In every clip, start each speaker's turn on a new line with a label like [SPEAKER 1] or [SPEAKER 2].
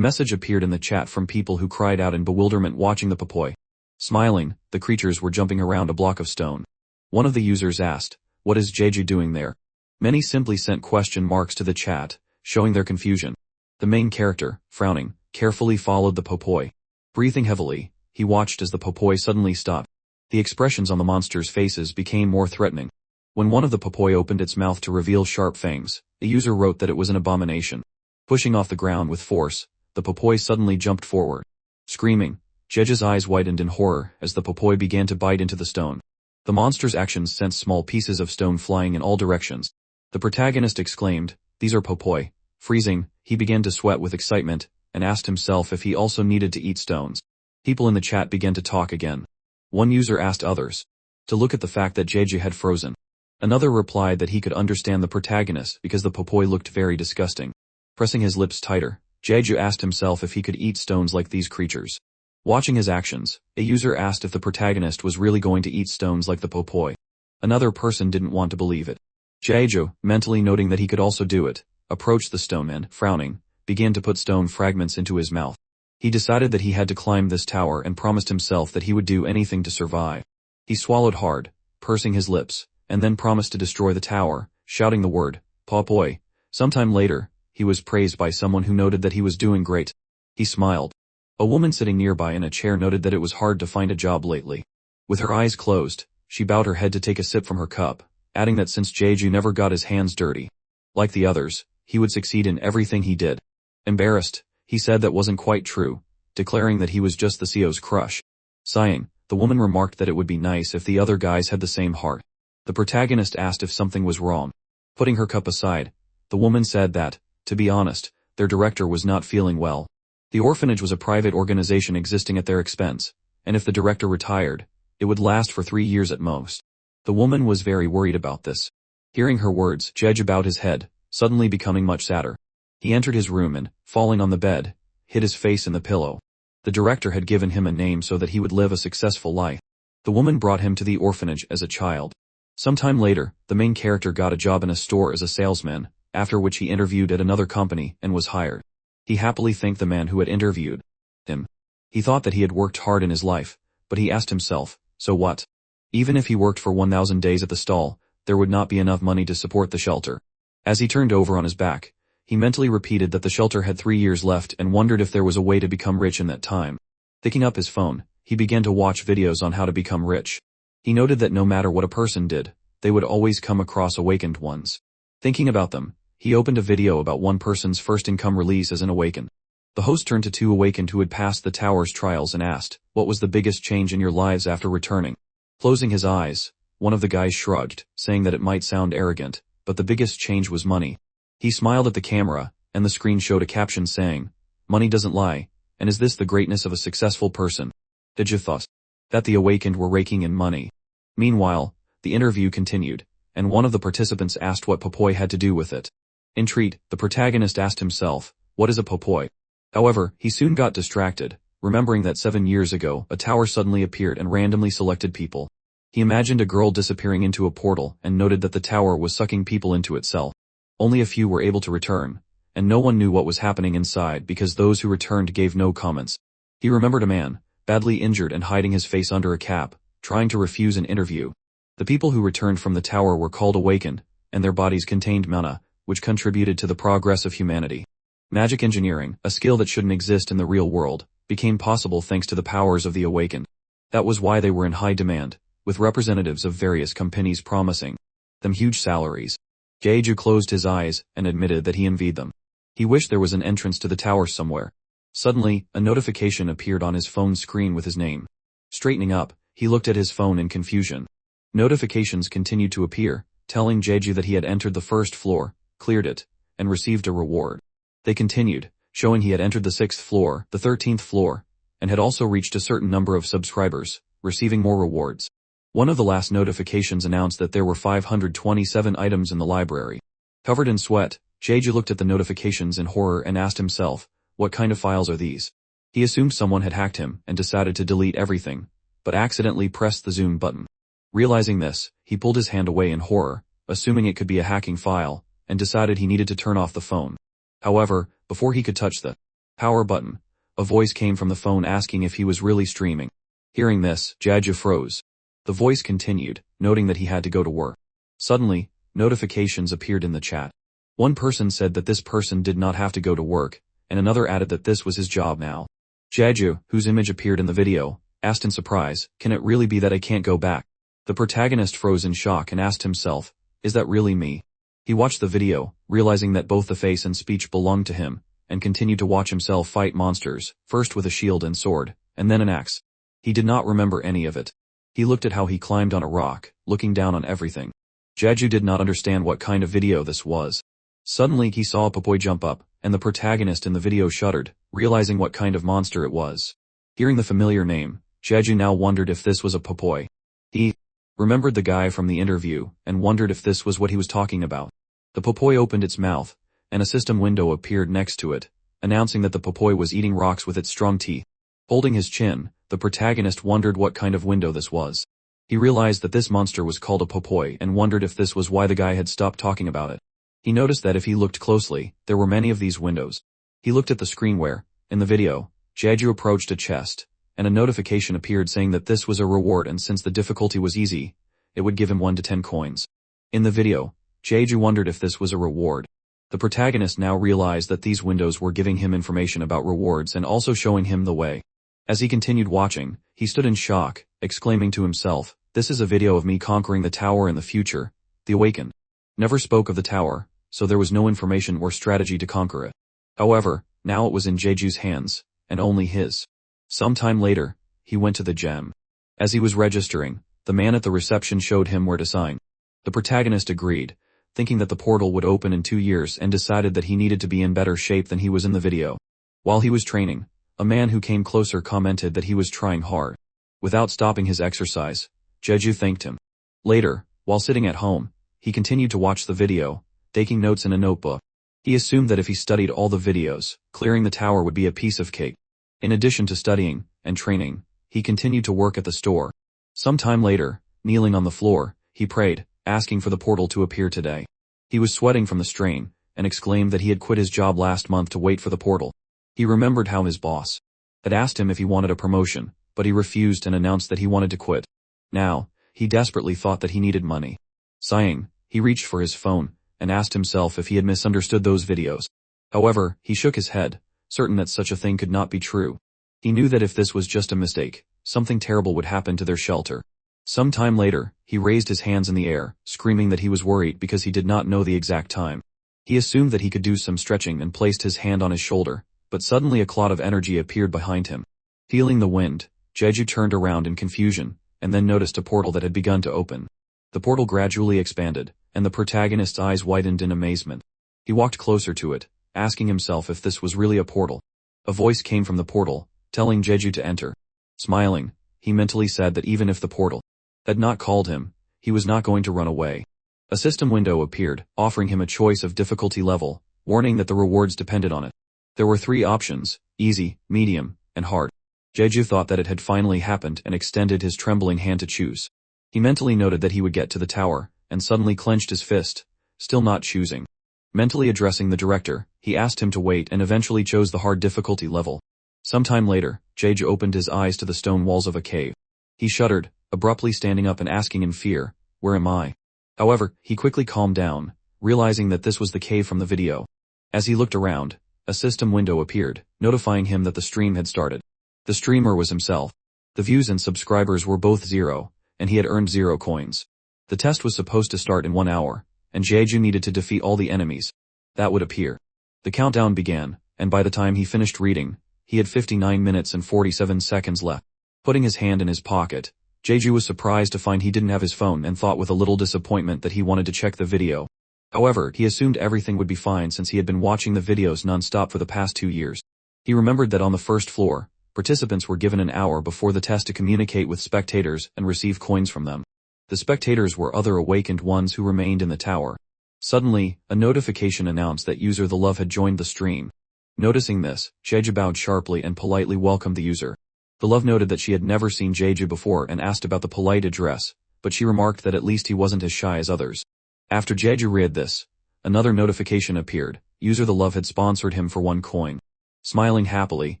[SPEAKER 1] message appeared in the chat from people who cried out in bewilderment watching the popoi. Smiling, the creatures were jumping around a block of stone. One of the users asked, "What is Jeju doing there?" Many simply sent question marks to the chat, showing their confusion. The main character, frowning, carefully followed the popoi. Breathing heavily, he watched as the popoi suddenly stopped. The expressions on the monsters' faces became more threatening. When one of the popoi opened its mouth to reveal sharp fangs, a user wrote that it was an abomination. Pushing off the ground with force, the popoi suddenly jumped forward. Screaming, Jeju's eyes widened in horror as the popoi began to bite into the stone. The monster's actions sent small pieces of stone flying in all directions. The protagonist exclaimed, "These are popoi." Freezing, he began to sweat with excitement, and asked himself if he also needed to eat stones. People in the chat began to talk again. One user asked others to look at the fact that Jeju had frozen. Another replied that he could understand the protagonist because the popoi looked very disgusting. Pressing his lips tighter, Jeju asked himself if he could eat stones like these creatures. Watching his actions, a user asked if the protagonist was really going to eat stones like the popoi. Another person didn't want to believe it. Jeju, mentally noting that he could also do it, approached the stone and, frowning, began to put stone fragments into his mouth. He decided that he had to climb this tower and promised himself that he would do anything to survive. He swallowed hard, pursing his lips, and then promised to destroy the tower, shouting the word, "Popoi." Sometime later, he was praised by someone who noted that he was doing great. He smiled. A woman sitting nearby in a chair noted that it was hard to find a job lately. With her eyes closed, she bowed her head to take a sip from her cup, adding that since Jeju never got his hands dirty, like the others, he would succeed in everything he did. Embarrassed, he said that wasn't quite true, declaring that he was just the CEO's crush. Sighing, the woman remarked that it would be nice if the other guys had the same heart. The protagonist asked if something was wrong. Putting her cup aside, the woman said that, to be honest, their director was not feeling well. The orphanage was a private organization existing at their expense, and if the director retired, it would last for 3 years at most. The woman was very worried about this. Hearing her words, Jeju bowed his head, suddenly becoming much sadder. He entered his room and, falling on the bed, hid his face in the pillow. The director had given him a name so that he would live a successful life. The woman brought him to the orphanage as a child. Sometime later, the main character got a job in a store as a salesman, after which he interviewed at another company and was hired. He happily thanked the man who had interviewed him. He thought that he had worked hard in his life, but he asked himself, so what? Even if he worked for 1,000 days at the stall, there would not be enough money to support the shelter. As he turned over on his back, he mentally repeated that the shelter had 3 years left and wondered if there was a way to become rich in that time. Picking up his phone, he began to watch videos on how to become rich. He noted that no matter what a person did, they would always come across awakened ones. Thinking about them, he opened a video about one person's first income release as an awakened. The host turned to 2 awakened who had passed the tower's trials and asked, "What was the biggest change in your lives after returning?" Closing his eyes, one of the guys shrugged, saying that it might sound arrogant, but the biggest change was money. He smiled at the camera, and the screen showed a caption saying, "Money doesn't lie, and is this the greatness of a successful person?" Did you thought that the awakened were raking in money? Meanwhile, the interview continued, and one of the participants asked what popoi had to do with it. Intrigued, the protagonist asked himself, what is a popoi? However, he soon got distracted, remembering that 7 years ago, a tower suddenly appeared and randomly selected people. He imagined a girl disappearing into a portal and noted that the tower was sucking people into itself. Only a few were able to return, and no one knew what was happening inside because those who returned gave no comments. He remembered a man, badly injured and hiding his face under a cap, trying to refuse an interview. The people who returned from the tower were called awakened, and their bodies contained mana, which contributed to the progress of humanity. Magic engineering, a skill that shouldn't exist in the real world, became possible thanks to the powers of the awakened. That was why they were in high demand, with representatives of various companies promising them huge salaries. Jeju closed his eyes and admitted that he envied them. He wished there was an entrance to the tower somewhere. Suddenly, a notification appeared on his phone screen with his name. Straightening up, he looked at his phone in confusion. Notifications continued to appear, telling Jeju that he had entered the first floor, cleared it, and received a reward. They continued, showing he had entered the 6th floor, the 13th floor, and had also reached a certain number of subscribers, receiving more rewards. One of the last notifications announced that there were 527 items in the library. Covered in sweat, Jeju looked at the notifications in horror and asked himself, what kind of files are these? He assumed someone had hacked him and decided to delete everything, but accidentally pressed the zoom button. Realizing this, he pulled his hand away in horror, assuming it could be a hacking file, and decided he needed to turn off the phone. However, before he could touch the Power button. A voice came from the phone asking if he was really streaming. Hearing this, Jeju froze. The voice continued, noting that he had to go to work. Suddenly, notifications appeared in the chat. One person said that this person did not have to go to work, and another added that this was his job now. Jeju, whose image appeared in the video, asked in surprise, "Can it really be that I can't go back?" The protagonist froze in shock and asked himself, "Is that really me?" He watched the video, realizing that both the face and speech belonged to him, and continued to watch himself fight monsters, first with a shield and sword, and then an axe. He did not remember any of it. He looked at how he climbed on a rock, looking down on everything. Jeju did not understand what kind of video this was. Suddenly he saw a Popoi jump up, and the protagonist in the video shuddered, realizing what kind of monster it was. Hearing the familiar name, Jeju now wondered if this was a Popoi. He remembered the guy from the interview, and wondered if this was what he was talking about. The Popoi opened its mouth, and a system window appeared next to it, announcing that the Popoi was eating rocks with its strong teeth. Holding his chin, the protagonist wondered what kind of window this was. He realized that this monster was called a Popoi and wondered if this was why the guy had stopped talking about it. He noticed that if he looked closely, there were many of these windows. He looked at the screen where, in the video, Jeju approached a chest, and a notification appeared saying that this was a reward, and since the difficulty was easy, it would give him 1 to 10 coins. In the video, Jeju wondered if this was a reward. The protagonist now realized that these windows were giving him information about rewards and also showing him the way. As he continued watching, he stood in shock, exclaiming to himself, "This is a video of me conquering the tower in the future." The Awakened never spoke of the tower, so there was no information or strategy to conquer it. However, now it was in Jeju's hands, and only his. Sometime later, he went to the gem. As he was registering, the man at the reception showed him where to sign. The protagonist agreed, thinking that the portal would open in 2 years, and decided that he needed to be in better shape than he was in the video. While he was training, a man who came closer commented that he was trying hard. Without stopping his exercise, Jeju thanked him. Later, while sitting at home, he continued to watch the video, taking notes in a notebook. He assumed that if he studied all the videos, clearing the tower would be a piece of cake. In addition to studying and training, he continued to work at the store. Some time later, kneeling on the floor, he prayed, asking for the portal to appear today. He was sweating from the strain, and exclaimed that he had quit his job last month to wait for the portal. He remembered how his boss had asked him if he wanted a promotion, but he refused and announced that he wanted to quit. Now, he desperately thought that he needed money. Sighing, he reached for his phone, and asked himself if he had misunderstood those videos. However, he shook his head, certain that such a thing could not be true. He knew that if this was just a mistake, something terrible would happen to their shelter. Some time later, he raised his hands in the air, screaming that he was worried because he did not know the exact time. He assumed that he could do some stretching and placed his hand on his shoulder, but suddenly a cloud of energy appeared behind him. Feeling the wind, Jeju turned around in confusion, and then noticed a portal that had begun to open. The portal gradually expanded, and the protagonist's eyes widened in amazement. He walked closer to it, asking himself if this was really a portal. A voice came from the portal, telling Jeju to enter. Smiling, he mentally said that even if the portal had not called him, he was not going to run away. A system window appeared, offering him a choice of difficulty level, warning that the rewards depended on it. There were 3 options: easy, medium, and hard. Jeju thought that it had finally happened and extended his trembling hand to choose. He mentally noted that he would get to the tower, and suddenly clenched his fist, still not choosing. Mentally addressing the director, he asked him to wait and eventually chose the hard difficulty level. Sometime later, Jeju opened his eyes to the stone walls of a cave. He shuddered, abruptly standing up and asking in fear, "Where am I?" However, he quickly calmed down, realizing that this was the cave from the video. As he looked around, a system window appeared, notifying him that the stream had started. The streamer was himself. The views and subscribers were both 0, and he had earned 0 coins. The test was supposed to start in 1 hour, and Jeju needed to defeat all the enemies that would appear. The countdown began, and by the time he finished reading, he had 59 minutes and 47 seconds left. Putting his hand in his pocket, Jeju was surprised to find he didn't have his phone and thought with a little disappointment that he wanted to check the video. However, he assumed everything would be fine since he had been watching the videos non-stop for the past 2 years. He remembered that on the first floor, participants were given an hour before the test to communicate with spectators and receive coins from them. The spectators were other awakened ones who remained in the tower. Suddenly, a notification announced that user The Love had joined the stream. Noticing this, Jeju bowed sharply and politely welcomed the user. The Love noted that she had never seen Jeju before and asked about the polite address, but she remarked that at least he wasn't as shy as others. After Jeju read this, another notification appeared. User The Love had sponsored him for 1 coin. Smiling happily,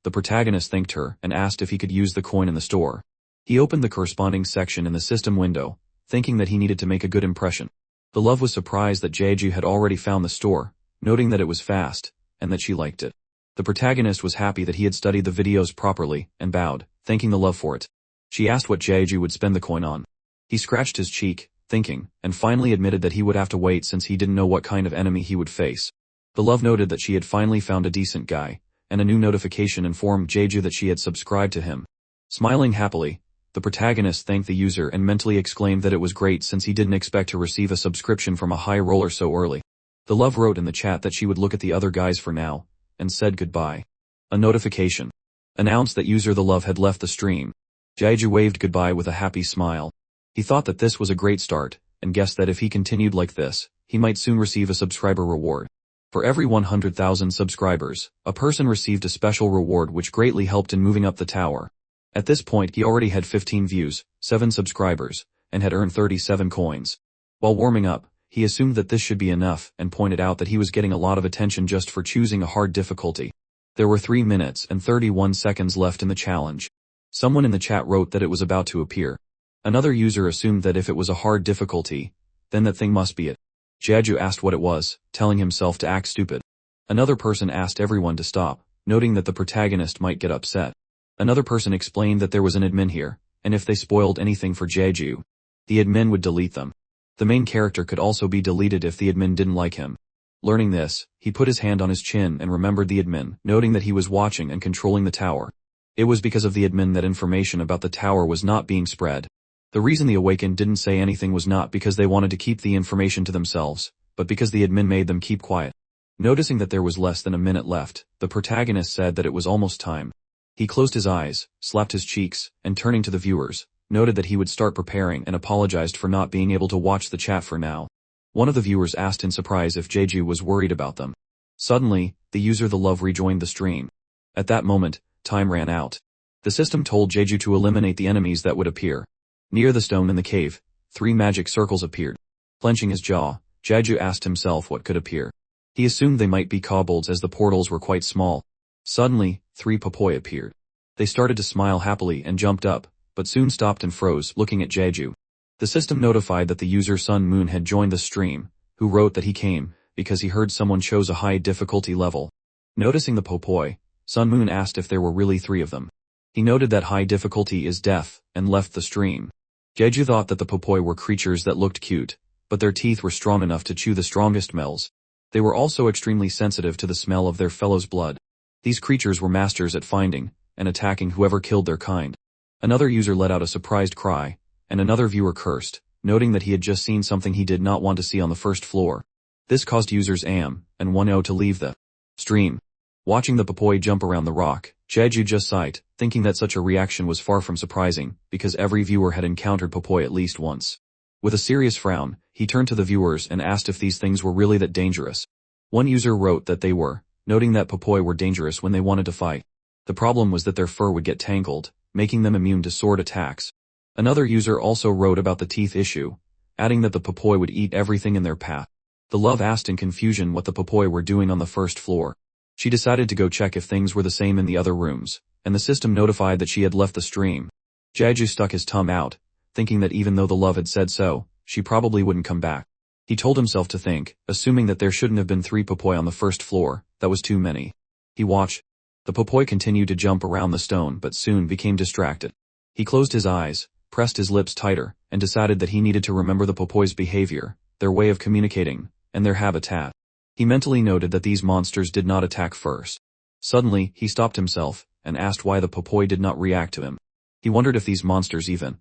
[SPEAKER 1] the protagonist thanked her and asked if he could use the coin in the store. He opened the corresponding section in the system window, thinking that he needed to make a good impression. The love was surprised that Jeju had already found the store, noting that it was fast, and that she liked it. The protagonist was happy that he had studied the videos properly, and bowed, thanking the love for it. She asked what Jeju would spend the coin on. He scratched his cheek, thinking, and finally admitted that he would have to wait since he didn't know what kind of enemy he would face. The love noted that she had finally found a decent guy, and a new notification informed Jeju that she had subscribed to him. Smiling happily, the protagonist thanked the user and mentally exclaimed that it was great since he didn't expect to receive a subscription from a high roller so early. The love wrote in the chat that she would look at the other guys for now, and said goodbye. A notification announced that user the love had left the stream. Jeju waved goodbye with a happy smile. He thought that this was a great start, and guessed that if he continued like this, he might soon receive a subscriber reward. For every 100,000 subscribers, a person received a special reward which greatly helped in moving up the tower. At this point he already had 15 views, 7 subscribers, and had earned 37 coins. While warming up, he assumed that this should be enough and pointed out that he was getting a lot of attention just for choosing a hard difficulty. There were 3 minutes and 31 seconds left in the challenge. Someone in the chat wrote that it was about to appear. Another user assumed that if it was a hard difficulty, then that thing must be it. Jeju asked what it was, telling himself to act stupid. Another person asked everyone to stop, noting that the protagonist might get upset. Another person explained that there was an admin here, and if they spoiled anything for Jeju, the admin would delete them. The main character could also be deleted if the admin didn't like him. Learning this, he put his hand on his chin and remembered the admin, noting that he was watching and controlling the tower. It was because of the admin that information about the tower was not being spread. The reason the Awakened didn't say anything was not because they wanted to keep the information to themselves, but because the admin made them keep quiet. Noticing that there was less than a minute left, the protagonist said that it was almost time. He closed his eyes, slapped his cheeks, and turning to the viewers, noted that he would start preparing and apologized for not being able to watch the chat for now. One of the viewers asked in surprise if Jeju was worried about them. Suddenly, the user the love rejoined the stream. At that moment, time ran out. The system told Jeju to eliminate the enemies that would appear. Near the stone in the cave, 3 magic circles appeared. Clenching his jaw, Jeju asked himself what could appear. He assumed they might be kobolds as the portals were quite small. Suddenly, 3 popoi appeared. They started to smile happily and jumped up, but soon stopped and froze, looking at Jeju. The system notified that the user Sun Moon had joined the stream, who wrote that he came because he heard someone chose a high difficulty level. Noticing the popoi, Sun Moon asked if there were really 3 of them. He noted that high difficulty is death, and left the stream. Jeju thought that the popoi were creatures that looked cute, but their teeth were strong enough to chew the strongest males. They were also extremely sensitive to the smell of their fellows' blood. These creatures were masters at finding and attacking whoever killed their kind. Another user let out a surprised cry, and another viewer cursed, noting that he had just seen something he did not want to see on the first floor. This caused users Am and 1O to leave the stream. Watching the popoi jump around the rock, Jeju just sighed, thinking that such a reaction was far from surprising, because every viewer had encountered popoi at least once. With a serious frown, he turned to the viewers and asked if these things were really that dangerous. One user wrote that they were, noting that popoi were dangerous when they wanted to fight. The problem was that their fur would get tangled, making them immune to sword attacks. Another user also wrote about the teeth issue, adding that the popoi would eat everything in their path. The love asked in confusion what the popoi were doing on the first floor. She decided to go check if things were the same in the other rooms, and the system notified that she had left the stream. Jeju stuck his tongue out, thinking that even though the love had said so, she probably wouldn't come back. He told himself to think, assuming that there shouldn't have been 3 popoi on the first floor, that was too many. He watched. The popoi continued to jump around the stone but soon became distracted. He closed his eyes, pressed his lips tighter, and decided that he needed to remember the popoi's behavior, their way of communicating, and their habitat. He mentally noted that these monsters did not attack first. Suddenly, he stopped himself, and asked why the popoi did not react to him. He wondered if these monsters even.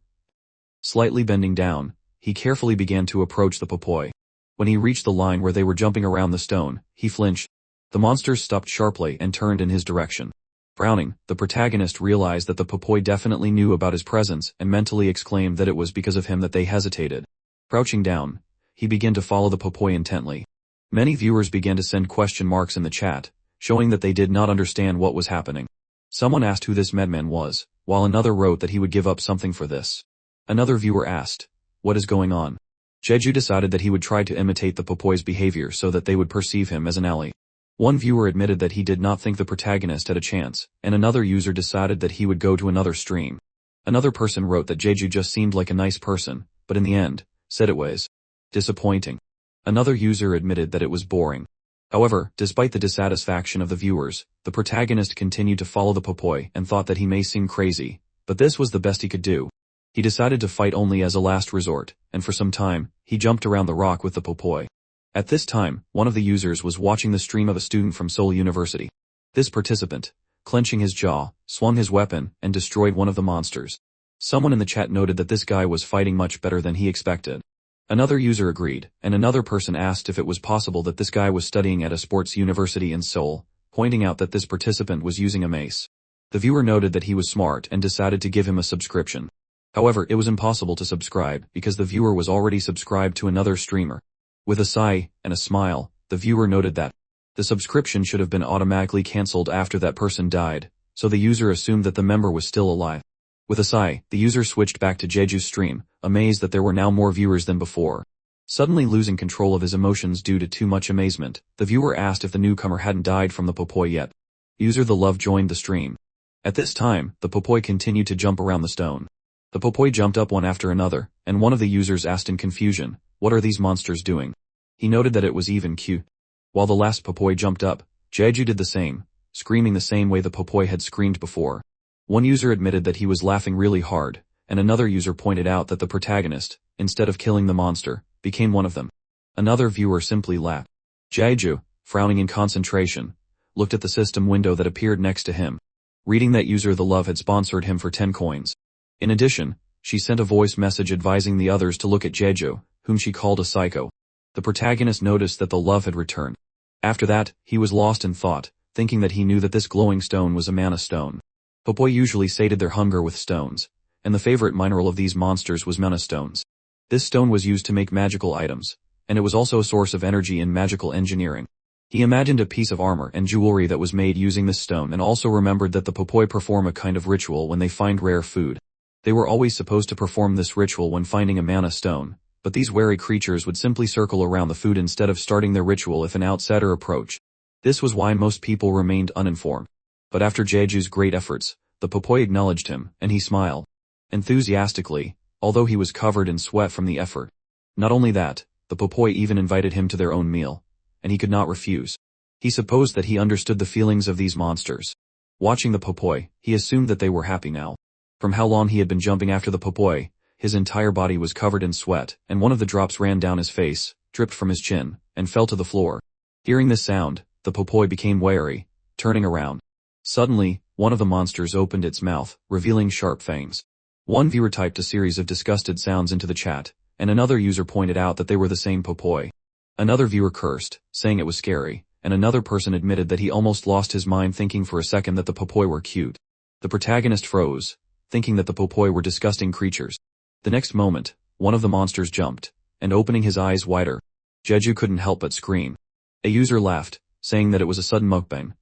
[SPEAKER 1] Slightly bending down, he carefully began to approach the popoi. When he reached the line where they were jumping around the stone, he flinched. The monsters stopped sharply and turned in his direction. Frowning, the protagonist realized that the popoi definitely knew about his presence and mentally exclaimed that it was because of him that they hesitated. Crouching down, he began to follow the popoi intently. Many viewers began to send question marks in the chat, showing that they did not understand what was happening. Someone asked who this madman was, while another wrote that he would give up something for this. Another viewer asked, "What is going on?" Jeju decided that he would try to imitate the popoi's behavior so that they would perceive him as an ally. One viewer admitted that he did not think the protagonist had a chance, and another user decided that he would go to another stream. Another person wrote that Jeju just seemed like a nice person, but in the end, said it was disappointing. Another user admitted that it was boring. However, despite the dissatisfaction of the viewers, the protagonist continued to follow the Popoi and thought that he may seem crazy, but this was the best he could do. He decided to fight only as a last resort, and for some time, he jumped around the rock with the Popoi. At this time, one of the users was watching the stream of a student from Seoul University. This participant, clenching his jaw, swung his weapon and destroyed one of the monsters. Someone in the chat noted that this guy was fighting much better than he expected. Another user agreed, and another person asked if it was possible that this guy was studying at a sports university in Seoul, pointing out that this participant was using a mace. The viewer noted that he was smart and decided to give him a subscription. However, it was impossible to subscribe because the viewer was already subscribed to another streamer. With a sigh and a smile, the viewer noted that the subscription should have been automatically cancelled after that person died, so the user assumed that the member was still alive. With a sigh, the user switched back to Jeju's stream, amazed that there were now more viewers than before. Suddenly losing control of his emotions due to too much amazement, the viewer asked if the newcomer hadn't died from the Popoi yet. User The Love joined the stream. At this time, the Popoi continued to jump around the stone. The Popoi jumped up one after another, and one of the users asked in confusion, "What are these monsters doing?" He noted that it was even cute. While the last Popoi jumped up, Jeju did the same, screaming the same way the Popoi had screamed before. One user admitted that he was laughing really hard, and another user pointed out that the protagonist, instead of killing the monster, became one of them. Another viewer simply laughed. Jeju, frowning in concentration, looked at the system window that appeared next to him. Reading that user The Love had sponsored him for 10 coins. In addition, she sent a voice message advising the others to look at Jeju, whom she called a psycho. The protagonist noticed that The Love had returned. After that, he was lost in thought, thinking that he knew that this glowing stone was a mana stone. Popoi usually sated their hunger with stones, and the favorite mineral of these monsters was mana stones. This stone was used to make magical items, and it was also a source of energy in magical engineering. He imagined a piece of armor and jewelry that was made using this stone and also remembered that the Popoi perform a kind of ritual when they find rare food. They were always supposed to perform this ritual when finding a mana stone, but these wary creatures would simply circle around the food instead of starting their ritual if an outsider approached. This was why most people remained uninformed. But after Jeju's great efforts, the Popoi acknowledged him, and he smiled enthusiastically, although he was covered in sweat from the effort. Not only that, the Popoi even invited him to their own meal, and he could not refuse. He supposed that he understood the feelings of these monsters. Watching the Popoi, he assumed that they were happy now. From how long he had been jumping after the Popoi, his entire body was covered in sweat, and one of the drops ran down his face, dripped from his chin, and fell to the floor. Hearing this sound, the Popoi became wary, turning around. Suddenly, one of the monsters opened its mouth, revealing sharp fangs. One viewer typed a series of disgusted sounds into the chat, and another user pointed out that they were the same Popoi. Another viewer cursed, saying it was scary, and another person admitted that he almost lost his mind thinking for a second that the Popoi were cute. The protagonist froze, thinking that the Popoi were disgusting creatures. The next moment, one of the monsters jumped, and opening his eyes wider, Jeju couldn't help but scream. A user laughed, saying that it was a sudden mukbang,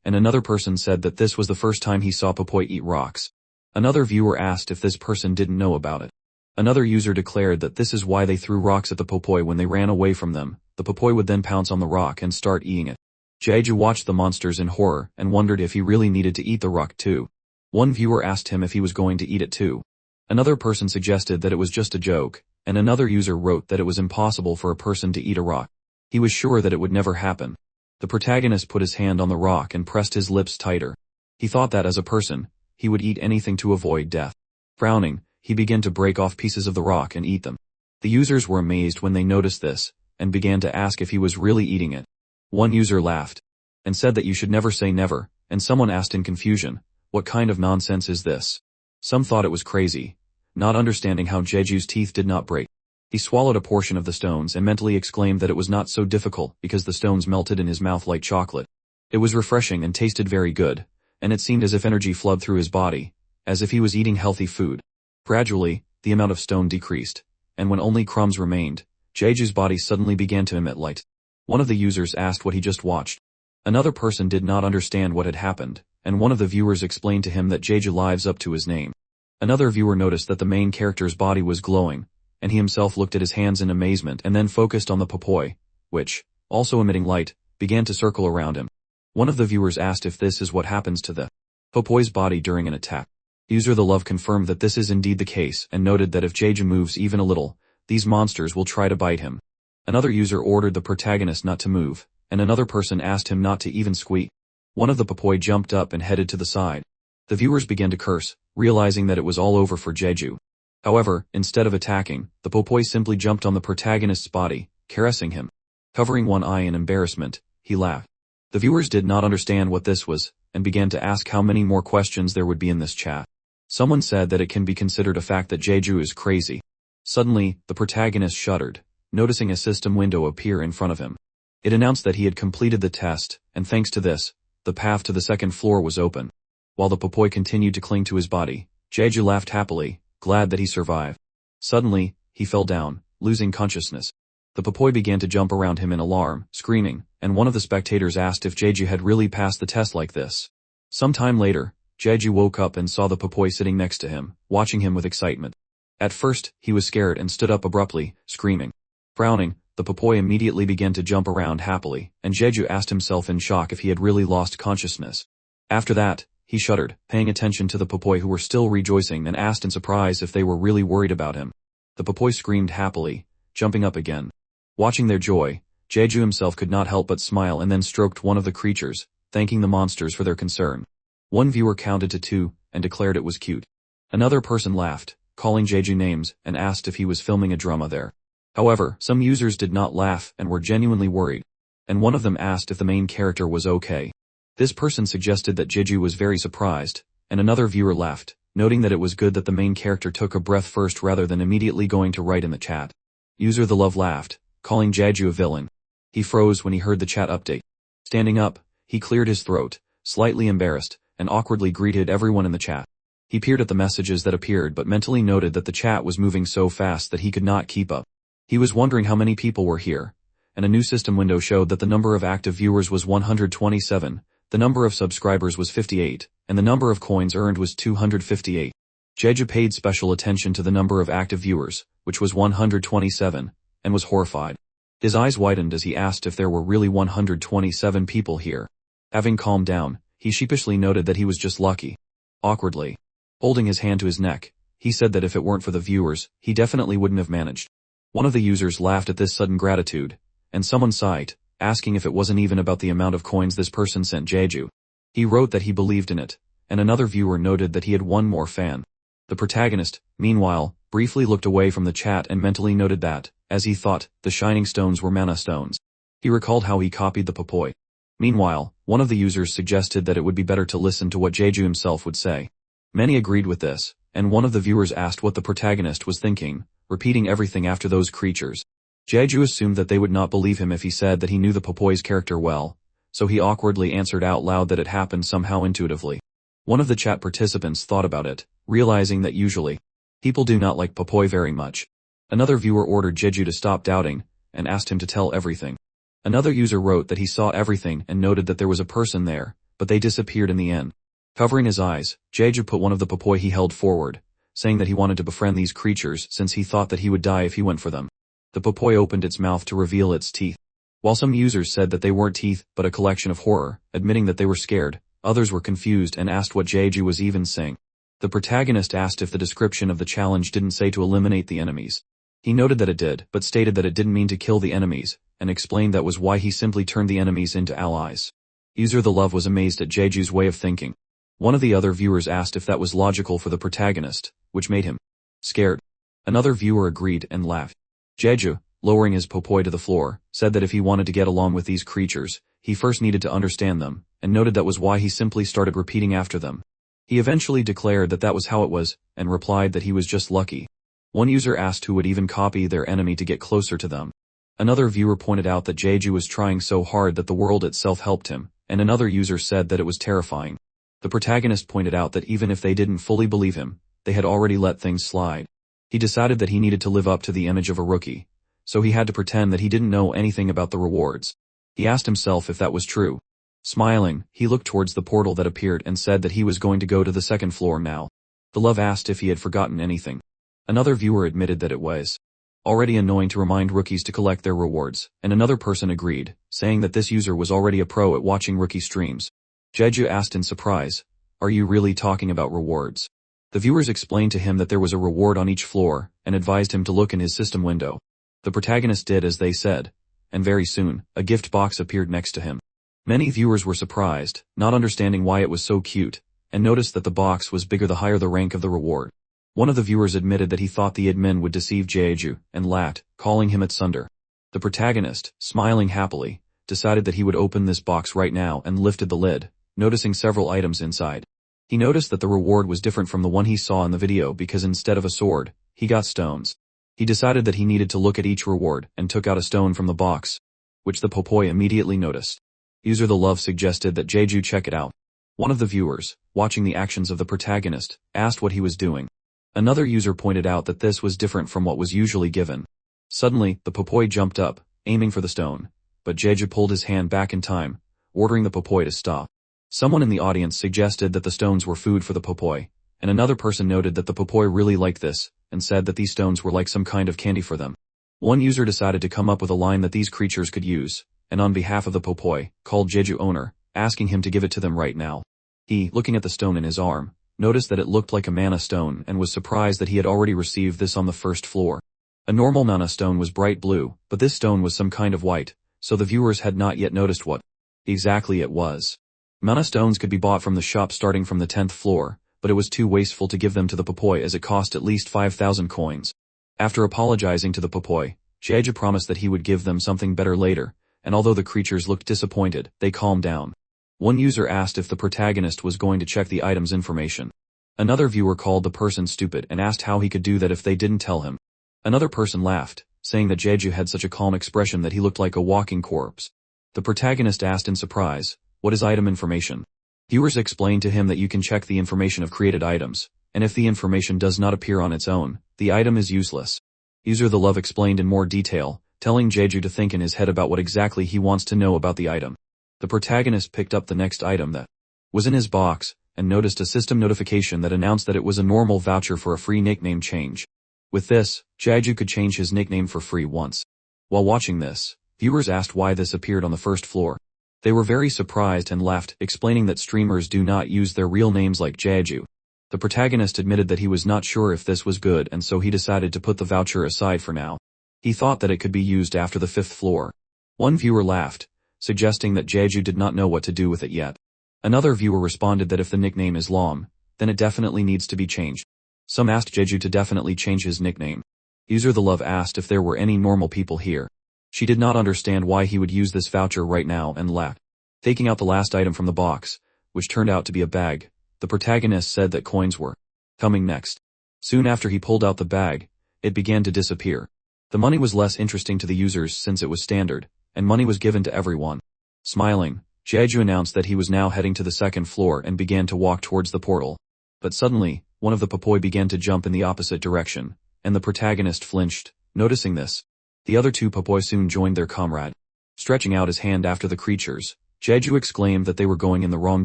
[SPEAKER 1] and another person said that this was the first time he saw Popoi eat rocks. Another viewer asked if this person didn't know about it. Another user declared that this is why they threw rocks at the Popoi when they ran away from them. The Popoi would then pounce on the rock and start eating it. Jeju watched the monsters in horror and wondered if he really needed to eat the rock too. One viewer asked him if he was going to eat it too. Another person suggested that it was just a joke, and another user wrote that it was impossible for a person to eat a rock. He was sure that it would never happen. The protagonist put his hand on the rock and pressed his lips tighter. He thought that as a person, he would eat anything to avoid death. Frowning, he began to break off pieces of the rock and eat them. The users were amazed when they noticed this, and began to ask if he was really eating it. One user laughed, and said that you should never say never, and someone asked in confusion, "What kind of nonsense is this?" Some thought it was crazy, not understanding how Jeju's teeth did not break. He swallowed a portion of the stones and mentally exclaimed that it was not so difficult because the stones melted in his mouth like chocolate. It was refreshing and tasted very good, and it seemed as if energy flowed through his body, as if he was eating healthy food. Gradually, the amount of stone decreased, and when only crumbs remained, Jeju's body suddenly began to emit light. One of the users asked what he just watched. Another person did not understand what had happened, and one of the viewers explained to him that Jeju lives up to his name. Another viewer noticed that the main character's body was glowing, and he himself looked at his hands in amazement and then focused on the Popoi, which, also emitting light, began to circle around him. One of the viewers asked if this is what happens to the Popoy's body during an attack. User The Love confirmed that this is indeed the case and noted that if Jeju moves even a little, these monsters will try to bite him. Another user ordered the protagonist not to move, and another person asked him not to even squeak. One of the Popoy jumped up and headed to the side. The viewers began to curse, realizing that it was all over for Jeju. However, instead of attacking, the Popoy simply jumped on the protagonist's body, caressing him. Covering one eye in embarrassment, he laughed. The viewers did not understand what this was, and began to ask how many more questions there would be in this chat. Someone said that it can be considered a fact that Jeju is crazy. Suddenly, the protagonist shuddered, noticing a system window appear in front of him. It announced that he had completed the test, and thanks to this, the path to the second floor was open. While the Popoy continued to cling to his body, Jeju laughed happily, glad that he survived. Suddenly, he fell down, losing consciousness. The Popoy began to jump around him in alarm, screaming, and one of the spectators asked if Jeju had really passed the test like this. Some time later, Jeju woke up and saw the Popoy sitting next to him, watching him with excitement. At first, he was scared and stood up abruptly, screaming. Frowning, the Popoy immediately began to jump around happily, and Jeju asked himself in shock if he had really lost consciousness. After that, he shuddered, paying attention to the Popoy who were still rejoicing, and asked in surprise if they were really worried about him. The Popoy screamed happily, jumping up again. Watching their joy, Jeju himself could not help but smile and then stroked one of the creatures, thanking the monsters for their concern. One viewer counted to 2, and declared it was cute. Another person laughed, calling Jeju names, and asked if he was filming a drama there. However, some users did not laugh and were genuinely worried. And one of them asked if the main character was okay. This person suggested that Jeju was very surprised, and another viewer laughed, noting that it was good that the main character took a breath first rather than immediately going to write in the chat. User The Love laughed, calling Jeju a villain. He froze when he heard the chat update. Standing up, he cleared his throat, slightly embarrassed, and awkwardly greeted everyone in the chat. He peered at the messages that appeared but mentally noted that the chat was moving so fast that he could not keep up. He was wondering how many people were here, and a new system window showed that the number of active viewers was 127, the number of subscribers was 58, and the number of coins earned was 258. Jeju paid special attention to the number of active viewers, which was 127, and was horrified. His eyes widened as he asked if there were really 127 people here. Having calmed down, he sheepishly noted that he was just lucky. Awkwardly holding his hand to his neck, he said that if it weren't for the viewers, he definitely wouldn't have managed. One of the users laughed at this sudden gratitude, and someone sighed, asking if it wasn't even about the amount of coins this person sent Jeju. He wrote that he believed in it, and another viewer noted that he had one more fan. The protagonist, meanwhile, briefly looked away from the chat and mentally noted that, as he thought, the shining stones were mana stones. He recalled how he copied the Popoy. Meanwhile, one of the users suggested that it would be better to listen to what Jeju himself would say. Many agreed with this, and one of the viewers asked what the protagonist was thinking, repeating everything after those creatures. Jeju assumed that they would not believe him if he said that he knew the Popoy's character well, so he awkwardly answered out loud that it happened somehow intuitively. One of the chat participants thought about it, realizing that usually, people do not like Popoy very much. Another viewer ordered Jeju to stop doubting, and asked him to tell everything. Another user wrote that he saw everything and noted that there was a person there, but they disappeared in the end. Covering his eyes, Jeju put one of the Popoy he held forward, saying that he wanted to befriend these creatures since he thought that he would die if he went for them. The Popoy opened its mouth to reveal its teeth. While some users said that they weren't teeth but a collection of horror, admitting that they were scared, others were confused and asked what Jeju was even saying. The protagonist asked if the description of the challenge didn't say to eliminate the enemies. He noted that it did, but stated that it didn't mean to kill the enemies, and explained that was why he simply turned the enemies into allies. User The Love was amazed at Jeju's way of thinking. One of the other viewers asked if that was logical for the protagonist, which made him scared. Another viewer agreed and laughed. Jeju, lowering his Popoy to the floor, said that if he wanted to get along with these creatures, he first needed to understand them, and noted that was why he simply started repeating after them. He eventually declared that that was how it was, and replied that he was just lucky. One user asked who would even copy their enemy to get closer to them. Another viewer pointed out that Jeju was trying so hard that the world itself helped him, and another user said that it was terrifying. The protagonist pointed out that even if they didn't fully believe him, they had already let things slide. He decided that he needed to live up to the image of a rookie, so he had to pretend that he didn't know anything about the rewards. He asked himself if that was true. Smiling, he looked towards the portal that appeared and said that he was going to go to the second floor now. The Love asked if he had forgotten anything. Another viewer admitted that it was already annoying to remind rookies to collect their rewards, and another person agreed, saying that this user was already a pro at watching rookie streams. Jeju asked in surprise, "Are you really talking about rewards?" The viewers explained to him that there was a reward on each floor, and advised him to look in his system window. The protagonist did as they said, and very soon, a gift box appeared next to him. Many viewers were surprised, not understanding why it was so cute, and noticed that the box was bigger the higher the rank of the reward. One of the viewers admitted that he thought the admin would deceive Jeju, and laughed, calling him a tsundere. The protagonist, smiling happily, decided that he would open this box right now and lifted the lid, noticing several items inside. He noticed that the reward was different from the one he saw in the video because instead of a sword, he got stones. He decided that he needed to look at each reward and took out a stone from the box, which the popoi immediately noticed. User The Love suggested that Jeju check it out. One of the viewers, watching the actions of the protagonist, asked what he was doing. Another user pointed out that this was different from what was usually given. Suddenly, the popoi jumped up, aiming for the stone, but Jeju pulled his hand back in time, ordering the popoi to stop. Someone in the audience suggested that the stones were food for the popoi, and another person noted that the popoi really liked this, and said that these stones were like some kind of candy for them. One user decided to come up with a line that these creatures could use, and on behalf of the popoi, called Jeju owner, asking him to give it to them right now. He, looking at the stone in his arm, noticed that it looked like a mana stone and was surprised that he had already received this on the first floor. A normal mana stone was bright blue, but this stone was some kind of white, so the viewers had not yet noticed what exactly it was. Mana stones could be bought from the shop starting from the 10th floor, but it was too wasteful to give them to the popoi as it cost at least 5,000 coins. After apologizing to the popoi, Jeju promised that he would give them something better later, and although the creatures looked disappointed, they calmed down. One user asked if the protagonist was going to check the item's information. Another viewer called the person stupid and asked how he could do that if they didn't tell him. Another person laughed, saying that Jeju had such a calm expression that he looked like a walking corpse. The protagonist asked in surprise, "What is item information?" Viewers explained to him that you can check the information of created items, and if the information does not appear on its own, the item is useless. User The Love explained in more detail, telling Jeju to think in his head about what exactly he wants to know about the item. The protagonist picked up the next item that was in his box, and noticed a system notification that announced that it was a normal voucher for a free nickname change. With this, Jeju could change his nickname for free once. While watching this, viewers asked why this appeared on the first floor. They were very surprised and laughed, explaining that streamers do not use their real names like Jeju. The protagonist admitted that he was not sure if this was good and so he decided to put the voucher aside for now. He thought that it could be used after the 5th floor. One viewer laughed, suggesting that Jeju did not know what to do with it yet. Another viewer responded that if the nickname is long, then it definitely needs to be changed. Some asked Jeju to definitely change his nickname. User The Love asked if there were any normal people here. She did not understand why he would use this voucher right now and laughed. Taking out the last item from the box, which turned out to be a bag, the protagonist said that coins were coming next. Soon after he pulled out the bag, it began to disappear. The money was less interesting to the users since it was standard, and money was given to everyone. Smiling, Jeju announced that he was now heading to the 2nd floor and began to walk towards the portal. But suddenly, one of the popoi began to jump in the opposite direction, and the protagonist flinched, noticing this. The other two popoi soon joined their comrade. Stretching out his hand after the creatures, Jeju exclaimed that they were going in the wrong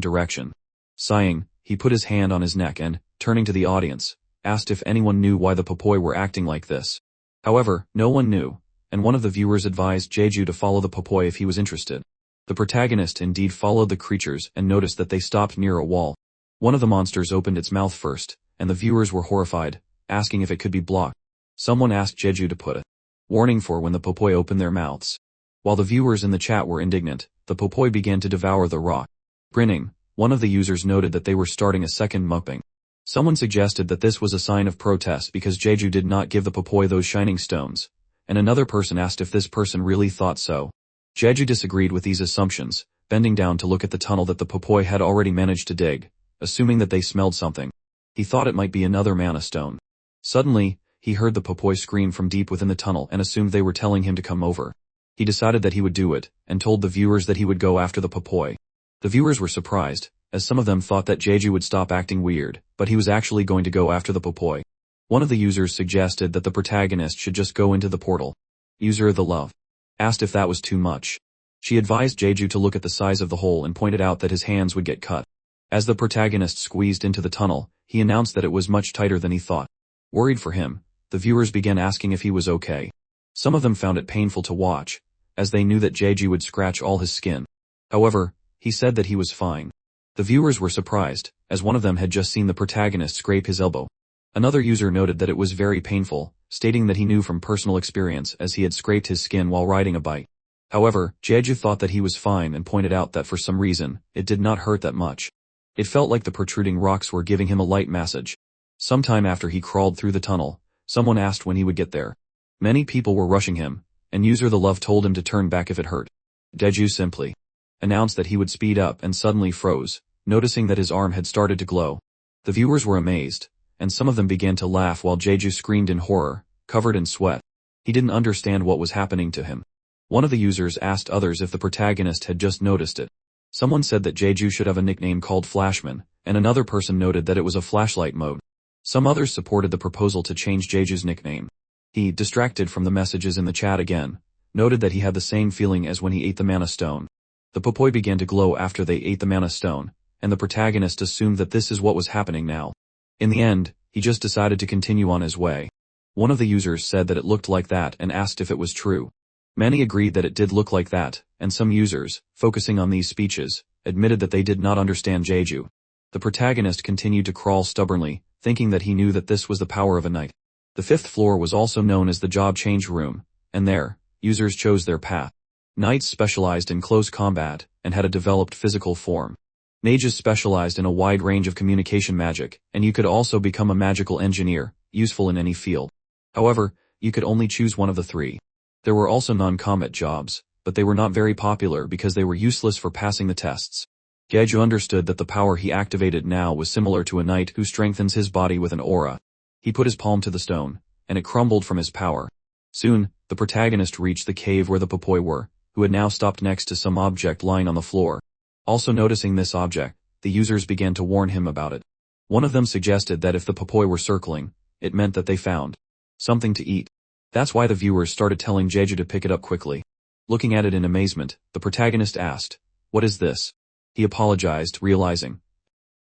[SPEAKER 1] direction. Sighing, he put his hand on his neck and, turning to the audience, asked if anyone knew why the popoi were acting like this. However, no one knew, and one of the viewers advised Jeju to follow the popoi if he was interested. The protagonist indeed followed the creatures and noticed that they stopped near a wall. One of the monsters opened its mouth first, and the viewers were horrified, asking if it could be blocked. Someone asked Jeju to put a warning for when the popoi opened their mouths. While the viewers in the chat were indignant, the popoi began to devour the rock. Grinning, one of the users noted that they were starting a second mukbang. Someone suggested that this was a sign of protest because Jeju did not give the popoi those shining stones, and another person asked if this person really thought so. Jeju disagreed with these assumptions, bending down to look at the tunnel that the popoi had already managed to dig, assuming that they smelled something. He thought it might be another mana stone. Suddenly, he heard the popoi scream from deep within the tunnel and assumed they were telling him to come over. He decided that he would do it, and told the viewers that he would go after the popoi. The viewers were surprised, as some of them thought that Jeju would stop acting weird, but he was actually going to go after the popoi. One of the users suggested that the protagonist should just go into the portal. User The Love asked if that was too much. She advised Jeju to look at the size of the hole and pointed out that his hands would get cut. As the protagonist squeezed into the tunnel, he announced that it was much tighter than he thought. Worried for him, the viewers began asking if he was okay. Some of them found it painful to watch, as they knew that Jeju would scratch all his skin. However, he said that he was fine. The viewers were surprised, as one of them had just seen the protagonist scrape his elbow. Another user noted that it was very painful, stating that he knew from personal experience as he had scraped his skin while riding a bike. However, Jeju thought that he was fine and pointed out that for some reason, it did not hurt that much. It felt like the protruding rocks were giving him a light massage. Sometime after he crawled through the tunnel, someone asked when he would get there. Many people were rushing him, and user the love told him to turn back if it hurt. Jeju simply announced that he would speed up and suddenly froze, noticing that his arm had started to glow. The viewers were amazed, and some of them began to laugh while Jeju screamed in horror, covered in sweat. He didn't understand what was happening to him. One of the users asked others if the protagonist had just noticed it. Someone said that Jeju should have a nickname called Flashman, and another person noted that it was a flashlight mode. Some others supported the proposal to change Jeju's nickname. He, distracted from the messages in the chat again, noted that he had the same feeling as when he ate the mana stone. The Popoi began to glow after they ate the mana stone, and the protagonist assumed that this is what was happening now. In the end, he just decided to continue on his way. One of the users said that it looked like that and asked if it was true. Many agreed that it did look like that, and some users, focusing on these speeches, admitted that they did not understand Jeju. The protagonist continued to crawl stubbornly, thinking that he knew that this was the power of a knight. The 5th floor was also known as the job change room, and there, users chose their path. Knights specialized in close combat, and had a developed physical form. Mages specialized in a wide range of communication magic, and you could also become a magical engineer, useful in any field. However, you could only choose one of the three. There were also non-combat jobs, but they were not very popular because they were useless for passing the tests. Jeju understood that the power he activated now was similar to a knight who strengthens his body with an aura. He put his palm to the stone, and it crumbled from his power. Soon, the protagonist reached the cave where the Popoi were, who had now stopped next to some object lying on the floor. Also noticing this object, the users began to warn him about it. One of them suggested that if the Popoi were circling, it meant that they found something to eat. That's why the viewers started telling Jeju to pick it up quickly. Looking at it in amazement, the protagonist asked, "What is this?" He apologized, realizing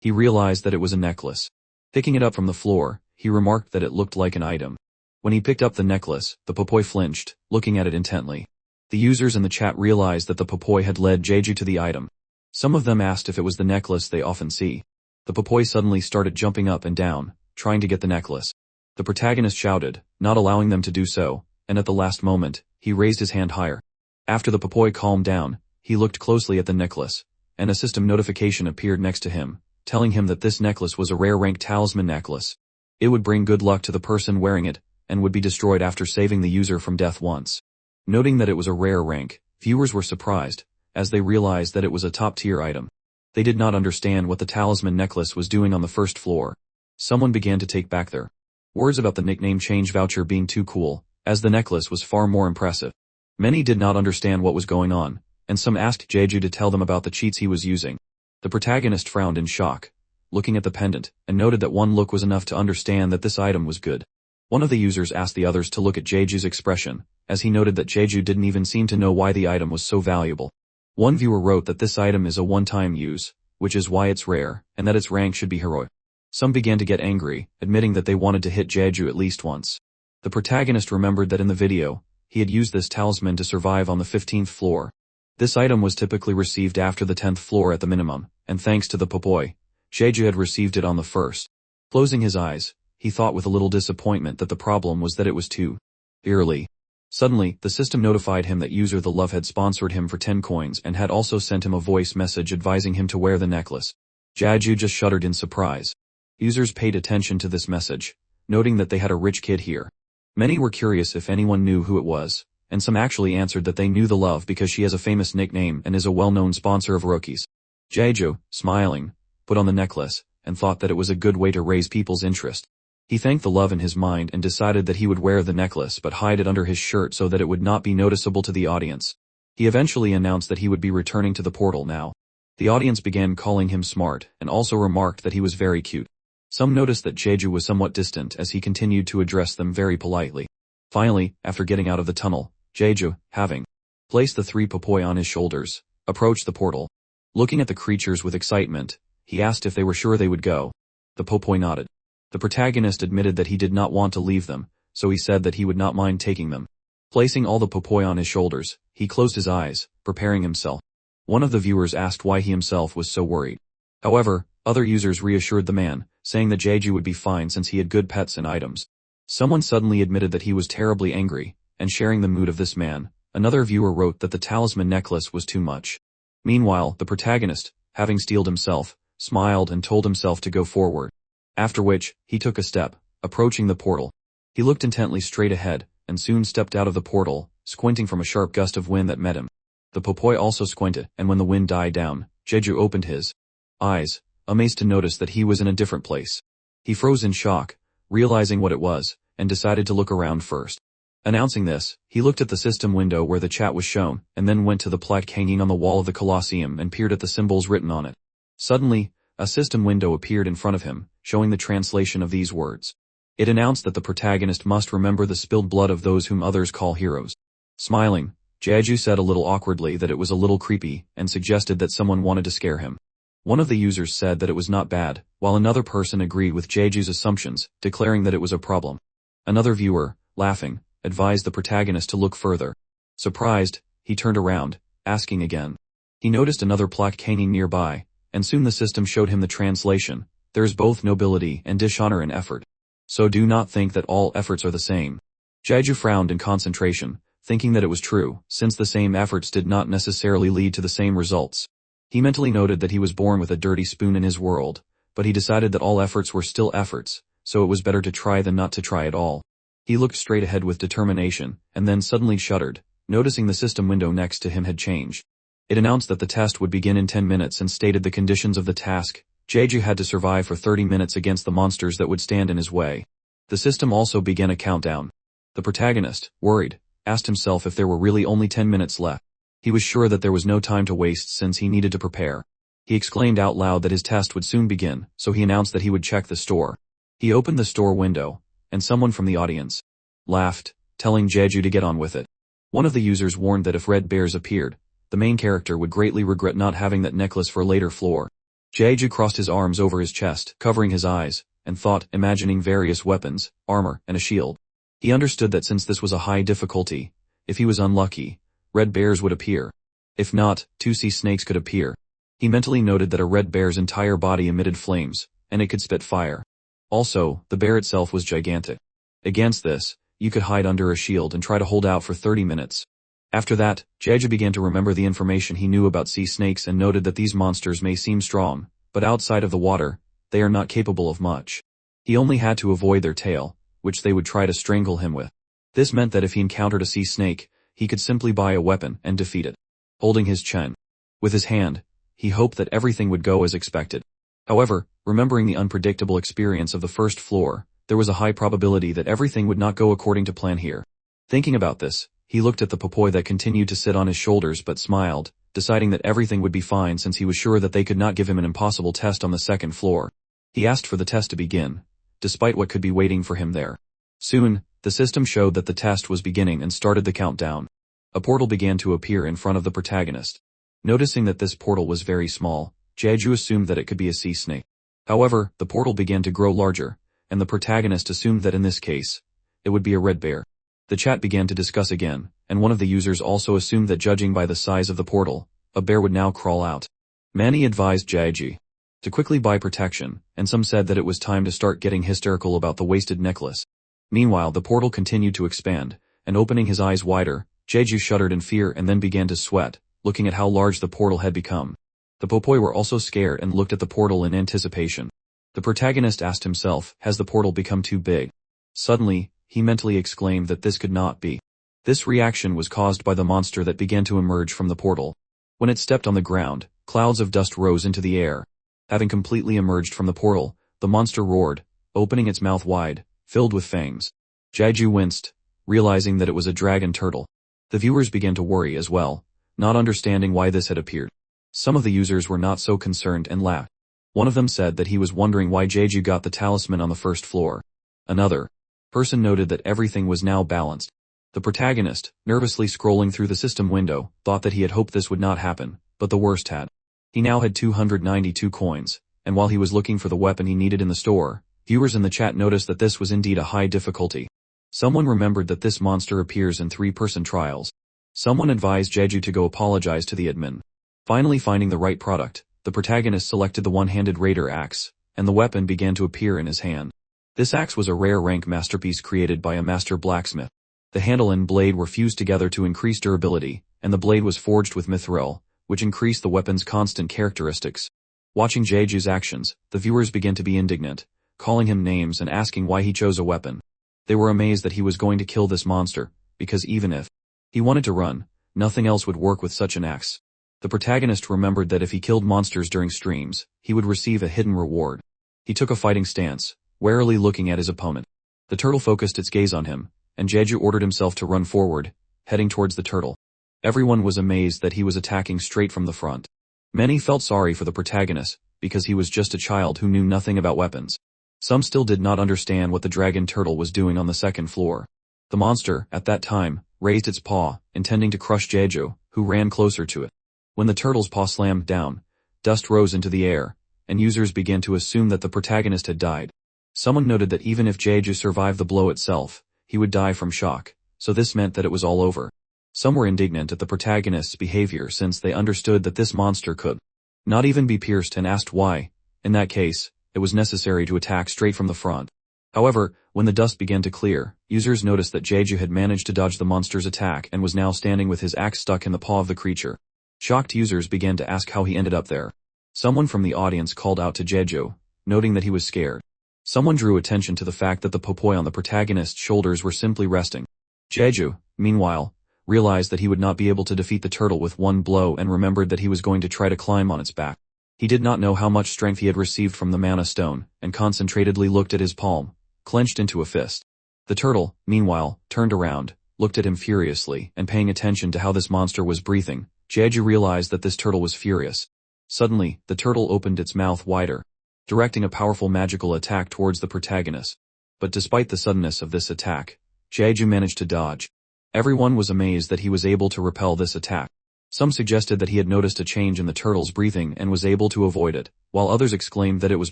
[SPEAKER 1] that it was a necklace. Picking it up from the floor, he remarked that it looked like an item. When he picked up the necklace, the Popoi flinched, looking at it intently. The users in the chat realized that the Popoi had led Jeju to the item. Some of them asked if it was the necklace they often see. The Popoi suddenly started jumping up and down, trying to get the necklace. The protagonist shouted, not allowing them to do so, and at the last moment, he raised his hand higher. After the Popoi calmed down, he looked closely at the necklace, and a system notification appeared next to him, telling him that this necklace was a rare rank talisman necklace. It would bring good luck to the person wearing it, and would be destroyed after saving the user from death once. Noting that it was a rare rank, viewers were surprised, as they realized that it was a top-tier item. They did not understand what the talisman necklace was doing on the first floor. Someone began to take back their words about the nickname change voucher being too cool, as the necklace was far more impressive. Many did not understand what was going on, and some asked Jeju to tell them about the cheats he was using. The protagonist frowned in shock, looking at the pendant, and noted that one look was enough to understand that this item was good. One of the users asked the others to look at Jeju's expression, as he noted that Jeju didn't even seem to know why the item was so valuable. One viewer wrote that this item is a one-time use, which is why it's rare, and that its rank should be heroic. Some began to get angry, admitting that they wanted to hit Jeju at least once. The protagonist remembered that in the video, he had used this talisman to survive on the 15th floor. This item was typically received after the 10th floor at the minimum, and thanks to the Popoi, Jeju had received it on the first. Closing his eyes, he thought with a little disappointment that the problem was that it was too early. Suddenly, the system notified him that user the love had sponsored him for 10 coins and had also sent him a voice message advising him to wear the necklace. Jeju just shuddered in surprise. Users paid attention to this message, noting that they had a rich kid here. Many were curious if anyone knew who it was, and some actually answered that they knew the love because she has a famous nickname and is a well-known sponsor of rookies. Jeju, smiling, put on the necklace, and thought that it was a good way to raise people's interest. He thanked the love in his mind and decided that he would wear the necklace but hide it under his shirt so that it would not be noticeable to the audience. He eventually announced that he would be returning to the portal now. The audience began calling him smart and also remarked that he was very cute. Some noticed that Jeju was somewhat distant as he continued to address them very politely. Finally, after getting out of the tunnel, Jeju, having placed the 3 Popoi on his shoulders, approached the portal. Looking at the creatures with excitement, he asked if they were sure they would go. The Popoi nodded. The protagonist admitted that he did not want to leave them, so he said that he would not mind taking them. Placing all the popoi on his shoulders, he closed his eyes, preparing himself. One of the viewers asked why he himself was so worried. However, other users reassured the man, saying that Jeju would be fine since he had good pets and items. Someone suddenly admitted that he was terribly angry, and sharing the mood of this man, another viewer wrote that the talisman necklace was too much. Meanwhile, the protagonist, having steeled himself, smiled and told himself to go forward. After which, he took a step, approaching the portal. He looked intently straight ahead, and soon stepped out of the portal, squinting from a sharp gust of wind that met him. The popoi also squinted, and when the wind died down, Jeju opened his eyes, amazed to notice that he was in a different place. He froze in shock, realizing what it was, and decided to look around first. Announcing this, he looked at the system window where the chat was shown, and then went to the plaque hanging on the wall of the Colosseum and peered at the symbols written on it. Suddenly, a system window appeared in front of him, showing the translation of these words. It announced that the protagonist must remember the spilled blood of those whom others call heroes. Smiling, Jeju said a little awkwardly that it was a little creepy, and suggested that someone wanted to scare him. One of the users said that it was not bad, while another person agreed with Jeju's assumptions, declaring that it was a problem. Another viewer, laughing, advised the protagonist to look further. Surprised, he turned around, asking again. He noticed another plaque hanging nearby, and soon the system showed him the translation. There is both nobility and dishonor in effort. So do not think that all efforts are the same. Jeju frowned in concentration, thinking that it was true, since the same efforts did not necessarily lead to the same results. He mentally noted that he was born with a dirty spoon in his world, but he decided that all efforts were still efforts, so it was better to try than not to try at all. He looked straight ahead with determination, and then suddenly shuddered, noticing the system window next to him had changed. It announced that the test would begin in 10 minutes and stated the conditions of the task. Jeju had to survive for 30 minutes against the monsters that would stand in his way. The system also began a countdown. The protagonist, worried, asked himself if there were really only 10 minutes left. He was sure that there was no time to waste since he needed to prepare. He exclaimed out loud that his test would soon begin, so he announced that he would check the store. He opened the store window, and someone from the audience laughed, telling Jeju to get on with it. One of the users warned that if red bears appeared, the main character would greatly regret not having that necklace for a later floor. Jeju crossed his arms over his chest, covering his eyes, and thought, imagining various weapons, armor, and a shield. He understood that since this was a high difficulty, if he was unlucky, red bears would appear. If not, 2 sea snakes could appear. He mentally noted that a red bear's entire body emitted flames, and it could spit fire. Also, the bear itself was gigantic. Against this, you could hide under a shield and try to hold out for 30 minutes. After that, Jeju began to remember the information he knew about sea snakes and noted that these monsters may seem strong, but outside of the water, they are not capable of much. He only had to avoid their tail, which they would try to strangle him with. This meant that if he encountered a sea snake, he could simply buy a weapon and defeat it. Holding his chin with his hand, he hoped that everything would go as expected. However, remembering the unpredictable experience of the first floor, there was a high probability that everything would not go according to plan here. Thinking about this, he looked at the popoi that continued to sit on his shoulders but smiled, deciding that everything would be fine since he was sure that they could not give him an impossible test on the second floor. He asked for the test to begin, despite what could be waiting for him there. Soon, the system showed that the test was beginning and started the countdown. A portal began to appear in front of the protagonist. Noticing that this portal was very small, Jeju assumed that it could be a sea snake. However, the portal began to grow larger, and the protagonist assumed that in this case, it would be a red bear. The chat began to discuss again, and one of the users also assumed that judging by the size of the portal, a bear would now crawl out. Many advised Jeju to quickly buy protection, and some said that it was time to start getting hysterical about the wasted necklace. Meanwhile, the portal continued to expand, and opening his eyes wider, Jeju shuddered in fear and then began to sweat, looking at how large the portal had become. The popoi were also scared and looked at the portal in anticipation. The protagonist asked himself, has the portal become too big? Suddenly, he mentally exclaimed that this could not be. This reaction was caused by the monster that began to emerge from the portal. When it stepped on the ground, clouds of dust rose into the air. Having completely emerged from the portal, the monster roared, opening its mouth wide, filled with fangs. Jeju winced, realizing that it was a dragon turtle. The viewers began to worry as well, not understanding why this had appeared. Some of the users were not so concerned and laughed. One of them said that he was wondering why Jeju got the talisman on the first floor. Another person noted that everything was now balanced. The protagonist, nervously scrolling through the system window, thought that he had hoped this would not happen, but the worst had. He now had 292 coins, and while he was looking for the weapon he needed in the store, viewers in the chat noticed that this was indeed a high difficulty. Someone remembered that this monster appears in 3-person trials. Someone advised Jeju to go apologize to the admin. Finally finding the right product, the protagonist selected the one-handed raider axe, and the weapon began to appear in his hand. This axe was a rare rank masterpiece created by a master blacksmith. The handle and blade were fused together to increase durability, and the blade was forged with mithril, which increased the weapon's constant characteristics. Watching Jeju's actions, the viewers began to be indignant, calling him names and asking why he chose a weapon. They were amazed that he was going to kill this monster, because even if he wanted to run, nothing else would work with such an axe. The protagonist remembered that if he killed monsters during streams, he would receive a hidden reward. He took a fighting stance, warily looking at his opponent. The turtle focused its gaze on him, and Jeju ordered himself to run forward, heading towards the turtle. Everyone was amazed that he was attacking straight from the front. Many felt sorry for the protagonist, because he was just a child who knew nothing about weapons. Some still did not understand what the dragon turtle was doing on the second floor. The monster, at that time, raised its paw, intending to crush Jeju, who ran closer to it. When the turtle's paw slammed down, dust rose into the air, and users began to assume that the protagonist had died. Someone noted that even if Jeju survived the blow itself, he would die from shock, so this meant that it was all over. Some were indignant at the protagonist's behavior since they understood that this monster could not even be pierced and asked why. In that case, it was necessary to attack straight from the front. However, when the dust began to clear, users noticed that Jeju had managed to dodge the monster's attack and was now standing with his axe stuck in the paw of the creature. Shocked users began to ask how he ended up there. Someone from the audience called out to Jeju, noting that he was scared. Someone drew attention to the fact that the popoi on the protagonist's shoulders were simply resting. Jeju, meanwhile, realized that he would not be able to defeat the turtle with one blow and remembered that he was going to try to climb on its back. He did not know how much strength he had received from the mana stone, and concentratedly looked at his palm, clenched into a fist. The turtle, meanwhile, turned around, looked at him furiously, and paying attention to how this monster was breathing, Jeju realized that this turtle was furious. Suddenly, the turtle opened its mouth wider, directing a powerful magical attack towards the protagonist. But despite the suddenness of this attack, Jeju managed to dodge. Everyone was amazed that he was able to repel this attack. Some suggested that he had noticed a change in the turtle's breathing and was able to avoid it, while others exclaimed that it was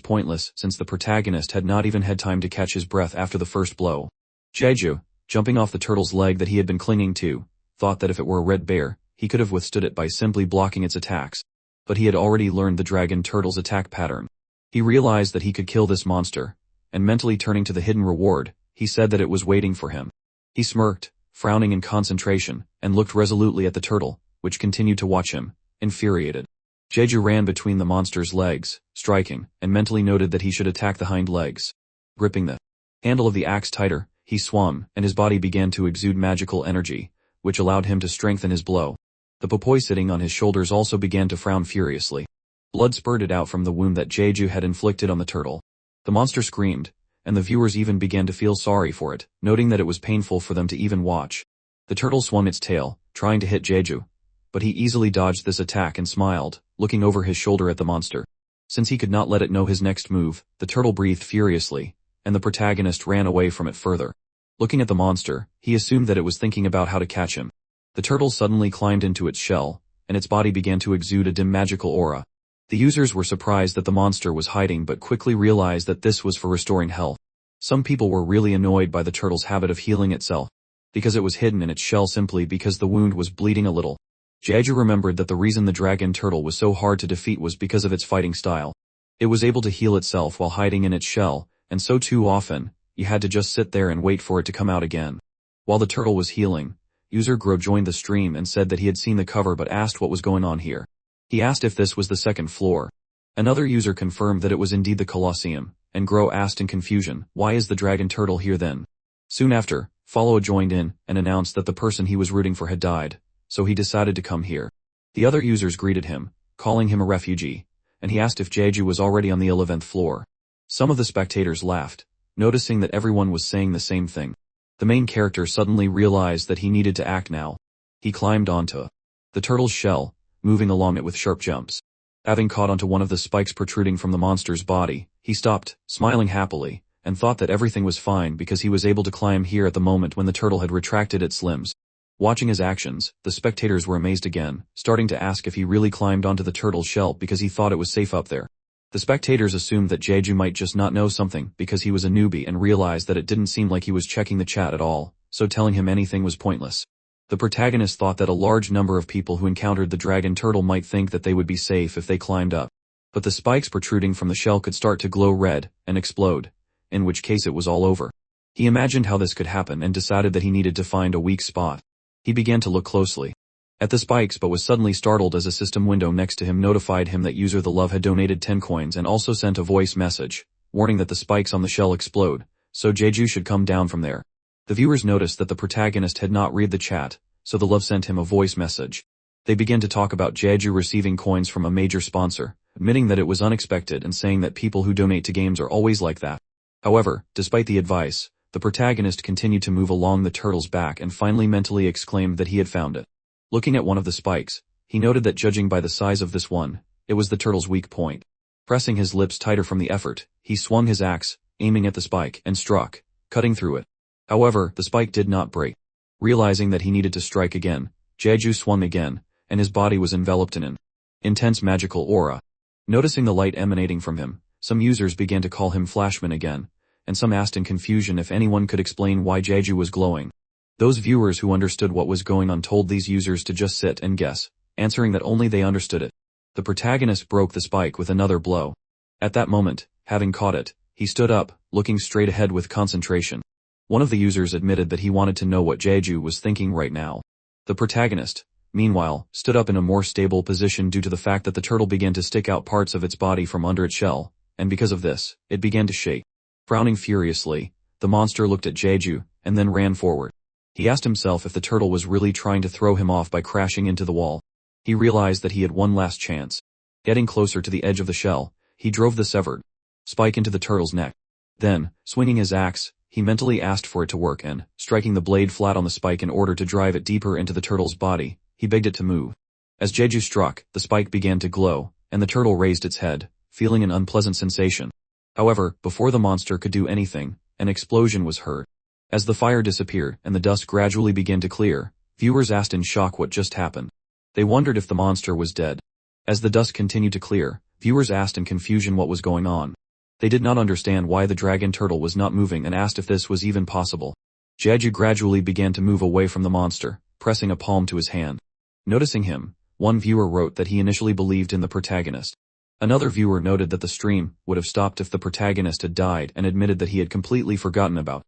[SPEAKER 1] pointless since the protagonist had not even had time to catch his breath after the first blow. Jeju, jumping off the turtle's leg that he had been clinging to, thought that if it were a red bear, he could have withstood it by simply blocking its attacks. But he had already learned the dragon turtle's attack pattern. He realized that he could kill this monster, and mentally turning to the hidden reward, he said that it was waiting for him. He smirked, frowning in concentration, and looked resolutely at the turtle, which continued to watch him, infuriated. Jeju ran between the monster's legs, striking, and mentally noted that he should attack the hind legs. Gripping the handle of the axe tighter, he swung, and his body began to exude magical energy, which allowed him to strengthen his blow. The popoi sitting on his shoulders also began to frown furiously. Blood spurted out from the wound that Jeju had inflicted on the turtle. The monster screamed, and the viewers even began to feel sorry for it, noting that it was painful for them to even watch. The turtle swung its tail, trying to hit Jeju, but he easily dodged this attack and smiled, looking over his shoulder at the monster. Since he could not let it know his next move, the turtle breathed furiously, and the protagonist ran away from it further. Looking at the monster, he assumed that it was thinking about how to catch him. The turtle suddenly climbed into its shell, and its body began to exude a dim magical aura. The users were surprised that the monster was hiding but quickly realized that this was for restoring health. Some people were really annoyed by the turtle's habit of healing itself, because it was hidden in its shell simply because the wound was bleeding a little. Jeju remembered that the reason the dragon turtle was so hard to defeat was because of its fighting style. It was able to heal itself while hiding in its shell, and so too often, you had to just sit there and wait for it to come out again. While the turtle was healing, user Gro joined the stream and said that he had seen the cover but asked what was going on here. He asked if this was the second floor. Another user confirmed that it was indeed the Colosseum, and Gro asked in confusion, why is the dragon turtle here then? Soon after, Follow joined in and announced that the person he was rooting for had died, so he decided to come here. The other users greeted him, calling him a refugee, and he asked if Jeju was already on the 11th floor. Some of the spectators laughed, noticing that everyone was saying the same thing. The main character suddenly realized that he needed to act now. He climbed onto the turtle's shell, moving along it with sharp jumps. Having caught onto one of the spikes protruding from the monster's body, he stopped, smiling happily, and thought that everything was fine because he was able to climb here at the moment when the turtle had retracted its limbs. Watching his actions, the spectators were amazed again, starting to ask if he really climbed onto the turtle's shell because he thought it was safe up there. The spectators assumed that Jeju might just not know something because he was a newbie and realized that it didn't seem like he was checking the chat at all, so telling him anything was pointless. The protagonist thought that a large number of people who encountered the dragon turtle might think that they would be safe if they climbed up. But the spikes protruding from the shell could start to glow red and explode, in which case it was all over. He imagined how this could happen and decided that he needed to find a weak spot. He began to look closely at the spikes but was suddenly startled as a system window next to him notified him that user The Love had donated 10 coins and also sent a voice message, warning that the spikes on the shell explode, so Jeju should come down from there. The viewers noticed that the protagonist had not read the chat, so The Love sent him a voice message. They began to talk about Jeju receiving coins from a major sponsor, admitting that it was unexpected and saying that people who donate to games are always like that. However, despite the advice, the protagonist continued to move along the turtle's back and finally mentally exclaimed that he had found it. Looking at one of the spikes, he noted that judging by the size of this one, it was the turtle's weak point. Pressing his lips tighter from the effort, he swung his axe, aiming at the spike, and struck, cutting through it. However, the spike did not break. Realizing that he needed to strike again, Jeju swung again, and his body was enveloped in an intense magical aura. Noticing the light emanating from him, some users began to call him Flashman again, and some asked in confusion if anyone could explain why Jeju was glowing. Those viewers who understood what was going on told these users to just sit and guess, answering that only they understood it. The protagonist broke the spike with another blow. At that moment, having caught it, he stood up, looking straight ahead with concentration. One of the users admitted that he wanted to know what Jeju was thinking right now. The protagonist, meanwhile, stood up in a more stable position due to the fact that the turtle began to stick out parts of its body from under its shell, and because of this, it began to shake. Frowning furiously, the monster looked at Jeju, and then ran forward. He asked himself if the turtle was really trying to throw him off by crashing into the wall. He realized that he had one last chance. Getting closer to the edge of the shell, he drove the severed spike into the turtle's neck. Then, swinging his axe, he mentally asked for it to work and, striking the blade flat on the spike in order to drive it deeper into the turtle's body, he begged it to move. As Jeju struck, the spike began to glow, and the turtle raised its head, feeling an unpleasant sensation. However, before the monster could do anything, an explosion was heard. As the fire disappeared and the dust gradually began to clear, viewers asked in shock what just happened. They wondered if the monster was dead. As the dust continued to clear, viewers asked in confusion what was going on. They did not understand why the dragon turtle was not moving and asked if this was even possible. Jeju gradually began to move away from the monster, pressing a palm to his hand. Noticing him, one viewer wrote that he initially believed in the protagonist. Another viewer noted that the stream would have stopped if the protagonist had died and admitted that he had completely forgotten about it.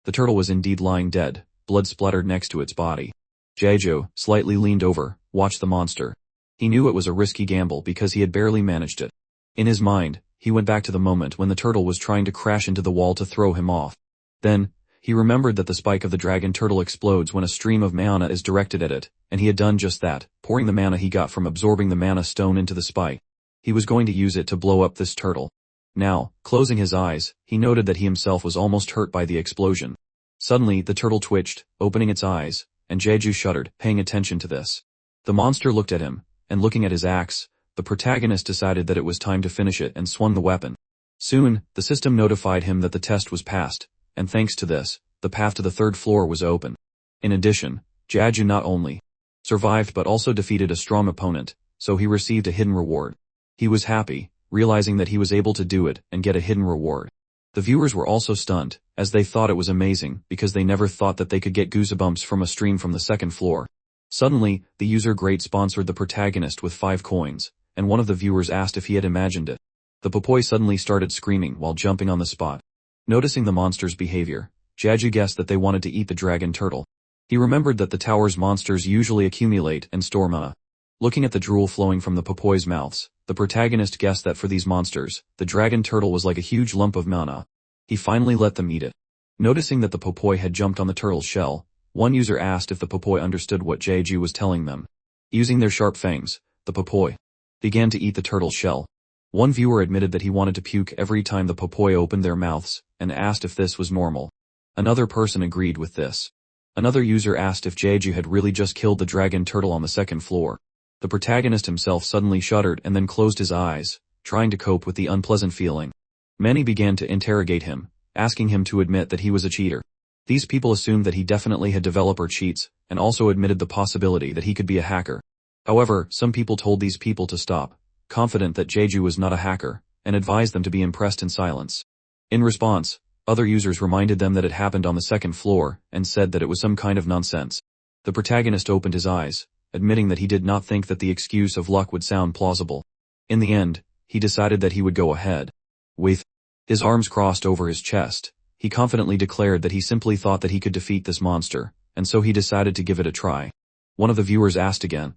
[SPEAKER 1] The turtle was indeed lying dead, blood splattered next to its body. Jeju, slightly leaned over, watched the monster. He knew it was a risky gamble because he had barely managed it. In his mind, he went back to the moment when the turtle was trying to crash into the wall to throw him off. Then, he remembered that the spike of the dragon turtle explodes when a stream of mana is directed at it, and he had done just that, pouring the mana he got from absorbing the mana stone into the spike. He was going to use it to blow up this turtle. Now, closing his eyes, he noted that he himself was almost hurt by the explosion. Suddenly, the turtle twitched, opening its eyes, and Jeju shuddered, paying attention to this. The monster looked at him, and looking at his axe, the protagonist decided that it was time to finish it and swung the weapon. Soon, the system notified him that the test was passed, and thanks to this, the path to the third floor was open. In addition, Jeju not only survived but also defeated a strong opponent, so he received a hidden reward. He was happy, realizing that he was able to do it and get a hidden reward. The viewers were also stunned, as they thought it was amazing because they never thought that they could get goosebumps from a stream from the second floor. Suddenly, the user Great sponsored the protagonist with 5 coins, and one of the viewers asked if he had imagined it. The Popoi suddenly started screaming while jumping on the spot. Noticing the monster's behavior, Jeju guessed that they wanted to eat the dragon turtle. He remembered that the tower's monsters usually accumulate and store mana. Looking at the drool flowing from the Popoi's mouths, the protagonist guessed that for these monsters, the dragon turtle was like a huge lump of mana. He finally let them eat it. Noticing that the Popoi had jumped on the turtle's shell, one user asked if the Popoi understood what Jeju was telling them. Using their sharp fangs, the Popoi began to eat the turtle's shell. One viewer admitted that he wanted to puke every time the Popoi opened their mouths, and asked if this was normal. Another person agreed with this. Another user asked if Jeju had really just killed the dragon turtle on the second floor. The protagonist himself suddenly shuddered and then closed his eyes, trying to cope with the unpleasant feeling. Many began to interrogate him, asking him to admit that he was a cheater. These people assumed that he definitely had developer cheats, and also admitted the possibility that he could be a hacker. However, some people told these people to stop, confident that Jeju was not a hacker, and advised them to be impressed in silence. In response, other users reminded them that it happened on the second floor, and said that it was some kind of nonsense. The protagonist opened his eyes, admitting that he did not think that the excuse of luck would sound plausible. In the end, he decided that he would go ahead. With his arms crossed over his chest, he confidently declared that he simply thought that he could defeat this monster, and so he decided to give it a try. One of the viewers asked again.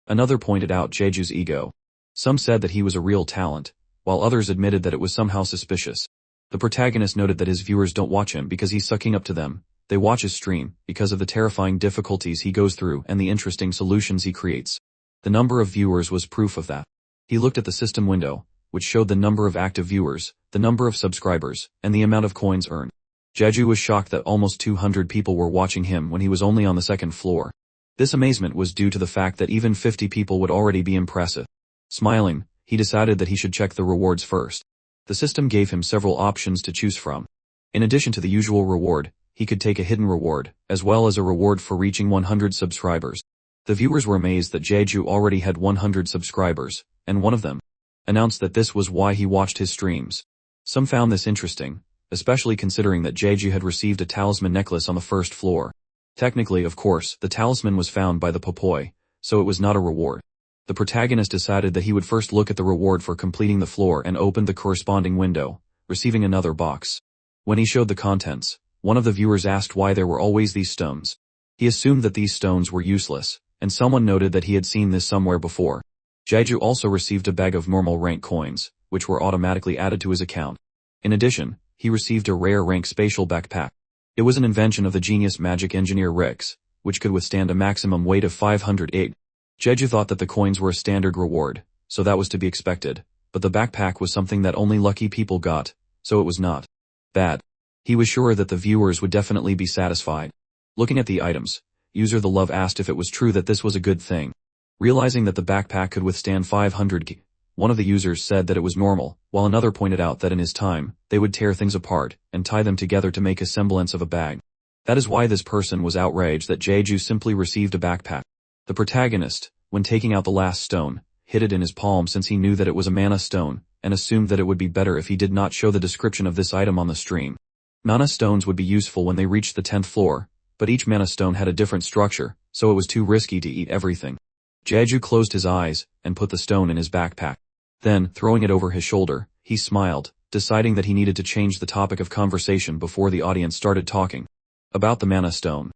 [SPEAKER 1] Another pointed out Jeju's ego. Some said that he was a real talent, while others admitted that it was somehow suspicious. The protagonist noted that his viewers don't watch him because he's sucking up to them. They watch his stream because of the terrifying difficulties he goes through and the interesting solutions he creates. The number of viewers was proof of that. He looked at the system window, which showed the number of active viewers, the number of subscribers, and the amount of coins earned. Jeju was shocked that almost 200 people were watching him when he was only on the second floor. This amazement was due to the fact that even 50 people would already be impressive. Smiling, he decided that he should check the rewards first. The system gave him several options to choose from. In addition to the usual reward, he could take a hidden reward, as well as a reward for reaching 100 subscribers. The viewers were amazed that Jeju already had 100 subscribers, and one of them announced that this was why he watched his streams. Some found this interesting, especially considering that Jeju had received a talisman necklace on the first floor. Technically, of course, the talisman was found by the Popoi, so it was not a reward. The protagonist decided that he would first look at the reward for completing the floor and opened the corresponding window, receiving another box. When he showed the contents, one of the viewers asked why there were always these stones. He assumed that these stones were useless, and someone noted that he had seen this somewhere before. Jeju also received a bag of normal rank coins, which were automatically added to his account. In addition, he received a rare rank spatial backpack. It was an invention of the genius magic engineer Rix, which could withstand a maximum weight of 508. Jeju thought that the coins were a standard reward, so that was to be expected, but the backpack was something that only lucky people got, so it was not bad. He was sure that the viewers would definitely be satisfied. Looking at the items, user The Love asked if it was true that this was a good thing. Realizing that the backpack could withstand 500 ki, one of the users said that it was normal, while another pointed out that in his time, they would tear things apart and tie them together to make a semblance of a bag. That is why this person was outraged that Jeju simply received a backpack. The protagonist, when taking out the last stone, hid it in his palm since he knew that it was a mana stone, and assumed that it would be better if he did not show the description of this item on the stream. Mana stones would be useful when they reached the 10th floor, but each mana stone had a different structure, so it was too risky to eat everything. Jeju closed his eyes and put the stone in his backpack. Then, throwing it over his shoulder, he smiled, deciding that he needed to change the topic of conversation before the audience started talking about the mana stone.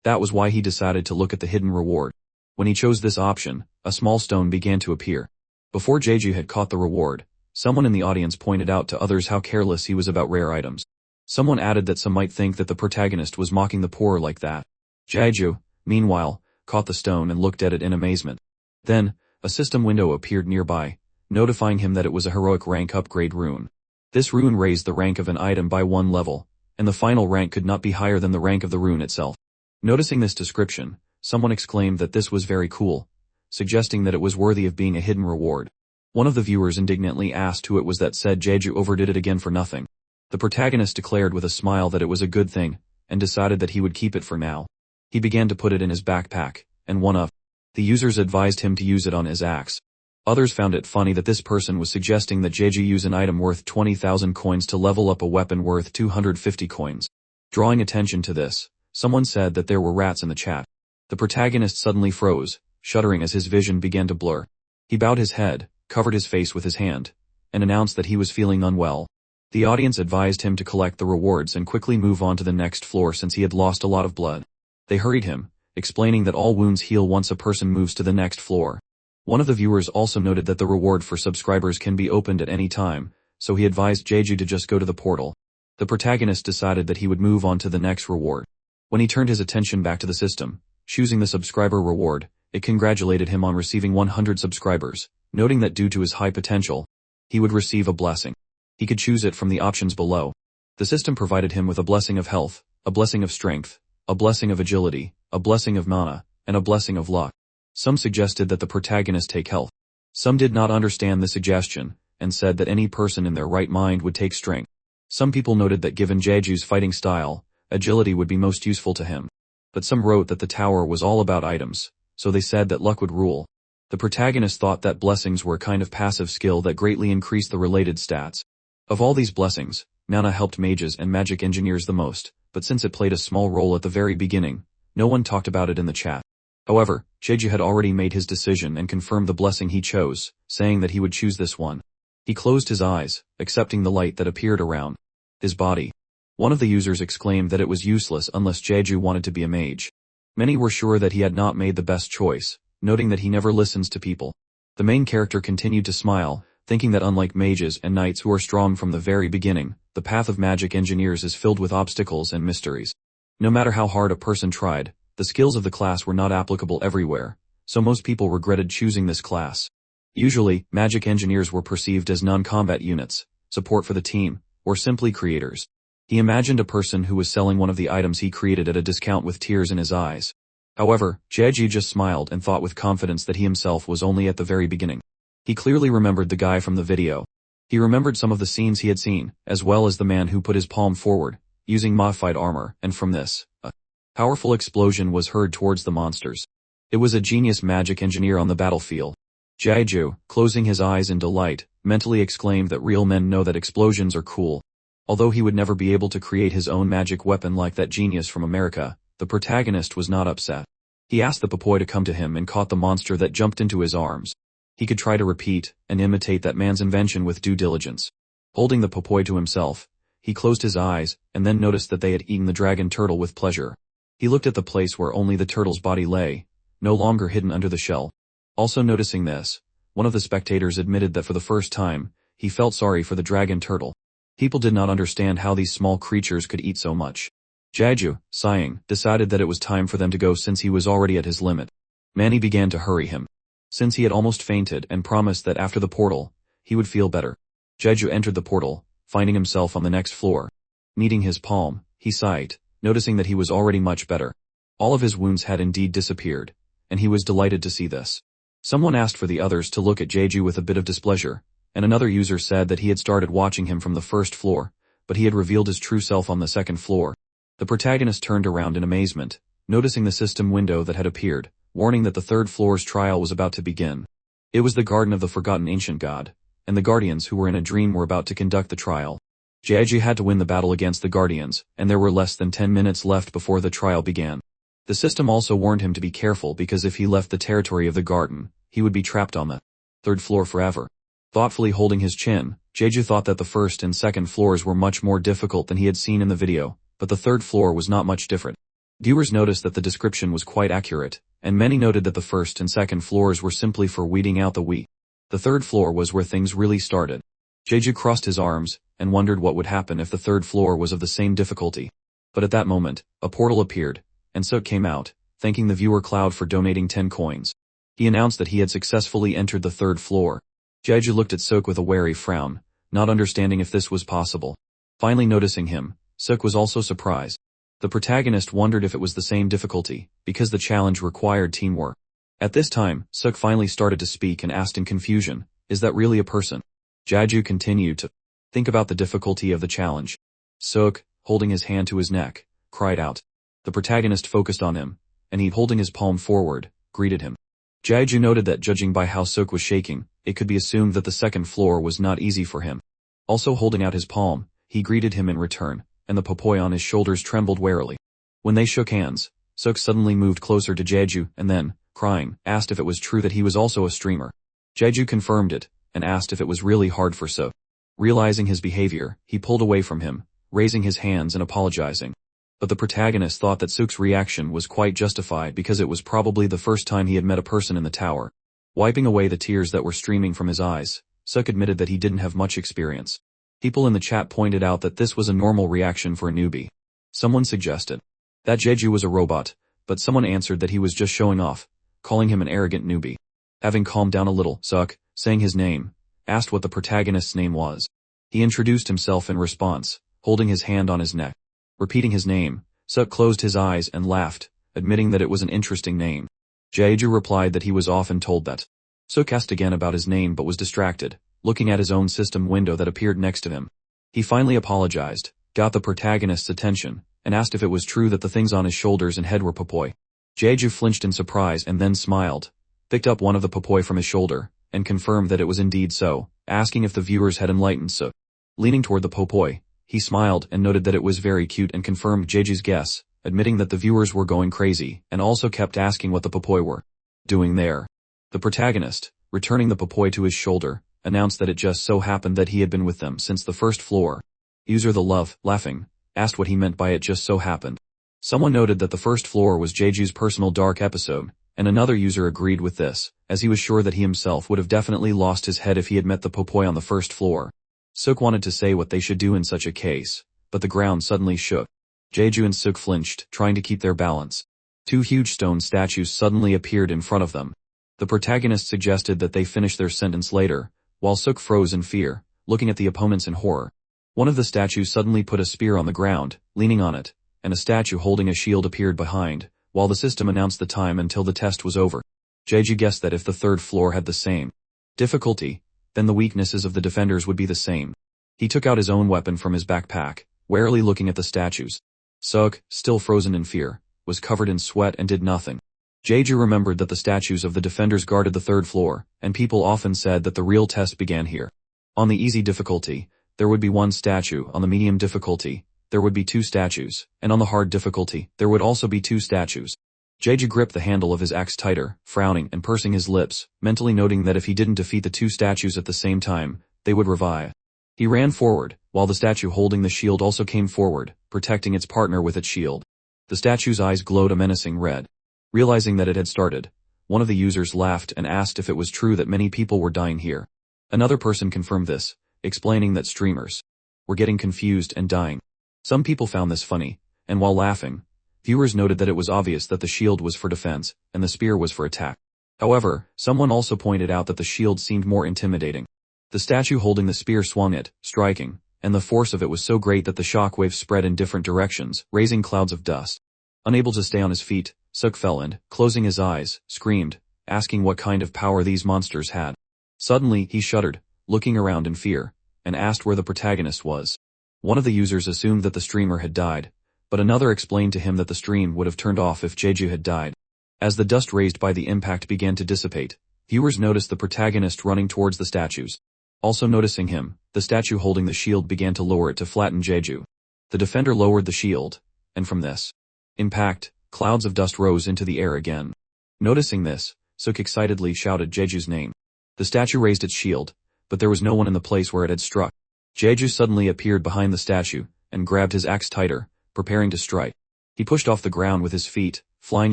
[SPEAKER 1] That was why he decided to look at the hidden reward. When he chose this option, a small stone began to appear. Before Jeju had caught the reward, someone in the audience pointed out to others how careless he was about rare items. Someone added that some might think that the protagonist was mocking the poor like that. Jeju, meanwhile, caught the stone and looked at it in amazement. Then, a system window appeared nearby, notifying him that it was a heroic rank upgrade rune. This rune raised the rank of an item by 1 level, and the final rank could not be higher than the rank of the rune itself. Noticing this description, someone exclaimed that this was very cool, suggesting that it was worthy of being a hidden reward. One of the viewers indignantly asked who it was that said Jeju overdid it again for nothing. The protagonist declared with a smile that it was a good thing, and decided that he would keep it for now. He began to put it in his backpack, and one of the users advised him to use it on his axe. Others found it funny that this person was suggesting that Jeju use an item worth 20,000 coins to level up a weapon worth 250 coins. Drawing attention to this, someone said that there were rats in the chat. The protagonist suddenly froze, shuddering as his vision began to blur. He bowed his head, covered his face with his hand, and announced that he was feeling unwell. The audience advised him to collect the rewards and quickly move on to the next floor since he had lost a lot of blood. They hurried him, explaining that all wounds heal once a person moves to the next floor. One of the viewers also noted that the reward for subscribers can be opened at any time, so he advised Jeju to just go to the portal. The protagonist decided that he would move on to the next reward. When he turned his attention back to the system, choosing the subscriber reward, it congratulated him on receiving 100 subscribers, noting that due to his high potential, he would receive a blessing. He could choose it from the options below. The system provided him with a blessing of health, a blessing of strength, a blessing of agility, a blessing of mana, and a blessing of luck. Some suggested that the protagonist take health. Some did not understand the suggestion, and said that any person in their right mind would take strength. Some people noted that given Jeju's fighting style, agility would be most useful to him. But some wrote that the tower was all about items, so they said that luck would rule. The protagonist thought that blessings were a kind of passive skill that greatly increased the related stats. Of all these blessings, Manhwa helped mages and magic engineers the most, but since it played a small role at the very beginning, no one talked about it in the chat. However, Jeju had already made his decision and confirmed the blessing he chose, saying that he would choose this one. He closed his eyes, accepting the light that appeared around his body. One of the users exclaimed that it was useless unless Jeju wanted to be a mage. Many were sure that he had not made the best choice, noting that he never listens to people. The main character continued to smile, thinking that unlike mages and knights who are strong from the very beginning, the path of magic engineers is filled with obstacles and mysteries. No matter how hard a person tried, the skills of the class were not applicable everywhere, so most people regretted choosing this class. Usually, magic engineers were perceived as non-combat units, support for the team, or simply creators. He imagined a person who was selling one of the items he created at a discount with tears in his eyes. However, Jeju just smiled and thought with confidence that he himself was only at the very beginning. He clearly remembered the guy from the video. He remembered some of the scenes he had seen, as well as the man who put his palm forward, using modified armor, and from this, a powerful explosion was heard towards the monsters. It was a genius magic engineer on the battlefield. Jeju, closing his eyes in delight, mentally exclaimed that real men know that explosions are cool. Although he would never be able to create his own magic weapon like that genius from America, the protagonist was not upset. He asked the Popoi to come to him and caught the monster that jumped into his arms. He could try to repeat and imitate that man's invention with due diligence. Holding the Popoi to himself, he closed his eyes and then noticed that they had eaten the dragon turtle with pleasure. He looked at the place where only the turtle's body lay, no longer hidden under the shell. Also noticing this, one of the spectators admitted that for the first time, he felt sorry for the dragon turtle. People did not understand how these small creatures could eat so much. Jeju, sighing, decided that it was time for them to go since he was already at his limit. Manny began to hurry him, since he had almost fainted and promised that after the portal, he would feel better. Jeju entered the portal, finding himself on the next floor. Kneading his palm, he sighed, noticing that he was already much better. All of his wounds had indeed disappeared, and he was delighted to see this. Someone asked for the others to look at Jeju with a bit of displeasure, and another user said that he had started watching him from the first floor, but he had revealed his true self on the second floor. The protagonist turned around in amazement, noticing the system window that had appeared, warning that the third floor's trial was about to begin. It was the garden of the forgotten ancient god, and the guardians who were in a dream were about to conduct the trial. Jeju had to win the battle against the guardians, and there were less than 10 minutes left before the trial began. The system also warned him to be careful because if he left the territory of the garden, he would be trapped on the third floor forever. Thoughtfully holding his chin, Jeju thought that the first and second floors were much more difficult than he had seen in the video, but the third floor was not much different. Viewers noticed that the description was quite accurate, and many noted that the first and second floors were simply for weeding out the wheat. The third floor was where things really started. Jeju crossed his arms, and wondered what would happen if the third floor was of the same difficulty. But at that moment, a portal appeared, and Suk came out, thanking the viewer Cloud for donating 10 coins. He announced that he had successfully entered the third floor. Jeju looked at Suk with a wary frown, not understanding if this was possible. Finally noticing him, Suk was also surprised. The protagonist wondered if it was the same difficulty, because the challenge required teamwork. At this time, Suk finally started to speak and asked in confusion, "Is that really a person?" Jeju continued to think about the difficulty of the challenge. Suk, holding his hand to his neck, cried out. The protagonist focused on him, and he, holding his palm forward, greeted him. Jeju noted that judging by how Suk was shaking, it could be assumed that the second floor was not easy for him. Also holding out his palm, he greeted him in return, and the Popoi on his shoulders trembled warily. When they shook hands, Suk suddenly moved closer to Jeju and then, crying, asked if it was true that he was also a streamer. Jeju confirmed it, and asked if it was really hard for Suk. Realizing his behavior, he pulled away from him, raising his hands and apologizing. But the protagonist thought that Suk's reaction was quite justified because it was probably the first time he had met a person in the tower. Wiping away the tears that were streaming from his eyes, Suk admitted that he didn't have much experience. People in the chat pointed out that this was a normal reaction for a newbie. Someone suggested that Jeju was a robot, but someone answered that he was just showing off, calling him an arrogant newbie. Having calmed down a little, Suk, saying his name, asked what the protagonist's name was. He introduced himself in response, holding his hand on his neck. Repeating his name, Suk closed his eyes and laughed, admitting that it was an interesting name. Jeju replied that he was often told that. Suk asked again about his name but was distracted, looking at his own system window that appeared next to him. He finally apologized, got the protagonist's attention, and asked if it was true that the things on his shoulders and head were Popoi. Jeju flinched in surprise and then smiled, picked up one of the popoi from his shoulder, and confirmed that it was indeed so, asking if the viewers had enlightened Suk. Leaning toward the popoi, he smiled and noted that it was very cute and confirmed Jeju's guess, admitting that the viewers were going crazy, and also kept asking what the popoi were doing there. The protagonist, returning the popoi to his shoulder, announced that it just so happened that he had been with them since the first floor. User The Love, laughing, asked what he meant by it just so happened. Someone noted that the first floor was Jeju's personal dark episode, and another user agreed with this, as he was sure that he himself would have definitely lost his head if he had met the popoi on the first floor. Suk wanted to say what they should do in such a case, but the ground suddenly shook. Jeju and Suk flinched, trying to keep their balance. Two huge stone statues suddenly appeared in front of them. The protagonist suggested that they finish their sentence later, while Suk froze in fear, looking at the opponents in horror. One of the statues suddenly put a spear on the ground, leaning on it, and a statue holding a shield appeared behind, while the system announced the time until the test was over. Jeju guessed that if the third floor had the same difficulty, then the weaknesses of the defenders would be the same. He took out his own weapon from his backpack, warily looking at the statues. Suk, still frozen in fear, was covered in sweat and did nothing. Jeju remembered that the statues of the defenders guarded the third floor, and people often said that the real test began here. On the easy difficulty, there would be one statue; on the medium difficulty, there would be two statues, and on the hard difficulty, there would also be two statues. Jeju gripped the handle of his axe tighter, frowning and pursing his lips, mentally noting that if he didn't defeat the two statues at the same time, they would revive. He ran forward, while the statue holding the shield also came forward, protecting its partner with its shield. The statue's eyes glowed a menacing red. Realizing that it had started, one of the users laughed and asked if it was true that many people were dying here. Another person confirmed this, explaining that streamers were getting confused and dying. Some people found this funny, and while laughing, viewers noted that it was obvious that the shield was for defense, and the spear was for attack. However, someone also pointed out that the shield seemed more intimidating. The statue holding the spear swung it, striking, and the force of it was so great that the shockwaves spread in different directions, raising clouds of dust. Unable to stay on his feet, Suk fell and, closing his eyes, screamed, asking what kind of power these monsters had. Suddenly, he shuddered, looking around in fear, and asked where the protagonist was. One of the users assumed that the streamer had died, but another explained to him that the stream would have turned off if Jeju had died. As the dust raised by the impact began to dissipate, viewers noticed the protagonist running towards the statues. Also noticing him, the statue holding the shield began to lower it to flatten Jeju. The defender lowered the shield, and from this impact, clouds of dust rose into the air again. Noticing this, Suk excitedly shouted Jeju's name. The statue raised its shield, but there was no one in the place where it had struck. Jeju suddenly appeared behind the statue, and grabbed his axe tighter, preparing to strike. He pushed off the ground with his feet, flying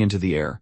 [SPEAKER 1] into the air,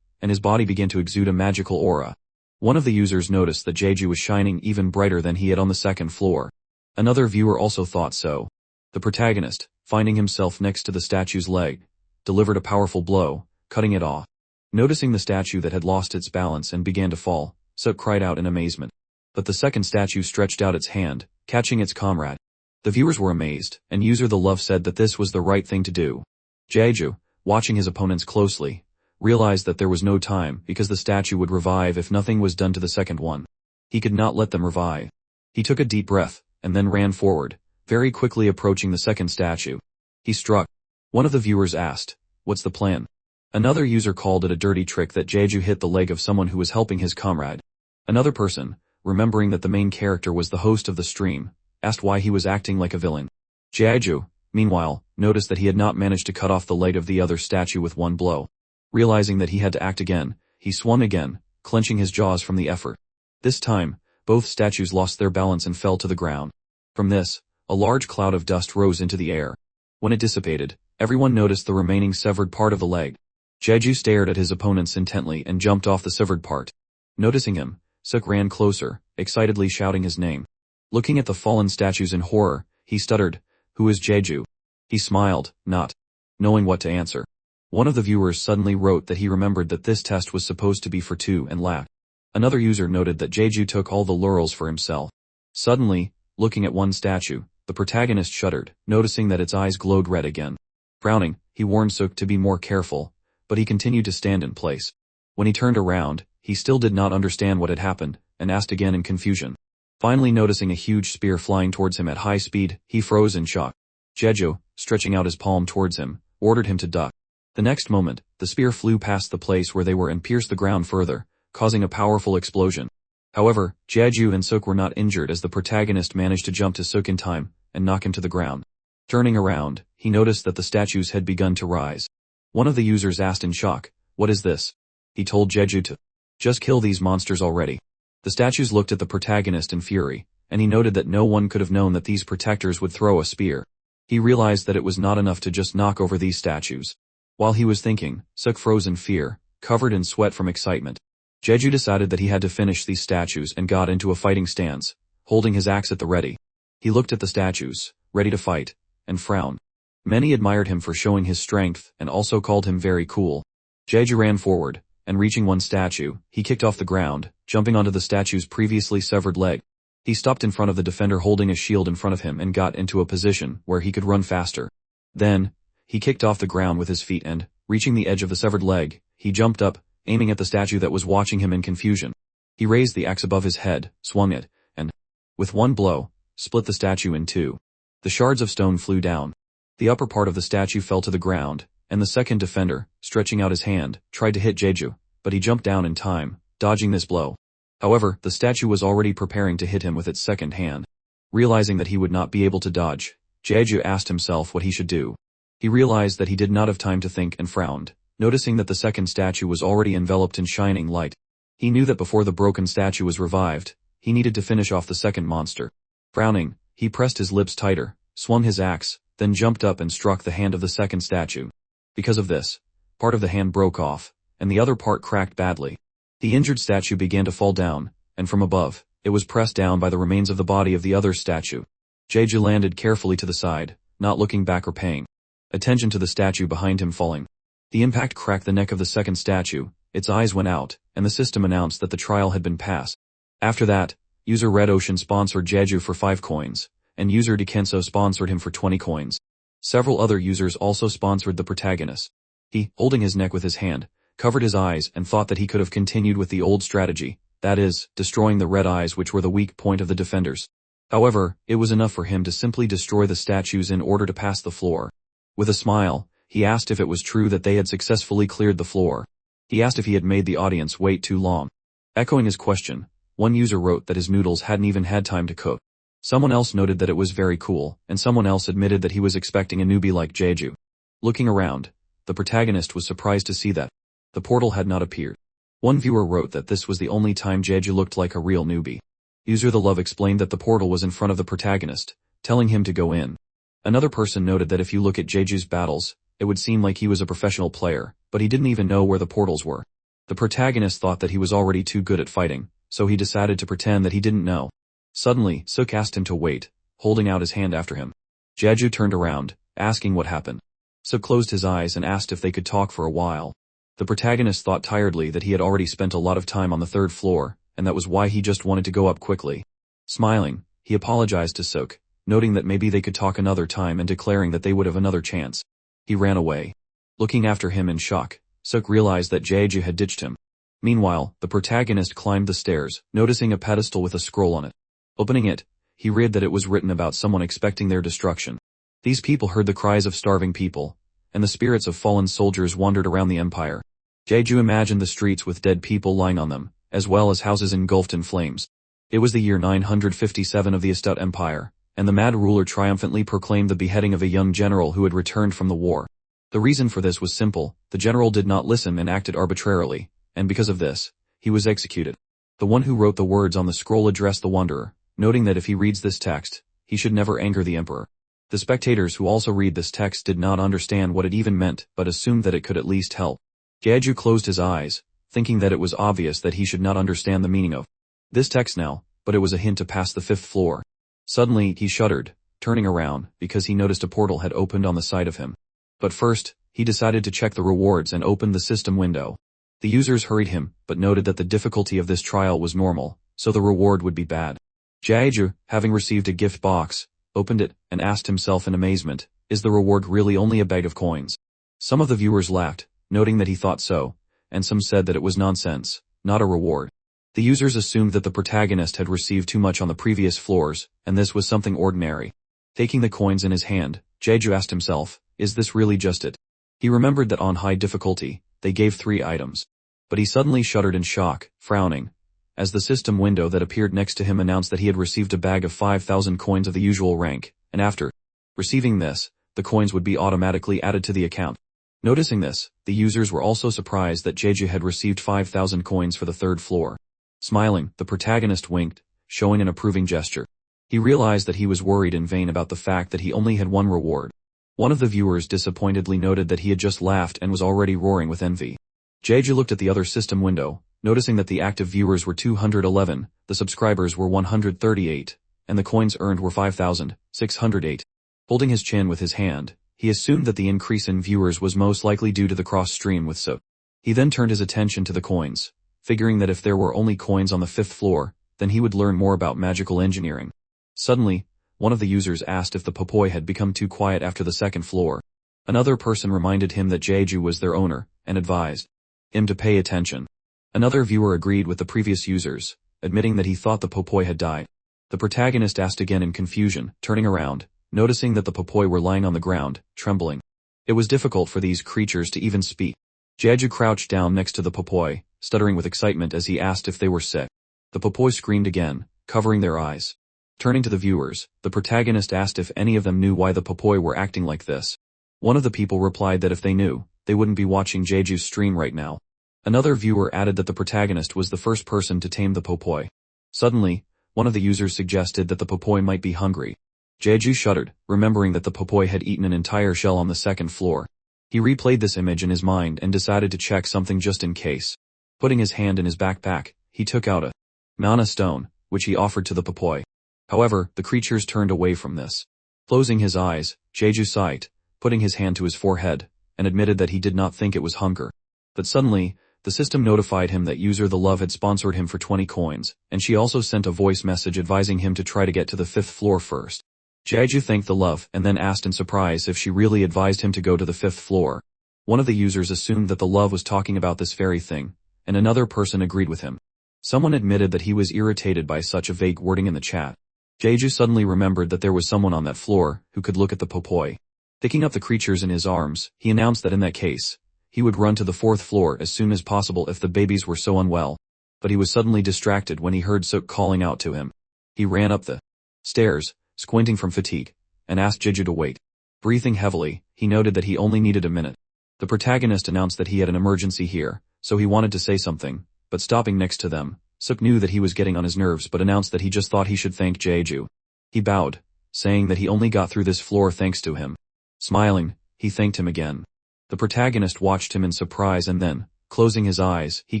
[SPEAKER 1] and his body began to exude a magical aura. One of the users noticed that Jeju was shining even brighter than he had on the second floor. Another viewer also thought so. The protagonist, finding himself next to the statue's leg, delivered a powerful blow, cutting it off. Noticing the statue that had lost its balance and began to fall, Suk cried out in amazement. But the second statue stretched out its hand, catching its comrade. The viewers were amazed, and User The Love said that this was the right thing to do. Jeju, watching his opponents closely, realized that there was no time because the statue would revive if nothing was done to the second one. He could not let them revive. He took a deep breath, and then ran forward, very quickly approaching the second statue. He struck. One of the viewers asked, "What's the plan?" Another user called it a dirty trick that Jeju hit the leg of someone who was helping his comrade. Another person, remembering that the main character was the host of the stream, asked why he was acting like a villain. Jeju, meanwhile, noticed that he had not managed to cut off the leg of the other statue with one blow. Realizing that he had to act again, he swung again, clenching his jaws from the effort. This time, both statues lost their balance and fell to the ground. From this, a large cloud of dust rose into the air. When it dissipated, everyone noticed the remaining severed part of the leg. Jeju stared at his opponents intently and jumped off the severed part. Noticing him, Suk ran closer, excitedly shouting his name. Looking at the fallen statues in horror, he stuttered, "Who is Jeju?" He smiled, not knowing what to answer. One of the viewers suddenly wrote that he remembered that this test was supposed to be for two and laughed. Another user noted that Jeju took all the laurels for himself. Suddenly, looking at one statue, the protagonist shuddered, noticing that its eyes glowed red again. Frowning, he warned Suk to be more careful, but he continued to stand in place. When he turned around, he still did not understand what had happened, and asked again in confusion. Finally noticing a huge spear flying towards him at high speed, he froze in shock. Jeju, stretching out his palm towards him, ordered him to duck. The next moment, the spear flew past the place where they were and pierced the ground further, causing a powerful explosion. However, Jeju and Sook were not injured as the protagonist managed to jump to Sook in time and knock him to the ground. Turning around, he noticed that the statues had begun to rise. One of the users asked in shock, "What is this?" He told Jeju to just kill these monsters already. The statues looked at the protagonist in fury, and he noted that no one could have known that these protectors would throw a spear. He realized that it was not enough to just knock over these statues. While he was thinking, Sook froze in fear, covered in sweat from excitement. Jeju decided that he had to finish these statues and got into a fighting stance, holding his axe at the ready. He looked at the statues, ready to fight, and frowned. Many admired him for showing his strength and also called him very cool. Jeju ran forward, and reaching one statue, he kicked off the ground, jumping onto the statue's previously severed leg. He stopped in front of the defender holding a shield in front of him and got into a position where he could run faster. Then, he kicked off the ground with his feet and, reaching the edge of the severed leg, he jumped up, aiming at the statue that was watching him in confusion. He raised the axe above his head, swung it, and, with one blow, split the statue in two. The shards of stone flew down. The upper part of the statue fell to the ground, and the second defender, stretching out his hand, tried to hit Jeju, but he jumped down in time, dodging this blow. However, the statue was already preparing to hit him with its second hand. Realizing that he would not be able to dodge, Jeju asked himself what he should do. He realized that he did not have time to think and frowned, noticing that the second statue was already enveloped in shining light. He knew that before the broken statue was revived, he needed to finish off the second monster. Frowning, he pressed his lips tighter, swung his axe, then jumped up and struck the hand of the second statue. Because of this, part of the hand broke off, and the other part cracked badly. The injured statue began to fall down, and from above, it was pressed down by the remains of the body of the other statue. Jeju landed carefully to the side, not looking back or paying attention to the statue behind him falling. The impact cracked the neck of the second statue, its eyes went out, and the system announced that the trial had been passed. After that, user Red Ocean sponsored Jeju for 5 coins, and user Dekenso sponsored him for 20 coins. Several other users also sponsored the protagonist. He, holding his neck with his hand, covered his eyes and thought that he could have continued with the old strategy, that is, destroying the red eyes which were the weak point of the defenders. However, it was enough for him to simply destroy the statues in order to pass the floor. With a smile, he asked if it was true that they had successfully cleared the floor. He asked if he had made the audience wait too long. Echoing his question, one user wrote that his noodles hadn't even had time to cook. Someone else noted that it was very cool, and someone else admitted that he was expecting a newbie like Jeju. Looking around, the protagonist was surprised to see that the portal had not appeared. One viewer wrote that this was the only time Jeju looked like a real newbie. User The Love explained that the portal was in front of the protagonist, telling him to go in. Another person noted that if you look at Jeju's battles, it would seem like he was a professional player, but he didn't even know where the portals were. The protagonist thought that he was already too good at fighting, so he decided to pretend that he didn't know. Suddenly, Sook asked him to wait, holding out his hand after him. Jeju turned around, asking what happened. Sook closed his eyes and asked if they could talk for a while. The protagonist thought tiredly that he had already spent a lot of time on the 3rd floor, and that was why he just wanted to go up quickly. Smiling, he apologized to Sook, noting that maybe they could talk another time and declaring that they would have another chance. He ran away. Looking after him in shock, Sook realized that Jeju had ditched him. Meanwhile, the protagonist climbed the stairs, noticing a pedestal with a scroll on it. Opening it, he read that it was written about someone expecting their destruction. These people heard the cries of starving people, and the spirits of fallen soldiers wandered around the empire. Jeju imagined the streets with dead people lying on them, as well as houses engulfed in flames. It was the year 957 of the Astute Empire, and the mad ruler triumphantly proclaimed the beheading of a young general who had returned from the war. The reason for this was simple: the general did not listen and acted arbitrarily, and because of this, he was executed. The one who wrote the words on the scroll addressed the wanderer, noting that if he reads this text, he should never anger the emperor. The spectators who also read this text did not understand what it even meant, but assumed that it could at least help. Jeju closed his eyes, thinking that it was obvious that he should not understand the meaning of this text now, but it was a hint to pass the 5th floor. Suddenly, he shuddered, turning around, because he noticed a portal had opened on the side of him. But first, he decided to check the rewards and opened the system window. The users hurried him, but noted that the difficulty of this trial was normal, so the reward would be bad. Jeju, having received a gift box, opened it, and asked himself in amazement, is the reward really only a bag of coins? Some of the viewers laughed, noting that he thought so, and some said that it was nonsense, not a reward. The users assumed that the protagonist had received too much on the previous floors, and this was something ordinary. Taking the coins in his hand, Jeju asked himself, is this really just it? He remembered that on high difficulty, they gave 3 items. But he suddenly shuddered in shock, frowning, as the system window that appeared next to him announced that he had received a bag of 5,000 coins of the usual rank, and after receiving this, the coins would be automatically added to the account. Noticing this, the users were also surprised that Jeju had received 5,000 coins for the third floor. Smiling, the protagonist winked, showing an approving gesture. He realized that he was worried in vain about the fact that he only had one reward. One of the viewers disappointedly noted that he had just laughed and was already roaring with envy. Jeju looked at the other system window, noticing that the active viewers were 211, the subscribers were 138, and the coins earned were 5,608. Holding his chin with his hand, he assumed that the increase in viewers was most likely due to the cross-stream with So. He then turned his attention to the coins, figuring that if there were only coins on the 5th floor, then he would learn more about magical engineering. Suddenly, one of the users asked if the popoi had become too quiet after the 2nd floor. Another person reminded him that Jeju was their owner, and advised him to pay attention. Another viewer agreed with the previous users, admitting that he thought the popoi had died. The protagonist asked again in confusion, turning around, noticing that the popoi were lying on the ground, trembling. It was difficult for these creatures to even speak. Jeju crouched down next to the popoi, stuttering with excitement as he asked if they were sick. The popoi screamed again, covering their eyes. Turning to the viewers, the protagonist asked if any of them knew why the popoi were acting like this. One of the people replied that if they knew, they wouldn't be watching Jeju's stream right now. Another viewer added that the protagonist was the first person to tame the popoi. Suddenly, one of the users suggested that the popoi might be hungry. Jeju shuddered, remembering that the popoi had eaten an entire shell on the 2nd floor. He replayed this image in his mind and decided to check something just in case. Putting his hand in his backpack, he took out a mana stone, which he offered to the popoi. However, the creatures turned away from this. Closing his eyes, Jeju sighed, putting his hand to his forehead, and admitted that he did not think it was hunger. But suddenly, the system notified him that user The Love had sponsored him for 20 coins, and she also sent a voice message advising him to try to get to the 5th floor first. Jeju thanked The Love and then asked in surprise if she really advised him to go to the 5th floor. One of the users assumed that The Love was talking about this very thing, and another person agreed with him. Someone admitted that he was irritated by such a vague wording in the chat. Jeju suddenly remembered that there was someone on that floor who could look at the popoi. Picking up the creatures in his arms, he announced that in that case, he would run to the 4th floor as soon as possible if the babies were so unwell. But he was suddenly distracted when he heard Sook calling out to him. He ran up the stairs, squinting from fatigue, and asked Jeju to wait. Breathing heavily, he noted that he only needed a minute. The protagonist announced that he had an emergency here, so he wanted to say something, but stopping next to them, Sook knew that he was getting on his nerves but announced that he just thought he should thank Jeju. He bowed, saying that he only got through this floor thanks to him. Smiling, he thanked him again. The protagonist watched him in surprise and then, closing his eyes, he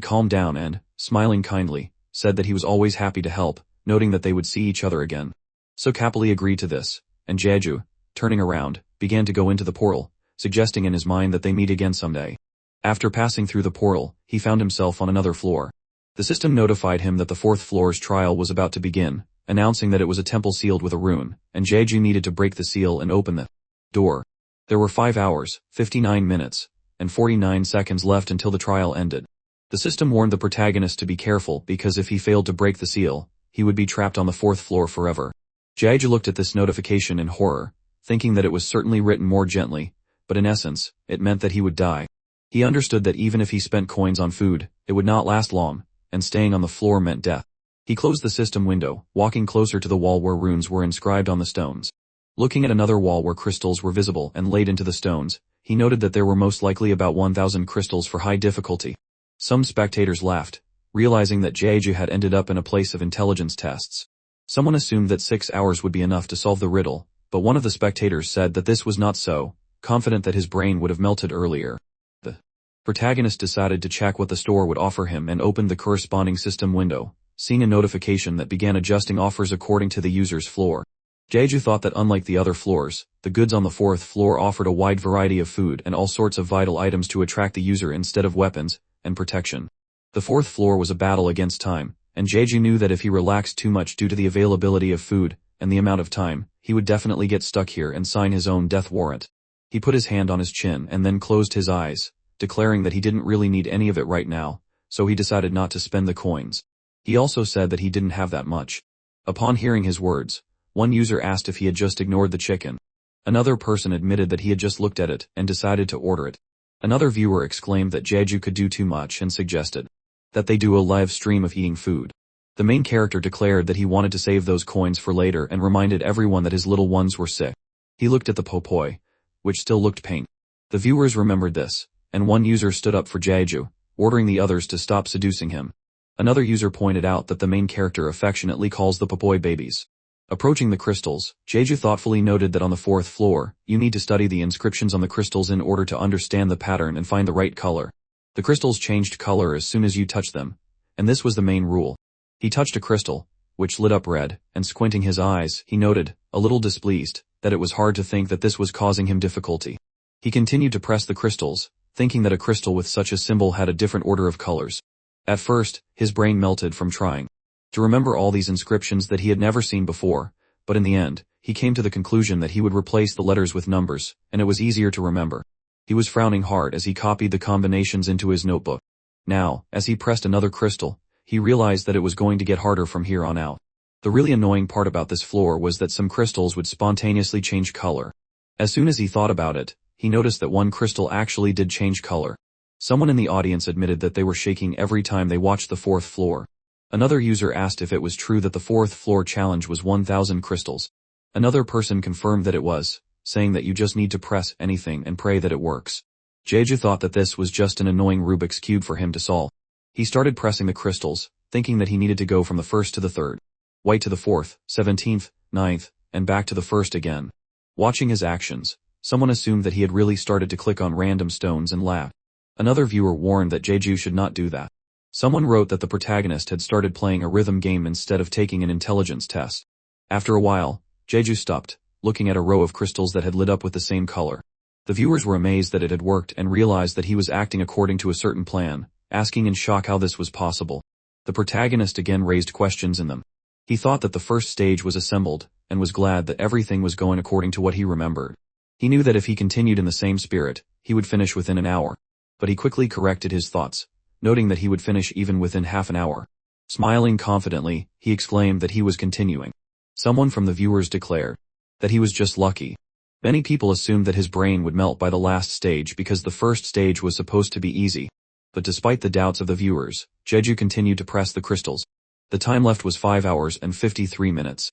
[SPEAKER 1] calmed down and, smiling kindly, said that he was always happy to help, noting that they would see each other again. Sook happily agreed to this, and Jeju, turning around, began to go into the portal, suggesting in his mind that they meet again someday. After passing through the portal, he found himself on another floor. The system notified him that the 4th floor's trial was about to begin, announcing that it was a temple sealed with a rune, and Jeju needed to break the seal and open the door. There were 5 hours, 59 minutes, and 49 seconds left until the trial ended. The system warned the protagonist to be careful because if he failed to break the seal, he would be trapped on the 4th floor forever. Jeju looked at this notification in horror, thinking that it was certainly written more gently, but in essence, it meant that he would die. He understood that even if he spent coins on food, it would not last long, and staying on the floor meant death. He closed the system window, walking closer to the wall where runes were inscribed on the stones. Looking at another wall where crystals were visible and laid into the stones, he noted that there were most likely about 1,000 crystals for high difficulty. Some spectators laughed, realizing that Jeju had ended up in a place of intelligence tests. Someone assumed that 6 hours would be enough to solve the riddle, but one of the spectators said that this was not so, confident that his brain would have melted earlier. The protagonist decided to check what the store would offer him and opened the corresponding system window, seeing a notification that began adjusting offers according to the user's floor. Jeju thought that unlike the other floors, the goods on the 4th floor offered a wide variety of food and all sorts of vital items to attract the user instead of weapons and protection. The 4th floor was a battle against time, and Jeju knew that if he relaxed too much due to the availability of food and the amount of time, he would definitely get stuck here and sign his own death warrant. He put his hand on his chin and then closed his eyes, declaring that he didn't really need any of it right now, so he decided not to spend the coins. He also said that he didn't have that much. Upon hearing his words, one user asked if he had just ignored the chicken. Another person admitted that he had just looked at it and decided to order it. Another viewer exclaimed that Jeju could do too much and suggested that they do a live stream of eating food. The main character declared that he wanted to save those coins for later and reminded everyone that his little ones were sick. He looked at the popoi, which still looked pink. The viewers remembered this, and one user stood up for Jeju, ordering the others to stop seducing him. Another user pointed out that the main character affectionately calls the popoi babies. Approaching the crystals, Jeju thoughtfully noted that on the 4th floor, you need to study the inscriptions on the crystals in order to understand the pattern and find the right color. The crystals changed color as soon as you touched them, and this was the main rule. He touched a crystal, which lit up red, and squinting his eyes, he noted, a little displeased, that it was hard to think that this was causing him difficulty. He continued to press the crystals, thinking that a crystal with such a symbol had a different order of colors. At first, his brain melted from trying to remember all these inscriptions that he had never seen before, but in the end, he came to the conclusion that he would replace the letters with numbers, and it was easier to remember. He was frowning hard as he copied the combinations into his notebook. Now, as he pressed another crystal, he realized that it was going to get harder from here on out. The really annoying part about this floor was that some crystals would spontaneously change color. As soon as he thought about it, he noticed that one crystal actually did change color. Someone in the audience admitted that they were shaking every time they watched the 4th floor. Another user asked if it was true that the 4th floor challenge was 1,000 crystals. Another person confirmed that it was, saying that you just need to press anything and pray that it works. Jeju thought that this was just an annoying Rubik's Cube for him to solve. He started pressing the crystals, thinking that he needed to go from the 1st to the 3rd, white to the 4th, 17th, 9th, and back to the 1st again. Watching his actions, someone assumed that he had really started to click on random stones and laughed. Another viewer warned that Jeju should not do that. Someone wrote that the protagonist had started playing a rhythm game instead of taking an intelligence test. After a while, Jeju stopped, looking at a row of crystals that had lit up with the same color. The viewers were amazed that it had worked and realized that he was acting according to a certain plan, asking in shock how this was possible. The protagonist again raised questions in them. He thought that the first stage was assembled, and was glad that everything was going according to what he remembered. He knew that if he continued in the same spirit, he would finish within an hour. But he quickly corrected his thoughts, noting that he would finish even within half an hour. Smiling confidently, he exclaimed that he was continuing. Someone from the viewers declared that he was just lucky. Many people assumed that his brain would melt by the last stage because the first stage was supposed to be easy. But despite the doubts of the viewers, Jeju continued to press the crystals. The time left was 5 hours and 53 minutes.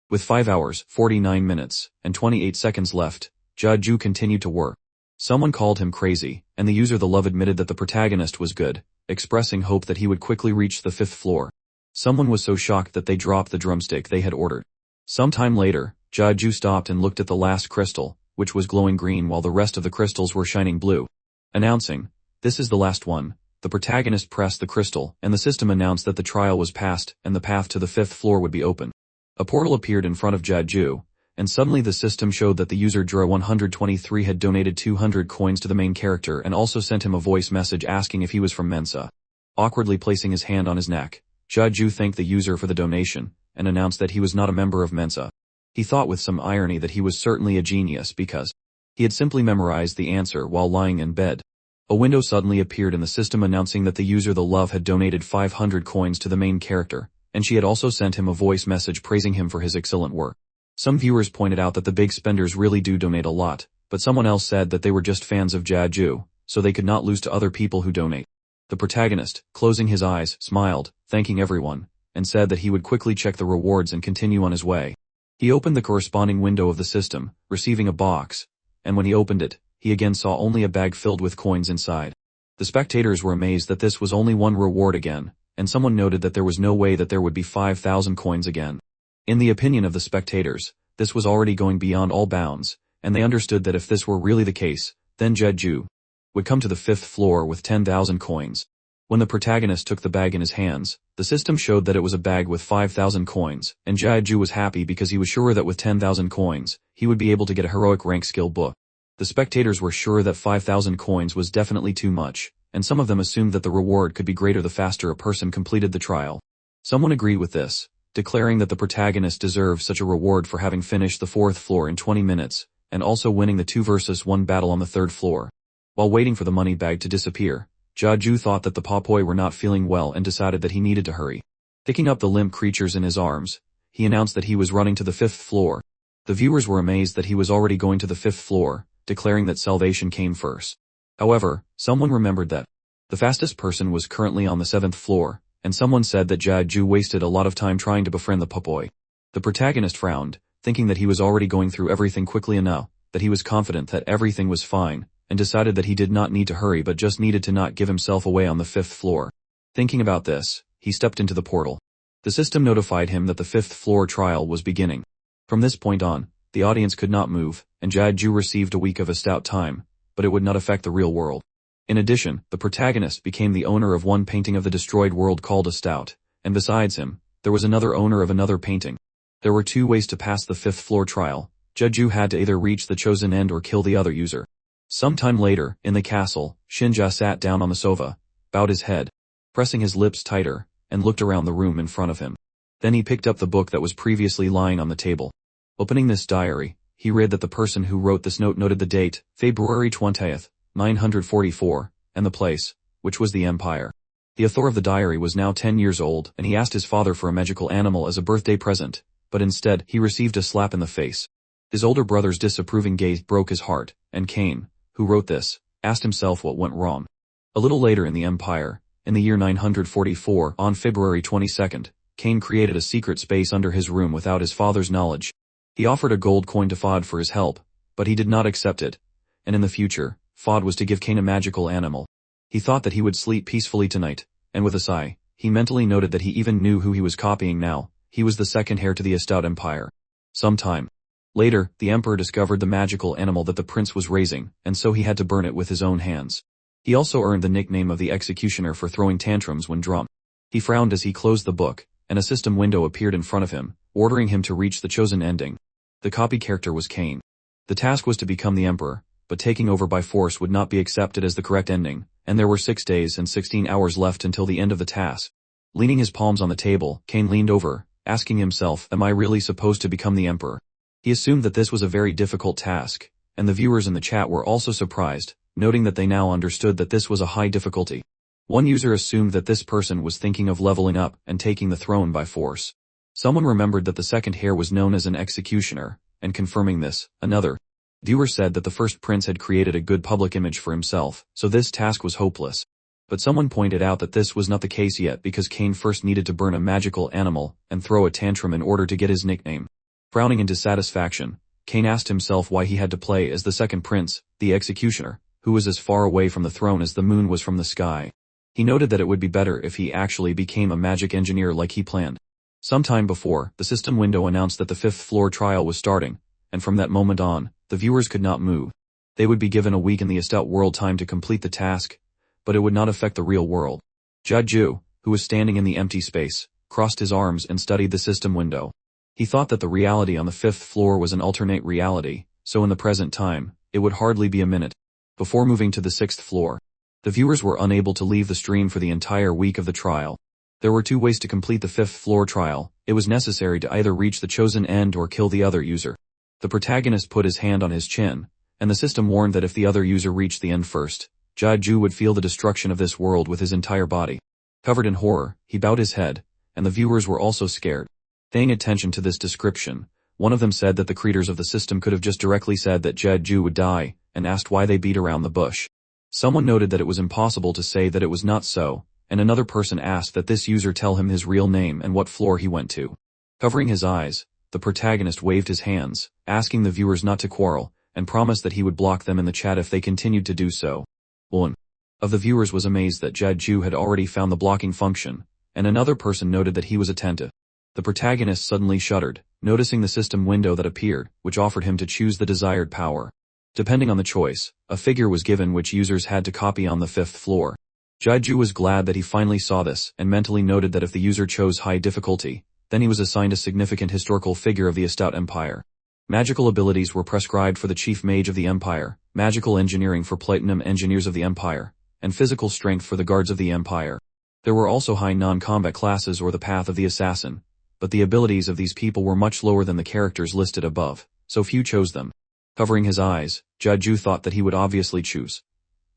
[SPEAKER 1] With 5 hours, 49 minutes, and 28 seconds left, Jeju continued to work. Someone called him crazy, and the user The Love admitted that the protagonist was good, expressing hope that he would quickly reach the 5th floor. Someone was so shocked that they dropped the drumstick they had ordered. Some time later, Jeju stopped and looked at the last crystal, which was glowing green while the rest of the crystals were shining blue. Announcing, "This is the last one," the protagonist pressed the crystal, and the system announced that the trial was passed and the path to the 5th floor would be open. A portal appeared in front of Jeju, and suddenly the system showed that the user Dra123 had donated 200 coins to the main character and also sent him a voice message asking if he was from Mensa. Awkwardly placing his hand on his neck, Jeju thanked the user for the donation, and announced that he was not a member of Mensa. He thought with some irony that he was certainly a genius because he had simply memorized the answer while lying in bed. A window suddenly appeared in the system announcing that the user The Love had donated 500 coins to the main character, and she had also sent him a voice message praising him for his excellent work. Some viewers pointed out that the big spenders really do donate a lot, but someone else said that they were just fans of Jeju, so they could not lose to other people who donate. The protagonist, closing his eyes, smiled, thanking everyone, and said that he would quickly check the rewards and continue on his way. He opened the corresponding window of the system, receiving a box, and when he opened it, he again saw only a bag filled with coins inside. The spectators were amazed that this was only one reward again, and someone noted that there was no way that there would be 5,000 coins again. In the opinion of the spectators, this was already going beyond all bounds, and they understood that if this were really the case, then Jeju would come to the 5th floor with 10,000 coins. When the protagonist took the bag in his hands, the system showed that it was a bag with 5,000 coins, and Jeju was happy because he was sure that with 10,000 coins, he would be able to get a heroic rank skill book. The spectators were sure that 5,000 coins was definitely too much, and some of them assumed that the reward could be greater the faster a person completed the trial. Someone agreed with this, declaring that the protagonist deserved such a reward for having finished the 4th floor in 20 minutes, and also winning the 2 versus 1 battle on the 3rd floor. While waiting for the money bag to disappear, Jeju thought that the popoi were not feeling well and decided that he needed to hurry. Picking up the limp creatures in his arms, he announced that he was running to the 5th floor. The viewers were amazed that he was already going to the 5th floor, declaring that salvation came first. However, someone remembered that the fastest person was currently on the 7th floor, and someone said that Jia wasted a lot of time trying to befriend the puppoi. The protagonist frowned, thinking that he was already going through everything quickly enough, that he was confident that everything was fine, and decided that he did not need to hurry but just needed to not give himself away on the 5th floor. Thinking about this, he stepped into the portal. The system notified him that the 5th floor trial was beginning. From this point on, the audience could not move, and Jia received a week of a stout time, but it would not affect the real world. In addition, the protagonist became the owner of one painting of the destroyed world called a stout, and besides him, there was another owner of another painting. There were 2 ways to pass the 5th floor trial. Jia had to either reach the chosen end or kill the other user. Sometime later, in the castle, Shinja sat down on the sofa, bowed his head, pressing his lips tighter, and looked around the room in front of him. Then he picked up the book that was previously lying on the table. Opening this diary, he read that the person who wrote this note noted the date, February 20th, 944, and the place, which was the Empire. The author of the diary was now 10 years old, and he asked his father for a magical animal as a birthday present, but instead, he received a slap in the face. His older brother's disapproving gaze broke his heart, and Cain, who wrote this, asked himself what went wrong. A little later in the Empire, in the year 944, on February 22nd, Cain created a secret space under his room without his father's knowledge. He offered a gold coin to Fod for his help, but he did not accept it, and in the future, Fod was to give Cain a magical animal. He thought that he would sleep peacefully tonight, and with a sigh, he mentally noted that he even knew who he was copying now. He was the second heir to the Estout Empire. Some time later, the emperor discovered the magical animal that the prince was raising, and so he had to burn it with his own hands. He also earned the nickname of the executioner for throwing tantrums when drunk. He frowned as he closed the book, and a system window appeared in front of him, ordering him to reach the chosen ending. The copy character was Cain. The task was to become the emperor, but taking over by force would not be accepted as the correct ending, and there were 6 days and 16 hours left until the end of the task. Leaning his palms on the table, Cain leaned over, asking himself, am I really supposed to become the emperor? He assumed that this was a very difficult task, and the viewers in the chat were also surprised, noting that they now understood that this was a high difficulty. One user assumed that this person was thinking of leveling up and taking the throne by force. Someone remembered that the second heir was known as an executioner, and confirming this, another viewer said that the first prince had created a good public image for himself, so this task was hopeless. But someone pointed out that this was not the case yet because Cain first needed to burn a magical animal and throw a tantrum in order to get his nickname. Frowning in dissatisfaction, Cain asked himself why he had to play as the second prince, the executioner, who was as far away from the throne as the moon was from the sky. He noted that it would be better if he actually became a magic engineer like he planned. Sometime before, the system window announced that the 5th floor trial was starting, and from that moment on, the viewers could not move. They would be given a week in the Estout world time to complete the task, but it would not affect the real world. Jia, who was standing in the empty space, crossed his arms and studied the system window. He thought that the reality on the 5th floor was an alternate reality, so in the present time, it would hardly be a minute before moving to the 6th floor. The viewers were unable to leave the stream for the entire week of the trial. There were 2 ways to complete the 5th floor trial. It was necessary to either reach the chosen end or kill the other user. The protagonist put his hand on his chin, and the system warned that if the other user reached the end first, Jia would feel the destruction of this world with his entire body. Covered in horror, he bowed his head, and the viewers were also scared. Paying attention to this description, one of them said that the creators of the system could have just directly said that Jia would die, and asked why they beat around the bush. Someone noted that it was impossible to say that it was not so, and another person asked that this user tell him his real name and what floor he went to. Covering his eyes, the protagonist waved his hands, asking the viewers not to quarrel, and promised that he would block them in the chat if they continued to do so. One of the viewers was amazed that Jia had already found the blocking function, and another person noted that he was attentive. The protagonist suddenly shuddered, noticing the system window that appeared, which offered him to choose the desired power. Depending on the choice, a figure was given which users had to copy on the 5th floor. Jia was glad that he finally saw this, and mentally noted that if the user chose high difficulty, then he was assigned a significant historical figure of the Estout Empire. Magical abilities were prescribed for the chief mage of the Empire, magical engineering for platinum engineers of the Empire, and physical strength for the guards of the Empire. There were also high non-combat classes or the path of the assassin, but the abilities of these people were much lower than the characters listed above, so few chose them. Covering his eyes, Jia thought that he would obviously choose.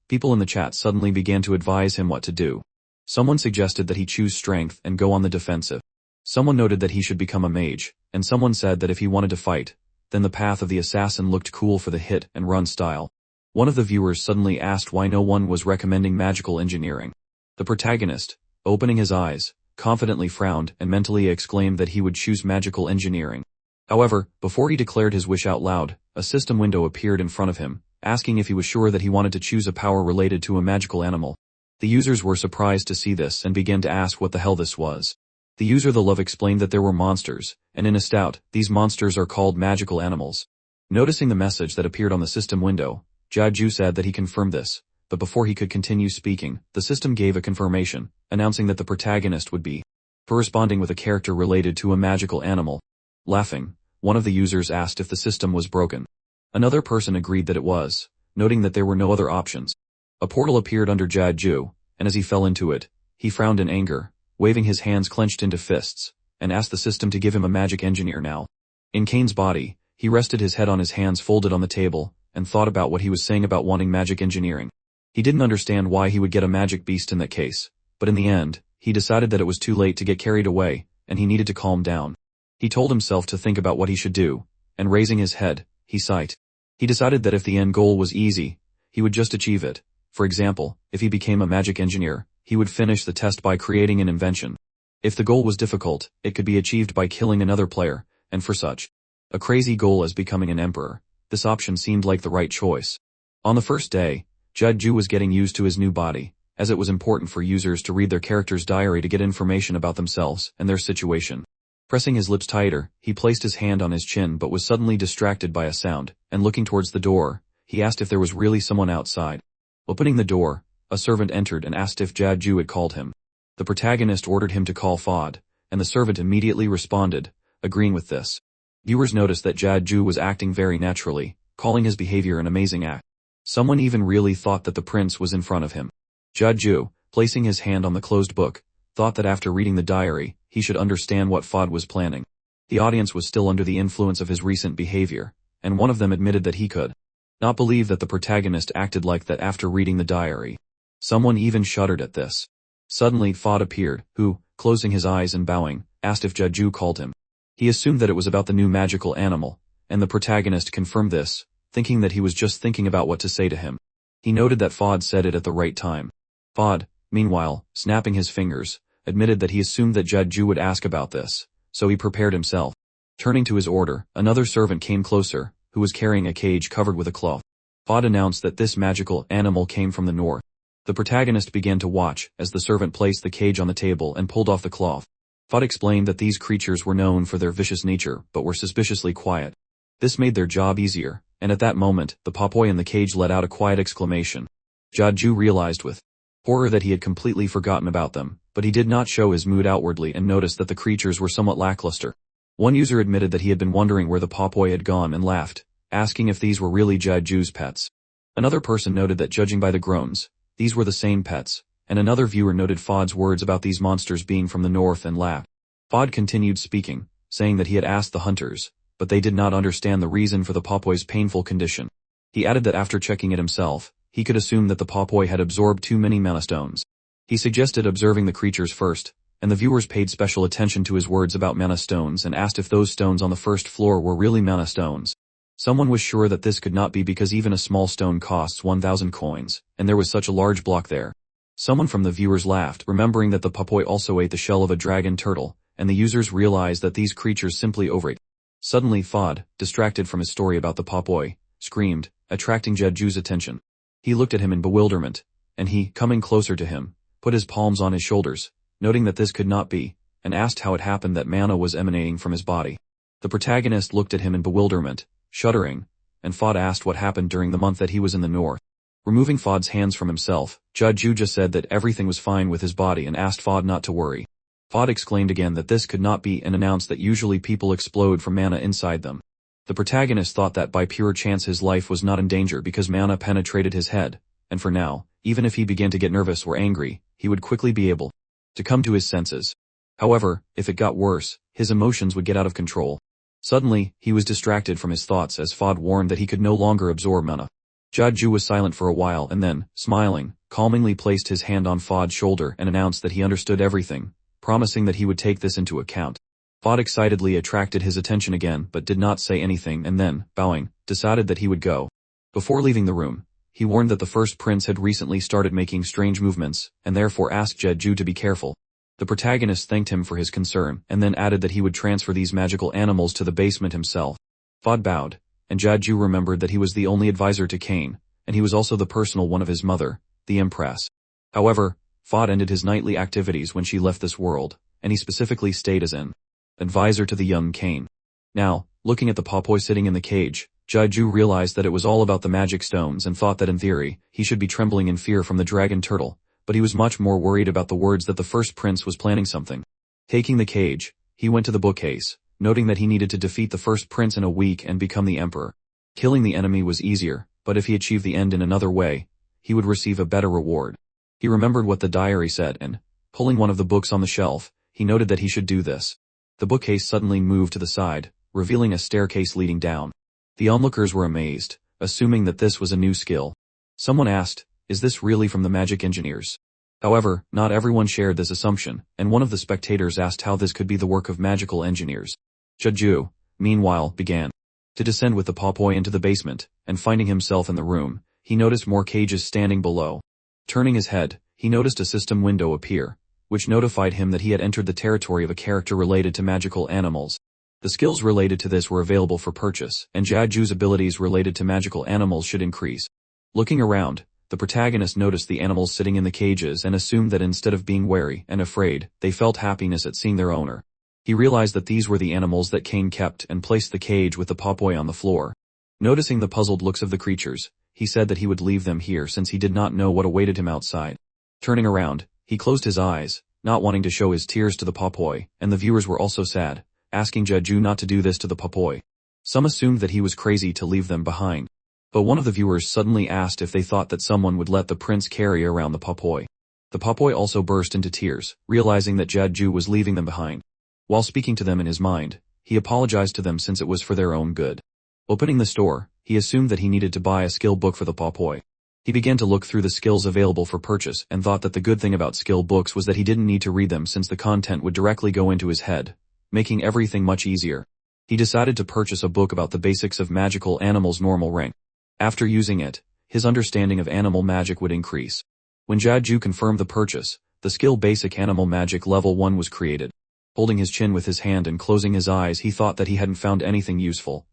[SPEAKER 1] People in the chat suddenly began to advise him what to do. Someone suggested that he choose strength and go on the defensive. Someone noted that he should become a mage, and someone said that if he wanted to fight, then the path of the assassin looked cool for the hit and run style. One of the viewers suddenly asked why no one was recommending magical engineering. The protagonist, opening his eyes, confidently frowned and mentally exclaimed that he would choose magical engineering. However, before he declared his wish out loud, a system window appeared in front of him, asking if he was sure that he wanted to choose a power related to a magical animal. The users were surprised to see this and began to ask what the hell this was. The user The Love explained that there were monsters, and in a stout, these monsters are called magical animals. Noticing the message that appeared on the system window, Jaju said that he confirmed this, but before he could continue speaking, the system gave a confirmation, announcing that the protagonist would be corresponding with a character related to a magical animal. Laughing, one of the users asked if the system was broken. Another person agreed that it was, noting that there were no other options. A portal appeared under Jaju, and as he fell into it, he frowned in anger, waving his hands clenched into fists, and asked the system to give him a magic engineer now. In Kane's body, he rested his head on his hands folded on the table, and thought about what he was saying about wanting magic engineering. He didn't understand why he would get a magic beast in that case, but in the end, he decided that it was too late to get carried away, and he needed to calm down. He told himself to think about what he should do, and raising his head, he sighed. He decided that if the end goal was easy, he would just achieve it. For example, if he became a magic engineer, he would finish the test by creating an invention. If the goal was difficult, it could be achieved by killing another player, and for such a crazy goal as becoming an emperor, this option seemed like the right choice. On the first day, Jaju was getting used to his new body, as it was important for users to read their character's diary to get information about themselves and their situation. Pressing his lips tighter, he placed his hand on his chin but was suddenly distracted by a sound, and looking towards the door, he asked if there was really someone outside. Opening the door, a servant entered and asked if Jaju had called him. The protagonist ordered him to call Fod, and the servant immediately responded, agreeing with this. Viewers noticed that Jaju was acting very naturally, calling his behavior an amazing act. Someone even really thought that the prince was in front of him. Jaju, placing his hand on the closed book, thought that after reading the diary, he should understand what Fod was planning. The audience was still under the influence of his recent behavior, and one of them admitted that he could not believe that the protagonist acted like that after reading the diary. Someone even shuddered at this. Suddenly Fod appeared, who, closing his eyes and bowing, asked if Jaju called him. He assumed that it was about the new magical animal, and the protagonist confirmed this, thinking that he was just thinking about what to say to him. He noted that Fod said it at the right time. Fod, meanwhile, snapping his fingers, admitted that he assumed that Jaju would ask about this, so he prepared himself. Turning to his order, another servant came closer, who was carrying a cage covered with a cloth. Fod announced that this magical animal came from the north. The protagonist began to watch as the servant placed the cage on the table and pulled off the cloth. Fod explained that these creatures were known for their vicious nature but were suspiciously quiet. This made their job easier, and at that moment, the Papoy in the cage let out a quiet exclamation. Jaju realized with horror that he had completely forgotten about them, but he did not show his mood outwardly and noticed that the creatures were somewhat lackluster. One user admitted that he had been wondering where the Papoy had gone and laughed, asking if these were really Jaju's pets. Another person noted that judging by the groans, these were the same pets, and another viewer noted Fod's words about these monsters being from the north and laughed. Fod continued speaking, saying that he had asked the hunters, but they did not understand the reason for the Papoy's painful condition. He added that after checking it himself, he could assume that the Papoy had absorbed too many mana stones. He suggested observing the creatures first, and the viewers paid special attention to his words about mana stones and asked if those stones on the first floor were really mana stones. Someone was sure that this could not be because even a small stone costs 1,000 coins, and there was such a large block there. Someone from the viewers laughed, remembering that the Papoy also ate the shell of a dragon turtle, and the users realized that these creatures simply overate. Suddenly Fod, distracted from his story about the Papoy, screamed, attracting Jaju's attention. He looked at him in bewilderment, and he, coming closer to him, put his palms on his shoulders, noting that this could not be, and asked how it happened that mana was emanating from his body. The protagonist looked at him in bewilderment, shuddering, and Fod asked what happened during the month that he was in the north. Removing Fod's hands from himself, Jaju just said that everything was fine with his body and asked Fod not to worry. Fod exclaimed again that this could not be and announced that usually people explode from mana inside them. The protagonist thought that by pure chance his life was not in danger because mana penetrated his head, and for now, even if he began to get nervous or angry, he would quickly be able to come to his senses. However, if it got worse, his emotions would get out of control. Suddenly, he was distracted from his thoughts as Fod warned that he could no longer absorb mana. Jaju was silent for a while and then, smiling, calmingly placed his hand on Fod's shoulder and announced that he understood everything, promising that he would take this into account. Fod excitedly attracted his attention again but did not say anything and then, bowing, decided that he would go. Before leaving the room, He warned that the first prince had recently started making strange movements, and therefore asked Jeju to be careful. The protagonist thanked him for his concern, and then added that he would transfer these magical animals to the basement himself. Fod bowed, and Jeju remembered that he was the only advisor to Kane, and he was also the personal one of his mother, the Empress. However, Fod ended his nightly activities when she left this world, and he specifically stayed as an advisor to the young Kane. Now, looking at the Papoy sitting in the cage, Jeju realized that it was all about the magic stones and thought that in theory, he should be trembling in fear from the dragon turtle, but he was much more worried about the words that the first prince was planning something. Taking the cage, he went to the bookcase, noting that he needed to defeat the first prince in a week and become the emperor. Killing the enemy was easier, but if he achieved the end in another way, he would receive a better reward. He remembered what the diary said and, pulling one of the books on the shelf, he noted that he should do this. The bookcase suddenly moved to the side, revealing a staircase leading down. The onlookers were amazed, assuming that this was a new skill. Someone asked, "Is this really from the magic engineers?" However, not everyone shared this assumption, and one of the spectators asked how this could be the work of magical engineers. Jeju, meanwhile, began to descend with the Papoy into the basement, and finding himself in the room, he noticed more cages standing below. Turning his head, he noticed a system window appear, which notified him that he had entered the territory of a character related to magical animals. The skills related to this were available for purchase, and Jeju's abilities related to magical animals should increase. Looking around, the protagonist noticed the animals sitting in the cages and assumed that instead of being wary and afraid, they felt happiness at seeing their owner. He realized that these were the animals that Kane kept and placed the cage with the Papoy on the floor. Noticing the puzzled looks of the creatures, he said that he would leave them here since he did not know what awaited him outside. Turning around, he closed his eyes, not wanting to show his tears to the Papoy, and the viewers were also sad, asking Jeju not to do this to the Papoy. Some assumed that he was crazy to leave them behind. But one of the viewers suddenly asked if they thought that someone would let the prince carry around the Papoy. The Papoy also burst into tears, realizing that Jeju was leaving them behind. While speaking to them in his mind, he apologized to them since it was for their own good. Opening the store, he assumed that he needed to buy a skill book for the Papoy. He began to look through the skills available for purchase and thought that the good thing about skill books was that he didn't need to read them since the content would directly go into his head, making everything much easier. He decided to purchase a book about the basics of magical animals' normal rank. After using it, his understanding of animal magic would increase. When Jeju confirmed the purchase, the skill Basic Animal Magic Level 1 was created. Holding his chin with his hand and closing his eyes, he thought that he hadn't found anything useful.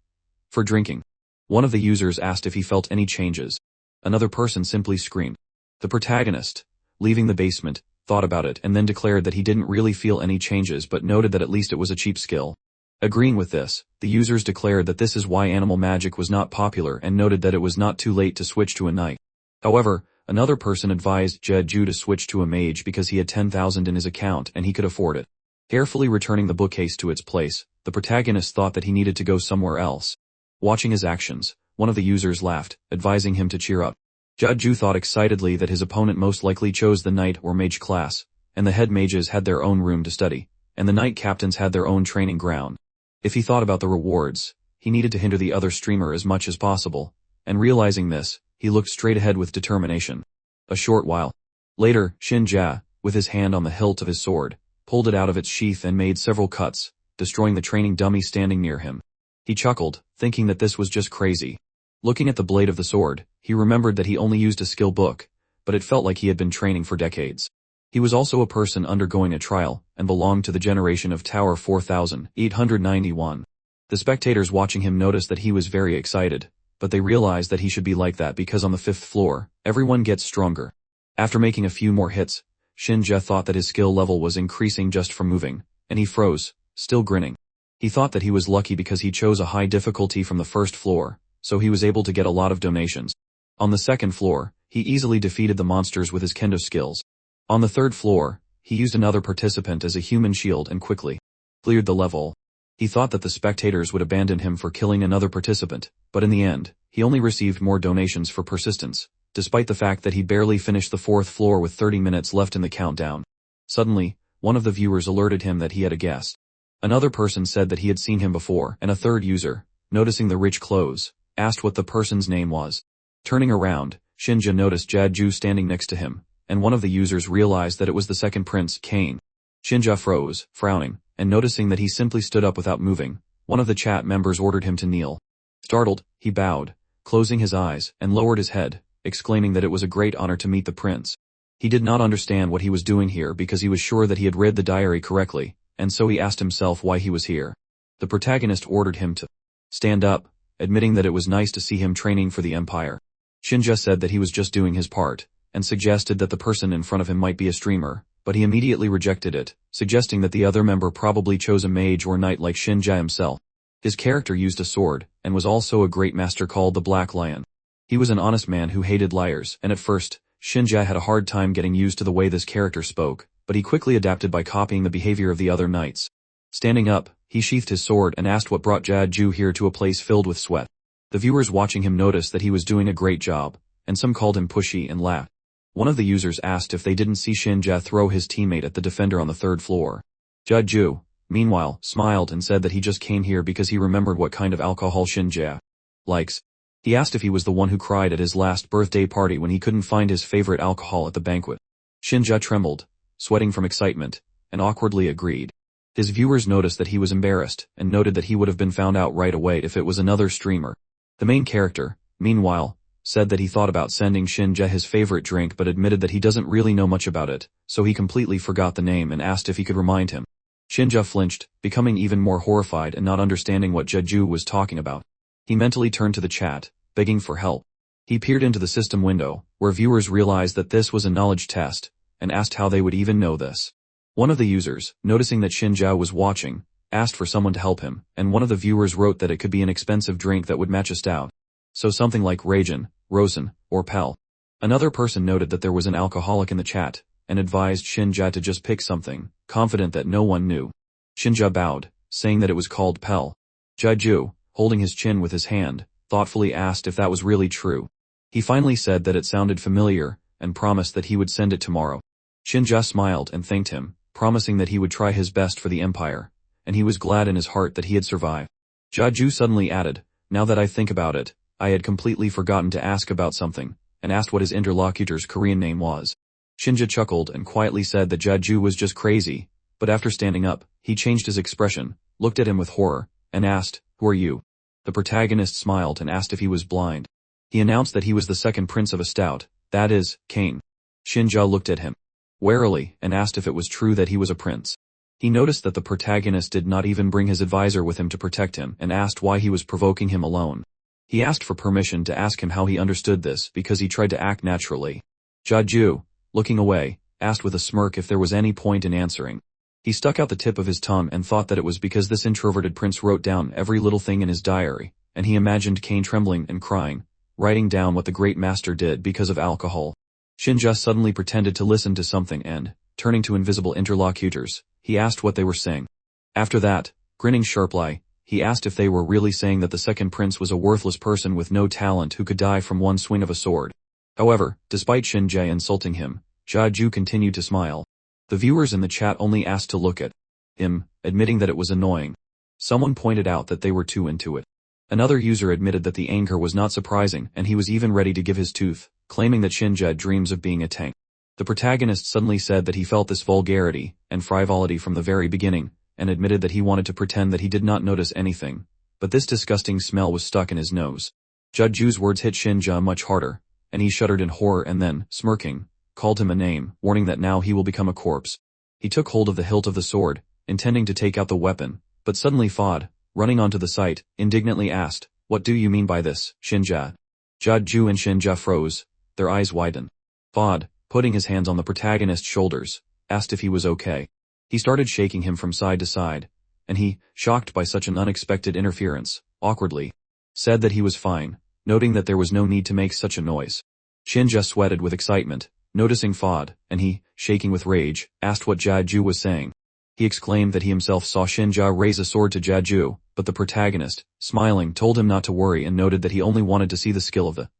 [SPEAKER 1] For drinking. One of the users asked if he felt any changes. Another person simply screamed. The protagonist, leaving the basement, thought about it and then declared that he didn't really feel any changes but noted that at least it was a cheap skill. Agreeing with this, the users declared that this is why animal magic was not popular and noted that it was not too late to switch to a knight. However, another person advised Jeju to switch to a mage because he had 10,000 in his account and he could afford it. Carefully returning the bookcase to its place, the protagonist thought that he needed to go somewhere else. Watching his actions, one of the users laughed, advising him to cheer up. Jeju thought excitedly that his opponent most likely chose the knight or mage class, and the head mages had their own room to study, and the knight captains had their own training ground. If he thought about the rewards, he needed to hinder the other streamer as much as possible, and realizing this, he looked straight ahead with determination. A short while later, Shin-ja, with his hand on the hilt of his sword, pulled it out of its sheath and made several cuts, destroying the training dummy standing near him. He chuckled, thinking that this was just crazy. Looking at the blade of the sword, he remembered that he only used a skill book, but it felt like he had been training for decades. He was also a person undergoing a trial, and belonged to the generation of Tower 4891. The spectators watching him noticed that he was very excited, but they realized that he should be like that because on the 5th floor, everyone gets stronger. After making a few more hits, Shin-ja thought that his skill level was increasing just from moving, and he froze, still grinning. He thought that he was lucky because he chose a high difficulty from the 1st floor, so he was able to get a lot of donations. On the 2nd floor, he easily defeated the monsters with his kendo skills. On the 3rd floor, he used another participant as a human shield and quickly cleared the level. He thought that the spectators would abandon him for killing another participant, but in the end, he only received more donations for persistence, despite the fact that he barely finished the 4th floor with 30 minutes left in the countdown. Suddenly, one of the viewers alerted him that he had a guest. Another person said that he had seen him before, and a third user, noticing the rich clothes, asked what the person's name was. Turning around, Shin-ja noticed Jeju standing next to him, and one of the users realized that it was the second prince, Kane. Shin-ja froze, frowning, and noticing that he simply stood up without moving, one of the chat members ordered him to kneel. Startled, he bowed, closing his eyes, and lowered his head, exclaiming that it was a great honor to meet the prince. He did not understand what he was doing here because he was sure that he had read the diary correctly, and so he asked himself why he was here. The protagonist ordered him to stand up, admitting that it was nice to see him training for the empire. Shinja said that he was just doing his part, and suggested that the person in front of him might be a streamer, but he immediately rejected it, suggesting that the other member probably chose a mage or knight like Shinja himself. His character used a sword, and was also a great master called the Black Lion. He was an honest man who hated liars, and at first, Shinja had a hard time getting used to the way this character spoke, but he quickly adapted by copying the behavior of the other knights. Standing up, he sheathed his sword and asked what brought Jaju here to a place filled with sweat. The viewers watching him noticed that he was doing a great job, and some called him pushy and laughed. One of the users asked if they didn't see Shinja throw his teammate at the defender on the third floor. Jaju, meanwhile, smiled and said that he just came here because he remembered what kind of alcohol Shinja likes. He asked if he was the one who cried at his last birthday party when he couldn't find his favorite alcohol at the banquet. Shinja trembled, sweating from excitement, and awkwardly agreed. His viewers noticed that he was embarrassed, and noted that he would have been found out right away if it was another streamer. The main character, meanwhile, said that he thought about sending Shinja his favorite drink but admitted that he doesn't really know much about it, so he completely forgot the name and asked if he could remind him. Shinja flinched, becoming even more horrified and not understanding what Jeju was talking about. He mentally turned to the chat, begging for help. He peered into the system window, where viewers realized that this was a knowledge test, and asked how they would even know this. One of the users, noticing that Shinja was watching, asked for someone to help him, and one of the viewers wrote that it could be an expensive drink that would match a stout. So something like Raisin, Rosen, or Pell. Another person noted that there was an alcoholic in the chat, and advised Shinja to just pick something, confident that no one knew. Shinja bowed, saying that it was called Pell. Jeju, holding his chin with his hand, thoughtfully asked if that was really true. He finally said that it sounded familiar, and promised that he would send it tomorrow. Shinja smiled and thanked him, promising that he would try his best for the empire, and he was glad in his heart that he had survived. Jeju suddenly added, "Now that I think about it, I had completely forgotten to ask about something," and asked what his interlocutor's Korean name was. Shinja chuckled and quietly said that Jeju was just crazy, but after standing up, he changed his expression, looked at him with horror, and asked, "Who are you?" The protagonist smiled and asked if he was blind. He announced that he was the second prince of a stout, that is, Kane. Shinja looked at him warily and asked if it was true that he was a prince. He noticed that the protagonist did not even bring his advisor with him to protect him and asked why he was provoking him alone. He asked for permission to ask him how he understood this because he tried to act naturally. Jeju, looking away, asked with a smirk if there was any point in answering. He stuck out the tip of his tongue and thought that it was because this introverted prince wrote down every little thing in his diary, and he imagined Kane trembling and crying, writing down what the great master did because of alcohol. Shinja suddenly pretended to listen to something and, turning to invisible interlocutors, he asked what they were saying. After that, grinning sharply, he asked if they were really saying that the second prince was a worthless person with no talent who could die from one swing of a sword. However, despite Shinja insulting him, Jeju continued to smile. The viewers in the chat only asked to look at him, admitting that it was annoying. Someone pointed out that they were too into it. Another user admitted that the anger was not surprising and he was even ready to give his tooth, claiming that Shinja dreams of being a tank. The protagonist suddenly said that he felt this vulgarity and frivolity from the very beginning, and admitted that he wanted to pretend that he did not notice anything, but this disgusting smell was stuck in his nose. Jeju's words hit Shinja much harder, and he shuddered in horror and then, smirking, called him a name, warning that now he will become a corpse. He took hold of the hilt of the sword, intending to take out the weapon, but suddenly Fod, running onto the site, indignantly asked, "What do you mean by this, Shinja?" Jeju and Shinja froze, their eyes widened. Fod, putting his hands on the protagonist's shoulders, asked if he was okay. He started shaking him from side to side, and he, shocked by such an unexpected interference, awkwardly said that he was fine, noting that there was no need to make such a noise. Shinja sweated with excitement, noticing Fod, and he, shaking with rage, asked what Jeju was saying. He exclaimed that he himself saw Shinja raise a sword to Jeju, but the protagonist, smiling, told him not to worry and noted that he only wanted to see the skill of the.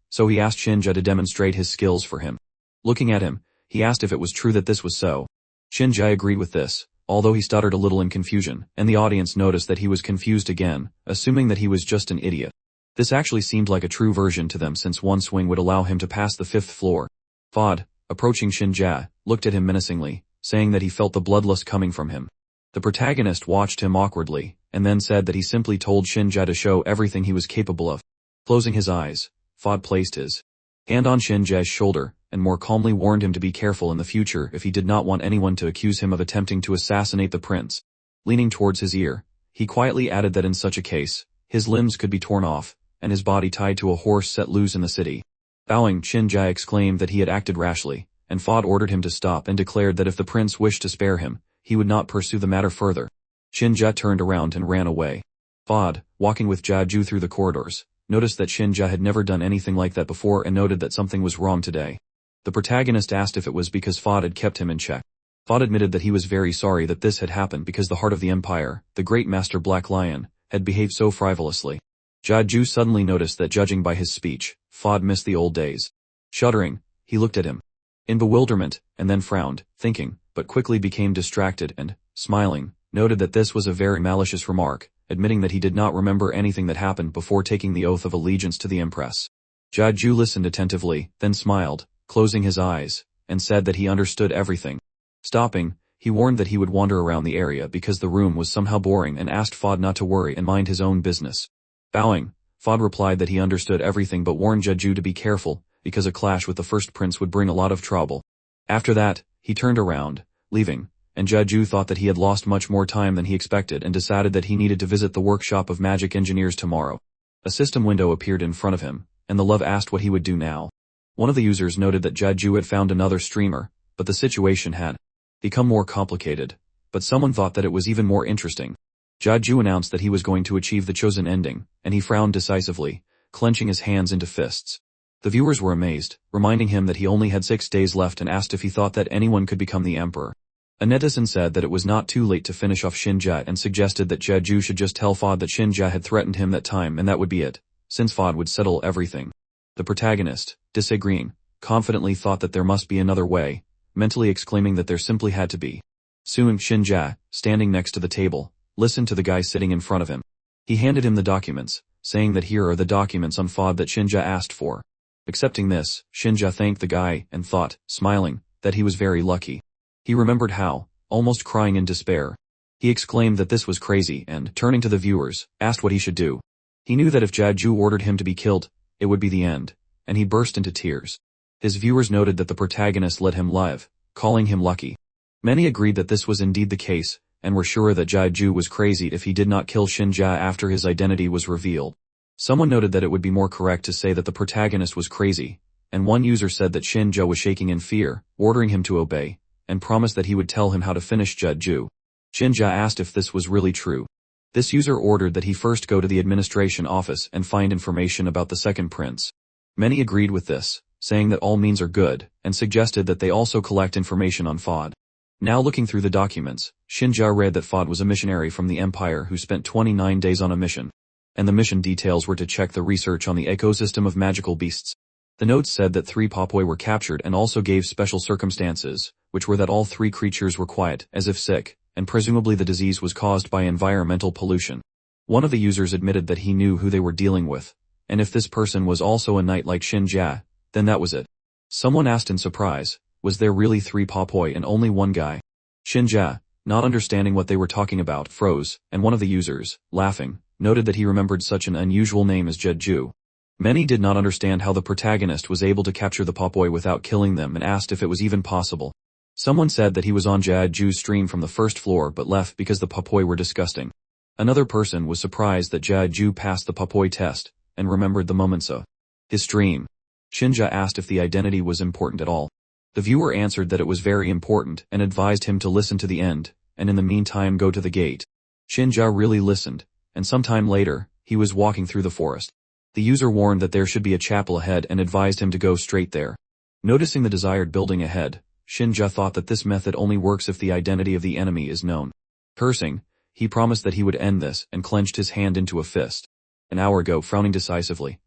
[SPEAKER 1] So he asked Shinja to demonstrate his skills for him. Looking at him, he asked if it was true that this was so. Shinja agreed with this, although he stuttered a little in confusion, and the audience noticed that he was confused again, assuming that he was just an idiot. This actually seemed like a true version to them since one swing would allow him to pass the 5th floor. Fod, approaching Shinja, looked at him menacingly, saying that he felt the bloodlust coming from him. The protagonist watched him awkwardly, and then said that he simply told Shinja to show everything he was capable of. Closing his eyes, Fod placed his hand on Shinja's shoulder, and more calmly warned him to be careful in the future if he did not want anyone to accuse him of attempting to assassinate the prince. Leaning towards his ear, he quietly added that in such a case, his limbs could be torn off, and his body tied to a horse set loose in the city. Bowing, Shinja exclaimed that he had acted rashly, and Fod ordered him to stop and declared that if the prince wished to spare him, he would not pursue the matter further. Shinja turned around and ran away. Fod, walking with Jaju through the corridors, noticed that Shinja had never done anything like that before and noted that something was wrong today. The protagonist asked if it was because Fod had kept him in check. Fod admitted that he was very sorry that this had happened because the heart of the Empire, the great master Black Lion, had behaved so frivolously. Jaju suddenly noticed that judging by his speech, Fod missed the old days. Shuddering, he looked at him in bewilderment, and then frowned, thinking, but quickly became distracted and, smiling, noted that this was a very malicious remark, admitting that he did not remember anything that happened before taking the oath of allegiance to the Empress. Jaju listened attentively, then smiled, closing his eyes, and said that he understood everything. Stopping, he warned that he would wander around the area because the room was somehow boring and asked Fod not to worry and mind his own business. Bowing, Fod replied that he understood everything but warned Jaju to be careful, because a clash with the first prince would bring a lot of trouble. After that, he turned around, leaving, and Jaju thought that he had lost much more time than he expected and decided that he needed to visit the workshop of magic engineers tomorrow. A system window appeared in front of him, and the love asked what he would do now. One of the users noted that Jaju had found another streamer, but the situation had become more complicated, but someone thought that it was even more interesting. Jaju announced that he was going to achieve the chosen ending, and he frowned decisively, clenching his hands into fists. The viewers were amazed, reminding him that he only had 6 days left and asked if he thought that anyone could become the emperor. A netizen said that it was not too late to finish off Shinja and suggested that Jaju should just tell Fod that Shinja had threatened him that time and that would be it, since Fod would settle everything. The protagonist, disagreeing, confidently thought that there must be another way, mentally exclaiming that there simply had to be. Soon Shinja, standing next to the table, listened to the guy sitting in front of him. He handed him the documents, saying that here are the documents on Fod that Shinja asked for. Accepting this, Shinja thanked the guy and thought, smiling, that he was very lucky. He remembered how, almost crying in despair, he exclaimed that this was crazy and, turning to the viewers, asked what he should do. He knew that if Jaju ordered him to be killed, it would be the end, and he burst into tears. His viewers noted that the protagonist let him live, calling him lucky. Many agreed that this was indeed the case, and were sure that Jaju was crazy if he did not kill Shinja after his identity was revealed. Someone noted that it would be more correct to say that the protagonist was crazy, and one user said that Shinja was shaking in fear, ordering him to obey, and promised that he would tell him how to finish Jaju. Shinja asked if this was really true. This user ordered that he first go to the administration office and find information about the second prince. Many agreed with this, saying that all means are good, and suggested that they also collect information on Fod. Now looking through the documents, Shinja read that Fod was a missionary from the Empire who spent 29 days on a mission, and the mission details were to check the research on the ecosystem of magical beasts. The notes said that 3 Popoi were captured and also gave special circumstances, which were that all 3 creatures were quiet, as if sick, and presumably the disease was caused by environmental pollution. One of the users admitted that he knew who they were dealing with, and if this person was also a knight like Shinja, then that was it. Someone asked in surprise, was there really 3 Popoi and only 1 guy? Shinja, not understanding what they were talking about, froze, and one of the users, laughing, noted that he remembered such an unusual name as Jeju. Many did not understand how the protagonist was able to capture the Popoi without killing them and asked if it was even possible. Someone said that he was on Jeju's stream from the first floor but left because the Popoi were disgusting. Another person was surprised that Jeju passed the Popoi test, and remembered the moments of his stream. Shinja asked if the identity was important at all. The viewer answered that it was very important and advised him to listen to the end, and in the meantime go to the gate. Shinja really listened, and sometime later, he was walking through the forest. The user warned that there should be a chapel ahead and advised him to go straight there. Noticing the desired building ahead, Shinja thought that this method only works if the identity of the enemy is known. Cursing, he promised that he would end this and clenched his hand into a fist. An hour ago, frowning decisively.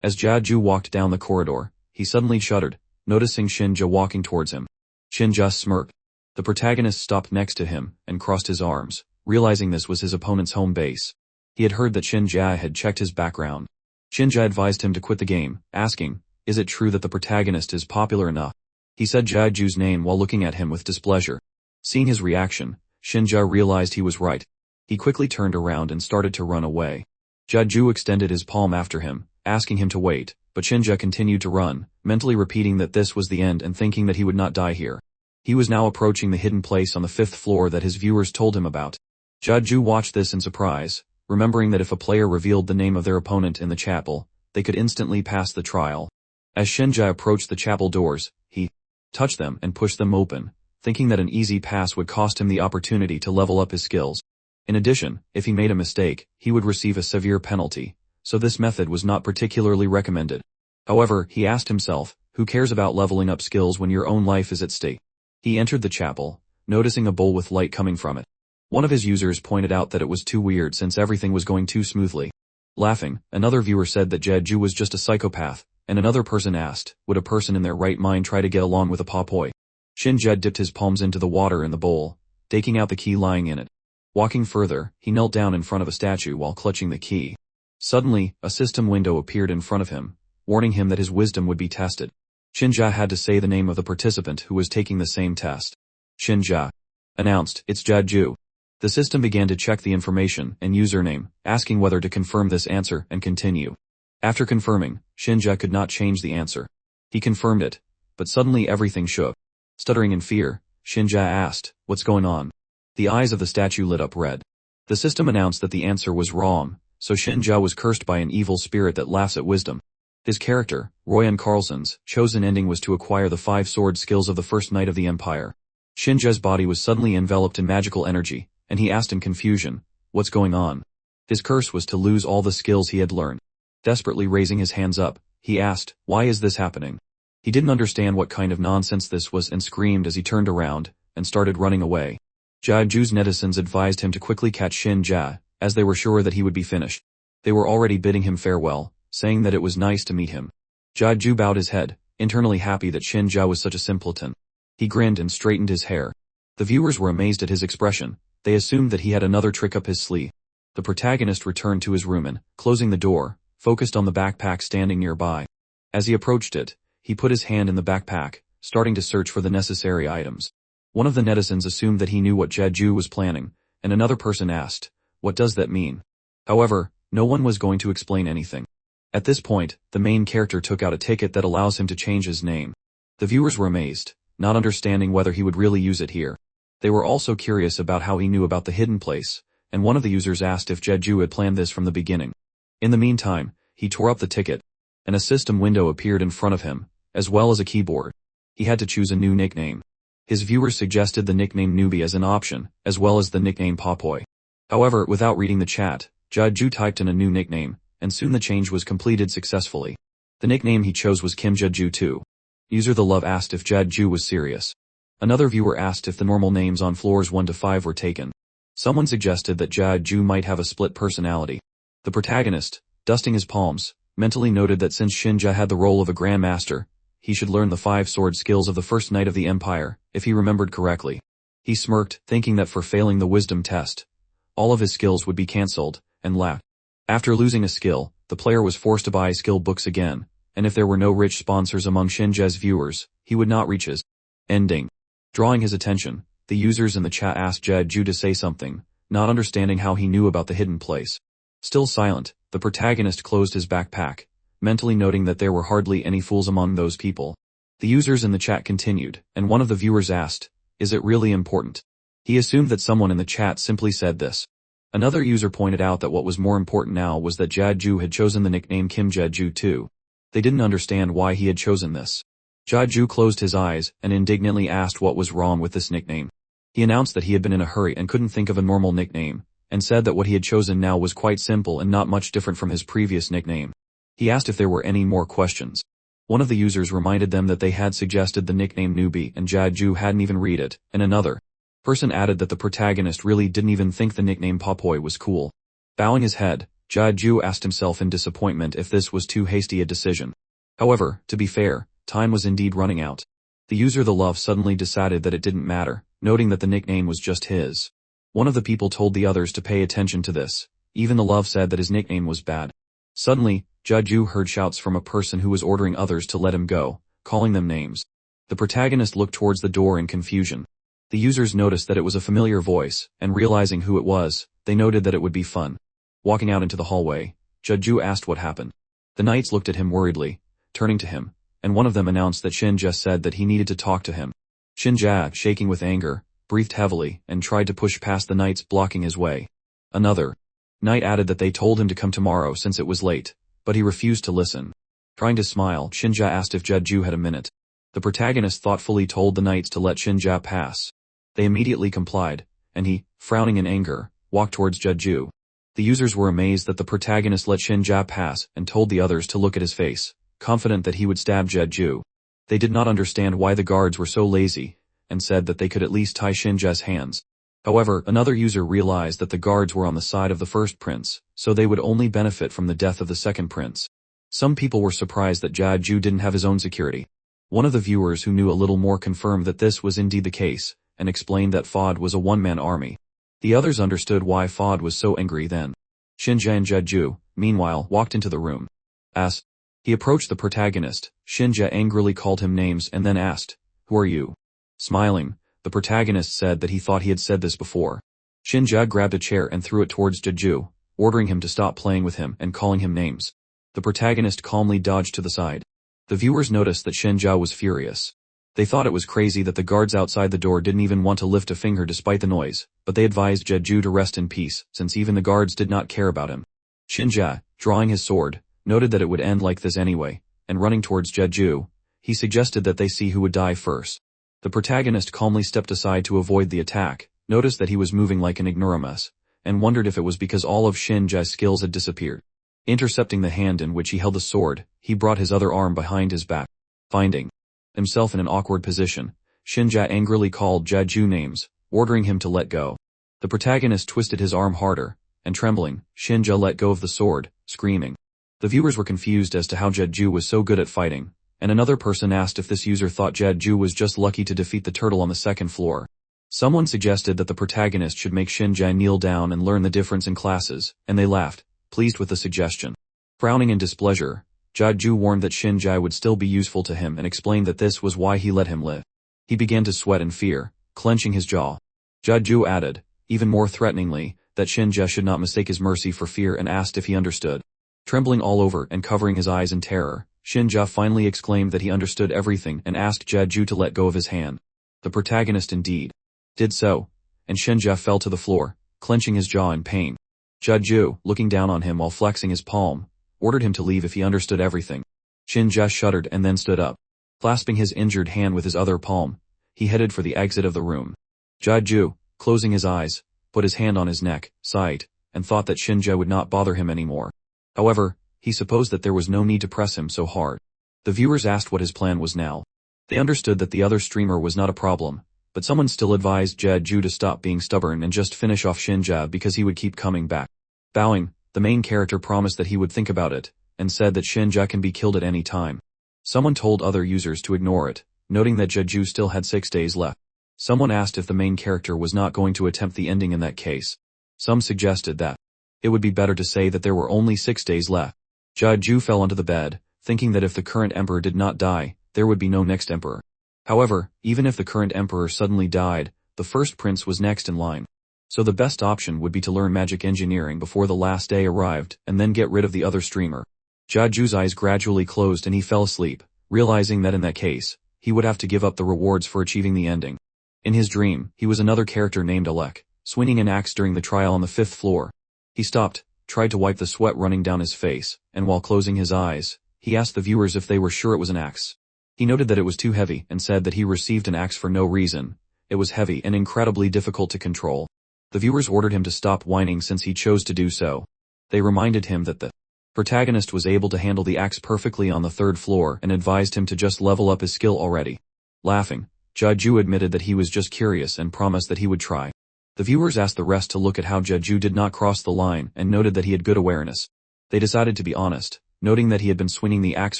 [SPEAKER 1] As Jeju walked down the corridor, he suddenly shuddered, noticing Shinja walking towards him. Shinja smirked. The protagonist stopped next to him and crossed his arms, realizing this was his opponent's home base. He had heard that Shinja had checked his background. Shinja advised him to quit the game, asking, is it true that the protagonist is popular enough? He said Jeju's name while looking at him with displeasure. Seeing his reaction, Shinja realized he was right. He quickly turned around and started to run away. Jeju extended his palm after him, asking him to wait, but Shinja continued to run, mentally repeating that this was the end and thinking that he would not die here. He was now approaching the hidden place on the 5th floor that his viewers told him about. Jeju watched this in surprise, remembering that if a player revealed the name of their opponent in the chapel, they could instantly pass the trial. As Shinja approached the chapel doors, he touched them and pushed them open, thinking that an easy pass would cost him the opportunity to level up his skills. In addition, if he made a mistake, he would receive a severe penalty, so this method was not particularly recommended. However, he asked himself, who cares about leveling up skills when your own life is at stake? He entered the chapel, noticing a bowl with light coming from it. One of his users pointed out that it was too weird since everything was going too smoothly. Laughing, another viewer said that Jeju was just a psychopath, and another person asked, would a person in their right mind try to get along with a papoi? Shinja dipped his palms into the water in the bowl, taking out the key lying in it. Walking further, he knelt down in front of a statue while clutching the key. Suddenly, a system window appeared in front of him, warning him that his wisdom would be tested. Shinja had to say the name of the participant who was taking the same test. Shinja announced, "It's Jeju." The system began to check the information and username, asking whether to confirm this answer and continue. After confirming, Shinja could not change the answer. He confirmed it, but suddenly everything shook. Stuttering in fear, Shinja asked, "What's going on?" The eyes of the statue lit up red. The system announced that the answer was wrong, so Shinja was cursed by an evil spirit that laughs at wisdom. His character, Royan Carlson's, chosen ending was to acquire the 5 sword skills of the first knight of the empire. Shinja's body was suddenly enveloped in magical energy, and he asked in confusion, "What's going on?" His curse was to lose all the skills he had learned. Desperately raising his hands up, he asked, "Why is this happening?" He didn't understand what kind of nonsense this was and screamed as he turned around and started running away. Jeju's netizens advised him to quickly catch Shinja, as they were sure that he would be finished. They were already bidding him farewell, saying that it was nice to meet him. Jeju bowed his head, internally happy that Shinja was such a simpleton. He grinned and straightened his hair. The viewers were amazed at his expression. They assumed that he had another trick up his sleeve. The protagonist returned to his room and, closing the door, focused on the backpack standing nearby. As he approached it, he put his hand in the backpack, starting to search for the necessary items. One of the netizens assumed that he knew what Jeju was planning, and another person asked, "What does that mean?" However, no one was going to explain anything. At this point, the main character took out a ticket that allows him to change his name. The viewers were amazed, not understanding whether he would really use it here. They were also curious about how he knew about the hidden place, and one of the users asked if Jeju had planned this from the beginning. In the meantime, he tore up the ticket, and a system window appeared in front of him, as well as a keyboard. He had to choose a new nickname. His viewers suggested the nickname Newbie as an option, as well as the nickname Papoi. However, without reading the chat, Jeju typed in a new nickname, and soon the change was completed successfully. The nickname he chose was Kim Jeju 2. User The Love asked if Jeju was serious. Another viewer asked if the normal names on floors 1 to 5 were taken. Someone suggested that Jeju might have a split personality. The protagonist, dusting his palms, mentally noted that since Shinja had the role of a grandmaster, he should learn the 5 sword skills of the first knight of the empire, if he remembered correctly. He smirked, thinking that for failing the wisdom test, all of his skills would be cancelled, and laughed. After losing a skill, the player was forced to buy skill books again, and if there were no rich sponsors among Shinja's viewers, he would not reach his ending. Drawing his attention, the users in the chat asked Jeju to say something, not understanding how he knew about the hidden place. Still silent, the protagonist closed his backpack, mentally noting that there were hardly any fools among those people. The users in the chat continued, and one of the viewers asked, "Is it really important?" He assumed that someone in the chat simply said this. Another user pointed out that what was more important now was that Jeju had chosen the nickname Kim Jeju 2. They didn't understand why he had chosen this. Jeju closed his eyes and indignantly asked what was wrong with this nickname. He announced that he had been in a hurry and couldn't think of a normal nickname, and said that what he had chosen now was quite simple and not much different from his previous nickname. He asked if there were any more questions. One of the users reminded them that they had suggested the nickname Newbie and Jeju hadn't even read it, and another person added that the protagonist really didn't even think the nickname Papoi was cool. Bowing his head, Jeju asked himself in disappointment if this was too hasty a decision. However, to be fair, time was indeed running out. The user The Love suddenly decided that it didn't matter, noting that the nickname was just his. One of the people told the others to pay attention to this. Even The Love said that his nickname was bad. Suddenly, Jeju heard shouts from a person who was ordering others to let him go, calling them names. The protagonist looked towards the door in confusion. The users noticed that it was a familiar voice, and realizing who it was, they noted that it would be fun. Walking out into the hallway, Jeju asked what happened. The knights looked at him worriedly, turning to him, and one of them announced that Shinja said that he needed to talk to him. Shinja, shaking with anger, breathed heavily and tried to push past the knights blocking his way. Another knight added that they told him to come tomorrow since it was late, but he refused to listen. Trying to smile, Shinja asked if Jeju had a minute. The protagonist thoughtfully told the knights to let Shinja pass. They immediately complied, and he, frowning in anger, walked towards Jeju. The users were amazed that the protagonist let Shinja pass and told the others to look at his face, confident that he would stab Jeju. They did not understand why the guards were so lazy, and said that they could at least tie Shinja's hands. However, another user realized that the guards were on the side of the first prince, so they would only benefit from the death of the second prince. Some people were surprised that Jeju didn't have his own security. One of the viewers who knew a little more confirmed that this was indeed the case, and explained that Fod was a one-man army. The others understood why Fod was so angry then. Shinja and Jeju, meanwhile, walked into the room. As he approached the protagonist, Shinja angrily called him names and then asked, "Who are you?" Smiling, the protagonist said that he thought he had said this before. Shinja grabbed a chair and threw it towards Jeju, ordering him to stop playing with him and calling him names. The protagonist calmly dodged to the side. The viewers noticed that Shinja was furious. They thought it was crazy that the guards outside the door didn't even want to lift a finger despite the noise, but they advised Jeju to rest in peace, since even the guards did not care about him. Shinja, drawing his sword, noted that it would end like this anyway, and running towards Jeju, he suggested that they see who would die first. The protagonist calmly stepped aside to avoid the attack, noticed that he was moving like an ignoramus, and wondered if it was because all of Shinja's skills had disappeared. Intercepting the hand in which he held the sword, he brought his other arm behind his back. Finding himself in an awkward position, Shinja angrily called Jeju names, ordering him to let go. The protagonist twisted his arm harder, and trembling, Shinja let go of the sword, screaming. The viewers were confused as to how Jeju was so good at fighting, and another person asked if this user thought Jeju was just lucky to defeat the turtle on the second floor. Someone suggested that the protagonist should make Shinja kneel down and learn the difference in classes, and they laughed, pleased with the suggestion. Frowning in displeasure, Jeju warned that Shinja would still be useful to him and explained that this was why he let him live. He began to sweat in fear, clenching his jaw. Jeju added, even more threateningly, that Shinja should not mistake his mercy for fear and asked if he understood. Trembling all over and covering his eyes in terror, Shinja finally exclaimed that he understood everything and asked Jeju to let go of his hand. The protagonist indeed did so, and Shinja fell to the floor, clenching his jaw in pain. Jeju, looking down on him while flexing his palm, ordered him to leave if he understood everything. Shinja shuddered and then stood up. Clasping his injured hand with his other palm, he headed for the exit of the room. Jeju, closing his eyes, put his hand on his neck, sighed, and thought that Shinja would not bother him anymore. However, he supposed that there was no need to press him so hard. The viewers asked what his plan was now. They understood that the other streamer was not a problem, but someone still advised Jeju to stop being stubborn and just finish off Shinja because he would keep coming back. Bowing, the main character promised that he would think about it, and said that Shinja can be killed at any time. Someone told other users to ignore it, noting that Jeju still had 6 days left. Someone asked if the main character was not going to attempt the ending in that case. Some suggested that it would be better to say that there were only 6 days left. Jeju fell onto the bed, thinking that if the current emperor did not die, there would be no next emperor. However, even if the current emperor suddenly died, the first prince was next in line. So the best option would be to learn magic engineering before the last day arrived and then get rid of the other streamer. Jeju's eyes gradually closed and he fell asleep, realizing that in that case, he would have to give up the rewards for achieving the ending. In his dream, he was another character named Alec, swinging an axe during the trial on the 5th floor. He stopped, tried to wipe the sweat running down his face, and while closing his eyes, he asked the viewers if they were sure it was an axe. He noted that it was too heavy and said that he received an axe for no reason. It was heavy and incredibly difficult to control. The viewers ordered him to stop whining since he chose to do so. They reminded him that the protagonist was able to handle the axe perfectly on the 3rd floor and advised him to just level up his skill already. Laughing, Jeju admitted that he was just curious and promised that he would try. The viewers asked the rest to look at how Jeju did not cross the line and noted that he had good awareness. They decided to be honest, noting that he had been swinging the axe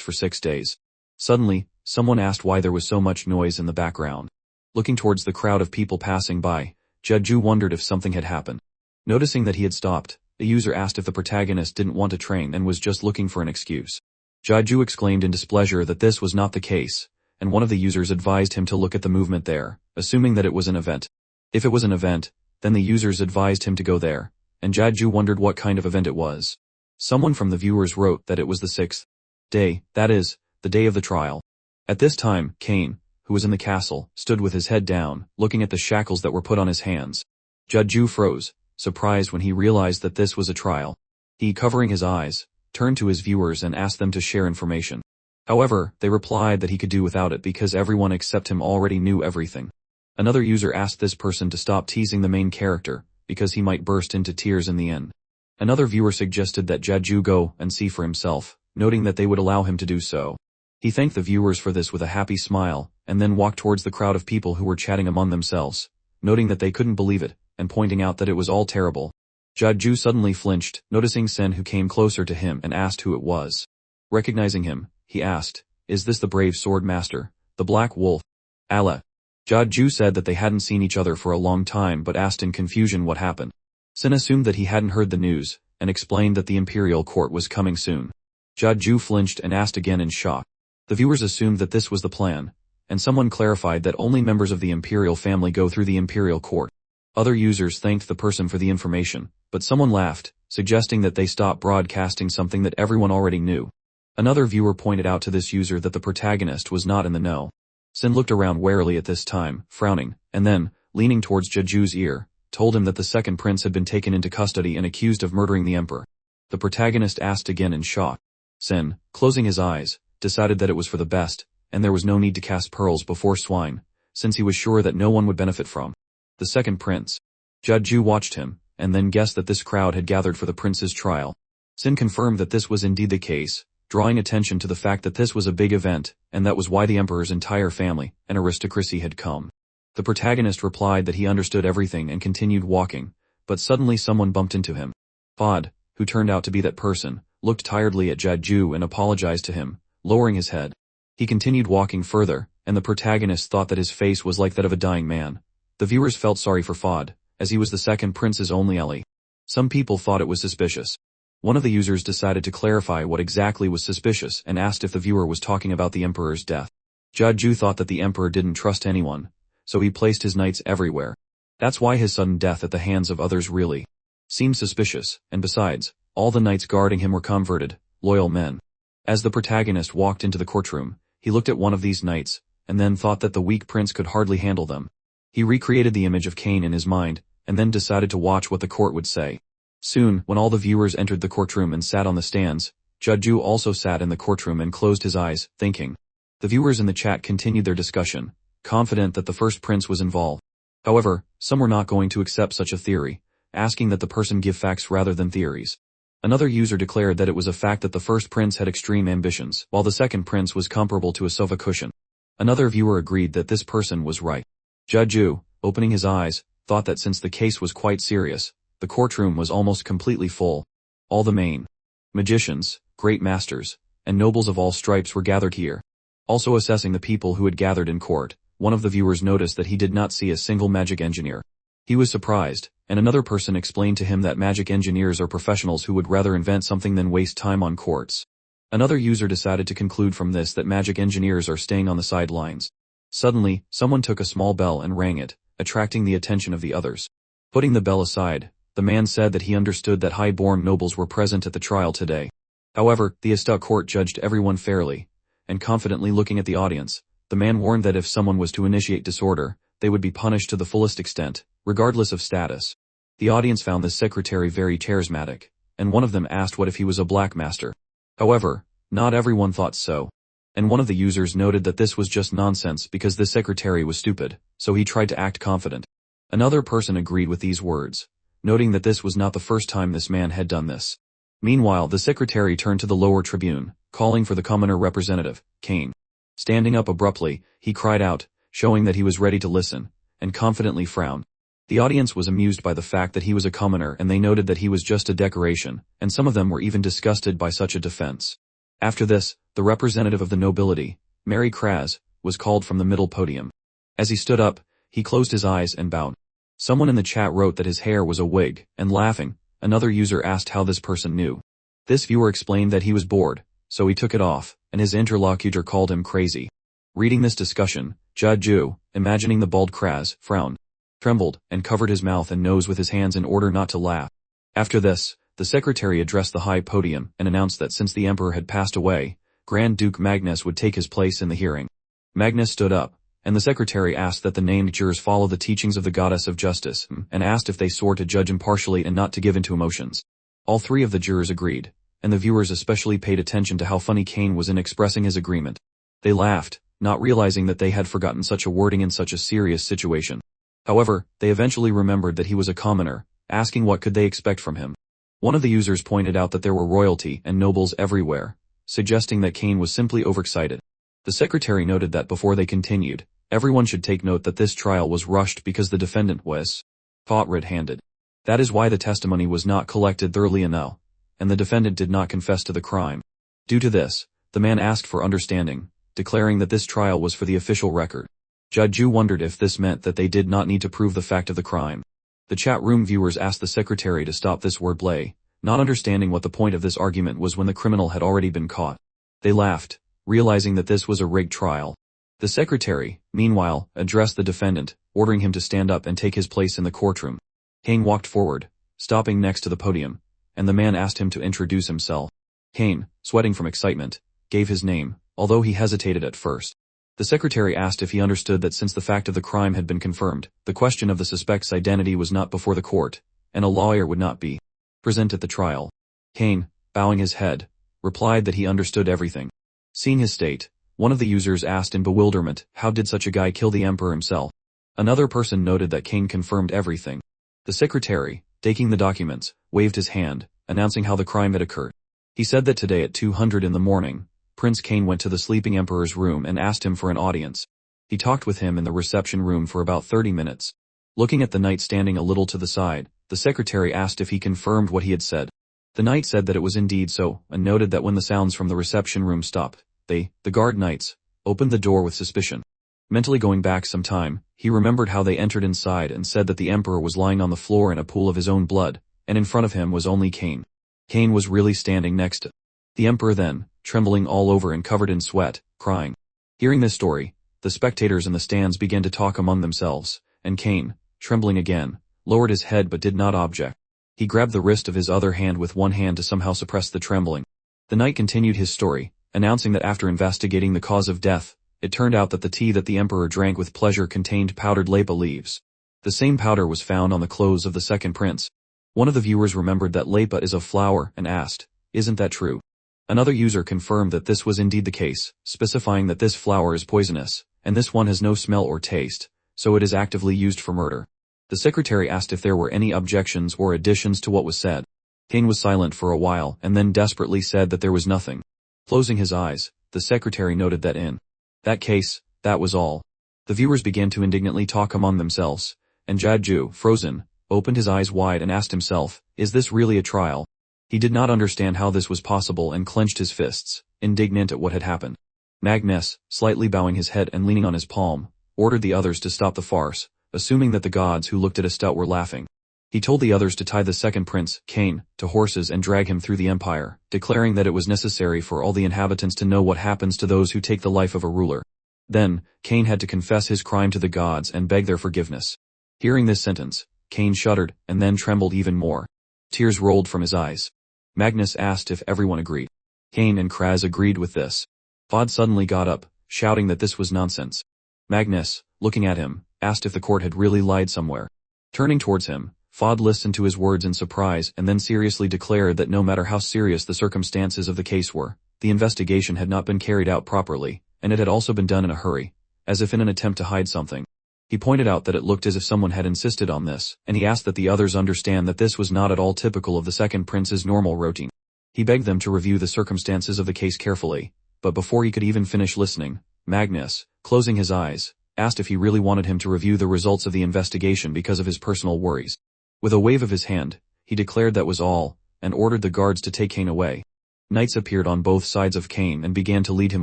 [SPEAKER 1] for 6 days. Suddenly, someone asked why there was so much noise in the background. Looking towards the crowd of people passing by, Jeju wondered if something had happened. Noticing that he had stopped, a user asked if the protagonist didn't want to train and was just looking for an excuse. Jeju exclaimed in displeasure that this was not the case, and one of the users advised him to look at the movement there, assuming that it was an event. If it was an event, then the users advised him to go there, and Jeju wondered what kind of event it was. Someone from the viewers wrote that it was the 6th day, that is, the day of the trial. At this time, Kane, who was in the castle, stood with his head down, looking at the shackles that were put on his hands. Judju froze, surprised when he realized that this was a trial. He, covering his eyes, turned to his viewers and asked them to share information. However, they replied that he could do without it because everyone except him already knew everything. Another user asked this person to stop teasing the main character, because he might burst into tears in the end. Another viewer suggested that Judju go and see for himself, noting that they would allow him to do so. He thanked the viewers for this with a happy smile, and then walked towards the crowd of people who were chatting among themselves, noting that they couldn't believe it, and pointing out that it was all terrible. Judju suddenly flinched, noticing Sen, who came closer to him and asked who it was. Recognizing him, he asked, "Is this the brave sword master, the Black Wolf?" Allah. Judju said that they hadn't seen each other for a long time but asked in confusion what happened. Sen assumed that he hadn't heard the news, and explained that the imperial court was coming soon. Judju flinched and asked again in shock. The viewers assumed that this was the plan, and someone clarified that only members of the imperial family go through the imperial court. Other users thanked the person for the information, but someone laughed, suggesting that they stop broadcasting something that everyone already knew. Another viewer pointed out to this user that the protagonist was not in the know. Sen looked around warily at this time, frowning, and then, leaning towards Judju's ear, told him that the second prince had been taken into custody and accused of murdering the emperor. The protagonist asked again in shock. Sen, closing his eyes, decided that it was for the best, and there was no need to cast pearls before swine, since he was sure that no one would benefit from the second prince. Judju watched him, and then guessed that this crowd had gathered for the prince's trial. Sen confirmed that this was indeed the case, drawing attention to the fact that this was a big event, and that was why the emperor's entire family and aristocracy had come. The protagonist replied that he understood everything and continued walking, but suddenly someone bumped into him. Fod, who turned out to be that person, looked tiredly at Judju and apologized to him, lowering his head. He continued walking further, and the protagonist thought that his face was like that of a dying man. The viewers felt sorry for Fod, as he was the second prince's only ally. Some people thought it was suspicious. One of the users decided to clarify what exactly was suspicious and asked if the viewer was talking about the emperor's death. Judju thought that the emperor didn't trust anyone, so he placed his knights everywhere. That's why his sudden death at the hands of others really seemed suspicious, and besides, all the knights guarding him were converted, loyal men. As the protagonist walked into the courtroom, he looked at one of these knights, and then thought that the weak prince could hardly handle them. He recreated the image of Cain in his mind, and then decided to watch what the court would say. Soon, when all the viewers entered the courtroom and sat on the stands, Judju also sat in the courtroom and closed his eyes, thinking. The viewers in the chat continued their discussion, confident that the first prince was involved. However, some were not going to accept such a theory, asking that the person give facts rather than theories. Another user declared that it was a fact that the first prince had extreme ambitions, while the second prince was comparable to a sofa cushion. Another viewer agreed that this person was right. Judju, opening his eyes, thought that since the case was quite serious, the courtroom was almost completely full. All the main magicians, great masters, and nobles of all stripes were gathered here. Also assessing the people who had gathered in court, one of the viewers noticed that he did not see a single magic engineer. He was surprised, and another person explained to him that magic engineers are professionals who would rather invent something than waste time on courts. Another user decided to conclude from this that magic engineers are staying on the sidelines. Suddenly, someone took a small bell and rang it, attracting the attention of the others. Putting the bell aside, the man said that he understood that high-born nobles were present at the trial today. However, the Esta court judged everyone fairly, and confidently looking at the audience, the man warned that if someone was to initiate disorder, they would be punished to the fullest extent, regardless of status. The audience found the secretary very charismatic, and one of them asked what if he was a black master. However, not everyone thought so. And one of the users noted that this was just nonsense because the secretary was stupid, so he tried to act confident. Another person agreed with these words, noting that this was not the first time this man had done this. Meanwhile, the secretary turned to the lower tribune, calling for the commoner representative, Cain. Standing up abruptly, he cried out, showing that he was ready to listen, and confidently frowned. The audience was amused by the fact that he was a commoner, and they noted that he was just a decoration, and some of them were even disgusted by such a defense. After this, the representative of the nobility, Mary Kraz, was called from the middle podium. As he stood up, he closed his eyes and bowed. Someone in the chat wrote that his hair was a wig, and laughing, another user asked how this person knew. This viewer explained that he was bored, so he took it off, and his interlocutor called him crazy. Reading this discussion, Judju, imagining the bald Kraz, frowned, trembled, and covered his mouth and nose with his hands in order not to laugh. After this, the secretary addressed the high podium and announced that since the emperor had passed away, Grand Duke Magnus would take his place in the hearing. Magnus stood up, and the secretary asked that the named jurors follow the teachings of the goddess of justice, and asked if they swore to judge impartially and not to give in to emotions. All three of the jurors agreed, and the viewers especially paid attention to how funny Kane was in expressing his agreement. They laughed, not realizing that they had forgotten such a wording in such a serious situation. However, they eventually remembered that he was a commoner, asking what could they expect from him. One of the users pointed out that there were royalty and nobles everywhere, suggesting that Kane was simply overexcited. The secretary noted that before they continued, everyone should take note that this trial was rushed because the defendant was caught red-handed. That is why the testimony was not collected thoroughly enough, and the defendant did not confess to the crime. Due to this, the man asked for understanding, declaring that this trial was for the official record. Judge Ju wondered if this meant that they did not need to prove the fact of the crime. The chat room viewers asked the secretary to stop this wordplay, not understanding what the point of this argument was when the criminal had already been caught. They laughed, realizing that this was a rigged trial. The secretary, meanwhile, addressed the defendant, ordering him to stand up and take his place in the courtroom. Kane walked forward, stopping next to the podium, and the man asked him to introduce himself. Kane, sweating from excitement, gave his name, although he hesitated at first. The secretary asked if he understood that since the fact of the crime had been confirmed, the question of the suspect's identity was not before the court, and a lawyer would not be present at the trial. Kane, bowing his head, replied that he understood everything. Seeing his state, one of the users asked in bewilderment, how did such a guy kill the emperor himself? Another person noted that Kane confirmed everything. The secretary, taking the documents, waved his hand, announcing how the crime had occurred. He said that today at 2:00 in the morning, Prince Kane went to the sleeping emperor's room and asked him for an audience. He talked with him in the reception room for about 30 minutes. Looking at the knight standing a little to the side, the secretary asked if he confirmed what he had said. The knight said that it was indeed so, and noted that when the sounds from the reception room stopped, the guard knights, opened the door with suspicion. Mentally going back some time, he remembered how they entered inside and said that the emperor was lying on the floor in a pool of his own blood, and in front of him was only Kane. Kane was really standing next to the emperor then, trembling all over and covered in sweat, crying. Hearing this story, the spectators in the stands began to talk among themselves, and Kane, trembling again, lowered his head but did not object. He grabbed the wrist of his other hand with one hand to somehow suppress the trembling. The knight continued his story, announcing that after investigating the cause of death, it turned out that the tea that the emperor drank with pleasure contained powdered lepa leaves. The same powder was found on the clothes of the second prince. One of the viewers remembered that lepa is a flower and asked, "Isn't that true?" Another user confirmed that this was indeed the case, specifying that this flower is poisonous, and this one has no smell or taste, so it is actively used for murder. The secretary asked if there were any objections or additions to what was said. Kane was silent for a while and then desperately said that there was nothing. Closing his eyes, the secretary noted that in that case, that was all. The viewers began to indignantly talk among themselves, and Jadju, frozen, opened his eyes wide and asked himself, is this really a trial? He did not understand how this was possible and clenched his fists, indignant at what had happened. Magnus, slightly bowing his head and leaning on his palm, ordered the others to stop the farce, assuming that the gods who looked at Estelle were laughing. He told the others to tie the second prince, Kane, to horses and drag him through the empire, declaring that it was necessary for all the inhabitants to know what happens to those who take the life of a ruler. Then, Kane had to confess his crime to the gods and beg their forgiveness. Hearing this sentence, Kane shuddered and then trembled even more. Tears rolled from his eyes. Magnus asked if everyone agreed. Kane and Kraz agreed with this. Fod suddenly got up, shouting that this was nonsense. Magnus, looking at him, asked if the court had really lied somewhere. Turning towards him, Fod listened to his words in surprise and then seriously declared that no matter how serious the circumstances of the case were, the investigation had not been carried out properly, and it had also been done in a hurry, as if in an attempt to hide something. He pointed out that it looked as if someone had insisted on this, and he asked that the others understand that this was not at all typical of the second prince's normal routine. He begged them to review the circumstances of the case carefully, but before he could even finish listening, Magnus, closing his eyes, asked if he really wanted him to review the results of the investigation because of his personal worries. With a wave of his hand, he declared that was all, and ordered the guards to take Kane away. Knights appeared on both sides of Kane and began to lead him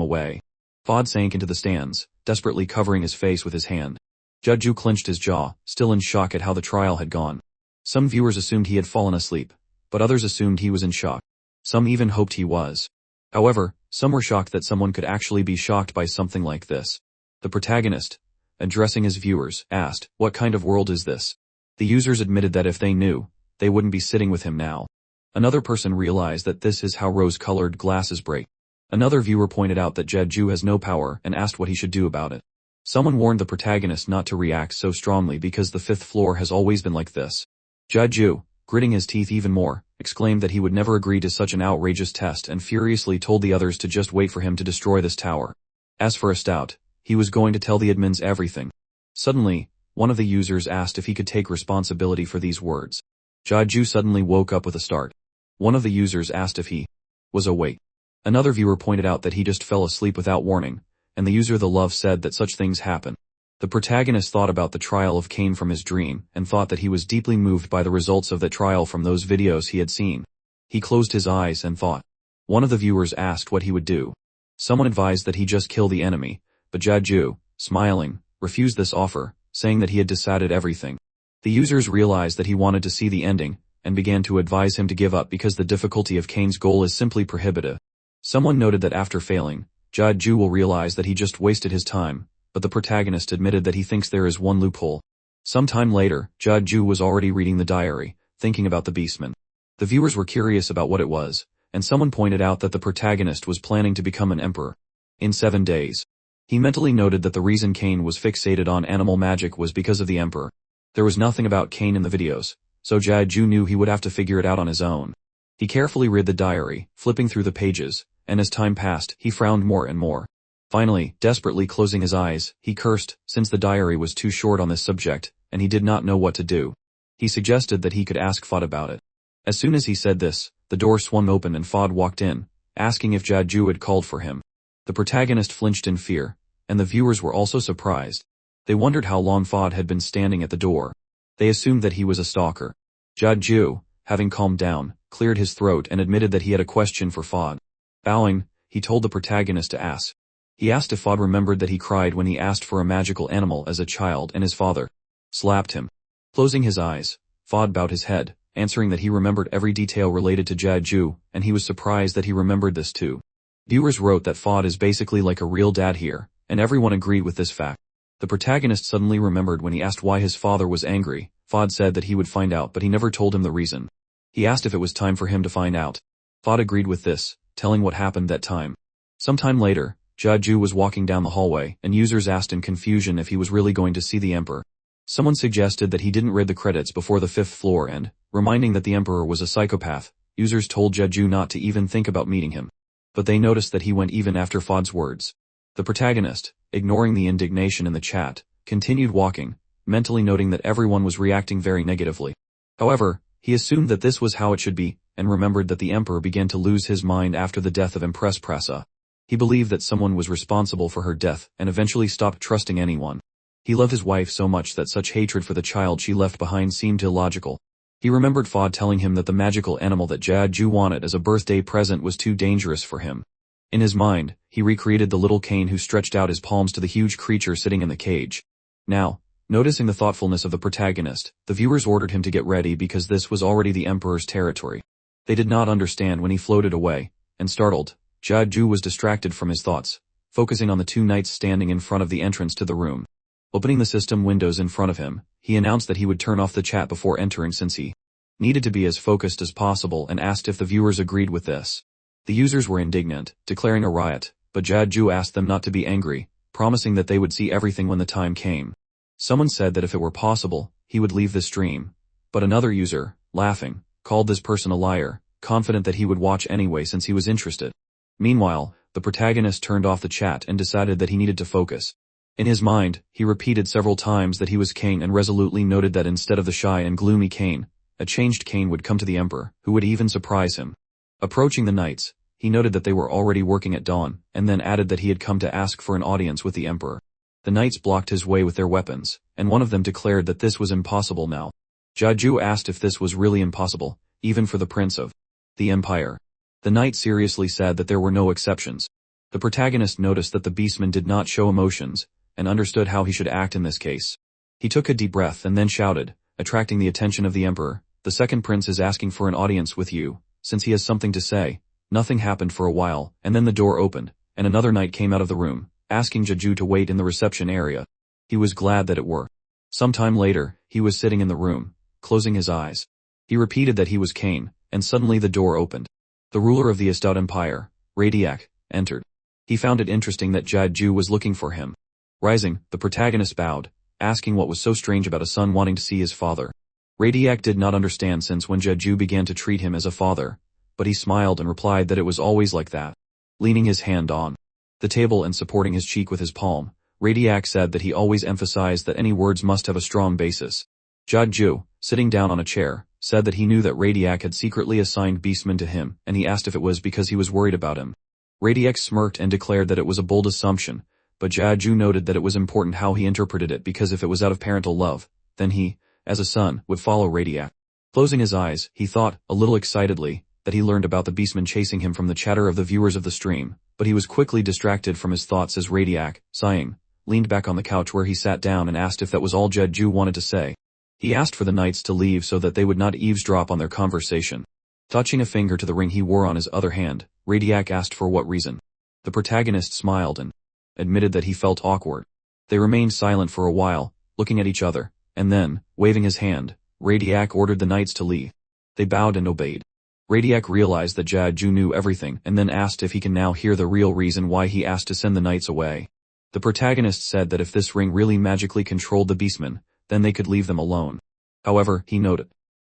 [SPEAKER 1] away. Fod sank into the stands, desperately covering his face with his hand. Judju clenched his jaw, still in shock at how the trial had gone. Some viewers assumed he had fallen asleep, but others assumed he was in shock. Some even hoped he was. However, some were shocked that someone could actually be shocked by something like this. The protagonist, addressing his viewers, asked, "What kind of world is this?" The users admitted that if they knew, they wouldn't be sitting with him now. Another person realized that this is how rose-colored glasses break. Another viewer pointed out that Jeju has no power and asked what he should do about it. Someone warned the protagonist not to react so strongly because the fifth floor has always been like this. Jeju, gritting his teeth even more, exclaimed that he would never agree to such an outrageous test and furiously told the others to just wait for him to destroy this tower. As for a stout, he was going to tell the admins everything. Suddenly, one of the users asked if he could take responsibility for these words. Jeju suddenly woke up with a start. One of the users asked if he was awake. Another viewer pointed out that he just fell asleep without warning, and the user the love said that such things happen. The protagonist thought about the trial of Cain from his dream and thought that he was deeply moved by the results of that trial from those videos he had seen. He closed his eyes and thought. One of the viewers asked what he would do. Someone advised that he just kill the enemy, but Jeju, smiling, refused this offer, saying that he had decided everything. The users realized that he wanted to see the ending, and began to advise him to give up because the difficulty of Cain's goal is simply prohibitive. Someone noted that after failing, Jeju will realize that he just wasted his time, but the protagonist admitted that he thinks there is one loophole. Some time later, Jeju was already reading the diary, thinking about the beastman. The viewers were curious about what it was, and someone pointed out that the protagonist was planning to become an emperor. In 7 days. He mentally noted that the reason Cain was fixated on animal magic was because of the emperor. There was nothing about Cain in the videos, so Jeju knew he would have to figure it out on his own. He carefully read the diary, flipping through the pages, and as time passed, he frowned more and more. Finally, desperately closing his eyes, he cursed, since the diary was too short on this subject, and he did not know what to do. He suggested that he could ask Fod about it. As soon as he said this, the door swung open and Fod walked in, asking if Jeju had called for him. The protagonist flinched in fear, and the viewers were also surprised. They wondered how long Fod had been standing at the door. They assumed that he was a stalker. Jeju, having calmed down, cleared his throat and admitted that he had a question for Fod. Bowing, he told the protagonist to ask. He asked if Fod remembered that he cried when he asked for a magical animal as a child and his father slapped him. Closing his eyes, Fod bowed his head, answering that he remembered every detail related to Jeju, and he was surprised that he remembered this too. Viewers wrote that Fod is basically like a real dad here, and everyone agreed with this fact. The protagonist suddenly remembered when he asked why his father was angry. Fod said that he would find out, but he never told him the reason. He asked if it was time for him to find out. Fod agreed with this, telling what happened that time. Sometime later, Jeju was walking down the hallway, and users asked in confusion if he was really going to see the emperor. Someone suggested that he didn't read the credits before the 5th floor and, reminding that the emperor was a psychopath, users told Jeju not to even think about meeting him. But they noticed that he went even after Fod's words. The protagonist, ignoring the indignation in the chat, continued walking, mentally noting that everyone was reacting very negatively. However, he assumed that this was how it should be, and remembered that the emperor began to lose his mind after the death of Empress Prasa. He believed that someone was responsible for her death and eventually stopped trusting anyone. He loved his wife so much that such hatred for the child she left behind seemed illogical. He remembered Fod telling him that the magical animal that Jeju wanted as a birthday present was too dangerous for him. In his mind, he recreated the little Cain who stretched out his palms to the huge creature sitting in the cage. Now, noticing the thoughtfulness of the protagonist, the viewers ordered him to get ready because this was already the emperor's territory. They did not understand when he floated away, and startled, Jeju was distracted from his thoughts, focusing on the 2 knights standing in front of the entrance to the room. Opening the system windows in front of him, he announced that he would turn off the chat before entering since he needed to be as focused as possible and asked if the viewers agreed with this. The users were indignant, declaring a riot, but Jeju asked them not to be angry, promising that they would see everything when the time came. Someone said that if it were possible, he would leave the stream, but another user, laughing, called this person a liar, confident that he would watch anyway since he was interested. Meanwhile, the protagonist turned off the chat and decided that he needed to focus. In his mind, he repeated several times that he was Cain and resolutely noted that instead of the shy and gloomy Cain, a changed Cain would come to the emperor, who would even surprise him. Approaching the knights, he noted that they were already working at dawn, and then added that he had come to ask for an audience with the emperor. The knights blocked his way with their weapons, and one of them declared that this was impossible now. Jeju asked if this was really impossible, even for the prince of the empire. The knight seriously said that there were no exceptions. The protagonist noticed that the beastman did not show emotions, and understood how he should act in this case. He took a deep breath and then shouted, attracting the attention of the emperor, "The second prince is asking for an audience with you, since he has something to say." Nothing happened for a while, and then the door opened, and another knight came out of the room, asking Jeju to wait in the reception area. He was glad that it were. Some time later, he was sitting in the room, closing his eyes. He repeated that he was Cain, and suddenly the door opened. The ruler of the Estout Empire, Radiac, entered. He found it interesting that Jeju was looking for him. Rising, the protagonist bowed, asking what was so strange about a son wanting to see his father. Radiac did not understand since when Jeju began to treat him as a father, but he smiled and replied that it was always like that. Leaning his hand on the table and supporting his cheek with his palm, Radiac said that he always emphasized that any words must have a strong basis. Jeju, sitting down on a chair, said that he knew that Radiac had secretly assigned Beastman to him, and he asked if it was because he was worried about him. Radiac smirked and declared that it was a bold assumption, but Jeju noted that it was important how he interpreted it because if it was out of parental love, then he, as a son, would follow Radiac. Closing his eyes, he thought, a little excitedly, that he learned about the Beastman chasing him from the chatter of the viewers of the stream, but he was quickly distracted from his thoughts as Radiac, sighing, leaned back on the couch where he sat down and asked if that was all Jeju wanted to say. He asked for the knights to leave so that they would not eavesdrop on their conversation. Touching a finger to the ring he wore on his other hand, Radiac asked for what reason. The protagonist smiled and admitted that he felt awkward. They remained silent for a while, looking at each other, and then, waving his hand, Radiac ordered the knights to leave. They bowed and obeyed. Radiac realized that Jeju knew everything and then asked if he can now hear the real reason why he asked to send the knights away. The protagonist said that if this ring really magically controlled the Beastmen, then they could leave them alone. However, he noted.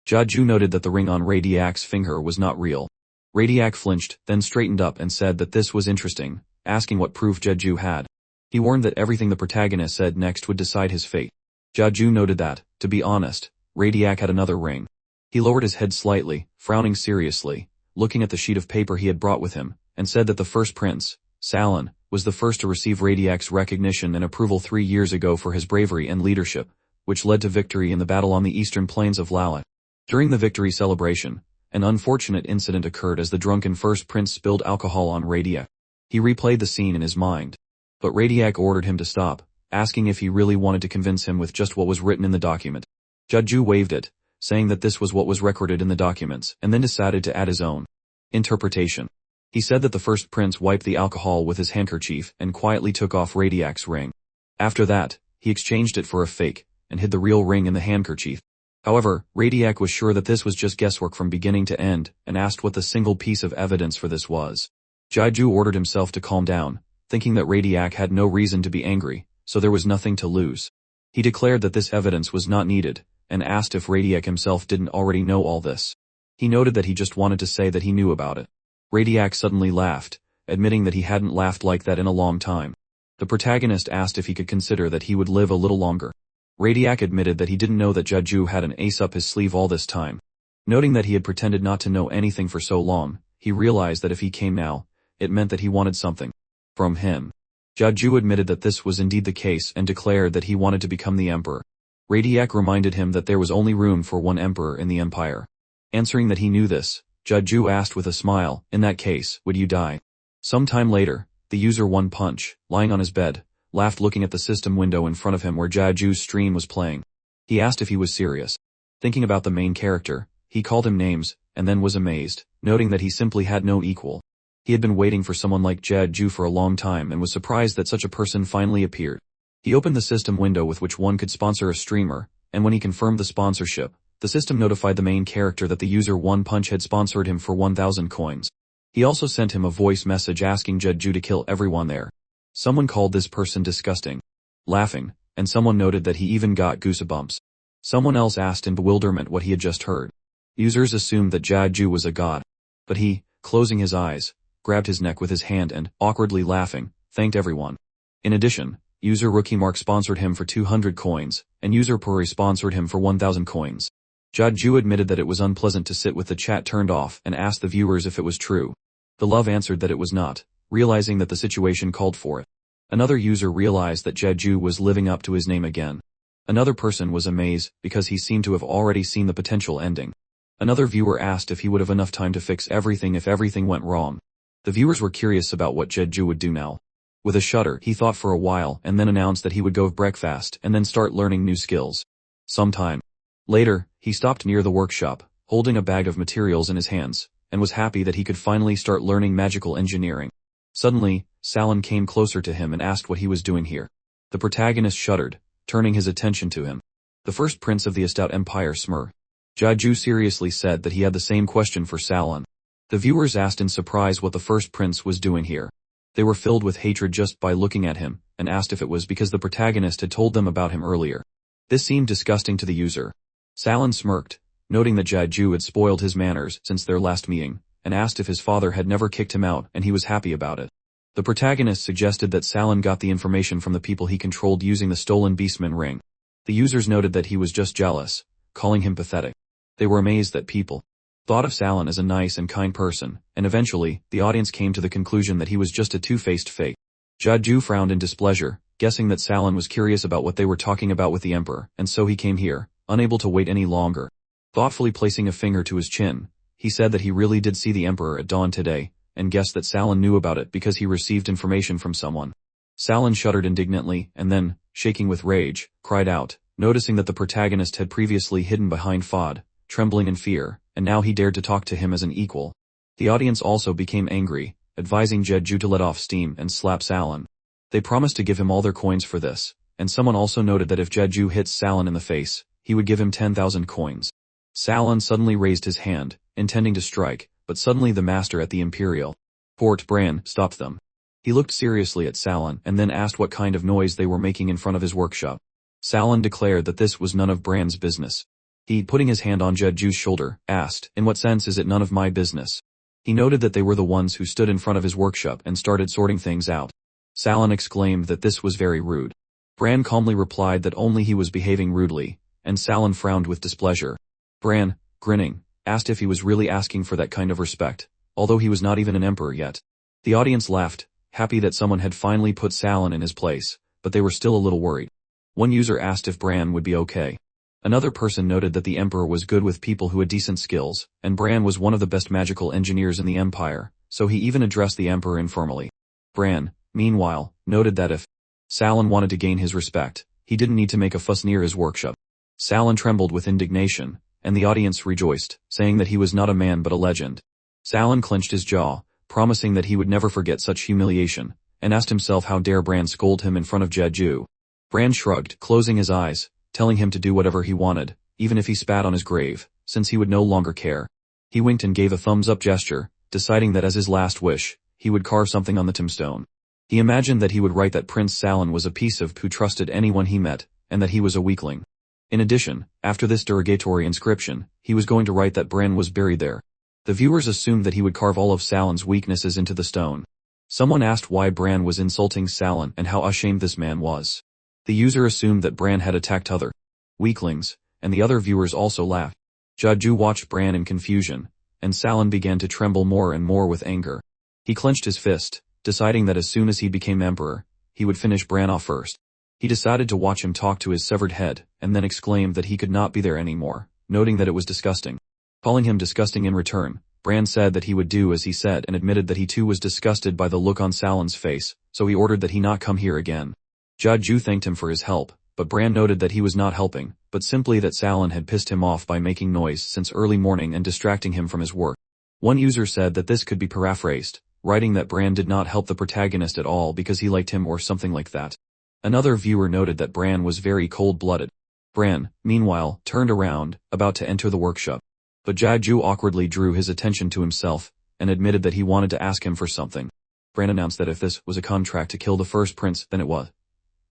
[SPEAKER 1] Jeju noted that the ring on Radiac's finger was not real. Radiac flinched, then straightened up and said that this was interesting, asking what proof Jeju had. He warned that everything the protagonist said next would decide his fate. Jeju noted that, to be honest, Radiac had another ring. He lowered his head slightly, frowning seriously, looking at the sheet of paper he had brought with him, and said that the first prince, Salin, was the first to receive Radiac's recognition and approval 3 years ago for his bravery and leadership, which led to victory in the battle on the eastern plains of Lalat. During the victory celebration, an unfortunate incident occurred as the drunken first prince spilled alcohol on Radiac. He replayed the scene in his mind. But Radiac ordered him to stop, asking if he really wanted to convince him with just what was written in the document. Jeju waved it, saying that this was what was recorded in the documents, and then decided to add his own interpretation. He said that the first prince wiped the alcohol with his handkerchief and quietly took off Radiac's ring. After that, he exchanged it for a fake, and hid the real ring in the handkerchief. However, Radiac was sure that this was just guesswork from beginning to end, and asked what the single piece of evidence for this was. Jeju ordered himself to calm down, thinking that Radiac had no reason to be angry, so there was nothing to lose. He declared that this evidence was not needed, and asked if Radiac himself didn't already know all this. He noted that he just wanted to say that he knew about it. Radiac suddenly laughed, admitting that he hadn't laughed like that in a long time. The protagonist asked if he could consider that he would live a little longer. Radiac admitted that he didn't know that Jeju had an ace up his sleeve all this time. Noting that he had pretended not to know anything for so long, he realized that if he came now, it meant that he wanted something from him. Jeju admitted that this was indeed the case and declared that he wanted to become the emperor. Radiac reminded him that there was only room for one emperor in the empire. Answering that he knew this, Jeju asked with a smile, in that case, would you die? Sometime later, the user One Punch, lying on his bed, laughed looking at the system window in front of him where Jeju's stream was playing. He asked if he was serious. Thinking about the main character, he called him names, and then was amazed, noting that he simply had no equal. He had been waiting for someone like Jeju for a long time and was surprised that such a person finally appeared. He opened the system window with which one could sponsor a streamer, and when he confirmed the sponsorship, the system notified the main character that the user One Punch had sponsored him for 1,000 coins. He also sent him a voice message asking Jeju to kill everyone there. Someone called this person disgusting. Laughing, and someone noted that he even got goosebumps. Someone else asked in bewilderment what he had just heard. Users assumed that Jeju was a god. But he, closing his eyes, grabbed his neck with his hand and, awkwardly laughing, thanked everyone. In addition, user Rookiemark sponsored him for 200 coins, and user Puri sponsored him for 1,000 coins. Jeju admitted that it was unpleasant to sit with the chat turned off and asked the viewers if it was true. The love answered that it was not, realizing that the situation called for it. Another user realized that Jeju was living up to his name again. Another person was amazed because he seemed to have already seen the potential ending. Another viewer asked if he would have enough time to fix everything if everything went wrong. The viewers were curious about what Jeju would do now. With a shudder, he thought for a while and then announced that he would go have breakfast and then start learning new skills. Sometime later, he stopped near the workshop, holding a bag of materials in his hands, and was happy that he could finally start learning magical engineering. Suddenly, Salin came closer to him and asked what he was doing here. The protagonist shuddered, turning his attention to him. The first prince of the Estout Empire Smur Jaju seriously said that he had the same question for Salon. The viewers asked in surprise what the first prince was doing here. They were filled with hatred just by looking at him, and asked if it was because the protagonist had told them about him earlier. This seemed disgusting to the user. Salon smirked, noting that Jaju had spoiled his manners since their last meeting, and asked if his father had never kicked him out, and he was happy about it. The protagonist suggested that Salon got the information from the people he controlled using the stolen Beastman ring. The users noted that he was just jealous, calling him pathetic. They were amazed that people thought of Salon as a nice and kind person, and eventually, the audience came to the conclusion that he was just a two-faced fake. Jaju frowned in displeasure, guessing that Salon was curious about what they were talking about with the emperor, and so he came here, unable to wait any longer. Thoughtfully placing a finger to his chin, he said that he really did see the emperor at dawn today, and guessed that Salon knew about it because he received information from someone. Salon shuddered indignantly, and then, shaking with rage, cried out, noticing that the protagonist had previously hidden behind Fod, trembling in fear, and now he dared to talk to him as an equal. The audience also became angry, advising Jeju to let off steam and slap Salon. They promised to give him all their coins for this, and someone also noted that if Jeju hits Salon in the face, he would give him 10,000 coins. Salon suddenly raised his hand, intending to strike, but suddenly the master at the Imperial Port Bran stopped them. He looked seriously at Salon and then asked what kind of noise they were making in front of his workshop. Salon declared that this was none of Bran's business. He, putting his hand on Jeju's shoulder, asked, "In what sense is it none of my business?" He noted that they were the ones who stood in front of his workshop and started sorting things out. Salon exclaimed that this was very rude. Bran calmly replied that only he was behaving rudely, and Salon frowned with displeasure. Bran, grinning, asked if he was really asking for that kind of respect, although he was not even an emperor yet. The audience laughed, happy that someone had finally put Salon in his place, but they were still a little worried. One user asked if Bran would be okay. Another person noted that the emperor was good with people who had decent skills, and Bran was one of the best magical engineers in the empire, so he even addressed the emperor informally. Bran, meanwhile, noted that if Salon wanted to gain his respect, he didn't need to make a fuss near his workshop. Salon trembled with indignation, and the audience rejoiced, saying that he was not a man but a legend. Salon clenched his jaw, promising that he would never forget such humiliation, and asked himself how dare Bran scold him in front of Jeju. Bran shrugged, closing his eyes, telling him to do whatever he wanted, even if he spat on his grave, since he would no longer care. He winked and gave a thumbs-up gesture, deciding that as his last wish, he would carve something on the tombstone. He imagined that he would write that Prince Salon was a piece of who trusted anyone he met, and that he was a weakling. In addition, after this derogatory inscription, he was going to write that Bran was buried there. The viewers assumed that he would carve all of Salon's weaknesses into the stone. Someone asked why Bran was insulting Salon and how ashamed this man was. The user assumed that Bran had attacked other weaklings, and the other viewers also laughed. Jeju watched Bran in confusion, and Salon began to tremble more and more with anger. He clenched his fist, deciding that as soon as he became emperor, he would finish Bran off first. He decided to watch him talk to his severed head, and then exclaimed that he could not be there anymore, noting that it was disgusting. Calling him disgusting in return, Bran said that he would do as he said and admitted that he too was disgusted by the look on Salon's face, so he ordered that he not come here again. Jeju thanked him for his help, but Bran noted that he was not helping, but simply that Salon had pissed him off by making noise since early morning and distracting him from his work. One user said that this could be paraphrased, writing that Bran did not help the protagonist at all because he liked him or something like that. Another viewer noted that Bran was very cold-blooded. Bran, meanwhile, turned around, about to enter the workshop. But Jeju awkwardly drew his attention to himself, and admitted that he wanted to ask him for something. Bran announced that if this was a contract to kill the first prince, then it was.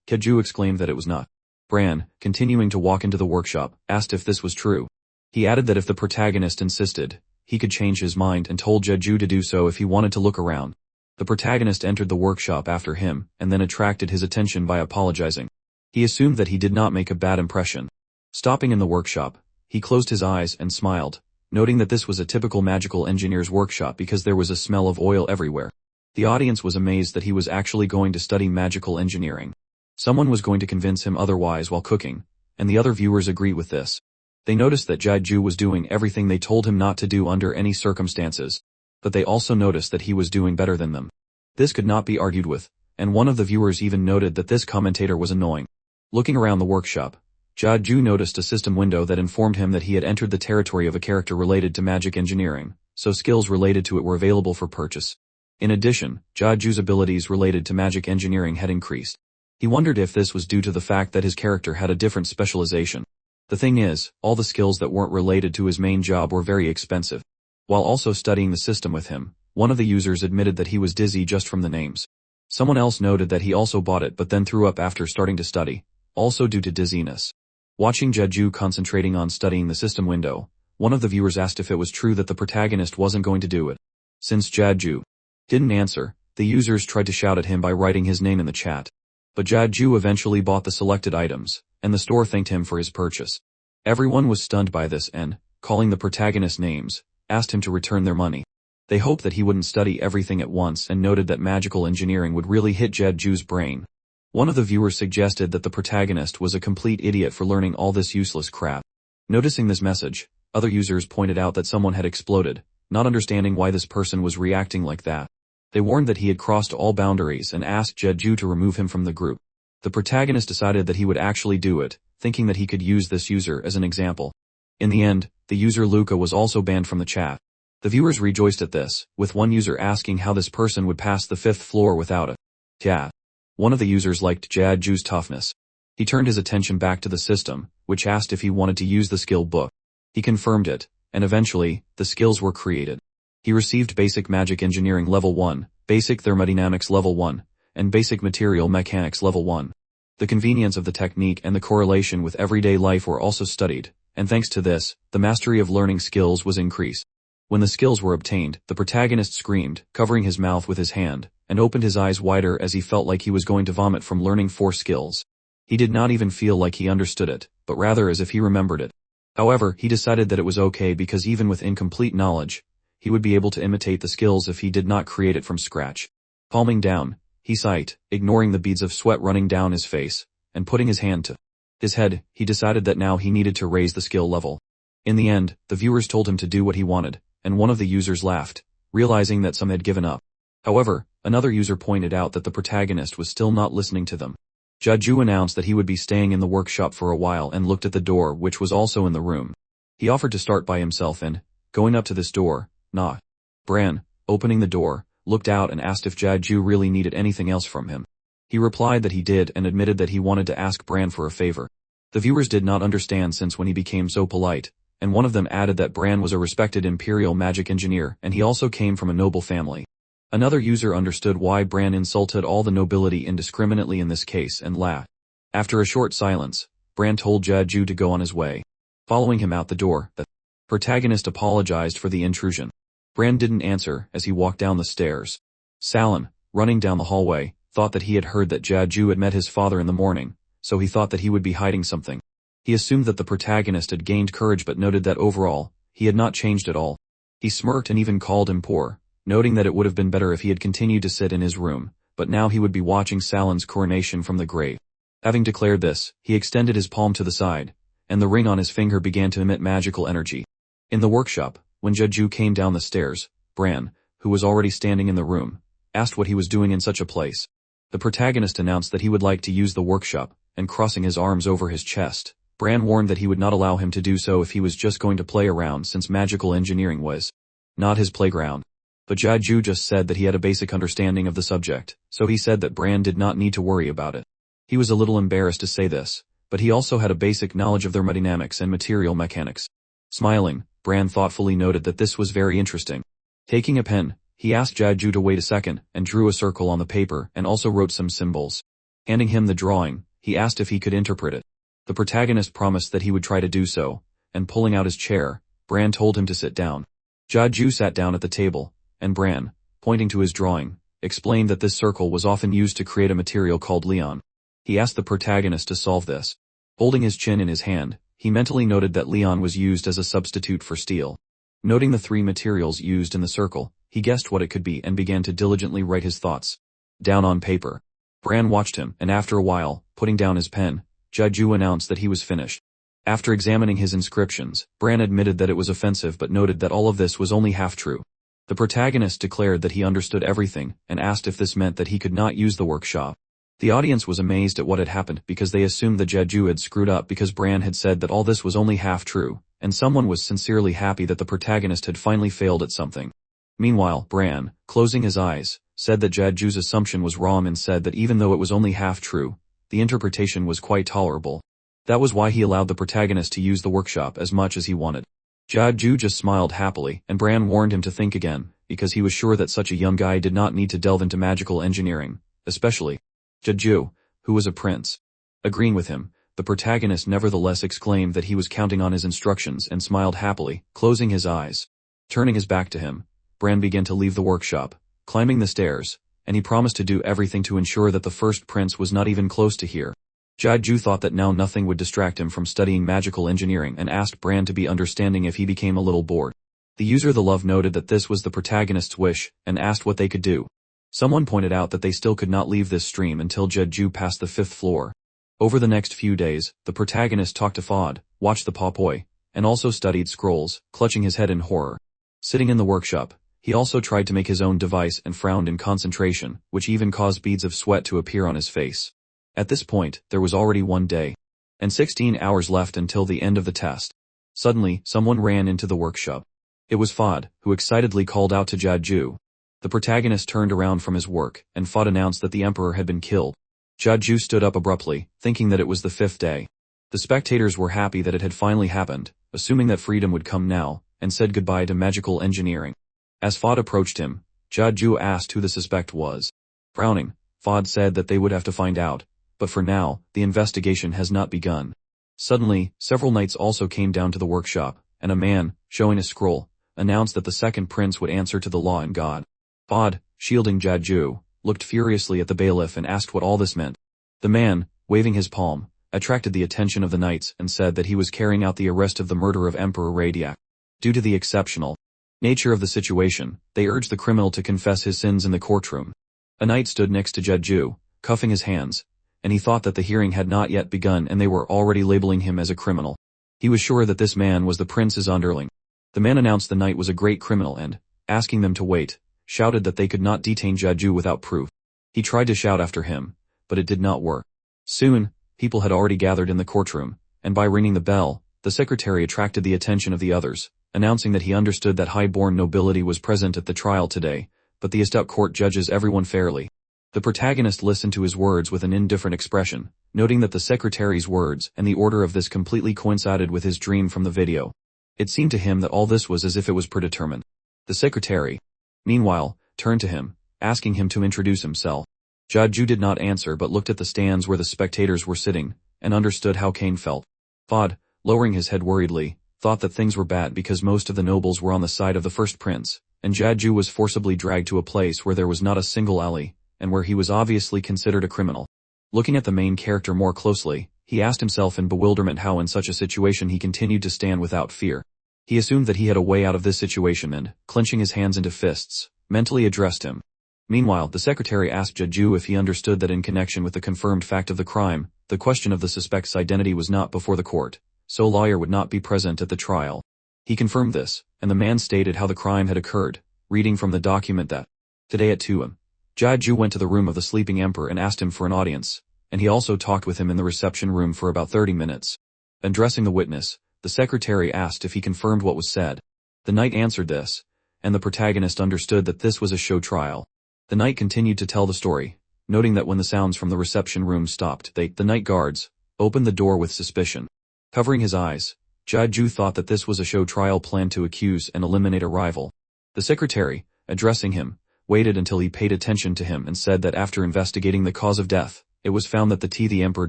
[SPEAKER 1] Jeju exclaimed that it was not. Bran, continuing to walk into the workshop, asked if this was true. He added that if the protagonist insisted, he could change his mind and told Jeju to do so if he wanted to look around. The protagonist entered the workshop after him, and then attracted his attention by apologizing. He assumed that he did not make a bad impression. Stopping in the workshop, he closed his eyes and smiled, noting that this was a typical magical engineer's workshop because there was a smell of oil everywhere. The audience was amazed that he was actually going to study magical engineering. Someone was going to convince him otherwise while cooking, and the other viewers agreed with this. They noticed that Jeju was doing everything they told him not to do under any circumstances, but they also noticed that he was doing better than them. This could not be argued with, and one of the viewers even noted that this commentator was annoying. Looking around the workshop, Jeju noticed a system window that informed him that he had entered the territory of a character related to magic engineering, so skills related to it were available for purchase. In addition, Jeju's abilities related to magic engineering had increased. He wondered if this was due to the fact that his character had a different specialization. The thing is, all the skills that weren't related to his main job were very expensive. While also studying the system with him, one of the users admitted that he was dizzy just from the names. Someone else noted that he also bought it but then threw up after starting to study, also due to dizziness. Watching Jeju concentrating on studying the system window, one of the viewers asked if it was true that the protagonist wasn't going to do it. Since Jeju didn't answer, the users tried to shout at him by writing his name in the chat. But Jeju eventually bought the selected items, and the store thanked him for his purchase. Everyone was stunned by this and, calling the protagonist names, asked him to return their money. They hoped that he wouldn't study everything at once and noted that magical engineering would really hit Jeju's brain. One of the viewers suggested that the protagonist was a complete idiot for learning all this useless crap. Noticing this message, other users pointed out that someone had exploded, not understanding why this person was reacting like that. They warned that he had crossed all boundaries and asked Jeju to remove him from the group. The protagonist decided that he would actually do it, thinking that he could use this user as an example. In the end, the user Luca was also banned from the chat. The viewers rejoiced at this, with one user asking how this person would pass the 5th floor without it. Yeah. One of the users liked Jeju's toughness. He turned his attention back to the system, which asked if he wanted to use the skill book. He confirmed it, and eventually, the skills were created. He received Basic Magic Engineering Level 1, Basic Thermodynamics Level 1, and Basic Material Mechanics Level 1. The convenience of the technique and the correlation with everyday life were also studied, and thanks to this, the mastery of learning skills was increased. When the skills were obtained, the protagonist screamed, covering his mouth with his hand, and opened his eyes wider as he felt like he was going to vomit from learning 4 skills. He did not even feel like he understood it, but rather as if he remembered it. However, he decided that it was okay because even with incomplete knowledge, he would be able to imitate the skills if he did not create it from scratch. Calming down, he sighed, ignoring the beads of sweat running down his face, and putting his hand to his head, he decided that now he needed to raise the skill level. In the end, the viewers told him to do what he wanted, and one of the users laughed, realizing that some had given up. However, another user pointed out that the protagonist was still not listening to them. Jeju announced that he would be staying in the workshop for a while and looked at the door which was also in the room. He offered to start by himself and, going up to this door, knocked. Bran, opening the door, looked out and asked if Jeju really needed anything else from him. He replied that he did and admitted that he wanted to ask Bran for a favor. The viewers did not understand since when he became so polite, and one of them added that Bran was a respected imperial magic engineer and he also came from a noble family. Another user understood why Bran insulted all the nobility indiscriminately in this case and laughed. After a short silence, Bran told Jeju to go on his way. Following him out the door, the protagonist apologized for the intrusion. Bran didn't answer as he walked down the stairs. Salin, running down the hallway, thought that he had heard that Jeju had met his father in the morning, so he thought that he would be hiding something. He assumed that the protagonist had gained courage but noted that overall, he had not changed at all. He smirked and even called him poor, noting that it would have been better if he had continued to sit in his room, but now he would be watching Salin's coronation from the grave. Having declared this, he extended his palm to the side, and the ring on his finger began to emit magical energy. In the workshop, when Jeju came down the stairs, Bran, who was already standing in the room, asked what he was doing in such a place. The protagonist announced that he would like to use the workshop, and crossing his arms over his chest, Bran warned that he would not allow him to do so if he was just going to play around since magical engineering was not his playground. But Jeju just said that he had a basic understanding of the subject, so he said that Bran did not need to worry about it. He was a little embarrassed to say this, but he also had a basic knowledge of thermodynamics and material mechanics. Smiling, Bran thoughtfully noted that this was very interesting. Taking a pen, he asked Jeju to wait a second and drew a circle on the paper and also wrote some symbols. Handing him the drawing, he asked if he could interpret it. The protagonist promised that he would try to do so, and pulling out his chair, Bran told him to sit down. Jeju sat down at the table, and Bran, pointing to his drawing, explained that this circle was often used to create a material called Leon. He asked the protagonist to solve this. Holding his chin in his hand, he mentally noted that Leon was used as a substitute for steel. Noting the 3 materials used in the circle, he guessed what it could be and began to diligently write his thoughts down on paper. Bran watched him, and after a while, putting down his pen, Jeju announced that he was finished. After examining his inscriptions, Bran admitted that it was offensive but noted that all of this was only half true. The protagonist declared that he understood everything and asked if this meant that he could not use the workshop. The audience was amazed at what had happened because they assumed that Jeju had screwed up because Bran had said that all this was only half true, and someone was sincerely happy that the protagonist had finally failed at something. Meanwhile, Bran, closing his eyes, said that Jeju's assumption was wrong and said that even though it was only half true, the interpretation was quite tolerable. That was why he allowed the protagonist to use the workshop as much as he wanted. Jia-ju just smiled happily, and Bran warned him to think again, because he was sure that such a young guy did not need to delve into magical engineering, especially Jia-ju, who was a prince. Agreeing with him, the protagonist nevertheless exclaimed that he was counting on his instructions and smiled happily, closing his eyes. Turning his back to him, Bran began to leave the workshop, climbing the stairs, and he promised to do everything to ensure that the first prince was not even close to here. Jia-ju thought that now nothing would distract him from studying magical engineering and asked Bran to be understanding if he became a little bored. The user The Love noted that this was the protagonist's wish, and asked what they could do. Someone pointed out that they still could not leave this stream until Jia-ju passed the 5th floor. Over the next few days, the protagonist talked to Fod, watched the Popoi, and also studied scrolls, clutching his head in horror. Sitting in the workshop, he also tried to make his own device and frowned in concentration, which even caused beads of sweat to appear on his face. At this point, there was already 1 day, and 16 hours left until the end of the test. Suddenly, someone ran into the workshop. It was Fod, who excitedly called out to Jia-ju. The protagonist turned around from his work, and Fod announced that the emperor had been killed. Jia-ju stood up abruptly, thinking that it was the 5th day. The spectators were happy that it had finally happened, assuming that freedom would come now, and said goodbye to magical engineering. As Fod approached him, Jia-ju asked who the suspect was. Frowning, Fod said that they would have to find out, but for now, the investigation has not begun. Suddenly, several knights also came down to the workshop, and a man, showing a scroll, announced that the second prince would answer to the law and God. Fod, shielding Jia-ju, looked furiously at the bailiff and asked what all this meant. The man, waving his palm, attracted the attention of the knights and said that he was carrying out the arrest of the murder of Emperor Radiak. Due to the exceptional nature of the situation, they urged the criminal to confess his sins in the courtroom. A knight stood next to Jia-ju, cuffing his hands, and he thought that the hearing had not yet begun and they were already labeling him as a criminal. He was sure that this man was the prince's underling. The man announced the knight was a great criminal and, asking them to wait, shouted that they could not detain Jia-ju without proof. He tried to shout after him, but it did not work. Soon, people had already gathered in the courtroom, and by ringing the bell, the secretary attracted the attention of the others, announcing that he understood that high-born nobility was present at the trial today, but the Estate court judges everyone fairly. The protagonist listened to his words with an indifferent expression, noting that the secretary's words and the order of this completely coincided with his dream from the video. It seemed to him that all this was as if it was predetermined. The secretary, meanwhile, turned to him, asking him to introduce himself. Jia-ju did not answer but looked at the stands where the spectators were sitting, and understood how Cain felt. Fod, lowering his head worriedly, thought that things were bad because most of the nobles were on the side of the first prince, and Jia-ju was forcibly dragged to a place where there was not a single ally, and where he was obviously considered a criminal. Looking at the main character more closely, he asked himself in bewilderment how in such a situation he continued to stand without fear. He assumed that he had a way out of this situation and, clenching his hands into fists, mentally addressed him. Meanwhile, the secretary asked Jia-ju if he understood that in connection with the confirmed fact of the crime, the question of the suspect's identity was not before the court, so a lawyer would not be present at the trial. He confirmed this, and the man stated how the crime had occurred, reading from the document that, today at 2 am. Jia-ju went to the room of the sleeping emperor and asked him for an audience, and he also talked with him in the reception room for about 30 minutes. Addressing the witness, the secretary asked if he confirmed what was said. The knight answered this, and the protagonist understood that this was a show trial. The knight continued to tell the story, noting that when the sounds from the reception room stopped, the night guards, opened the door with suspicion. Covering his eyes, Jia-ju thought that this was a show trial planned to accuse and eliminate a rival. The secretary, addressing him, waited until he paid attention to him and said that after investigating the cause of death, it was found that the tea the emperor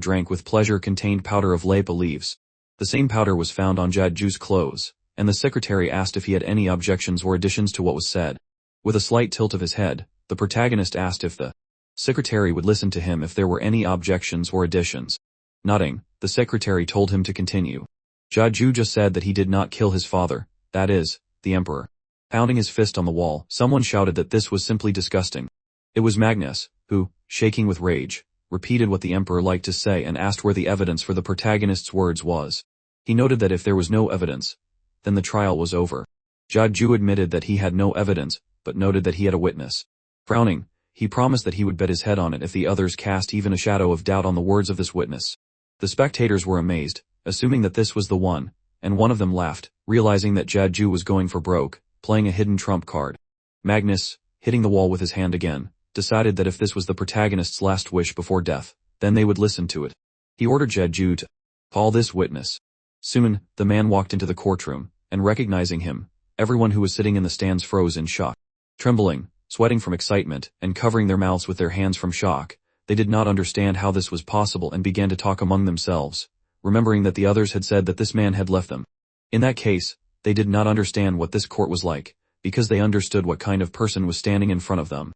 [SPEAKER 1] drank with pleasure contained powder of lepa leaves. The same powder was found on Jia-ju's clothes, and the secretary asked if he had any objections or additions to what was said. With a slight tilt of his head, the protagonist asked if the secretary would listen to him if there were any objections or additions. Nodding, the secretary told him to continue. Jia-ju just said that he did not kill his father, that is, the emperor. Pounding his fist on the wall, someone shouted that this was simply disgusting. It was Magnus, who, shaking with rage, repeated what the emperor liked to say and asked where the evidence for the protagonist's words was. He noted that if there was no evidence, then the trial was over. Jia-ju admitted that he had no evidence, but noted that he had a witness. Frowning, he promised that he would bet his head on it if the others cast even a shadow of doubt on the words of this witness. The spectators were amazed, assuming that this was the one, and one of them laughed, realizing that Jia-ju was going for broke, playing a hidden trump card. Magnus, hitting the wall with his hand again, decided that if this was the protagonist's last wish before death, then they would listen to it. He ordered Jia-ju to Call this witness. Soon, the man walked into the courtroom, and recognizing him, everyone who was sitting in the stands froze in shock. Trembling, sweating from excitement, and covering their mouths with their hands from shock, they did not understand how this was possible and began to talk among themselves, remembering that the others had said that this man had left them. In that case, they did not understand what this court was like, because they understood what kind of person was standing in front of them.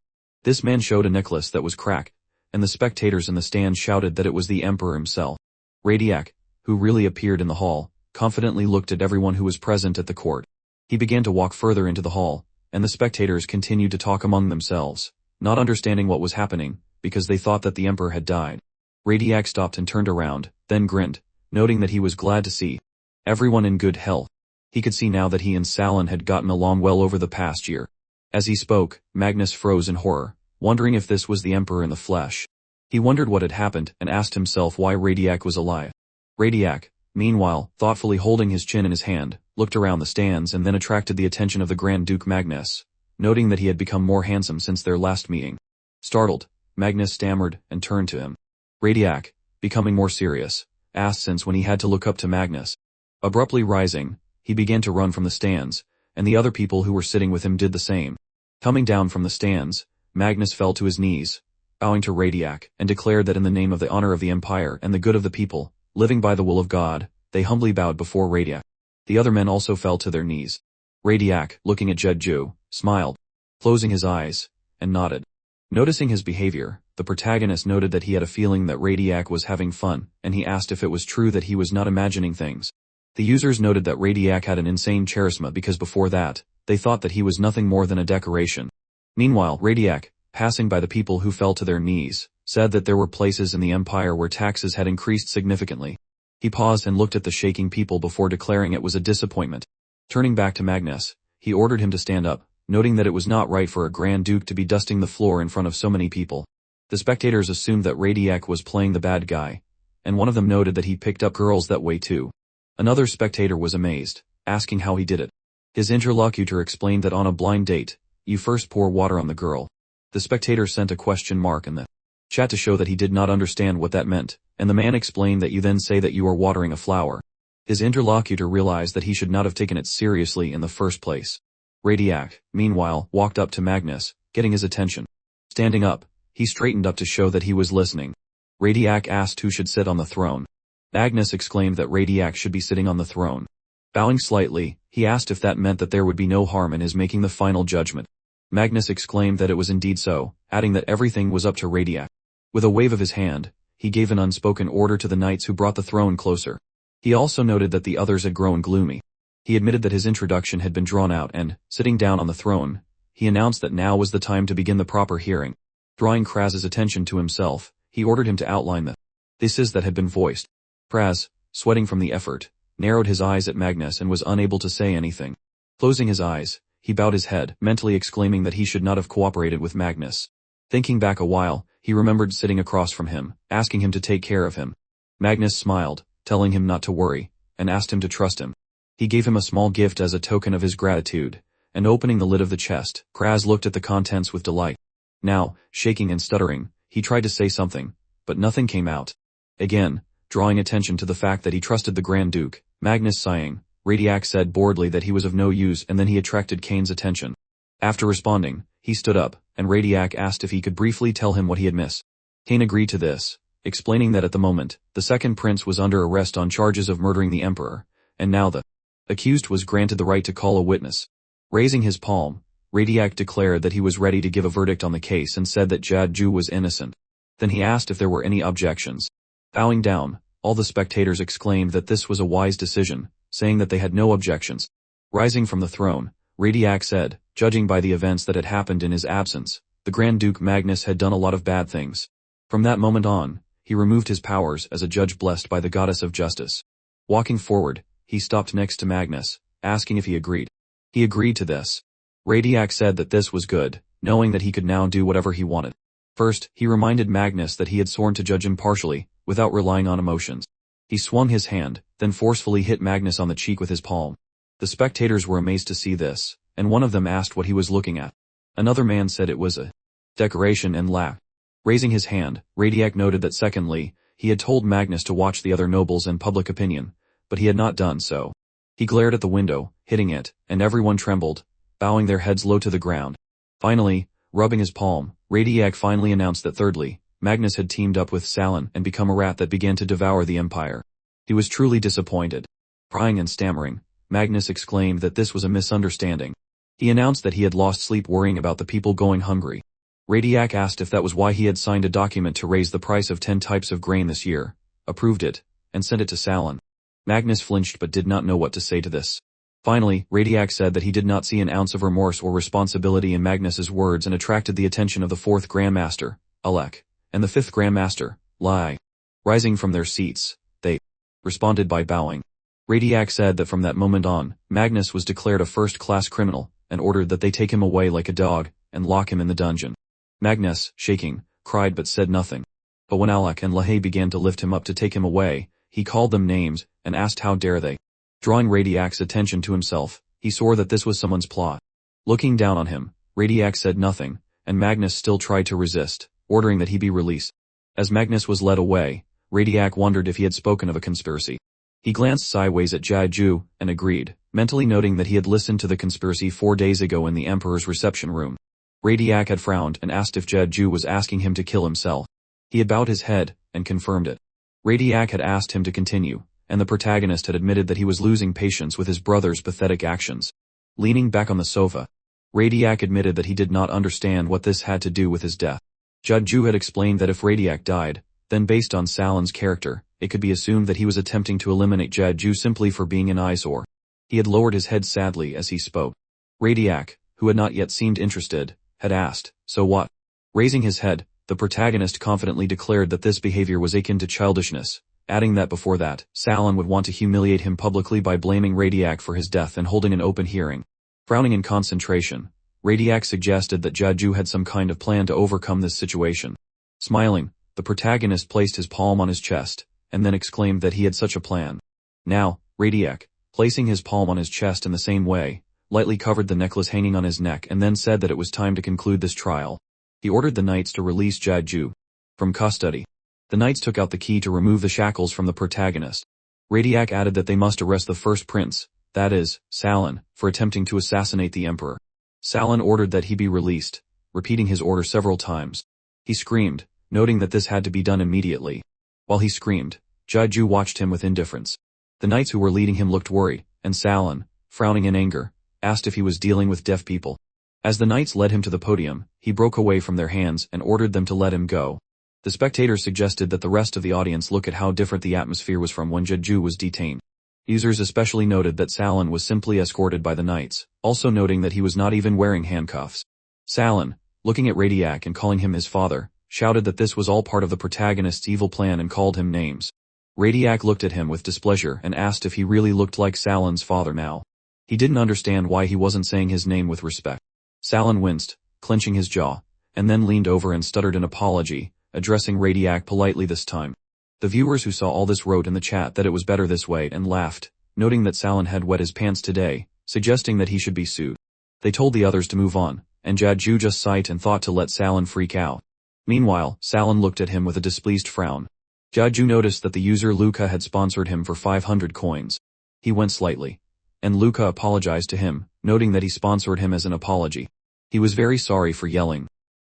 [SPEAKER 1] This man showed a necklace that was cracked, and the spectators in the stand shouted that it was the emperor himself. Radiac, who really appeared in the hall, confidently looked at everyone who was present at the court. He began to walk further into the hall, and the spectators continued to talk among themselves, not understanding what was happening, because they thought that the emperor had died. Radiac stopped and turned around, then grinned, noting that he was glad to see everyone in good health. He could see now that he and Salin had gotten along well over the past year. As he spoke, Magnus froze in horror, wondering if this was the emperor in the flesh. He wondered what had happened and asked himself why Radiac was alive. Radiac, meanwhile, thoughtfully holding his chin in his hand, looked around the stands and then attracted the attention of the Grand Duke Magnus, noting that he had become more handsome since their last meeting. Startled, Magnus stammered and turned to him. Radiac, becoming more serious, asked since when he had to look up to Magnus. Abruptly rising, he began to run from the stands, and the other people who were sitting with him did the same. Coming down from the stands, Magnus fell to his knees, bowing to Radiac, and declared that in the name of the honor of the empire and the good of the people, living by the will of God, they humbly bowed before Radiac. The other men also fell to their knees. Radiac, looking at Jeju, smiled, closing his eyes, and nodded. Noticing his behavior, the protagonist noted that he had a feeling that Radiac was having fun, and he asked if it was true that he was not imagining things. The users noted that Radiac had an insane charisma because before that, they thought that he was nothing more than a decoration. Meanwhile, Radiac, passing by the people who fell to their knees, said that there were places in the empire where taxes had increased significantly. He paused and looked at the shaking people before declaring it was a disappointment. Turning back to Magnus, he ordered him to stand up, noting that it was not right for a Grand Duke to be dusting the floor in front of so many people. The spectators assumed that Radiac was playing the bad guy, and one of them noted that he picked up girls that way too. Another spectator was amazed, asking how he did it. His interlocutor explained that on a blind date, you first pour water on the girl. The spectator sent a question mark in the chat to show that he did not understand what that meant, and the man explained that you then say that you are watering a flower. His interlocutor realized that he should not have taken it seriously in the first place. Radiac, meanwhile, walked up to Magnus, getting his attention. Standing up, he straightened up to show that he was listening. Radiac asked who should sit on the throne. Magnus exclaimed that Radiac should be sitting on the throne. Bowing slightly, he asked if that meant that there would be no harm in his making the final judgment. Magnus exclaimed that it was indeed so, adding that everything was up to Radiac. With a wave of his hand, he gave an unspoken order to the knights who brought the throne closer. He also noted that the others had grown gloomy. He admitted that his introduction had been drawn out and, sitting down on the throne, he announced that now was the time to begin the proper hearing. Drawing Kraz's attention to himself, he ordered him to outline the thesis that had been voiced. Kraz, sweating from the effort, narrowed his eyes at Magnus and was unable to say anything. Closing his eyes, he bowed his head, mentally exclaiming that he should not have cooperated with Magnus. Thinking back a while, he remembered sitting across from him, asking him to take care of him. Magnus smiled, telling him not to worry, and asked him to trust him. He gave him a small gift as a token of his gratitude, and opening the lid of the chest, Kraz looked at the contents with delight. Now, shaking and stuttering, he tried to say something, but nothing came out. Again, drawing attention to the fact that he trusted the Grand Duke, Magnus sighing, Radiac said boredly that he was of no use, and then he attracted Kane's attention. After responding, he stood up, and Radiac asked if he could briefly tell him what he had missed. Kane agreed to this, explaining that at the moment, the second prince was under arrest on charges of murdering the emperor, and now the accused was granted the right to call a witness. Raising his palm, Radiac declared that he was ready to give a verdict on the case and said that Jeju was innocent. Then he asked if there were any objections. Bowing down, all the spectators exclaimed that this was a wise decision, saying that they had no objections. Rising from the throne, Radiac said, judging by the events that had happened in his absence, the Grand Duke Magnus had done a lot of bad things. From that moment on, he removed his powers as a judge blessed by the goddess of justice. Walking forward, he stopped next to Magnus, asking if he agreed. He agreed to this. Radiac said that this was good, knowing that he could now do whatever he wanted. First, he reminded Magnus that he had sworn to judge impartially, without relying on emotions. He swung his hand, then forcefully hit Magnus on the cheek with his palm. The spectators were amazed to see this, and one of them asked what he was looking at. Another man said it was a decoration and laughed. Raising his hand, Radiac noted that secondly, He had told Magnus to watch the other nobles and public opinion, but he had not done so. He glared at the window, hitting it, and everyone trembled, bowing their heads low to the ground. Finally, rubbing his palm, Radiac finally announced that thirdly, Magnus had teamed up with Salin and become a rat that began to devour the empire. He was truly disappointed. Crying and stammering, Magnus exclaimed that this was a misunderstanding. He announced that he had lost sleep worrying about the people going hungry. Radiac asked if that was why he had signed a document to raise the price of 10 types of grain this year, approved it, and sent it to Salin. Magnus flinched but did not know what to say to this. Finally, Radiac said that he did not see an ounce of remorse or responsibility in Magnus's words and attracted the attention of the 4th Grandmaster, Alec, and the 5th Grandmaster, Lai. Rising from their seats, they responded by bowing. Radiac said that from that moment on, Magnus was declared a first-class criminal, and ordered that they take him away like a dog, and lock him in the dungeon. Magnus, shaking, cried but said nothing. But when Alec and Lahey began to lift him up to take him away, he called them names, and asked how dare they. Drawing Radiac's attention to himself, he saw that this was someone's plot. Looking down on him, Radiac said nothing, and Magnus still tried to resist, ordering that he be released. As Magnus was led away, Radiac wondered if he had spoken of a conspiracy. He glanced sideways at Jiaju, and agreed, mentally noting that he had listened to the conspiracy 4 days ago in the Emperor's reception room. Radiac had frowned and asked if Jiaju was asking him to kill himself. He had bowed his head, and confirmed it. Radiac had asked him to continue, and the protagonist had admitted that he was losing patience with his brother's pathetic actions. Leaning back on the sofa, Radiac admitted that he did not understand what this had to do with his death. Jiaju had explained that if Radiac died, then based on Salin's character, it could be assumed that he was attempting to eliminate Jiaju simply for being an eyesore. He had lowered his head sadly as he spoke. Radiac, who had not yet seemed interested, had asked, "So what?" Raising his head, the protagonist confidently declared that this behavior was akin to childishness, adding that before that, Salin would want to humiliate him publicly by blaming Radiac for his death and holding an open hearing. Frowning in concentration, Radiac suggested that Jiaju had some kind of plan to overcome this situation. Smiling, the protagonist placed his palm on his chest, and then exclaimed that he had such a plan. Now, Radiac, placing his palm on his chest in the same way, lightly covered the necklace hanging on his neck and then said that it was time to conclude this trial. He ordered the knights to release Jiaju from custody. The knights took out the key to remove the shackles from the protagonist. Radiac added that they must arrest the first prince, that is, Salin, for attempting to assassinate the emperor. Salin ordered that he be released, repeating his order several times. He screamed, noting that this had to be done immediately. While he screamed, Jiaju watched him with indifference. The knights who were leading him looked worried, and Salin, frowning in anger, asked if he was dealing with deaf people. As the knights led him to the podium, he broke away from their hands and ordered them to let him go. The spectators suggested that the rest of the audience look at how different the atmosphere was from when Jiaju was detained. Users especially noted that Salin was simply escorted by the knights, also noting that he was not even wearing handcuffs. Salin, looking at Radiac and calling him his father, shouted that this was all part of the protagonist's evil plan and called him names. Radiac looked at him with displeasure and asked if he really looked like Salin's father now. He didn't understand why he wasn't saying his name with respect. Salin winced, clenching his jaw, and then leaned over and stuttered an apology, addressing Radiac politely this time. The viewers who saw all this wrote in the chat that it was better this way and laughed, noting that Salin had wet his pants today, suggesting that he should be sued. They told the others to move on, and Jiaju just sighed and thought to let Salin freak out. Meanwhile, Salin looked at him with a displeased frown. Jiaju noticed that the user Luca had sponsored him for 500 coins. He went slightly, and Luca apologized to him, noting that he sponsored him as an apology. He was very sorry for yelling.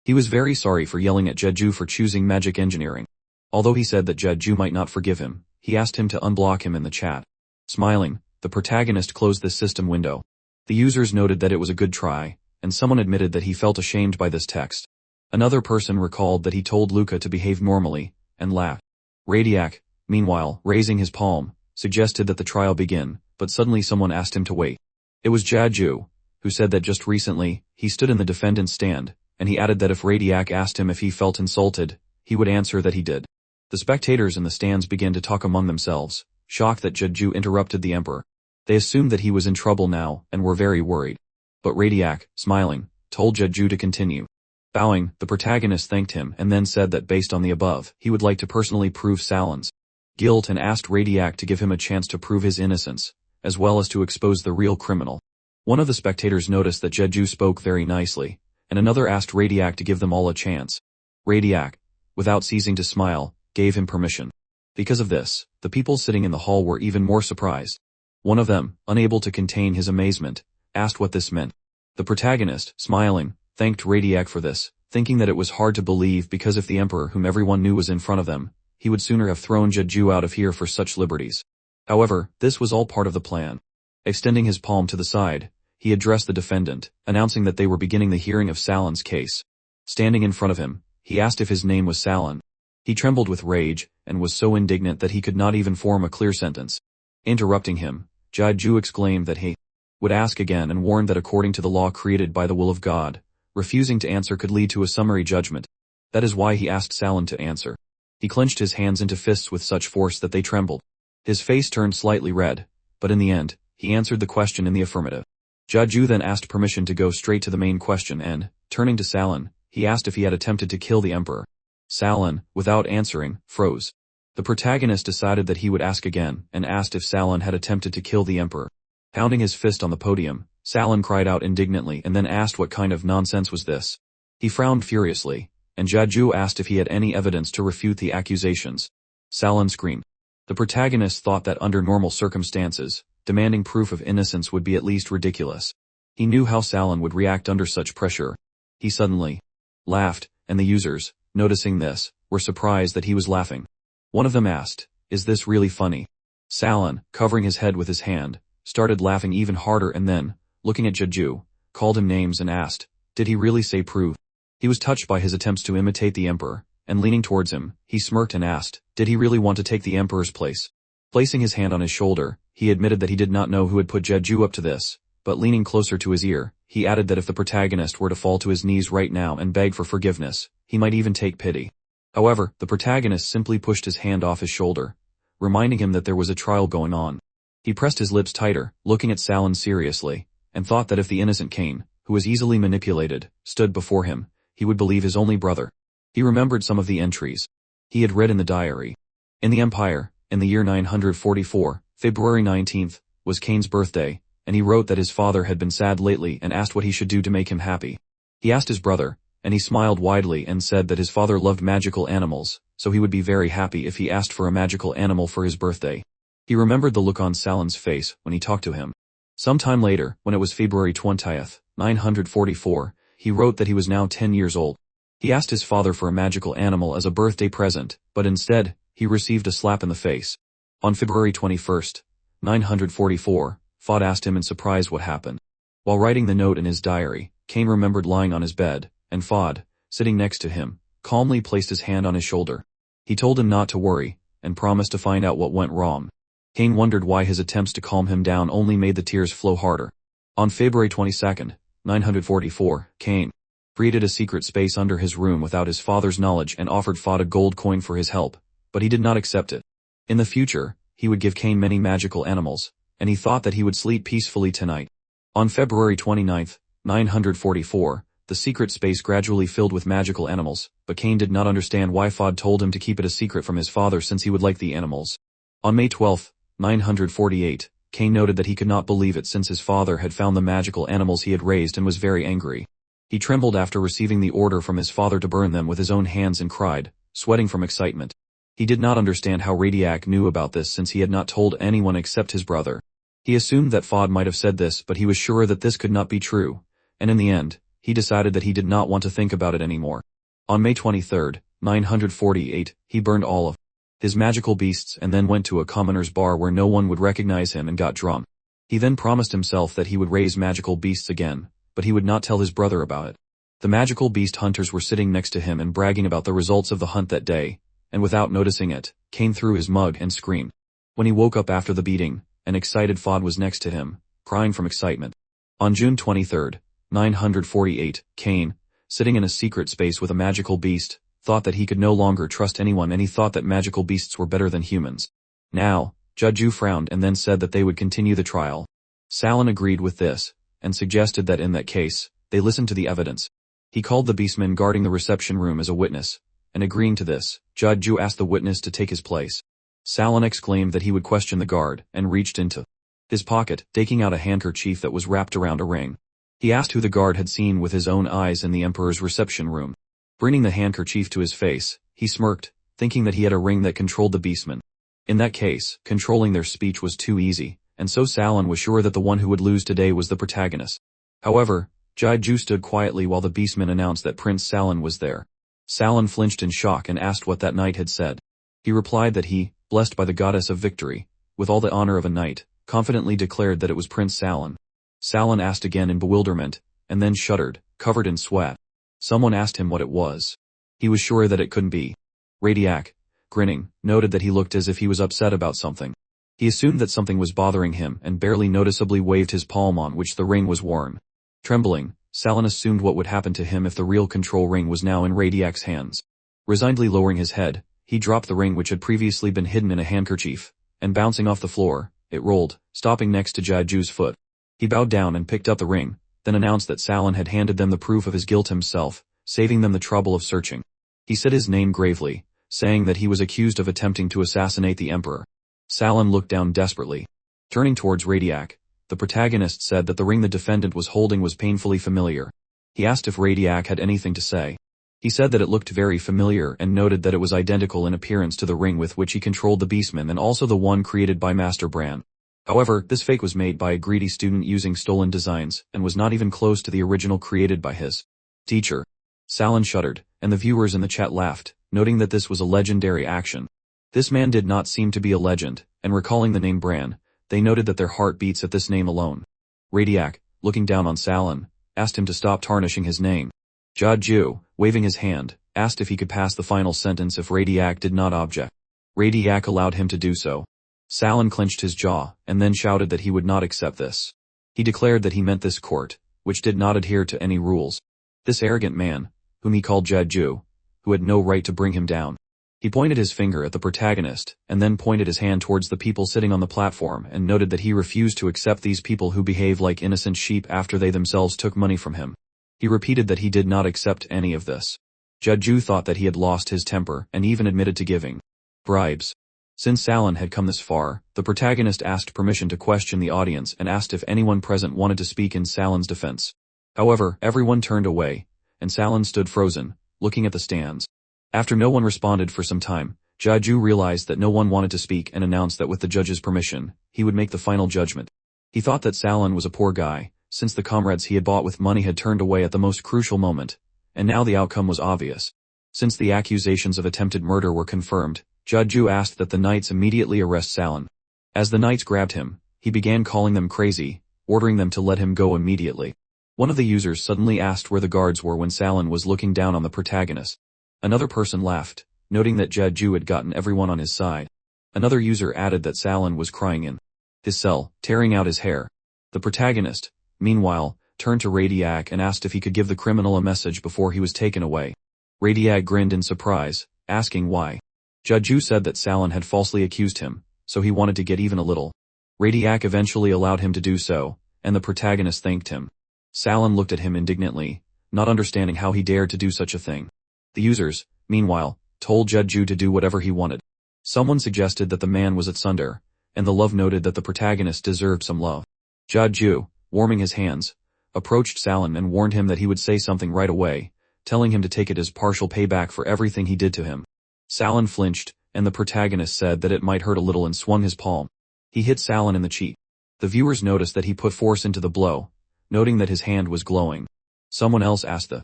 [SPEAKER 1] He was very sorry for yelling at Jiaju for choosing magic engineering. Although he said that Jiaju might not forgive him, he asked him to unblock him in the chat. Smiling, the protagonist closed the system window. The users noted that it was a good try, and someone admitted that he felt ashamed by this text. Another person recalled that he told Luca to behave normally, and laughed. Radiac, meanwhile, raising his palm, suggested that the trial begin, but suddenly someone asked him to wait. It was Jiaju, who said that just recently, he stood in the defendant's stand, and he added that if Radiac asked him if he felt insulted, he would answer that he did. The spectators in the stands began to talk among themselves, shocked that Jiaju interrupted the emperor. They assumed that he was in trouble now, and were very worried. But Radiac, smiling, told Jiaju to continue. Bowing, the protagonist thanked him and then said that based on the above, he would like to personally prove Salin's guilt and asked Radiac to give him a chance to prove his innocence, as well as to expose the real criminal. One of the spectators noticed that Jiaju spoke very nicely, and another asked Radiac to give them all a chance. Radiac, without ceasing to smile, gave him permission. Because of this, the people sitting in the hall were even more surprised. One of them, unable to contain his amazement, asked what this meant. The protagonist, smiling, thanked Radiac for this, thinking that it was hard to believe because if the emperor whom everyone knew was in front of them, he would sooner have thrown Jeju out of here for such liberties. However, this was all part of the plan. Extending his palm to the side, he addressed the defendant, announcing that they were beginning the hearing of Salin's case. Standing in front of him, he asked if his name was Salin. He trembled with rage, and was so indignant that he could not even form a clear sentence. Interrupting him, Jeju exclaimed that he would ask again and warned that according to the law created by the will of God, refusing to answer could lead to a summary judgment. That is why he asked Salin to answer. He clenched his hands into fists with such force that they trembled. His face turned slightly red, but in the end, he answered the question in the affirmative. Jeju then asked permission to go straight to the main question and, turning to Salin, he asked if he had attempted to kill the emperor. Salin, without answering, froze. The protagonist decided that he would ask again, and asked if Salin had attempted to kill the emperor. Pounding his fist on the podium, Salin cried out indignantly and then asked what kind of nonsense was this. He frowned furiously, and Jeju asked if he had any evidence to refute the accusations. Salin screamed. The protagonist thought that under normal circumstances, demanding proof of innocence would be at least ridiculous. He knew how Salin would react under such pressure. He suddenly laughed, and the users, noticing this, were surprised that he was laughing. One of them asked, "Is this really funny?" Salin, covering his head with his hand, started laughing even harder and then, looking at Jeju, called him names and asked, did he really say prove? He was touched by his attempts to imitate the emperor, and leaning towards him, he smirked and asked, did he really want to take the emperor's place? Placing his hand on his shoulder, he admitted that he did not know who had put Jeju up to this, but leaning closer to his ear, he added that if the protagonist were to fall to his knees right now and beg for forgiveness, he might even take pity. However, the protagonist simply pushed his hand off his shoulder, reminding him that there was a trial going on. He pressed his lips tighter, looking at Salin seriously, and thought that if the innocent Cain, who was easily manipulated, stood before him, he would believe his only brother. He remembered some of the entries he had read in the diary. In the Empire, in the year 944, February 19th, was Cain's birthday, and he wrote that his father had been sad lately and asked what he should do to make him happy. He asked his brother, and he smiled widely and said that his father loved magical animals, so he would be very happy if he asked for a magical animal for his birthday. He remembered the look on Salin's face when he talked to him. Sometime later, when it was February 20th, 944, he wrote that he was now 10 years old. He asked his father for a magical animal as a birthday present, but instead, he received a slap in the face. On February 21st, 944, Fod asked him in surprise what happened. While writing the note in his diary, Cain remembered lying on his bed, and Fod, sitting next to him, calmly placed his hand on his shoulder. He told him not to worry, and promised to find out what went wrong. Cain wondered why his attempts to calm him down only made the tears flow harder. On February 22nd, 944, Cain created a secret space under his room without his father's knowledge and offered Fod a gold coin for his help, but he did not accept it. In the future, he would give Cain many magical animals, and he thought that he would sleep peacefully tonight. On February 29th, 944, the secret space gradually filled with magical animals, but Cain did not understand why Fod told him to keep it a secret from his father since he would like the animals. On May 12th, 948, Cain noted that he could not believe it since his father had found the magical animals he had raised and was very angry. He trembled after receiving the order from his father to burn them with his own hands and cried, sweating from excitement. He did not understand how Radiac knew about this since he had not told anyone except his brother. He assumed that Fod might have said this, but he was sure that this could not be true, and in the end, he decided that he did not want to think about it anymore. On May 23rd, 948, he burned all of his magical beasts and then went to a commoner's bar where no one would recognize him and got drunk. He then promised himself that he would raise magical beasts again, but he would not tell his brother about it. The magical beast hunters were sitting next to him and bragging about the results of the hunt that day, and without noticing it, Cain threw his mug and screamed. When he woke up after the beating, an excited Fod was next to him, crying from excitement. On June 23rd, 948, Cain, sitting in a secret space with a magical beast, thought that he could no longer trust anyone and he thought that magical beasts were better than humans. Now, Jeju frowned and then said that they would continue the trial. Salin agreed with this, and suggested that in that case, they listen to the evidence. He called the beastman guarding the reception room as a witness, and agreeing to this, Jeju asked the witness to take his place. Salin exclaimed that he would question the guard, and reached into his pocket, taking out a handkerchief that was wrapped around a ring. He asked who the guard had seen with his own eyes in the emperor's reception room. Bringing the handkerchief to his face, he smirked, thinking that he had a ring that controlled the beastmen. In that case, controlling their speech was too easy, and so Salon was sure that the one who would lose today was the protagonist. However, Jaiju stood quietly while the beastman announced that Prince Salon was there. Salon flinched in shock and asked what that knight had said. He replied that he, blessed by the goddess of victory, with all the honor of a knight, confidently declared that it was Prince Salon. Salon asked again in bewilderment, and then shuddered, covered in sweat. Someone asked him what it was. He was sure that it couldn't be. Radiac, grinning, noted that he looked as if he was upset about something. He assumed that something was bothering him and barely noticeably waved his palm on which the ring was worn. Trembling, Salon assumed what would happen to him if the real control ring was now in Radiac's hands. Resignedly lowering his head, he dropped the ring which had previously been hidden in a handkerchief, and bouncing off the floor, it rolled, stopping next to Jaiju's foot. He bowed down and picked up the ring, then announced that Salon had handed them the proof of his guilt himself, saving them the trouble of searching. He said his name gravely, saying that he was accused of attempting to assassinate the emperor. Salon looked down desperately. Turning towards Radiac, the protagonist said that the ring the defendant was holding was painfully familiar. He asked if Radiac had anything to say. He said that it looked very familiar and noted that it was identical in appearance to the ring with which he controlled the beastmen and also the one created by Master Bran. However, this fake was made by a greedy student using stolen designs and was not even close to the original created by his teacher. Salon shuddered, and the viewers in the chat laughed, noting that this was a legendary action. This man did not seem to be a legend, and recalling the name Bran, they noted that their heart beats at this name alone. Radiac, looking down on Salon, asked him to stop tarnishing his name. Jaiju, waving his hand, asked if he could pass the final sentence if Radiac did not object. Radiac allowed him to do so. Salon clenched his jaw, and then shouted that he would not accept this. He declared that he meant this court, which did not adhere to any rules. This arrogant man, whom he called Jaiju, who had no right to bring him down. He pointed his finger at the protagonist, and then pointed his hand towards the people sitting on the platform and noted that he refused to accept these people who behave like innocent sheep after they themselves took money from him. He repeated that he did not accept any of this. Jaiju thought that he had lost his temper and even admitted to giving bribes. Since Salon had come this far, the protagonist asked permission to question the audience and asked if anyone present wanted to speak in Salon's defense. However, everyone turned away, and Salon stood frozen, looking at the stands. After no one responded for some time, Jaiju realized that no one wanted to speak and announced that with the judge's permission, he would make the final judgment. He thought that Salon was a poor guy, since the comrades he had bought with money had turned away at the most crucial moment, and now the outcome was obvious. Since the accusations of attempted murder were confirmed, Jaiju asked that the knights immediately arrest Salon. As the knights grabbed him, he began calling them crazy, ordering them to let him go immediately. One of the users suddenly asked where the guards were when Salon was looking down on the protagonist. Another person laughed, noting that Jaiju had gotten everyone on his side. Another user added that Salon was crying in his cell, tearing out his hair. The protagonist, meanwhile, turned to Radiac and asked if he could give the criminal a message before he was taken away. Radiac grinned in surprise, asking why. Jaiju said that Salon had falsely accused him, so he wanted to get even a little. Radiac eventually allowed him to do so, and the protagonist thanked him. Salon looked at him indignantly, not understanding how he dared to do such a thing. The users, meanwhile, told Jaiju to do whatever he wanted. Someone suggested that the man was at Sunder, and the love noted that the protagonist deserved some love. Jaiju, warming his hands, approached Salon and warned him that he would say something right away, telling him to take it as partial payback for everything he did to him. Salon flinched, and the protagonist said that it might hurt a little and swung his palm. He hit Salon in the cheek. The viewers noticed that he put force into the blow, noting that his hand was glowing. Someone else asked the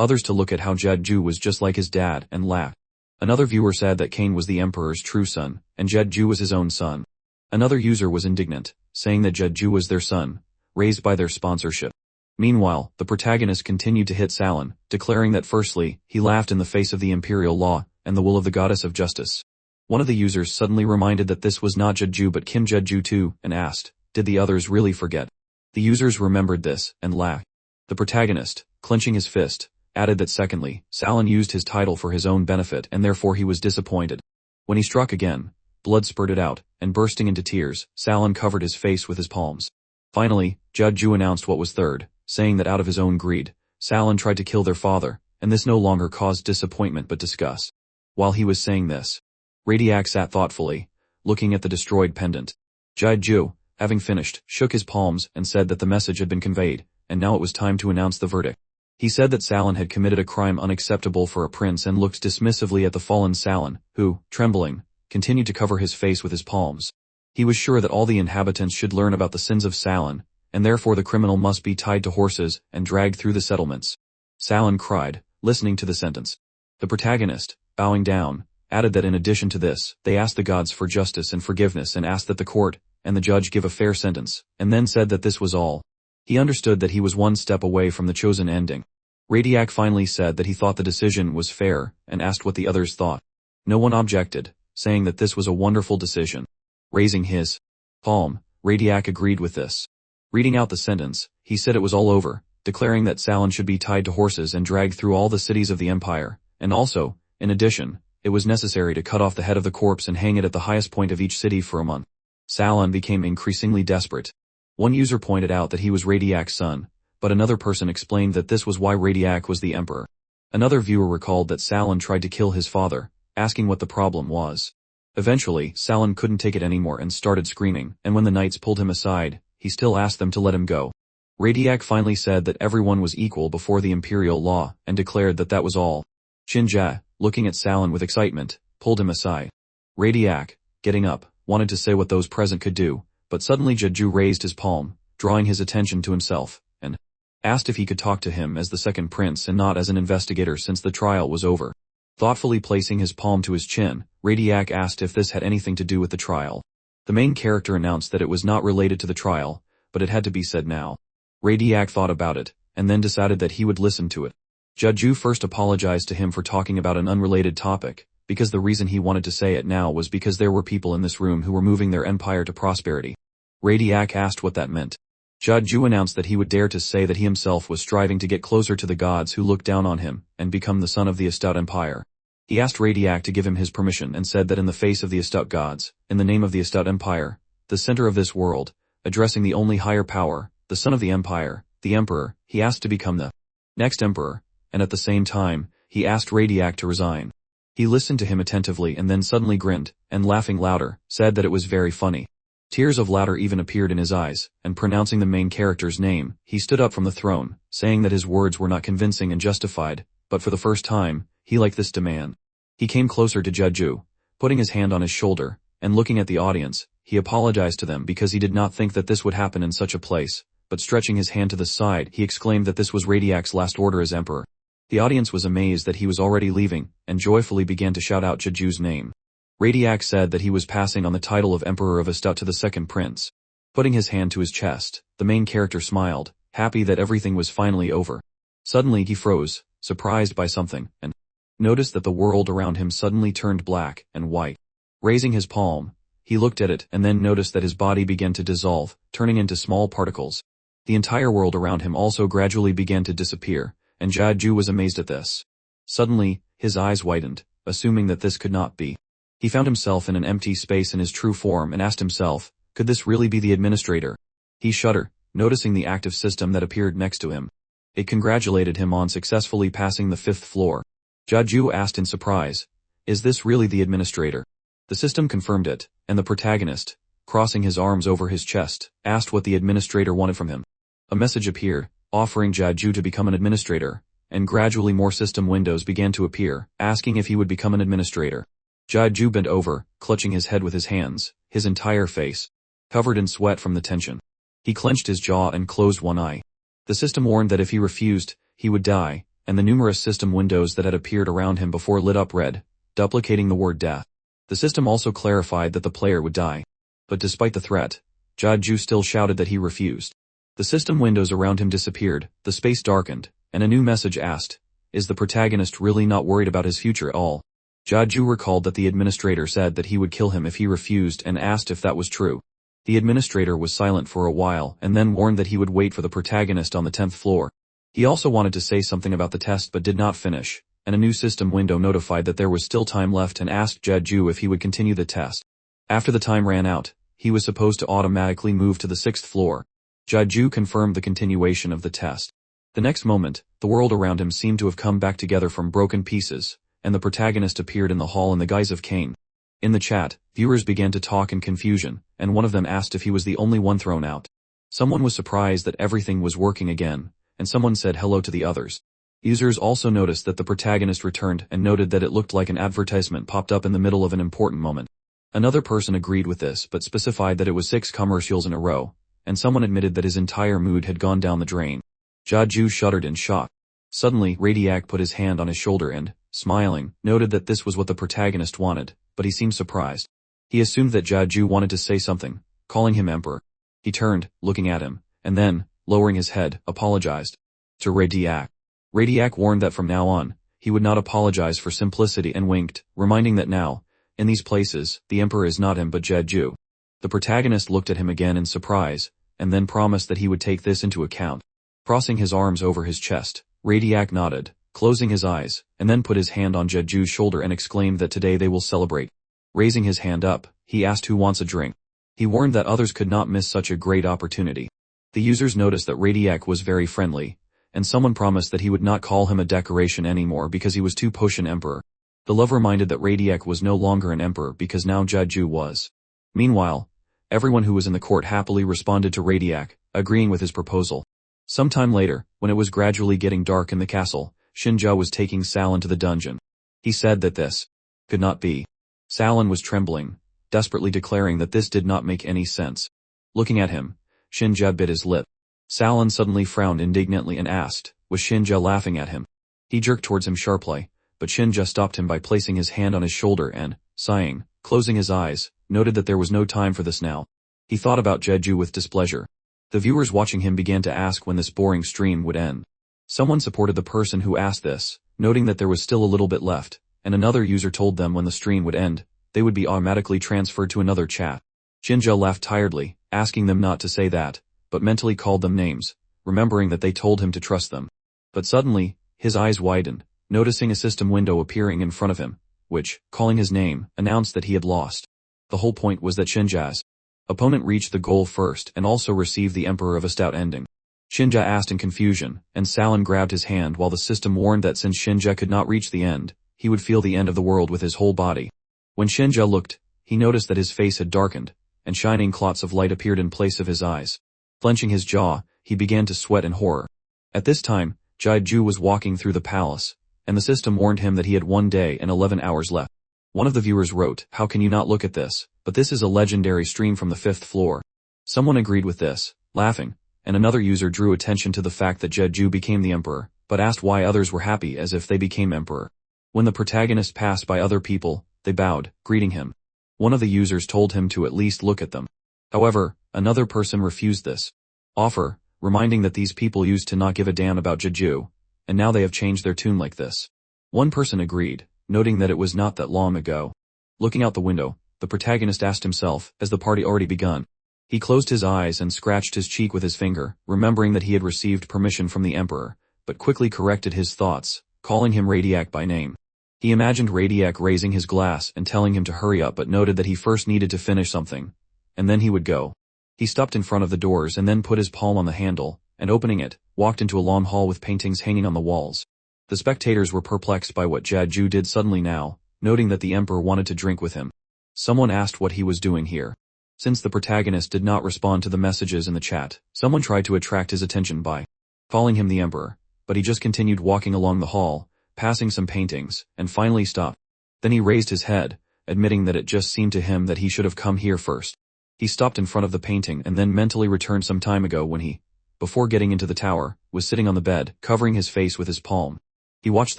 [SPEAKER 1] others to look at how Jaiju was just like his dad and laughed. Another viewer said that Cain was the emperor's true son, and Jaiju was his own son. Another user was indignant, saying that Jaiju was their son, raised by their sponsorship. Meanwhile, the protagonist continued to hit Salon, declaring that firstly, he laughed in the face of the imperial law, and the will of the goddess of justice. One of the users suddenly reminded that this was not Jaiju but Kim Jaiju too, and asked, did the others really forget? The users remembered this, and laughed. The protagonist, clenching his fist, added that secondly, Salon used his title for his own benefit and therefore he was disappointed. When he struck again, blood spurted out, and bursting into tears, Salon covered his face with his palms. Finally, Jaiju announced what was third, saying that out of his own greed, Salon tried to kill their father, and this no longer caused disappointment but disgust. While he was saying this, Radiac sat thoughtfully, looking at the destroyed pendant. Jaiju, having finished, shook his palms and said that the message had been conveyed, and now it was time to announce the verdict. He said that Salin had committed a crime unacceptable for a prince and looked dismissively at the fallen Salin, who, trembling, continued to cover his face with his palms. He was sure that all the inhabitants should learn about the sins of Salin, and therefore the criminal must be tied to horses and dragged through the settlements. Salin cried, listening to the sentence. The protagonist, bowing down, added that in addition to this, they asked the gods for justice and forgiveness and asked that the court and the judge give a fair sentence, and then said that this was all. He understood that he was one step away from the chosen ending. Radiac finally said that he thought the decision was fair and asked what the others thought. No one objected, saying that this was a wonderful decision. Raising his palm, Radiac agreed with this. Reading out the sentence, he said it was all over, declaring that Salin should be tied to horses and dragged through all the cities of the empire, and also, in addition, it was necessary to cut off the head of the corpse and hang it at the highest point of each city for a month. Salin became increasingly desperate. One user pointed out that he was Radiac's son, but another person explained that this was why Radiac was the emperor. Another viewer recalled that Salin tried to kill his father, asking what the problem was. Eventually, Salin couldn't take it anymore and started screaming, and when the knights pulled him aside, he still asked them to let him go. Radiac finally said that everyone was equal before the imperial law, and declared that that was all. Shinja, looking at Salin with excitement, pulled him aside. Radiac, getting up, wanted to say what those present could do, but suddenly Jeju raised his palm, drawing his attention to himself, and asked if he could talk to him as the second prince and not as an investigator since the trial was over. Thoughtfully placing his palm to his chin, Radiac asked if this had anything to do with the trial. The main character announced that it was not related to the trial, but it had to be said now. Radiac thought about it, and then decided that he would listen to it. Jeju first apologized to him for talking about an unrelated topic, because the reason he wanted to say it now was because there were people in this room who were moving their empire to prosperity. Radiac asked what that meant. Jeju announced that he would dare to say that he himself was striving to get closer to the gods who looked down on him, and become the son of the Astute Empire. He asked Radiac to give him his permission and said that in the face of the Astute gods, in the name of the Astute Empire, the center of this world, addressing the only higher power, the son of the empire, the emperor, he asked to become the next emperor, and at the same time, he asked Radiac to resign. He listened to him attentively and then suddenly grinned, and laughing louder, said that it was very funny. Tears of laughter even appeared in his eyes, and pronouncing the main character's name, he stood up from the throne, saying that his words were not convincing and justified, but for the first time, he liked this demand. He came closer to Jeju, putting his hand on his shoulder, and looking at the audience, he apologized to them because he did not think that this would happen in such a place, but stretching his hand to the side he exclaimed that this was Radiac's last order as emperor. The audience was amazed that he was already leaving, and joyfully began to shout out Jeju's name. Radiac said that he was passing on the title of Emperor of Astute to the second prince. Putting his hand to his chest, the main character smiled, happy that everything was finally over. Suddenly he froze, surprised by something, and noticed that the world around him suddenly turned black and white. Raising his palm, he looked at it and then noticed that his body began to dissolve, turning into small particles. The entire world around him also gradually began to disappear, and Jeju was amazed at this. Suddenly, his eyes widened, assuming that this could not be. He found himself in an empty space in his true form and asked himself, could this really be the administrator? He shuddered, noticing the active system that appeared next to him. It congratulated him on successfully passing the 5th floor. Jeju asked in surprise, is this really the administrator? The system confirmed it, and the protagonist, crossing his arms over his chest, asked what the administrator wanted from him. A message appeared, offering Jeju to become an administrator, and gradually more system windows began to appear, asking if he would become an administrator. Jeju bent over, clutching his head with his hands, his entire face covered in sweat from the tension. He clenched his jaw and closed one eye. The system warned that if he refused, he would die, and the numerous system windows that had appeared around him before lit up red, duplicating the word death. The system also clarified that the player would die. But despite the threat, Jeju still shouted that he refused. The system windows around him disappeared, the space darkened, and a new message asked, is the protagonist really not worried about his future at all? Jeju recalled that the administrator said that he would kill him if he refused and asked if that was true. The administrator was silent for a while and then warned that he would wait for the protagonist on the 10th floor. He also wanted to say something about the test but did not finish, and a new system window notified that there was still time left and asked Jeju if he would continue the test. After the time ran out, he was supposed to automatically move to the 6th floor. Jeju confirmed the continuation of the test. The next moment, the world around him seemed to have come back together from broken pieces, and the protagonist appeared in the hall in the guise of Cain. In the chat, viewers began to talk in confusion, and one of them asked if he was the only one thrown out. Someone was surprised that everything was working again, and someone said hello to the others. Users also noticed that the protagonist returned and noted that it looked like an advertisement popped up in the middle of an important moment. Another person agreed with this but specified that it was 6 commercials in a row, and someone admitted that his entire mood had gone down the drain. Jeju shuddered in shock. Suddenly, Radiac put his hand on his shoulder and, smiling, noted that this was what the protagonist wanted, but he seemed surprised. He assumed that Jeju wanted to say something, calling him emperor. He turned, looking at him, and then, lowering his head, apologized to Radiac. Radiac warned that from now on, he would not apologize for simplicity and winked, reminding that now, in these places, the emperor is not him but Jeju. The protagonist looked at him again in surprise, and then promised that he would take this into account. Crossing his arms over his chest, Radiac nodded, closing his eyes, and then put his hand on Jeju's shoulder and exclaimed that today they will celebrate. Raising his hand up, he asked who wants a drink. He warned that others could not miss such a great opportunity. The users noticed that Radiac was very friendly, and someone promised that he would not call him a decoration anymore because he was too push an emperor. The love reminded that Radiac was no longer an emperor because now Jeju was. Meanwhile, everyone who was in the court happily responded to Radiac, agreeing with his proposal. Sometime later, when it was gradually getting dark in the castle, Shinja was taking Salin to the dungeon. He said that this could not be. Salin was trembling, desperately declaring that this did not make any sense. Looking at him, Shinja bit his lip. Salin suddenly frowned indignantly and asked, was Shinja laughing at him? He jerked towards him sharply, but Shinja stopped him by placing his hand on his shoulder and, sighing, closing his eyes, noted that there was no time for this now. He thought about Jeju with displeasure. The viewers watching him began to ask when this boring stream would end. Someone supported the person who asked this, noting that there was still a little bit left, and another user told them when the stream would end, they would be automatically transferred to another chat. Shinja laughed tiredly, asking them not to say that, but mentally called them names, remembering that they told him to trust them. But suddenly, his eyes widened, noticing a system window appearing in front of him, which, calling his name, announced that he had lost. The whole point was that Shinja's opponent reached the goal first and also received the Emperor of a stout ending. Shinja asked in confusion, and Salin grabbed his hand while the system warned that since Shinja could not reach the end, he would feel the end of the world with his whole body. When Shinja looked, he noticed that his face had darkened, and shining clots of light appeared in place of his eyes. Clenching his jaw, he began to sweat in horror. At this time, Jeju was walking through the palace, and the system warned him that he had 1 day and 11 hours left. One of the viewers wrote, "How can you not look at this? But this is a legendary stream from the 5th floor." Someone agreed with this, laughing, and another user drew attention to the fact that Jeju became the emperor, but asked why others were happy as if they became emperor. When the protagonist passed by other people, they bowed, greeting him. One of the users told him to at least look at them. However, another person refused this offer, reminding that these people used to not give a damn about Jeju, and now they have changed their tune like this. One person agreed, noting that it was not that long ago. Looking out the window, the protagonist asked himself, has the party already begun? He closed his eyes and scratched his cheek with his finger, remembering that he had received permission from the emperor, but quickly corrected his thoughts, calling him Radiac by name. He imagined Radiac raising his glass and telling him to hurry up but noted that he first needed to finish something, and then he would go. He stopped in front of the doors and then put his palm on the handle, and opening it, walked into a long hall with paintings hanging on the walls. The spectators were perplexed by what Jeju did suddenly now, noting that the emperor wanted to drink with him. Someone asked what he was doing here. Since the protagonist did not respond to the messages in the chat, someone tried to attract his attention by calling him the emperor, but he just continued walking along the hall, passing some paintings, and finally stopped. Then he raised his head, admitting that it just seemed to him that he should have come here first. He stopped in front of the painting and then mentally returned some time ago when he, before getting into the tower, was sitting on the bed, covering his face with his palm. He watched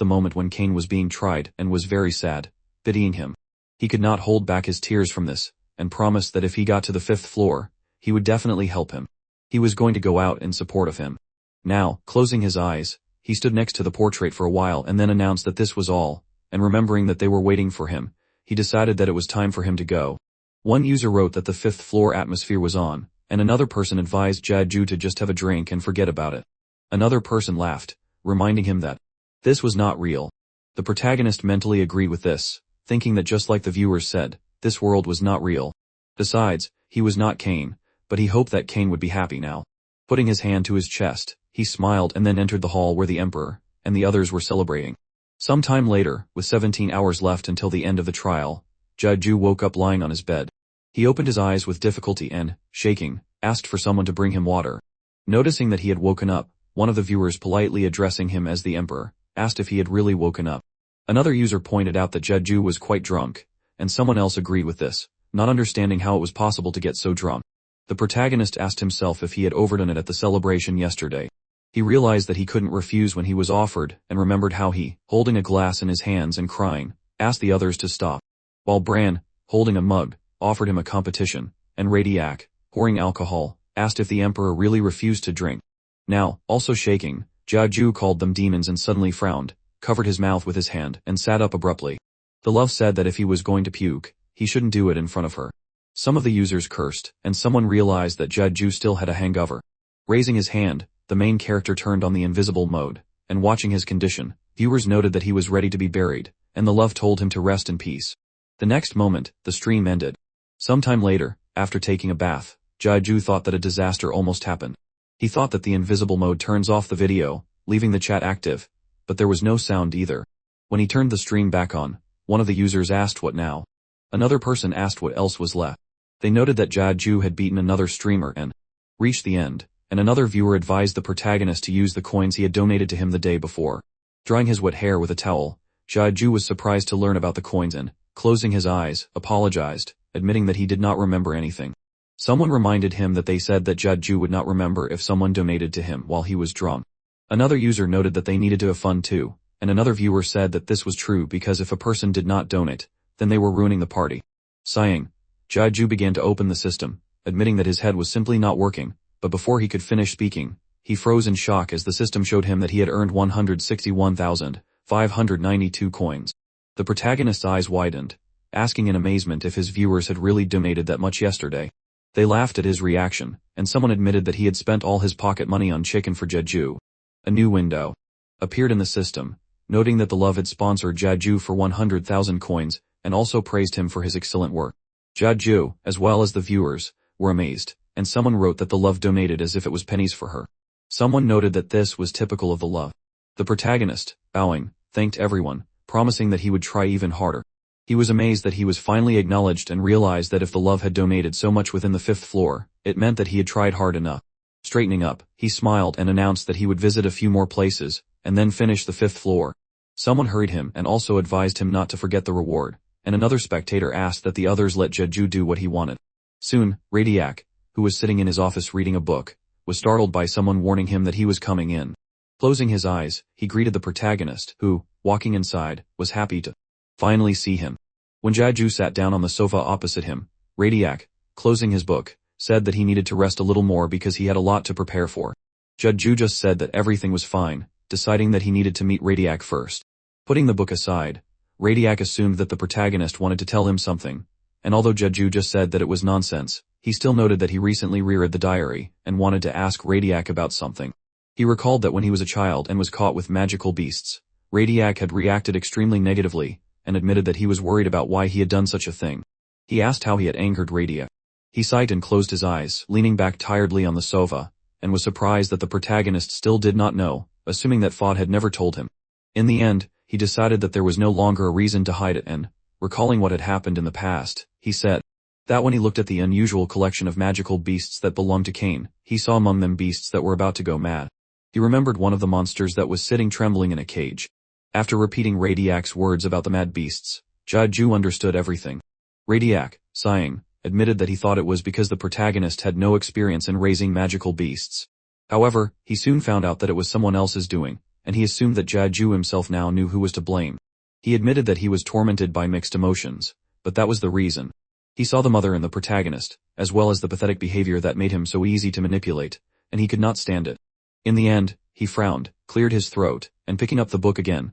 [SPEAKER 1] the moment when Cain was being tried and was very sad, pitying him. He could not hold back his tears from this, and promised that if he got to the 5th floor, he would definitely help him. He was going to go out in support of him. Now, closing his eyes, he stood next to the portrait for a while and then announced that this was all, and remembering that they were waiting for him, he decided that it was time for him to go. One user wrote that the 5th floor atmosphere was on, and another person advised Jeju to just have a drink and forget about it. Another person laughed, reminding him that this was not real. The protagonist mentally agreed with this, thinking that just like the viewers said, this world was not real. Besides, he was not Cain, but he hoped that Cain would be happy now. Putting his hand to his chest, he smiled and then entered the hall where the emperor and the others were celebrating. Some time later, with 17 hours left until the end of the trial, Jeju woke up lying on his bed. He opened his eyes with difficulty and, shaking, asked for someone to bring him water. Noticing that he had woken up, one of the viewers politely addressing him as the emperor, asked if he had really woken up. Another user pointed out that Jeju was quite drunk, and someone else agreed with this, not understanding how it was possible to get so drunk. The protagonist asked himself if he had overdone it at the celebration yesterday. He realized that he couldn't refuse when he was offered, and remembered how he, holding a glass in his hands and crying, asked the others to stop. While Bran, holding a mug, offered him a competition, and Radiac, pouring alcohol, asked if the emperor really refused to drink. Now, also shaking, Jeju called them demons and suddenly frowned, covered his mouth with his hand, and sat up abruptly. The love said that if he was going to puke, he shouldn't do it in front of her. Some of the users cursed, and someone realized that Jeju still had a hangover. Raising his hand, the main character turned on the invisible mode, and watching his condition, viewers noted that he was ready to be buried, and the love told him to rest in peace. The next moment, the stream ended. Sometime later, after taking a bath, Jeju thought that a disaster almost happened. He thought that the invisible mode turns off the video, leaving the chat active, but there was no sound either. When he turned the stream back on, one of the users asked what now. Another person asked what else was left. They noted that Jeju had beaten another streamer and reached the end, and another viewer advised the protagonist to use the coins he had donated to him the day before. Drying his wet hair with a towel, Jeju was surprised to learn about the coins and, closing his eyes, apologized, admitting that he did not remember anything. Someone reminded him that they said that Jeju would not remember if someone donated to him while he was drunk. Another user noted that they needed to have fun too, and another viewer said that this was true because if a person did not donate, then they were ruining the party. Sighing, Jeju began to open the system, admitting that his head was simply not working, but before he could finish speaking, he froze in shock as the system showed him that he had earned 161,592 coins. The protagonist's eyes widened, asking in amazement if his viewers had really donated that much yesterday. They laughed at his reaction, and someone admitted that he had spent all his pocket money on chicken for Jeju. A new window appeared in the system, noting that the love had sponsored Jeju for 100,000 coins, and also praised him for his excellent work. Jeju, as well as the viewers, were amazed, and someone wrote that the love donated as if it was pennies for her. Someone noted that this was typical of the love. The protagonist, bowing, thanked everyone, promising that he would try even harder. He was amazed that he was finally acknowledged and realized that if the love had donated so much within the 5th floor, it meant that he had tried hard enough. Straightening up, he smiled and announced that he would visit a few more places, and then finish the 5th floor. Someone hurried him and also advised him not to forget the reward, and another spectator asked that the others let Jeju do what he wanted. Soon, Radiac, who was sitting in his office reading a book, was startled by someone warning him that he was coming in. Closing his eyes, he greeted the protagonist, who, walking inside, was happy to finally see him. When Jeju sat down on the sofa opposite him, Radiac, closing his book, said that he needed to rest a little more because he had a lot to prepare for. Jeju just said that everything was fine, deciding that he needed to meet Radiac first. Putting the book aside, Radiac assumed that the protagonist wanted to tell him something, and although Jeju just said that it was nonsense, he still noted that he recently reread the diary and wanted to ask Radiac about something. He recalled that when he was a child and was caught with magical beasts, Radiac had reacted extremely negatively, and admitted that he was worried about why he had done such a thing. He asked how he had angered Radiac. He sighed and closed his eyes, leaning back tiredly on the sofa, and was surprised that the protagonist still did not know, assuming that Fod had never told him. In the end, he decided that there was no longer a reason to hide it and, recalling what had happened in the past, he said that when he looked at the unusual collection of magical beasts that belonged to Cain, he saw among them beasts that were about to go mad. He remembered one of the monsters that was sitting trembling in a cage. After repeating Radiac's words about the mad beasts, Jeju understood everything. Radiac, sighing, admitted that he thought it was because the protagonist had no experience in raising magical beasts. However, he soon found out that it was someone else's doing, and he assumed that Jeju himself now knew who was to blame. He admitted that he was tormented by mixed emotions, but that was the reason. He saw the mother in the protagonist, as well as the pathetic behavior that made him so easy to manipulate, and he could not stand it. In the end, he frowned, cleared his throat, and picking up the book again,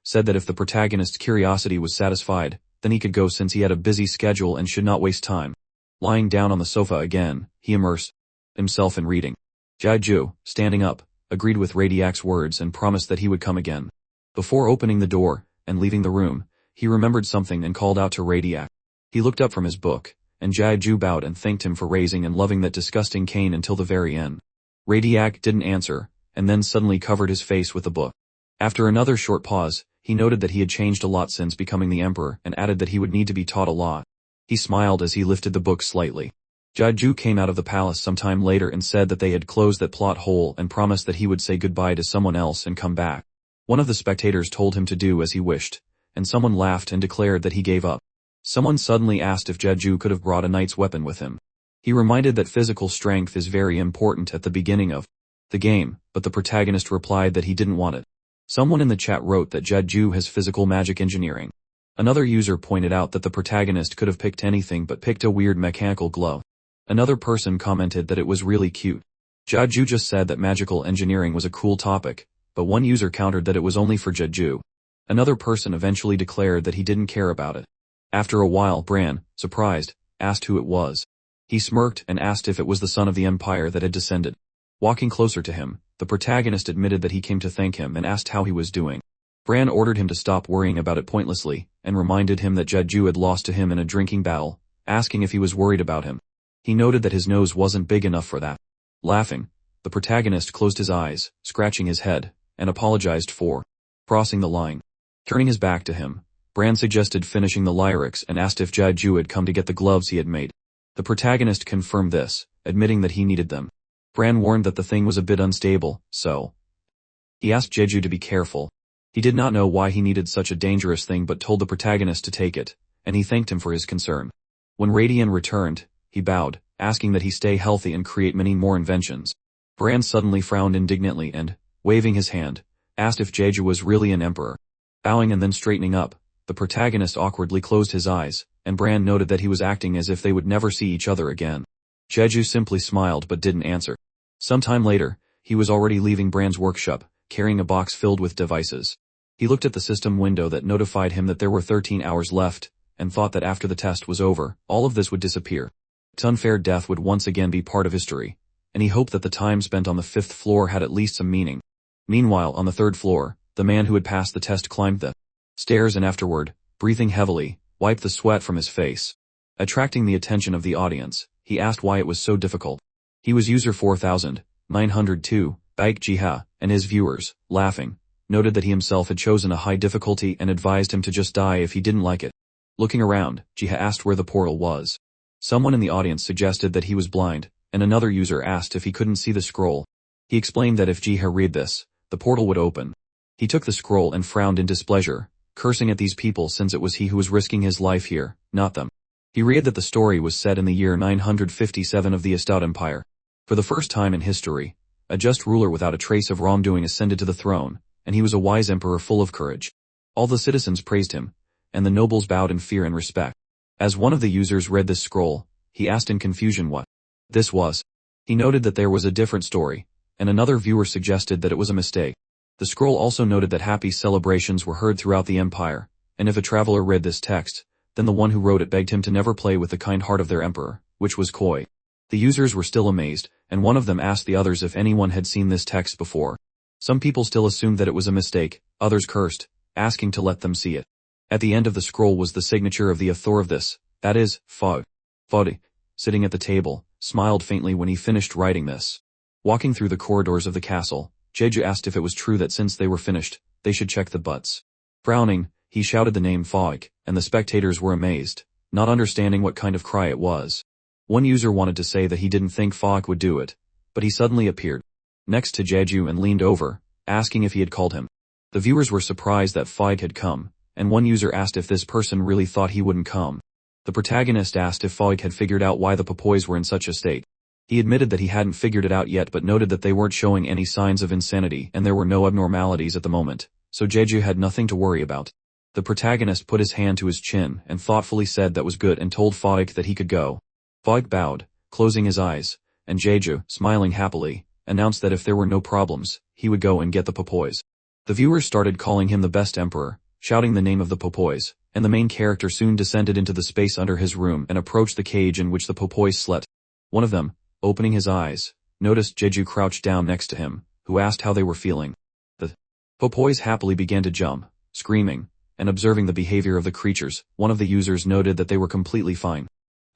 [SPEAKER 1] said that if the protagonist's curiosity was satisfied, then he could go since he had a busy schedule and should not waste time. Lying down on the sofa again, he immersed himself in reading. Jeju, standing up, agreed with Radiac's words and promised that he would come again. Before opening the door and leaving the room, he remembered something and called out to Radiac. He looked up from his book, and Jeju bowed and thanked him for raising and loving that disgusting Cain until the very end. Radiac didn't answer, and then suddenly covered his face with the book. After another short pause, he noted that he had changed a lot since becoming the emperor and added that he would need to be taught a lot. He smiled as he lifted the book slightly. Jeju came out of the palace sometime later and said that they had closed that plot hole and promised that he would say goodbye to someone else and come back. One of the spectators told him to do as he wished, and someone laughed and declared that he gave up. Someone suddenly asked if Jeju could have brought a knight's weapon with him. He reminded that physical strength is very important at the beginning of the game, but the protagonist replied that he didn't want it. Someone in the chat wrote that Jeju has physical magic engineering. Another user pointed out that the protagonist could have picked anything but picked a weird mechanical glove. Another person commented that it was really cute. Jeju just said that magical engineering was a cool topic, but one user countered that it was only for Jeju. Another person eventually declared that he didn't care about it. After a while, Bran, surprised, asked who it was. He smirked and asked if it was the son of the empire that had descended. Walking closer to him, the protagonist admitted that he came to thank him and asked how he was doing. Bran ordered him to stop worrying about it pointlessly, and reminded him that Jeju had lost to him in a drinking battle, asking if he was worried about him. He noted that his nose wasn't big enough for that. Laughing, the protagonist closed his eyes, scratching his head, and apologized for crossing the line. Turning his back to him, Bran suggested finishing the lyrics and asked if Jeju had come to get the gloves he had made. The protagonist confirmed this, admitting that he needed them. Bran warned that the thing was a bit unstable, so he asked Jeju to be careful. He did not know why he needed such a dangerous thing but told the protagonist to take it, and he thanked him for his concern. When Radian returned, he bowed, asking that he stay healthy and create many more inventions. Bran suddenly frowned indignantly and, waving his hand, asked if Jeju was really an emperor. Bowing and then straightening up, the protagonist awkwardly closed his eyes, and Bran noted that he was acting as if they would never see each other again. Jeju simply smiled but didn't answer. Sometime later, he was already leaving Bran's workshop, carrying a box filled with devices. He looked at the system window that notified him that there were 13 hours left, and thought that after the test was over, all of this would disappear. His unfair death would once again be part of history, and he hoped that the time spent on the 5th floor had at least some meaning. Meanwhile, on the 3rd floor, the man who had passed the test climbed the stairs and afterward, breathing heavily, wiped the sweat from his face. Attracting the attention of the audience, he asked why it was so difficult. He was user 4902, Baek Jiha, and his viewers, laughing, noted that he himself had chosen a high difficulty and advised him to just die if he didn't like it. Looking around, Jiha asked where the portal was. Someone in the audience suggested that he was blind, and another user asked if he couldn't see the scroll. He explained that if Jiha read this, the portal would open. He took the scroll and frowned in displeasure, cursing at these people since it was he who was risking his life here, not them. He read that the story was set in the year 957 of the Astad Empire. For the first time in history, a just ruler without a trace of wrongdoing ascended to the throne, and he was a wise emperor full of courage. All the citizens praised him, and the nobles bowed in fear and respect. As one of the users read this scroll, he asked in confusion what this was. He noted that there was a different story, and another viewer suggested that it was a mistake. The scroll also noted that happy celebrations were heard throughout the empire, and if a traveler read this text, then the one who wrote it begged him to never play with the kind heart of their emperor, which was coy. The users were still amazed, and one of them asked the others if anyone had seen this text before. Some people still assumed that it was a mistake, others cursed, asking to let them see it. At the end of the scroll was the signature of the author of this, that is, Fog. Fodi, sitting at the table, smiled faintly when he finished writing this. Walking through the corridors of the castle, Jeju asked if it was true that since they were finished, they should check the butts. Frowning, he shouted the name Fog, and the spectators were amazed, not understanding what kind of cry it was. One user wanted to say that he didn't think Fog would do it, but he suddenly appeared next to Jeju and leaned over, asking if he had called him. The viewers were surprised that Fog had come, and one user asked if this person really thought he wouldn't come. The protagonist asked if Fog had figured out why the Popoys were in such a state. He admitted that he hadn't figured it out yet but noted that they weren't showing any signs of insanity and there were no abnormalities at the moment, so Jeju had nothing to worry about. The protagonist put his hand to his chin and thoughtfully said that was good and told Fog that he could go. Fog bowed, closing his eyes, and Jeju, smiling happily, announced that if there were no problems, he would go and get the Popoys. The viewers started calling him the best emperor, shouting the name of the Popoys, and the main character soon descended into the space under his room and approached the cage in which the Popoys slept. One of them, opening his eyes, noticed Jeju crouched down next to him, who asked how they were feeling. The Popoys happily began to jump, screaming, and observing the behavior of the creatures, one of the users noted that they were completely fine.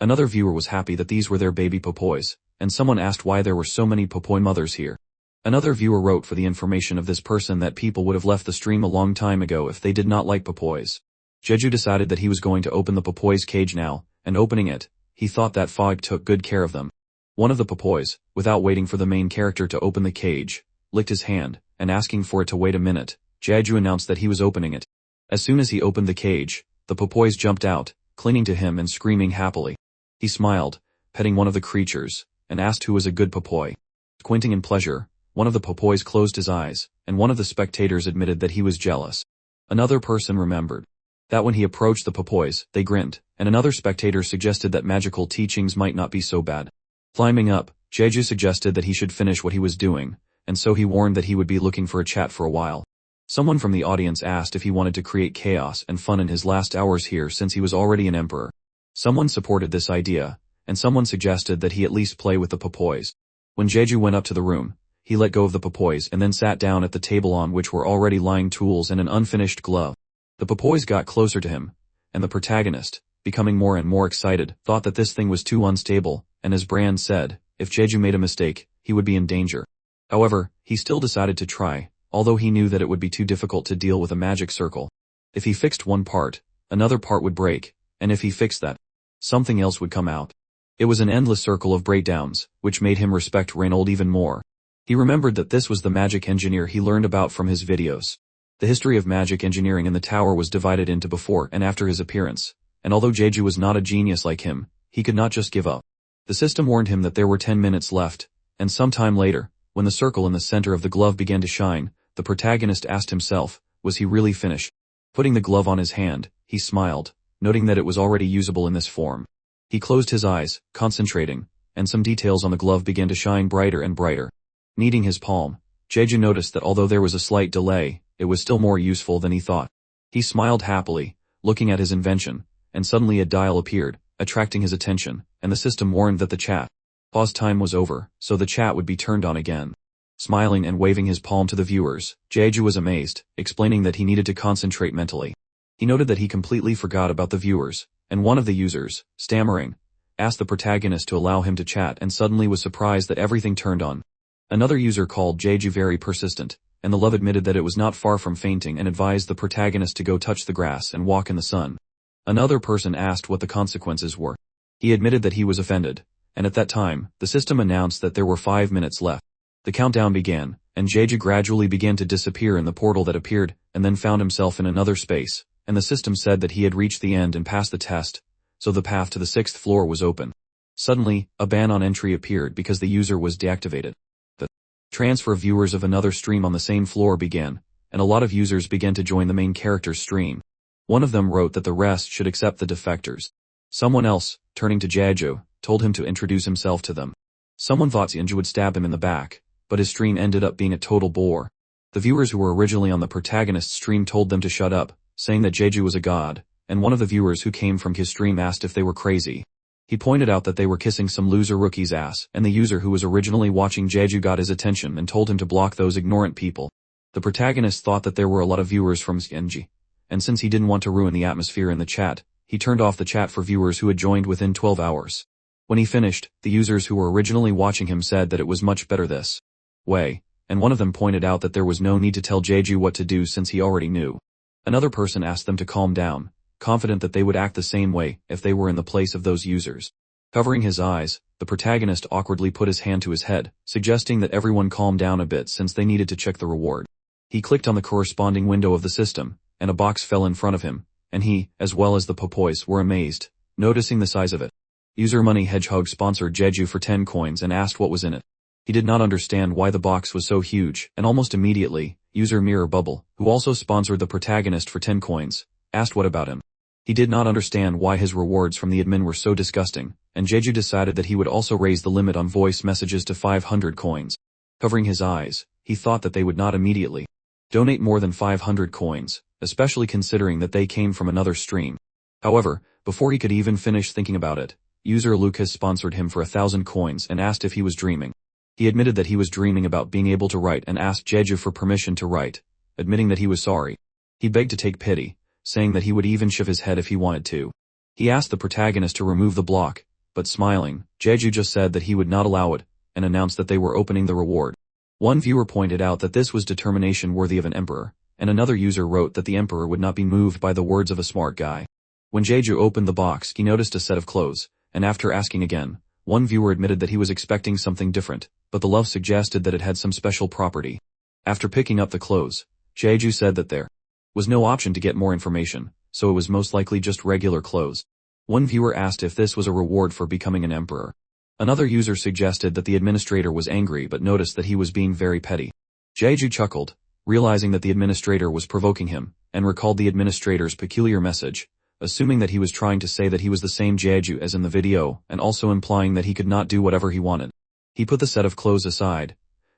[SPEAKER 1] Another viewer was happy that these were their baby Popoys, and someone asked why there were so many Popoy mothers here. Another viewer wrote for the information of this person that people would have left the stream a long time ago if they did not like Popoys. Jeju decided that he was going to open the Popoy's cage now, and opening it, he thought that fog took good care of them. One of the Popoys, without waiting for the main character to open the cage, licked his hand, and asking for it to wait a minute, Jeju announced that he was opening it. As soon as he opened the cage, the Popoys jumped out, clinging to him and screaming happily. He smiled, petting one of the creatures, and asked who was a good Popoy. Squinting in pleasure, one of the Popoys closed his eyes, and one of the spectators admitted that he was jealous. Another person remembered that when he approached the Popoys, they grinned, and another spectator suggested that magical teachings might not be so bad. Climbing up, Jeju suggested that he should finish what he was doing, and so he warned that he would be looking for a chat for a while. Someone from the audience asked if he wanted to create chaos and fun in his last hours here since he was already an emperor. Someone supported this idea, and someone suggested that he at least play with the Popoys. When Jeju went up to the room, he let go of the Popoys and then sat down at the table on which were already lying tools and an unfinished glove. The Popoys got closer to him, and the protagonist, becoming more and more excited, thought that this thing was too unstable, and as Brand said, if Jeju made a mistake, he would be in danger. However, he still decided to try, although he knew that it would be too difficult to deal with a magic circle. If he fixed one part, another part would break, and if he fixed that, something else would come out. It was an endless circle of breakdowns, which made him respect Reynold even more. He remembered that this was the magic engineer he learned about from his videos. The history of magic engineering in the tower was divided into before and after his appearance, and although Jeju was not a genius like him, he could not just give up. The system warned him that there were 10 minutes left, and some time later, when the circle in the center of the glove began to shine, the protagonist asked himself, was he really finished? Putting the glove on his hand, he smiled, noting that it was already usable in this form. He closed his eyes, concentrating, and some details on the glove began to shine brighter and brighter. Kneading his palm, Jeju noticed that although there was a slight delay, it was still more useful than he thought. He smiled happily, looking at his invention, and suddenly a dial appeared, attracting his attention, and the system warned that the chat pause time was over, so the chat would be turned on again. Smiling and waving his palm to the viewers, Jeju was amazed, explaining that he needed to concentrate mentally. He noted that he completely forgot about the viewers, and one of the users, stammering, asked the protagonist to allow him to chat and suddenly was surprised that everything turned on. Another user called Jeju very persistent, and the love admitted that it was not far from fainting and advised the protagonist to go touch the grass and walk in the sun. Another person asked what the consequences were. He admitted that he was offended, and at that time, the system announced that there were 5 minutes left. The countdown began, and Jeju gradually began to disappear in the portal that appeared, and then found himself in another space, and the system said that he had reached the end and passed the test, so the path to the 6th floor was open. Suddenly, a ban on entry appeared because the user was deactivated. The transfer of viewers of another stream on the same floor began, and a lot of users began to join the main character's stream. One of them wrote that the rest should accept the defectors. Someone else, turning to Jeju, told him to introduce himself to them. Someone thought Jeju would stab him in the back, but his stream ended up being a total bore. The viewers who were originally on the protagonist's stream told them to shut up, saying that Jeju was a god, and one of the viewers who came from his stream asked if they were crazy. He pointed out that they were kissing some loser rookie's ass, and the user who was originally watching Jeju got his attention and told him to block those ignorant people. The protagonist thought that there were a lot of viewers from Skenji, and since he didn't want to ruin the atmosphere in the chat, he turned off the chat for viewers who had joined within 12 hours. When he finished, the users who were originally watching him said that it was much better this way, and one of them pointed out that there was no need to tell Jeju what to do since he already knew. Another person asked them to calm down, confident that they would act the same way if they were in the place of those users. Covering his eyes, the protagonist awkwardly put his hand to his head, suggesting that everyone calm down a bit since they needed to check the reward. He clicked on the corresponding window of the system, and a box fell in front of him, and he, as well as the Popoys, were amazed, noticing the size of it. User Money Hedgehog sponsored Jeju for 10 coins and asked what was in it. He did not understand why the box was so huge, and almost immediately, user Mirror Bubble, who also sponsored the protagonist for 10 coins, asked what about him. He did not understand why his rewards from the admin were so disgusting, and Jeju decided that he would also raise the limit on voice messages to 500 coins. Covering his eyes, he thought that they would not immediately donate more than 500 coins, especially considering that they came from another stream. However, before he could even finish thinking about it, user Lucas sponsored him for 1,000 coins and asked if he was dreaming. He admitted that he was dreaming about being able to write and asked Jeju for permission to write, admitting that he was sorry. He begged to take pity, saying that he would even shave his head if he wanted to. He asked the protagonist to remove the block, but smiling, Jeju just said that he would not allow it, and announced that they were opening the reward. One viewer pointed out that this was determination worthy of an emperor, and another user wrote that the emperor would not be moved by the words of a smart guy. When Jeju opened the box, he noticed a set of clothes, and after asking again, one viewer admitted that he was expecting something different, but the love suggested that it had some special property. After picking up the clothes, Jeju said that there was no option to get more information, so it was most likely just regular clothes. One viewer asked if this was a reward for becoming an emperor. Another user suggested that the administrator was angry but noticed that he was being very petty. Jeju chuckled, realizing that the administrator was provoking him, and recalled the administrator's peculiar message, assuming that he was trying to say that he was the same Jeju as in the video, and also implying that he could not do whatever he wanted. He put the set of clothes aside,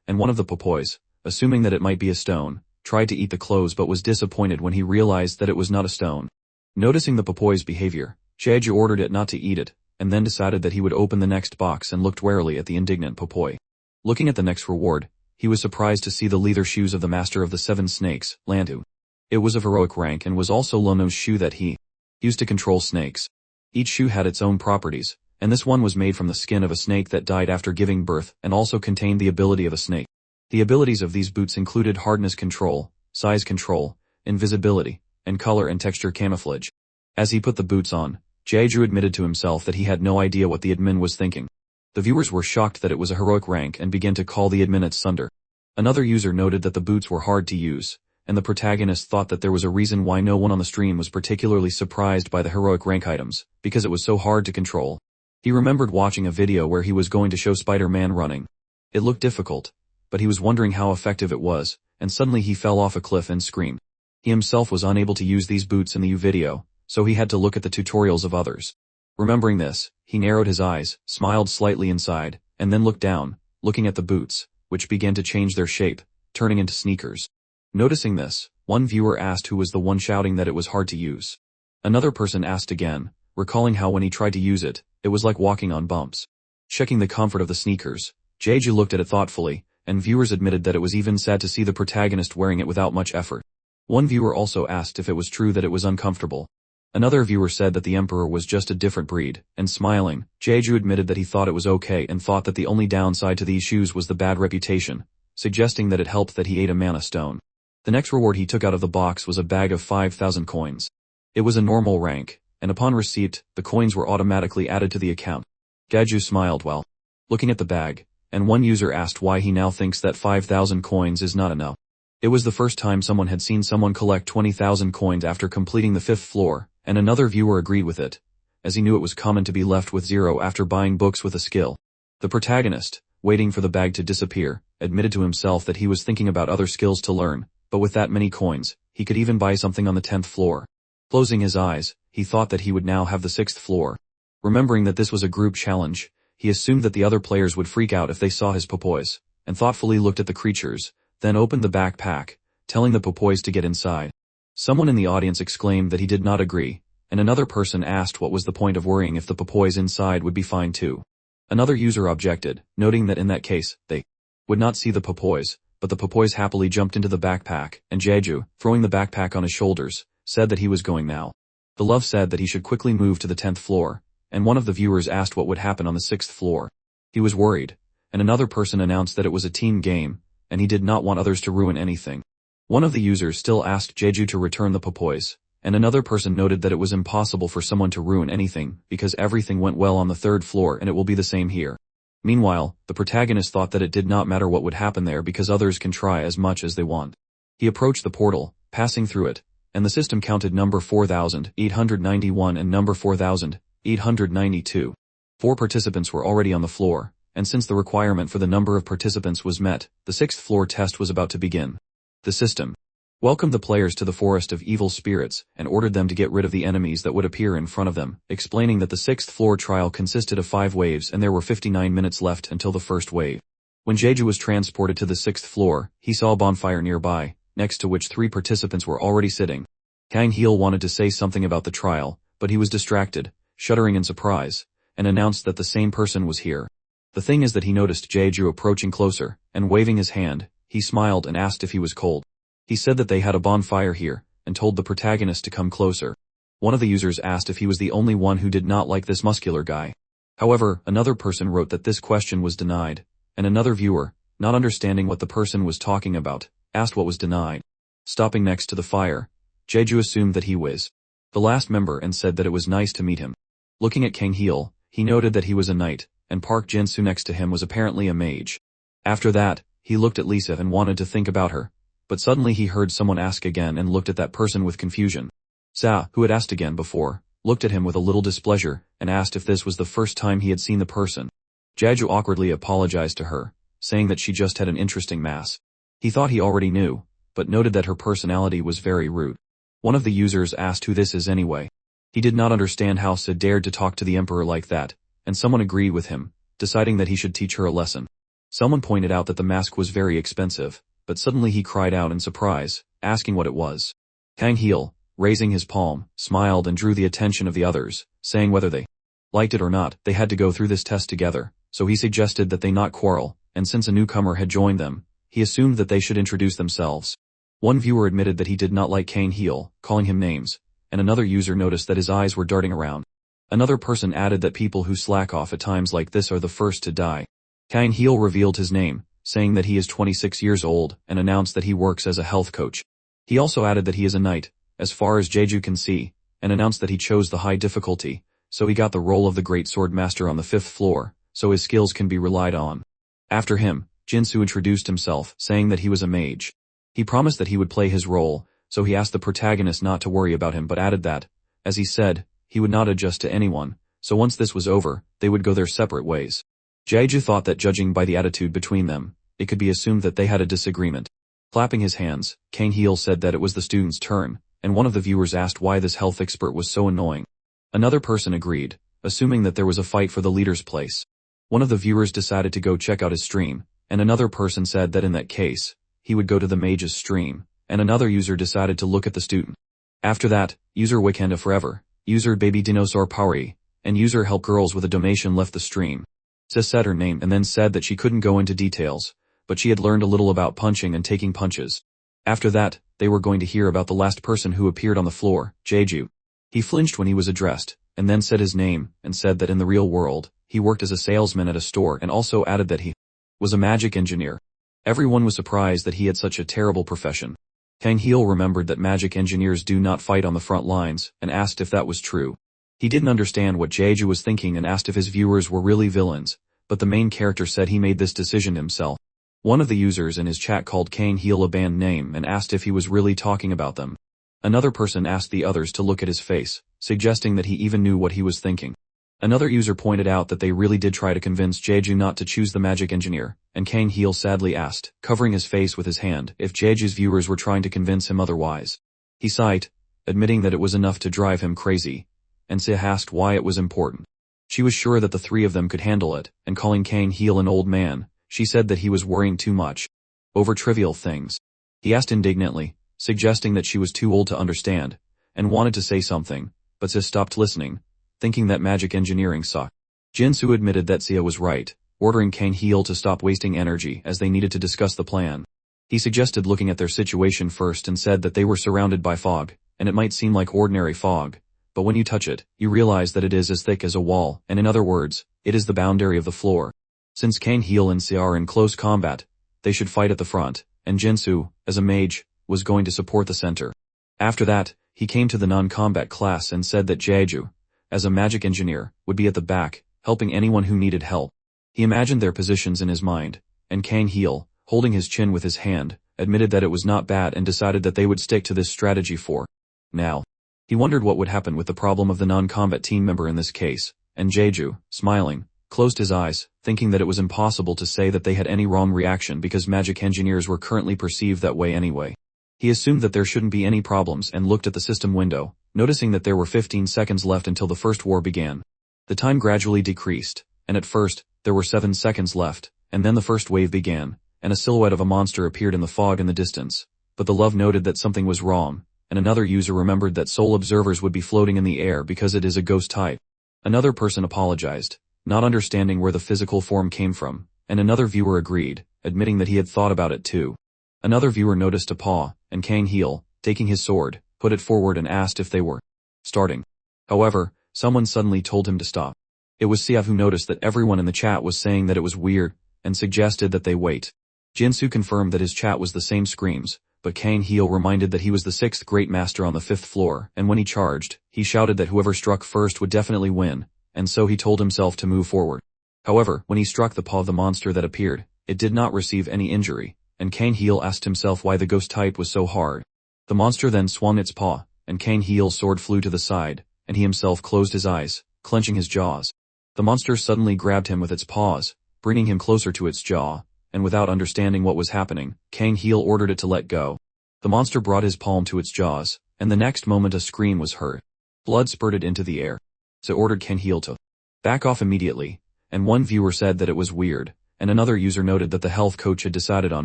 [SPEAKER 1] and one of the popoys, assuming that it might be a stone, tried to eat the clothes but was disappointed when he realized that it was not a stone. Noticing the popoy's behavior, Jeju ordered it not to eat it, and then decided that he would open the next box and looked warily at the indignant popoy. Looking at the next reward, he was surprised to see the leather shoes of the master of the 7 snakes, Lantu. It was of heroic rank and was also Lono's shoe that he used to control snakes. Each shoe had its own properties, and this one was made from the skin of a snake that died after giving birth and also contained the ability of a snake. The abilities of these boots included hardness control, size control, invisibility, and color and texture camouflage. As he put the boots on, Jeju admitted to himself that he had no idea what the admin was thinking. The viewers were shocked that it was a heroic rank and began to call the admin its sunder. Another user noted that the boots were hard to use, and the protagonist thought that there was a reason why no one on the stream was particularly surprised by the heroic rank items, because it was so hard to control. He remembered watching a video where he was going to show Spider-Man running. It looked difficult, but he was wondering how effective it was, and suddenly he fell off a cliff and screamed. He himself was unable to use these boots in the video, so he had to look at the tutorials of others. Remembering this, he narrowed his eyes, smiled slightly inside, and then looked down, looking at the boots, which began to change their shape, turning into sneakers. Noticing this, one viewer asked who was the one shouting that it was hard to use. Another person asked again, recalling how when he tried to use it, it was like walking on bumps. Checking the comfort of the sneakers, Jeju looked at it thoughtfully, and viewers admitted that it was even sad to see the protagonist wearing it without much effort. One viewer also asked if it was true that it was uncomfortable. Another viewer said that the emperor was just a different breed, and smiling, Jeju admitted that he thought it was okay and thought that the only downside to these shoes was the bad reputation, suggesting that it helped that he ate a mana stone. The next reward he took out of the box was a bag of 5,000 coins. It was a normal rank, and upon receipt, the coins were automatically added to the account. Jeju smiled while looking at the bag, and one user asked why he now thinks that 5,000 coins is not enough. It was the first time someone had seen someone collect 20,000 coins after completing the 5th floor, and another viewer agreed with it, as he knew it was common to be left with 0 after buying books with a skill. The protagonist, waiting for the bag to disappear, admitted to himself that he was thinking about other skills to learn, but with that many coins, he could even buy something on the 10th floor. Closing his eyes, he thought that he would now have the 6th floor. Remembering that this was a group challenge, he assumed that the other players would freak out if they saw his popoys, and thoughtfully looked at the creatures, then opened the backpack, telling the popoys to get inside. Someone in the audience exclaimed that he did not agree, and another person asked what was the point of worrying if the popoys inside would be fine too. Another user objected, noting that in that case, they would not see the popoys, but the popoys happily jumped into the backpack, and Jeju, throwing the backpack on his shoulders, said that he was going now. The love said that he should quickly move to the 10th floor, and one of the viewers asked what would happen on the 6th floor. He was worried, and another person announced that it was a team game, and he did not want others to ruin anything. One of the users still asked Jeju to return the popoys, and another person noted that it was impossible for someone to ruin anything because everything went well on the 3rd floor and it will be the same here. Meanwhile, the protagonist thought that it did not matter what would happen there because others can try as much as they want. He approached the portal, passing through it, and the system counted number 4,891 and number 4,892. 4 participants were already on the floor, and since the requirement for the number of participants was met, the 6th floor test was about to begin. The system welcomed the players to the forest of evil spirits and ordered them to get rid of the enemies that would appear in front of them, explaining that the 6th floor trial consisted of 5 waves and there were 59 minutes left until the first wave. When Jeju was transported to the 6th floor, he saw a bonfire nearby, next to which 3 participants were already sitting. Kang Heel wanted to say something about the trial, but he was distracted, shuddering in surprise, and announced that the same person was here. The thing is that he noticed Jeju approaching closer, and waving his hand, he smiled and asked if he was cold. He said that they had a bonfire here, and told the protagonist to come closer. One of the users asked if he was the only one who did not like this muscular guy. However, another person wrote that this question was denied, and another viewer, not understanding what the person was talking about, asked what was denied. Stopping next to the fire, Jeju assumed that he was the last member and said that it was nice to meet him. Looking at Kang Heel, He noted that he was a knight, and Park Jin-soo next to him was apparently a mage. After that, he looked at Lisa and wanted to think about her, but suddenly he heard someone ask again and looked at that person with confusion. Sa, who had asked again before, looked at him with a little displeasure, and asked if this was the first time he had seen the person. Jeju awkwardly apologized to her, saying that she just had an interesting mass. He thought he already knew, but noted that her personality was very rude. One of the users asked who this is anyway. He did not understand how Sa dared to talk to the emperor like that, and someone agreed with him, deciding that he should teach her a lesson. Someone pointed out that the mask was very expensive, but suddenly he cried out in surprise, asking what it was. Kang Heel, raising his palm, smiled and drew the attention of the others, saying whether they liked it or not, they had to go through this test together, so he suggested that they not quarrel, and since a newcomer had joined them, he assumed that they should introduce themselves. One viewer admitted that he did not like Kang Heel, calling him names, and another user noticed that his eyes were darting around. Another person added that people who slack off at times like this are the first to die. Kang Heel revealed his name, saying that he is 26 years old, and announced that he works as a health coach. He also added that he is a knight, as far as Jeju can see, and announced that he chose the high difficulty, so he got the role of the Great Sword Master on the 5th floor, so his skills can be relied on. After him, Jin-soo introduced himself, saying that he was a mage. He promised that he would play his role, so he asked the protagonist not to worry about him but added that, as he said, he would not adjust to anyone, so once this was over, they would go their separate ways. Jeju thought that judging by the attitude between them, it could be assumed that they had a disagreement. Clapping his hands, Kang Heel said that it was the student's turn, and one of the viewers asked why this health expert was so annoying. Another person agreed, assuming that there was a fight for the leader's place. One of the viewers decided to go check out his stream, and another person said that in that case, he would go to the mage's stream, and another user decided to look at the student. After that, user Wakanda Forever, user Baby Dinosaur Powery, and user Help Girls with a donation left the stream. Sis said her name and then said that she couldn't go into details, but she had learned a little about punching and taking punches. After that, they were going to hear about the last person who appeared on the floor, Jeju. He flinched when he was addressed, and then said his name, and said that in the real world, he worked as a salesman at a store and also added that he was a magic engineer. Everyone was surprised that he had such a terrible profession. Kang Heel remembered that magic engineers do not fight on the front lines, and asked if that was true. He didn't understand what Jeju was thinking and asked if his viewers were really villains, but the main character said he made this decision himself. One of the users in his chat called Kang Heel a band name and asked if he was really talking about them. Another person asked the others to look at his face, suggesting that he even knew what he was thinking. Another user pointed out that they really did try to convince Jeju not to choose the magic engineer, and Kang Heel sadly asked, covering his face with his hand, if Jeju's viewers were trying to convince him otherwise. He sighed, admitting that it was enough to drive him crazy, and Se asked why it was important. She was sure that the three of them could handle it, and calling Kang Heel an old man, she said that he was worrying too much over trivial things. He asked indignantly, suggesting that she was too old to understand, and wanted to say something, but Se stopped listening, thinking that magic engineering sucked. Jin-soo admitted that Sia was right, ordering Kang Heel to stop wasting energy as they needed to discuss the plan. He suggested looking at their situation first and said that they were surrounded by fog, and it might seem like ordinary fog, but when you touch it, you realize that it is as thick as a wall, and in other words, it is the boundary of the floor. Since Kang Heel and Sia are in close combat, they should fight at the front, and Jin-soo, as a mage, was going to support the center. After that, he came to the non-combat class and said that Jeju, as a magic engineer, would be at the back, helping anyone who needed help. He imagined their positions in his mind, and Kang Heel, holding his chin with his hand, admitted that it was not bad and decided that they would stick to this strategy for now. He wondered what would happen with the problem of the non-combat team member in this case, and Jeju, smiling, closed his eyes, thinking that it was impossible to say that they had any wrong reaction because magic engineers were currently perceived that way anyway. He assumed that there shouldn't be any problems and looked at the system window, noticing that there were 15 seconds left until the first war began. The time gradually decreased, and at first, there were 7 seconds left, and then the first wave began, and a silhouette of a monster appeared in the fog in the distance. But the love noted that something was wrong, and another user remembered that soul observers would be floating in the air because it is a ghost type. Another person apologized, not understanding where the physical form came from, and another viewer agreed, admitting that he had thought about it too. Another viewer noticed a paw, and Kang Heel, taking his sword, put it forward and asked if they were starting. However, someone suddenly told him to stop. It was Siav who noticed that everyone in the chat was saying that it was weird, and suggested that they wait. Jin-soo confirmed that his chat was the same screams, but Kang Heel reminded that he was the 6th great master on the 5th floor, and when he charged, he shouted that whoever struck first would definitely win, and so he told himself to move forward. However, when he struck the paw of the monster that appeared, it did not receive any injury, and Kang Heel asked himself why the ghost type was so hard. The monster then swung its paw, and Kang Heel's sword flew to the side, and he himself closed his eyes, clenching his jaws. The monster suddenly grabbed him with its paws, bringing him closer to its jaw, and without understanding what was happening, Kang Heel ordered it to let go. The monster brought his palm to its jaws, and the next moment a scream was heard. Blood spurted into the air. So ordered Kang Heel to back off immediately, and one viewer said that it was weird, and another user noted that the health coach had decided on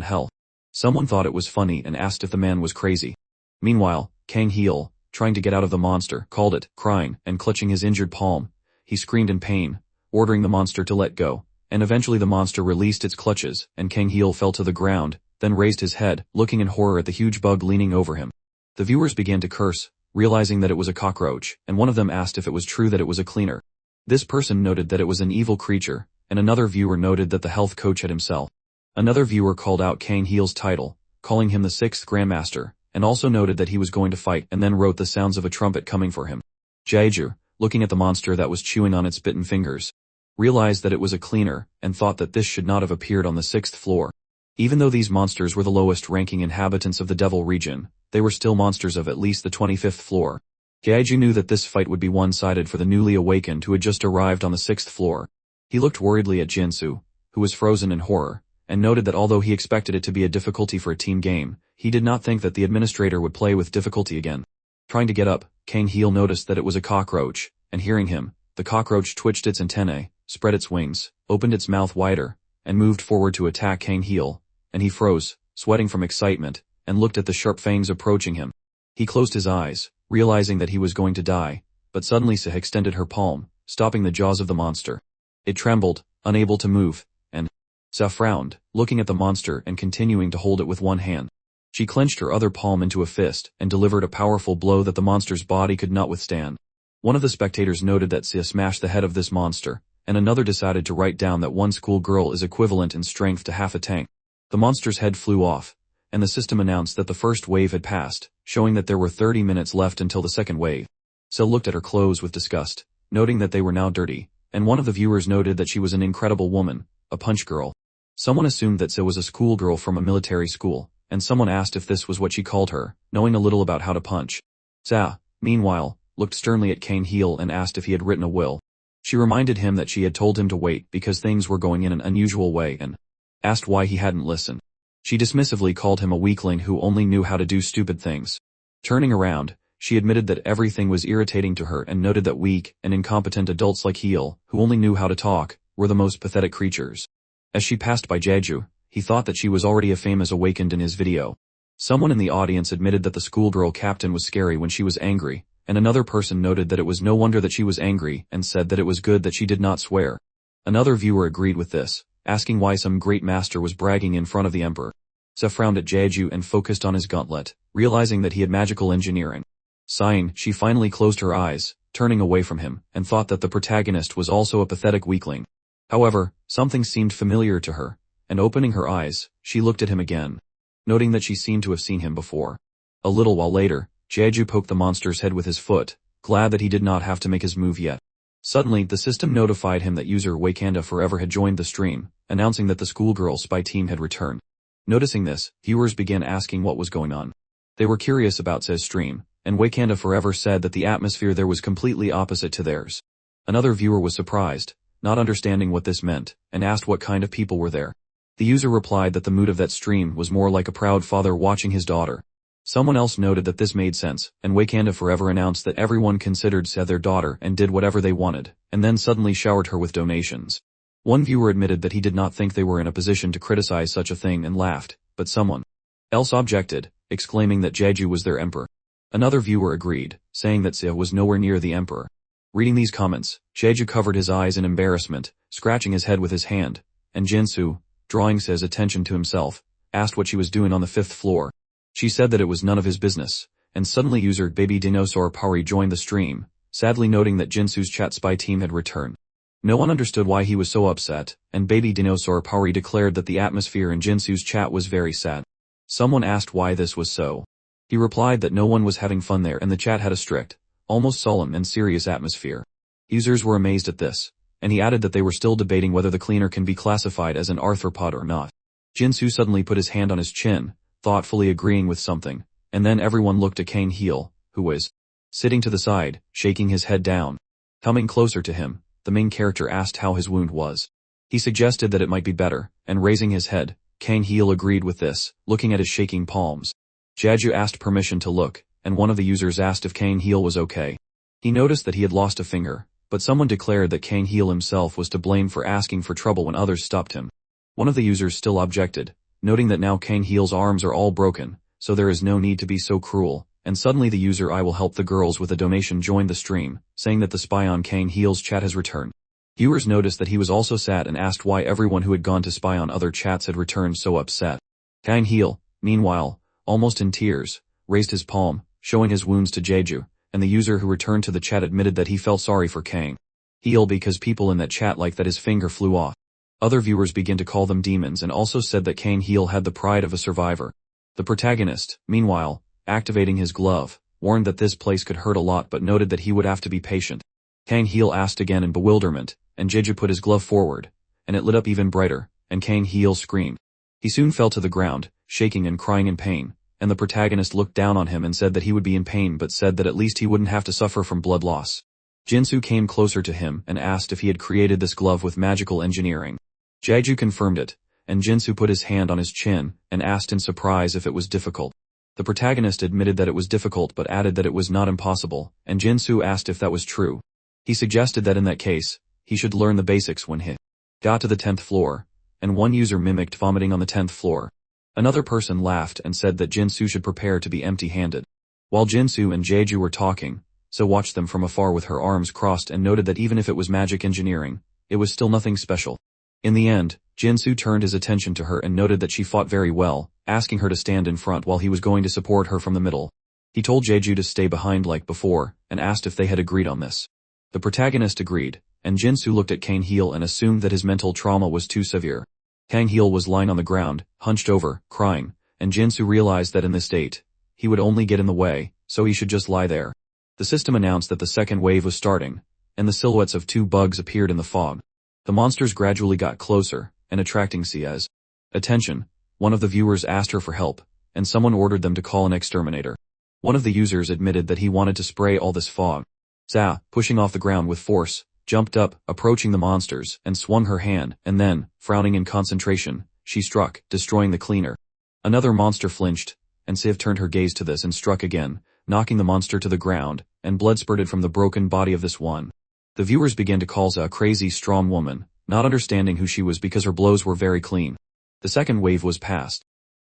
[SPEAKER 1] hell. Someone thought it was funny and asked if the man was crazy. Meanwhile, Kang Heel, trying to get out of the monster, called it, crying, and clutching his injured palm. He screamed in pain, ordering the monster to let go, and eventually the monster released its clutches, and Kang Heel fell to the ground, then raised his head, looking in horror at the huge bug leaning over him. The viewers began to curse, realizing that it was a cockroach, and one of them asked if it was true that it was a cleaner. This person noted that it was an evil creature, and another viewer noted that the health coach had himself. Another viewer called out Kang Heel's title, calling him the 6th Grandmaster, and also noted that he was going to fight and then wrote the sounds of a trumpet coming for him. Jeju, looking at the monster that was chewing on its bitten fingers, realized that it was a cleaner, and thought that this should not have appeared on the 6th floor. Even though these monsters were the lowest-ranking inhabitants of the Devil region, they were still monsters of at least the 25th floor. Jeju knew that this fight would be one-sided for the newly awakened who had just arrived on the 6th floor. He looked worriedly at Jinsu, who was frozen in horror, and noted that although he expected it to be a difficulty for a team game, he did not think that the administrator would play with difficulty again. Trying to get up, Kang Heel noticed that it was a cockroach, and hearing him, the cockroach twitched its antennae, spread its wings, opened its mouth wider, and moved forward to attack Kang Heel, and he froze, sweating from excitement, and looked at the sharp fangs approaching him. He closed his eyes, realizing that he was going to die, but suddenly Seh extended her palm, stopping the jaws of the monster. It trembled, unable to move, and Seh frowned, looking at the monster and continuing to hold it with one hand. She clenched her other palm into a fist and delivered a powerful blow that the monster's body could not withstand. One of the spectators noted that Seh smashed the head of this monster, and another decided to write down that one schoolgirl is equivalent in strength to half a tank. The monster's head flew off, and the system announced that the first wave had passed, showing that there were 30 minutes left until the second wave. Seh looked at her clothes with disgust, noting that they were now dirty, and one of the viewers noted that she was an incredible woman, a punch girl. Someone assumed that Seh was a schoolgirl from a military school, and someone asked if this was what she called her, knowing a little about how to punch. Seh, meanwhile, looked sternly at Kang Heel and asked if he had written a will. She reminded him that she had told him to wait because things were going in an unusual way and asked why he hadn't listened. She dismissively called him a weakling who only knew how to do stupid things. Turning around, she admitted that everything was irritating to her and noted that weak and incompetent adults like Heel, who only knew how to talk, were the most pathetic creatures. As she passed by Jeju, he thought that she was already a famous awakened in his video. Someone in the audience admitted that the schoolgirl captain was scary when she was angry, and another person noted that it was no wonder that she was angry and said that it was good that she did not swear. Another viewer agreed with this, asking why some great master was bragging in front of the emperor. Seh frowned at Jeju and focused on his gauntlet, realizing that he had magical engineering. Sighing, she finally closed her eyes, turning away from him, and thought that the protagonist was also a pathetic weakling. However, something seemed familiar to her, and opening her eyes, she looked at him again, noting that she seemed to have seen him before. A little while later, Jeju poked the monster's head with his foot, glad that he did not have to make his move yet. Suddenly, the system notified him that user Wakanda Forever had joined the stream, announcing that the schoolgirl spy team had returned. Noticing this, viewers began asking what was going on. They were curious about Seh's stream, and Wakanda Forever said that the atmosphere there was completely opposite to theirs. Another viewer was surprised, not understanding what this meant, and asked what kind of people were there. The user replied that the mood of that stream was more like a proud father watching his daughter. Someone else noted that this made sense, and Wakanda Forever announced that everyone considered Seh their daughter and did whatever they wanted, and then suddenly showered her with donations. One viewer admitted that he did not think they were in a position to criticize such a thing and laughed, but someone else objected, exclaiming that Jeju was their emperor. Another viewer agreed, saying that Seh was nowhere near the emperor. Reading these comments, Jeju covered his eyes in embarrassment, scratching his head with his hand, and Jinsu, drawing Seh's attention to himself, asked what she was doing on the 5th floor. She said that it was none of his business, and suddenly user Baby Dinosaur Pari joined the stream, sadly noting that Jinsu's chat spy team had returned. No one understood why he was so upset, and Baby Dinosaur Pari declared that the atmosphere in Jinsu's chat was very sad. Someone asked why this was so. He replied that no one was having fun there and the chat had a strict, almost solemn and serious atmosphere. Users were amazed at this, and he added that they were still debating whether the cleaner can be classified as an arthropod or not. Jinsu suddenly put his hand on his chin, thoughtfully agreeing with something, and then everyone looked at Kane Heel, who was sitting to the side, shaking his head down. Coming closer to him, the main character asked how his wound was. He suggested that it might be better, and raising his head, Kane Heel agreed with this, looking at his shaking palms. Jeju asked permission to look, and one of the users asked if Kane Heel was okay. He noticed that he had lost a finger, but someone declared that Kane Heel himself was to blame for asking for trouble when others stopped him. One of the users still objected, noting that now Kane Heel's arms are all broken, so there is no need to be so cruel, and suddenly the user "I will help the girls with a donation" joined the stream, saying that the spy on Kane Heel's chat has returned. Viewers noticed that he was also sad and asked why everyone who had gone to spy on other chats had returned so upset. Kane Heel, meanwhile, almost in tears, raised his palm, showing his wounds to Jeju, and the user who returned to the chat admitted that he felt sorry for Kane Heel because people in that chat liked that his finger flew off. Other viewers began to call them demons and also said that Kane Heel had the pride of a survivor. The protagonist, meanwhile, activating his glove, warned that this place could hurt a lot but noted that he would have to be patient. Kane Heel asked again in bewilderment, and Jeju put his glove forward, and it lit up even brighter, and Kane Heel screamed. He soon fell to the ground, shaking and crying in pain, and the protagonist looked down on him and said that he would be in pain but said that at least he wouldn't have to suffer from blood loss. Jinsu came closer to him and asked if he had created this glove with magical engineering. Jeju confirmed it, and Jinsu put his hand on his chin and asked in surprise if it was difficult. The protagonist admitted that it was difficult but added that it was not impossible, and Jinsu asked if that was true. He suggested that in that case, he should learn the basics when he got to the 10th floor, and one user mimicked vomiting on the 10th floor. Another person laughed and said that Jinsu should prepare to be empty-handed. While Jinsu and Jeju were talking, So watched them from afar with her arms crossed and noted that even if it was magic engineering, it was still nothing special. In the end, Jinsu turned his attention to her and noted that she fought very well, asking her to stand in front while he was going to support her from the middle. He told Jeju to stay behind like before, and asked if they had agreed on this. The protagonist agreed, and Jinsu looked at Kang Heel and assumed that his mental trauma was too severe. Kang Heel was lying on the ground, hunched over, crying, and Jinsu realized that in this state, he would only get in the way, so he should just lie there. The system announced that the second wave was starting, and the silhouettes of two bugs appeared in the fog. The monsters gradually got closer, and attracting Sia's attention. One of the viewers asked her for help, and someone ordered them to call an exterminator. One of the users admitted that he wanted to spray all this fog. Sa, pushing off the ground with force, jumped up, approaching the monsters, and swung her hand, and then, frowning in concentration, she struck, destroying the cleaner. Another monster flinched, and Siv turned her gaze to this and struck again, knocking the monster to the ground, and blood spurted from the broken body of this one. The viewers began to call Za a crazy strong woman, not understanding who she was because her blows were very clean. The second wave was past.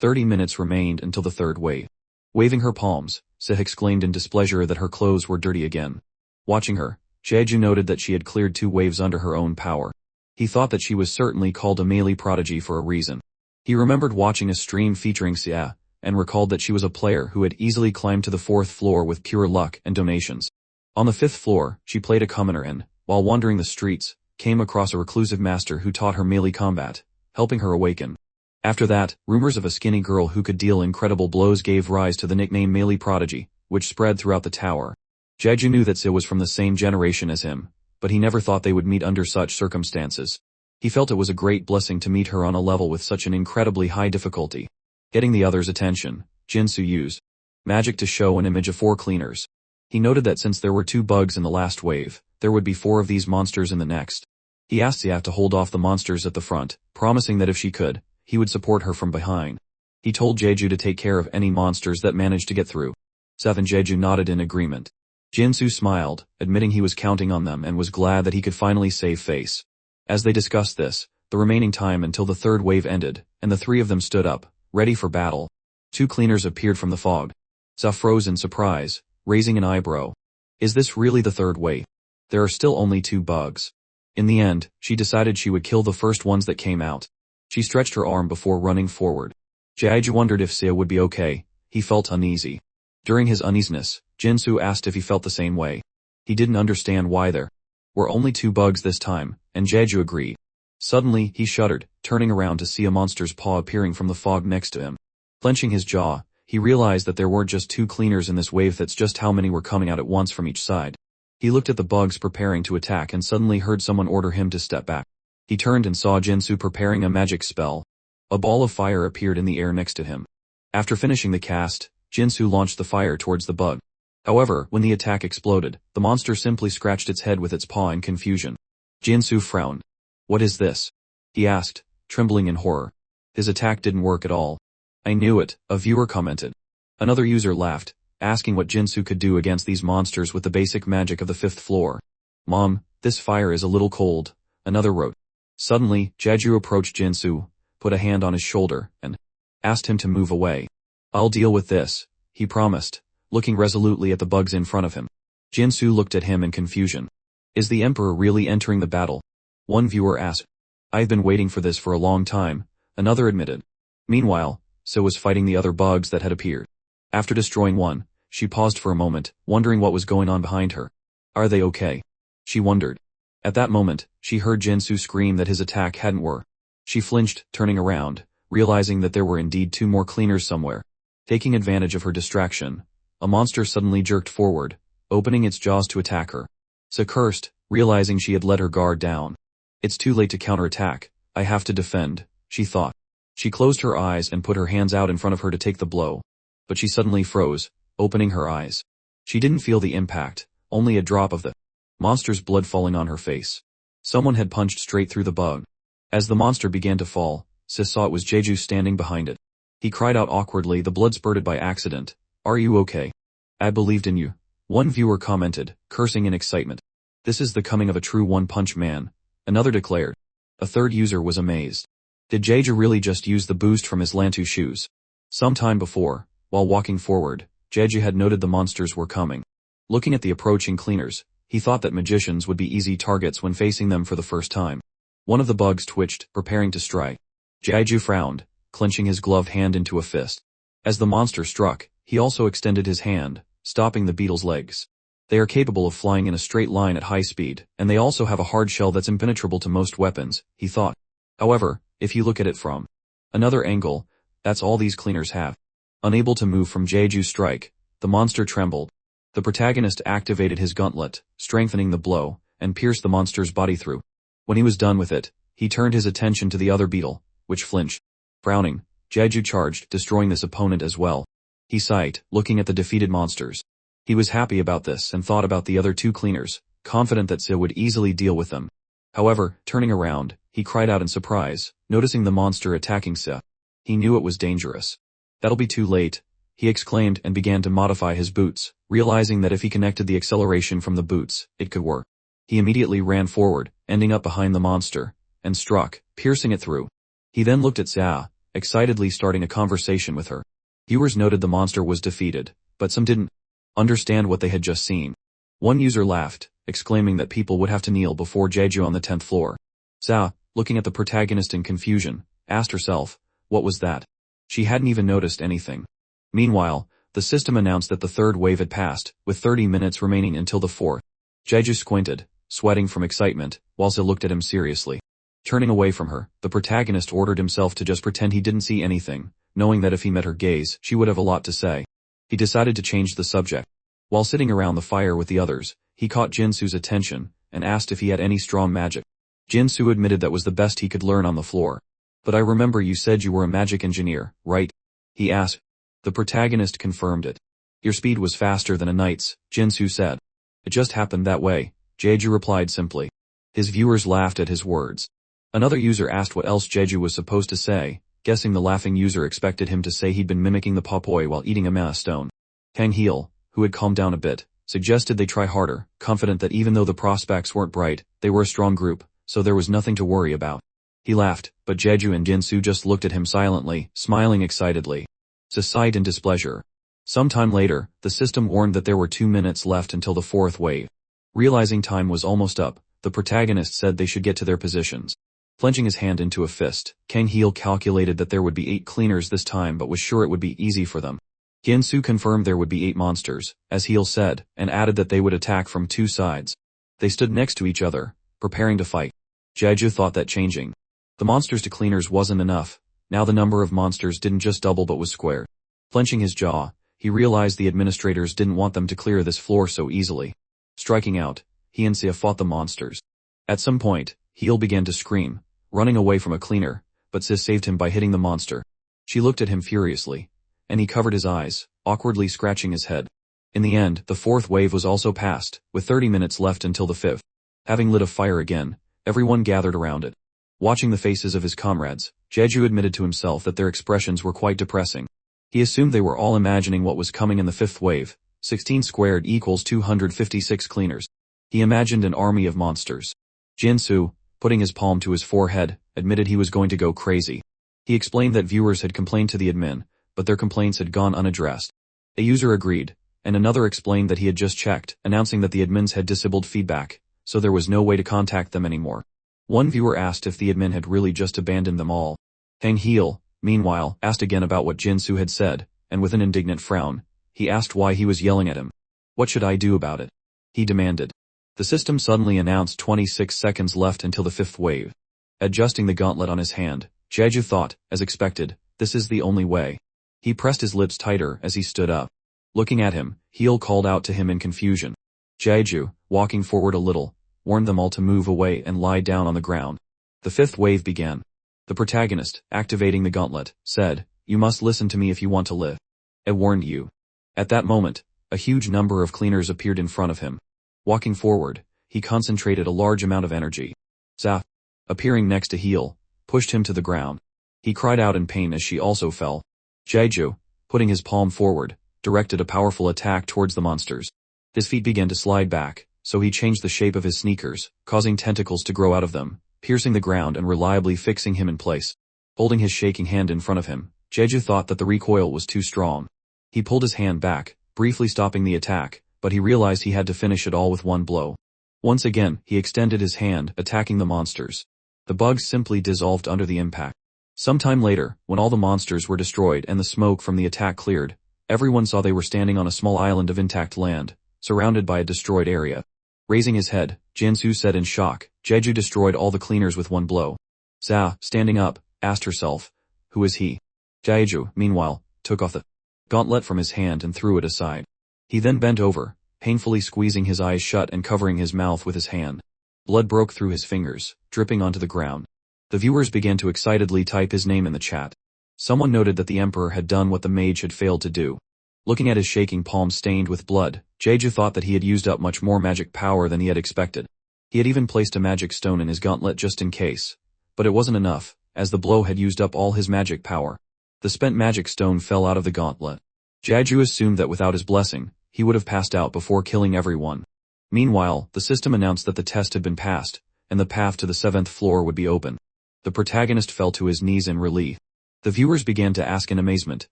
[SPEAKER 1] 30 minutes remained until the third wave. Waving her palms, Sa exclaimed in displeasure that her clothes were dirty again. Watching her, Jeju noted that she had cleared 2 waves under her own power. He thought that she was certainly called a melee prodigy for a reason. He remembered watching a stream featuring Sia, and recalled that she was a player who had easily climbed to the 4th floor with pure luck and donations. On the 5th floor, she played a commoner and, while wandering the streets, came across a reclusive master who taught her melee combat, helping her awaken. After that, rumors of a skinny girl who could deal incredible blows gave rise to the nickname Melee Prodigy, which spread throughout the tower. Jeju knew that Sia was from the same generation as him, but he never thought they would meet under such circumstances. He felt it was a great blessing to meet her on a level with such an incredibly high difficulty. Getting the others' attention, Jinsu used magic to show an image of 4 cleaners. He noted that since there were 2 bugs in the last wave, there would be 4 of these monsters in the next. He asked Sia to hold off the monsters at the front, promising that if she could, he would support her from behind. He told Jeju to take care of any monsters that managed to get through. Seth and Jeju nodded in agreement. Jinsu smiled, admitting he was counting on them and was glad that he could finally save face. As they discussed this, the remaining time until the 3rd wave ended, and the 3 of them stood up, ready for battle. 2 cleaners appeared from the fog. Seth froze in surprise, raising an eyebrow. Is this really the 3rd wave? There are still only 2 bugs. In the end, she decided she would kill the first ones that came out. She stretched her arm before running forward. Jeju wondered if Sia would be okay. He felt uneasy. During his uneasiness, Jinsu asked if he felt the same way. He didn't understand why there were only 2 bugs this time, and Jeju agreed. Suddenly, he shuddered, turning around to see a monster's paw appearing from the fog next to him. Clenching his jaw, he realized that there weren't just 2 cleaners in this wave, that's just how many were coming out at once from each side. He looked at the bugs preparing to attack and suddenly heard someone order him to step back. He turned and saw Jinsu preparing a magic spell. A ball of fire appeared in the air next to him. After finishing the cast, Jinsu launched the fire towards the bug. However, when the attack exploded, the monster simply scratched its head with its paw in confusion. Jinsu frowned. "What is this?" he asked, trembling in horror. His attack didn't work at all. "I knew it," a viewer commented. Another user laughed, asking what Jinsu could do against these monsters with the basic magic of the 5th floor. "Mom, this fire is a little cold," another wrote. Suddenly, Jeju approached Jinsu, put a hand on his shoulder, and asked him to move away. "I'll deal with this," he promised, looking resolutely at the bugs in front of him. Jinsu looked at him in confusion. "Is the Emperor really entering the battle?" one viewer asked. "I've been waiting for this for a long time," another admitted. Meanwhile, So was fighting the other bugs that had appeared. After destroying one, she paused for a moment, wondering what was going on behind her. "Are they okay?" she wondered. At that moment, she heard Jinsu scream that his attack hadn't worked. She flinched, turning around, realizing that there were indeed 2 more cleaners somewhere. Taking advantage of her distraction, a monster suddenly jerked forward, opening its jaws to attack her. So cursed, realizing she had let her guard down. "It's too late to counterattack, I have to defend," she thought. She closed her eyes and put her hands out in front of her to take the blow. But she suddenly froze, opening her eyes. She didn't feel the impact, only a drop of the monster's blood falling on her face. Someone had punched straight through the bug. As the monster began to fall, Sis saw it was Jeju standing behind it. He cried out awkwardly, the blood spurted by accident. "Are you okay?" "I believed in you," one viewer commented, cursing in excitement. "This is the coming of a true one-punch man," another declared. A third user was amazed. Did Jeju really just use the boost from his Lantu shoes? Some time before, while walking forward, Jeju had noted the monsters were coming. Looking at the approaching cleaners, he thought that magicians would be easy targets when facing them for the first time. One of the bugs twitched, preparing to strike. Jeju frowned, clenching his gloved hand into a fist. As the monster struck, he also extended his hand, stopping the beetle's legs. They are capable of flying in a straight line at high speed, and they also have a hard shell that's impenetrable to most weapons, he thought. However, if you look at it from another angle, that's all these cleaners have. Unable to move from Jeju's strike, the monster trembled. The protagonist activated his gauntlet, strengthening the blow, and pierced the monster's body through. When he was done with it, he turned his attention to the other beetle, which flinched. Frowning, Jeju charged, destroying this opponent as well. He sighed, looking at the defeated monsters. He was happy about this and thought about the other 2 cleaners, confident that Se would easily deal with them. However, turning around, he cried out in surprise, noticing the monster attacking Se. He knew it was dangerous. "That'll be too late," he exclaimed and began to modify his boots, realizing that if he connected the acceleration from the boots, it could work. He immediately ran forward, ending up behind the monster, and struck, piercing it through. He then looked at Se, excitedly starting a conversation with her. Viewers noted the monster was defeated, but some didn't understand what they had just seen. One user laughed, exclaiming that people would have to kneel before Jeju on the 10th floor. Se, looking at the protagonist in confusion, asked herself, what was that? She hadn't even noticed anything. Meanwhile, the system announced that the 3rd wave had passed, with 30 minutes remaining until the 4th. Jeju squinted, sweating from excitement, while Se looked at him seriously. Turning away from her, the protagonist ordered himself to just pretend he didn't see anything, knowing that if he met her gaze, she would have a lot to say. He decided to change the subject. While sitting around the fire with the others, he caught Jinsu's attention, and asked if he had any strong magic. Jinsu admitted that was the best he could learn on the floor. "But I remember you said you were a magic engineer, right?" he asked. The protagonist confirmed it. "Your speed was faster than a knight's," Jinsu said. "It just happened that way," Jeju replied simply. His viewers laughed at his words. Another user asked what else Jeju was supposed to say, guessing the laughing user expected him to say he'd been mimicking the Popoi while eating a Mana stone. Kang Heel, who had calmed down a bit, suggested they try harder, confident that even though the prospects weren't bright, they were a strong group, so there was nothing to worry about. He laughed, but Jeju and Jinsu just looked at him silently, smiling excitedly. Se sighed in displeasure. Some time later, the system warned that there were 2 minutes left until the 4th wave. Realizing time was almost up, the protagonist said they should get to their positions. Clenching his hand into a fist, Kang Heel calculated that there would be 8 cleaners this time but was sure it would be easy for them. Jinsu confirmed there would be 8 monsters, as Heel said, and added that they would attack from 2 sides. They stood next to each other, preparing to fight. Jeju thought that changing the monsters to cleaners wasn't enough. Now the number of monsters didn't just double but was squared. Clenching his jaw, he realized the administrators didn't want them to clear this floor so easily. Striking out, he and Sia fought the monsters. At some point, Heel began to scream, running away from a cleaner, but Sis saved him by hitting the monster. She looked at him furiously, and he covered his eyes, awkwardly scratching his head. In the end, the fourth wave was also passed, with 30 minutes left until the fifth. Having lit a fire again, everyone gathered around it. Watching the faces of his comrades, Jeju admitted to himself that their expressions were quite depressing. He assumed they were all imagining what was coming in the fifth wave. 16 squared equals 256 cleaners. He imagined an army of monsters. Jinsu, putting his palm to his forehead, admitted he was going to go crazy. He explained that viewers had complained to the admin, but their complaints had gone unaddressed. A user agreed, and another explained that he had just checked, announcing that the admins had disabled feedback, so there was no way to contact them anymore. One viewer asked if the admin had really just abandoned them all. Hang Heel, meanwhile, asked again about what Jinsu had said, and with an indignant frown, he asked why he was yelling at him. What should I do about it? He demanded. The system suddenly announced 26 seconds left until the fifth wave. Adjusting the gauntlet on his hand, Jeju thought, as expected, this is the only way. He pressed his lips tighter as he stood up. Looking at him, Heel called out to him in confusion. Jeju, walking forward a little, warned them all to move away and lie down on the ground. The fifth wave began. The protagonist, activating the gauntlet, said, "You must listen to me if you want to live. I warned you." At that moment, a huge number of cleaners appeared in front of him. Walking forward, he concentrated a large amount of energy. Zaf, appearing next to Heel, pushed him to the ground. He cried out in pain as she also fell. Jeju, putting his palm forward, directed a powerful attack towards the monsters. His feet began to slide back, so he changed the shape of his sneakers, causing tentacles to grow out of them, piercing the ground and reliably fixing him in place. Holding his shaking hand in front of him, Jeju thought that the recoil was too strong. He pulled his hand back, briefly stopping the attack, but he realized he had to finish it all with one blow. Once again, he extended his hand, attacking the monsters. The bugs simply dissolved under the impact. Sometime later, when all the monsters were destroyed and the smoke from the attack cleared, everyone saw they were standing on a small island of intact land, surrounded by a destroyed area. Raising his head, Jinsu said in shock, Jeju destroyed all the cleaners with one blow. Za, standing up, asked herself, who is he? Jeju, meanwhile, took off the gauntlet from his hand and threw it aside. He then bent over, painfully squeezing his eyes shut and covering his mouth with his hand. Blood broke through his fingers, dripping onto the ground. The viewers began to excitedly type his name in the chat. Someone noted that the Emperor had done what the mage had failed to do. Looking at his shaking palm stained with blood, Jeju thought that he had used up much more magic power than he had expected. He had even placed a magic stone in his gauntlet just in case. But it wasn't enough, as the blow had used up all his magic power. The spent magic stone fell out of the gauntlet. Jeju assumed that without his blessing, he would have passed out before killing everyone. Meanwhile, the system announced that the test had been passed, and the path to the 7th floor would be open. The protagonist fell to his knees in relief. The viewers began to ask in amazement,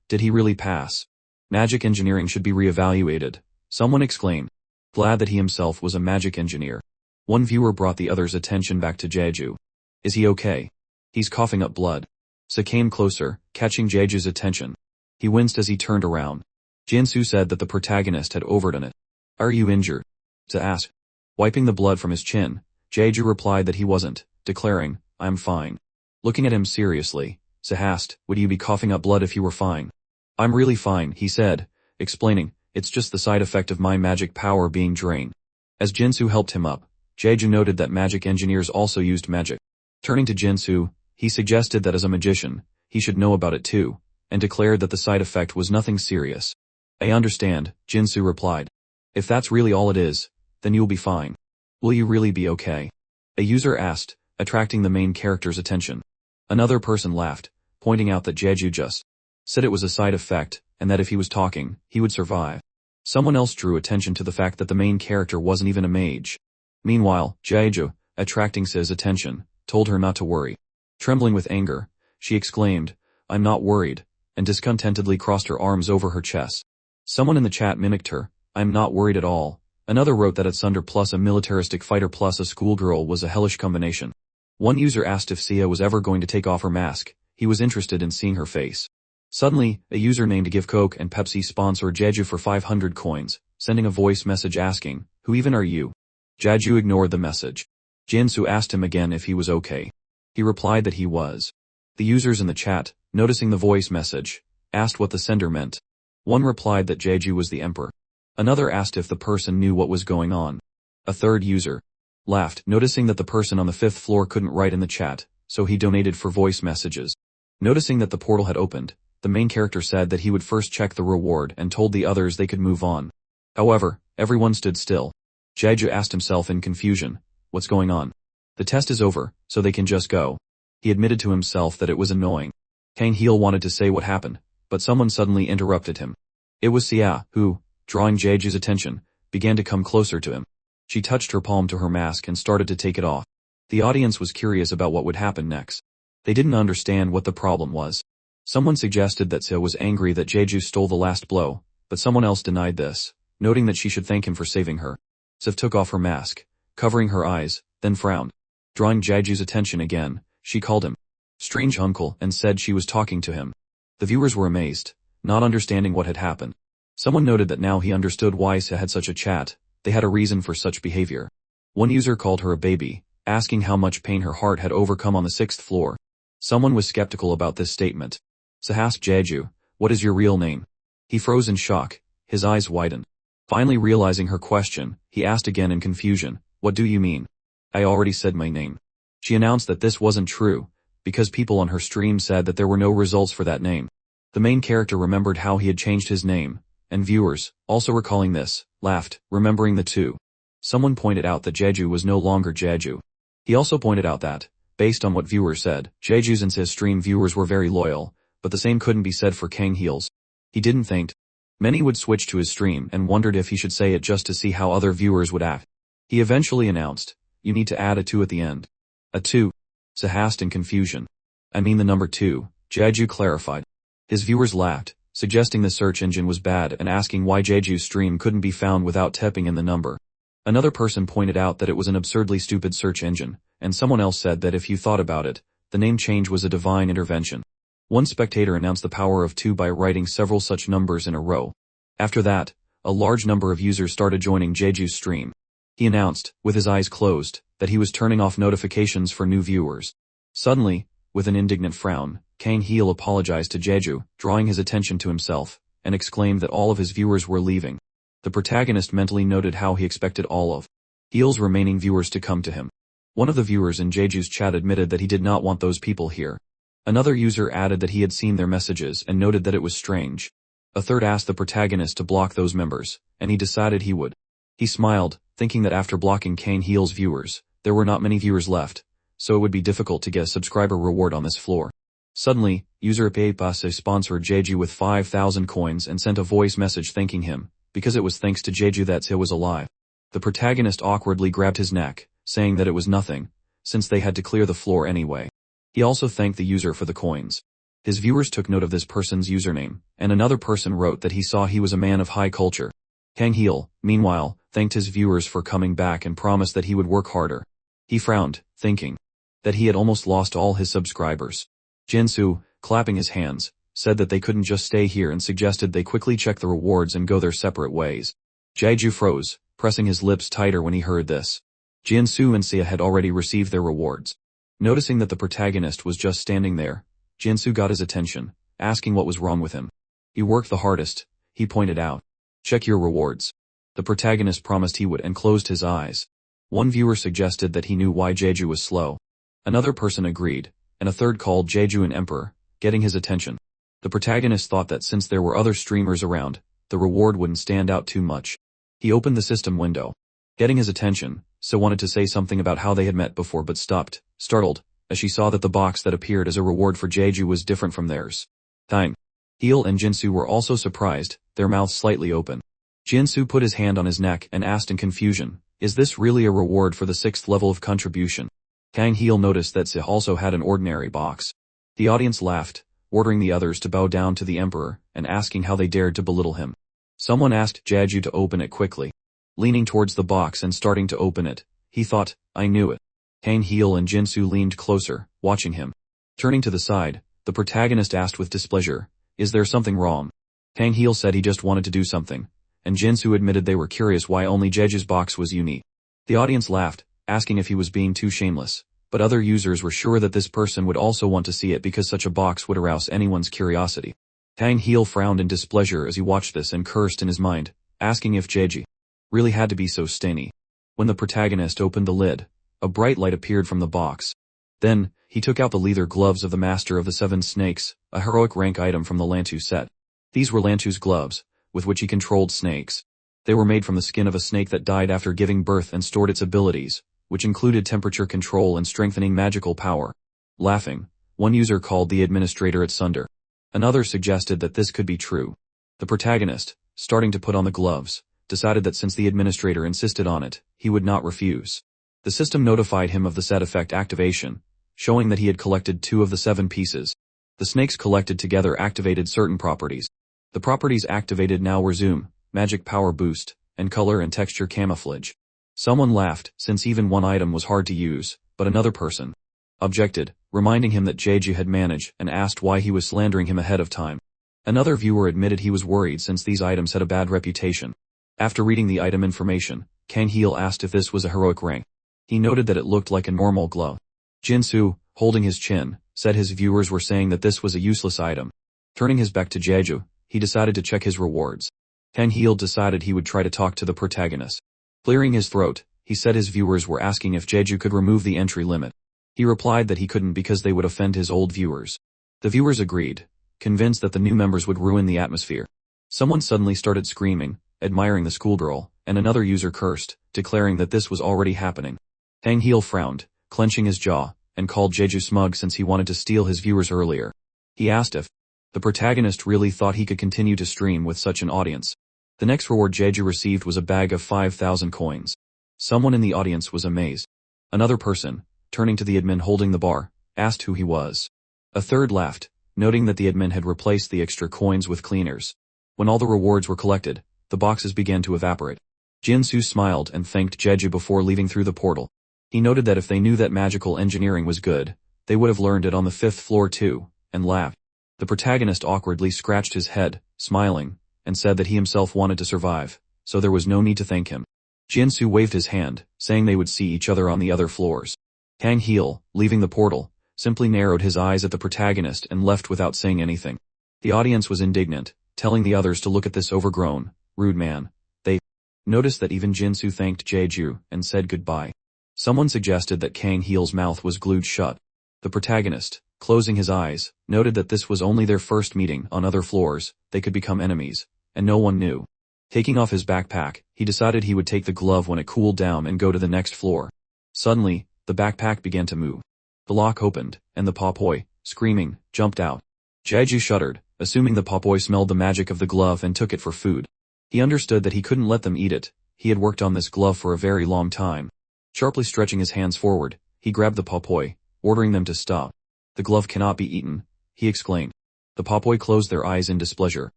[SPEAKER 1] did he really pass? Magic engineering should be reevaluated, someone exclaimed. Glad that he himself was a magic engineer. One viewer brought the other's attention back to Jeju. Is he okay? He's coughing up blood. Sa came closer, catching Jeju's attention. He winced as he turned around. Jinsu said that the protagonist had overdone it. Are you injured? Sa asked. Wiping the blood from his chin, Jeju replied that he wasn't, declaring, I'm fine. Looking at him seriously, Sa asked, would you be coughing up blood if you were fine? I'm really fine, he said, explaining, it's just the side effect of my magic power being drained. As Jinsu helped him up, Jeju noted that magic engineers also used magic. Turning to Jinsu, he suggested that as a magician, he should know about it too, and declared that the side effect was nothing serious. I understand, Jinsu replied. If that's really all it is, then you'll be fine. Will you really be okay? A user asked, attracting the main character's attention. Another person laughed, pointing out that Jeju just said it was a side effect, and that if he was talking, he would survive. Someone else drew attention to the fact that the main character wasn't even a mage. Meanwhile, Jeju, attracting Sa's attention, told her not to worry. Trembling with anger, she exclaimed, I'm not worried, and discontentedly crossed her arms over her chest. Someone in the chat mimicked her, I'm not worried at all. Another wrote that a Sunder plus a militaristic fighter plus a schoolgirl was a hellish combination. One user asked if Sia was ever going to take off her mask. He was interested in seeing her face. Suddenly, a user named Give Coke and Pepsi sponsor Jeju for 500 coins, sending a voice message asking, who even are you? Jeju ignored the message. Jinsu asked him again if he was okay. He replied that he was. The users in the chat, noticing the voice message, asked what the sender meant. One replied that Jeju was the emperor. Another asked if the person knew what was going on. A third user laughed, noticing that the person on the 5th floor couldn't write in the chat, so he donated for voice messages. Noticing that the portal had opened, the main character said that he would first check the reward and told the others they could move on. However, everyone stood still. Jeju asked himself in confusion, "What's going on? The test is over, so they can just go." He admitted to himself that it was annoying. Kang Heel wanted to say what happened, but someone suddenly interrupted him. It was Sia, who, drawing Jeju's attention, began to come closer to him. She touched her palm to her mask and started to take it off. The audience was curious about what would happen next. They didn't understand what the problem was. Someone suggested that Sia was angry that Jeju stole the last blow, but someone else denied this, noting that she should thank him for saving her. Sia took off her mask, covering her eyes, then frowned. Drawing Jeju's attention again, she called him strange uncle and said she was talking to him. The viewers were amazed, not understanding what had happened. Someone noted that now he understood why Sia had such a chat. They had a reason for such behavior. One user called her a baby, asking how much pain her heart had overcome on the 6th floor. Someone was skeptical about this statement. Sia asked Jeju, "What is your real name?" He froze in shock, his eyes widened. Finally realizing her question, he asked again in confusion, "What do you mean?" "I already said my name." She announced that this wasn't true, because people on her stream said that there were no results for that name. The main character remembered how he had changed his name, and viewers, also recalling this, laughed, remembering the two. Someone pointed out that Jeju was no longer Jeju. He also pointed out that, based on what viewers said, Jeju's and Sia's stream viewers were very loyal, but the same couldn't be said for Kang Heel's. He didn't think many would switch to his stream and wondered if he should say it just to see how other viewers would act. He eventually announced, "You need to add a 2 at the end." "A 2? Sia asked in confusion. "I mean the number 2, Jeju clarified. His viewers laughed, suggesting the search engine was bad and asking why Jeju's stream couldn't be found without typing in the number. Another person pointed out that it was an absurdly stupid search engine, and someone else said that if you thought about it, the name change was a divine intervention. One spectator announced the power of 2 by writing several such numbers in a row. After that, a large number of users started joining Jeju's stream. He announced, with his eyes closed, that he was turning off notifications for new viewers. Suddenly, with an indignant frown, Kang Heel apologized to Jeju, drawing his attention to himself, and exclaimed that all of his viewers were leaving. The protagonist mentally noted how he expected all of Heel's remaining viewers to come to him. One of the viewers in Jeju's chat admitted that he did not want those people here. Another user added that he had seen their messages and noted that it was strange. A third asked the protagonist to block those members, and he decided he would. He smiled, thinking that after blocking Kang Heel's viewers, there were not many viewers left, so it would be difficult to get a subscriber reward on this floor. Suddenly, user Paypase sponsored Jeju with 5,000 coins and sent a voice message thanking him, because it was thanks to Jeju that Sia was alive. The protagonist awkwardly grabbed his neck, saying that it was nothing, since they had to clear the floor anyway. He also thanked the user for the coins. His viewers took note of this person's username, and another person wrote that he saw he was a man of high culture. Kang Heel, meanwhile, thanked his viewers for coming back and promised that he would work harder. He frowned, thinking that he had almost lost all his subscribers. Jinsu, clapping his hands, said that they couldn't just stay here and suggested they quickly check the rewards and go their separate ways. Jeju froze, pressing his lips tighter when he heard this. Jinsu and Sia had already received their rewards. Noticing that the protagonist was just standing there, Jinsu got his attention, asking what was wrong with him. "You worked the hardest," he pointed out. "Check your rewards." The protagonist promised he would and closed his eyes. One viewer suggested that he knew why Jeju was slow. Another person agreed, and a third called Jeju an emperor, getting his attention. The protagonist thought that since there were other streamers around, the reward wouldn't stand out too much. He opened the system window. Getting his attention, Sia wanted to say something about how they had met before but stopped, startled, as she saw that the box that appeared as a reward for Jeju was different from theirs. Time. Heel and Jinsu were also surprised, their mouths slightly open. Jinsu put his hand on his neck and asked in confusion, "Is this really a reward for the 6th level of contribution?" Kang Heel noticed that Sia also had an ordinary box. The audience laughed, ordering the others to bow down to the emperor, and asking how they dared to belittle him. Someone asked Jeju to open it quickly. Leaning towards the box and starting to open it, he thought, "I knew it." Kang Heel and Jinsu leaned closer, watching him. Turning to the side, the protagonist asked with displeasure, "Is there something wrong?" Kang Heel said he just wanted to do something, and Jinsu admitted they were curious why only Jeju's box was unique. The audience laughed, asking if he was being too shameless, but other users were sure that this person would also want to see it because such a box would arouse anyone's curiosity. Kang Heel frowned in displeasure as he watched this and cursed in his mind, asking if Jeju really had to be so stainy. When the protagonist opened the lid, a bright light appeared from the box. Then, he took out the leather gloves of the Master of the Seven Snakes, a heroic rank item from the Lantu set. These were Lantu's gloves, with which he controlled snakes. They were made from the skin of a snake that died after giving birth and stored its abilities, which included temperature control and strengthening magical power. Laughing, one user called the administrator asunder. Another suggested that this could be true. The protagonist, starting to put on the gloves, decided that since the administrator insisted on it, he would not refuse. The system notified him of the set effect activation, showing that he had collected 2 of the 7 pieces. The snakes collected together activated certain properties. The properties activated now were zoom, magic power boost, and color and texture camouflage. Someone laughed, since even one item was hard to use, but another person objected, reminding him that Jeju had managed and asked why he was slandering him ahead of time. Another viewer admitted he was worried since these items had a bad reputation. After reading the item information, Kang Heel asked if this was a heroic rank. He noted that it looked like a normal glove. Jinsu, holding his chin, said his viewers were saying that this was a useless item. Turning his back to Jeju, he decided to check his rewards. Kang Heel decided he would try to talk to the protagonist. Clearing his throat, he said his viewers were asking if Jeju could remove the entry limit. He replied that he couldn't because they would offend his old viewers. The viewers agreed, convinced that the new members would ruin the atmosphere. Someone suddenly started screaming, admiring the schoolgirl, and another user cursed, declaring that this was already happening. Kang Heel frowned, clenching his jaw, and called Jeju smug since he wanted to steal his viewers earlier. He asked if the protagonist really thought he could continue to stream with such an audience. The next reward Jeju received was a bag of 5,000 coins. Someone in the audience was amazed. Another person, turning to the admin holding the bar, asked who he was. A third laughed, noting that the admin had replaced the extra coins with cleaners. When all the rewards were collected, the boxes began to evaporate. Jinsu smiled and thanked Jeju before leaving through the portal. He noted that if they knew that magical engineering was good, they would have learned it on the 5th floor too, and laughed. The protagonist awkwardly scratched his head, smiling, and said that he himself wanted to survive, so there was no need to thank him. Jinsu waved his hand, saying they would see each other on the other floors. Kang Heel, leaving the portal, simply narrowed his eyes at the protagonist and left without saying anything. The audience was indignant, telling the others to look at this overgrown, rude man. They noticed that even Jinsu thanked Jeju and said goodbye. Someone suggested that Kang Heel's mouth was glued shut. The protagonist, closing his eyes, noted that this was only their first meeting on other floors, they could become enemies, and no one knew. Taking off his backpack, he decided he would take the glove when it cooled down and go to the next floor. Suddenly, the backpack began to move. The lock opened, and the Popoi, screaming, jumped out. Jeju shuddered, assuming the Popoi smelled the magic of the glove and took it for food. He understood that he couldn't let them eat it. He had worked on this glove for a very long time. Sharply stretching his hands forward, he grabbed the Popoi, ordering them to stop. The glove cannot be eaten, he exclaimed. The Popoi closed their eyes in displeasure.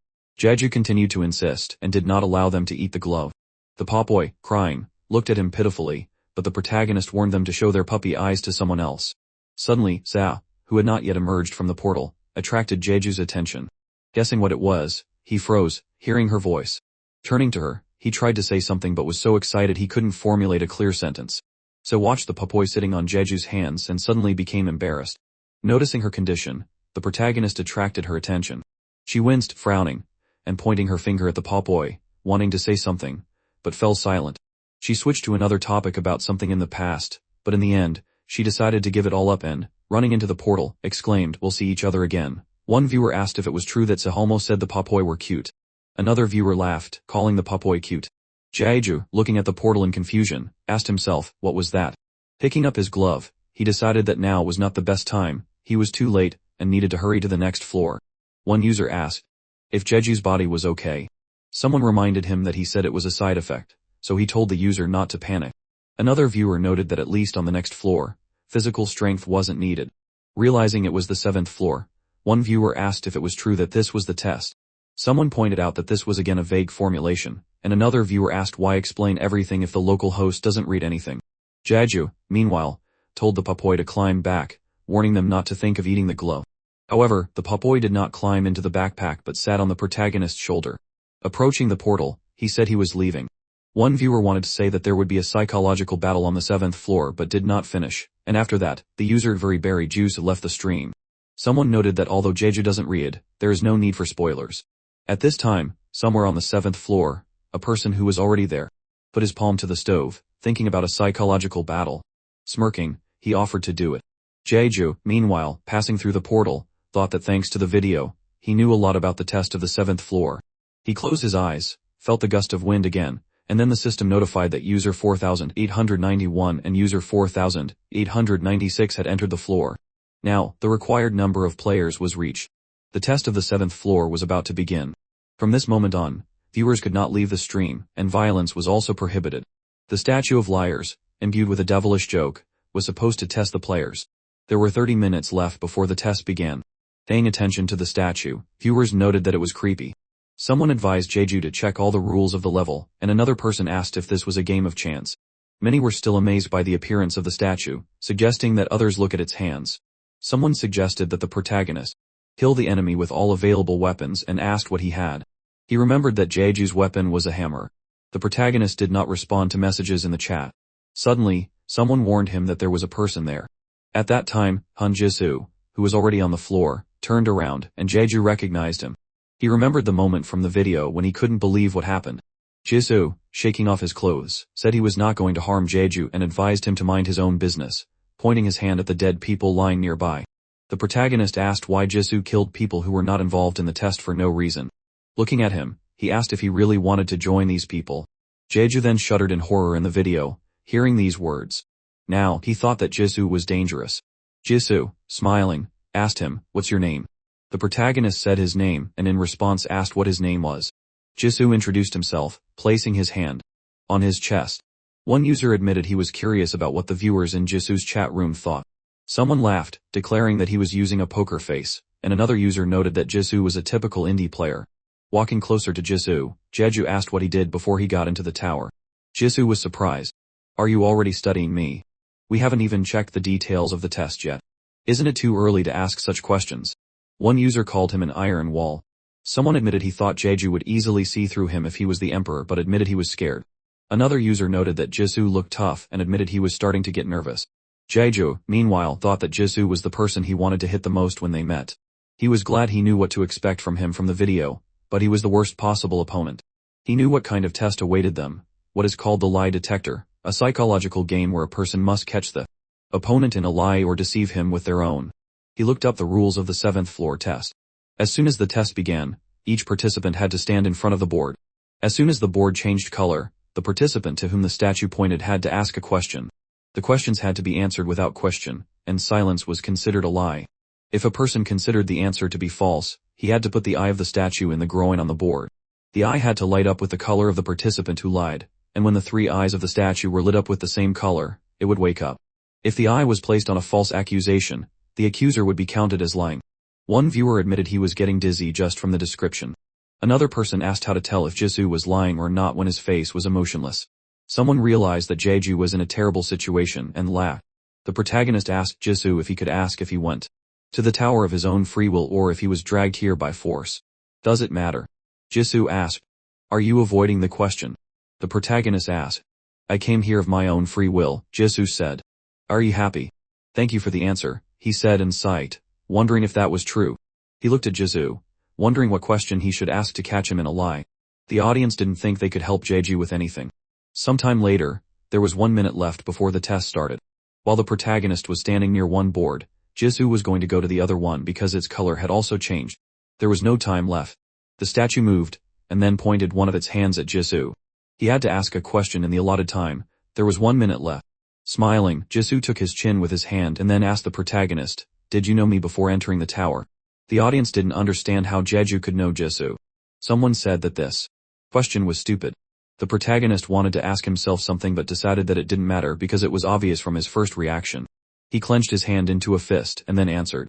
[SPEAKER 1] Jeju continued to insist and did not allow them to eat the glove. The Popoi, crying, looked at him pitifully, but the protagonist warned them to show their puppy eyes to someone else. Suddenly, Sa, who had not yet emerged from the portal, attracted Jeju's attention. Guessing what it was, he froze, hearing her voice. Turning to her, he tried to say something but was so excited he couldn't formulate a clear sentence. So watched the Popoi sitting on Jeju's hands and suddenly became embarrassed. Noticing her condition, the protagonist attracted her attention. She winced, frowning, and pointing her finger at the Popoi, wanting to say something, but fell silent. She switched to another topic about something in the past, but in the end, she decided to give it all up and, running into the portal, exclaimed, "We'll see each other again." One viewer asked if it was true that Sahalmo said the Popoi were cute. Another viewer laughed, calling the Popoi cute. Jeju, looking at the portal in confusion, asked himself, what was that? Picking up his glove, he decided that now was not the best time, he was too late, and needed to hurry to the next floor. One user asked if Jeju's body was okay. Someone reminded him that he said it was a side effect, so he told the user not to panic. Another viewer noted that at least on the next floor, physical strength wasn't needed. Realizing it was the 7th floor, one viewer asked if it was true that this was the test. Someone pointed out that this was again a vague formulation, and another viewer asked why explain everything if the local host doesn't read anything. Jeju, meanwhile, told the Popoi to climb back, warning them not to think of eating the glove. However, the Popoi did not climb into the backpack but sat on the protagonist's shoulder. Approaching the portal, he said he was leaving. One viewer wanted to say that there would be a psychological battle on the 7th floor but did not finish, and after that, the user Very Berry Juice left the stream. Someone noted that although Jeju doesn't read, there is no need for spoilers. At this time, somewhere on the 7th floor, a person who was already there, put his palm to the stove, thinking about a psychological battle. Smirking, he offered to do it. Jeju, meanwhile, passing through the portal, thought that thanks to the video, he knew a lot about the test of the 7th floor. He closed his eyes, felt the gust of wind again, and then the system notified that user 4891 and user 4896 had entered the floor. Now, the required number of players was reached. The test of the 7th floor was about to begin. From this moment on, viewers could not leave the stream, and violence was also prohibited. The statue of liars, imbued with a devilish joke, was supposed to test the players. There were 30 minutes left before the test began. Paying attention to the statue, viewers noted that it was creepy. Someone advised Jeju to check all the rules of the level, and another person asked if this was a game of chance. Many were still amazed by the appearance of the statue, suggesting that others look at its hands. Someone suggested that the protagonist kill the enemy with all available weapons and asked what he had. He remembered that Jeju's weapon was a hammer. The protagonist did not respond to messages in the chat. Suddenly, someone warned him that there was a person there. At that time, Han Jisoo, who was already on the floor, turned around, and Jeju recognized him. He remembered the moment from the video when he couldn't believe what happened. Jisoo, shaking off his clothes, said he was not going to harm Jeju and advised him to mind his own business, pointing his hand at the dead people lying nearby. The protagonist asked why Jisoo killed people who were not involved in the test for no reason. Looking at him, he asked if he really wanted to join these people. Jeju then shuddered in horror in the video, hearing these words. Now, he thought that Jisoo was dangerous. Jisoo, smiling, asked him, "What's your name?" The protagonist said his name and in response asked what his name was. Jisoo introduced himself, placing his hand on his chest. One user admitted he was curious about what the viewers in Jisoo's chat room thought. Someone laughed, declaring that he was using a poker face, and another user noted that Jisoo was a typical indie player. Walking closer to Jisoo, Jeju asked what he did before he got into the tower. Jisoo was surprised. "Are you already studying me? We haven't even checked the details of the test yet. Isn't it too early to ask such questions?" One user called him an iron wall. Someone admitted he thought Jeju would easily see through him if he was the emperor but admitted he was scared. Another user noted that Jisoo looked tough and admitted he was starting to get nervous. Jeju, meanwhile, thought that Jisoo was the person he wanted to hit the most when they met. He was glad he knew what to expect from him from the video, but he was the worst possible opponent. He knew what kind of test awaited them, what is called the lie detector, a psychological game where a person must catch the opponent in a lie or deceive him with their own. He looked up the rules of the 7th floor test. As soon as the test began, each participant had to stand in front of the board. As soon as the board changed color, the participant to whom the statue pointed had to ask a question. The questions had to be answered without question, and silence was considered a lie. If a person considered the answer to be false, he had to put the eye of the statue in the groin on the board. The eye had to light up with the color of the participant who lied, and when the 3 eyes of the statue were lit up with the same color, it would wake up. If the eye was placed on a false accusation, the accuser would be counted as lying. One viewer admitted he was getting dizzy just from the description. Another person asked how to tell if Jisoo was lying or not when his face was emotionless. Someone realized that Jeju was in a terrible situation and laughed. The protagonist asked Jisoo if he could ask if he went to the tower of his own free will or if he was dragged here by force. "Does it matter?" Jisoo asked. "Are you avoiding the question?" The protagonist asked. "I came here of my own free will," Jisoo said. "Are you happy?" "Thank you for the answer," he said and sighed, wondering if that was true. He looked at Jisoo, wondering what question he should ask to catch him in a lie. The audience didn't think they could help Jeju with anything. Sometime later, there was 1 minute left before the test started. While the protagonist was standing near one board, Jisoo was going to go to the other one because its color had also changed. There was no time left. The statue moved, and then pointed one of its hands at Jisoo. He had to ask a question in the allotted time. There was 1 minute left. Smiling, Jisoo took his chin with his hand and then asked the protagonist, "Did you know me before entering the tower?" The audience didn't understand how Jeju could know Jisoo. Someone said that this question was stupid. The protagonist wanted to ask himself something but decided that it didn't matter because it was obvious from his first reaction. He clenched his hand into a fist and then answered.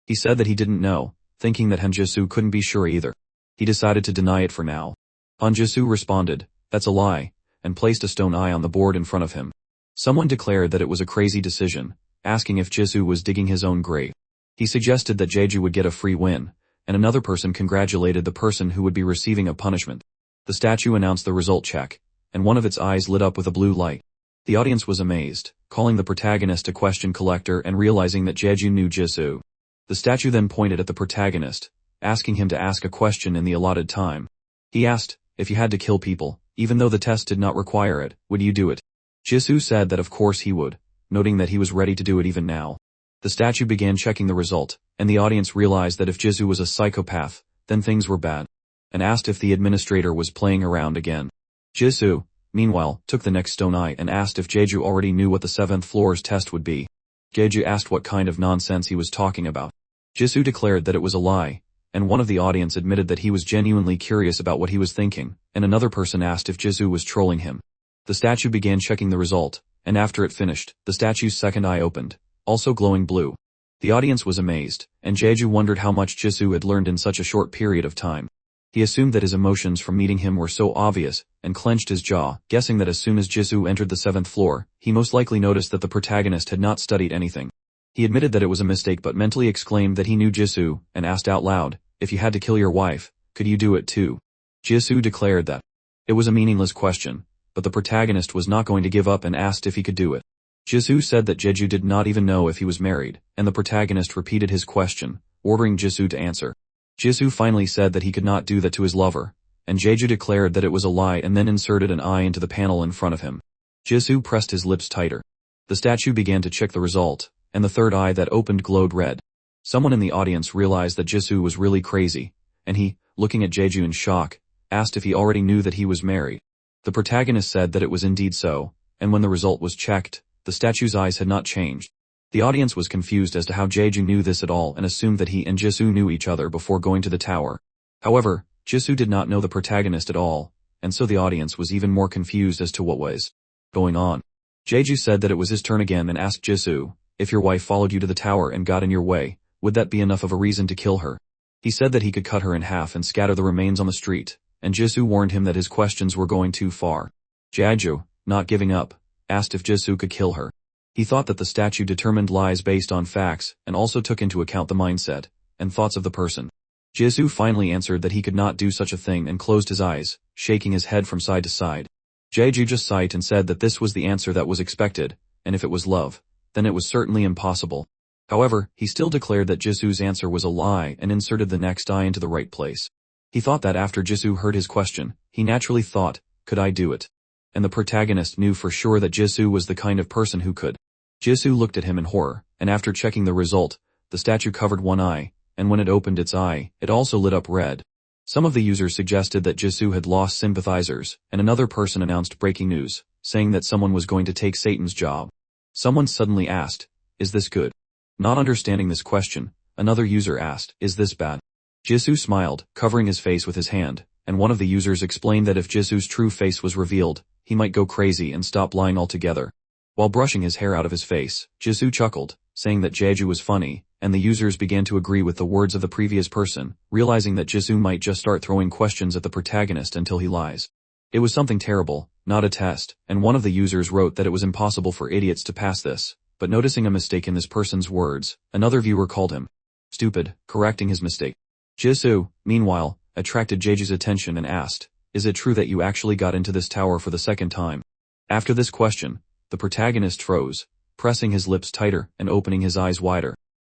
[SPEAKER 1] He said that he didn't know, thinking that Han Jisoo couldn't be sure either. He decided to deny it for now. Han Jisoo responded, "That's a lie," and placed a stone eye on the board in front of him. Someone declared that it was a crazy decision, asking if Jisoo was digging his own grave. He suggested that Jeju would get a free win, and another person congratulated the person who would be receiving a punishment. The statue announced the result check, and one of its eyes lit up with a blue light. The audience was amazed, calling the protagonist a question collector and realizing that Jeju knew Jisoo. The statue then pointed at the protagonist, asking him to ask a question in the allotted time. He asked, "If you had to kill people, Even though the test did not require it, would you do it? Jisoo said that of course he would, noting that he was ready to do it even now. The statue began checking the result, and the audience realized that if Jisoo was a psychopath, then things were bad, and asked if the administrator was playing around again. Jisoo, meanwhile, took the next stone eye and asked if Jeju already knew what the 7th floor's test would be. Jeju asked what kind of nonsense he was talking about. Jisoo declared that it was a lie, and one of the audience admitted that he was genuinely curious about what he was thinking, and another person asked if Jisoo was trolling him. The statue began checking the result, and after it finished, the statue's second eye opened, also glowing blue. The audience was amazed, and Jeju wondered how much Jisoo had learned in such a short period of time. He assumed that his emotions from meeting him were so obvious, and clenched his jaw, guessing that as soon as Jisoo entered the 7th floor, he most likely noticed that the protagonist had not studied anything. He admitted that it was a mistake but mentally exclaimed that he knew Jisoo, and asked out loud, if you had to kill your wife, could you do it too? Jisoo declared that it was a meaningless question, but the protagonist was not going to give up and asked if he could do it. Jisoo said that Jeju did not even know if he was married, and the protagonist repeated his question, ordering Jisoo to answer. Jisoo finally said that he could not do that to his lover, and Jeju declared that it was a lie and then inserted an eye into the panel in front of him. Jisoo pressed his lips tighter. The statue began to check the result, and the third eye that opened glowed red. Someone in the audience realized that Jisoo was really crazy, and he, looking at Jeju in shock, asked if he already knew that he was married. The protagonist said that it was indeed so, and when the result was checked, the statue's eyes had not changed. The audience was confused as to how Jeju knew this at all and assumed that he and Jisoo knew each other before going to the tower. However, Jisoo did not know the protagonist at all, and so the audience was even more confused as to what was going on. Jeju said that it was his turn again and asked Jisoo, if your wife followed you to the tower and got in your way, would that be enough of a reason to kill her? He said that he could cut her in half and scatter the remains on the street, and Jisoo warned him that his questions were going too far. Jeju, not giving up, asked if Jisoo could kill her. He thought that the statue determined lies based on facts and also took into account the mindset and thoughts of the person. Jisoo finally answered that he could not do such a thing and closed his eyes, shaking his head from side to side. Jeju just sighed and said that this was the answer that was expected, and if it was love, then it was certainly impossible. However, he still declared that Jisoo's answer was a lie and inserted the next eye into the right place. He thought that after Jisoo heard his question, he naturally thought, could I do it? And the protagonist knew for sure that Jisoo was the kind of person who could. Jisoo looked at him in horror, and after checking the result, the statue covered one eye, and when it opened its eye, it also lit up red. Some of the users suggested that Jisoo had lost sympathizers, and another person announced breaking news, saying that someone was going to take Satan's job. Someone suddenly asked, is this good? Not understanding this question, another user asked, is this bad? Jisoo smiled, covering his face with his hand, and one of the users explained that if Jisoo's true face was revealed, he might go crazy and stop lying altogether. While brushing his hair out of his face, Jisoo chuckled, saying that Jeju was funny, and the users began to agree with the words of the previous person, realizing that Jisoo might just start throwing questions at the protagonist until he lies. It was something terrible, not a test, and one of the users wrote that it was impossible for idiots to pass this, but noticing a mistake in this person's words, another viewer called him stupid, correcting his mistake. Jisoo, meanwhile, attracted Jeju's attention and asked, is it true that you actually got into this tower for the second time? After this question, the protagonist froze, pressing his lips tighter and opening his eyes wider.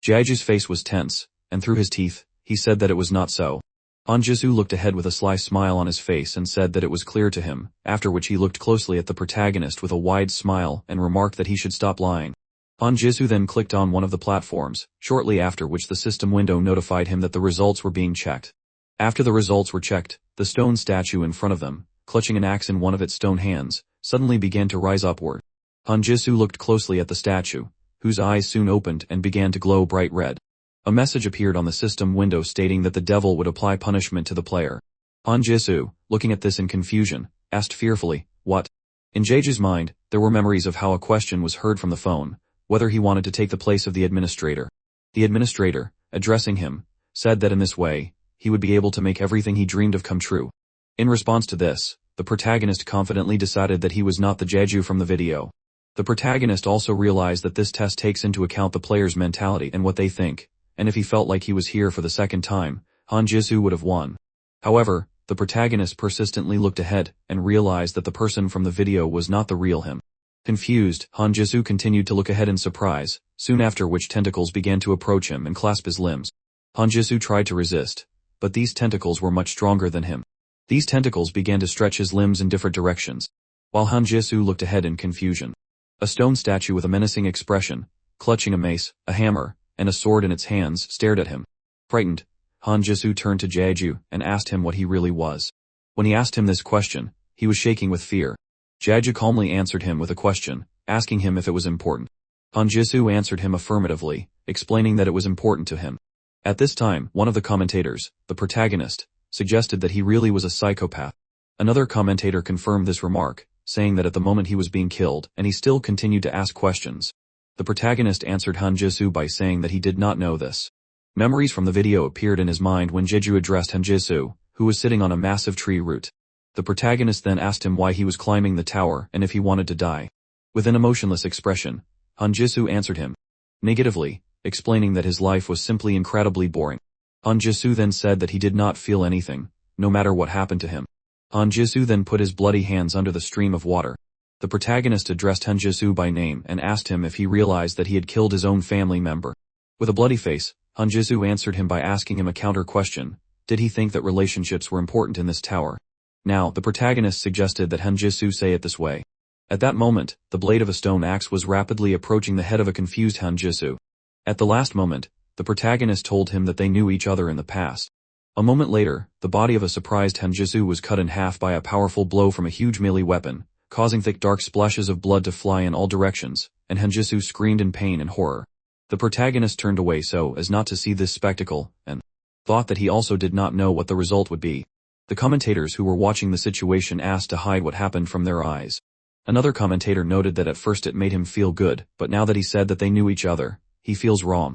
[SPEAKER 1] Jeju's face was tense, and through his teeth, he said that it was not so. Jisoo looked ahead with a sly smile on his face and said that it was clear to him, after which he looked closely at the protagonist with a wide smile and remarked that he should stop lying. Jisoo then clicked on one of the platforms, shortly after which the system window notified him that the results were being checked. After the results were checked, the stone statue in front of them, clutching an axe in one of its stone hands, suddenly began to rise upward. Jisoo looked closely at the statue, whose eyes soon opened and began to glow bright red. A message appeared on the system window stating that the devil would apply punishment to the player. Jisoo, looking at this in confusion, asked fearfully, what? In Jeju's mind, there were memories of how a question was heard from the phone, whether he wanted to take the place of the administrator. The administrator, addressing him, said that in this way, he would be able to make everything he dreamed of come true. In response to this, the protagonist confidently decided that he was not the Jeju from the video. The protagonist also realized that this test takes into account the player's mentality and what they think, and if he felt like he was here for the second time, Jisoo would have won. However, the protagonist persistently looked ahead and realized that the person from the video was not the real him. Confused, Jisoo continued to look ahead in surprise, soon after which tentacles began to approach him and clasp his limbs. Jisoo tried to resist, but these tentacles were much stronger than him. These tentacles began to stretch his limbs in different directions, while Han Jisoo looked ahead in confusion. A stone statue with a menacing expression, clutching a mace, a hammer, and a sword in its hands, stared at him. Frightened, Han Jisoo turned to Jeju and asked him what he really was. When he asked him this question, he was shaking with fear. Jeju calmly answered him with a question, asking him if it was important. Han Jisoo answered him affirmatively, explaining that it was important to him. At this time, one of the commentators, the protagonist, suggested that he really was a psychopath. Another commentator confirmed this remark, saying that at the moment he was being killed, and he still continued to ask questions. The protagonist answered Han Jisoo by saying that he did not know this. Memories from the video appeared in his mind when Jeju addressed Han Jisoo, who was sitting on a massive tree root. The protagonist then asked him why he was climbing the tower and if he wanted to die. With an emotionless expression, Han Jisoo answered him negatively, explaining that his life was simply incredibly boring. Han Jisoo then said that he did not feel anything, no matter what happened to him. Han Jisoo then put his bloody hands under the stream of water. The protagonist addressed Han Jisoo by name and asked him if he realized that he had killed his own family member. With a bloody face, Han Jisoo answered him by asking him a counter question. Did he think that relationships were important in this tower? Now, the protagonist suggested that Han Jisoo say it this way. At that moment, the blade of a stone axe was rapidly approaching the head of a confused Han Jisoo. At the last moment, the protagonist told him that they knew each other in the past. A moment later, the body of a surprised Han Jisoo was cut in half by a powerful blow from a huge melee weapon, causing thick dark splashes of blood to fly in all directions, and Han Jisoo screamed in pain and horror. The protagonist turned away so as not to see this spectacle, and thought that he also did not know what the result would be. The commentators who were watching the situation asked to hide what happened from their eyes. Another commentator noted that at first it made him feel good, but now that he said that they knew each other, he feels wrong.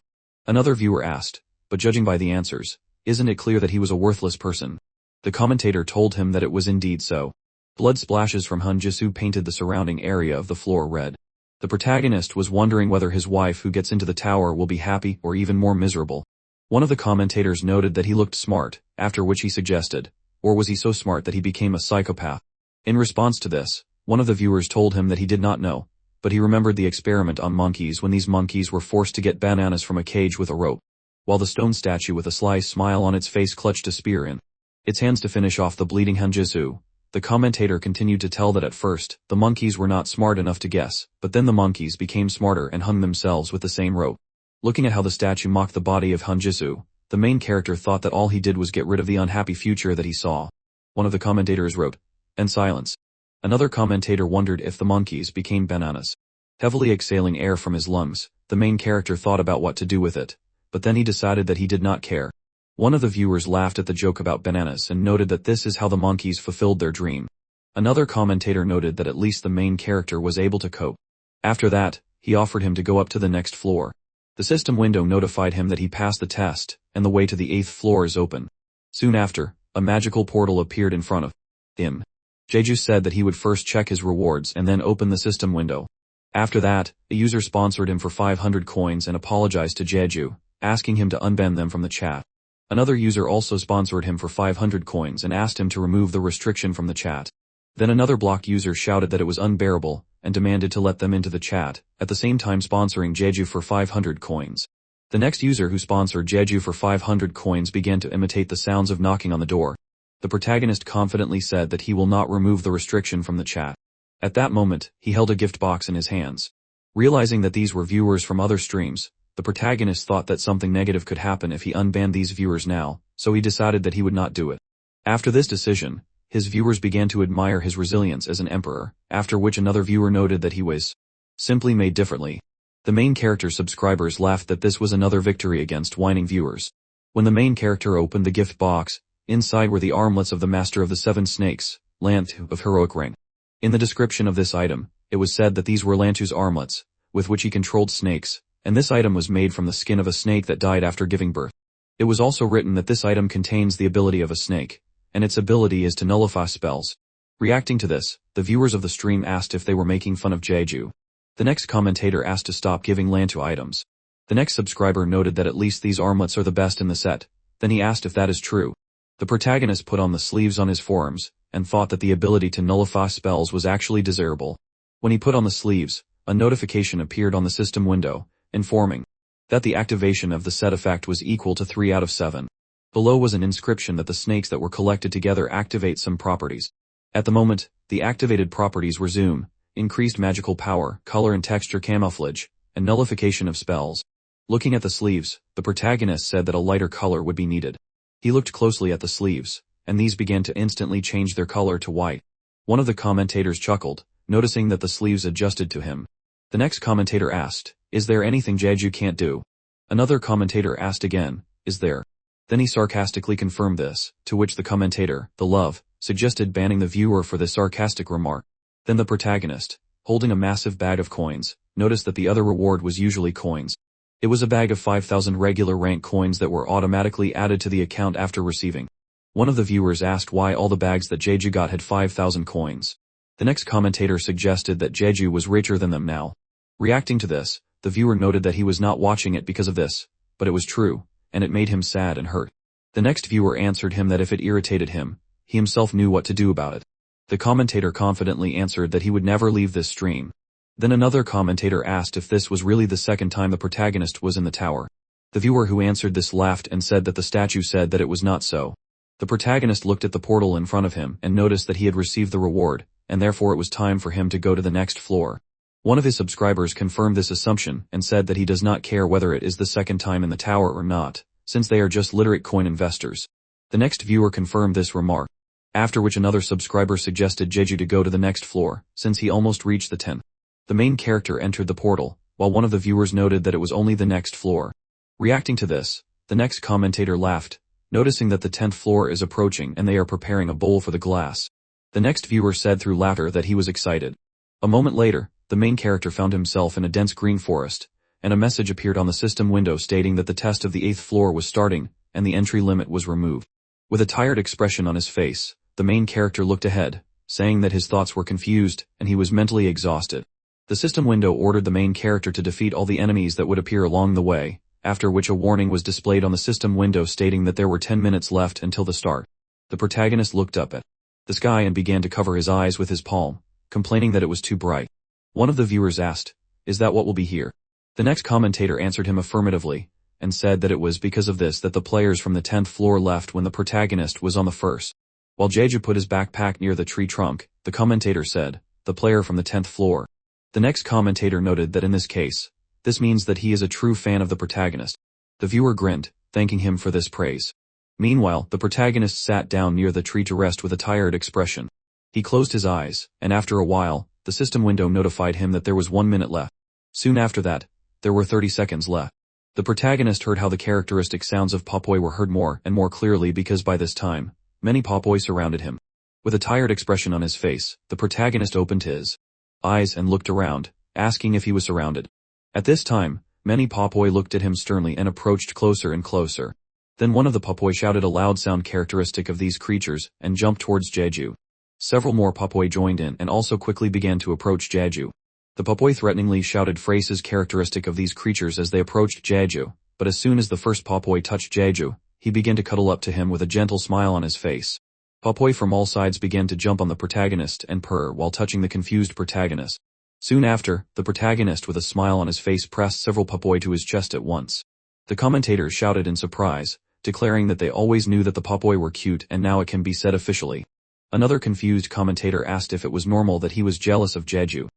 [SPEAKER 1] Another viewer asked, but judging by the answers, isn't it clear that he was a worthless person? The commentator told him that it was indeed so. Blood splashes from Han Jisoo painted the surrounding area of the floor red. The protagonist was wondering whether his wife who gets into the tower will be happy or even more miserable. One of the commentators noted that he looked smart, after which he suggested, or was he so smart that he became a psychopath? In response to this, one of the viewers told him that he did not know, but he remembered the experiment on monkeys when these monkeys were forced to get bananas from a cage with a rope, while the stone statue with a sly smile on its face clutched a spear in its hands to finish off the bleeding Han Jisoo. The commentator continued to tell that at first, the monkeys were not smart enough to guess, but then the monkeys became smarter and hung themselves with the same rope. Looking at how the statue mocked the body of Han Jisoo, the main character thought that all he did was get rid of the unhappy future that he saw. One of the commentators wrote, "And silence." Another commentator wondered if the monkeys became bananas. Heavily exhaling air from his lungs, the main character thought about what to do with it, but then he decided that he did not care. One of the viewers laughed at the joke about bananas and noted that this is how the monkeys fulfilled their dream. Another commentator noted that at least the main character was able to cope. After that, he offered him to go up to the next floor. The system window notified him that he passed the test, and the way to the 8th floor is open. Soon after, a magical portal appeared in front of him. Jeju said that he would first check his rewards and then open the system window. After that, a user sponsored him for 500 coins and apologized to Jeju, asking him to unban them from the chat. Another user also sponsored him for 500 coins and asked him to remove the restriction from the chat. Then another blocked user shouted that it was unbearable, and demanded to let them into the chat, at the same time sponsoring Jeju for 500 coins. The next user who sponsored Jeju for 500 coins began to imitate the sounds of knocking on the door. The protagonist confidently said that he will not remove the restriction from the chat. At that moment, he held a gift box in his hands. Realizing that these were viewers from other streams, the protagonist thought that something negative could happen if he unbanned these viewers now, so he decided that he would not do it. After this decision, his viewers began to admire his resilience as an emperor, after which another viewer noted that he was simply made differently. The main character's subscribers laughed that this was another victory against whining viewers. When the main character opened the gift box, inside were the armlets of the Master of the Seven Snakes, Lantu of heroic rank. In the description of this item, it was said that these were Lantu's armlets, with which he controlled snakes, and this item was made from the skin of a snake that died after giving birth. It was also written that this item contains the ability of a snake, and its ability is to nullify spells. Reacting to this, the viewers of the stream asked if they were making fun of Jeju. The next commentator asked to stop giving Lantu items. The next subscriber noted that at least these armlets are the best in the set. Then he asked if that is true. The protagonist put on the sleeves on his forearms, and thought that the ability to nullify spells was actually desirable. When he put on the sleeves, a notification appeared on the system window, informing that the activation of the set effect was equal to 3 out of 7. Below was an inscription that the snakes that were collected together activate some properties. At the moment, the activated properties were zoom, increased magical power, color and texture camouflage, and nullification of spells. Looking at the sleeves, the protagonist said that a lighter color would be needed. He looked closely at the sleeves, and these began to instantly change their color to white. One of the commentators chuckled, noticing that the sleeves adjusted to him. The next commentator asked, "Is there anything Jeju can't do?" Another commentator asked again, "Is there?" Then he sarcastically confirmed this, to which the commentator, the love, suggested banning the viewer for this sarcastic remark. Then the protagonist, holding a massive bag of coins, noticed that the other reward was usually coins. It was a bag of 5,000 regular rank coins that were automatically added to the account after receiving. One of the viewers asked why all the bags that Jeju got had 5,000 coins. The next commentator suggested that Jeju was richer than them now. Reacting to this, the viewer noted that he was not watching it because of this, but it was true, and it made him sad and hurt. The next viewer answered him that if it irritated him, he himself knew what to do about it. The commentator confidently answered that he would never leave this stream. Then another commentator asked if this was really the second time the protagonist was in the tower. The viewer who answered this laughed and said that the statue said that it was not so. The protagonist looked at the portal in front of him and noticed that he had received the reward, and therefore it was time for him to go to the next floor. One of his subscribers confirmed this assumption and said that he does not care whether it is the second time in the tower or not, since they are just literate coin investors. The next viewer confirmed this remark, after which another subscriber suggested Jeju to go to the next floor, since he almost reached the 10th. The main character entered the portal, while one of the viewers noted that it was only the next floor. Reacting to this, the next commentator laughed, noticing that the 10th floor is approaching and they are preparing a bowl for the glass. The next viewer said through laughter that he was excited. A moment later, the main character found himself in a dense green forest, and a message appeared on the system window stating that the test of the 8th floor was starting, and the entry limit was removed. With a tired expression on his face, the main character looked ahead, saying that his thoughts were confused, and he was mentally exhausted. The system window ordered the main character to defeat all the enemies that would appear along the way, after which a warning was displayed on the system window stating that there were 10 minutes left until the start. The protagonist looked up at the sky and began to cover his eyes with his palm, complaining that it was too bright. One of the viewers asked, "Is that what will be here?" The next commentator answered him affirmatively, and said that it was because of this that the players from the 10th floor left when the protagonist was on the first. While Jeju put his backpack near the tree trunk, the commentator said, "The player from the 10th floor." The next commentator noted that in this case, this means that he is a true fan of the protagonist. The viewer grinned, thanking him for this praise. Meanwhile, the protagonist sat down near the tree to rest with a tired expression. He closed his eyes, and after a while, the system window notified him that there was 1 minute left. Soon after that, there were 30 seconds left. The protagonist heard how the characteristic sounds of Popoi were heard more and more clearly because by this time, many Popoi surrounded him. With a tired expression on his face, the protagonist opened his eyes and looked around, asking if he was surrounded. At this time, many Popoi looked at him sternly and approached closer and closer. Then one of the Popoi shouted a loud sound characteristic of these creatures and jumped towards Jeju. Several more Popoi joined in and also quickly began to approach Jeju. The Popoi threateningly shouted phrases characteristic of these creatures as they approached Jeju, but as soon as the first Popoi touched Jeju, he began to cuddle up to him with a gentle smile on his face. Popoi from all sides began to jump on the protagonist and purr while touching the confused protagonist. Soon after, the protagonist with a smile on his face pressed several Popoi to his chest at once. The commentators shouted in surprise, declaring that they always knew that the Popoi were cute and now it can be said officially. Another confused commentator asked if it was normal that he was jealous of Jeju.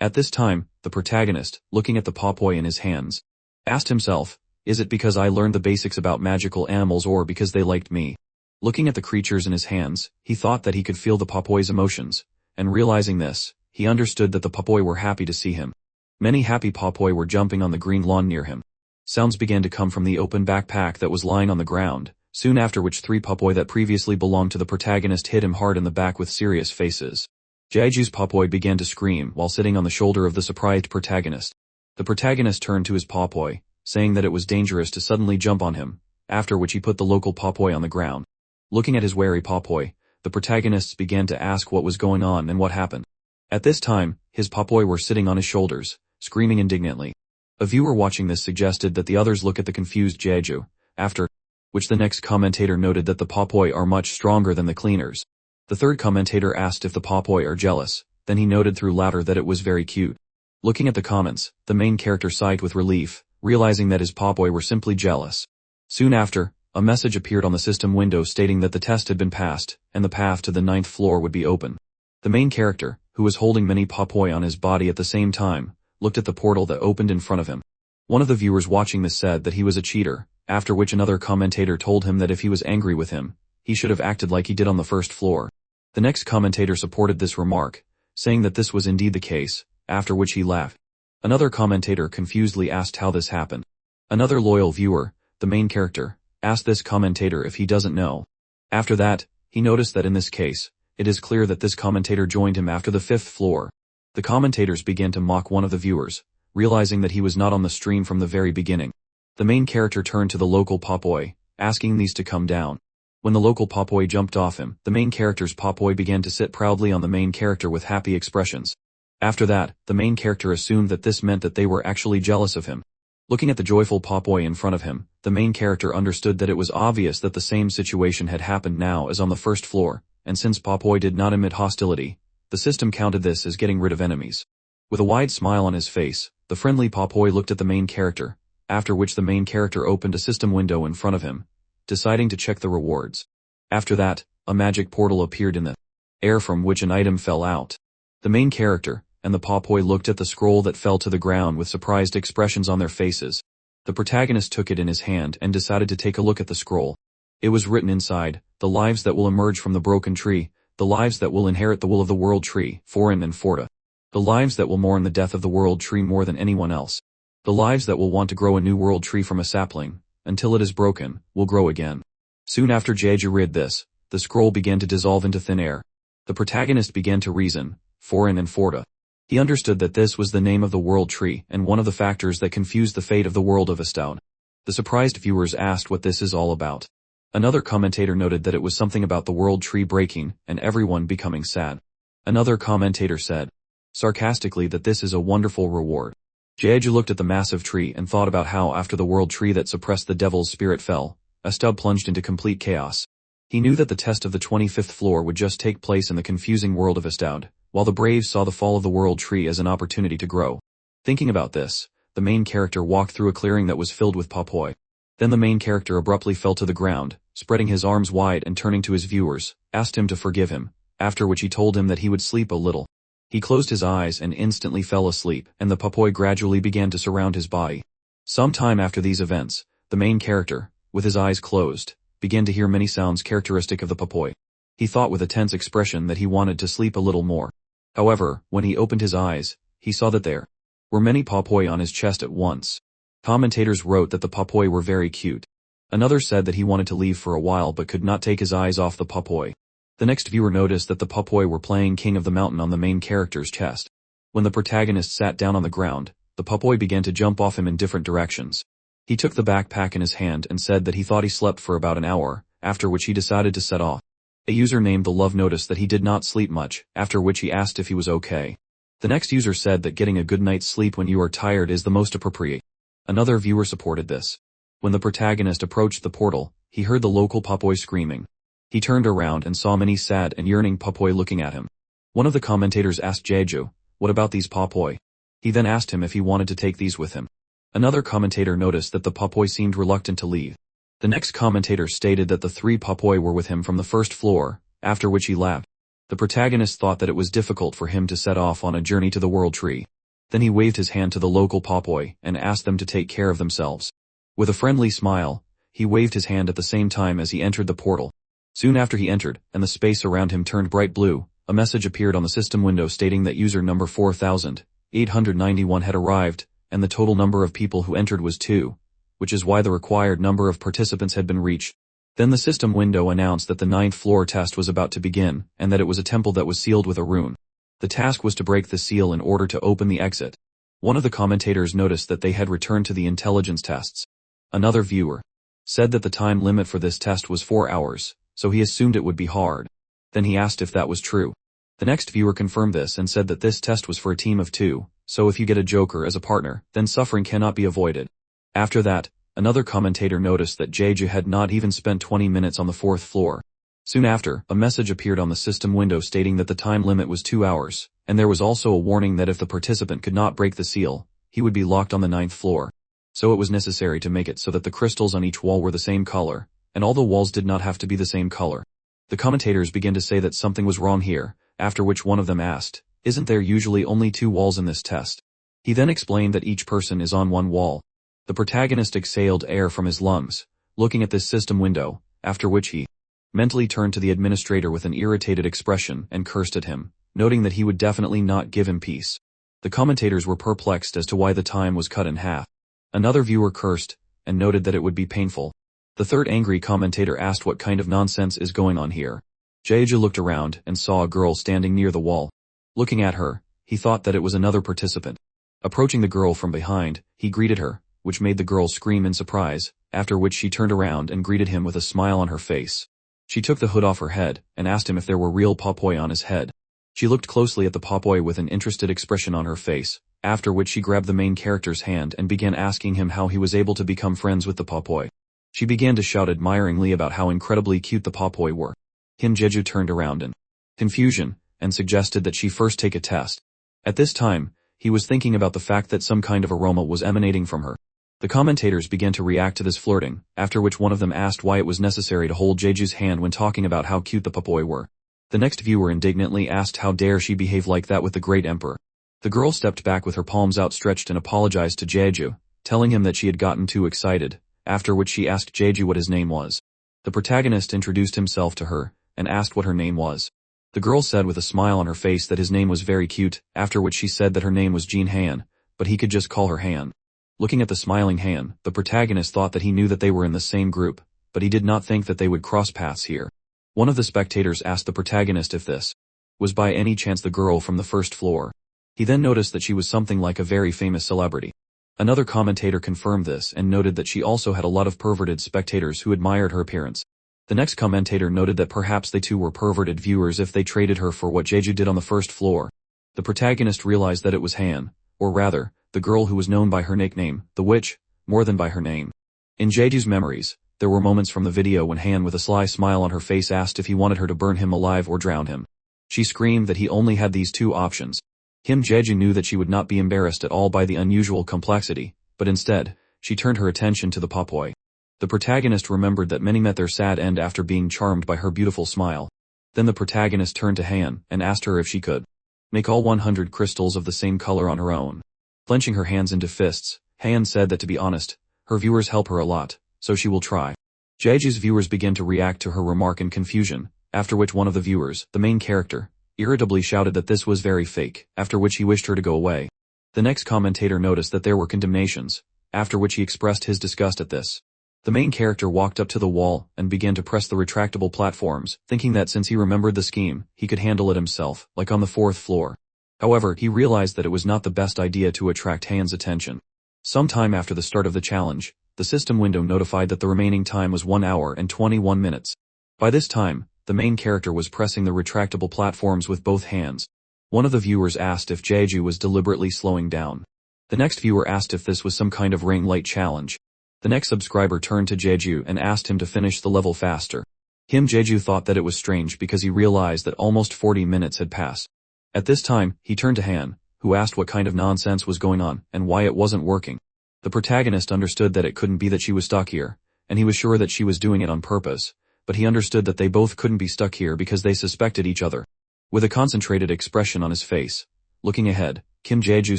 [SPEAKER 1] At this time, the protagonist, looking at the Popoi in his hands, asked himself, "Is it because I learned the basics about magical animals or because they liked me?" Looking at the creatures in his hands, he thought that he could feel the Popoi's emotions, and realizing this, he understood that the Popoi were happy to see him. Many happy Popoi were jumping on the green lawn near him. Sounds began to come from the open backpack that was lying on the ground, soon after which 3 Popoi that previously belonged to the protagonist hit him hard in the back with serious faces. Jeju's Popoi began to scream while sitting on the shoulder of the surprised protagonist. The protagonist turned to his Popoi, saying that it was dangerous to suddenly jump on him, after which he put the local Popoi on the ground. Looking at his wary Popoi, the protagonists began to ask what was going on and what happened. At this time, his Popoi were sitting on his shoulders, screaming indignantly. A viewer watching this suggested that the others look at the confused Jeju, after which the next commentator noted that the Popoi are much stronger than the cleaners. The third commentator asked if the Popoi are jealous, then he noted through laughter that it was very cute. Looking at the comments, the main character sighed with relief, realizing that his Popoi were simply jealous. Soon after, a message appeared on the system window stating that the test had been passed, and the path to the 9th floor would be open. The main character, who was holding many popoi on his body at the same time, looked at the portal that opened in front of him. One of the viewers watching this said that he was a cheater, after which another commentator told him that if he was angry with him, he should have acted like he did on the 1st floor. The next commentator supported this remark, saying that this was indeed the case, after which he laughed. Another commentator confusedly asked how this happened. Another loyal viewer, the main character, asked this commentator if he doesn't know. After that, he noticed that in this case, it is clear that this commentator joined him after the 5th floor. The commentators began to mock one of the viewers, realizing that he was not on the stream from the very beginning. The main character turned to the local popoi, asking these to come down. When the local popoi jumped off him, the main character's popoi began to sit proudly on the main character with happy expressions. After that, the main character assumed that this meant that they were actually jealous of him. Looking at the joyful popoi in front of him, the main character understood that it was obvious that the same situation had happened now as on the 1st floor, and since popoi did not emit hostility, the system counted this as getting rid of enemies. With a wide smile on his face, the friendly popoi looked at the main character, after which the main character opened a system window in front of him, deciding to check the rewards. After that, a magic portal appeared in the air from which an item fell out. The main character and the popoi looked at the scroll that fell to the ground with surprised expressions on their faces. The protagonist took it in his hand and decided to take a look at the scroll. It was written inside, "The lives that will emerge from the broken tree, the lives that will inherit the will of the world tree, foreign and forta. The lives that will mourn the death of the world tree more than anyone else. The lives that will want to grow a new world tree from a sapling, until it is broken, will grow again." Soon after Jeju read this, the scroll began to dissolve into thin air. The protagonist began to reason, foreign and forta. He understood that this was the name of the world tree and one of the factors that confused the fate of the world of Astoud. The surprised viewers asked what this is all about. Another commentator noted that it was something about the world tree breaking and everyone becoming sad. Another commentator said, sarcastically, that this is a wonderful reward. Jeju looked at the massive tree and thought about how after the world tree that suppressed the devil's spirit fell, Astoud plunged into complete chaos. He knew that the test of the 25th floor would just take place in the confusing world of Astoud, while the Braves saw the fall of the world tree as an opportunity to grow. Thinking about this, the main character walked through a clearing that was filled with popoi. Then the main character abruptly fell to the ground, spreading his arms wide and turning to his viewers, asked him to forgive him, after which he told him that he would sleep a little. He closed his eyes and instantly fell asleep, and the popoi gradually began to surround his body. Some time after these events, the main character, with his eyes closed, began to hear many sounds characteristic of the popoi. He thought with a tense expression that he wanted to sleep a little more. However, when he opened his eyes, he saw that there were many popoi on his chest at once. Commentators wrote that the popoi were very cute. Another said that he wanted to leave for a while but could not take his eyes off the popoi. The next viewer noticed that the popoi were playing King of the Mountain on the main character's chest. When the protagonist sat down on the ground, the popoi began to jump off him in different directions. He took the backpack in his hand and said that he thought he slept for about an hour, after which he decided to set off. A user named The Love noticed that he did not sleep much, after which he asked if he was okay. The next user said that getting a good night's sleep when you are tired is the most appropriate. Another viewer supported this. When the protagonist approached the portal, he heard the local popoi screaming. He turned around and saw many sad and yearning popoi looking at him. One of the commentators asked Jeju, "What about these popoi?" He then asked him if he wanted to take these with him. Another commentator noticed that the popoi seemed reluctant to leave. The next commentator stated that the 3 popoi were with him from the 1st floor, after which he laughed. The protagonist thought that it was difficult for him to set off on a journey to the world tree. Then he waved his hand to the local popoi and asked them to take care of themselves. With a friendly smile, he waved his hand at the same time as he entered the portal. Soon after he entered, and the space around him turned bright blue, a message appeared on the system window stating that user number 4891 had arrived, and the total number of people who entered was 2. Which is why the required number of participants had been reached. Then the system window announced that the 9th floor test was about to begin, and that it was a temple that was sealed with a rune. The task was to break the seal in order to open the exit. One of the commentators noticed that they had returned to the intelligence tests. Another viewer said that the time limit for this test was 4 hours, so he assumed it would be hard. Then he asked if that was true. The next viewer confirmed this and said that this test was for a team of 2, so if you get a joker as a partner, then suffering cannot be avoided. After that, another commentator noticed that Jeju had not even spent 20 minutes on the 4th floor. Soon after, a message appeared on the system window stating that the time limit was 2 hours, and there was also a warning that if the participant could not break the seal, he would be locked on the 9th floor. So it was necessary to make it so that the crystals on each wall were the same color, and all the walls did not have to be the same color. The commentators began to say that something was wrong here, after which one of them asked, "Isn't there usually only 2 walls in this test?" He then explained that each person is on one wall. The protagonist exhaled air from his lungs, looking at this system window, after which he mentally turned to the administrator with an irritated expression and cursed at him, noting that he would definitely not give him peace. The commentators were perplexed as to why the time was cut in half. Another viewer cursed, and noted that it would be painful. The third angry commentator asked what kind of nonsense is going on here. Jeju looked around and saw a girl standing near the wall. Looking at her, he thought that it was another participant. Approaching the girl from behind, he greeted her, which made the girl scream in surprise, after which she turned around and greeted him with a smile on her face. She took the hood off her head and asked him if there were real popoi on his head. She looked closely at the popoi with an interested expression on her face, after which she grabbed the main character's hand and began asking him how he was able to become friends with the popoi. She began to shout admiringly about how incredibly cute the popoi were. Him Jeju turned around in confusion and suggested that she first take a test. At this time, he was thinking about the fact that some kind of aroma was emanating from her. The commentators began to react to this flirting, after which one of them asked why it was necessary to hold Jeju's hand when talking about how cute the popoi were. The next viewer indignantly asked how dare she behave like that with the great emperor. The girl stepped back with her palms outstretched and apologized to Jeju, telling him that she had gotten too excited, after which she asked Jeju what his name was. The protagonist introduced himself to her, and asked what her name was. The girl said with a smile on her face that his name was very cute, after which she said that her name was Jean Han, but he could just call her Han. Looking at the smiling Han, the protagonist thought that he knew that they were in the same group, but he did not think that they would cross paths here. One of the spectators asked the protagonist if this was by any chance the girl from the first floor. He then noticed that she was something like a very famous celebrity. Another commentator confirmed this and noted that she also had a lot of perverted spectators who admired her appearance. The next commentator noted that perhaps they too were perverted viewers if they traded her for what Jeju did on the first floor. The protagonist realized that it was Han, or rather, the girl who was known by her nickname, the witch, more than by her name. In Jeju's memories, there were moments from the video when Han with a sly smile on her face asked if he wanted her to burn him alive or drown him. She screamed that he only had these 2 options. Jeju knew that she would not be embarrassed at all by the unusual complexity, but instead, she turned her attention to the popoi. The protagonist remembered that many met their sad end after being charmed by her beautiful smile. Then the protagonist turned to Han and asked her if she could make all 100 crystals of the same color on her own. Clenching her hands into fists, Han said that to be honest, her viewers help her a lot, so she will try. Jeju's viewers began to react to her remark in confusion, after which one of the viewers, the main character, irritably shouted that this was very fake, after which he wished her to go away. The next commentator noticed that there were condemnations, after which he expressed his disgust at this. The main character walked up to the wall and began to press the retractable platforms, thinking that since he remembered the scheme, he could handle it himself, like on the 4th floor. However, he realized that it was not the best idea to attract Han's attention. Some time after the start of the challenge, the system window notified that the remaining time was 1 hour and 21 minutes. By this time, the main character was pressing the retractable platforms with both hands. One of the viewers asked if Jeju was deliberately slowing down. The next viewer asked if this was some kind of ring light challenge. The next subscriber turned to Jeju and asked him to finish the level faster. Jeju thought that it was strange because he realized that almost 40 minutes had passed. At this time, he turned to Han, who asked what kind of nonsense was going on and why it wasn't working. The protagonist understood that it couldn't be that she was stuck here, and he was sure that she was doing it on purpose, but he understood that they both couldn't be stuck here because they suspected each other. With a concentrated expression on his face, looking ahead, Jeju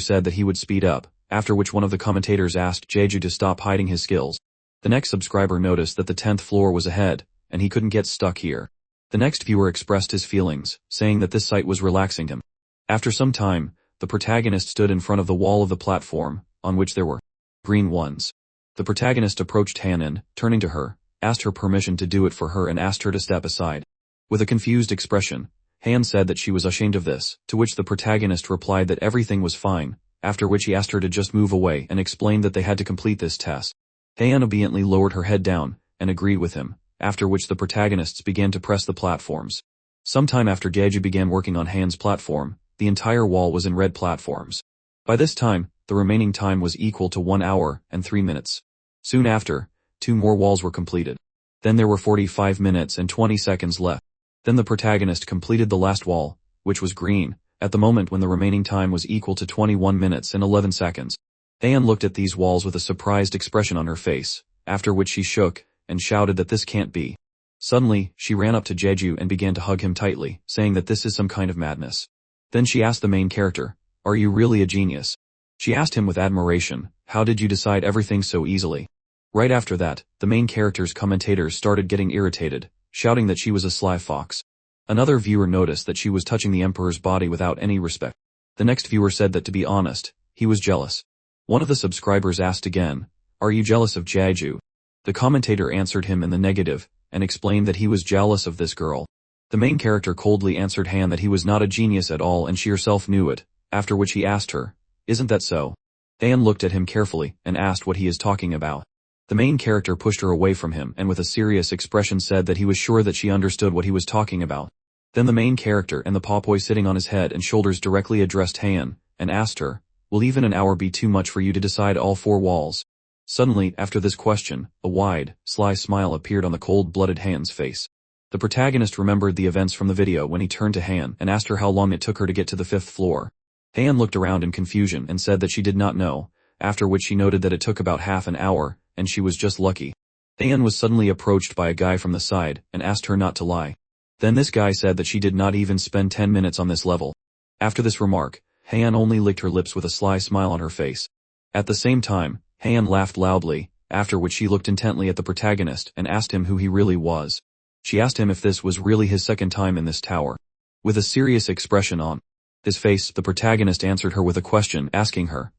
[SPEAKER 1] said that he would speed up, after which one of the commentators asked Jeju to stop hiding his skills. The next subscriber noticed that the 10th floor was ahead, and he couldn't get stuck here. The next viewer expressed his feelings, saying that this sight was relaxing him. After some time, the protagonist stood in front of the wall of the platform, on which there were green ones. The protagonist approached Han and, turning to her, asked her permission to do it for her and asked her to step aside. With a confused expression, Han said that she was ashamed of this, to which the protagonist replied that everything was fine, after which he asked her to just move away and explained that they had to complete this test. Han obediently lowered her head down, and agreed with him, after which the protagonists began to press the platforms. Sometime after Jeju began working on Han's platform, the entire wall was in red platforms. By this time, the remaining time was equal to 1 hour and 3 minutes. Soon after, 2 more walls were completed. Then there were 45 minutes and 20 seconds left. Then the protagonist completed the last wall, which was green, at the moment when the remaining time was equal to 21 minutes and 11 seconds. Han looked at these walls with a surprised expression on her face, after which she shook, and shouted that this can't be. Suddenly, she ran up to Jeju and began to hug him tightly, saying that this is some kind of madness. Then she asked the main character, "Are you really a genius?" She asked him with admiration, "How did you decide everything so easily?" Right after that, the main character's commentators started getting irritated, shouting that she was a sly fox. Another viewer noticed that she was touching the emperor's body without any respect. The next viewer said that to be honest, he was jealous. One of the subscribers asked again, "Are you jealous of Jeju?" The commentator answered him in the negative, and explained that he was jealous of this girl. The main character coldly answered Han that he was not a genius at all and she herself knew it, after which he asked her, "Isn't that so?" Han looked at him carefully, and asked what he is talking about. The main character pushed her away from him and with a serious expression said that he was sure that she understood what he was talking about. Then the main character and the popoy sitting on his head and shoulders directly addressed Han, and asked her, "Will even an hour be too much for you to decide all four walls?" Suddenly, after this question, a wide, sly smile appeared on the cold-blooded Han's face. The protagonist remembered the events from the video when he turned to Han and asked her how long it took her to get to the 5th floor. Han looked around in confusion and said that she did not know, after which she noted that it took about half an hour, and she was just lucky. Han was suddenly approached by a guy from the side, and asked her not to lie. Then this guy said that she did not even spend 10 minutes on this level. After this remark, Han only licked her lips with a sly smile on her face. At the same time, Han laughed loudly, after which she looked intently at the protagonist and asked him who he really was. She asked him if this was really his second time in this tower. With a serious expression on his face, the protagonist answered her with a question, asking her,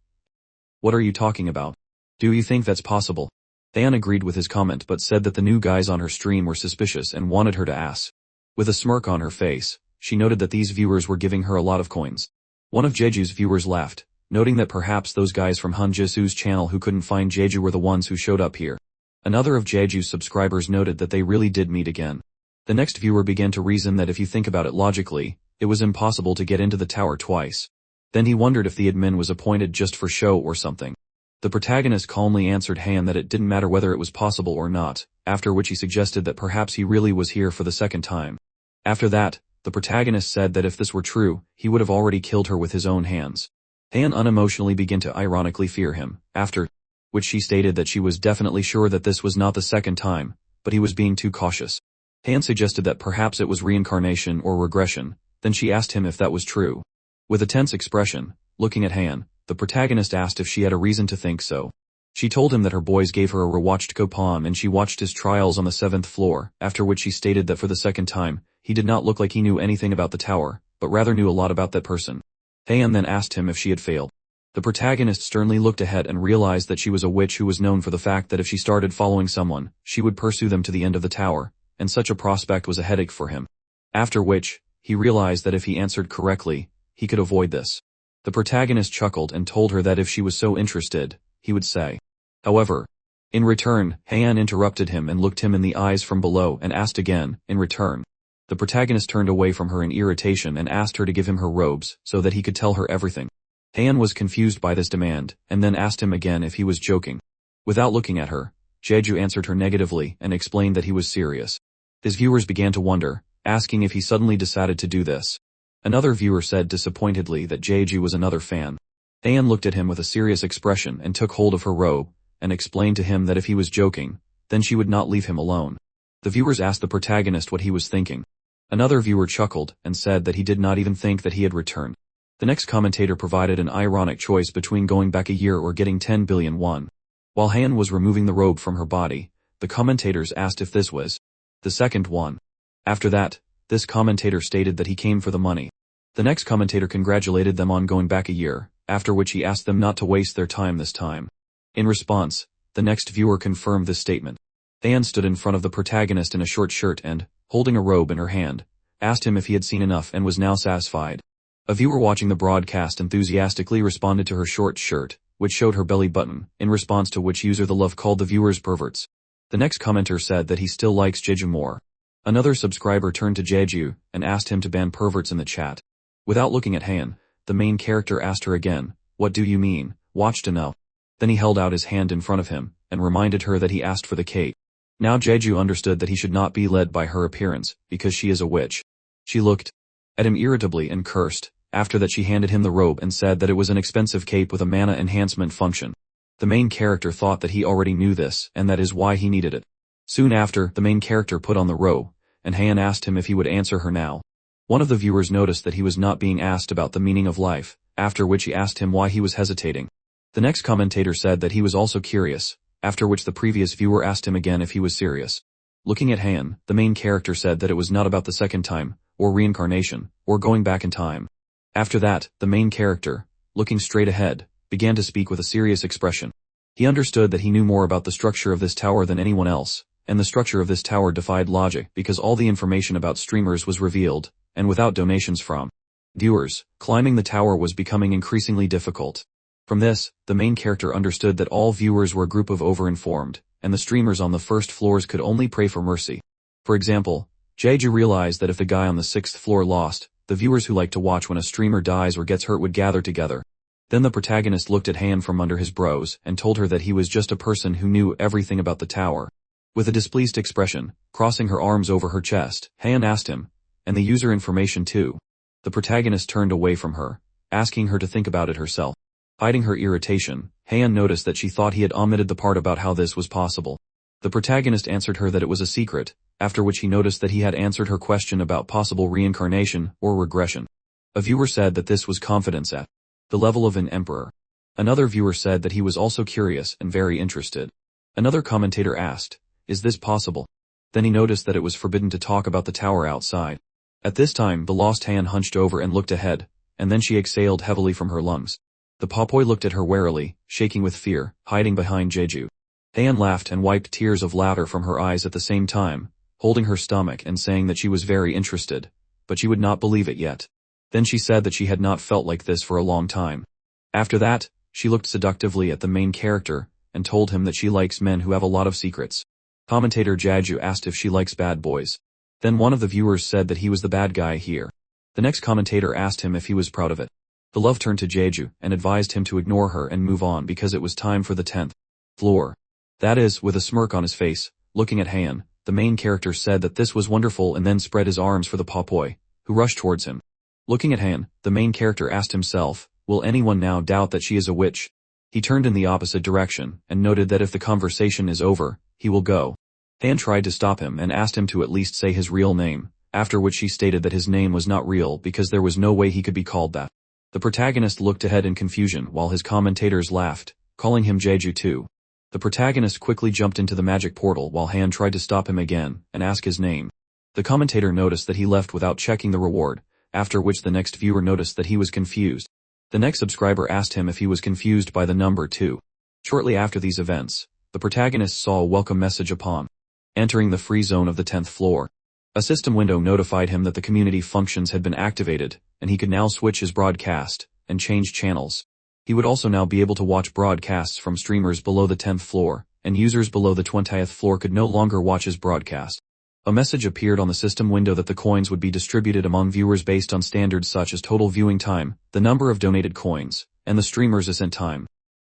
[SPEAKER 1] "What are you talking about? Do you think that's possible?" Han agreed with his comment but said that the new guys on her stream were suspicious and wanted her to ask. With a smirk on her face, she noted that these viewers were giving her a lot of coins. One of Jeju's viewers laughed, noting that perhaps those guys from Han Jisu's channel who couldn't find Jeju were the ones who showed up here. Another of Jeju's subscribers noted that they really did meet again. The next viewer began to reason that if you think about it logically, it was impossible to get into the tower twice. Then he wondered if the admin was appointed just for show or something. The protagonist calmly answered Han that it didn't matter whether it was possible or not, after which he suggested that perhaps he really was here for the second time. After that, the protagonist said that if this were true, he would have already killed her with his own hands. Han unemotionally began to ironically fear him, after which she stated that she was definitely sure that this was not the second time, but he was being too cautious. Han suggested that perhaps it was reincarnation or regression, then she asked him if that was true. With a tense expression, looking at Han, the protagonist asked if she had a reason to think so. She told him that her boys gave her a rewatched coupon and she watched his trials on the 7th floor, after which she stated that for the second time, he did not look like he knew anything about the tower, but rather knew a lot about that person. Han then asked him if she had failed. The protagonist sternly looked ahead and realized that she was a witch who was known for the fact that if she started following someone, she would pursue them to the end of the tower, and such a prospect was a headache for him. After which, he realized that if he answered correctly, he could avoid this. The protagonist chuckled and told her that if she was so interested, he would say. However, in return, Han interrupted him and looked him in the eyes from below and asked again, in return. The protagonist turned away from her in irritation and asked her to give him her robes so that he could tell her everything. Han was confused by this demand, and then asked him again if he was joking. Without looking at her, Jeju answered her negatively and explained that he was serious. His viewers began to wonder, asking if he suddenly decided to do this. Another viewer said disappointedly that Jeju was another fan. Han looked at him with a serious expression and took hold of her robe, and explained to him that if he was joking, then she would not leave him alone. The viewers asked the protagonist what he was thinking. Another viewer chuckled and said that he did not even think that he had returned. The next commentator provided an ironic choice between going back a year or getting 10 billion won. While Han was removing the robe from her body, the commentators asked if this was the second one. After that, this commentator stated that he came for the money. The next commentator congratulated them on going back a year, after which he asked them not to waste their time this time. In response, the next viewer confirmed this statement. Han stood in front of the protagonist in a short shirt and, holding a robe in her hand, asked him if he had seen enough and was now satisfied. A viewer watching the broadcast enthusiastically responded to her short shirt, which showed her belly button, in response to which user the love called the viewers perverts. The next commenter said that he still likes Jeju more. Another subscriber turned to Jeju and asked him to ban perverts in the chat. Without looking at Han, the main character asked her again, "What do you mean, watched enough?" Then he held out his hand in front of him, and reminded her that he asked for the cake. Now Jeju understood that he should not be led by her appearance, because she is a witch. She looked at him irritably and cursed. After that she handed him the robe and said that it was an expensive cape with a mana enhancement function. The main character thought that he already knew this, and that is why he needed it. Soon after, the main character put on the row, and Han asked him if he would answer her now. One of the viewers noticed that he was not being asked about the meaning of life, after which he asked him why he was hesitating. The next commentator said that he was also curious, after which the previous viewer asked him again if he was serious. Looking at Han, the main character said that it was not about the second time, or reincarnation, or going back in time. After that, the main character, looking straight ahead, began to speak with a serious expression. He understood that he knew more about the structure of this tower than anyone else, and the structure of this tower defied logic because all the information about streamers was revealed, and without donations from viewers, climbing the tower was becoming increasingly difficult. From this, the main character understood that all viewers were a group of over-informed, and the streamers on the first floors could only pray for mercy. For example, Jeju realized that if the guy on the 6th floor lost, the viewers who like to watch when a streamer dies or gets hurt would gather together. Then the protagonist looked at Han from under his brows and told her that he was just a person who knew everything about the tower. With a displeased expression, crossing her arms over her chest, Han asked him, "And the user information too?" The protagonist turned away from her, asking her to think about it herself. Hiding her irritation, Han noticed that she thought he had omitted the part about how this was possible. The protagonist answered her that it was a secret, after which he noticed that he had answered her question about possible reincarnation or regression. A viewer said that this was confidence at the level of an emperor. Another viewer said that he was also curious and very interested. Another commentator asked, "Is this possible?" Then he noticed that it was forbidden to talk about the tower outside. At this time, the lost Han hunched over and looked ahead, and then she exhaled heavily from her lungs. The Papoy looked at her warily, shaking with fear, hiding behind Jeju. Han laughed and wiped tears of laughter from her eyes at the same time, holding her stomach and saying that she was very interested, but she would not believe it yet. Then she said that she had not felt like this for a long time. After that, she looked seductively at the main character, and told him that she likes men who have a lot of secrets. Commentator Jeju asked if she likes bad boys. Then one of the viewers said that he was the bad guy here. The next commentator asked him if he was proud of it. The love turned to Jeju and advised him to ignore her and move on because it was time for the 10th floor. That is, with a smirk on his face, looking at Han, the main character said that this was wonderful and then spread his arms for the Papoy, who rushed towards him. Looking at Han, the main character asked himself, will anyone now doubt that she is a witch? He turned in the opposite direction and noted that if the conversation is over, he will go. Han tried to stop him and asked him to at least say his real name, after which he stated that his name was not real because there was no way he could be called that. The protagonist looked ahead in confusion while his commentators laughed, calling him Jeju too. The protagonist quickly jumped into the magic portal while Han tried to stop him again and ask his name. The commentator noticed that he left without checking the reward, after which the next viewer noticed that he was confused. The next subscriber asked him if he was confused by the number 2. Shortly after these events, the protagonist saw a welcome message upon entering the free zone of the 10th floor. A system window notified him that the community functions had been activated, and he could now switch his broadcast and change channels. He would also now be able to watch broadcasts from streamers below the 10th floor, and users below the 20th floor could no longer watch his broadcast. A message appeared on the system window that the coins would be distributed among viewers based on standards such as total viewing time, the number of donated coins, and the streamer's ascent time.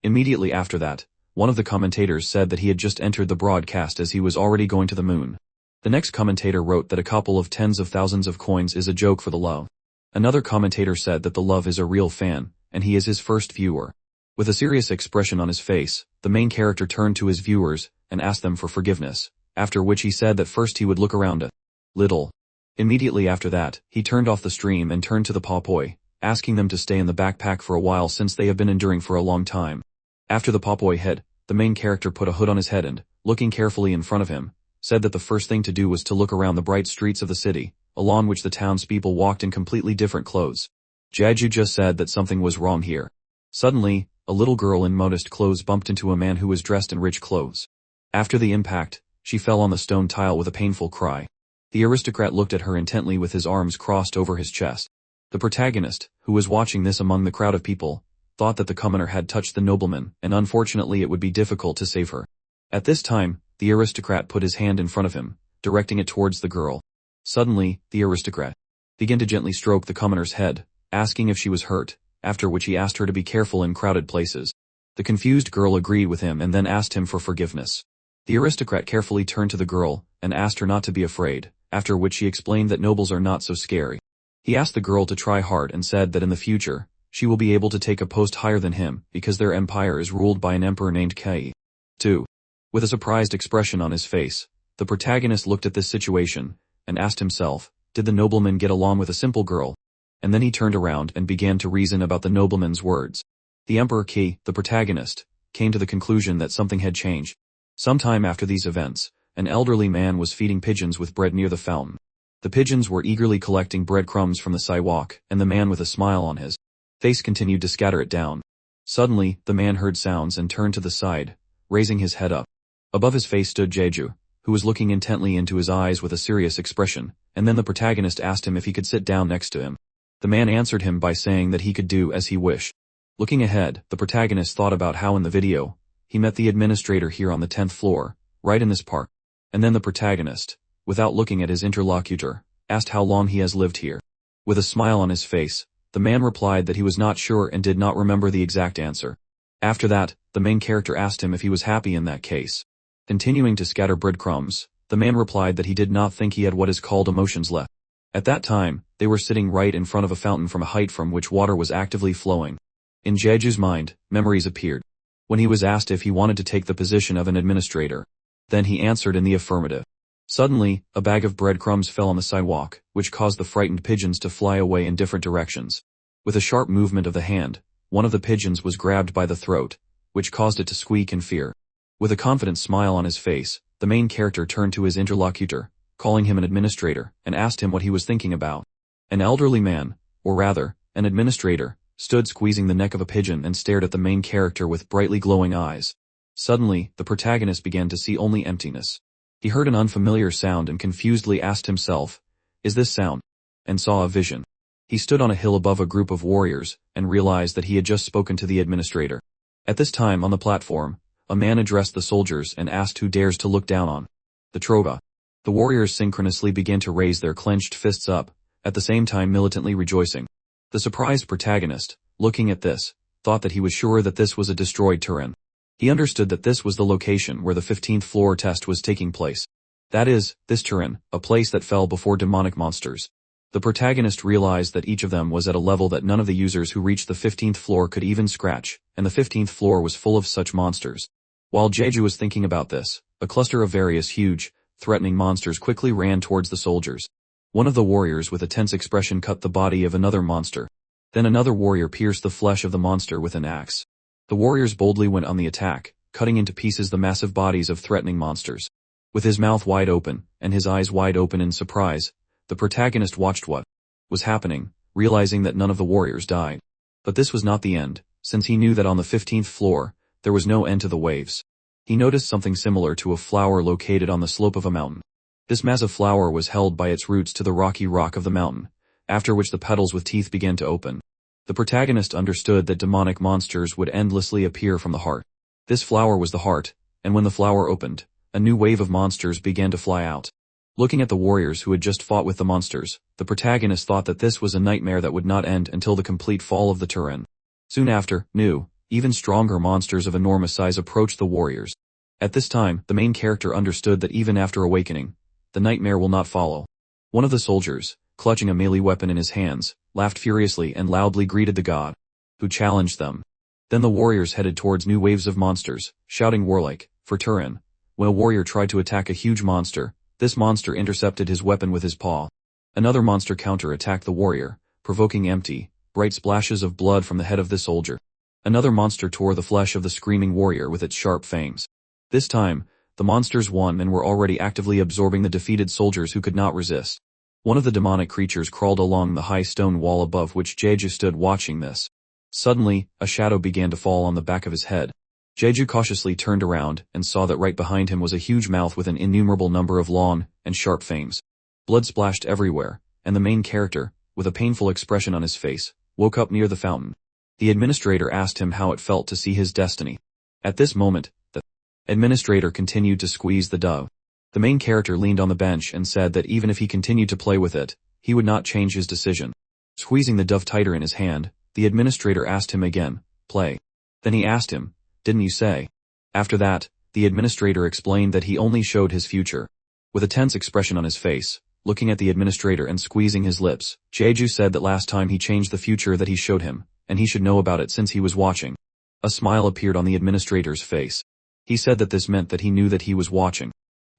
[SPEAKER 1] Immediately after that, one of the commentators said that he had just entered the broadcast as he was already going to the moon. The next commentator wrote that a couple of tens of thousands of coins is a joke for the love. Another commentator said that the love is a real fan, and he is his first viewer. With a serious expression on his face, the main character turned to his viewers and asked them for forgiveness, after which he said that first he would look around a little. Immediately after that, he turned off the stream and turned to the Papoy, asking them to stay in the backpack for a while since they have been enduring for a long time. After the Papoy had, the main character put a hood on his head and, looking carefully in front of him, said that the first thing to do was to look around the bright streets of the city, along which the townspeople walked in completely different clothes. Jeju just said that something was wrong here. Suddenly, a little girl in modest clothes bumped into a man who was dressed in rich clothes. After the impact, she fell on the stone tile with a painful cry. The aristocrat looked at her intently with his arms crossed over his chest. The protagonist, who was watching this among the crowd of people, thought that the commoner had touched the nobleman, and unfortunately it would be difficult to save her. At this time, the aristocrat put his hand in front of him, directing it towards the girl. Suddenly, the aristocrat began to gently stroke the commoner's head, asking if she was hurt, after which he asked her to be careful in crowded places. The confused girl agreed with him and then asked him for forgiveness. The aristocrat carefully turned to the girl and asked her not to be afraid, after which he explained that nobles are not so scary. He asked the girl to try hard and said that in the future, she will be able to take a post higher than him because their empire is ruled by an emperor named Kei. 2. With a surprised expression on his face, The protagonist looked at this situation, and asked himself, did the nobleman get along with a simple girl? And then he turned around and began to reason about the nobleman's words. The Emperor Qi, the protagonist, came to the conclusion that something had changed. Sometime after these events, an elderly man was feeding pigeons with bread near the fountain. The pigeons were eagerly collecting breadcrumbs from the sidewalk, and the man with a smile on his face continued to scatter it down. Suddenly, the man heard sounds and turned to the side, raising his head up. Above his face stood Jeju, who was looking intently into his eyes with a serious expression, and then the protagonist asked him if he could sit down next to him. The man answered him by saying that he could do as he wished. Looking ahead, the protagonist thought about how in the video, he met the administrator here on the 10th floor, right in this park. And then the protagonist, without looking at his interlocutor, asked how long he has lived here. With a smile on his face, the man replied that he was not sure and did not remember the exact answer. After that, the main character asked him if he was happy in that case. Continuing to scatter breadcrumbs, the man replied that he did not think he had what is called emotions left. At that time, they were sitting right in front of a fountain from a height from which water was actively flowing. In Jeju's mind, memories appeared. When he was asked if he wanted to take the position of an administrator, then he answered in the affirmative. Suddenly, a bag of breadcrumbs fell on the sidewalk, which caused the frightened pigeons to fly away in different directions. With a sharp movement of the hand, one of the pigeons was grabbed by the throat, which caused it to squeak in fear. With a confident smile on his face, the main character turned to his interlocutor, calling him an administrator, and asked him what he was thinking about. An elderly man, or rather, an administrator, stood squeezing the neck of a pigeon and stared at the main character with brightly glowing eyes. Suddenly, the protagonist began to see only emptiness. He heard an unfamiliar sound and confusedly asked himself, "Is this sound?" and saw a vision. He stood on a hill above a group of warriors, and realized that he had just spoken to the administrator. At this time on the platform, a man addressed the soldiers and asked who dares to look down on the Trova. The warriors synchronously began to raise their clenched fists up, at the same time militantly rejoicing. The surprised protagonist, looking at this, thought that he was sure that this was a destroyed Turin. He understood that this was the location where the 15th floor test was taking place. That is, this Turin, a place that fell before demonic monsters. The protagonist realized that each of them was at a level that none of the users who reached the 15th floor could even scratch, and the 15th floor was full of such monsters. While Jeju was thinking about this, a cluster of various huge, threatening monsters quickly ran towards the soldiers. One of the warriors with a tense expression cut the body of another monster. Then another warrior pierced the flesh of the monster with an axe. The warriors boldly went on the attack, cutting into pieces the massive bodies of threatening monsters. With his mouth wide open, and his eyes wide open in surprise, the protagonist watched what was happening, realizing that none of the warriors died. But this was not the end, since he knew that on the 15th floor, there was no end to the waves. He noticed something similar to a flower located on the slope of a mountain. This massive flower was held by its roots to the rocky rock of the mountain, after which the petals with teeth began to open. The protagonist understood that demonic monsters would endlessly appear from the heart. This flower was the heart, and when the flower opened, a new wave of monsters began to fly out. Looking at the warriors who had just fought with the monsters, the protagonist thought that this was a nightmare that would not end until the complete fall of the Turin. Soon after, new, even stronger monsters of enormous size approached the warriors. At this time, the main character understood that even after awakening, the nightmare will not follow. One of the soldiers, clutching a melee weapon in his hands, laughed furiously and loudly greeted the god, who challenged them. Then the warriors headed towards new waves of monsters, shouting warlike, for Turin. When a warrior tried to attack a huge monster, this monster intercepted his weapon with his paw. Another monster counter-attacked the warrior, provoking empty, bright splashes of blood from the head of the soldier. Another monster tore the flesh of the screaming warrior with its sharp fangs. This time, the monsters won and were already actively absorbing the defeated soldiers who could not resist. One of the demonic creatures crawled along the high stone wall above which Jeju stood watching this. Suddenly, a shadow began to fall on the back of his head. Jeju cautiously turned around and saw that right behind him was a huge mouth with an innumerable number of long and sharp fangs. Blood splashed everywhere, and the main character, with a painful expression on his face, woke up near the fountain. The administrator asked him how it felt to see his destiny. At this moment, the administrator continued to squeeze the dove. The main character leaned on the bench and said that even if he continued to play with it, he would not change his decision. Squeezing the dove tighter in his hand, the administrator asked him again, "Play." Then he asked him, "Didn't you say?" After that, the administrator explained that he only showed his future. With a tense expression on his face, looking at the administrator and squeezing his lips, Jeju said that last time he changed the future that he showed him, and he should know about it since he was watching. A smile appeared on the administrator's face. He said that this meant that he knew that he was watching.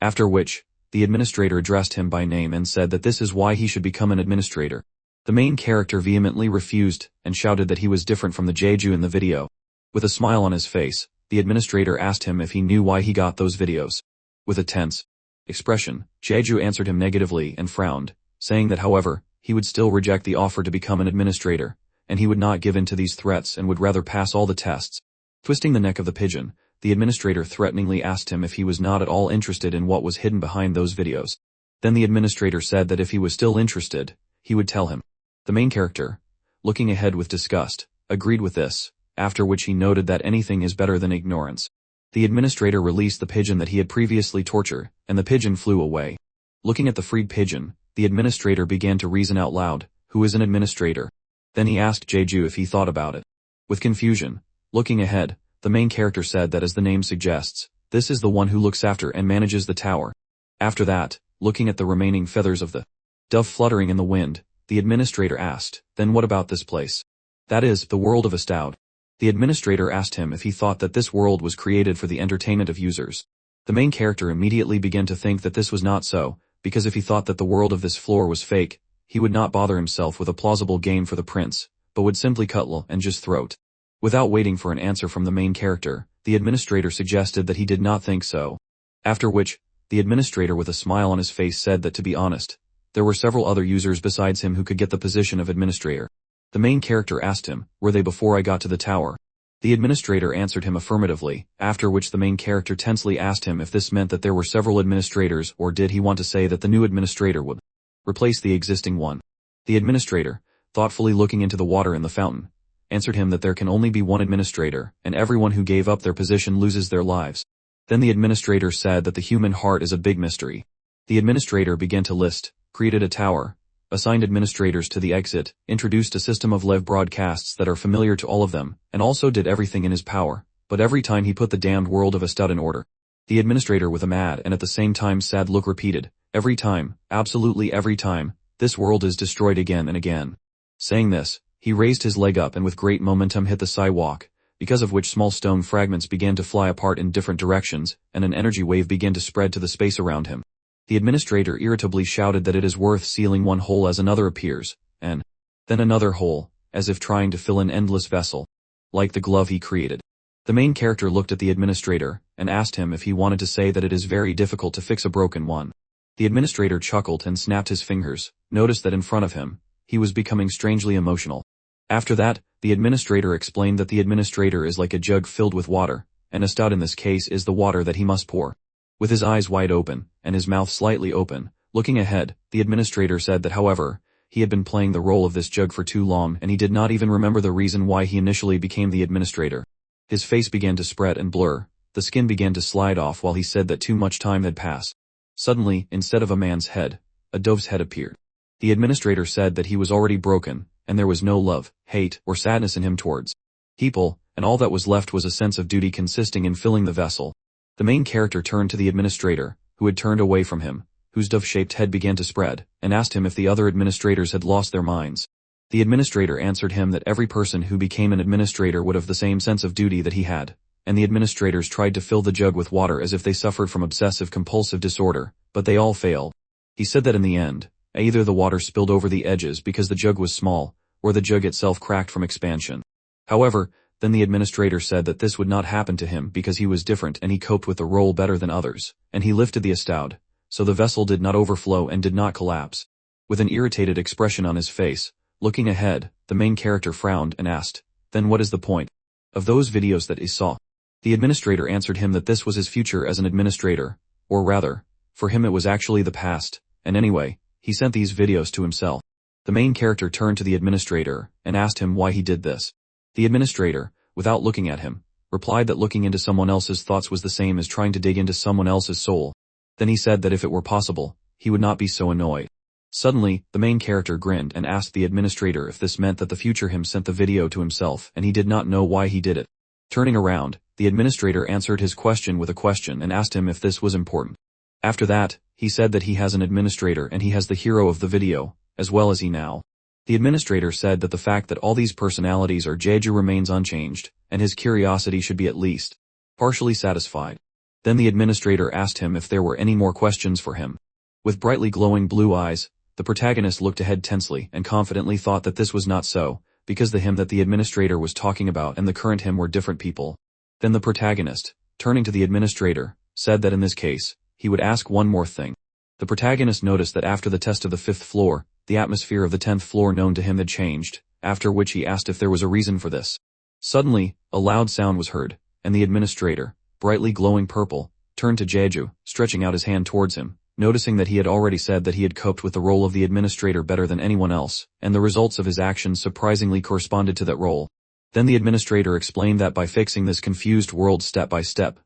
[SPEAKER 1] After which, the administrator addressed him by name and said that this is why he should become an administrator. The main character vehemently refused and shouted that he was different from the Jeju in the video. With a smile on his face, the administrator asked him if he knew why he got those videos. With a tense expression, Jeju answered him negatively and frowned, saying that however, he would still reject the offer to become an administrator, and he would not give in to these threats and would rather pass all the tests. Twisting the neck of the pigeon, the administrator threateningly asked him if he was not at all interested in what was hidden behind those videos. Then the administrator said that if he was still interested, he would tell him. The main character, looking ahead with disgust, agreed with this, after which he noted that anything is better than ignorance. The administrator released the pigeon that he had previously tortured, and the pigeon flew away. Looking at the freed pigeon, the administrator began to reason out loud, who is an administrator? Then he asked Jeju if he thought about it. With confusion, looking ahead, the main character said that as the name suggests, this is the one who looks after and manages the tower. After that, looking at the remaining feathers of the dove fluttering in the wind, the administrator asked, then what about this place? That is, the world of Astoud. The administrator asked him if he thought that this world was created for the entertainment of users. The main character immediately began to think that this was not so, because if he thought that the world of this floor was fake, he would not bother himself with a plausible game for the prince, but would simply cuttle and just throw it. Without waiting for an answer from the main character, the administrator suggested that he did not think so. After which, the administrator with a smile on his face said that to be honest, there were several other users besides him who could get the position of administrator. The main character asked him, were they before I got to the tower? The administrator answered him affirmatively, after which the main character tensely asked him if this meant that there were several administrators or did he want to say that the new administrator would replace the existing one. The administrator, thoughtfully looking into the water in the fountain, answered him that there can only be one administrator, and everyone who gave up their position loses their lives. Then the administrator said that the human heart is a big mystery. The administrator began to list, created a tower, assigned administrators to the exit, introduced a system of live broadcasts that are familiar to all of them, and also did everything in his power, but every time he put the damned world of Astoud in order. The administrator with a mad and at the same time sad look repeated, every time, absolutely every time, this world is destroyed again and again. Saying this, he raised his leg up and with great momentum hit the sidewalk, because of which small stone fragments began to fly apart in different directions, and an energy wave began to spread to the space around him. The administrator irritably shouted that it is worth sealing one hole as another appears, and then another hole, as if trying to fill an endless vessel, like the glove he created. The main character looked at the administrator, and asked him if he wanted to say that it is very difficult to fix a broken one. The administrator chuckled and snapped his fingers, noticed that in front of him, he was becoming strangely emotional. After that, the administrator explained that the administrator is like a jug filled with water, and Astoud in this case is the water that he must pour. With his eyes wide open, and his mouth slightly open, looking ahead, the administrator said that however, he had been playing the role of this jug for too long and he did not even remember the reason why he initially became the administrator. His face began to spread and blur, the skin began to slide off while he said that too much time had passed. Suddenly, instead of a man's head, a dove's head appeared. The administrator said that he was already broken, and there was no love, hate, or sadness in him towards people, and all that was left was a sense of duty consisting in filling the vessel. The main character turned to the administrator, who had turned away from him, whose dove-shaped head began to spread, and asked him if the other administrators had lost their minds. The administrator answered him that every person who became an administrator would have the same sense of duty that he had, and the administrators tried to fill the jug with water as if they suffered from obsessive-compulsive disorder, but they all failed. He said that in the end, either the water spilled over the edges because the jug was small, or the jug itself cracked from expansion. However, then the administrator said that this would not happen to him because he was different and he coped with the role better than others, and he lifted the Astoud, so the vessel did not overflow and did not collapse. With an irritated expression on his face, looking ahead, the main character frowned and asked, then what is the point of those videos that he saw? The administrator answered him that this was his future as an administrator, or rather, for him it was actually the past, and anyway, he sent these videos to himself. The main character turned to the administrator and asked him why he did this. The administrator, without looking at him, replied that looking into someone else's thoughts was the same as trying to dig into someone else's soul. Then he said that if it were possible, he would not be so annoyed. Suddenly, the main character grinned and asked the administrator if this meant that the future him sent the video to himself and he did not know why he did it. Turning around, the administrator answered his question with a question and asked him if this was important. After that, he said that he has an administrator and he has the hero of the video, as well as he now. The administrator said that the fact that all these personalities are Jeju remains unchanged, and his curiosity should be at least partially satisfied. Then the administrator asked him if there were any more questions for him. With brightly glowing blue eyes, the protagonist looked ahead tensely and confidently thought that this was not so, because the him that the administrator was talking about and the current him were different people. Then the protagonist, turning to the administrator, said that in this case, he would ask one more thing. The protagonist noticed that after the test of the 5th floor, the atmosphere of the 10th floor known to him had changed, after which he asked if there was a reason for this. Suddenly, a loud sound was heard, and the administrator, brightly glowing purple, turned to Jeju, stretching out his hand towards him, noticing that he had already said that he had coped with the role of the administrator better than anyone else, and the results of his actions surprisingly corresponded to that role. Then the administrator explained that by fixing this confused world step by step,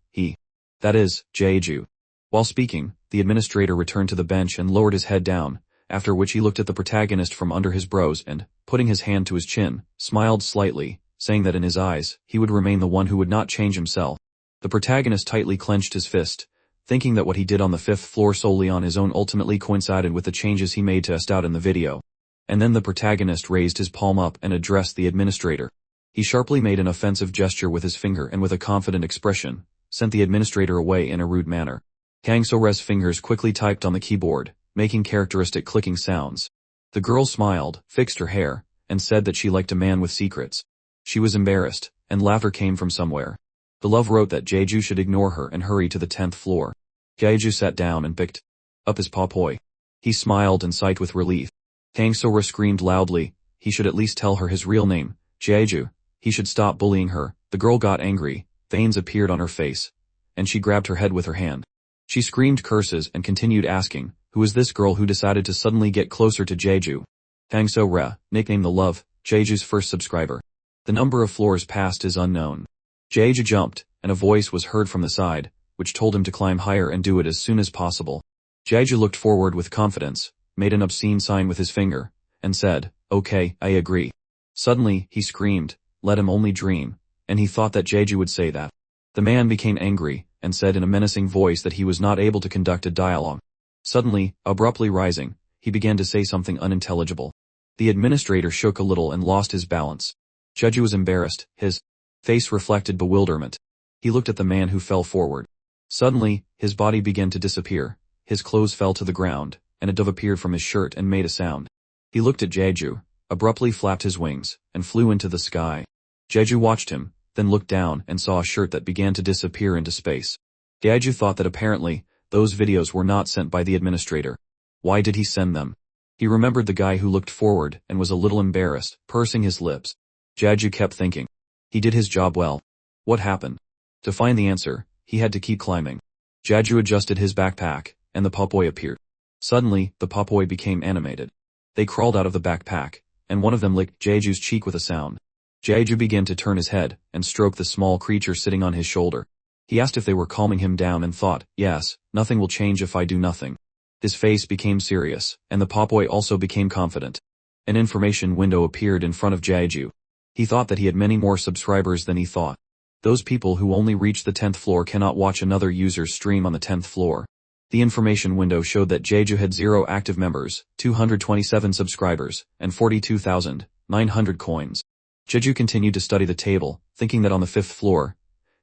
[SPEAKER 1] that is, Jeju. While speaking, the administrator returned to the bench and lowered his head down, after which he looked at the protagonist from under his brows and, putting his hand to his chin, smiled slightly, saying that in his eyes, he would remain the one who would not change himself. The protagonist tightly clenched his fist, thinking that what he did on the 5th floor solely on his own ultimately coincided with the changes he made to test out in the video. And then the protagonist raised his palm up and addressed the administrator. He sharply made an offensive gesture with his finger and with a confident expression, sent the administrator away in a rude manner. Kang So-re's fingers quickly typed on the keyboard, making characteristic clicking sounds. The girl smiled, fixed her hair, and said that she liked a man with secrets. She was embarrassed, and laughter came from somewhere. The love wrote that Jeju should ignore her and hurry to the 10th floor. Jeju sat down and picked up his papoy. He smiled and sighed with relief. Kang So-re screamed loudly, he should at least tell her his real name, Jeju. He should stop bullying her. The girl got angry, veins appeared on her face, and she grabbed her head with her hand. She screamed curses and continued asking, who is this girl who decided to suddenly get closer to Jeju? Kang So-re, nicknamed the Love, Jeju's first subscriber. The number of floors passed is unknown. Jeju jumped, and a voice was heard from the side, which told him to climb higher and do it as soon as possible. Jeju looked forward with confidence, made an obscene sign with his finger, and said, okay, I agree. Suddenly, he screamed, let him only dream, and he thought that Jeju would say that. The man became angry, and said in a menacing voice that he was not able to conduct a dialogue. Suddenly, abruptly rising, he began to say something unintelligible. The administrator shook a little and lost his balance. Jeju was embarrassed, his face reflected bewilderment. He looked at the man who fell forward. Suddenly, his body began to disappear, his clothes fell to the ground, and a dove appeared from his shirt and made a sound. He looked at Jeju, abruptly flapped his wings, and flew into the sky. Jeju watched him, then looked down and saw a shirt that began to disappear into space. Jeju thought that apparently, those videos were not sent by the administrator. Why did he send them? He remembered the guy who looked forward and was a little embarrassed, pursing his lips. Jeju kept thinking. He did his job well. What happened? To find the answer, he had to keep climbing. Jeju adjusted his backpack, and the papoy appeared. Suddenly, the papoy became animated. They crawled out of the backpack, and one of them licked Jeju's cheek with a sound. Jeju began to turn his head and stroke the small creature sitting on his shoulder. He asked if they were calming him down and thought, yes, nothing will change if I do nothing. His face became serious, and the papoy also became confident. An information window appeared in front of Jeju. He thought that he had many more subscribers than he thought. Those people who only reach the 10th floor cannot watch another user's stream on the 10th floor. The information window showed that Jeju had 0 active members, 227 subscribers, and 42,900 coins. Jeju continued to study the table, thinking that on the 5th floor,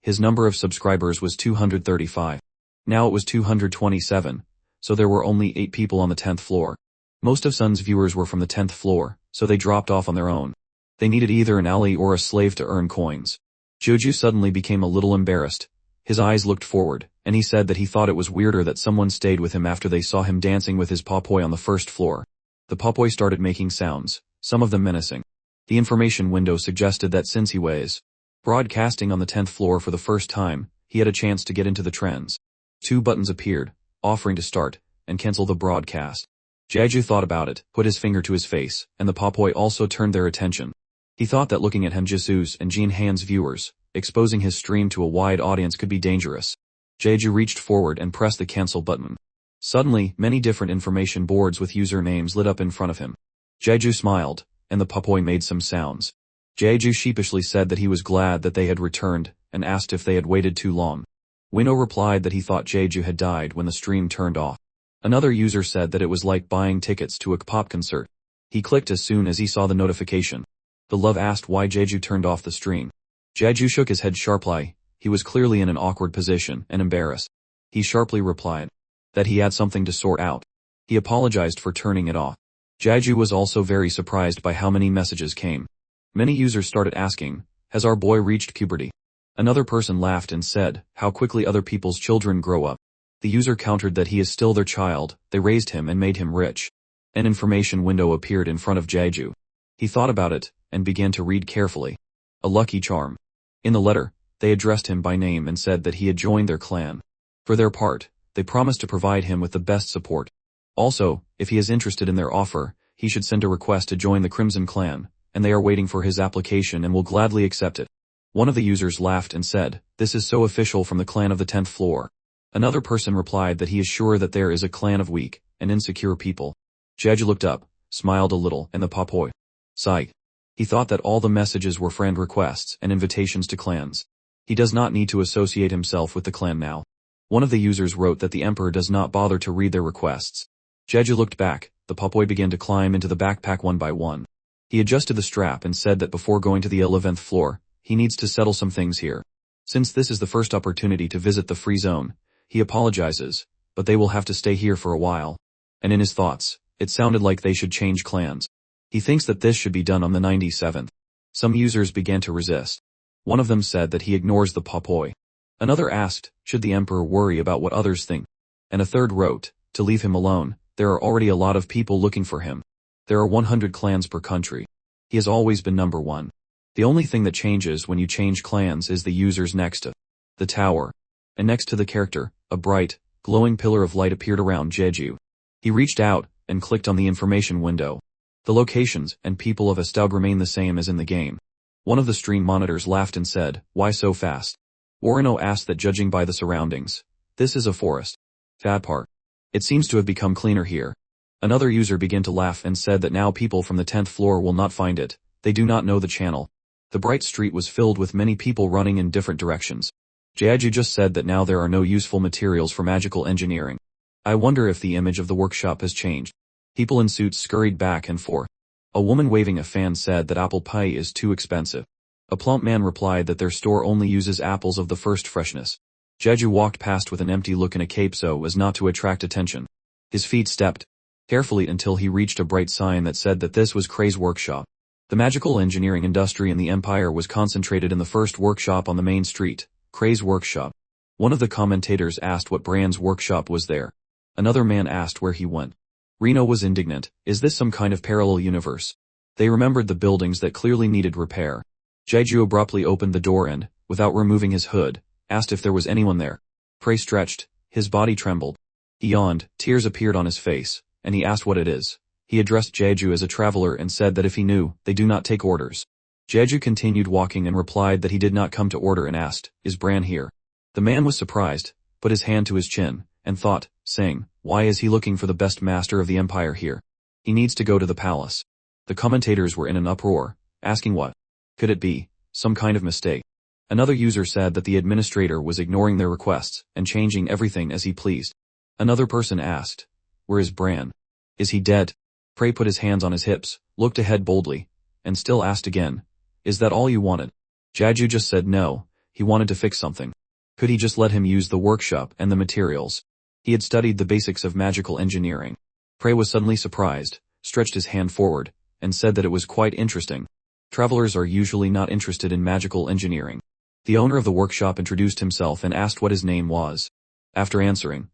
[SPEAKER 1] his number of subscribers was 235. Now it was 227, so there were only 8 people on the 10th floor. Most of Sun's viewers were from the 10th floor, so they dropped off on their own. They needed either an ally or a slave to earn coins. Jeju suddenly became a little embarrassed. His eyes looked forward, and he said that he thought it was weirder that someone stayed with him after they saw him dancing with his papoy on the 1st floor. The papoy started making sounds, some of them menacing. The information window suggested that since he was broadcasting on the 10th floor for the first time, he had a chance to get into the trends. 2 buttons appeared, offering to start and cancel the broadcast. Jeju thought about it, put his finger to his face, and the papoy also turned their attention. He thought that looking at him Jesus and Jin Han's viewers, exposing his stream to a wide audience could be dangerous. Jeju reached forward and pressed the cancel button. Suddenly, many different information boards with usernames lit up in front of him. Jeju smiled, and the papoy made some sounds. Jeju sheepishly said that he was glad that they had returned, and asked if they had waited too long. Winnow replied that he thought Jeju had died when the stream turned off. Another user said that it was like buying tickets to a pop concert. He clicked as soon as he saw the notification. The Love asked why Jeju turned off the stream. Jeju shook his head sharply. He was clearly in an awkward position and embarrassed. He sharply replied that he had something to sort out. He apologized for turning it off. Jeju was also very surprised by how many messages came. Many users started asking, "Has our boy reached puberty?" Another person laughed and said, "How quickly other people's children grow up." The user countered that he is still their child, they raised him and made him rich. An information window appeared in front of Jeju. He thought about it, and began to read carefully. A lucky charm. In the letter, they addressed him by name and said that he had joined their clan. For their part, they promised to provide him with the best support. Also, if he is interested in their offer, he should send a request to join the Crimson Clan, and they are waiting for his application and will gladly accept it. One of the users laughed and said, "This is so official from the clan of the 10th floor." Another person replied that he is sure that there is a clan of weak and insecure people. Jeju looked up, smiled a little, and the Papoy sighed. He thought that all the messages were friend requests and invitations to clans. He does not need to associate himself with the clan now. One of the users wrote that the emperor does not bother to read their requests. Jeju looked back, the Papoy began to climb into the backpack one by one. He adjusted the strap and said that before going to the 11th floor, he needs to settle some things here. Since this is the first opportunity to visit the free zone, he apologizes, but they will have to stay here for a while. And in his thoughts, it sounded like they should change clans. He thinks that this should be done on the 97th. Some users began to resist. One of them said that he ignores the Papoy. Another asked, should the emperor worry about what others think? And a third wrote, to leave him alone, there are already a lot of people looking for him. There are 100 clans per country. He has always been number one. The only thing that changes when you change clans is the users next to the tower. And next to the character, a bright, glowing pillar of light appeared around Jeju. He reached out, and clicked on the information window. The locations and people of Astaug remain the same as in the game. One of the stream monitors laughed and said, "Why so fast?" Warino asked that judging by the surroundings, this is a forest. Sad part. It seems to have become cleaner here. Another user began to laugh and said that now people from the 10th floor will not find it, they do not know the channel. The bright street was filled with many people running in different directions. Jeju just said that now there are no useful materials for magical engineering. I wonder if the image of the workshop has changed. People in suits scurried back and forth. A woman waving a fan said that apple pie is too expensive. A plump man replied that their store only uses apples of the first freshness. Jeju walked past with an empty look in a cape so as not to attract attention. His feet stepped carefully until he reached a bright sign that said that this was Kray's workshop. The magical engineering industry in the Empire was concentrated in the first workshop on the main street, Kray's workshop. One of the commentators asked what brand's workshop was there. Another man asked where he went. Reno was indignant, is this some kind of parallel universe? They remembered the buildings that clearly needed repair. Jeju abruptly opened the door and, without removing his hood, asked if there was anyone there. Kray stretched, his body trembled. He yawned, tears appeared on his face, and he asked what it is. He addressed Jeju as a traveler and said that if he knew, they do not take orders. Jeju continued walking and replied that he did not come to order and asked, is Bran here? The man was surprised, put his hand to his chin, and thought, saying, why is he looking for the best master of the empire here? He needs to go to the palace. The commentators were in an uproar, asking what could it be, some kind of mistake. Another user said that the administrator was ignoring their requests and changing everything as he pleased. Another person asked, where is Bran? Is he dead? Kray put his hands on his hips, looked ahead boldly, and still asked again, is that all you wanted? Jeju just said no, he wanted to fix something. Could he just let him use the workshop and the materials? He had studied the basics of magical engineering. Kray was suddenly surprised, stretched his hand forward, and said that it was quite interesting. Travelers are usually not interested in magical engineering. The owner of the workshop introduced himself and asked what his name was. After answering,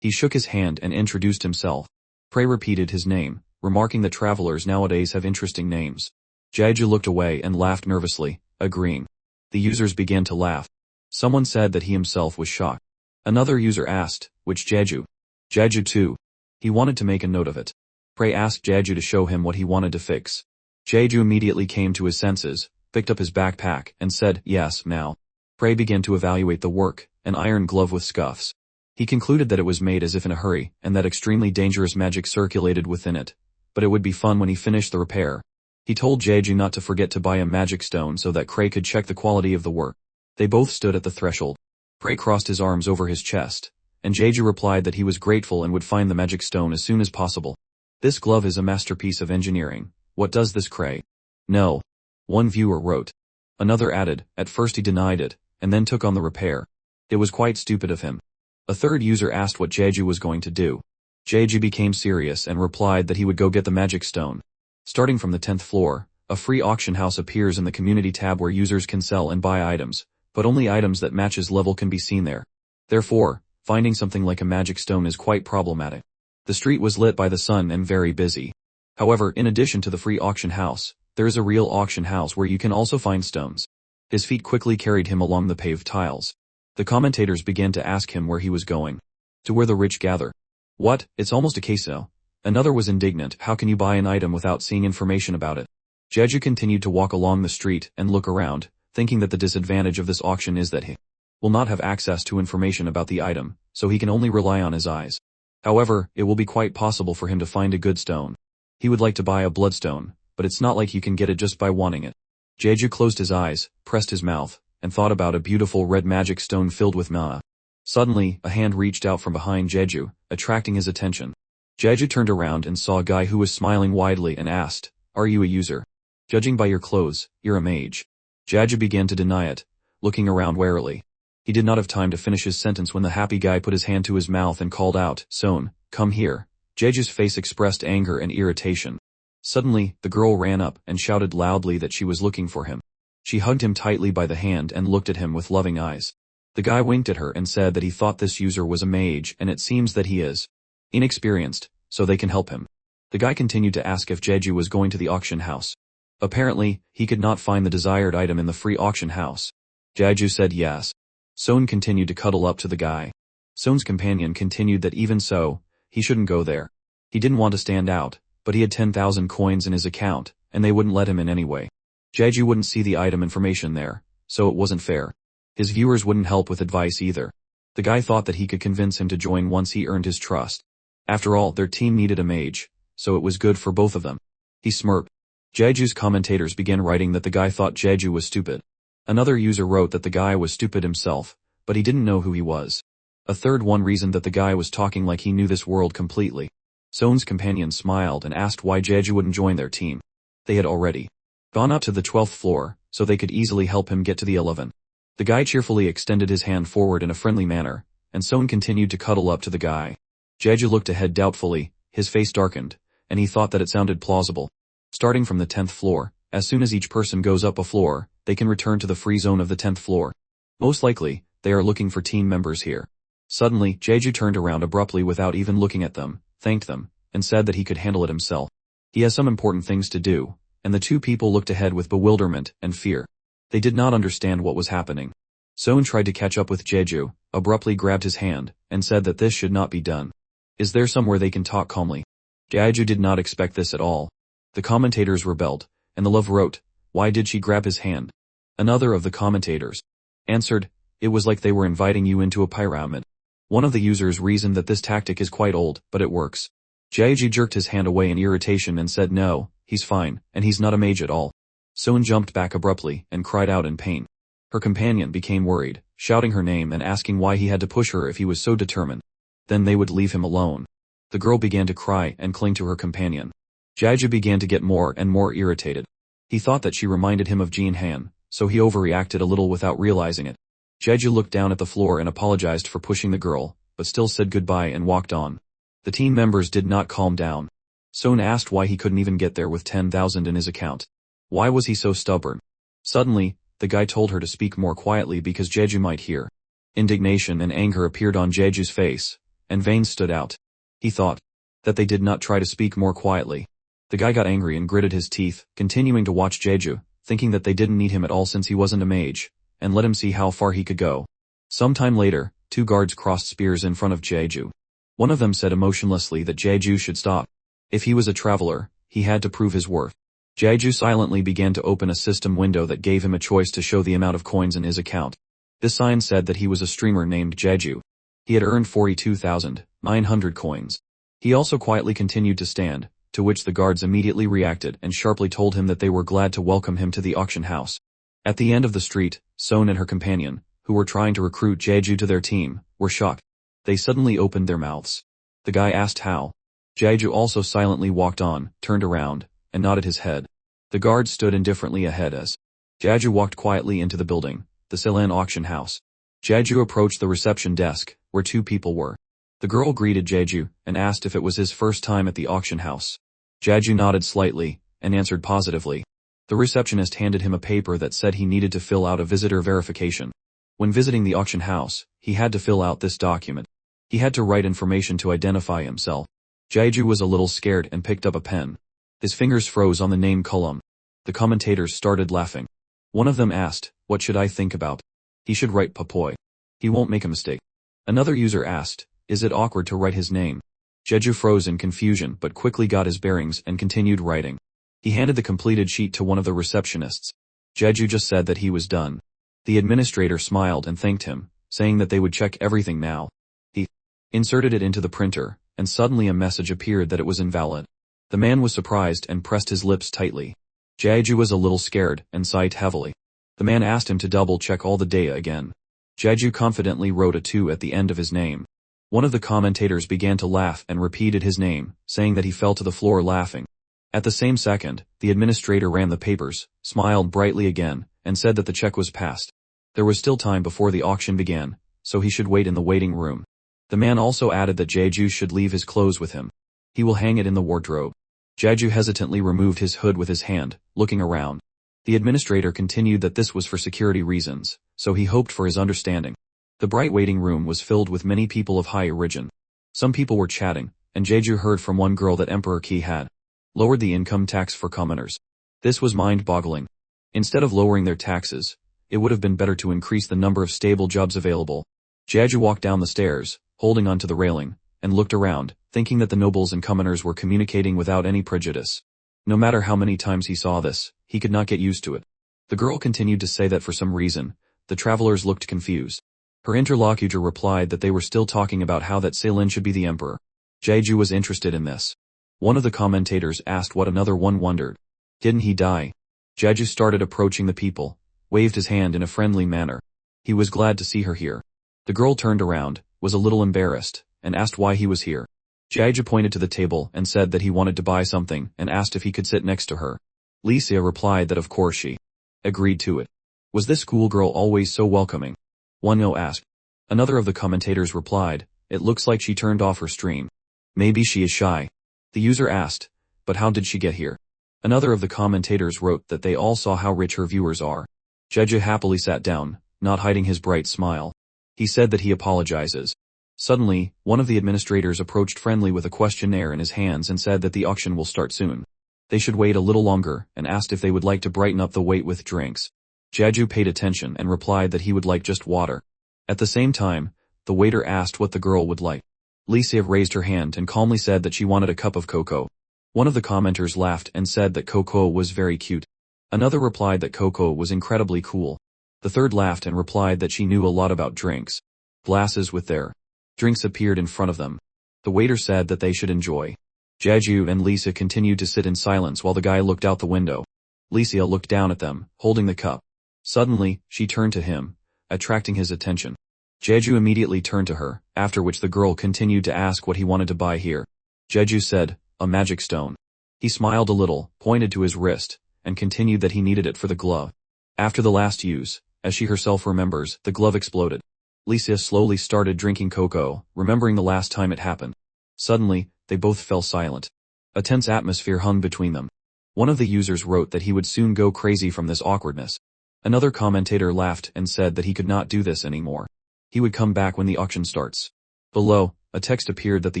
[SPEAKER 1] he shook his hand and introduced himself. Kray repeated his name, remarking that travelers nowadays have interesting names. Jeju looked away and laughed nervously, agreeing. The users began to laugh. Someone said that he himself was shocked. Another user asked, which Jeju? Jeju too. He wanted to make a note of it. Kray asked Jeju to show him what he wanted to fix. Jeju immediately came to his senses, picked up his backpack, and said, yes, now. Kray began to evaluate the work, an iron glove with scuffs. He concluded that it was made as if in a hurry, and that extremely dangerous magic circulated within it. But it would be fun when he finished the repair. He told Jeju not to forget to buy a magic stone so that Kray could check the quality of the work. They both stood at the threshold. Kray crossed his arms over his chest, and Jeju replied that he was grateful and would find the magic stone as soon as possible. This glove is a masterpiece of engineering. What does this Kray? No. One viewer wrote. Another added, at first he denied it, and then took on the repair. It was quite stupid of him. A third user asked what Jeju was going to do. Jeju became serious and replied that he would go get the magic stone. Starting from the 10th floor, a free auction house appears in the community tab where users can sell and buy items, but only items that match his level can be seen there. Therefore, finding something like a magic stone is quite problematic. The street was lit by the sun and very busy. However, in addition to the free auction house, there is a real auction house where you can also find stones. His feet quickly carried him along the paved tiles. The commentators began to ask him where he was going. To where the rich gather. What? It's almost a queso. Another was indignant. How can you buy an item without seeing information about it? Jeju continued to walk along the street and look around, thinking that the disadvantage of this auction is that he will not have access to information about the item, so he can only rely on his eyes. However, it will be quite possible for him to find a good stone. He would like to buy a bloodstone, but it's not like you can get it just by wanting it. Jeju closed his eyes, pressed his mouth, and thought about a beautiful red magic stone filled with Manhwa. Suddenly, a hand reached out from behind Jeju, attracting his attention. Jeju turned around and saw a guy who was smiling widely and asked, "Are you a user? Judging by your clothes, you're a mage." Jeju began to deny it, looking around warily. He did not have time to finish his sentence when the happy guy put his hand to his mouth and called out, "Son, come here." Jeju's face expressed anger and irritation. Suddenly, the girl ran up and shouted loudly that she was looking for him. She hugged him tightly by the hand and looked at him with loving eyes. The guy winked at her and said that he thought this user was a mage, and it seems that he is inexperienced, so they can help him. The guy continued to ask if Jeju was going to the auction house. Apparently, he could not find the desired item in the free auction house. Jeju said yes. Son continued to cuddle up to the guy. Son's companion continued that even so, he shouldn't go there. He didn't want to stand out, but he had 10,000 coins in his account, and they wouldn't let him in anyway. Jeju wouldn't see the item information there, so it wasn't fair. His viewers wouldn't help with advice either. The guy thought that he could convince him to join once he earned his trust. After all, their team needed a mage, so it was good for both of them. He smirked. Jeju's commentators began writing that the guy thought Jeju was stupid. Another user wrote that the guy was stupid himself, but he didn't know who he was. A third one reasoned that the guy was talking like he knew this world completely. Son's companion smiled and asked why Jeju wouldn't join their team. They had already gone up to the 12th floor, so they could easily help him get to the 11th. The guy cheerfully extended his hand forward in a friendly manner, and Son continued to cuddle up to the guy. Jeju looked ahead doubtfully, his face darkened, and he thought that it sounded plausible. Starting from the 10th floor, as soon as each person goes up a floor, they can return to the free zone of the 10th floor. Most likely, they are looking for team members here. Suddenly, Jeju turned around abruptly without even looking at them, thanked them, and said that he could handle it himself. He has some important things to do, and the two people looked ahead with bewilderment and fear. They did not understand what was happening. Son tried to catch up with Jeju, abruptly grabbed his hand, and said that this should not be done. Is there somewhere they can talk calmly? Jeju did not expect this at all. The commentators rebelled, and the love wrote, "Why did she grab his hand?" Another of the commentators answered, "It was like they were inviting you into a pyramid." One of the users reasoned that this tactic is quite old, but it works. Jeju jerked his hand away in irritation and said no, he's fine, and he's not a mage at all. Son jumped back abruptly and cried out in pain. Her companion became worried, shouting her name and asking why he had to push her if he was so determined. Then they would leave him alone. The girl began to cry and cling to her companion. Jeju began to get more and more irritated. He thought that she reminded him of Jin Han, so he overreacted a little without realizing it. Jeju looked down at the floor and apologized for pushing the girl, but still said goodbye and walked on. The team members did not calm down. Son asked why he couldn't even get there with 10,000 in his account. Why was he so stubborn? Suddenly, the guy told her to speak more quietly because Jeju might hear. Indignation and anger appeared on Jeju's face, and veins stood out. He thought that they did not try to speak more quietly. The guy got angry and gritted his teeth, continuing to watch Jeju, thinking that they didn't need him at all since he wasn't a mage, and let him see how far he could go. Sometime later, two guards crossed spears in front of Jeju. One of them said emotionlessly that Jeju should stop. If he was a traveler, he had to prove his worth. Jeju silently began to open a system window that gave him a choice to show the amount of coins in his account. This sign said that he was a streamer named Jeju. He had earned 42,900 coins. He also quietly continued to stand, to which the guards immediately reacted and sharply told him that they were glad to welcome him to the auction house. At the end of the street, Son and her companion, who were trying to recruit Jeju to their team, were shocked. They suddenly opened their mouths. The guy asked how. Jeju also silently walked on, turned around, and nodded his head. The guards stood indifferently ahead as Jeju walked quietly into the building. The the Ceylon auction house. Jeju approached the reception desk, where two people were. The girl greeted Jeju and asked if it was his first time at the auction house. Jeju nodded slightly and answered positively. The receptionist handed him a paper that said he needed to fill out a visitor verification. When visiting the auction house, he had to fill out this document. He had to write information to identify himself. Jeju was a little scared and picked up a pen. His fingers froze on the name column. The commentators started laughing. One of them asked, "What should I think about?" "He should write Papoy. He won't make a mistake." Another user asked, "Is it awkward to write his name?" Jeju froze in confusion but quickly got his bearings and continued writing. He handed the completed sheet to one of the receptionists. Jeju just said that he was done. The administrator smiled and thanked him, saying that they would check everything now. He inserted it into the printer, and suddenly a message appeared that it was invalid. The man was surprised and pressed his lips tightly. Jeju was a little scared and sighed heavily. The man asked him to double-check all the data again. Jeju confidently wrote a 2 at the end of his name. One of the commentators began to laugh and repeated his name, saying that he fell to the floor laughing. At the same second, the administrator ran the papers, smiled brightly again, and said that the check was passed. There was still time before the auction began, so he should wait in the waiting room. The man also added that Jeju should leave his clothes with him. He will hang it in the wardrobe. Jeju hesitantly removed his hood with his hand, looking around. The administrator continued that this was for security reasons, so he hoped for his understanding. The bright waiting room was filled with many people of high origin. Some people were chatting, and Jeju heard from one girl that Emperor Qi had lowered the income tax for commoners. This was mind-boggling. Instead of lowering their taxes, it would have been better to increase the number of stable jobs available. Jeju walked down the stairs, holding onto the railing, and looked around, thinking that the nobles and commoners were communicating without any prejudice. No matter how many times he saw this, he could not get used to it. The girl continued to say that for some reason, the travelers looked confused. Her interlocutor replied that they were still talking about how that Ceylon should be the emperor. Jeju was interested in this. One of the commentators asked what another one wondered. Didn't he die? Jeju started approaching the people, waved his hand in a friendly manner. He was glad to see her here. The girl turned around, was a little embarrassed, and asked why he was here. Jeju pointed to the table and said that he wanted to buy something and asked if he could sit next to her. Licia replied that of course she agreed to it. Was this schoolgirl always so welcoming? One asked. Another of the commentators replied, it looks like she turned off her stream. Maybe she is shy. The user asked, but how did she get here? Another of the commentators wrote that they all saw how rich her viewers are. Jeju happily sat down, not hiding his bright smile. He said that he apologizes. Suddenly, one of the administrators approached friendly with a questionnaire in his hands and said that the auction will start soon. They should wait a little longer and asked if they would like to brighten up the wait with drinks. Jeju paid attention and replied that he would like just water. At the same time, the waiter asked what the girl would like. Licia raised her hand and calmly said that she wanted a cup of cocoa. One of the commenters laughed and said that cocoa was very cute. Another replied that cocoa was incredibly cool. The third laughed and replied that she knew a lot about drinks. Glasses with their drinks appeared in front of them. The waiter said that they should enjoy. Jeju and Licia continued to sit in silence while the guy looked out the window. Licia looked down at them, holding the cup. Suddenly, she turned to him, attracting his attention. Jeju immediately turned to her, after which the girl continued to ask what he wanted to buy here. Jeju said, a magic stone. He smiled a little, pointed to his wrist, and continued that he needed it for the glove. After the last use, as she herself remembers, the glove exploded. Licia slowly started drinking cocoa, remembering the last time it happened. Suddenly, they both fell silent. A tense atmosphere hung between them. One of the users wrote that he would soon go crazy from this awkwardness. Another commentator laughed and said that he could not do this anymore. He would come back when the auction starts. Below, a text appeared that the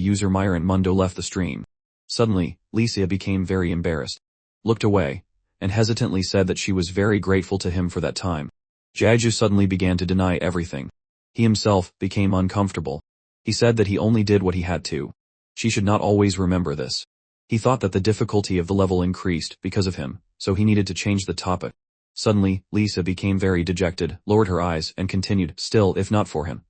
[SPEAKER 1] user Myron Mundo left the stream. Suddenly, Licia became very embarrassed, looked away, and hesitantly said that she was very grateful to him for that time. Jeju suddenly began to deny everything. He himself became uncomfortable. He said that he only did what he had to. She should not always remember this. He thought that the difficulty of the level increased because of him, so he needed to change the topic. Suddenly, Licia became very dejected, lowered her eyes, and continued, still if not for him.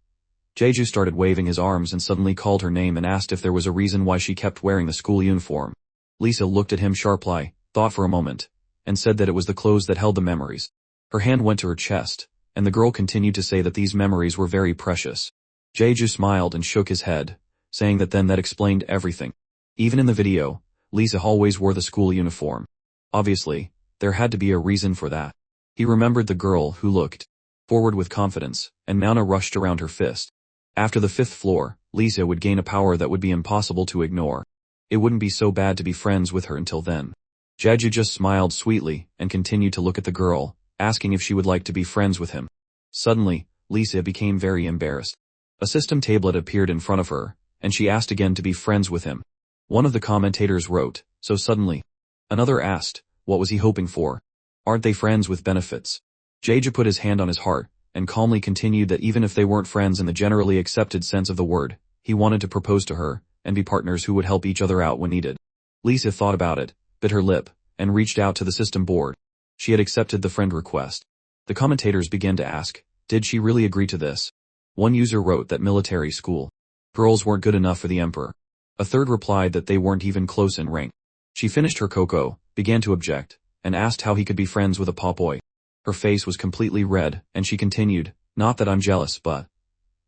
[SPEAKER 1] Jeju started waving his arms and suddenly called her name and asked if there was a reason why she kept wearing the school uniform. Licia looked at him sharply, thought for a moment, and said that it was the clothes that held the memories. Her hand went to her chest, and the girl continued to say that these memories were very precious. Jeju smiled and shook his head, saying that then that explained everything. Even in the video, Licia always wore the school uniform. Obviously, there had to be a reason for that. He remembered the girl who looked forward with confidence, and Mana rushed around her fist. After the 5th floor, Lisa would gain a power that would be impossible to ignore. It wouldn't be so bad to be friends with her until then. Jeju just smiled sweetly and continued to look at the girl, asking if she would like to be friends with him. Suddenly, Lisa became very embarrassed. A system tablet appeared in front of her, and she asked again to be friends with him. One of the commentators wrote, "So suddenly." Another asked, what was he hoping for? Aren't they friends with benefits? Jeju put his hand on his heart, and calmly continued that even if they weren't friends in the generally accepted sense of the word, he wanted to propose to her, and be partners who would help each other out when needed. Lisa thought about it, bit her lip, and reached out to the system board. She had accepted the friend request. The commentators began to ask, did she really agree to this? One user wrote that military school girls weren't good enough for the emperor. A third replied that they weren't even close in rank. She finished her cocoa, began to object, and asked how he could be friends with a popoy. Her face was completely red, and she continued, not that I'm jealous but...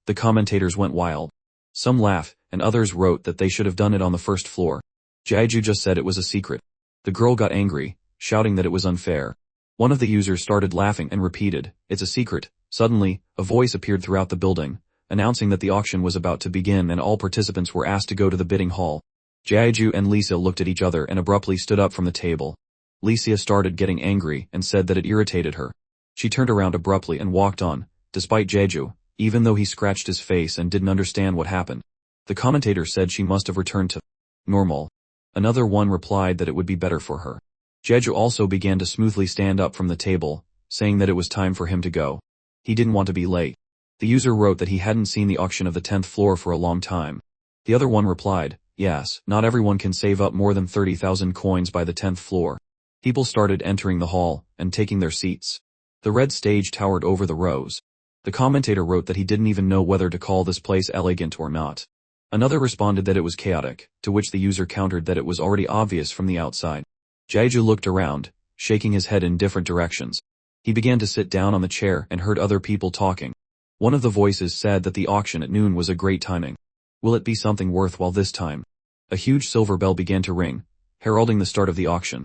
[SPEAKER 1] The commentators went wild. Some laughed, and others wrote that they should have done it on the 1st floor. Jeju just said it was a secret. The girl got angry, shouting that it was unfair. One of the users started laughing and repeated, it's a secret. Suddenly, a voice appeared throughout the building, announcing that the auction was about to begin and all participants were asked to go to the bidding hall. Jeju and Lisa looked at each other and abruptly stood up from the table. Lisa started getting angry and said that it irritated her. She turned around abruptly and walked on, despite Jeju, even though he scratched his face and didn't understand what happened. The commentator said she must have returned to normal. Another one replied that it would be better for her. Jeju also began to smoothly stand up from the table, saying that it was time for him to go. He didn't want to be late. The user wrote that he hadn't seen the auction of the 10th floor for a long time. The other one replied, yes, not everyone can save up more than 30,000 coins by the 10th floor. People started entering the hall and taking their seats. The red stage towered over the rows. The commentator wrote that he didn't even know whether to call this place elegant or not. Another responded that it was chaotic, to which the user countered that it was already obvious from the outside. Jeju looked around, shaking his head in different directions. He began to sit down on the chair and heard other people talking. One of the voices said that the auction at noon was a great timing. Will it be something worthwhile this time? A huge silver bell began to ring, heralding the start of the auction.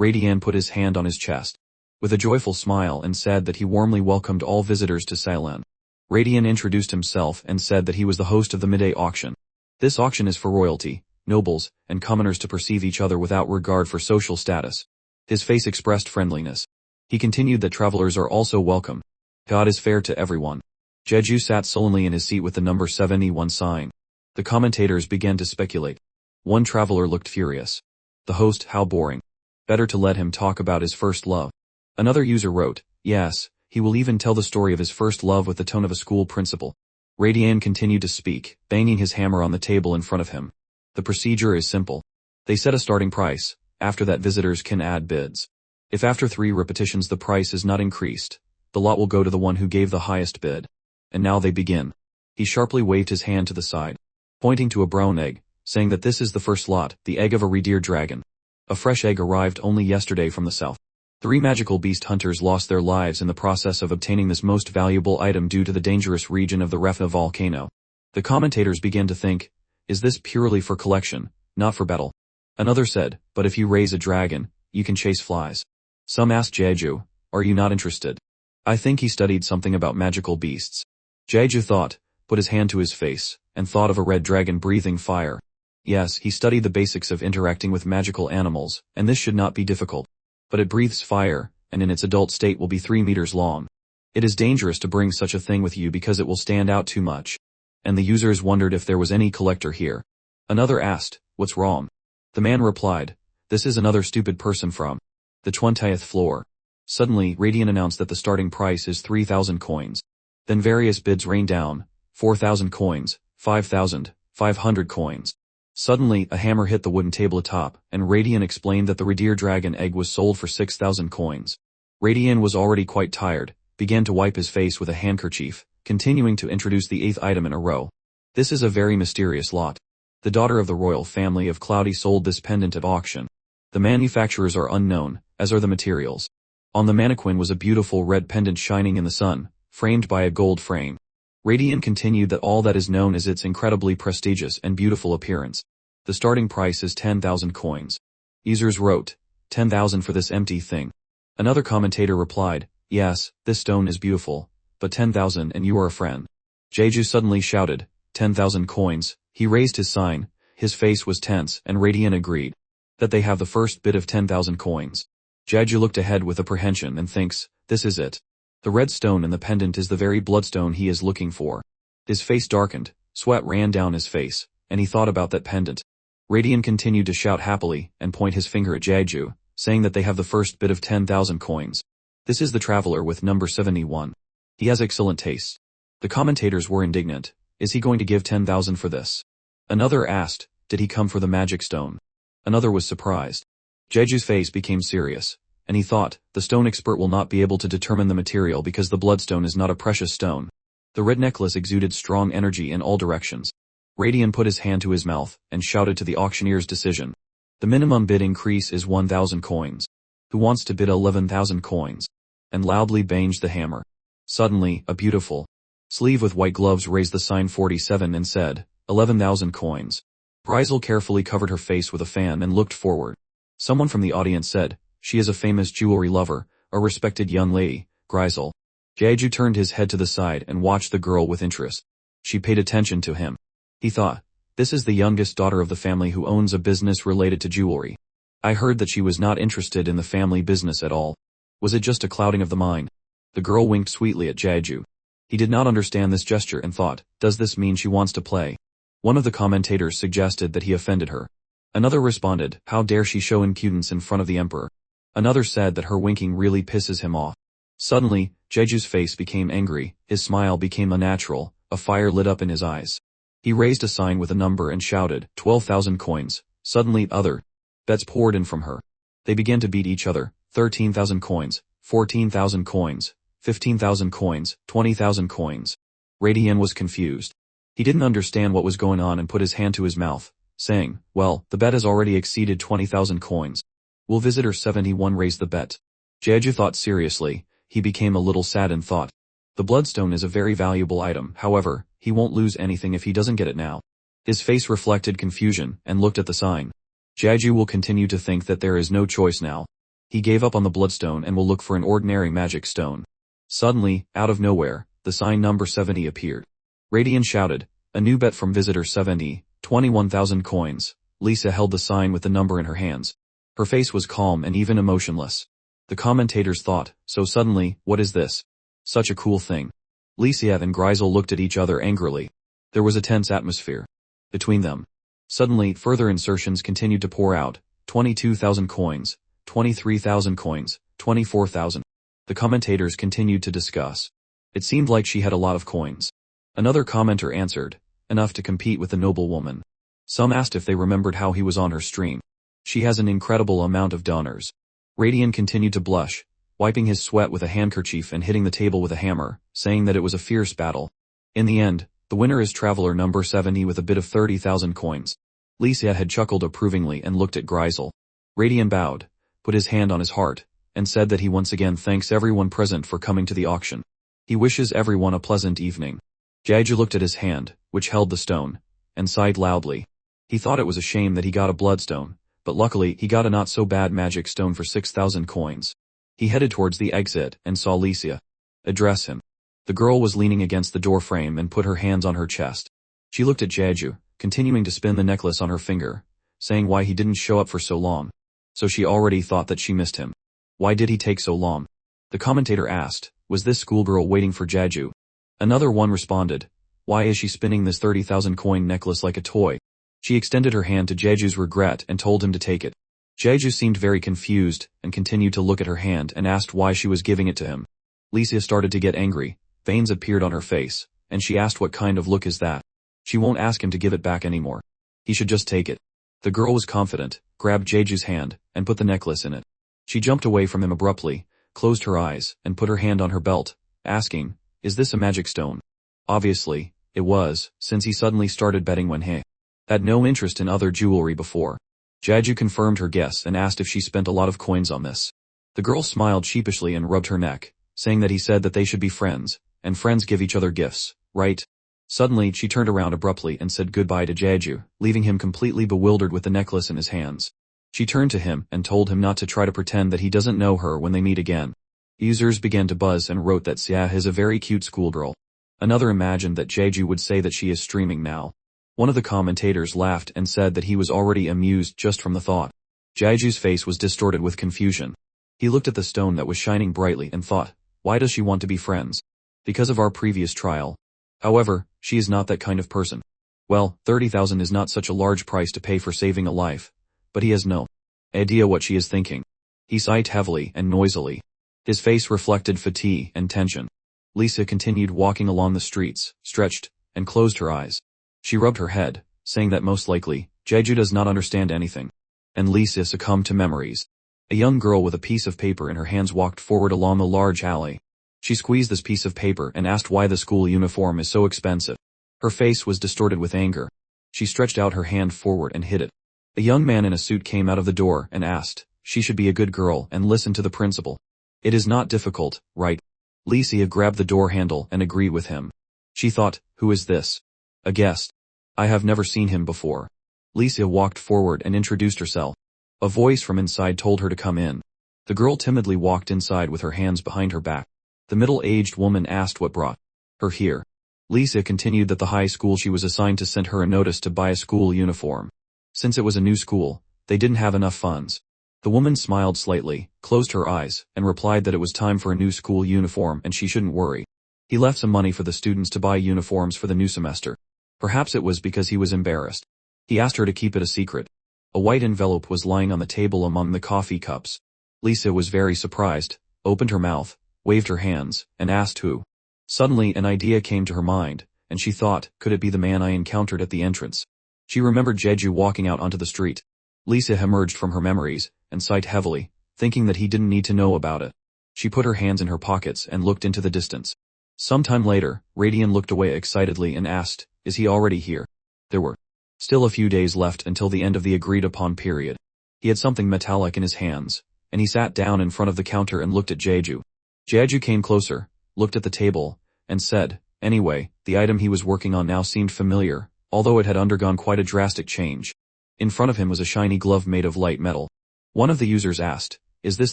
[SPEAKER 1] Radian put his hand on his chest with a joyful smile and said that he warmly welcomed all visitors to Silen. Radian introduced himself and said that he was the host of the midday auction. This auction is for royalty, nobles, and commoners to perceive each other without regard for social status. His face expressed friendliness. He continued that travelers are also welcome. God is fair to everyone. Jeju sat sullenly in his seat with the number 71 sign. The commentators began to speculate. One traveler looked furious. The host, how boring. Better to let him talk about his first love. Another user wrote, yes, he will even tell the story of his first love with the tone of a school principal. Radian continued to speak, banging his hammer on the table in front of him. The procedure is simple. They set a starting price. After that, visitors can add bids. If after 3 repetitions the price is not increased, the lot will go to the one who gave the highest bid. And now they begin. He sharply waved his hand to the side, pointing to a brown egg, saying that this is the first lot, the egg of a reindeer dragon. A fresh egg arrived only yesterday from the south. 3 magical beast hunters lost their lives in the process of obtaining this most valuable item due to the dangerous region of the Refna volcano. The commentators began to think, is this purely for collection, not for battle? Another said, but if you raise a dragon, you can chase flies. Some asked Jeju, are you not interested? I think he studied something about magical beasts. Jeju thought, put his hand to his face, and thought of a red dragon breathing fire. Yes, he studied the basics of interacting with magical animals, and this should not be difficult. But it breathes fire, and in its adult state will be 3 meters long. It is dangerous to bring such a thing with you because it will stand out too much. And the users wondered if there was any collector here. Another asked, what's wrong? The man replied, this is another stupid person from the 20th floor. Suddenly, Radian announced that the starting price is 3,000 coins. Then various bids rained down, 4,000 coins, 5,000, 500 coins. Suddenly, a hammer hit the wooden table atop, and Radian explained that the reindeer dragon egg was sold for 6,000 coins. Radian was already quite tired, began to wipe his face with a handkerchief, continuing to introduce the 8th item in a row. This is a very mysterious lot. The daughter of the royal family of Cloudy sold this pendant at auction. The manufacturers are unknown, as are the materials. On the mannequin was a beautiful red pendant shining in the sun, framed by a gold frame. Radian continued that all that is known is its incredibly prestigious and beautiful appearance. The starting price is 10,000 coins. Users wrote, 10,000 for this empty thing. Another commentator replied, yes, this stone is beautiful, but 10,000 and you are a friend. Jeju suddenly shouted, 10,000 coins. He raised his sign, his face was tense, and Radiant agreed that they have the first bid of 10,000 coins. Jeju looked ahead with apprehension and thinks, this is it. The red stone in the pendant is the very bloodstone he is looking for. His face darkened, sweat ran down his face, and he thought about that pendant. Radiant continued to shout happily and point his finger at Jeju, saying that they have the first bid of 10,000 coins. This is the traveler with number 71. He has excellent taste. The commentators were indignant. Is he going to give 10,000 for this? Another asked, did he come for the magic stone? Another was surprised. Jeju's face became serious, and he thought, the stone expert will not be able to determine the material because the bloodstone is not a precious stone. The red necklace exuded strong energy in all directions. Radiant put his hand to his mouth and shouted to the auctioneer's decision. The minimum bid increase is 1,000 coins. Who wants to bid 11,000 coins? And loudly banged the hammer. Suddenly, a beautiful sleeve with white gloves raised the sign 47 and said, 11,000 coins. Grizel carefully covered her face with a fan and looked forward. Someone from the audience said, she is a famous jewelry lover, a respected young lady, Grizel. Jeju turned his head to the side and watched the girl with interest. She paid attention to him. He thought, this is the youngest daughter of the family who owns a business related to jewelry. I heard that she was not interested in the family business at all. Was it just a clouding of the mind? The girl winked sweetly at Jeju. He did not understand this gesture and thought, does this mean she wants to play? One of the commentators suggested that he offended her. Another responded, how dare she show impudence in front of the emperor? Another said that her winking really pisses him off. Suddenly, Jeju's face became angry, his smile became unnatural, a fire lit up in his eyes. He raised a sign with a number and shouted, 12,000 coins. Suddenly other bets poured in from her. They began to beat each other, 13,000 coins, 14,000 coins, 15,000 coins, 20,000 coins. Radiant was confused. He didn't understand what was going on and put his hand to his mouth, saying, well, the bet has already exceeded 20,000 coins. Will visitor 71 raise the bet? Jeju thought seriously. He became a little sad and thought, the bloodstone is a very valuable item, however, he won't lose anything if he doesn't get it now. His face reflected confusion and looked at the sign. Jeju will continue to think that there is no choice now. He gave up on the bloodstone and will look for an ordinary magic stone. Suddenly, out of nowhere, the sign number 70 appeared. Radiant shouted, a new bet from visitor 70, 21,000 coins. Lisa held the sign with the number in her hands. Her face was calm and even emotionless. The commentators thought, so suddenly, what is this? Such a cool thing. Lisa and Grizel looked at each other angrily. There was a tense atmosphere between them. Suddenly, further insertions continued to pour out, 22,000 coins, 23,000 coins, 24,000. The commentators continued to discuss. It seemed like she had a lot of coins. Another commenter answered, enough to compete with the noble woman. Some asked if they remembered how he was on her stream. She has an incredible amount of donors. Radiant continued to blush, wiping his sweat with a handkerchief and hitting the table with a hammer, saying that it was a fierce battle. In the end, the winner is traveler number 70 with a bid of 30,000 coins. Lisa had chuckled approvingly and looked at Grizel. Radiant bowed, put his hand on his heart, and said that he once again thanks everyone present for coming to the auction. He wishes everyone a pleasant evening. Jeju looked at his hand, which held the stone, and sighed loudly. He thought it was a shame that he got a bloodstone, but luckily he got a not-so-bad magic stone for 6,000 coins. He headed towards the exit and saw Lisa address him. The girl was leaning against the doorframe and put her hands on her chest. She looked at Jeju, continuing to spin the necklace on her finger, saying why he didn't show up for so long. So she already thought that she missed him. Why did he take so long? The commentator asked, was this schoolgirl waiting for Jeju? Another one responded, why is she spinning this 30,000 coin necklace like a toy? She extended her hand to Jeju's regret and told him to take it. Jeju seemed very confused and continued to look at her hand and asked why she was giving it to him. Lisa started to get angry, veins appeared on her face, and she asked what kind of look is that? She won't ask him to give it back anymore. He should just take it. The girl was confident, grabbed Jeju's hand, and put the necklace in it. She jumped away from him abruptly, closed her eyes, and put her hand on her belt, asking, is this a magic stone? Obviously, it was, since he suddenly started betting when he had no interest in other jewelry before. Jeju confirmed her guess and asked if she spent a lot of coins on this. The girl smiled sheepishly and rubbed her neck, saying that he said that they should be friends, and friends give each other gifts, right? Suddenly she turned around abruptly and said goodbye to Jeju, leaving him completely bewildered with the necklace in his hands. She turned to him and told him not to try to pretend that he doesn't know her when they meet again. Users began to buzz and wrote that Xia is a very cute schoolgirl. Another imagined that Jeju would say that she is streaming now. One of the commentators laughed and said that he was already amused just from the thought. Jeju's face was distorted with confusion. He looked at the stone that was shining brightly and thought, why does she want to be friends? Because of our previous trial. However, she is not that kind of person. Well, 30,000 is not such a large price to pay for saving a life. But he has no idea what she is thinking. He sighed heavily and noisily. His face reflected fatigue and tension. Lisa continued walking along the streets, stretched, and closed her eyes. She rubbed her head, saying that most likely, Jeju does not understand anything. And Lisa succumbed to memories. A young girl with a piece of paper in her hands walked forward along the large alley. She squeezed this piece of paper and asked why the school uniform is so expensive. Her face was distorted with anger. She stretched out her hand forward and hid it. A young man in a suit came out of the door and asked, she should be a good girl and listen to the principal. It is not difficult, right? Licia grabbed the door handle and agreed with him. She thought, who is this? A guest. I have never seen him before. Licia walked forward and introduced herself. A voice from inside told her to come in. The girl timidly walked inside with her hands behind her back. The middle-aged woman asked what brought her here. Licia continued that the high school she was assigned to sent her a notice to buy a school uniform. Since it was a new school, they didn't have enough funds. The woman smiled slightly, closed her eyes, and replied that it was time for a new school uniform and she shouldn't worry. He left some money for the students to buy uniforms for the new semester. Perhaps it was because he was embarrassed. He asked her to keep it a secret. A white envelope was lying on the table among the coffee cups. Lisa was very surprised, opened her mouth, waved her hands, and asked who. Suddenly an idea came to her mind, and she thought, could it be the man I encountered at the entrance? She remembered Jeju walking out onto the street. Lisa emerged from her memories, and sighed heavily, thinking that he didn't need to know about it. She put her hands in her pockets and looked into the distance. Sometime later, Radian looked away excitedly and asked, is he already here? There were still a few days left until the end of the agreed-upon period. He had something metallic in his hands, and he sat down in front of the counter and looked at Jeju. Jeju came closer, looked at the table, and said, anyway, the item he was working on now seemed familiar, although it had undergone quite a drastic change. In front of him was a shiny glove made of light metal. One of the users asked, is this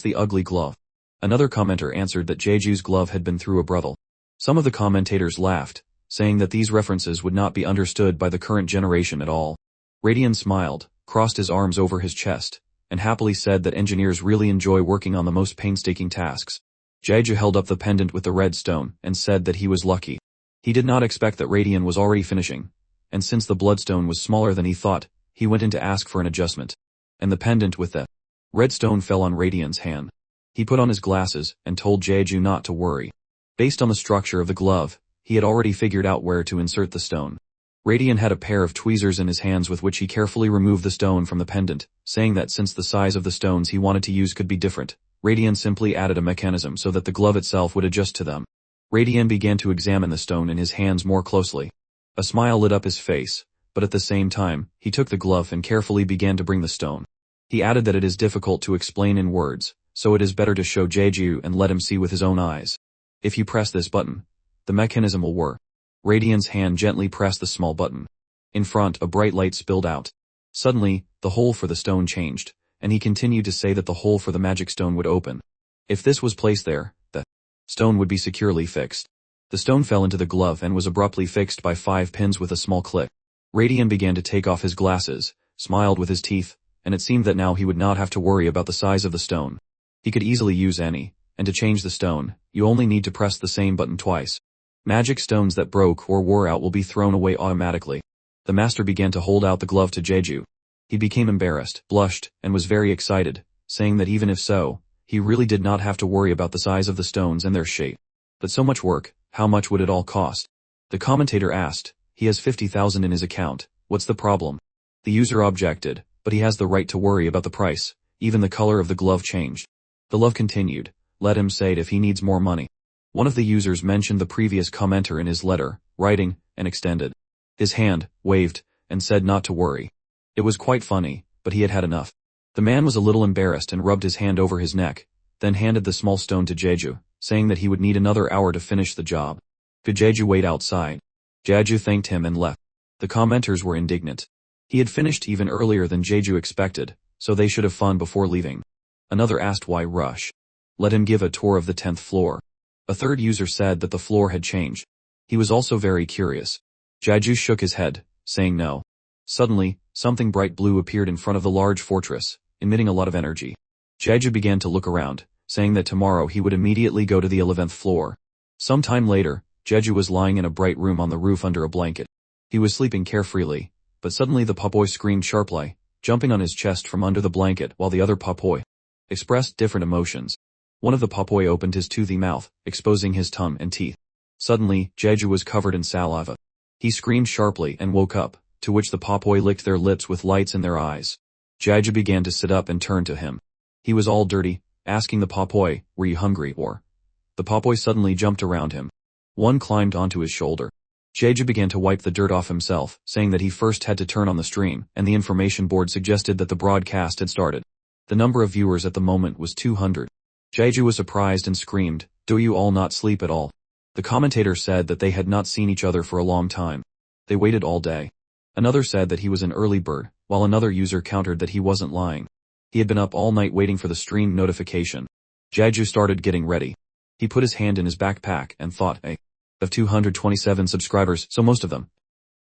[SPEAKER 1] the ugly glove? Another commenter answered that Jeju's glove had been through a brothel. Some of the commentators laughed, saying that these references would not be understood by the current generation at all. Radian smiled, crossed his arms over his chest, and happily said that engineers really enjoy working on the most painstaking tasks. Jeju held up the pendant with the red stone and said that he was lucky. He did not expect that Radian was already finishing, and since the bloodstone was smaller than he thought, he went in to ask for an adjustment. And the pendant with the red stone fell on Radian's hand. He put on his glasses and told Jeju not to worry. Based on the structure of the glove, he had already figured out where to insert the stone. Radian had a pair of tweezers in his hands with which he carefully removed the stone from the pendant, saying that since the size of the stones he wanted to use could be different, Radian simply added a mechanism so that the glove itself would adjust to them. Radian began to examine the stone in his hands more closely. A smile lit up his face, but at the same time, he took the glove and carefully began to bring the stone. He added that it is difficult to explain in words, so it is better to show Jeju and let him see with his own eyes. If you press this button, the mechanism will work. Radian's hand gently pressed the small button. In front, a bright light spilled out. Suddenly, the hole for the stone changed, and he continued to say that the hole for the magic stone would open. If this was placed there, the stone would be securely fixed. The stone fell into the glove and was abruptly fixed by 5 pins with a small click. Radian began to take off his glasses, smiled with his teeth, and it seemed that now he would not have to worry about the size of the stone. He could easily use any, and to change the stone, you only need to press the same button twice. Magic stones that broke or wore out will be thrown away automatically. The master began to hold out the glove to Jeju. He became embarrassed, blushed, and was very excited, saying that even if so, he really did not have to worry about the size of the stones and their shape. But so much work, how much would it all cost? The commentator asked, he has 50,000 in his account, what's the problem? The user objected, but he has the right to worry about the price, even the color of the glove changed. The love continued, let him say it if he needs more money. One of the users mentioned the previous commenter in his letter, writing, and extended his hand, waved, and said not to worry. It was quite funny, but he had had enough. The man was a little embarrassed and rubbed his hand over his neck, then handed the small stone to Jeju, saying that he would need another hour to finish the job. Could Jeju wait outside? Jeju thanked him and left. The commenters were indignant. He had finished even earlier than Jeju expected, so they should have fun before leaving. Another asked why rush. Let him give a tour of the 10th floor. A third user said that the floor had changed. He was also very curious. Jeju shook his head, saying no. Suddenly, something bright blue appeared in front of the large fortress, emitting a lot of energy. Jeju began to look around, saying that tomorrow he would immediately go to the 11th floor. Some time later, Jeju was lying in a bright room on the roof under a blanket. He was sleeping carefreely, but suddenly the Papoy screamed sharply, jumping on his chest from under the blanket while the other Papoy expressed different emotions. One of the Papoy opened his toothy mouth, exposing his tongue and teeth. Suddenly, Jeju was covered in saliva. He screamed sharply and woke up, to which the Papoy licked their lips with lights in their eyes. Jeju began to sit up and turn to him. He was all dirty, asking the Papoy, "Were you hungry?" or. The Papoy suddenly jumped around him. One climbed onto his shoulder. Jeju began to wipe the dirt off himself, saying that he first had to turn on the stream, and the information board suggested that the broadcast had started. The number of viewers at the moment was 200. Jeju was surprised and screamed, "Do you all not sleep at all?" The commentator said that they had not seen each other for a long time. They waited all day. Another said that he was an early bird, while another user countered that he wasn't lying. He had been up all night waiting for the stream notification. Jeju started getting ready. He put his hand in his backpack and thought, of 227 subscribers, so most of them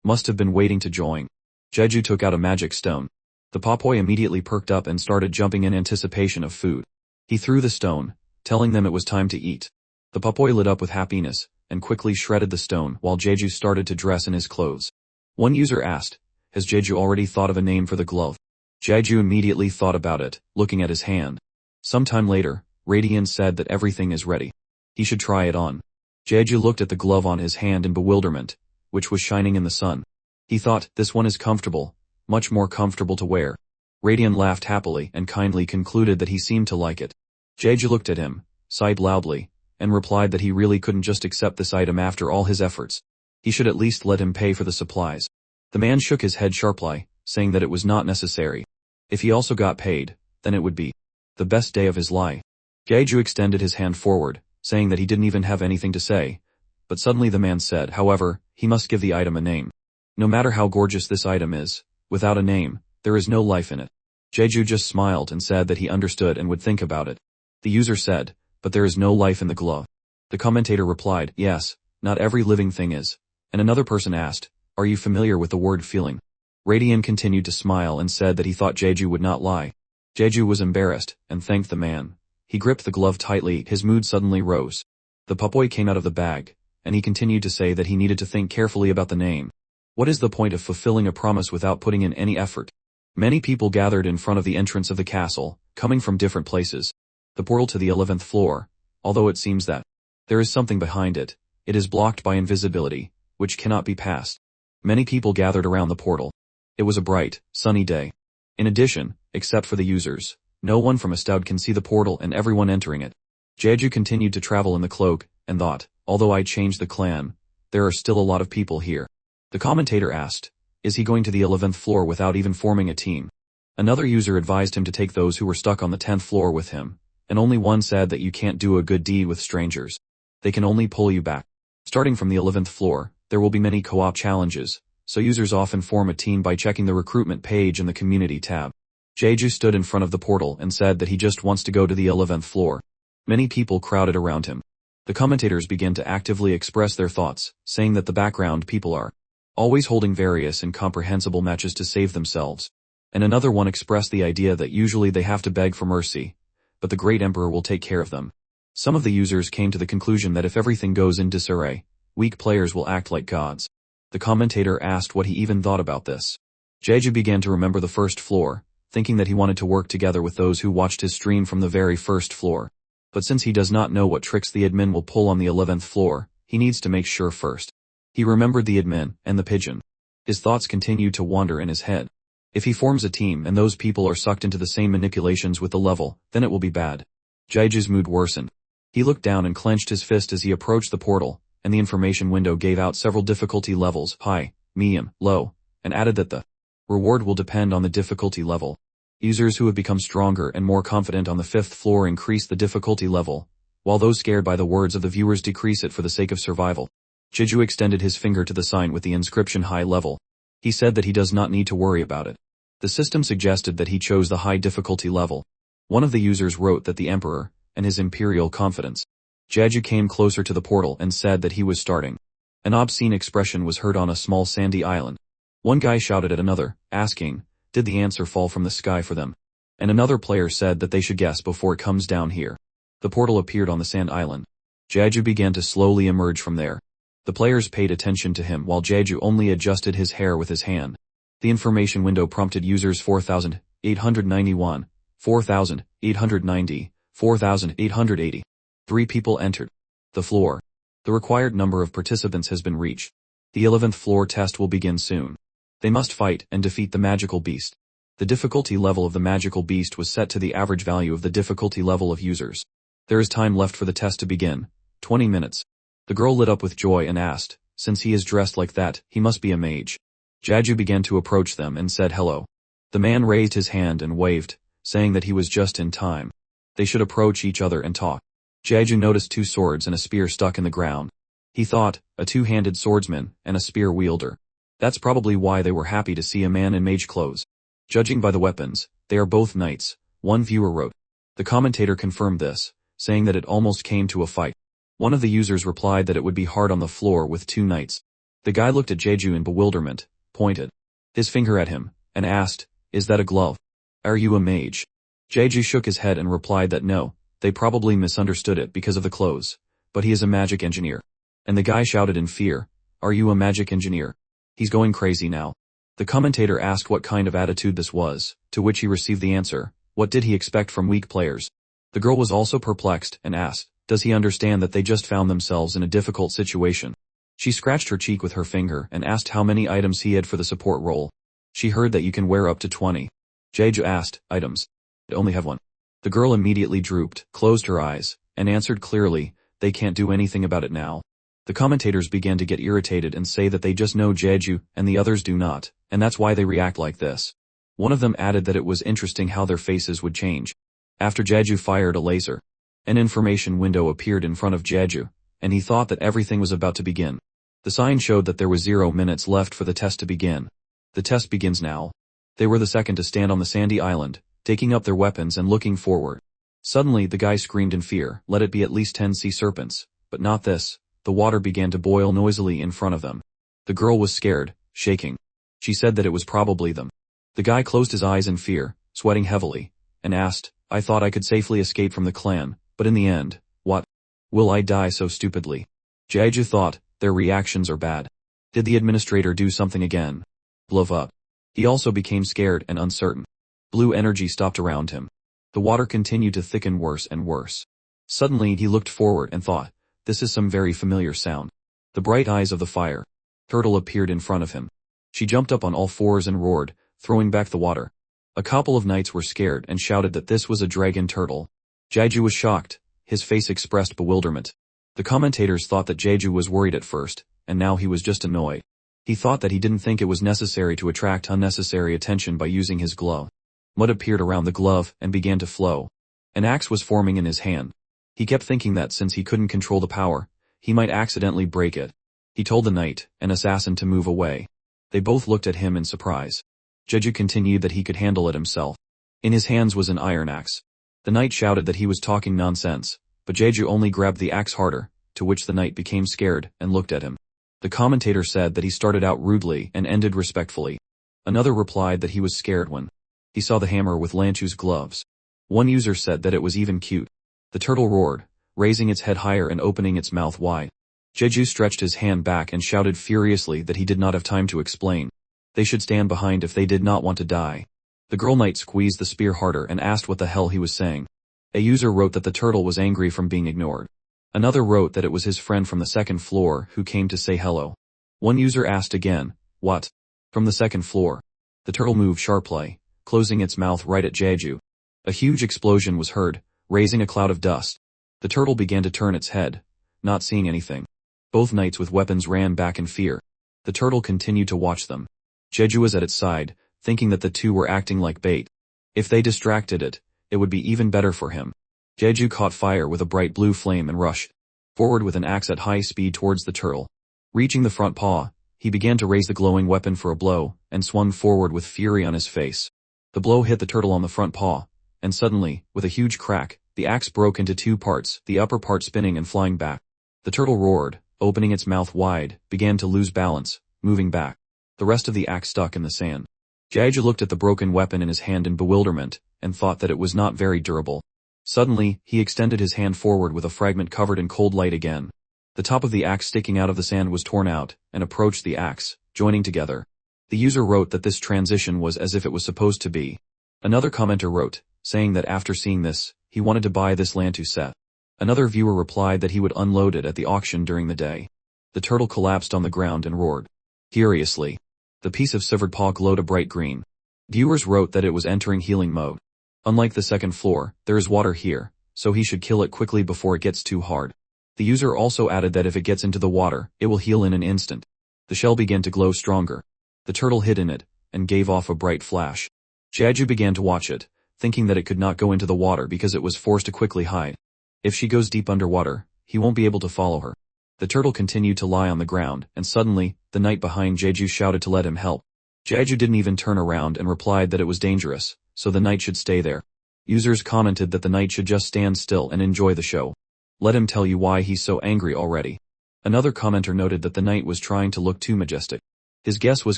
[SPEAKER 1] must have been waiting to join. Jeju took out a magic stone. The Papoy immediately perked up and started jumping in anticipation of food. He threw the stone, telling them it was time to eat. The Papoy lit up with happiness, and quickly shredded the stone while Jeju started to dress in his clothes. One user asked, "Has Jeju already thought of a name for the glove?" Jeju immediately thought about it, looking at his hand. Sometime later, Radian said that everything is ready. He should try it on. Jeju looked at the glove on his hand in bewilderment, which was shining in the sun. He thought, "This one is comfortable, much more comfortable to wear." Radian laughed happily and kindly concluded that he seemed to like it. Jeju looked at him, sighed loudly, and replied that he really couldn't just accept this item after all his efforts. He should at least let him pay for the supplies. The man shook his head sharply, saying that it was not necessary. If he also got paid, then it would be the best day of his life. Jeju extended his hand forward, saying that he didn't even have anything to say. But suddenly the man said, however, he must give the item a name. No matter how gorgeous this item is, without a name, there is no life in it. Jeju just smiled and said that he understood and would think about it. The user said, "But there is no life in the glove." The commentator replied, "Yes, not every living thing is." And another person asked, "Are you familiar with the word feeling?" Radian continued to smile and said that he thought Jeju would not lie. Jeju was embarrassed, and thanked the man. He gripped the glove tightly, his mood suddenly rose. The Papoy came out of the bag, and he continued to say that he needed to think carefully about the name. What is the point of fulfilling a promise without putting in any effort? Many people gathered in front of the entrance of the castle, coming from different places. The portal to the 11th floor, although it seems that there is something behind it, it is blocked by invisibility, which cannot be passed. Many people gathered around the portal. It was a bright, sunny day. In addition, except for the users, no one from Astoud can see the portal and everyone entering it. Jeju continued to travel in the cloak, and thought, although I changed the clan, there are still a lot of people here. The commentator asked, is he going to the 11th floor without even forming a team? Another user advised him to take those who were stuck on the 10th floor with him, and only one said that you can't do a good deed with strangers. They can only pull you back. Starting from the 11th floor, there will be many co-op challenges, so users often form a team by checking the recruitment page in the community tab. Jeju stood in front of the portal and said that he just wants to go to the 11th floor. Many people crowded around him. The commentators began to actively express their thoughts, saying that the background people are always holding various incomprehensible matches to save themselves. And another one expressed the idea that usually they have to beg for mercy, but the great emperor will take care of them. Some of the users came to the conclusion that if everything goes in disarray, weak players will act like gods. The commentator asked what he even thought about this. Jeju began to remember the first floor, thinking that he wanted to work together with those who watched his stream from the very first floor. But since he does not know what tricks the admin will pull on the 11th floor, he needs to make sure first. He remembered the admin and the pigeon. His thoughts continued to wander in his head. If he forms a team and those people are sucked into the same manipulations with the level, then it will be bad. Jeju's mood worsened. He looked down and clenched his fist as he approached the portal, and the information window gave out several difficulty levels, high, medium, low, and added that the reward will depend on the difficulty level. Users who have become stronger and more confident on the 5th floor increase the difficulty level, while those scared by the words of the viewers decrease it for the sake of survival. Jeju extended his finger to the sign with the inscription high level. He said that he does not need to worry about it. The system suggested that he chose the high difficulty level. One of the users wrote that the emperor, and his imperial confidence. Jeju came closer to the portal and said that he was starting. An obscene expression was heard on a small sandy island. One guy shouted at another, asking, did the answer fall from the sky for them? And another player said that they should guess before it comes down here. The portal appeared on the sand island. Jeju began to slowly emerge from there. The players paid attention to him while Jeju only adjusted his hair with his hand. The information window prompted users 4,891, 4,890, 4,880. 3 people entered. The floor. The required number of participants has been reached. The 11th floor test will begin soon. They must fight and defeat the magical beast. The difficulty level of the magical beast was set to the average value of the difficulty level of users. There is time left for the test to begin, 20 minutes. The girl lit up with joy and asked, since he is dressed like that, he must be a mage. Jeju began to approach them and said hello. The man raised his hand and waved, saying that he was just in time. They should approach each other and talk. Jeju noticed 2 swords and a spear stuck in the ground. He thought, a 2-handed swordsman and a spear wielder. That's probably why they were happy to see a man in mage clothes. Judging by the weapons, they are both knights, one viewer wrote. The commentator confirmed this, saying that it almost came to a fight. One of the users replied that it would be hard on the floor with 2 knights. The guy looked at Jeju in bewilderment, pointed his finger at him, and asked, is that a glove? Are you a mage? Jeju shook his head and replied that no, they probably misunderstood it because of the clothes, but he is a magic engineer. And the guy shouted in fear, are you a magic engineer? He's going crazy now. The commentator asked what kind of attitude this was, to which he received the answer, what did he expect from weak players? The girl was also perplexed and asked, does he understand that they just found themselves in a difficult situation? She scratched her cheek with her finger and asked how many items he had for the support role. She heard that you can wear up to 20. Jeju asked, items? I only have 1. The girl immediately drooped, closed her eyes, and answered clearly, they can't do anything about it now. The commentators began to get irritated and say that they just know Jeju and the others do not, and that's why they react like this. One of them added that it was interesting how their faces would change. After Jeju fired a laser, an information window appeared in front of Jeju, and he thought that everything was about to begin. The sign showed that there was 0 minutes left for the test to begin. The test begins now. They were the second to stand on the sandy island, taking up their weapons and looking forward. Suddenly the guy screamed in fear, let it be at least 10 sea serpents, but not this. The water began to boil noisily in front of them. The girl was scared, shaking. She said that it was probably them. The guy closed his eyes in fear, sweating heavily, and asked, I thought I could safely escape from the clan, but in the end, what? Will I die so stupidly? Jeju thought, their reactions are bad. Did the administrator do something again? Blow up. He also became scared and uncertain. Blue energy stopped around him. The water continued to thicken worse and worse. Suddenly he looked forward and thought, this is some very familiar sound. The bright eyes of the fire turtle appeared in front of him. She jumped up on all 4s and roared, throwing back the water. A couple of knights were scared and shouted that this was a dragon turtle. Jeju was shocked. His face expressed bewilderment. The commentators thought that Jeju was worried at first, and now he was just annoyed. He thought that he didn't think it was necessary to attract unnecessary attention by using his glove. Mud appeared around the glove and began to flow. An axe was forming in his hand. He kept thinking that since he couldn't control the power, he might accidentally break it. He told the knight, an assassin, to move away. They both looked at him in surprise. Jeju continued that he could handle it himself. In his hands was an iron axe. The knight shouted that he was talking nonsense, but Jeju only grabbed the axe harder, to which the knight became scared and looked at him. The commentator said that he started out rudely and ended respectfully. Another replied that he was scared when he saw the hammer with Lanchu's gloves. One user said that it was even cute. The turtle roared, raising its head higher and opening its mouth wide. Jeju stretched his hand back and shouted furiously that he did not have time to explain. They should stand behind if they did not want to die. The girl knight squeezed the spear harder and asked what the hell he was saying. A user wrote that the turtle was angry from being ignored. Another wrote that it was his friend from the 2nd floor who came to say hello. One user asked again, what? From the 2nd floor. The turtle moved sharply, closing its mouth right at Jeju. A huge explosion was heard, raising a cloud of dust. The turtle began to turn its head, not seeing anything. Both knights with weapons ran back in fear. The turtle continued to watch them. Jeju was at its side, thinking that the two were acting like bait. If they distracted it, it would be even better for him. Jeju caught fire with a bright blue flame and rushed forward with an axe at high speed towards the turtle. Reaching the front paw, he began to raise the glowing weapon for a blow, and swung forward with fury on his face. The blow hit the turtle on the front paw, and suddenly, with a huge crack, The axe broke into two parts, the upper part spinning and flying back. The turtle roared, opening its mouth wide, began to lose balance, moving back. The rest of the axe stuck in the sand. Jeju looked at the broken weapon in his hand in bewilderment, and thought that it was not very durable. Suddenly, he extended his hand forward with a fragment covered in cold light again. The top of the axe sticking out of the sand was torn out, and approached the axe, joining together. The user wrote that this transition was as if it was supposed to be. Another commenter wrote, saying that after seeing this, he wanted to buy this Lantu set. Another viewer replied that he would unload it at the auction during the day. The turtle collapsed on the ground and roared furiously. The piece of severed paw glowed a bright green. Viewers wrote that it was entering healing mode. Unlike the second floor, there is water here, so he should kill it quickly before it gets too hard. The user also added that if it gets into the water, it will heal in an instant. The shell began to glow stronger. The turtle hid in it, and gave off a bright flash. Jeju began to watch it, thinking that it could not go into the water because it was forced to quickly hide. If she goes deep underwater, he won't be able to follow her. The turtle continued to lie on the ground, and suddenly, the knight behind Jeju shouted to let him help. Jeju didn't even turn around and replied that it was dangerous, so the knight should stay there. Users commented that the knight should just stand still and enjoy the show. Let him tell you why he's so angry already. Another commenter noted that the knight was trying to look too majestic. His guess was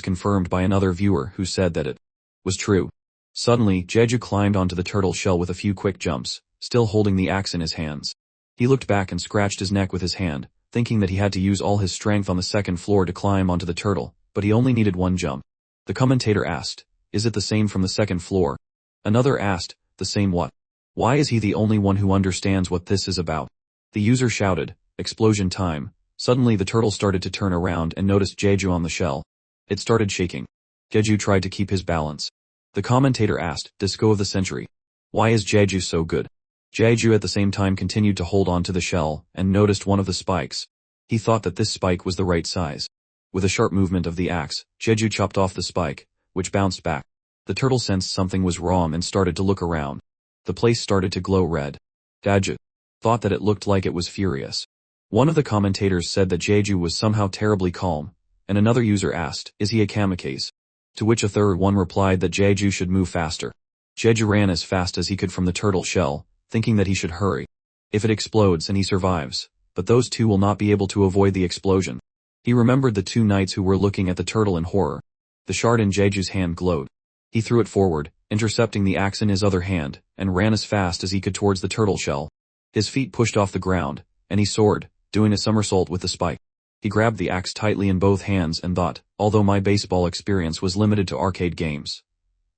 [SPEAKER 1] confirmed by another viewer who said that it was true. Suddenly, Jeju climbed onto the turtle shell with a few quick jumps, still holding the axe in his hands. He looked back and scratched his neck with his hand, thinking that he had to use all his strength on the second floor to climb onto the turtle, but he only needed one jump. The commentator asked, "Is it the same from the second floor?" Another asked, "The same what? Why is he the only one who understands what this is about?" The user shouted, "Explosion time." Suddenly the turtle started to turn around and noticed Jeju on the shell. It started shaking. Jeju tried to keep his balance. The commentator asked, "Disco of the century. Why is Jeju so good?" Jeju at the same time continued to hold on to the shell, and noticed one of the spikes. He thought that this spike was the right size. With a sharp movement of the axe, Jeju chopped off the spike, which bounced back. The turtle sensed something was wrong and started to look around. The place started to glow red. Jeju thought that it looked like it was furious. One of the commentators said that Jeju was somehow terribly calm, and another user asked, "Is he a kamikaze?" To which a third one replied that Jeju should move faster. Jeju ran as fast as he could from the turtle shell, thinking that he should hurry. If it explodes and he survives, but those two will not be able to avoid the explosion. He remembered the two knights who were looking at the turtle in horror. The shard in Jeju's hand glowed. He threw it forward, intercepting the axe in his other hand, and ran as fast as he could towards the turtle shell. His feet pushed off the ground, and he soared, doing a somersault with the spike. He grabbed the axe tightly in both hands and thought, although my baseball experience was limited to arcade games.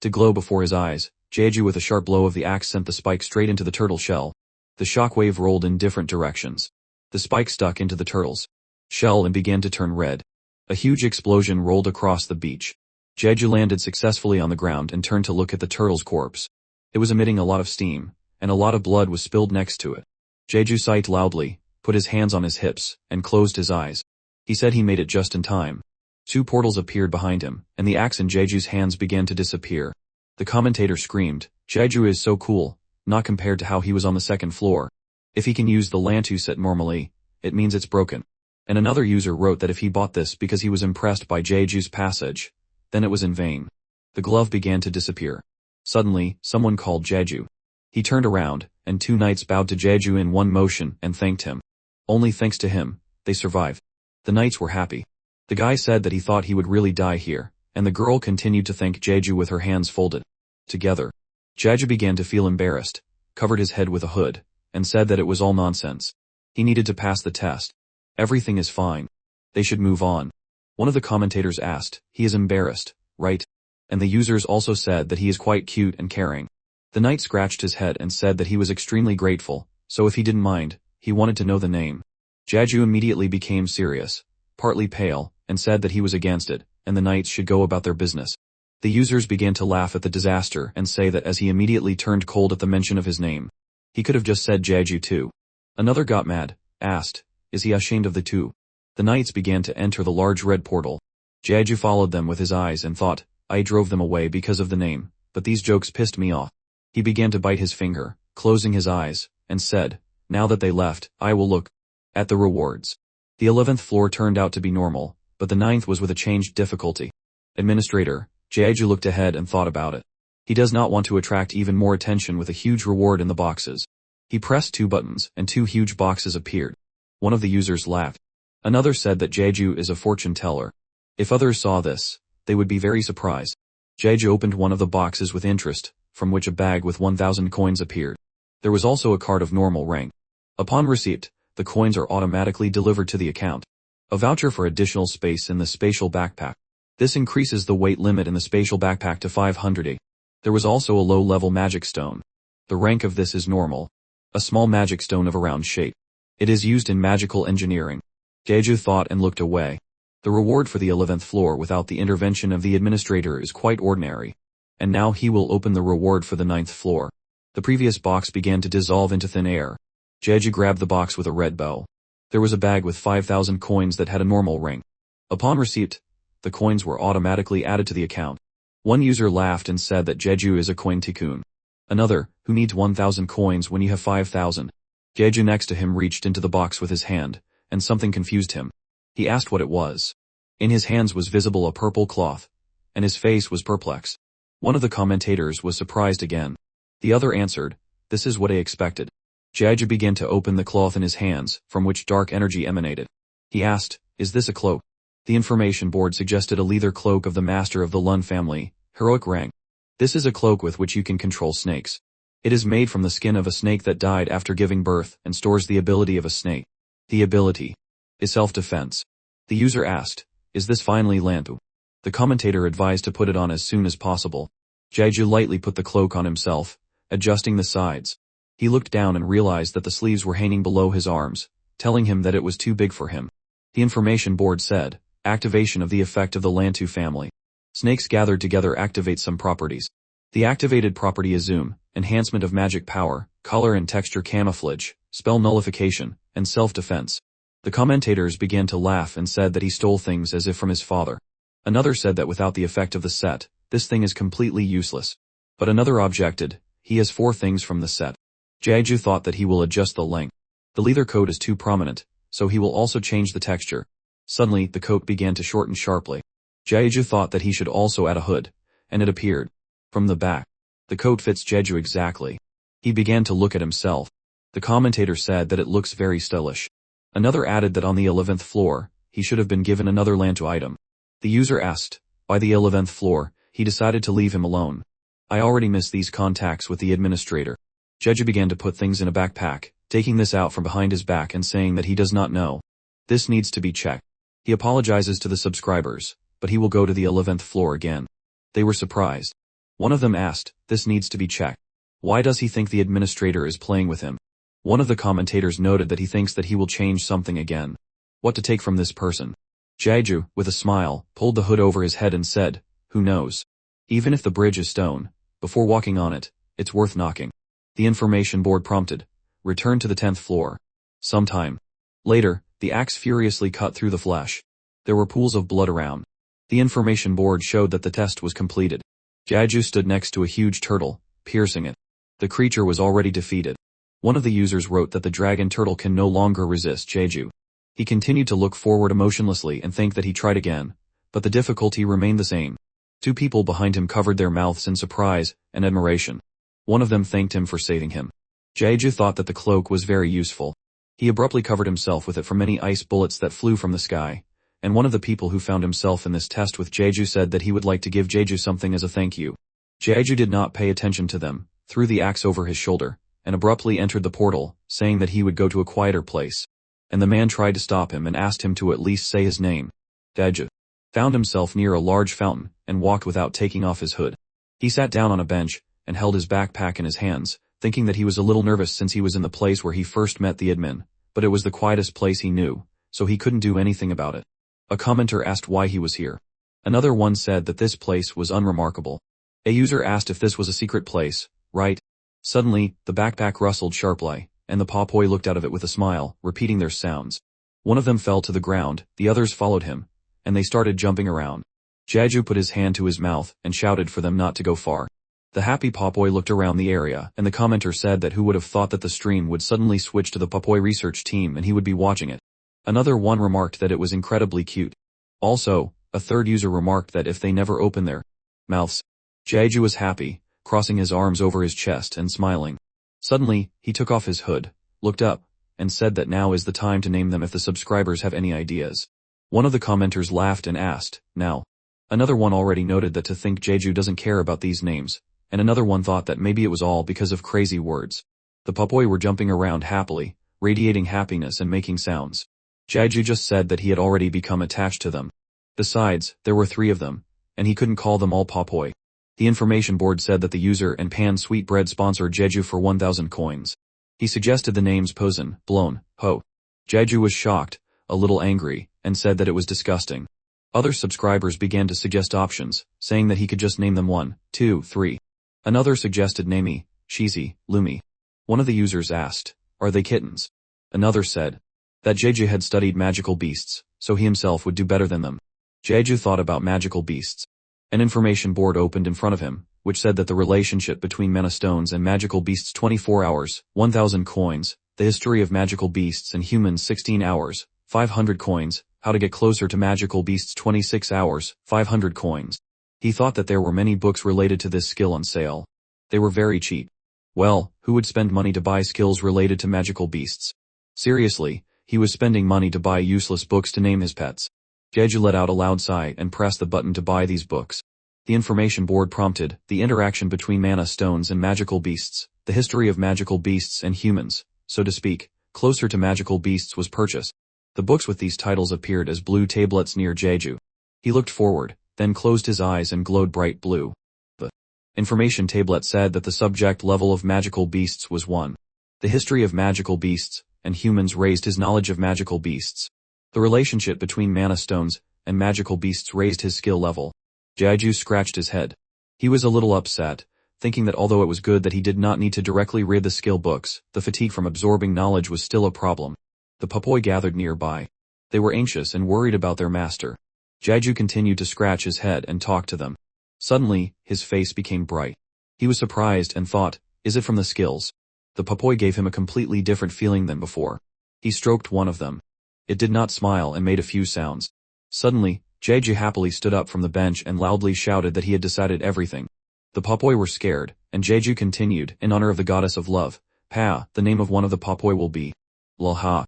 [SPEAKER 1] To glow before his eyes, Jeju with a sharp blow of the axe sent the spike straight into the turtle shell. The shockwave rolled in different directions. The spike stuck into the turtle's shell and began to turn red. A huge explosion rolled across the beach. Jeju landed successfully on the ground and turned to look at the turtle's corpse. It was emitting a lot of steam, and a lot of blood was spilled next to it. Jeju sighed loudly, put his hands on his hips, and closed his eyes. He said he made it just in time. Two portals appeared behind him, and the axe in Jeju's hands began to disappear. The commentator screamed, "Jeju is so cool, not compared to how he was on the second floor. If he can use the Lantu set normally, it means it's broken." And another user wrote that if he bought this because he was impressed by Jeju's passage, then it was in vain. The glove began to disappear. Suddenly, someone called Jeju. He turned around, and two knights bowed to Jeju in one motion and thanked him. Only thanks to him, they survived. The knights were happy. The guy said that he thought he would really die here, and the girl continued to thank Jeju with her hands folded together. Jeju began to feel embarrassed, covered his head with a hood, and said that it was all nonsense. He needed to pass the test. Everything is fine. They should move on. One of the commentators asked, "He is embarrassed, right?" And the users also said that he is quite cute and caring. The knight scratched his head and said that he was extremely grateful, so if he didn't mind, he wanted to know the name. Jeju immediately became serious, partly pale, and said that he was against it, and the knights should go about their business. The users began to laugh at the disaster and say that as he immediately turned cold at the mention of his name. He could have just said Jeju too. Another got mad, asked, "Is he ashamed of the two?" The knights began to enter the large red portal. Jeju followed them with his eyes and thought, "I drove them away because of the name, but these jokes pissed me off." He began to bite his finger, closing his eyes, and said, "Now that they left, I will look at the rewards." The 11th floor turned out to be normal, but the 9th was with a changed difficulty. Administrator, Jeju looked ahead and thought about it. He does not want to attract even more attention with a huge reward in the boxes. He pressed 2 buttons, and 2 huge boxes appeared. One of the users laughed. Another said that Jeju is a fortune teller. If others saw this, they would be very surprised. Jeju opened one of the boxes with interest, from which a bag with 1,000 coins appeared. There was also a card of normal rank. Upon receipt, the coins are automatically delivered to the account. A voucher for additional space in the spatial backpack. This increases the weight limit in the spatial backpack to 500. There was also a low-level magic stone. The rank of this is normal. A small magic stone of a round shape. It is used in magical engineering. Jeju thought and looked away. The reward for the 11th floor without the intervention of the administrator is quite ordinary. And now he will open the reward for the 9th floor. The previous box began to dissolve into thin air. Jeju grabbed the box with a red bow. There was a bag with 5,000 coins that had a normal ring. Upon receipt, the coins were automatically added to the account. One user laughed and said that Jeju is a coin tycoon. Another, who needs 1,000 coins when you have 5,000. Jeju next to him reached into the box with his hand, and something confused him. He asked what it was. In his hands was visible a purple cloth, and his face was perplexed. One of the commentators was surprised again. The other answered, "This is what I expected." Jeju began to open the cloth in his hands, from which dark energy emanated. He asked, "Is this a cloak?" The information board suggested a leather cloak of the master of the Lun family, heroic rank. This is a cloak with which you can control snakes. It is made from the skin of a snake that died after giving birth and stores the ability of a snake. The ability is self-defense. The user asked, "Is this finally Lantu?" The commentator advised to put it on as soon as possible. Jeju lightly put the cloak on himself, adjusting the sides. He looked down and realized that the sleeves were hanging below his arms, telling him that it was too big for him. The information board said, activation of the effect of the Lantu family. Snakes gathered together activate some properties. The activated property is zoom, enhancement of magic power, color and texture camouflage, spell nullification, and self-defense. The commentators began to laugh and said that he stole things as if from his father. Another said that without the effect of the set, this thing is completely useless. But another objected, he has 4 things from the set. Jeju thought that he will adjust the length. The leather coat is too prominent, so he will also change the texture. Suddenly, the coat began to shorten sharply. Jeju thought that he should also add a hood, and it appeared. From the back. The coat fits Jeju exactly. He began to look at himself. The commentator said that it looks very stylish. Another added that on the 11th floor, he should have been given another Lantu item. The user asked, by the 11th floor, he decided to leave him alone. I already missed these contacts with the administrator. Jeju began to put things in a backpack, taking this out from behind his back and saying that he does not know. This needs to be checked. He apologizes to the subscribers, but he will go to the 11th floor again. They were surprised. One of them asked, this needs to be checked. Why does he think the administrator is playing with him? One of the commentators noted that he thinks that he will change something again. What to take from this person? Jeju, with a smile, pulled the hood over his head and said, who knows? Even if the bridge is stone, before walking on it, it's worth knocking. The information board prompted, return to the 10th floor. Sometime later, the axe furiously cut through the flesh. There were pools of blood around. The information board showed that the test was completed. Jeju stood next to a huge turtle, piercing it. The creature was already defeated. One of the users wrote that the dragon turtle can no longer resist Jeju. He continued to look forward emotionlessly and think that he tried again, but the difficulty remained the same. 2 people behind him covered their mouths in surprise and admiration. One of them thanked him for saving him. Jeju thought that the cloak was very useful. He abruptly covered himself with it from many ice bullets that flew from the sky, and one of the people who found himself in this test with Jeju said that he would like to give Jeju something as a thank you. Jeju did not pay attention to them, threw the axe over his shoulder, and abruptly entered the portal, saying that he would go to a quieter place. And the man tried to stop him and asked him to at least say his name. Jeju found himself near a large fountain, and walked without taking off his hood. He sat down on a bench, and held his backpack in his hands, thinking that he was a little nervous since he was in the place where he first met the admin, but it was the quietest place he knew, so he couldn't do anything about it. A commenter asked why he was here. Another one said that this place was unremarkable. A user asked if this was a secret place, right? Suddenly, the backpack rustled sharply, and the popoi looked out of it with a smile, repeating their sounds. One of them fell to the ground, the others followed him, and they started jumping around. Jeju put his hand to his mouth and shouted for them not to go far. The happy popoi looked around the area, and the commenter said that who would have thought that the stream would suddenly switch to the popoi research team and he would be watching it. Another one remarked that it was incredibly cute. Also, a third user remarked that if they never open their mouths. Jeju was happy, crossing his arms over his chest and smiling. Suddenly, he took off his hood, looked up, and said that now is the time to name them if the subscribers have any ideas. One of the commenters laughed and asked, now. Another one already noted that to think Jeju doesn't care about these names, and another one thought that maybe it was all because of crazy words. The papoi were jumping around happily, radiating happiness and making sounds. Jeju just said that he had already become attached to them. Besides, there were 3 of them, and he couldn't call them all papoi. The information board said that the user and Pan Sweetbread sponsored Jeju for 1,000 coins. He suggested the names Posen, Blown, Ho. Jeju was shocked, a little angry, and said that it was disgusting. Other subscribers began to suggest options, saying that he could just name them 1, 2, 3. Another suggested Nami, Shizi, Lumi. One of the users asked, are they kittens? Another said that Jeju had studied magical beasts, so he himself would do better than them. Jeju thought about magical beasts. An information board opened in front of him, which said that the relationship between mana stones and magical beasts 24 hours, 1,000 coins, the history of magical beasts and humans 16 hours, 500 coins, how to get closer to magical beasts 26 hours, 500 coins. He thought that there were many books related to this skill on sale. They were very cheap. Well, who would spend money to buy skills related to magical beasts? Seriously, he was spending money to buy useless books to name his pets. Jeju let out a loud sigh and pressed the button to buy these books. The information board prompted, the interaction between mana stones and magical beasts, the history of magical beasts and humans, so to speak, closer to magical beasts was purchased. The books with these titles appeared as blue tablets near Jeju. He looked forward, then closed his eyes and glowed bright blue. The information tablet said that the subject level of magical beasts was 1. The history of magical beasts and humans raised his knowledge of magical beasts. The relationship between mana stones and magical beasts raised his skill level. Jeju scratched his head. He was a little upset, thinking that although it was good that he did not need to directly read the skill books, the fatigue from absorbing knowledge was still a problem. The papoi gathered nearby. They were anxious and worried about their master. Jeju continued to scratch his head and talk to them. Suddenly, his face became bright. He was surprised and thought, is it from the skills? The papoi gave him a completely different feeling than before. He stroked one of them. It did not smile and made a few sounds. Suddenly, Jeju happily stood up from the bench and loudly shouted that he had decided everything. The papoi were scared, and Jeju continued, in honor of the goddess of love, Pa, the name of one of the papoi will be Laha.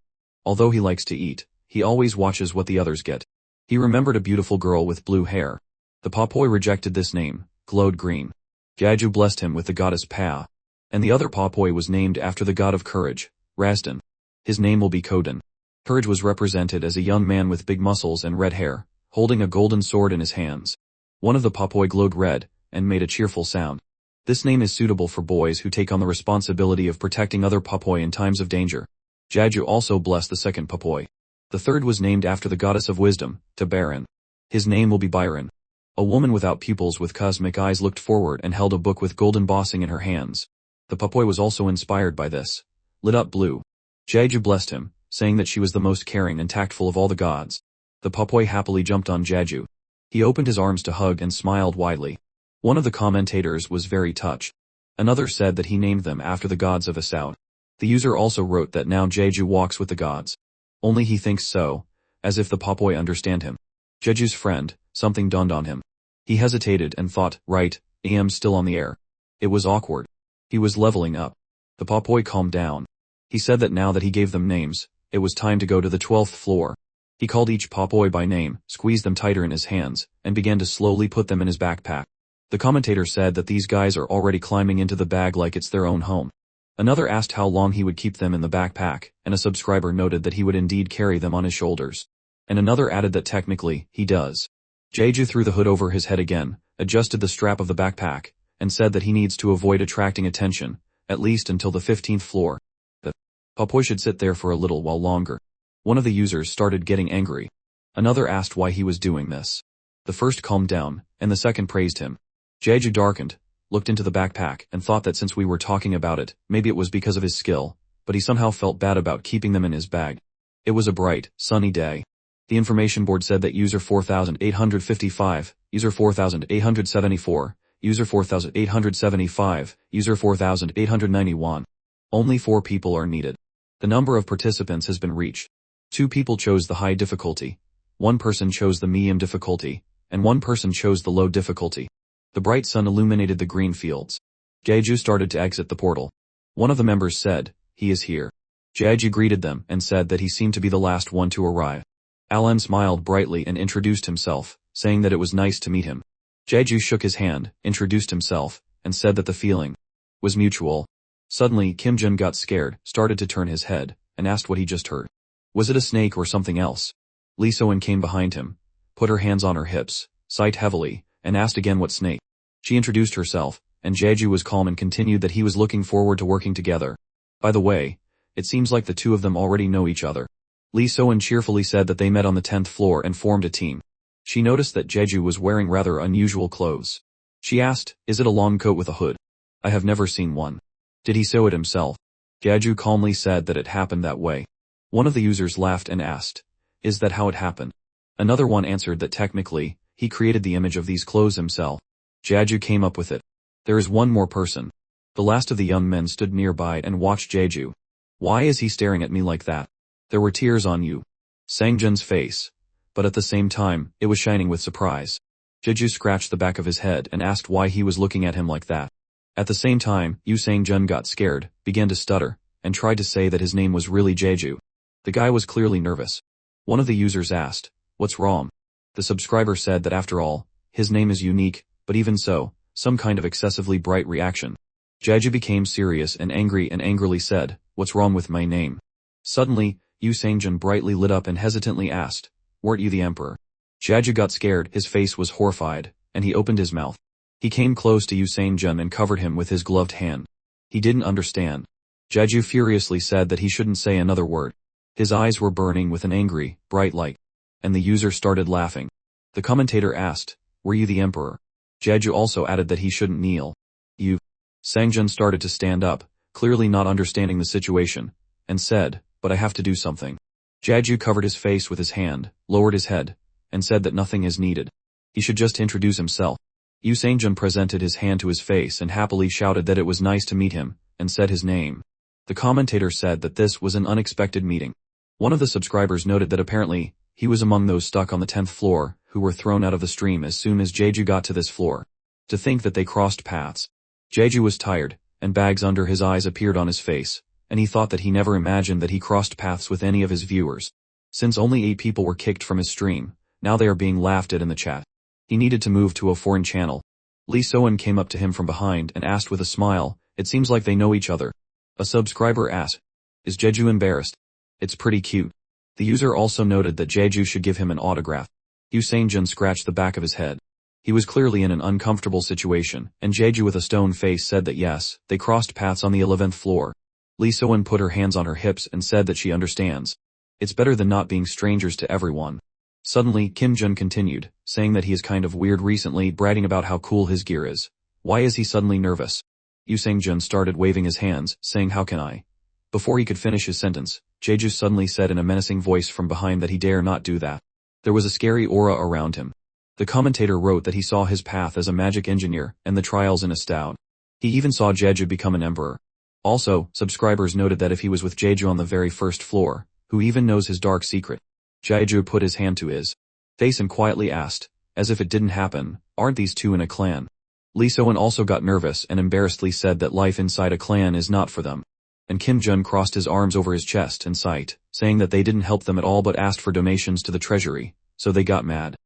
[SPEAKER 1] Although he likes to eat, he always watches what the others get. He remembered a beautiful girl with blue hair. The papoi rejected this name, glowed green. Jeju blessed him with the goddess Pa. And the other papoi was named after the god of courage, Razdan. His name will be Koden. Courage was represented as a young man with big muscles and red hair, holding a golden sword in his hands. One of the papoi glowed red, and made a cheerful sound. This name is suitable for boys who take on the responsibility of protecting other papoi in times of danger. Jeju also blessed the second papoi. The third was named after the goddess of wisdom, Tabaran. His name will be Byron. A woman without pupils with cosmic eyes looked forward and held a book with golden bossing in her hands. The papoi was also inspired by this. Lit up blue. Jeju blessed him, saying that she was the most caring and tactful of all the gods. The papoi happily jumped on Jeju. He opened his arms to hug and smiled widely. One of the commentators was very touched. Another said that he named them after the gods of Assaut. The user also wrote that now Jeju walks with the gods. Only he thinks so, as if the papoi understand him. Jeju's friend, something dawned on him. He hesitated and thought, right, I am still on the air. It was awkward. He was leveling up. The papoi calmed down. He said that now that he gave them names, it was time to go to the 12th floor. He called each papoi by name, squeezed them tighter in his hands, and began to slowly put them in his backpack. The commentator said that these guys are already climbing into the bag like it's their own home. Another asked how long he would keep them in the backpack, and a subscriber noted that he would indeed carry them on his shoulders. And another added that technically, he does. Jeju threw the hood over his head again, adjusted the strap of the backpack, and said that he needs to avoid attracting attention, at least until the 15th floor. The papoi should sit there for a little while longer. One of the users started getting angry. Another asked why he was doing this. The first calmed down, and the second praised him. Jeju darkened, looked into the backpack, and thought that since we were talking about it, maybe it was because of his skill, but he somehow felt bad about keeping them in his bag. It was a bright, sunny day. The information board said that user 4855, user 4874, user 4875, user 4891. Only 4 people are needed. The number of participants has been reached. 2 people chose the high difficulty, 1 person chose the medium difficulty, and 1 person chose the low difficulty. The bright sun illuminated the green fields. Jeju started to exit the portal. One of the members said, "He is here." Jeju greeted them and said that he seemed to be the last one to arrive. Alan smiled brightly and introduced himself, saying that it was nice to meet him. Jeju shook his hand, introduced himself, and said that the feeling was mutual. Suddenly, Kim Jun got scared, started to turn his head, and asked what he just heard. Was it a snake or something else? Lee So-in came behind him, put her hands on her hips, sighed heavily, and asked again what snake. She introduced herself, and Jeju was calm and continued that he was looking forward to working together. By the way, it seems like the two of them already know each other. Lee So-in cheerfully said that they met on the 10th floor and formed a team. She noticed that Jeju was wearing rather unusual clothes. She asked, "Is it a long coat with a hood? I have never seen one. Did he sew it himself?" Jeju calmly said that it happened that way. One of the users laughed and asked, "Is that how it happened?" Another one answered that technically, he created the image of these clothes himself. Jeju came up with it. There is one more person. The last of the young men stood nearby and watched Jeju. "Why is he staring at me like that? There were tears on Yu Sang-jun's face, but at the same time, it was shining with surprise." Jeju scratched the back of his head and asked why he was looking at him like that. At the same time, Yu Sang-jun got scared, began to stutter, and tried to say that his name was really Jeju. The guy was clearly nervous. One of the users asked, "What's wrong?" The subscriber said that after all, his name is unique, but even so, some kind of excessively bright reaction. Jeju became serious and angrily said, "What's wrong with my name?" Suddenly, Yu Sang-jun brightly lit up and hesitantly asked, "Weren't you the emperor?" Jeju got scared, his face was horrified, and he opened his mouth. He came close to Yu Sang-jun and covered him with his gloved hand. He didn't understand. Jeju furiously said that he shouldn't say another word. His eyes were burning with an angry, bright light. And the user started laughing. The commentator asked, "Were you the emperor?" Jeju also added that he shouldn't kneel. Yu Sang-jun started to stand up, clearly not understanding the situation, and said, "But I have to do something." Jeju covered his face with his hand, lowered his head, and said that nothing is needed. He should just introduce himself. Yu Sang-jun presented his hand to his face and happily shouted that it was nice to meet him, and said his name. The commentator said that this was an unexpected meeting. One of the subscribers noted that apparently, he was among those stuck on the 10th floor, who were thrown out of the stream as soon as Jeju got to this floor. To think that they crossed paths. Jeju was tired, and bags under his eyes appeared on his face, and he thought that he never imagined that he crossed paths with any of his viewers. Since only 8 people were kicked from his stream, now they are being laughed at in the chat. He needed to move to a foreign channel. Lee So-in came up to him from behind and asked with a smile, "It seems like they know each other." A subscriber asked, "Is Jeju embarrassed? It's pretty cute." The user also noted that Jeju should give him an autograph. Yu Sang-jun scratched the back of his head. He was clearly in an uncomfortable situation, and Jeju with a stone face said that yes, they crossed paths on the 11th floor. Lee So-in put her hands on her hips and said that she understands. It's better than not being strangers to everyone. Suddenly, Kim Jun continued, saying that he is kind of weird recently, bragging about how cool his gear is. Why is he suddenly nervous? Yu Sang-jun started waving his hands, saying, "How can I?" Before he could finish his sentence, Jeju suddenly said in a menacing voice from behind that he dare not do that. There was a scary aura around him. The commentator wrote that he saw his path as a magic engineer and the trials in a stout. He even saw Jeju become an emperor. Also, subscribers noted that if he was with Jeju on the very first floor, who even knows his dark secret? Jeju put his hand to his face and quietly asked, as if it didn't happen, "Aren't these two in a clan?" Lee So-in also got nervous and embarrassedly said that life inside a clan is not for them. And Kim Jun crossed his arms over his chest and sighed, saying that they didn't help them at all but asked for donations to the treasury, so they got mad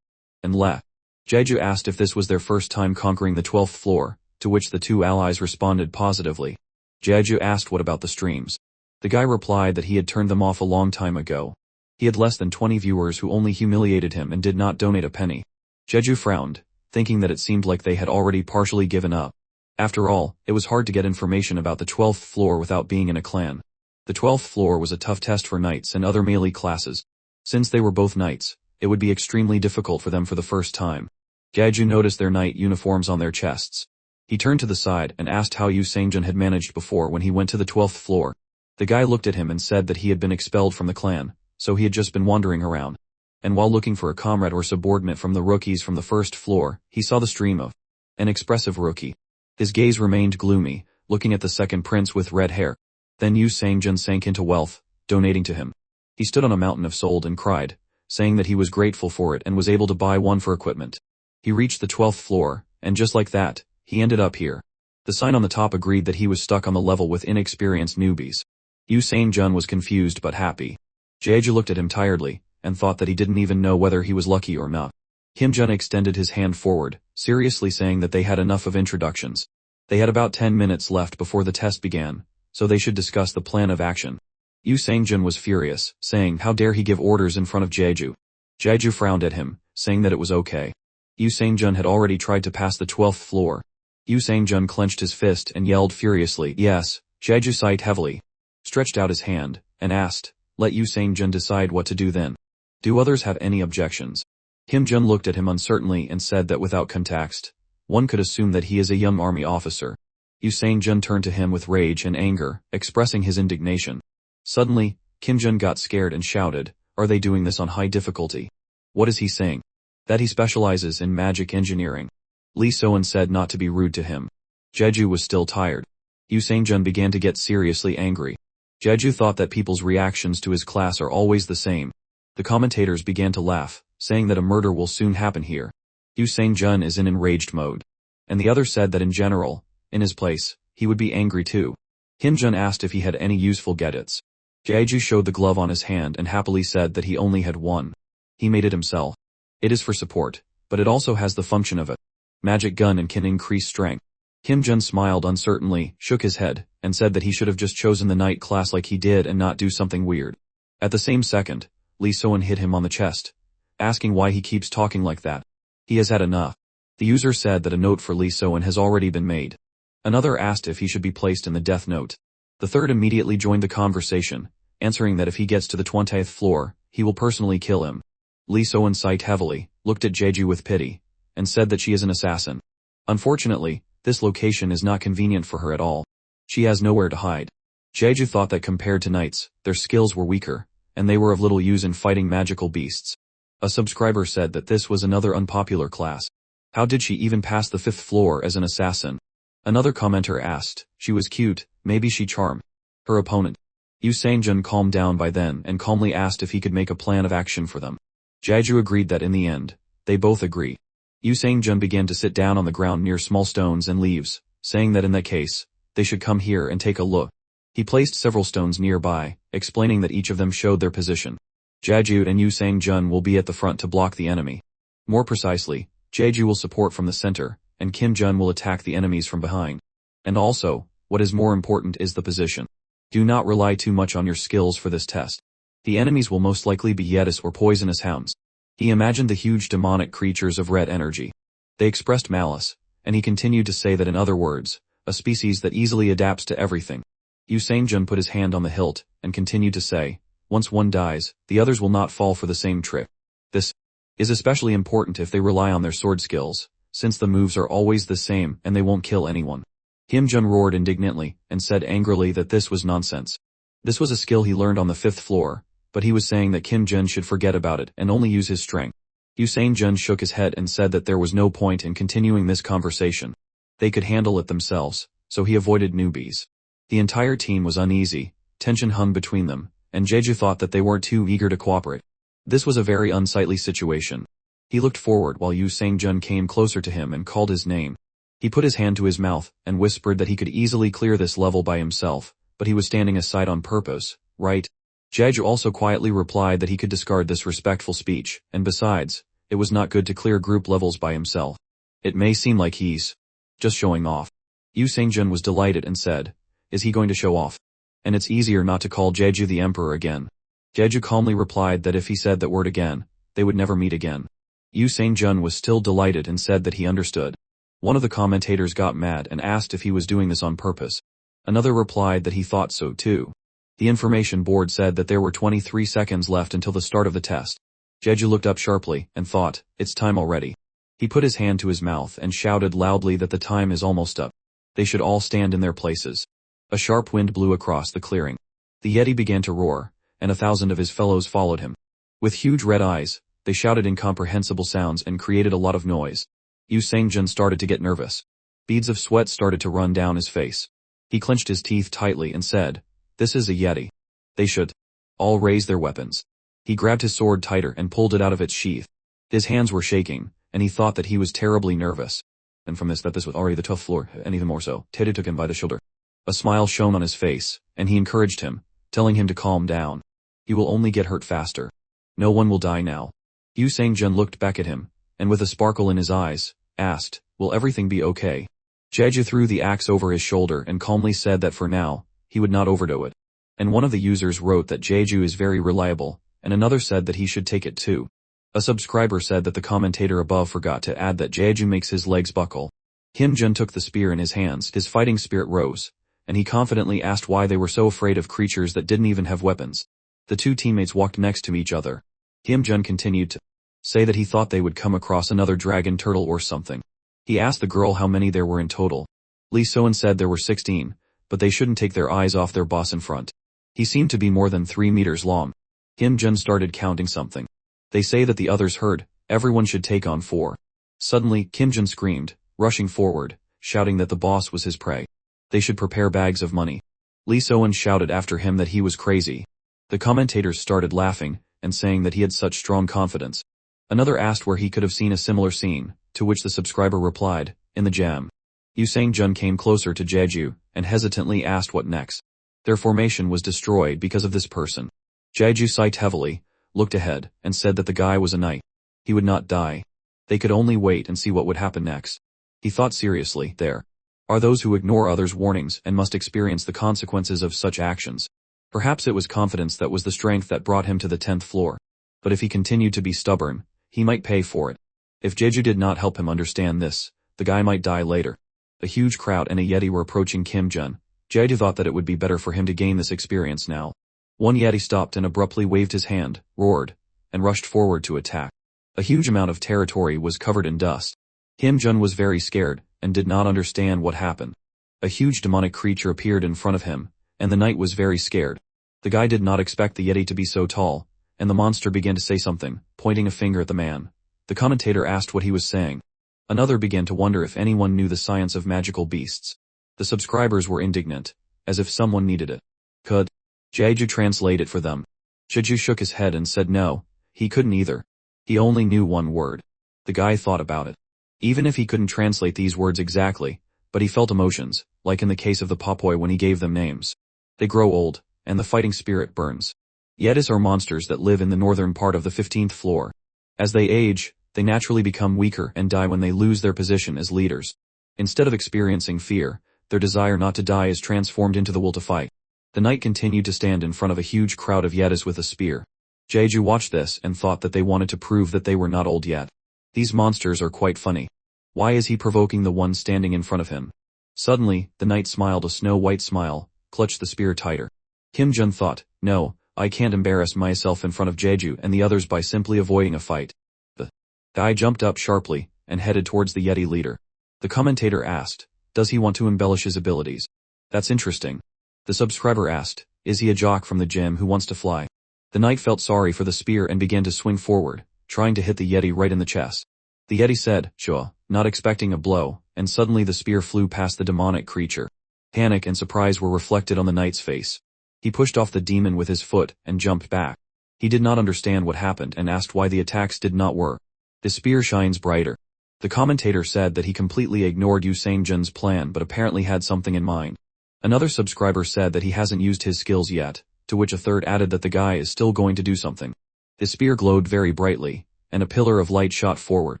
[SPEAKER 1] and left. Jeju asked if this was their first time conquering the 12th floor, to which the two allies responded positively. Jeju asked what about the streams. The guy replied that he had turned them off a long time ago. He had less than 20 viewers who only humiliated him and did not donate a penny. Jeju frowned, thinking that it seemed like they had already partially given up. After all, it was hard to get information about the 12th floor without being in a clan. The 12th floor was a tough test for knights and other melee classes. Since they were both knights, it would be extremely difficult for them for the first time. Jeju noticed their knight uniforms on their chests. He turned to the side and asked how Yu Sang-jun had managed before when he went to the 12th floor. The guy looked at him and said that he had been expelled from the clan, so he had just been wandering around. And while looking for a comrade or subordinate from the rookies from the first floor, he saw the stream of an expressive rookie. His gaze remained gloomy, looking at the second prince with red hair. Then Yu Sang-jun sank into wealth, donating to him. He stood on a mountain of sold and cried, saying that he was grateful for it and was able to buy one for equipment. He reached the 12th floor, and just like that, he ended up here. The sign on the top agreed that he was stuck on the level with inexperienced newbies. Yu Sang-jun was confused but happy. Jeju looked at him tiredly, and thought that he didn't even know whether he was lucky or not. Kim-jun extended his hand forward, seriously saying that they had enough of introductions. They had about 10 minutes left before the test began, so they should discuss the plan of action. Yu Sang-jun was furious, saying how dare he give orders in front of Jeju. Jeju frowned at him, saying that it was okay. Yu Sang-jun had already tried to pass the 12th floor. Yu Sang-jun clenched his fist and yelled furiously, "Yes." Jeju sighed heavily, stretched out his hand, and asked, "Let Yu Sang-jun decide what to do then. Do others have any objections?" Kim-jun looked at him uncertainly and said that without context, one could assume that he is a young army officer. Yu Sang-jun turned to him with rage and anger, expressing his indignation. Suddenly, Kim-jun got scared and shouted, "Are they doing this on high difficulty? What is he saying? That he specializes in magic engineering?" Lee So-eun said not to be rude to him. Jeju was still tired. Yu Sang-jun began to get seriously angry. Jeju thought that people's reactions to his class are always the same. The commentators began to laugh, saying that a murder will soon happen here. Yu Sang-jun is in enraged mode. And the others said that in general, in his place, he would be angry too. Kim-jun asked if he had any useful gadgets. Jeju showed the glove on his hand and happily said that he only had one. He made it himself. It is for support, but it also has the function of a magic gun and can increase strength. Kim-jun smiled uncertainly, shook his head, and said that he should have just chosen the night class like he did and not do something weird. At the same second, Lee So-eun hit him on the chest, asking why he keeps talking like that. He has had enough. The user said that a note for Lee So-eun has already been made. Another asked if he should be placed in the death note. The third immediately joined the conversation, answering that if he gets to the 20th floor, he will personally kill him. Lee So-eun sighed heavily, looked at Jeju with pity, and said that she is an assassin. Unfortunately, this location is not convenient for her at all. She has nowhere to hide. Jeju thought that compared to knights, their skills were weaker, and they were of little use in fighting magical beasts. A subscriber said that this was another unpopular class. How did she even pass the 5th floor as an assassin? Another commenter asked, she was cute, maybe she charmed her opponent. Yu Sang-jun calmed down by then and calmly asked if he could make a plan of action for them. Jeju agreed that in the end, they both agree. Yu Sang-jun began to sit down on the ground near small stones and leaves, saying that in that case, they should come here and take a look. He placed several stones nearby, explaining that each of them showed their position. Jeju and Yu Sang-jun will be at the front to block the enemy. More precisely, Jeju will support from the center, and Kim-jun will attack the enemies from behind. And also, what is more important is the position. Do not rely too much on your skills for this test. The enemies will most likely be Yetis or poisonous hounds. He imagined the huge demonic creatures of red energy. They expressed malice, and he continued to say that in other words, a species that easily adapts to everything. Yu Sang-jun put his hand on the hilt, and continued to say, once one dies, the others will not fall for the same trick. This is especially important if they rely on their sword skills, since the moves are always the same and they won't kill anyone. Kim-jun roared indignantly, and said angrily that this was nonsense. This was a skill he learned on the 5th floor, but he was saying that Kim-jun should forget about it and only use his strength. Yu Sang-jun shook his head and said that there was no point in continuing this conversation. They could handle it themselves, so he avoided newbies. The entire team was uneasy, tension hung between them, and Jeju thought that they weren't too eager to cooperate. This was a very unsightly situation. He looked forward while Yu Sang-jun came closer to him and called his name. He put his hand to his mouth and whispered that he could easily clear this level by himself, but he was standing aside on purpose, right? Jeju also quietly replied that he could discard this respectful speech, and besides, it was not good to clear group levels by himself. It may seem like he's just showing off. Yu Sang-jun was delighted and said, is he going to show off? And it's easier not to call Jeju the emperor again. Jeju calmly replied that if he said that word again, they would never meet again. Yu Sang-jun was still delighted and said that he understood. One of the commentators got mad and asked if he was doing this on purpose. Another replied that he thought so too. The information board said that there were 23 seconds left until the start of the test. Jeju looked up sharply and thought, it's time already. He put his hand to his mouth and shouted loudly that the time is almost up. They should all stand in their places. A sharp wind blew across the clearing. The Yeti began to roar, and 1,000 of his fellows followed him. With huge red eyes, they shouted incomprehensible sounds and created a lot of noise. Yu Sang-jun started to get nervous. Beads of sweat started to run down his face. He clenched his teeth tightly and said, this is a Yeti. They should all raise their weapons. He grabbed his sword tighter and pulled it out of its sheath. His hands were shaking, and he thought that he was terribly nervous. and from this was already the 12th floor, and even more so, Tamed took him by the shoulder. A smile shone on his face, and he encouraged him, telling him to calm down. He will only get hurt faster. No one will die now. Yu Sang-jun looked back at him, and with a sparkle in his eyes, asked, will everything be okay? Jeju threw the axe over his shoulder and calmly said that for now, he would not overdo it. And one of the users wrote that Jeju is very reliable, and another said that he should take it too. A subscriber said that the commentator above forgot to add that Jeju makes his legs buckle. Kim Jun took the spear in his hands, his fighting spirit rose, and he confidently asked why they were so afraid of creatures that didn't even have weapons. The two teammates walked next to each other. Kim Jun continued to say that he thought they would come across another dragon turtle or something. He asked the girl how many there were in total. Lee Soen said there were 16, but they shouldn't take their eyes off their boss in front. He seemed to be more than 3 meters long. Kim Jun started counting something. They say that the others heard, everyone should take on 4. Suddenly, Kim Jun screamed, rushing forward, shouting that the boss was his prey. They should prepare bags of money. Lee Soen shouted after him that he was crazy. The commentators started laughing, and saying that he had such strong confidence. Another asked where he could have seen a similar scene, to which the subscriber replied, in the jam. Yu Sang-jun came closer to Jeju, and hesitantly asked what next. Their formation was destroyed because of this person. Jeju sighed heavily, looked ahead, and said that the guy was a knight. He would not die. They could only wait and see what would happen next. He thought seriously, there are those who ignore others' warnings and must experience the consequences of such actions. Perhaps it was confidence that was the strength that brought him to the 10th floor. But if he continued to be stubborn, he might pay for it. If Jeju did not help him understand this, the guy might die later. A huge crowd and a yeti were approaching Kim Jun. Jeju thought that it would be better for him to gain this experience now. One yeti stopped and abruptly waved his hand, roared, and rushed forward to attack. A huge amount of territory was covered in dust. Kim Jun was very scared, and did not understand what happened. A huge demonic creature appeared in front of him, and the knight was very scared. The guy did not expect the yeti to be so tall, and the monster began to say something, pointing a finger at the man. The commentator asked what he was saying. Another began to wonder if anyone knew the science of magical beasts. The subscribers were indignant, as if someone needed it. Could Jeju translate it for them? Jeju shook his head and said no, he couldn't either. He only knew one word. The guy thought about it. Even if he couldn't translate these words exactly, but he felt emotions, like in the case of the Popoi when he gave them names. They grow old, and the fighting spirit burns. Yetis are monsters that live in the northern part of the 15th floor. As they age, they naturally become weaker and die when they lose their position as leaders. Instead of experiencing fear, their desire not to die is transformed into the will to fight. The knight continued to stand in front of a huge crowd of yetis with a spear. Jeju watched this and thought that they wanted to prove that they were not old yet. These monsters are quite funny. Why is he provoking the one standing in front of him? Suddenly, the knight smiled a snow-white smile, clutched the spear tighter. Kim Jun thought, no, I can't embarrass myself in front of Jeju and the others by simply avoiding a fight. The guy jumped up sharply, and headed towards the Yeti leader. The commentator asked, does he want to embellish his abilities? That's interesting. The subscriber asked, is he a jock from the gym who wants to fly? The knight felt sorry for the spear and began to swing forward, trying to hit the Yeti right in the chest. The Yeti said, sure, not expecting a blow, and suddenly the spear flew past the demonic creature. Panic and surprise were reflected on the knight's face. He pushed off the demon with his foot and jumped back. He did not understand what happened and asked why the attacks did not work. The spear shines brighter. The commentator said that he completely ignored Yu Sang-jun's plan but apparently had something in mind. Another subscriber said that he hasn't used his skills yet, to which a third added that the guy is still going to do something. The spear glowed very brightly, and a pillar of light shot forward.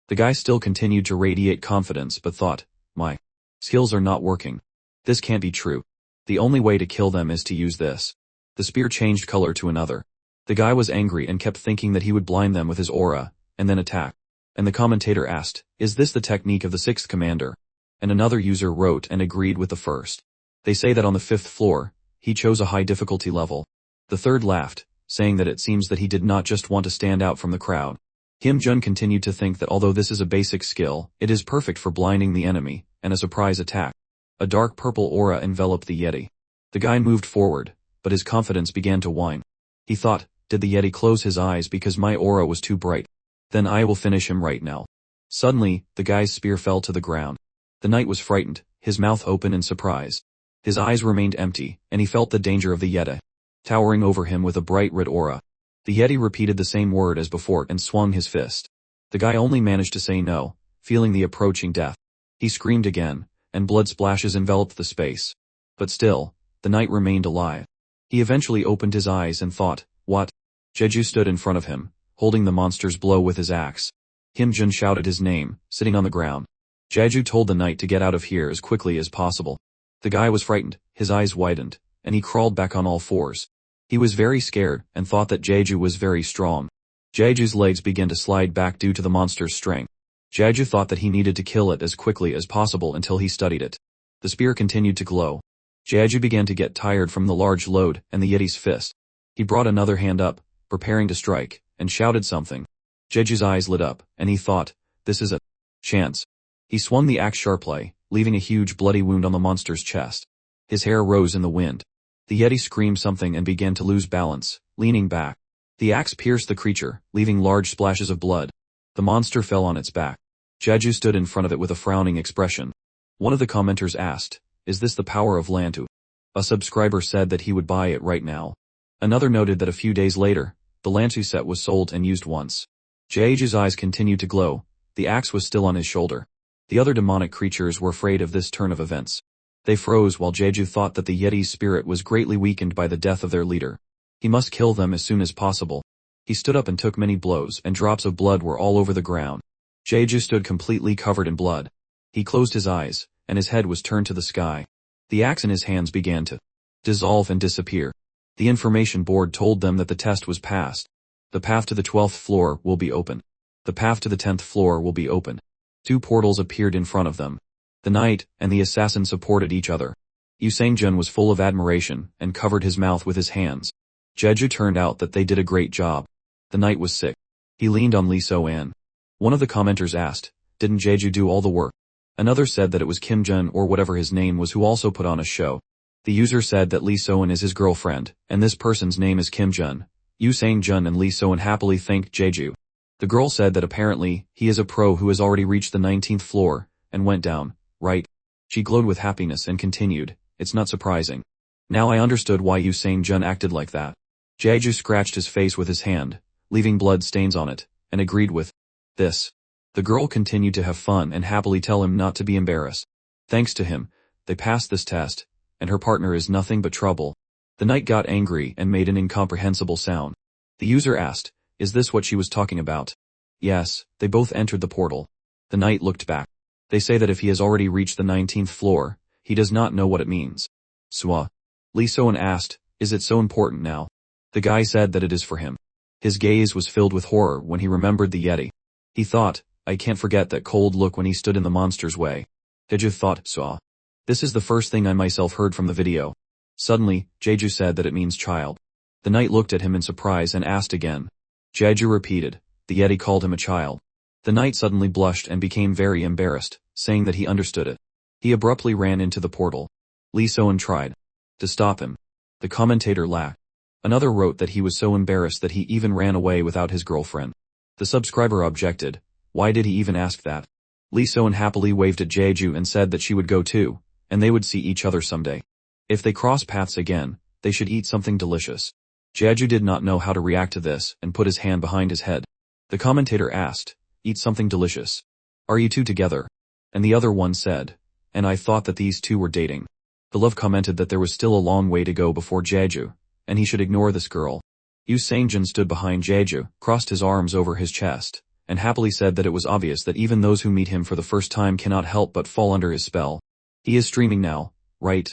[SPEAKER 1] The guy still continued to radiate confidence but thought, my skills are not working. This can't be true. The only way to kill them is to use this. The spear changed color to another. The guy was angry and kept thinking that he would blind them with his aura, and then attack. And the commentator asked, is this the technique of the 6th commander? And another user wrote and agreed with the first. They say that on the 5th floor, he chose a high difficulty level. The third laughed, saying that it seems that he did not just want to stand out from the crowd. Kim Jun continued to think that although this is a basic skill, it is perfect for blinding the enemy, and a surprise attack. A dark purple aura enveloped the Yeti. The guy moved forward, but his confidence began to wane. He thought, did the Yeti close his eyes because my aura was too bright? Then I will finish him right now. Suddenly, the guy's spear fell to the ground. The knight was frightened, his mouth open in surprise. His eyes remained empty, and he felt the danger of the Yeti towering over him with a bright red aura. The Yeti repeated the same word as before and swung his fist. The guy only managed to say no, feeling the approaching death. He screamed again, and blood splashes enveloped the space. But still, the knight remained alive. He eventually opened his eyes and thought, what? Jeju stood in front of him, holding the monster's blow with his axe. Kim Jun shouted his name, sitting on the ground. Jeju told the knight to get out of here as quickly as possible. The guy was frightened, his eyes widened, and he crawled back on all fours. He was very scared and thought that Jeju was very strong. Jeju's legs began to slide back due to the monster's strength. Jeju thought that he needed to kill it as quickly as possible until he studied it. The spear continued to glow. Jeju began to get tired from the large load and the Yeti's fist. He brought another hand up, preparing to strike, and shouted something. Jeju's eyes lit up, and he thought, this is a chance. He swung the axe sharply, leaving a huge bloody wound on the monster's chest. His hair rose in the wind. The Yeti screamed something and began to lose balance, leaning back. The axe pierced the creature, leaving large splashes of blood. The monster fell on its back. Jeju stood in front of it with a frowning expression. One of the commenters asked, is this the power of Lantu? A subscriber said that he would buy it right now. Another noted that a few days later, the Lantu set was sold and used once. Jeju's eyes continued to glow. The axe was still on his shoulder. The other demonic creatures were afraid of this turn of events. They froze while Jeju thought that the Yeti's spirit was greatly weakened by the death of their leader. He must kill them as soon as possible. He stood up and took many blows, and drops of blood were all over the ground. Jeju stood completely covered in blood. He closed his eyes, and his head was turned to the sky. The axe in his hands began to dissolve and disappear. The information board told them that the test was passed. The path to the 12th floor will be open. The path to the 10th floor will be open. 2 portals appeared in front of them. The knight and the assassin supported each other. Yu Sang-jun was full of admiration and covered his mouth with his hands. Jeju turned out that they did a great job. The knight was sick. He leaned on Lee So-an. One of the commenters asked, didn't Jeju do all the work? Another said that it was Kim Jun or whatever his name was who also put on a show. The user said that Lee So-an is his girlfriend, and this person's name is Kim Jun. Yu Sang-jun and Lee So-an happily thanked Jeju. The girl said that apparently, he is a pro who has already reached the 19th floor, and went down, right? She glowed with happiness and continued, it's not surprising. Now I understood why Yu Sang-jun acted like that. Jeju scratched his face with his hand, leaving blood stains on it, and agreed with this. The girl continued to have fun and happily tell him not to be embarrassed. Thanks to him, they passed this test, and her partner is nothing but trouble. The knight got angry and made an incomprehensible sound. The user asked, is this what she was talking about? Yes, they both entered the portal. The knight looked back. They say that if he has already reached the 19th floor, he does not know what it means. Swa. Lee So-an asked, is it so important now? The guy said that it is for him. His gaze was filled with horror when he remembered the Yeti. He thought, I can't forget that cold look when he stood in the monster's way. Jeju thought, Swa. This is the first thing I myself heard from the video. Suddenly, Jeju said that it means child. The knight looked at him in surprise and asked again. Jeju repeated, the Yeti called him a child. The knight suddenly blushed and became very embarrassed, saying that he understood it. He abruptly ran into the portal. Lee So-an tried to stop him. The commentator laughed. Another wrote that he was so embarrassed that he even ran away without his girlfriend. The subscriber objected, why did he even ask that? Lee So-an happily waved at Jeju and said that she would go too, and they would see each other someday. If they cross paths again, they should eat something delicious. Jeju did not know how to react to this and put his hand behind his head. The commentator asked, eat something delicious. Are you two together? And the other one said, and I thought that these two were dating. The love commented that there was still a long way to go before Jeju, and he should ignore this girl. Yu Sang-jun stood behind Jeju, crossed his arms over his chest, and happily said that it was obvious that even those who meet him for the first time cannot help but fall under his spell. He is streaming now, right?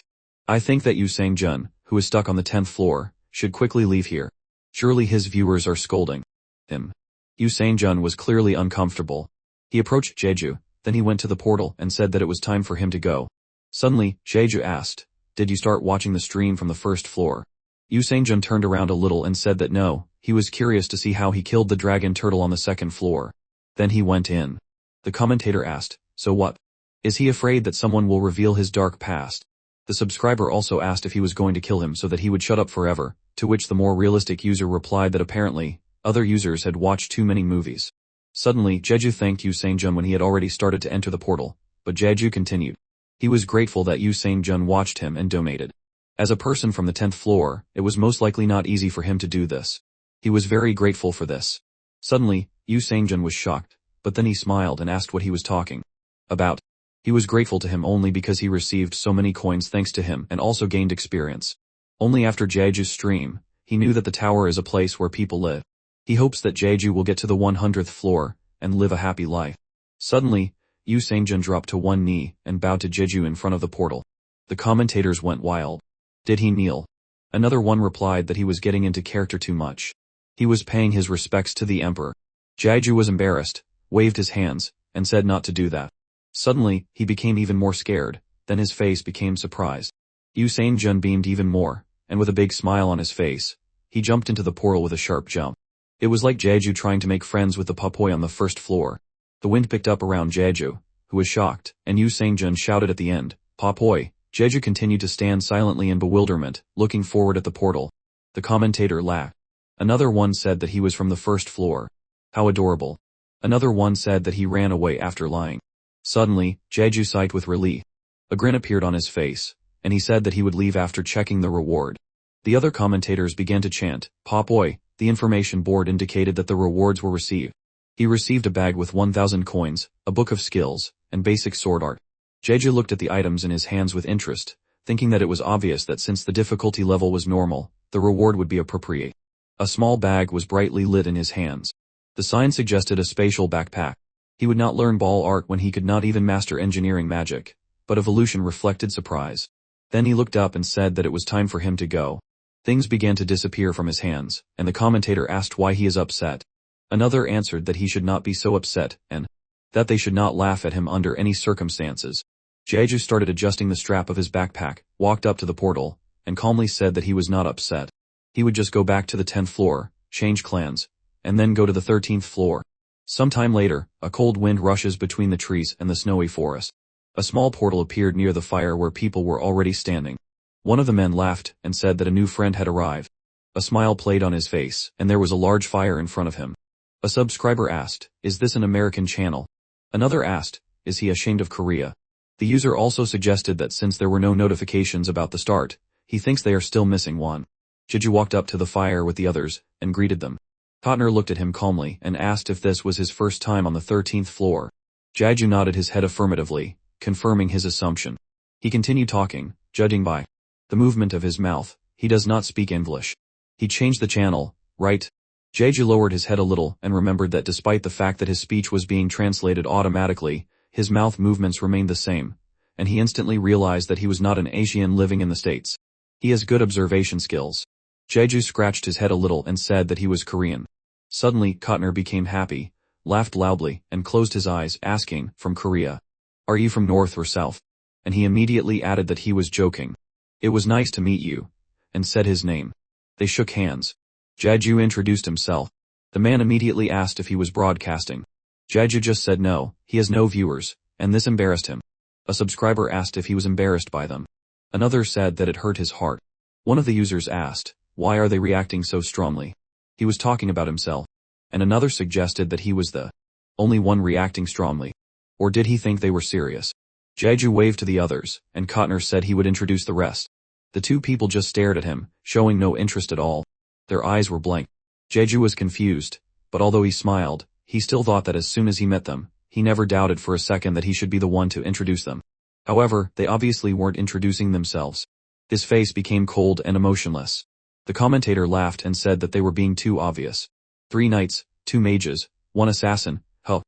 [SPEAKER 1] I think that Yu Sang-jun, who is stuck on the 10th floor, should quickly leave here. Surely his viewers are scolding him. Yu Sang-jun was clearly uncomfortable. He approached Jeju, then he went to the portal and said that it was time for him to go. Suddenly, Jeju asked, did you start watching the stream from the first floor? Yu Sang-jun turned around a little and said that no, he was curious to see how he killed the dragon turtle on the 2nd floor. Then he went in. The commentator asked, so what? Is he afraid that someone will reveal his dark past? The subscriber also asked if he was going to kill him so that he would shut up forever, to which the more realistic user replied that apparently, other users had watched too many movies. Suddenly, Jeju thanked Yu Sang-jun when he had already started to enter the portal, but Jeju continued. He was grateful that Yu Sang-jun watched him and donated. As a person from the 10th floor, it was most likely not easy for him to do this. He was very grateful for this. Suddenly, Yu Sang-jun was shocked, but then he smiled and asked what he was talking about. He was grateful to him only because he received so many coins thanks to him and also gained experience. Only after Jeju's stream, he knew that the tower is a place where people live. He hopes that Jeju will get to the 100th floor and live a happy life. Suddenly, Yu Sangjun dropped to one knee and bowed to Jeju in front of the portal. The commentators went wild. Did he kneel? Another one replied that he was getting into character too much. He was paying his respects to the emperor. Jeju was embarrassed, waved his hands, and said not to do that. Suddenly, he became even more scared, then his face became surprised. Yu Sangjun beamed even more, and with a big smile on his face, he jumped into the portal with a sharp jump. It was like Jeju trying to make friends with the Papoy on the first floor. The wind picked up around Jeju, who was shocked, and Yu Sangjun shouted at the end, "Papoy." Jeju continued to stand silently in bewilderment, looking forward at the portal. The commentator laughed. Another one said that he was from the first floor. How adorable. Another one said that he ran away after lying. Suddenly, Jeju sighed with relief. A grin appeared on his face, and he said that he would leave after checking the reward. The other commentators began to chant, "Papoy." The information board indicated that the rewards were received. He received a bag with 1,000 coins, a book of skills, and basic sword art. Jeju looked at the items in his hands with interest, thinking that it was obvious that since the difficulty level was normal, the reward would be appropriate. A small bag was brightly lit in his hands. The sign suggested a spatial backpack. He would not learn ball art when he could not even master engineering magic, but evolution reflected surprise. Then he looked up and said that it was time for him to go. Things began to disappear from his hands, and the commentator asked why he is upset. Another answered that he should not be so upset, and that they should not laugh at him under any circumstances. Jeju started adjusting the strap of his backpack, walked up to the portal, and calmly said that he was not upset. He would just go back to the 10th floor, change clans, and then go to the 13th floor. Sometime later, a cold wind rushes between the trees and the snowy forest. A small portal appeared near the fire where people were already standing. One of the men laughed and said that a new friend had arrived. A smile played on his face, and there was a large fire in front of him. A subscriber asked, "Is this an American channel?" Another asked, "Is he ashamed of Korea?" The user also suggested that since there were no notifications about the start, he thinks they are still missing one. Jeju walked up to the fire with the others, and greeted them. Kotner looked at him calmly and asked if this was his first time on the 13th floor. Jeju nodded his head affirmatively, confirming his assumption. He continued talking, judging by the movement of his mouth. He does not speak English. He changed the channel, right? Jeju lowered his head a little and remembered that despite the fact that his speech was being translated automatically, his mouth movements remained the same, and he instantly realized that he was not an Asian living in the States. He has good observation skills. Jeju scratched his head a little and said that he was Korean. Suddenly, Kotner became happy, laughed loudly, and closed his eyes, asking, "From Korea? Are you from North or South?" And he immediately added that he was joking. "It was nice to meet you," and said his name. They shook hands. Jeju introduced himself. The man immediately asked if he was broadcasting. Jeju just said no, he has no viewers, and this embarrassed him. A subscriber asked if he was embarrassed by them. Another said that it hurt his heart. One of the users asked, "Why are they reacting so strongly?" He was talking about himself. And another suggested that he was the only one reacting strongly. Or did he think they were serious? Jeju waved to the others, and Kotner said he would introduce the rest. The two people just stared at him, showing no interest at all. Their eyes were blank. Jeju was confused, but although he smiled, he still thought that as soon as he met them, he never doubted for a second that he should be the one to introduce them. However, they obviously weren't introducing themselves. His face became cold and emotionless. The commentator laughed and said that they were being too obvious. 3 knights, 2 mages, 1 assassin, huh?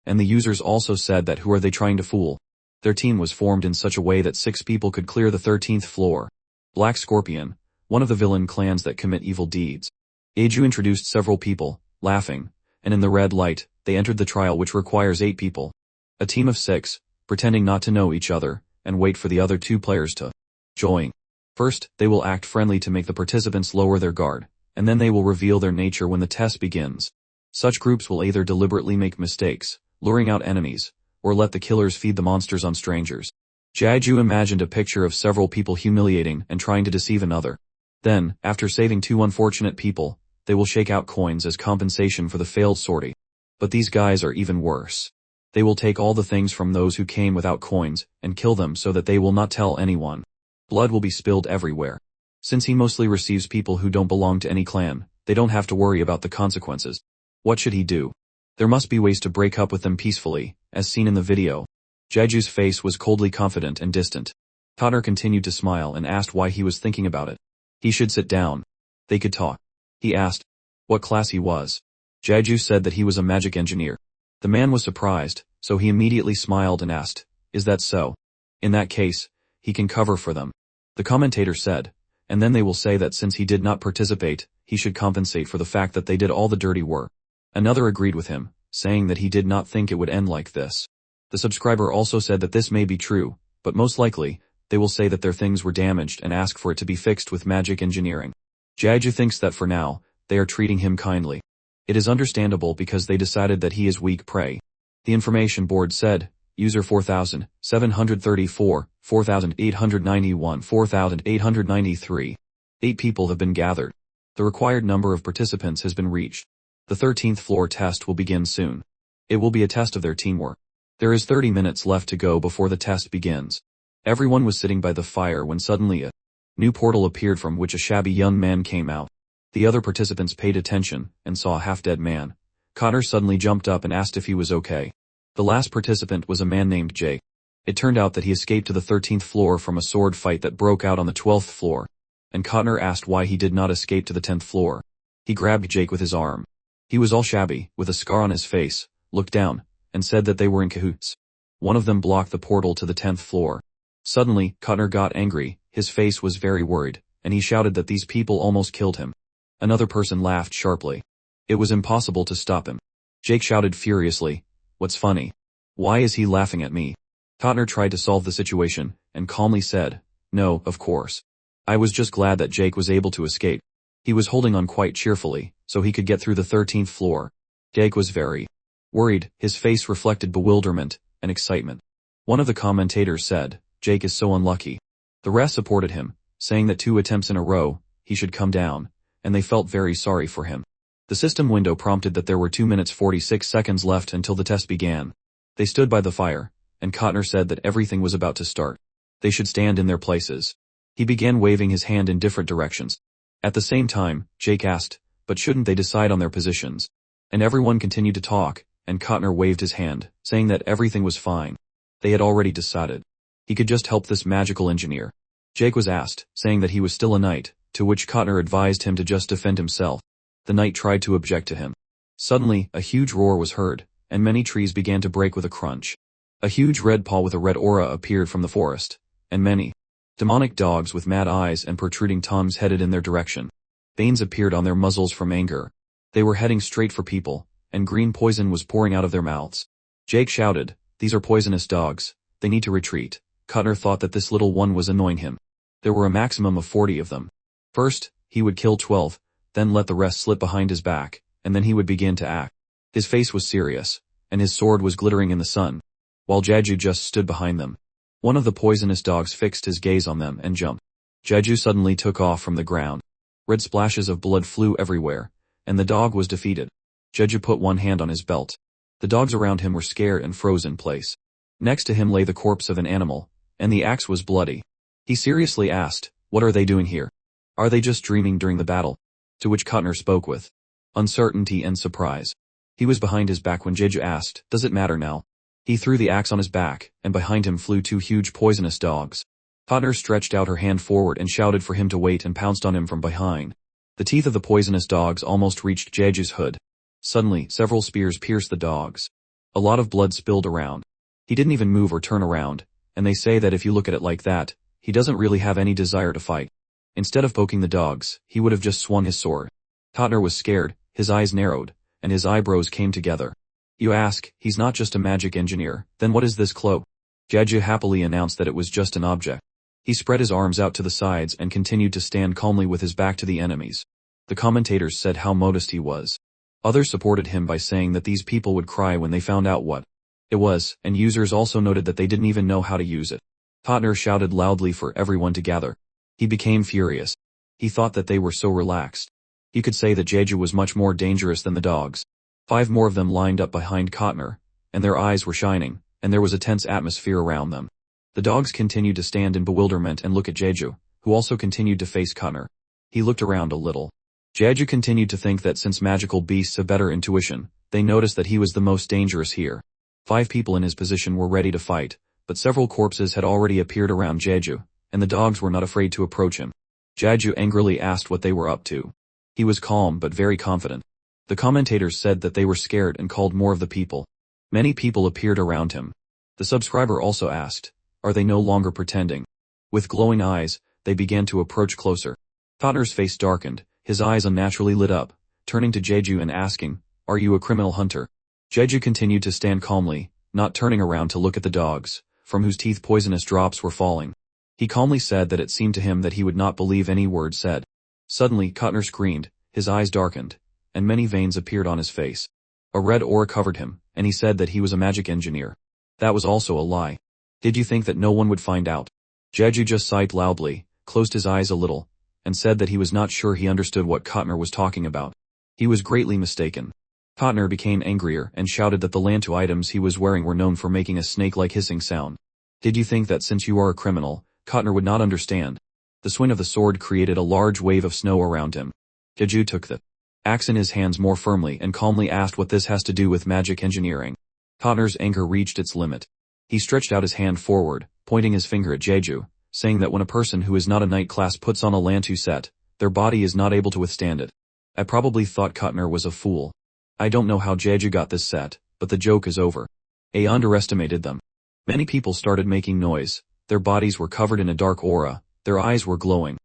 [SPEAKER 1] And the users also said that who are they trying to fool? Their team was formed in such a way that 6 people could clear the 13th floor. Black Scorpion, one of the villain clans that commit evil deeds. Jeju introduced several people, laughing, and in the red light, they entered the trial which requires 8 people. A team of 6, pretending not to know each other, and wait for the other 2 players to join. First, they will act friendly to make the participants lower their guard, and then they will reveal their nature when the test begins. Such groups will either deliberately make mistakes, luring out enemies, or let the killers feed the monsters on strangers. Jeju imagined a picture of several people humiliating and trying to deceive another. Then, after saving 2 unfortunate people, they will shake out coins as compensation for the failed sortie. But these guys are even worse. They will take all the things from those who came without coins, and kill them so that they will not tell anyone. Blood will be spilled everywhere. Since he mostly receives people who don't belong to any clan, they don't have to worry about the consequences. What should he do? There must be ways to break up with them peacefully, as seen in the video. Jeju's face was coldly confident and distant. Connor continued to smile and asked why he was thinking about it. He should sit down. They could talk. He asked what class he was. Jeju said that he was a magic engineer. The man was surprised, so he immediately smiled and asked, "Is that so? In that case, he can cover for them." The commentator said, "And then they will say that since he did not participate, he should compensate for the fact that they did all the dirty work." Another agreed with him, saying that he did not think it would end like this. The subscriber also said that this may be true, but most likely, they will say that their things were damaged and ask for it to be fixed with magic engineering. Jeju thinks that for now, they are treating him kindly. It is understandable because they decided that he is weak prey. The information board said, user 4734, 4891, 4893. 8 people have been gathered. The required number of participants has been reached. The 13th floor test will begin soon. It will be a test of their teamwork. There is 30 minutes left to go before the test begins. Everyone was sitting by the fire when suddenly a new portal appeared from which a shabby young man came out. The other participants paid attention and saw a half-dead man. Connor suddenly jumped up and asked if he was okay. The last participant was a man named Jake. It turned out that he escaped to the 13th floor from a sword fight that broke out on the 12th floor. And Connor asked why he did not escape to the 10th floor. He grabbed Jake with his arm. He was all shabby, with a scar on his face, looked down, and said that they were in cahoots. One of them blocked the portal to the 10th floor. Suddenly, Connor got angry, his face was very worried, and he shouted that these people almost killed him. Another person laughed sharply. It was impossible to stop him. Jake shouted furiously, "What's funny? Why is he laughing at me?" Connor tried to solve the situation, and calmly said, "No, of course. I was just glad that Jake was able to escape." He was holding on quite cheerfully, so he could get through the 13th floor. Jake was very worried, his face reflected bewilderment and excitement. One of the commentators said, "Jake is so unlucky." The rest supported him, saying that 2 attempts in a row, he should come down, and they felt very sorry for him. The system window prompted that there were 2 minutes 46 seconds left until the test began. They stood by the fire, and Connor said that everything was about to start. They should stand in their places. He began waving his hand in different directions. At the same time, Jake asked, "But shouldn't they decide on their positions?" And everyone continued to talk, and Connor waved his hand, saying that everything was fine. They had already decided. He could just help this magical engineer. Jake was asked, saying that he was still a knight, to which Connor advised him to just defend himself. The knight tried to object to him. Suddenly, a huge roar was heard, and many trees began to break with a crunch. A huge red paw with a red aura appeared from the forest, and many demonic dogs with mad eyes and protruding tongues headed in their direction. Veins appeared on their muzzles from anger. They were heading straight for people, and green poison was pouring out of their mouths. Jake shouted, "These are poisonous dogs. They need to retreat." Connor thought that this little one was annoying him. There were a maximum of 40 of them. First, he would kill 12, then let the rest slip behind his back, and then he would begin to act. His face was serious, and his sword was glittering in the sun, while Jeju just stood behind them. One of the poisonous dogs fixed his gaze on them and jumped. Jeju suddenly took off from the ground. Red splashes of blood flew everywhere, and the dog was defeated. Jeju put one hand on his belt. The dogs around him were scared and froze in place. Next to him lay the corpse of an animal, and the axe was bloody. He seriously asked, "What are they doing here? Are they just dreaming during the battle?" To which Connor spoke with uncertainty and surprise. He was behind his back when Jeju asked, "Does it matter now?" He threw the axe on his back, and behind him flew 2 huge poisonous dogs. Connor stretched out her hand forward and shouted for him to wait and pounced on him from behind. The teeth of the poisonous dogs almost reached Jeju's hood. Suddenly, several spears pierced the dogs. A lot of blood spilled around. He didn't even move or turn around, and they say that if you look at it like that, he doesn't really have any desire to fight. Instead of poking the dogs, he would have just swung his sword. Connor was scared, his eyes narrowed, and his eyebrows came together. You ask, he's not just a magic engineer, then what is this cloak? Jeju happily announced that it was just an object. He spread his arms out to the sides and continued to stand calmly with his back to the enemies. The commentators said how modest he was. Others supported him by saying that these people would cry when they found out what it was, and users also noted that they didn't even know how to use it. Connor shouted loudly for everyone to gather. He became furious. He thought that they were so relaxed. He could say that Jeju was much more dangerous than the dogs. 5 more of them lined up behind Connor, and their eyes were shining, and there was a tense atmosphere around them. The dogs continued to stand in bewilderment and look at Jeju, who also continued to face Connor. He looked around a little. Jeju continued to think that since magical beasts have better intuition, they noticed that he was the most dangerous here. 5 people in his position were ready to fight, but several corpses had already appeared around Jeju, and the dogs were not afraid to approach him. Jeju angrily asked what they were up to. He was calm but very confident. The commentators said that they were scared and called more of the people. Many people appeared around him. The subscriber also asked, are they no longer pretending? With glowing eyes, they began to approach closer. Totner's face darkened, his eyes unnaturally lit up, turning to Jeju and asking, are you a criminal hunter? Jeju continued to stand calmly, not turning around to look at the dogs, from whose teeth poisonous drops were falling. He calmly said that it seemed to him that he would not believe any word said. Suddenly Totner screamed, his eyes darkened, and many veins appeared on his face. A red aura covered him, and he said that he was a magic engineer. That was also a lie. Did you think that no one would find out? Jeju just sighed loudly, closed his eyes a little, and said that he was not sure he understood what Totner was talking about. He was greatly mistaken. Totner became angrier and shouted that the Lantu items he was wearing were known for making a snake-like hissing sound. Did you think that since you are a criminal, Totner would not understand? The swing of the sword created a large wave of snow around him. Jeju took the axe in his hands more firmly and calmly asked what this has to do with magic engineering. Totner's anger reached its limit. He stretched out his hand forward, pointing his finger at Jeju, saying that when a person who is not a knight class puts on a Lantu set, their body is not able to withstand it. I probably thought Totner was a fool. I don't know how Jeju got this set, but the joke is over. I underestimated them. Many people started making noise, their bodies were covered in a dark aura, their eyes were glowing.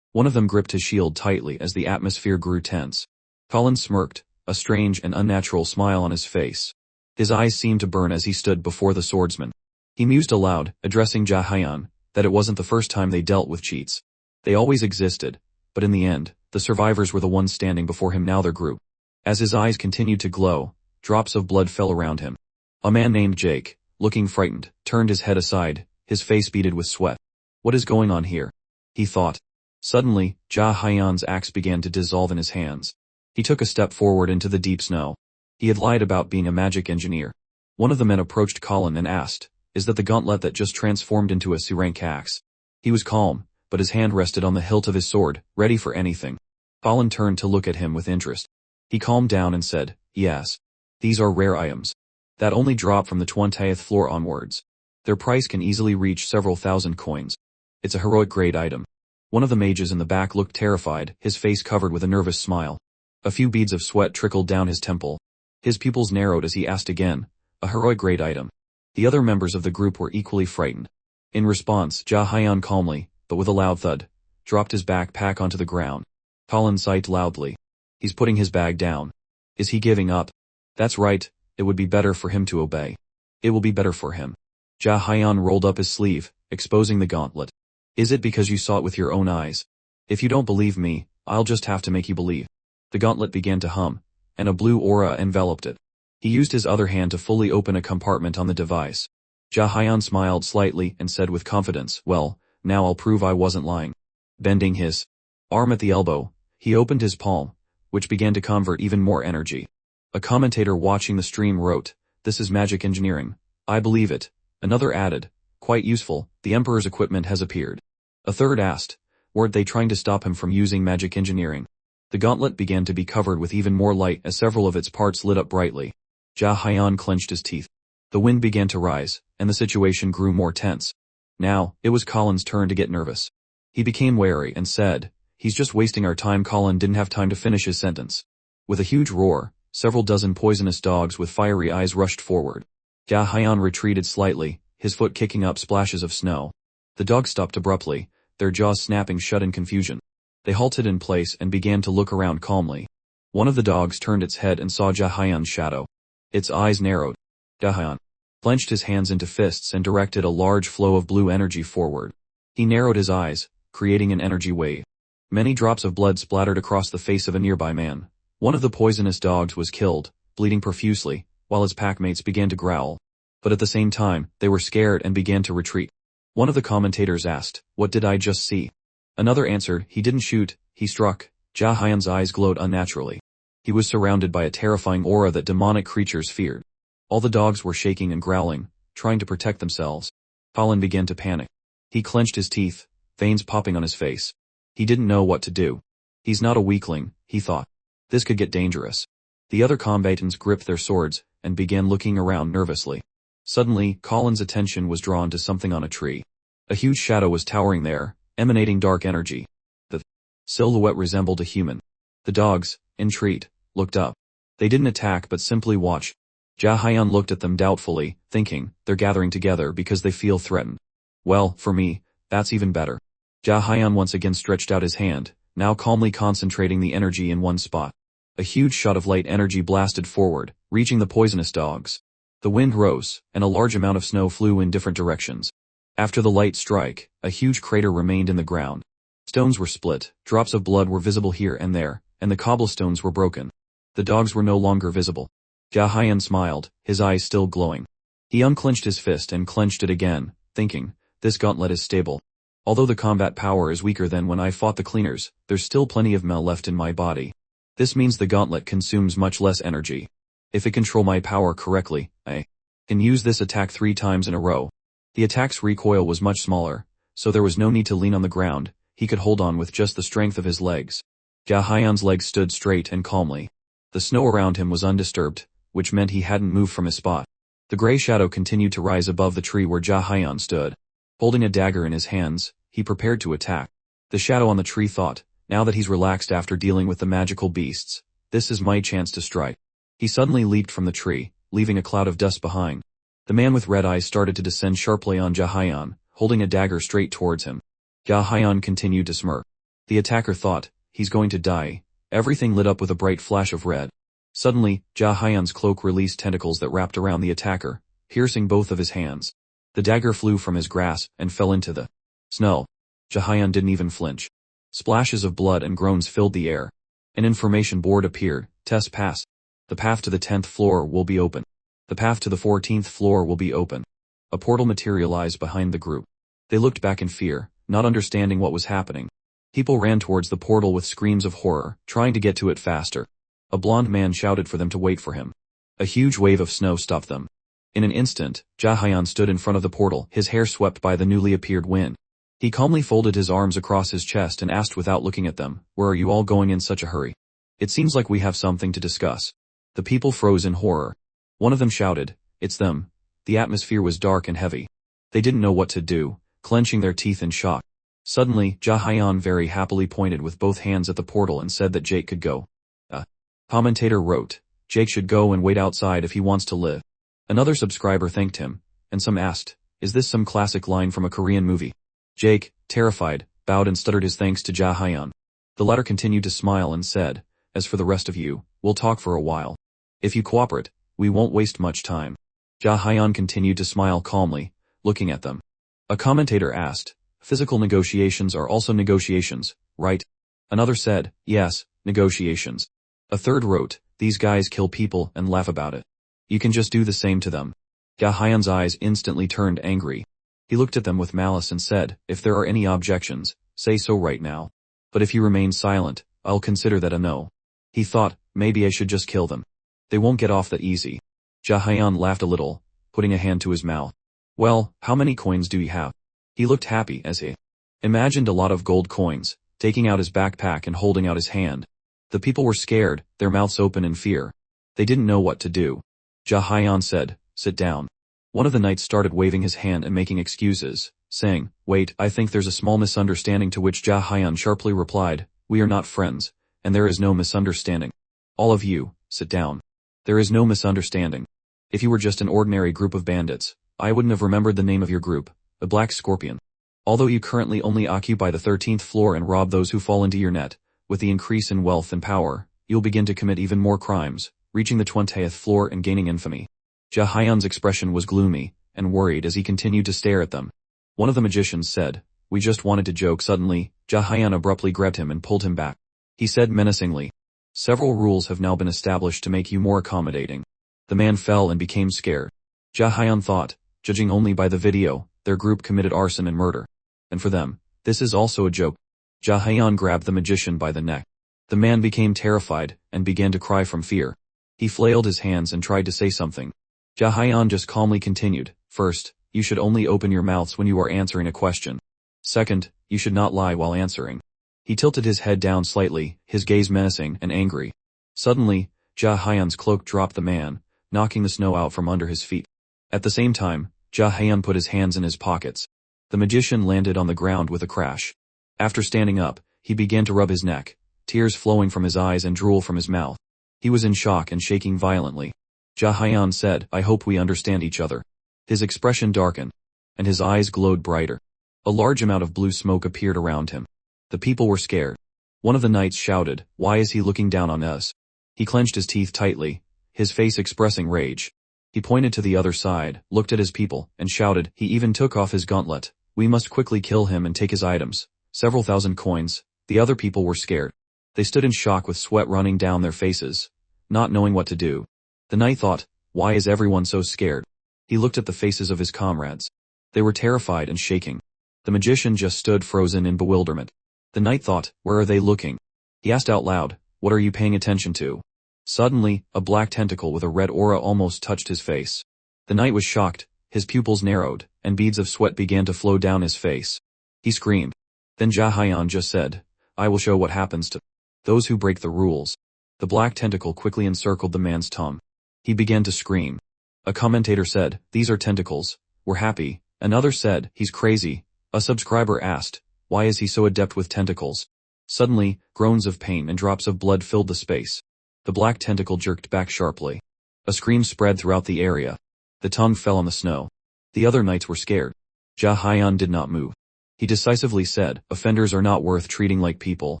[SPEAKER 1] One of them gripped his shield tightly as the atmosphere grew tense. Colin smirked, a strange and unnatural smile on his face. His eyes seemed to burn as he stood before the swordsman. He mused aloud, addressing Jae-hyun, that it wasn't the first time they dealt with cheats. They always existed, but in the end, the survivors were the ones standing before him, now their group. As his eyes continued to glow, drops of blood fell around him. A man named Jake, looking frightened, turned his head aside, his face beaded with sweat. What is going on here? He thought. Suddenly, Jae-hyun's axe began to dissolve in his hands. He took a step forward into the deep snow. He had lied about being a magic engineer. One of the men approached Colin and asked, is that the gauntlet that just transformed into a C-rank axe? He was calm, but his hand rested on the hilt of his sword, ready for anything. Colin turned to look at him with interest. He calmed down and said, yes. These are rare items. That only drop from the 20th floor onwards. Their price can easily reach several thousand coins. It's a heroic grade item. One of the mages in the back looked terrified, his face covered with a nervous smile. A few beads of sweat trickled down his temple. His pupils narrowed as he asked again, a heroic grade item. The other members of the group were equally frightened. In response, Jae-hyun calmly, but with a loud thud, dropped his backpack onto the ground. Colin sighed loudly. He's putting his bag down. Is he giving up? That's right, it would be better for him to obey. It will be better for him. Jae-hyun rolled up his sleeve, exposing the gauntlet. Is it because you saw it with your own eyes? If you don't believe me, I'll just have to make you believe. The gauntlet began to hum, and a blue aura enveloped it. He used his other hand to fully open a compartment on the device. Jae-hyun smiled slightly and said with confidence, well, now I'll prove I wasn't lying. Bending his arm at the elbow, he opened his palm, which began to convert even more energy. A commentator watching the stream wrote, this is magic engineering. I believe it. Another added, quite useful, the Emperor's equipment has appeared. A third asked, weren't they trying to stop him from using magic engineering? The gauntlet began to be covered with even more light as several of its parts lit up brightly. Jae-hyun clenched his teeth. The wind began to rise, and the situation grew more tense. Now, it was Colin's turn to get nervous. He became wary and said, he's just wasting our time. Colin didn't have time to finish his sentence. With a huge roar, several dozen poisonous dogs with fiery eyes rushed forward. Jae-hyun retreated slightly, his foot kicking up splashes of snow. The dogs stopped abruptly, their jaws snapping shut in confusion. They halted in place and began to look around calmly. One of the dogs turned its head and saw Jae-hyun's shadow. Its eyes narrowed. Jae-hyun clenched his hands into fists and directed a large flow of blue energy forward. He narrowed his eyes, creating an energy wave. Many drops of blood splattered across the face of a nearby man. One of the poisonous dogs was killed, bleeding profusely, while his packmates began to growl. But at the same time, they were scared and began to retreat. One of the commentators asked, what did I just see? Another answered, he didn't shoot, he struck. Jae-hyun's eyes glowed unnaturally. He was surrounded by a terrifying aura that demonic creatures feared. All the dogs were shaking and growling, trying to protect themselves. Colin began to panic. He clenched his teeth, veins popping on his face. He didn't know what to do. He's not a weakling, he thought. This could get dangerous. The other combatants gripped their swords and began looking around nervously. Suddenly, Colin's attention was drawn to something on a tree. A huge shadow was towering there, emanating dark energy. The silhouette resembled a human. The dogs, intrigued, looked up. They didn't attack but simply watched. Jae-hyun looked at them doubtfully, thinking, they're gathering together because they feel threatened. Well, for me, that's even better. Jae-hyun once again stretched out his hand, now calmly concentrating the energy in one spot. A huge shot of light energy blasted forward, reaching the poisonous dogs. The wind rose, and a large amount of snow flew in different directions. After the light strike, a huge crater remained in the ground. Stones were split, drops of blood were visible here and there, and the cobblestones were broken. The dogs were no longer visible. Jae-hyun smiled, his eyes still glowing. He unclenched his fist and clenched it again, thinking, this gauntlet is stable. Although the combat power is weaker than when I fought the cleaners, there's still plenty of mel left in my body. This means the gauntlet consumes much less energy. If it control my power correctly, I can use this attack 3 times in a row. The attack's recoil was much smaller, so there was no need to lean on the ground, he could hold on with just the strength of his legs. Jae-hyun's legs stood straight and calmly. The snow around him was undisturbed, which meant he hadn't moved from his spot. The gray shadow continued to rise above the tree where Jae-hyun stood. Holding a dagger in his hands, he prepared to attack. The shadow on the tree thought, now that he's relaxed after dealing with the magical beasts, this is my chance to strike. He suddenly leaped from the tree, leaving a cloud of dust behind. The man with red eyes started to descend sharply on Jae-hyun, holding a dagger straight towards him. Jae-hyun continued to smirk. The attacker thought, he's going to die. Everything lit up with a bright flash of red. Suddenly, Jae-hyun's cloak released tentacles that wrapped around the attacker, piercing both of his hands. The dagger flew from his grasp and fell into the snow. Jae-hyun didn't even flinch. Splashes of blood and groans filled the air. An information board appeared, test pass. The path to the 10th floor will be open. The path to the 14th floor will be open. A portal materialized behind the group. They looked back in fear, not understanding what was happening. People ran towards the portal with screams of horror, trying to get to it faster. A blond man shouted for them to wait for him. A huge wave of snow stopped them. In an instant, Jae-hyun stood in front of the portal, his hair swept by the newly appeared wind. He calmly folded his arms across his chest and asked without looking at them, where are you all going in such a hurry? It seems like we have something to discuss. The people froze in horror. One of them shouted, it's them. The atmosphere was dark and heavy. They didn't know what to do, clenching their teeth in shock. Suddenly, Jae-hyun very happily pointed with both hands at the portal and said that Jake could go. A commentator wrote, Jake should go and wait outside if he wants to live. Another subscriber thanked him, and some asked, is this some classic line from a Korean movie? Jake, terrified, bowed and stuttered his thanks to Jae-hyun. The latter continued to smile and said, as for the rest of you, we'll talk for a while. If you cooperate, we won't waste much time. Jae-hyun continued to smile calmly, looking at them. A commentator asked, physical negotiations are also negotiations, right? Another said, yes, negotiations. A third wrote, these guys kill people and laugh about it. You can just do the same to them. Jae-hyun's eyes instantly turned angry. He looked at them with malice and said, if there are any objections, say so right now. But if you remain silent, I'll consider that a no. He thought, maybe I should just kill them. They won't get off that easy. Jae-hyun laughed a little, putting a hand to his mouth. Well, how many coins do you have? He looked happy as he imagined a lot of gold coins, taking out his backpack and holding out his hand. The people were scared, their mouths open in fear. They didn't know what to do. Jae-hyun said, sit down. One of the knights started waving his hand and making excuses, saying, wait, I think there's a small misunderstanding, to which Jae-hyun sharply replied, we are not friends, and there is no misunderstanding. All of you, sit down. There is no misunderstanding. If you were just an ordinary group of bandits, I wouldn't have remembered the name of your group, a Black Scorpion. Although you currently only occupy the 13th floor and rob those who fall into your net, with the increase in wealth and power, you'll begin to commit even more crimes, reaching the 20th floor and gaining infamy. Jae-hyun's expression was gloomy and worried as he continued to stare at them. One of the magicians said, we just wanted to joke. Suddenly, Jae-hyun abruptly grabbed him and pulled him back. He said menacingly, several rules have now been established to make you more accommodating. The man fell and became scared. Jae-hyun thought, judging only by the video, their group committed arson and murder. And for them, this is also a joke. Jae-hyun grabbed the magician by the neck. The man became terrified and began to cry from fear. He flailed his hands and tried to say something. Jae-hyun just calmly continued, first, you should only open your mouths when you are answering a question. Second, you should not lie while answering. He tilted his head down slightly, his gaze menacing and angry. Suddenly, Jae-hyun's cloak dropped the man, knocking the snow out from under his feet. At the same time, Ja Hyun put his hands in his pockets. The magician landed on the ground with a crash. After standing up, he began to rub his neck, tears flowing from his eyes and drool from his mouth. He was in shock and shaking violently. Ja Hyun said, "I hope we understand each other." His expression darkened, and his eyes glowed brighter. A large amount of blue smoke appeared around him. The people were scared. One of the knights shouted, "Why is he looking down on us?" He clenched his teeth tightly, his face expressing rage. He pointed to the other side, looked at his people, and shouted. He even took off his gauntlet. "We must quickly kill him and take his items." Several thousand coins. The other people were scared. They stood in shock with sweat running down their faces, not knowing what to do. The knight thought, why is everyone so scared? He looked at the faces of his comrades. They were terrified and shaking. The magician just stood frozen in bewilderment. The knight thought, where are they looking? He asked out loud, what are you paying attention to? Suddenly, a black tentacle with a red aura almost touched his face. The knight was shocked, his pupils narrowed, and beads of sweat began to flow down his face. He screamed. Then Ja Hyun just said, I will show what happens to those who break the rules. The black tentacle quickly encircled the man's tongue. He began to scream. A commentator said, these are tentacles, we're happy. Another said, he's crazy. A subscriber asked, why is he so adept with tentacles? Suddenly, groans of pain and drops of blood filled the space. The black tentacle jerked back sharply. A scream spread throughout the area. The tongue fell on the snow. The other knights were scared. Ja Hyun did not move. He decisively said, offenders are not worth treating like people.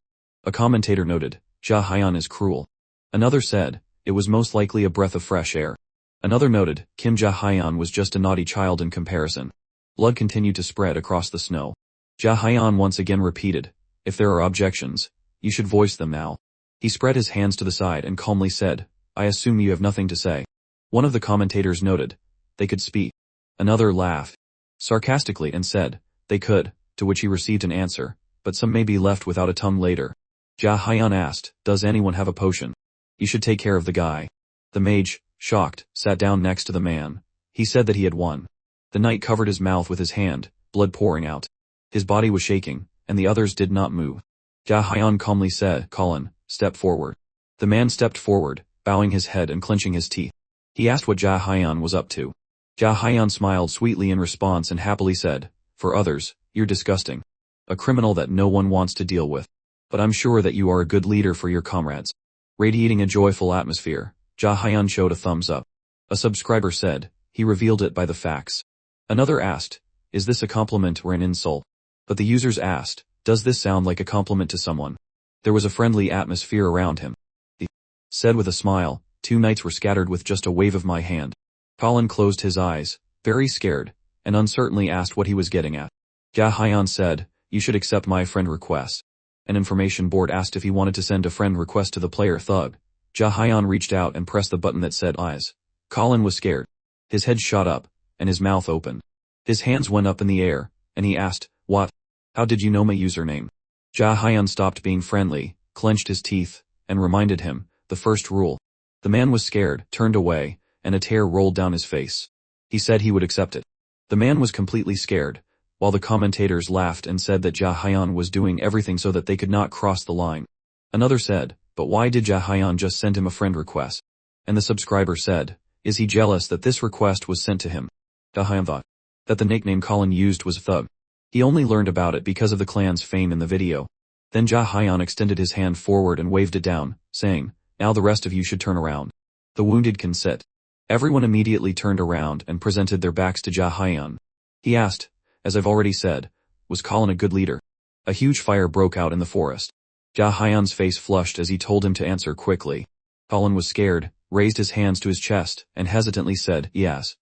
[SPEAKER 1] A commentator noted, Ja Hyun is cruel. Another said, it was most likely a breath of fresh air. Another noted, Kim Ja Hyun was just a naughty child in comparison. Blood continued to spread across the snow. Ja Hyun once again repeated, if there are objections, you should voice them now. He spread his hands to the side and calmly said, I assume you have nothing to say. One of the commentators noted, they could speak. Another laughed sarcastically and said, they could, to which he received an answer, but some may be left without a tongue later. Ja Hyun asked, does anyone have a potion? You should take care of the guy. The mage, shocked, sat down next to the man. He said that he had won. The knight covered his mouth with his hand, blood pouring out. His body was shaking, and the others did not move. Ja Hyun calmly said, Colin, step forward. The man stepped forward, bowing his head and clenching his teeth. He asked what Ja Hyun was up to. Ja Hyun smiled sweetly in response and happily said, for others, you're disgusting. A criminal that no one wants to deal with. But I'm sure that you are a good leader for your comrades. Radiating a joyful atmosphere, Ja Hyun showed a thumbs up. A subscriber said, he revealed it by the facts. Another asked, is this a compliment or an insult? But the users asked, does this sound like a compliment to someone? There was a friendly atmosphere around him. He said with a smile, 2 knights were scattered with just a wave of my hand. Colin closed his eyes, very scared, and uncertainly asked what he was getting at. Ja Hyun said, you should accept my friend request. An information board asked if he wanted to send a friend request to the player Thug. Ja Hyun reached out and pressed the button that said eyes. Colin was scared. His head shot up, and his mouth opened. His hands went up in the air, and he asked, what? How did you know my username? Ja Hyun stopped being friendly, clenched his teeth, and reminded him, the first rule. The man was scared, turned away, and a tear rolled down his face. He said he would accept it. The man was completely scared, while the commentators laughed and said that Ja Hyun was doing everything so that they could not cross the line. Another said, but why did Ja Hyun just send him a friend request? And the subscriber said, is he jealous that this request was sent to him? Ja Hyun thought that the nickname Colin used was Thug. He only learned about it because of the clan's fame in the video. Then Ja Hyun extended his hand forward and waved it down, saying, now the rest of you should turn around. The wounded can sit. Everyone immediately turned around and presented their backs to Ja Hyun. He asked, as I've already said, was Colin a good leader? A huge fire broke out in the forest. Ja Hyun's face flushed as he told him to answer quickly. Colin was scared, raised his hands to his chest, and hesitantly said, yes.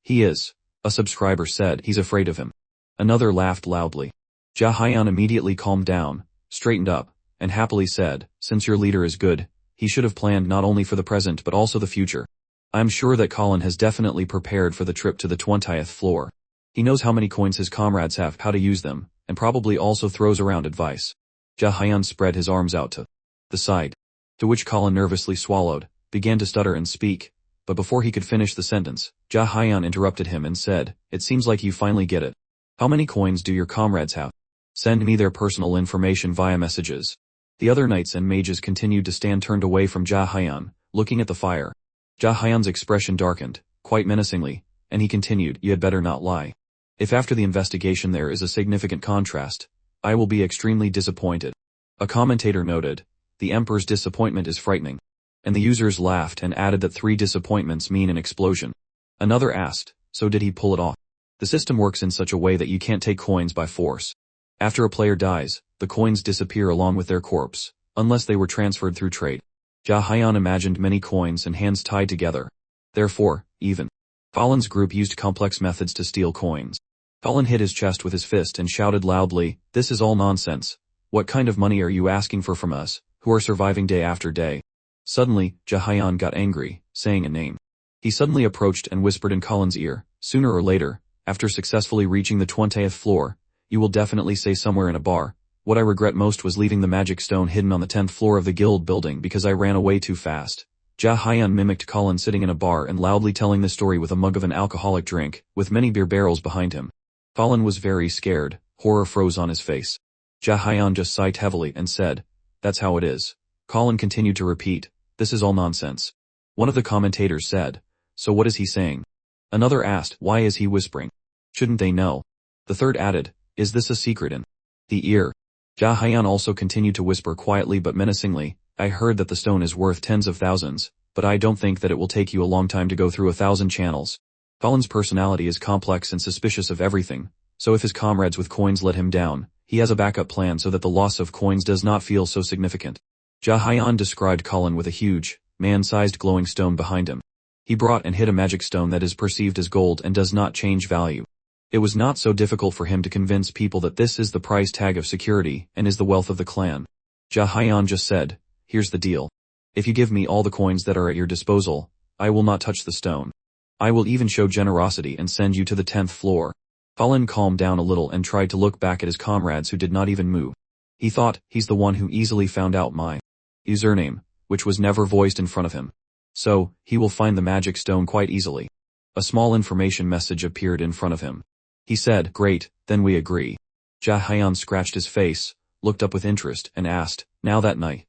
[SPEAKER 1] He is. A subscriber said he's afraid of him. Another laughed loudly. Ja Hyun immediately calmed down, straightened up, and happily said, since your leader is good, he should have planned not only for the present but also the future. I'm sure that Colin has definitely prepared for the trip to the 20th floor. He knows how many coins his comrades have, how to use them, and probably also throws around advice. Ja Hyun spread his arms out to the side, to which Colin nervously swallowed, began to stutter and speak, but before he could finish the sentence, Ja Hyun interrupted him and said, it seems like you finally get it. How many coins do your comrades have? Send me their personal information via messages. The other knights and mages continued to stand turned away from Ja Hyun, looking at the fire. Ja Hyun's expression darkened, quite menacingly, and he continued, you had better not lie. If after the investigation there is a significant contrast, I will be extremely disappointed. A commentator noted, the Emperor's disappointment is frightening. And the users laughed and added that 3 disappointments mean an explosion. Another asked, so did he pull it off? The system works in such a way that you can't take coins by force. After a player dies, the coins disappear along with their corpse, unless they were transferred through trade. Ja Hyan imagined many coins and hands tied together. Therefore, even Falin's group used complex methods to steal coins. Falin hit his chest with his fist and shouted loudly, this is all nonsense. What kind of money are you asking for from us, who are surviving day after day? Suddenly, Ja Hyan got angry, saying a name. He suddenly approached and whispered in Colin's ear, sooner or later, after successfully reaching the 20th floor, you will definitely say somewhere in a bar, what I regret most was leaving the magic stone hidden on the 10th floor of the guild building because I ran away too fast. Ja Hyan mimicked Colin sitting in a bar and loudly telling the story with a mug of an alcoholic drink, with many beer barrels behind him. Colin was very scared, horror froze on his face. Ja Hyan just sighed heavily and said, that's how it is. Colin continued to repeat, this is all nonsense. One of the commentators said, so what is he saying? Another asked, why is he whispering? Shouldn't they know? The third added, is this a secret in the ear? Ja Hyan also continued to whisper quietly but menacingly, I heard that the stone is worth tens of thousands, but I don't think that it will take you a long time to go through 1,000 channels. Colin's personality is complex and suspicious of everything, so if his comrades with coins let him down, he has a backup plan so that the loss of coins does not feel so significant. Ja Hyan described Colin with a huge, man-sized glowing stone behind him. He brought and hid a magic stone that is perceived as gold and does not change value. It was not so difficult for him to convince people that this is the price tag of security and is the wealth of the clan. Ja Hyan just said, here's the deal. If you give me all the coins that are at your disposal, I will not touch the stone. I will even show generosity and send you to the 10th floor. Colin calmed down a little and tried to look back at his comrades who did not even move. He thought, he's the one who easily found out my username, which was never voiced in front of him. So, he will find the magic stone quite easily. A small information message appeared in front of him. He said, great, then we agree. Ja Hyan scratched his face, looked up with interest, and asked, now that night.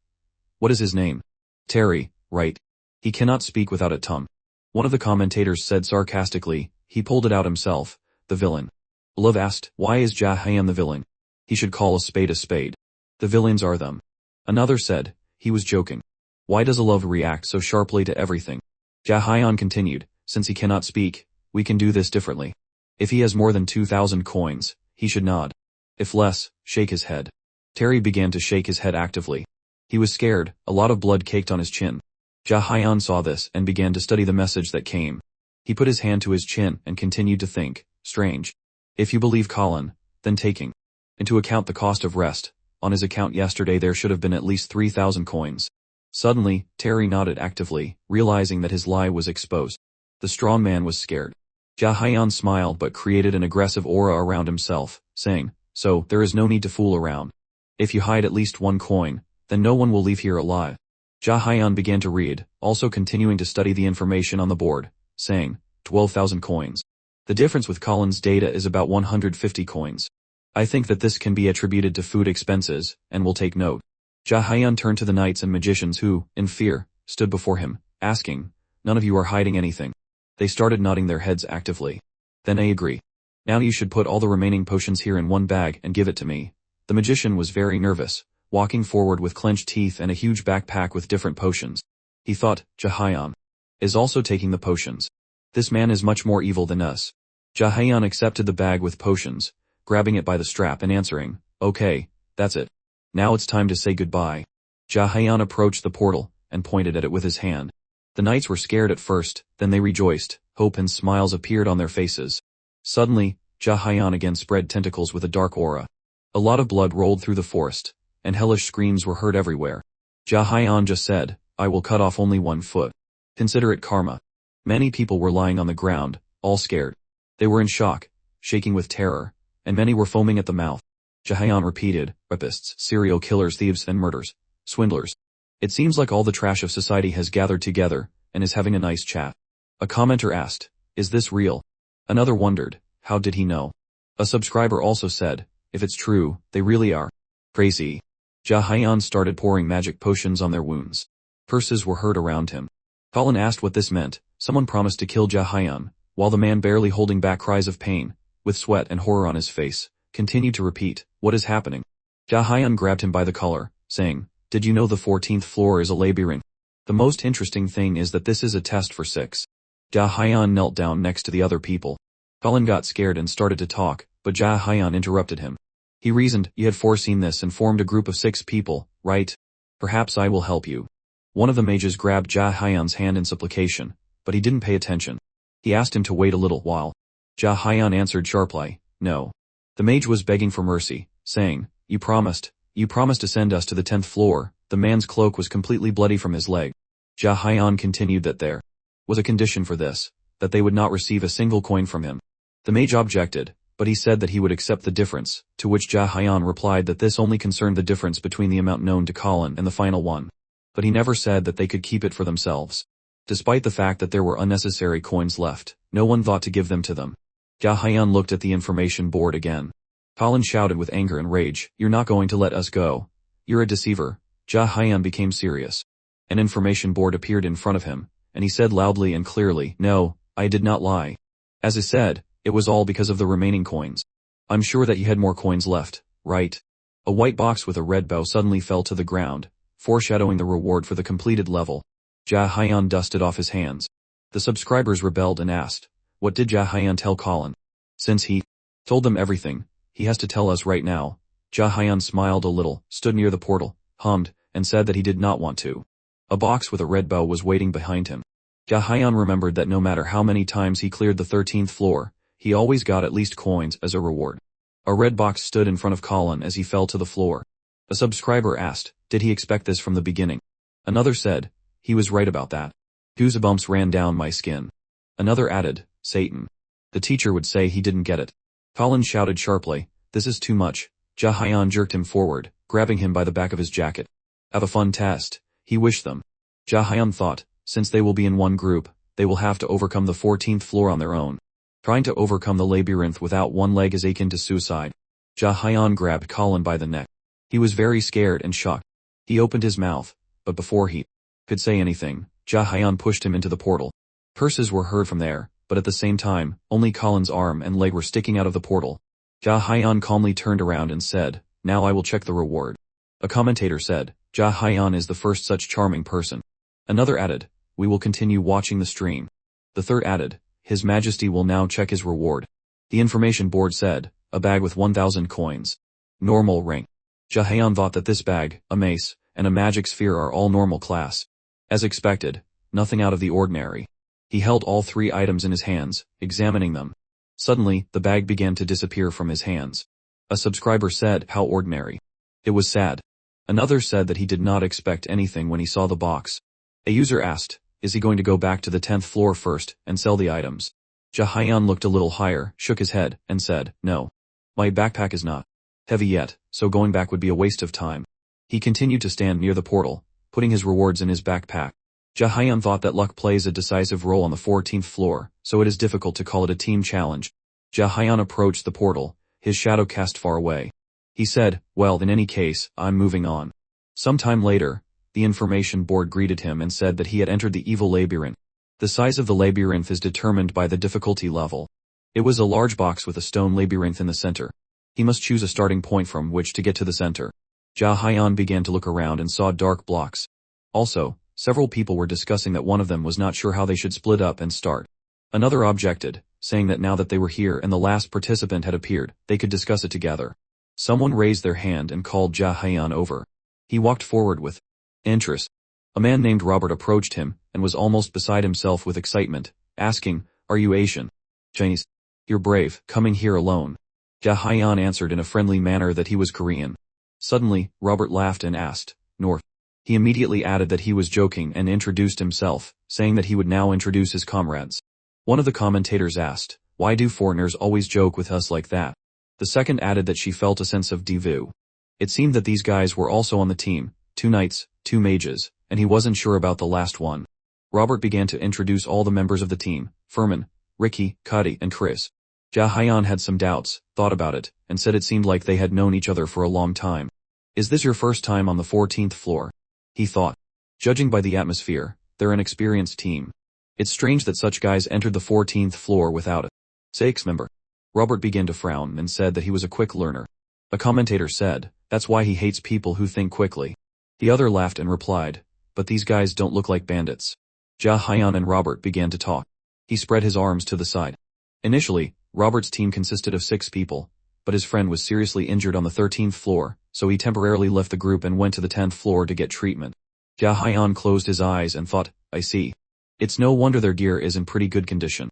[SPEAKER 1] What is his name? Terry, right? He cannot speak without a tongue. One of the commentators said sarcastically, he pulled it out himself, the villain. Love asked, why is Ja Hyan the villain? He should call a spade a spade. The villains are them. Another said, he was joking. Why does a love react so sharply to everything? Ja Hyan continued, since he cannot speak, we can do this differently. If he has more than 2,000 coins, he should nod. If less, shake his head. Terry began to shake his head actively. He was scared, a lot of blood caked on his chin. Ja Hyan saw this and began to study the message that came. He put his hand to his chin and continued to think, strange. If you believe Colin, then taking into account the cost of rest, on his account yesterday there should have been at least 3,000 coins. Suddenly, Terry nodded actively, realizing that his lie was exposed. The strong man was scared. Ja Hyan smiled but created an aggressive aura around himself, saying, so, there is no need to fool around. If you hide at least 1 coin, then no one will leave here alive. Ja Hyan began to read, also continuing to study the information on the board, saying, 12,000 coins. The difference with Colin's data is about 150 coins. I think that this can be attributed to food expenses, and will take note. Ja Hyan turned to the knights and magicians who, in fear, stood before him, asking, none of you are hiding anything. They started nodding their heads actively. Then I agree. Now you should put all the remaining potions here in one bag and give it to me. The magician was very nervous, walking forward with clenched teeth and a huge backpack with different potions. He thought, Ja Hyan is also taking the potions. This man is much more evil than us. Ja Hyan accepted the bag with potions, grabbing it by the strap and answering, okay, that's it. Now it's time to say goodbye. Ja Hyan approached the portal, and pointed at it with his hand. The knights were scared at first, then they rejoiced, hope and smiles appeared on their faces. Suddenly, Ja Hyan again spread tentacles with a dark aura. A lot of blood rolled through the forest, and hellish screams were heard everywhere. Ja Hyan just said, I will cut off only 1 foot. Consider it karma. Many people were lying on the ground, all scared. They were in shock, shaking with terror, and many were foaming at the mouth. Ja Hyan repeated, rapists, serial killers, thieves and murderers, swindlers. It seems like all the trash of society has gathered together, and is having a nice chat. A commenter asked, is this real? Another wondered, how did he know? A subscriber also said, if it's true, they really are crazy. Ja Hyan started pouring magic potions on their wounds. Curses were heard around him. Colin asked what this meant. Someone promised to kill Ja Hyan, while the man, barely holding back cries of pain, with sweat and horror on his face, continued to repeat, "What is happening?" Ja Hyun grabbed him by the collar, saying, "Did you know the 14th floor is a labyrinth? The most interesting thing is that this is a test for 6. Ja Hyun knelt down next to the other people. Colin got scared and started to talk, but Ja Hyun interrupted him. He reasoned, "You had foreseen this and formed a group of 6 people, right? Perhaps I will help you." One of the mages grabbed Ja Hyun's hand in supplication, but he didn't pay attention. He asked him to wait a little while. Ja Hyun answered sharply, "No." The mage was begging for mercy, saying, You promised to send us to the 10th floor." The man's cloak was completely bloody from his leg. Ja Hyun continued that there was a condition for this, that they would not receive a single coin from him. The mage objected, but he said that he would accept the difference, to which Ja Hyun replied that this only concerned the difference between the amount known to Colin and the final one. But he never said that they could keep it for themselves. Despite the fact that there were unnecessary coins left, no one thought to give them to them. Ja Hyun looked at the information board again. Colin shouted with anger and rage, "You're not going to let us go. You're a deceiver." Ja Hyun became serious. An information board appeared in front of him, and he said loudly and clearly, "No, I did not lie. As I said, it was all because of the remaining coins. I'm sure that you had more coins left, right?" A white box with a red bow suddenly fell to the ground, foreshadowing the reward for the completed level. Ja Hyun dusted off his hands. The subscribers rebelled and asked, "What did Ja Hyun tell Colin? Since he told them everything, he has to tell us right now." Ja Hyun smiled a little, stood near the portal, hummed, and said that he did not want to. A box with a red bow was waiting behind him. Ja Hyun remembered that no matter how many times he cleared the 13th floor, he always got at least coins as a reward. A red box stood in front of Colin as he fell to the floor. A subscriber asked, "Did he expect this from the beginning?" Another said, "He was right about that. Goosebumps ran down my skin." Another added, "Satan. The teacher would say he didn't get it." Colin shouted sharply, "This is too much." Ja Hyun jerked him forward, grabbing him by the back of his jacket. "Have a fun test," he wished them. Ja Hyun thought, since they will be in one group, they will have to overcome the 14th floor on their own. Trying to overcome the labyrinth without one leg is akin to suicide. Ja Hyun grabbed Colin by the neck. He was very scared and shocked. He opened his mouth, but before he could say anything, Ja Hyun pushed him into the portal. Curses were heard from there, but at the same time, only Colin's arm and leg were sticking out of the portal. Ja Hyun calmly turned around and said, "Now I will check the reward." A commentator said, "Ja Hyun is the first such charming person." Another added, "We will continue watching the stream." The third added, "His Majesty will now check his reward." The information board said, "A bag with 1,000 coins. Normal rank." Ja Hyun thought that this bag, a mace, and a magic sphere are all normal class. As expected, nothing out of the ordinary. He held all 3 items in his hands, examining them. Suddenly, the bag began to disappear from his hands. A subscriber said, "How ordinary." It was sad. Another said that he did not expect anything when he saw the box. A user asked, "Is he going to go back to the 10th floor first and sell the items?" Ja Hyun looked a little higher, shook his head, and said, "No. My backpack is not heavy yet, so going back would be a waste of time." He continued to stand near the portal, putting his rewards in his backpack. Ja Hyun thought that luck plays a decisive role on the 14th floor, so it is difficult to call it a team challenge. Ja Hyun approached the portal, his shadow cast far away. He said, "Well, in any case, I'm moving on." Sometime later, the information board greeted him and said that he had entered the evil labyrinth. The size of the labyrinth is determined by the difficulty level. It was a large box with a stone labyrinth in the center. He must choose a starting point from which to get to the center. Ja Hyun began to look around and saw dark blocks. Also, several people were discussing that one of them was not sure how they should split up and start. Another objected, saying that now that they were here and the last participant had appeared, they could discuss it together. Someone raised their hand and called Ja Hyun over. He walked forward with interest. A man named Robert approached him, and was almost beside himself with excitement, asking, "Are you Asian? Chinese? You're brave, coming here alone." Ja Hyun answered in a friendly manner that he was Korean. Suddenly, Robert laughed and asked, "North?" He immediately added that he was joking and introduced himself, saying that he would now introduce his comrades. One of the commentators asked, "Why do foreigners always joke with us like that?" The second added that she felt a sense of déjà vu. It seemed that these guys were also on the team, 2 knights, 2 mages, and he wasn't sure about the last one. Robert began to introduce all the members of the team, Furman, Ricky, Cuddy, and Chris. Ja Hyun had some doubts, thought about it, and said it seemed like they had known each other for a long time. "Is this your first time on the 14th floor?" he thought. Judging by the atmosphere, they're an experienced team. It's strange that such guys entered the 14th floor without a six member. Robert began to frown and said that he was a quick learner. A commentator said, that's why he hates people who think quickly. The other laughed and replied, but these guys don't look like bandits. Ja Hyun and Robert began to talk. He spread his arms to the side. Initially, Robert's team consisted of 6 people, but his friend was seriously injured on the 13th floor, so he temporarily left the group and went to the 10th floor to get treatment. Ja Hyun closed his eyes and thought, I see. It's no wonder their gear is in pretty good condition.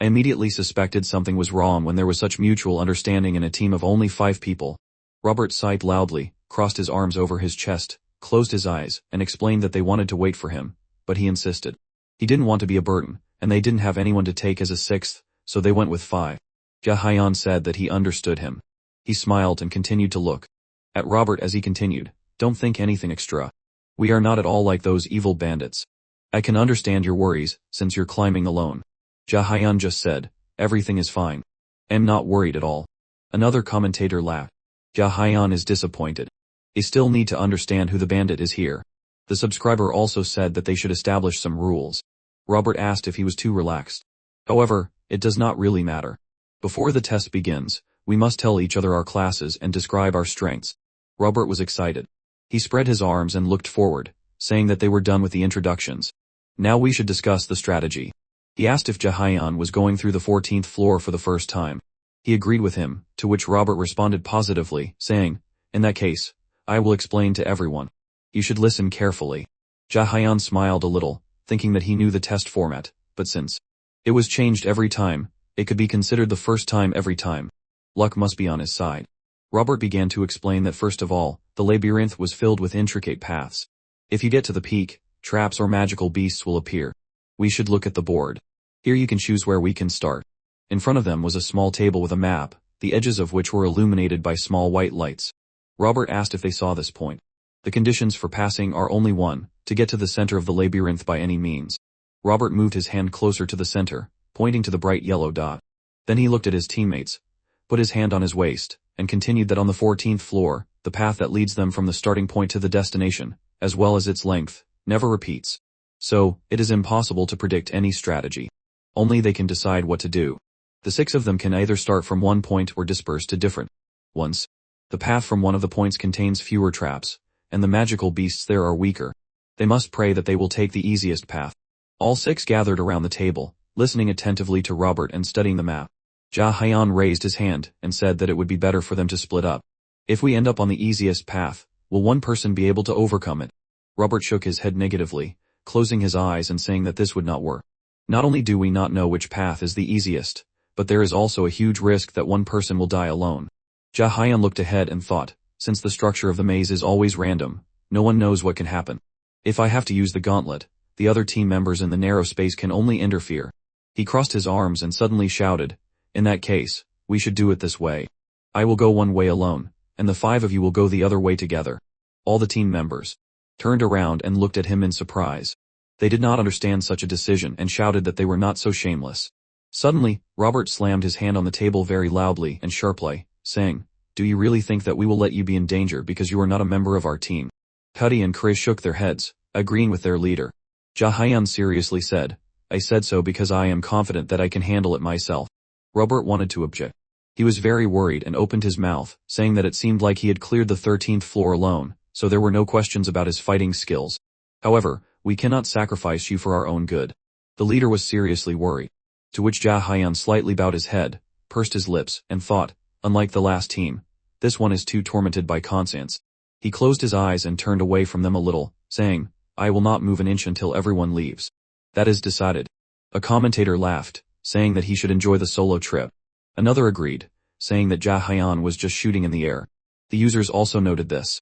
[SPEAKER 1] I immediately suspected something was wrong when there was such mutual understanding in a team of only 5 people. Robert sighed loudly, crossed his arms over his chest, closed his eyes, and explained that they wanted to wait for him, but he insisted. He didn't want to be a burden, and they didn't have anyone to take as a 6th, so they went with 5. Ja Hyun said that he understood him. He smiled and continued to look at Robert as he continued, don't think anything extra. We are not at all like those evil bandits. I can understand your worries, since you're climbing alone. Ja Hyun just said, everything is fine. I'm not worried at all. Another commentator laughed. Ja Hyun is disappointed. They still need to understand who the bandit is here. The subscriber also said that they should establish some rules. Robert asked if he was too relaxed. However, it does not really matter. Before the test begins, we must tell each other our classes and describe our strengths. Robert was excited. He spread his arms and looked forward, saying that they were done with the introductions. Now we should discuss the strategy. He asked if Ja Hyun was going through the 14th floor for the first time. He agreed with him, to which Robert responded positively, saying, in that case, I will explain to everyone. You should listen carefully. Ja Hyun smiled a little, thinking that he knew the test format, but since it was changed every time, it could be considered the first time every time. Luck must be on his side. Robert began to explain that first of all, the labyrinth was filled with intricate paths. If you get to the peak, traps or magical beasts will appear. We should look at the board. Here you can choose where we can start. In front of them was a small table with a map, the edges of which were illuminated by small white lights. Robert asked if they saw this point. The conditions for passing are only one, to get to the center of the labyrinth by any means. Robert moved his hand closer to the center, pointing to the bright yellow dot. Then he looked at his teammates, put his hand on his waist, and continued that on the 14th floor, the path that leads them from the starting point to the destination, as well as its length, never repeats. So, it is impossible to predict any strategy. Only they can decide what to do. The 6 of them can either start from one point or disperse to different ones. The path from one of the points contains fewer traps, and the magical beasts there are weaker. They must pray that they will take the easiest path. All 6 gathered around the table, listening attentively to Robert and studying the map. Ja Hyun raised his hand and said that it would be better for them to split up. If we end up on the easiest path, will one person be able to overcome it? Robert shook his head negatively, closing his eyes and saying that this would not work. Not only do we not know which path is the easiest, but there is also a huge risk that one person will die alone. Ja Hyun looked ahead and thought, since the structure of the maze is always random, no one knows what can happen. If I have to use the gauntlet, the other team members in the narrow space can only interfere. He crossed his arms and suddenly shouted, in that case, we should do it this way. I will go one way alone, and the 5 of you will go the other way together. All the team members turned around and looked at him in surprise. They did not understand such a decision and shouted that they were not so shameless. Suddenly, Robert slammed his hand on the table very loudly and sharply, saying, do you really think that we will let you be in danger because you are not a member of our team? Cuddy and Chris shook their heads, agreeing with their leader. Ja Hyun seriously said, I said so because I am confident that I can handle it myself. Robert wanted to object. He was very worried and opened his mouth, saying that it seemed like he had cleared the 13th floor alone, so there were no questions about his fighting skills. However, we cannot sacrifice you for our own good. The leader was seriously worried. To which Ja Hyun slightly bowed his head, pursed his lips, and thought, unlike the last team, this one is too tormented by conscience. He closed his eyes and turned away from them a little, saying, I will not move an inch until everyone leaves. That is decided. A commentator laughed, saying that he should enjoy the solo trip. Another agreed, saying that Ja Hyun was just shooting in the air. The users also noted this.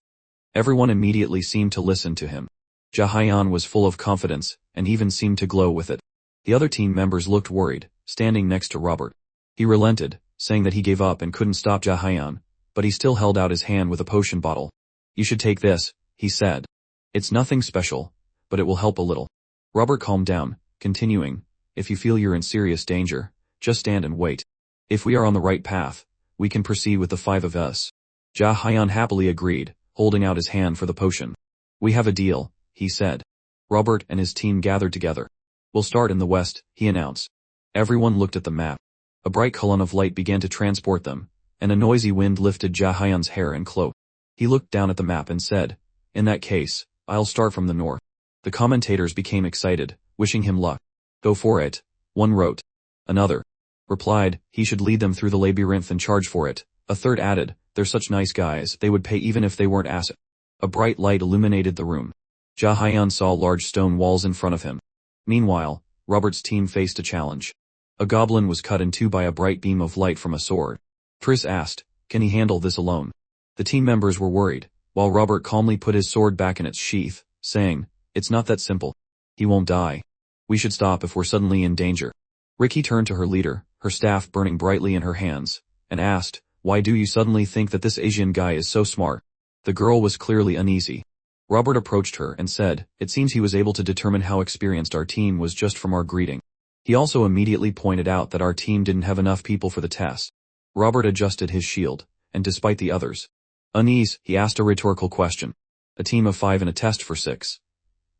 [SPEAKER 1] Everyone immediately seemed to listen to him. Ja Hyun was full of confidence, and even seemed to glow with it. The other team members looked worried, standing next to Robert. He relented, saying that he gave up and couldn't stop Ja Hyun, but he still held out his hand with a potion bottle. You should take this, he said. It's nothing special, but it will help a little. Robert calmed down, continuing, if you feel you're in serious danger, just stand and wait. If we are on the right path, we can proceed with the 5 of us. Ja Hyun happily agreed, holding out his hand for the potion. We have a deal, he said. Robert and his team gathered together. We'll start in the west, he announced. Everyone looked at the map. A bright column of light began to transport them, and a noisy wind lifted Jaehyun's hair and cloak. He looked down at the map and said, "In that case, I'll start from the north." The commentators became excited, wishing him luck. "Go for it," one wrote. Another replied, "He should lead them through the labyrinth and charge for it." A third added, "They're such nice guys, they would pay even if they weren't asked." A bright light illuminated the room. Jaehyun saw large stone walls in front of him. Meanwhile, Robert's team faced a challenge. A goblin was cut in two by a bright beam of light from a sword. Chris asked, "Can he handle this alone?" The team members were worried, while Robert calmly put his sword back in its sheath, saying, "It's not that simple. He won't die. We should stop if we're suddenly in danger." Ricky turned to her leader, her staff burning brightly in her hands, and asked, "Why do you suddenly think that this Asian guy is so smart?" The girl was clearly uneasy. Robert approached her and said, "It seems he was able to determine how experienced our team was just from our greeting." He also immediately pointed out that our team didn't have enough people for the test. Robert adjusted his shield, and despite the others' unease, he asked a rhetorical question. A team of 5 and a test for 6.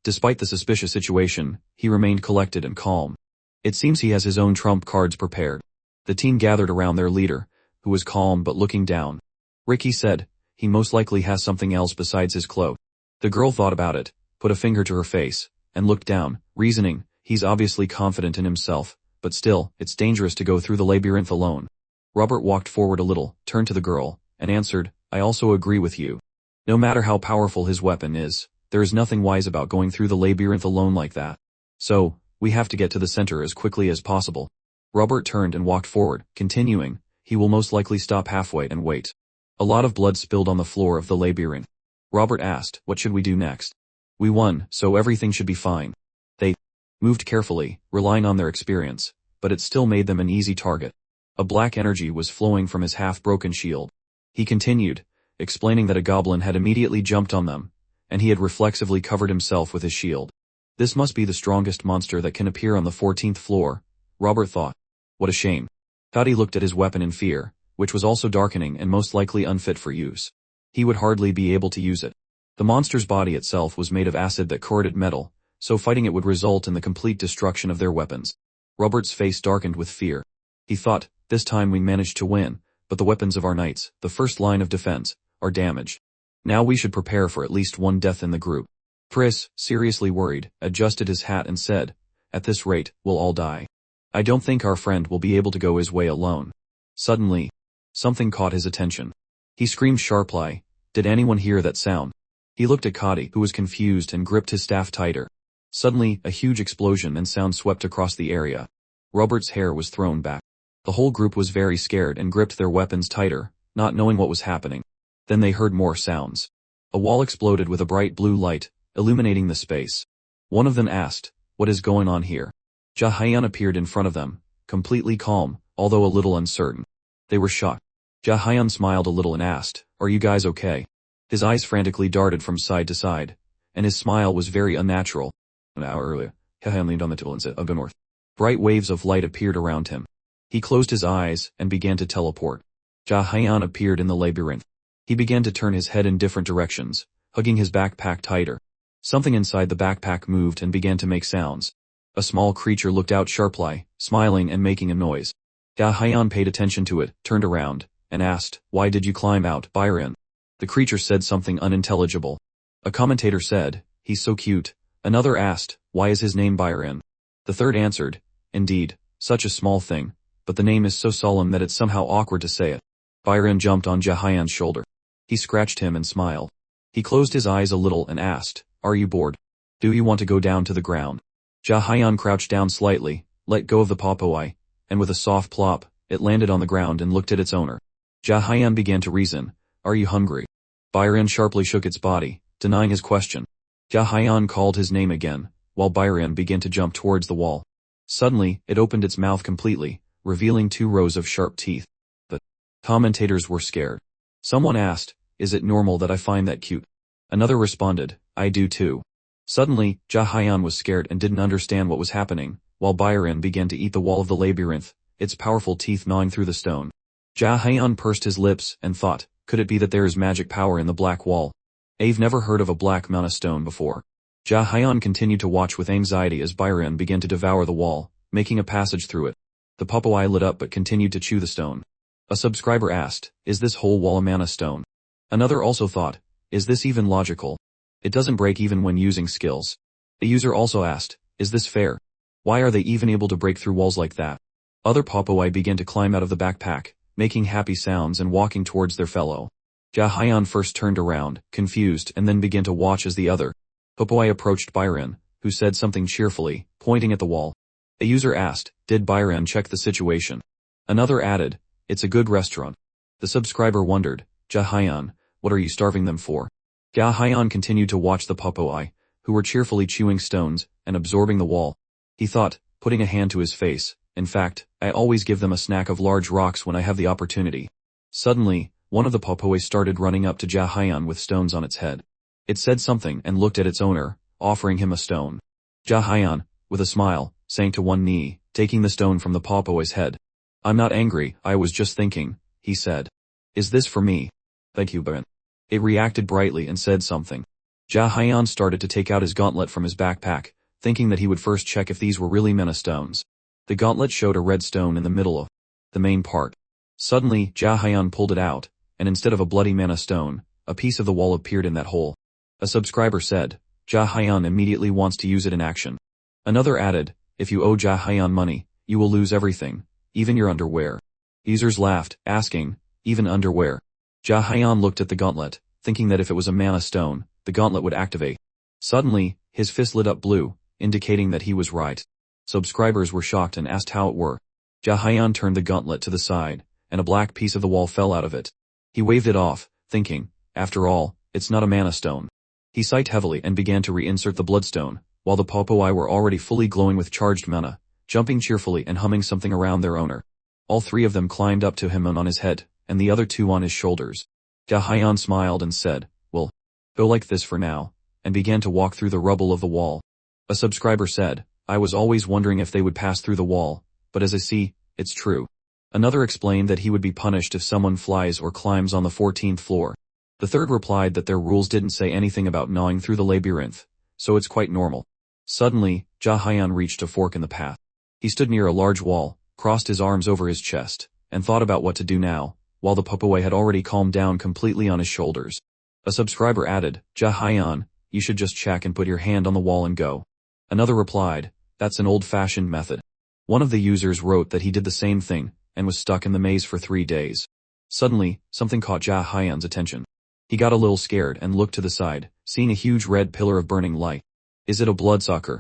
[SPEAKER 1] Despite the suspicious situation, he remained collected and calm. It seems he has his own trump cards prepared. The team gathered around their leader, who was calm but looking down. Ricky said, "He most likely has something else besides his cloak." The girl thought about it, put a finger to her face, and looked down, reasoning, "He's obviously confident in himself, but still, it's dangerous to go through the labyrinth alone." Robert walked forward a little, turned to the girl, and answered, "I also agree with you. No matter how powerful his weapon is, there is nothing wise about going through the labyrinth alone like that. So, we have to get to the center as quickly as possible." Robert turned and walked forward, continuing, "He will most likely stop halfway and wait." A lot of blood spilled on the floor of the labyrinth. Robert asked, "What should we do next?" "We won, so everything should be fine." They moved carefully, relying on their experience, but it still made them an easy target. A black energy was flowing from his half-broken shield. He continued, explaining that a goblin had immediately jumped on them, and he had reflexively covered himself with his shield. This must be the strongest monster that can appear on the 14th floor, Robert thought. What a shame. Cody looked at his weapon in fear, which was also darkening and most likely unfit for use. He would hardly be able to use it. The monster's body itself was made of acid that corroded metal, so fighting it would result in the complete destruction of their weapons. Robert's face darkened with fear. He thought, "This time we managed to win, but the weapons of our knights, the first line of defense, are damaged. Now we should prepare for at least one death in the group." Chris, seriously worried, adjusted his hat and said, "At this rate, we'll all die. I don't think our friend will be able to go his way alone." Suddenly, something caught his attention. He screamed sharply, "Did anyone hear that sound?" He looked at Cody, who was confused and gripped his staff tighter. Suddenly, a huge explosion and sound swept across the area. Robert's hair was thrown back. The whole group was very scared and gripped their weapons tighter, not knowing what was happening. Then they heard more sounds. A wall exploded with a bright blue light, illuminating the space. One of them asked, "What is going on here?" Jaehyun appeared in front of them, completely calm, although a little uncertain. They were shocked. Jaehyun smiled a little and asked, "Are you guys okay?" His eyes frantically darted from side to side, and his smile was very unnatural. An hour earlier, Jaehyun leaned on the table and said, "I'll go north." Bright waves of light appeared around him. He closed his eyes and began to teleport. Jaehyun appeared in the labyrinth. He began to turn his head in different directions, hugging his backpack tighter. Something inside the backpack moved and began to make sounds. A small creature looked out sharply, smiling and making a noise. Jaehyun paid attention to it, turned around, and asked, "Why did you climb out, Byron?" The creature said something unintelligible. A commentator said, "He's so cute." Another asked, "Why is his name Byron?" The third answered, "Indeed, such a small thing, but the name is so solemn that it's somehow awkward to say it." Byron jumped on Jaehyun's shoulder. He scratched him and smiled. He closed his eyes a little and asked, "Are you bored? Do you want to go down to the ground?" Jaehyun crouched down slightly, let go of the popoi, and with a soft plop, it landed on the ground and looked at its owner. Jaehyun began to reason, "Are you hungry?" Byron sharply shook its body, denying his question. Jaehyun called his name again, while Byron began to jump towards the wall. Suddenly, it opened its mouth completely, revealing 2 rows of sharp teeth. The commentators were scared. Someone asked, "Is it normal that I find that cute?" Another responded, "I do too." Suddenly, Jaehyun was scared and didn't understand what was happening, while Byron began to eat the wall of the labyrinth, its powerful teeth gnawing through the stone. Jaehyun pursed his lips and thought, could it be that there is magic power in the black wall? I've never heard of a black mana stone before. Jia Haiyan continued to watch with anxiety as Byron began to devour the wall, making a passage through it. The Popeye lit up but continued to chew the stone. A subscriber asked, is this whole wall a mana stone? Another also thought, is this even logical? It doesn't break even when using skills. A user also asked, is this fair? Why are they even able to break through walls like that? Other Popeye began to climb out of the backpack, making happy sounds and walking towards their fellow. Jia Haiyan first turned around, confused, and then began to watch as the other Popeye approached Byron, who said something cheerfully, pointing at the wall. A user asked, did Byron check the situation? Another added, it's a good restaurant. The subscriber wondered, Jia Haiyan, what are you starving them for? Jia Haiyan continued to watch the Popeye, who were cheerfully chewing stones and absorbing the wall. He thought, putting a hand to his face, in fact, I always give them a snack of large rocks when I have the opportunity. Suddenly, one of the Popeye started running up to Jia Haiyan with stones on its head. It said something and looked at its owner, offering him a stone. Jia Haiyan, with a smile, sank to one knee, taking the stone from the Popeye's head. I'm not angry, I was just thinking, he said. Is this for me? Thank you, Byron. It reacted brightly and said something. Jia Haiyan started to take out his gauntlet from his backpack, thinking that he would first check if these were really mana stones. The gauntlet showed a red stone in the middle of the main part. Suddenly, Jia Haiyan pulled it out, and instead of a bloody mana stone, a piece of the wall appeared in that hole. A subscriber said, Jia Haiyan immediately wants to use it in action. Another added, if you owe Jia Haiyan money, you will lose everything, even your underwear. Users laughed, asking, even underwear? Jia Haiyan looked at the gauntlet, thinking that if it was a mana stone, the gauntlet would activate. Suddenly, his fist lit up blue, indicating that he was right. Subscribers were shocked and asked how it were. Jia Haiyan turned the gauntlet to the side, and a black piece of the wall fell out of it. He waved it off, thinking, after all, it's not a mana stone. He sighed heavily and began to reinsert the bloodstone, while the Popeye were already fully glowing with charged mana, jumping cheerfully and humming something around their owner. All three of them climbed up to him on his head, and the other two on his shoulders. Jia Haiyan smiled and said, well, go like this for now, and began to walk through the rubble of the wall. A subscriber said, I was always wondering if they would pass through the wall, but as I see, it's true. Another explained that he would be punished if someone flies or climbs on the 14th floor. The third replied that their rules didn't say anything about gnawing through the labyrinth, so it's quite normal. Suddenly, Jia Haiyan reached a fork in the path. He stood near a large wall, crossed his arms over his chest, and thought about what to do now, while the Popeye had already calmed down completely on his shoulders. A subscriber added, Jia Haiyan, you should just check and put your hand on the wall and go. Another replied, that's an old-fashioned method. One of the users wrote that he did the same thing, and was stuck in the maze for 3 days. Suddenly, something caught Jia Haiyan's attention. He got a little scared and looked to the side, seeing a huge red pillar of burning light. Is it a bloodsucker?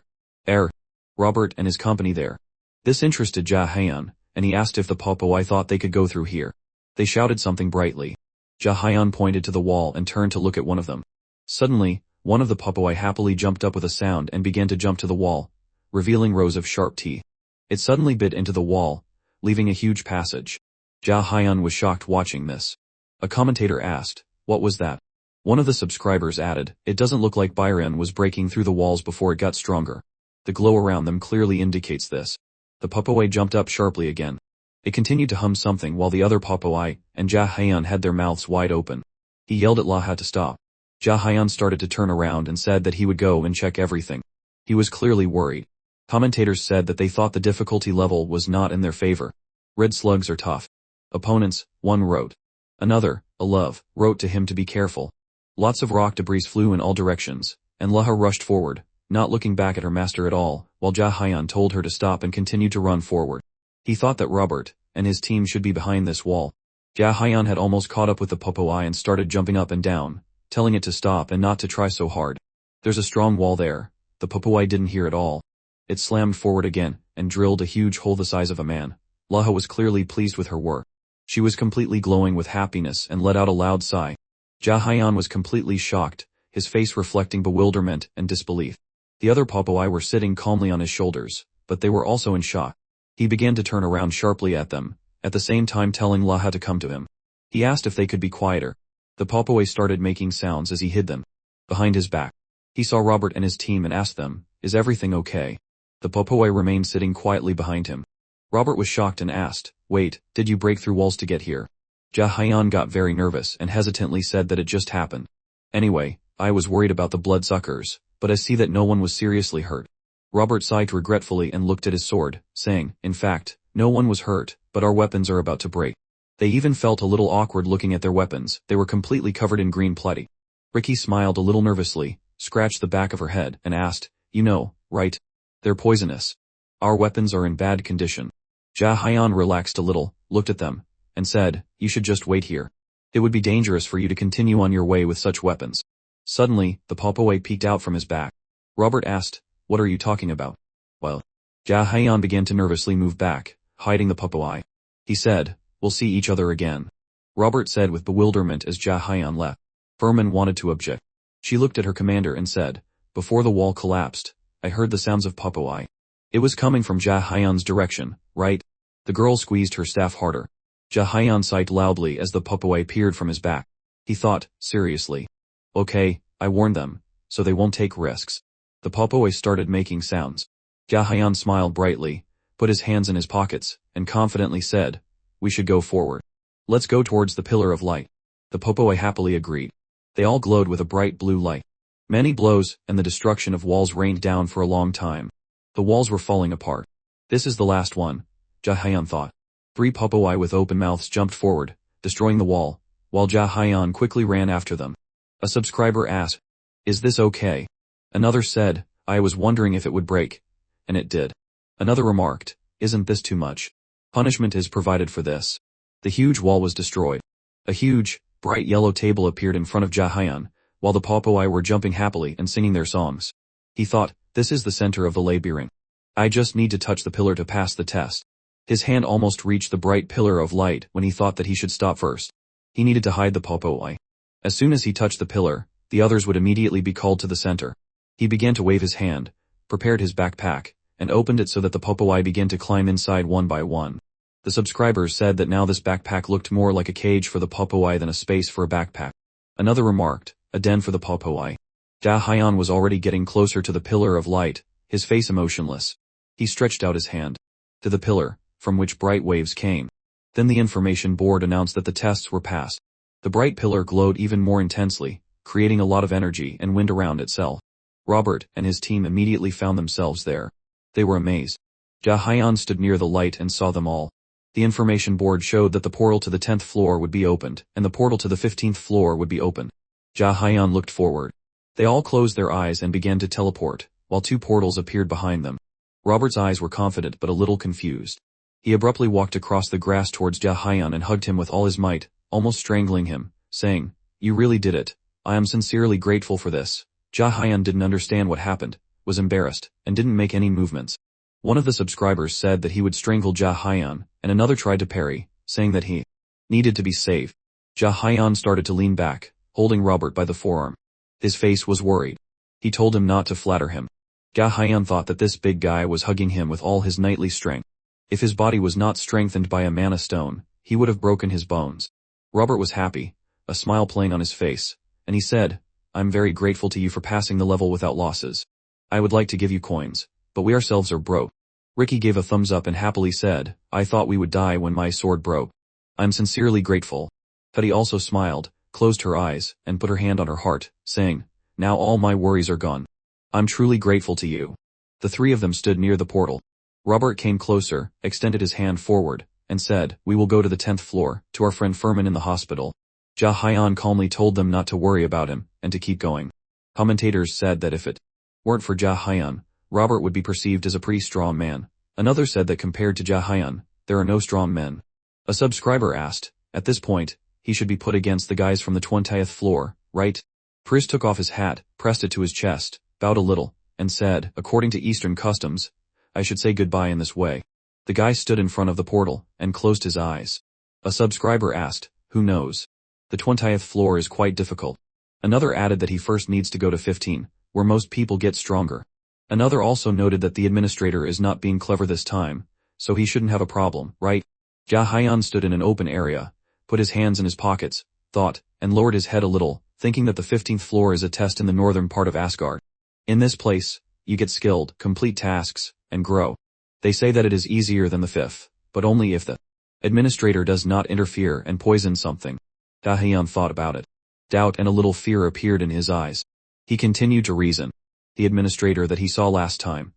[SPEAKER 1] Robert and his company there. This interested Jia Haiyan, and he asked if the Popeye thought they could go through here. They shouted something brightly. Jia Haiyan pointed to the wall and turned to look at one of them. Suddenly, one of the Popeye happily jumped up with a sound and began to jump to the wall, revealing rows of sharp teeth. It suddenly bit into the wall, leaving a huge passage. Jia Haiyan was shocked watching this. A commentator asked, what was that? One of the subscribers added, it doesn't look like Byron was breaking through the walls before it got stronger. The glow around them clearly indicates this. The Popeye jumped up sharply again. It continued to hum something while the other Popeye and Jia Haiyan had their mouths wide open. He yelled at Laha to stop. Jia Haiyan started to turn around and said that he would go and check everything. He was clearly worried. Commentators said that they thought the difficulty level was not in their favor. Red slugs are tough. Opponents, one wrote. Another, a love, wrote to him to be careful. Lots of rock debris flew in all directions, and Laha rushed forward, not looking back at her master at all, while Jia Haiyan told her to stop and continue to run forward. He thought that Robert and his team should be behind this wall. Jia Haiyan had almost caught up with the Popeye and started jumping up and down, telling it to stop and not to try so hard. There's a strong wall there. The Popeye didn't hear at all. It slammed forward again and drilled a huge hole the size of a man. Laha was clearly pleased with her work. She was completely glowing with happiness and let out a loud sigh. Jia Haiyan was completely shocked, his face reflecting bewilderment and disbelief. The other Popeye were sitting calmly on his shoulders, but they were also in shock. He began to turn around sharply at them, at the same time telling Laha to come to him. He asked if they could be quieter. The Popeye started making sounds as he hid them behind his back. He saw Robert and his team and asked them, is everything okay? The Popeye remained sitting quietly behind him. Robert was shocked and asked, wait, did you break through walls to get here? Jia Haiyan got very nervous and hesitantly said that it just happened. Anyway, I was worried about the bloodsuckers, but I see that no one was seriously hurt. Robert sighed regretfully and looked at his sword, saying, in fact, no one was hurt, but our weapons are about to break. They even felt a little awkward looking at their weapons. They were completely covered in green putty. Ricky smiled a little nervously, scratched the back of her head, and asked, you know, right? They're poisonous. Our weapons are in bad condition. Jia Haiyan relaxed a little, looked at them, and said, you should just wait here. It would be dangerous for you to continue on your way with such weapons. Suddenly, the Popeye peeked out from his back. Robert asked, what are you talking about? Well, Jia Haiyan began to nervously move back, hiding the Popeye. He said, we'll see each other again. Robert said with bewilderment as Jia Haiyan left. Furman wanted to object. She looked at her commander and said, before the wall collapsed, I heard the sounds of Popeye. It was coming from Jia Haiyan's direction, right? The girl squeezed her staff harder. Jia Haiyan sighed loudly as the Popeye peered from his back. He thought, seriously. Okay, I warned them, so they won't take risks. The Popeye started making sounds. Jia Haiyan smiled brightly, put his hands in his pockets, and confidently said, we should go forward. Let's go towards the pillar of light. The Popeye happily agreed. They all glowed with a bright blue light. Many blows and the destruction of walls rained down for a long time. The walls were falling apart. This is the last one, Jia Haiyan thought. 3 Popeye with open mouths jumped forward, destroying the wall, while Jia Haiyan quickly ran after them. A subscriber asked, is this okay? Another said, I was wondering if it would break. And it did. Another remarked, isn't this too much? Punishment is provided for this. The huge wall was destroyed. A huge, bright yellow table appeared in front of Jia Haiyan, while the Popeye were jumping happily and singing their songs. He thought, this is the center of the labyrinth. I just need to touch the pillar to pass the test. His hand almost reached the bright pillar of light when he thought that he should stop first. He needed to hide the Popeye. As soon as he touched the pillar, the others would immediately be called to the center. He began to wave his hand, prepared his backpack, and opened it so that the Popeye began to climb inside one by one. The subscribers said that now this backpack looked more like a cage for the Popeye than a space for a backpack. Another remarked, a den for the Popeye. Jia Haiyan was already getting closer to the pillar of light, his face emotionless. He stretched out his hand to the pillar, from which bright waves came. Then the information board announced that the tests were passed. The bright pillar glowed even more intensely, creating a lot of energy and wind around itself. Robert and his team immediately found themselves there. They were amazed. Jia Haiyan stood near the light and saw them all. The information board showed that the portal to the 10th floor would be opened, and the portal to the 15th floor would be opened. Jia Haiyan looked forward. They all closed their eyes and began to teleport, while 2 portals appeared behind them. Robert's eyes were confident but a little confused. He abruptly walked across the grass towards Jia Haiyan and hugged him with all his might, almost strangling him, saying, you really did it. I am sincerely grateful for this. Jia Haiyan didn't understand what happened, was embarrassed, and didn't make any movements. One of the subscribers said that he would strangle Jia Haiyan, and another tried to parry, saying that he needed to be saved. Jia Haiyan started to lean back, holding Robert by the forearm. His face was worried. He told him not to flatter him. Jia Haiyan thought that this big guy was hugging him with all his knightly strength. If his body was not strengthened by a mana stone, he would have broken his bones. Robert was happy, a smile playing on his face, and he said, I'm very grateful to you for passing the level without losses. I would like to give you coins, but we ourselves are broke. Ricky gave a thumbs up and happily said, I thought we would die when my sword broke. I'm sincerely grateful. Teddy also smiled, closed her eyes, and put her hand on her heart, saying, now all my worries are gone. I'm truly grateful to you. The 3 of them stood near the portal. Robert came closer, extended his hand forward, and said, we will go to the 10th floor, to our friend Furman in the hospital. Jia Haiyan calmly told them not to worry about him, and to keep going. Commentators said that if it weren't for Jia Haiyan, Robert would be perceived as a pretty strong man. Another said that compared to Jia Haiyan, there are no strong men. A subscriber asked, at this point, he should be put against the guys from the 20th floor, right? Chris took off his hat, pressed it to his chest, bowed a little, and said, according to Eastern customs, I should say goodbye in this way. The guy stood in front of the portal, and closed his eyes. A subscriber asked, who knows? The 20th floor is quite difficult. Another added that he first needs to go to 15, where most people get stronger. Another also noted that the administrator is not being clever this time, so he shouldn't have a problem, right? Jia Haiyan stood in an open area, put his hands in his pockets, thought, and lowered his head a little, thinking that the 15th floor is a test in the northern part of Asgard. In this place, you get skilled, complete tasks, and grow. They say that it is easier than the 5th, but only if the administrator does not interfere and poison something. Jia Haiyan thought about it. Doubt and a little fear appeared in his eyes. He continued to reason. the administrator that he saw last time.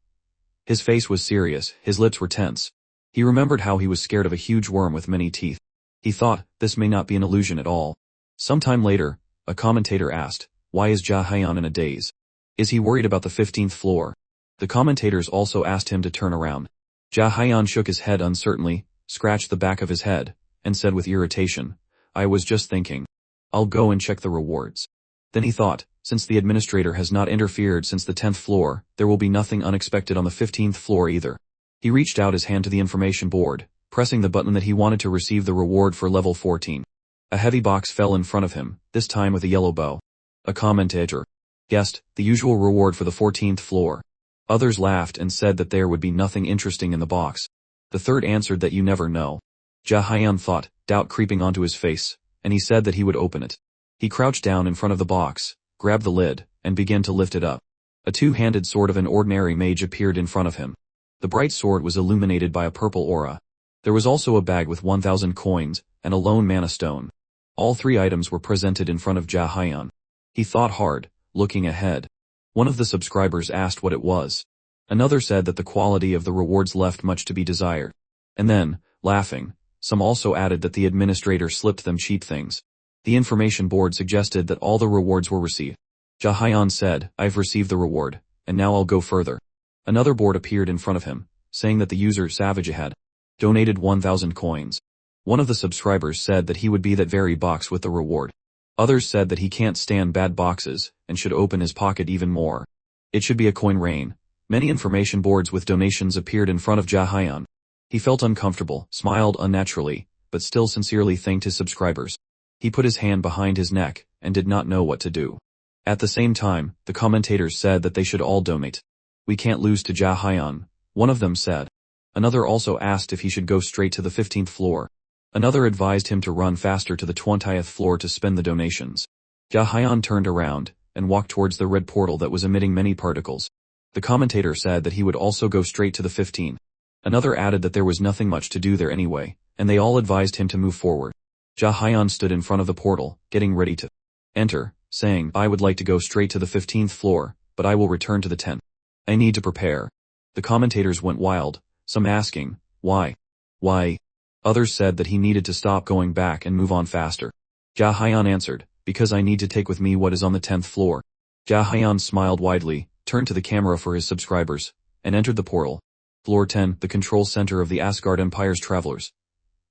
[SPEAKER 1] His face was serious, his lips were tense. He remembered how he was scared of a huge worm with many teeth. He thought, this may not be an illusion at all. Sometime later, a commentator asked, why is Ja Hyun in a daze? Is he worried about the 15th floor? The commentators also asked him to turn around. Ja Hyun shook his head uncertainly, scratched the back of his head, and said with irritation, I was just thinking. I'll go and check the rewards. Then he thought, since the administrator has not interfered since the 10th floor, there will be nothing unexpected on the 15th floor either. He reached out his hand to the information board, pressing the button that he wanted to receive the reward for level 14. A heavy box fell in front of him, this time with a yellow bow. A commentator guessed, the usual reward for the 14th floor. Others laughed and said that there would be nothing interesting in the box. The third answered that you never know. Ja Hyun thought, doubt creeping onto his face, and he said that he would open it. He crouched down in front of the box, grabbed the lid, and began to lift it up. A two-handed sword of an ordinary mage appeared in front of him. The bright sword was illuminated by a purple aura. There was also a bag with 1,000 coins, and a lone mana stone. All three items were presented in front of Ja Hyun. He thought hard, looking ahead. One of the subscribers asked what it was. Another said that the quality of the rewards left much to be desired. And then, laughing, some also added that the administrator slipped them cheap things. The information board suggested that all the rewards were received. Ja Hyun said, I've received the reward, and now I'll go further. Another board appeared in front of him, saying that the user Savage had donated 1,000 coins. One of the subscribers said that he would be that very box with the reward. Others said that he can't stand bad boxes, and should open his pocket even more. It should be a coin rain. Many information boards with donations appeared in front of Ja Hyun. He felt uncomfortable, smiled unnaturally, but still sincerely thanked his subscribers. He put his hand behind his neck, and did not know what to do. At the same time, the commentators said that they should all donate. We can't lose to Ja Hyun, one of them said. Another also asked if he should go straight to the 15th floor. Another advised him to run faster to the 20th floor to spend the donations. Ja Hyun turned around, and walked towards the red portal that was emitting many particles. The commentator said that he would also go straight to the 15th. Another added that there was nothing much to do there anyway, and they all advised him to move forward. Ja Hyun stood in front of the portal, getting ready to enter, saying, I would like to go straight to the 15th floor, but I will return to the 10th. I need to prepare. The commentators went wild, some asking, why? Why? Others said that he needed to stop going back and move on faster. Ja Hyun answered, because I need to take with me what is on the 10th floor. Ja Hyun smiled widely, turned to the camera for his subscribers, and entered the portal. Floor 10, the control center of the Asgard Empire's travelers.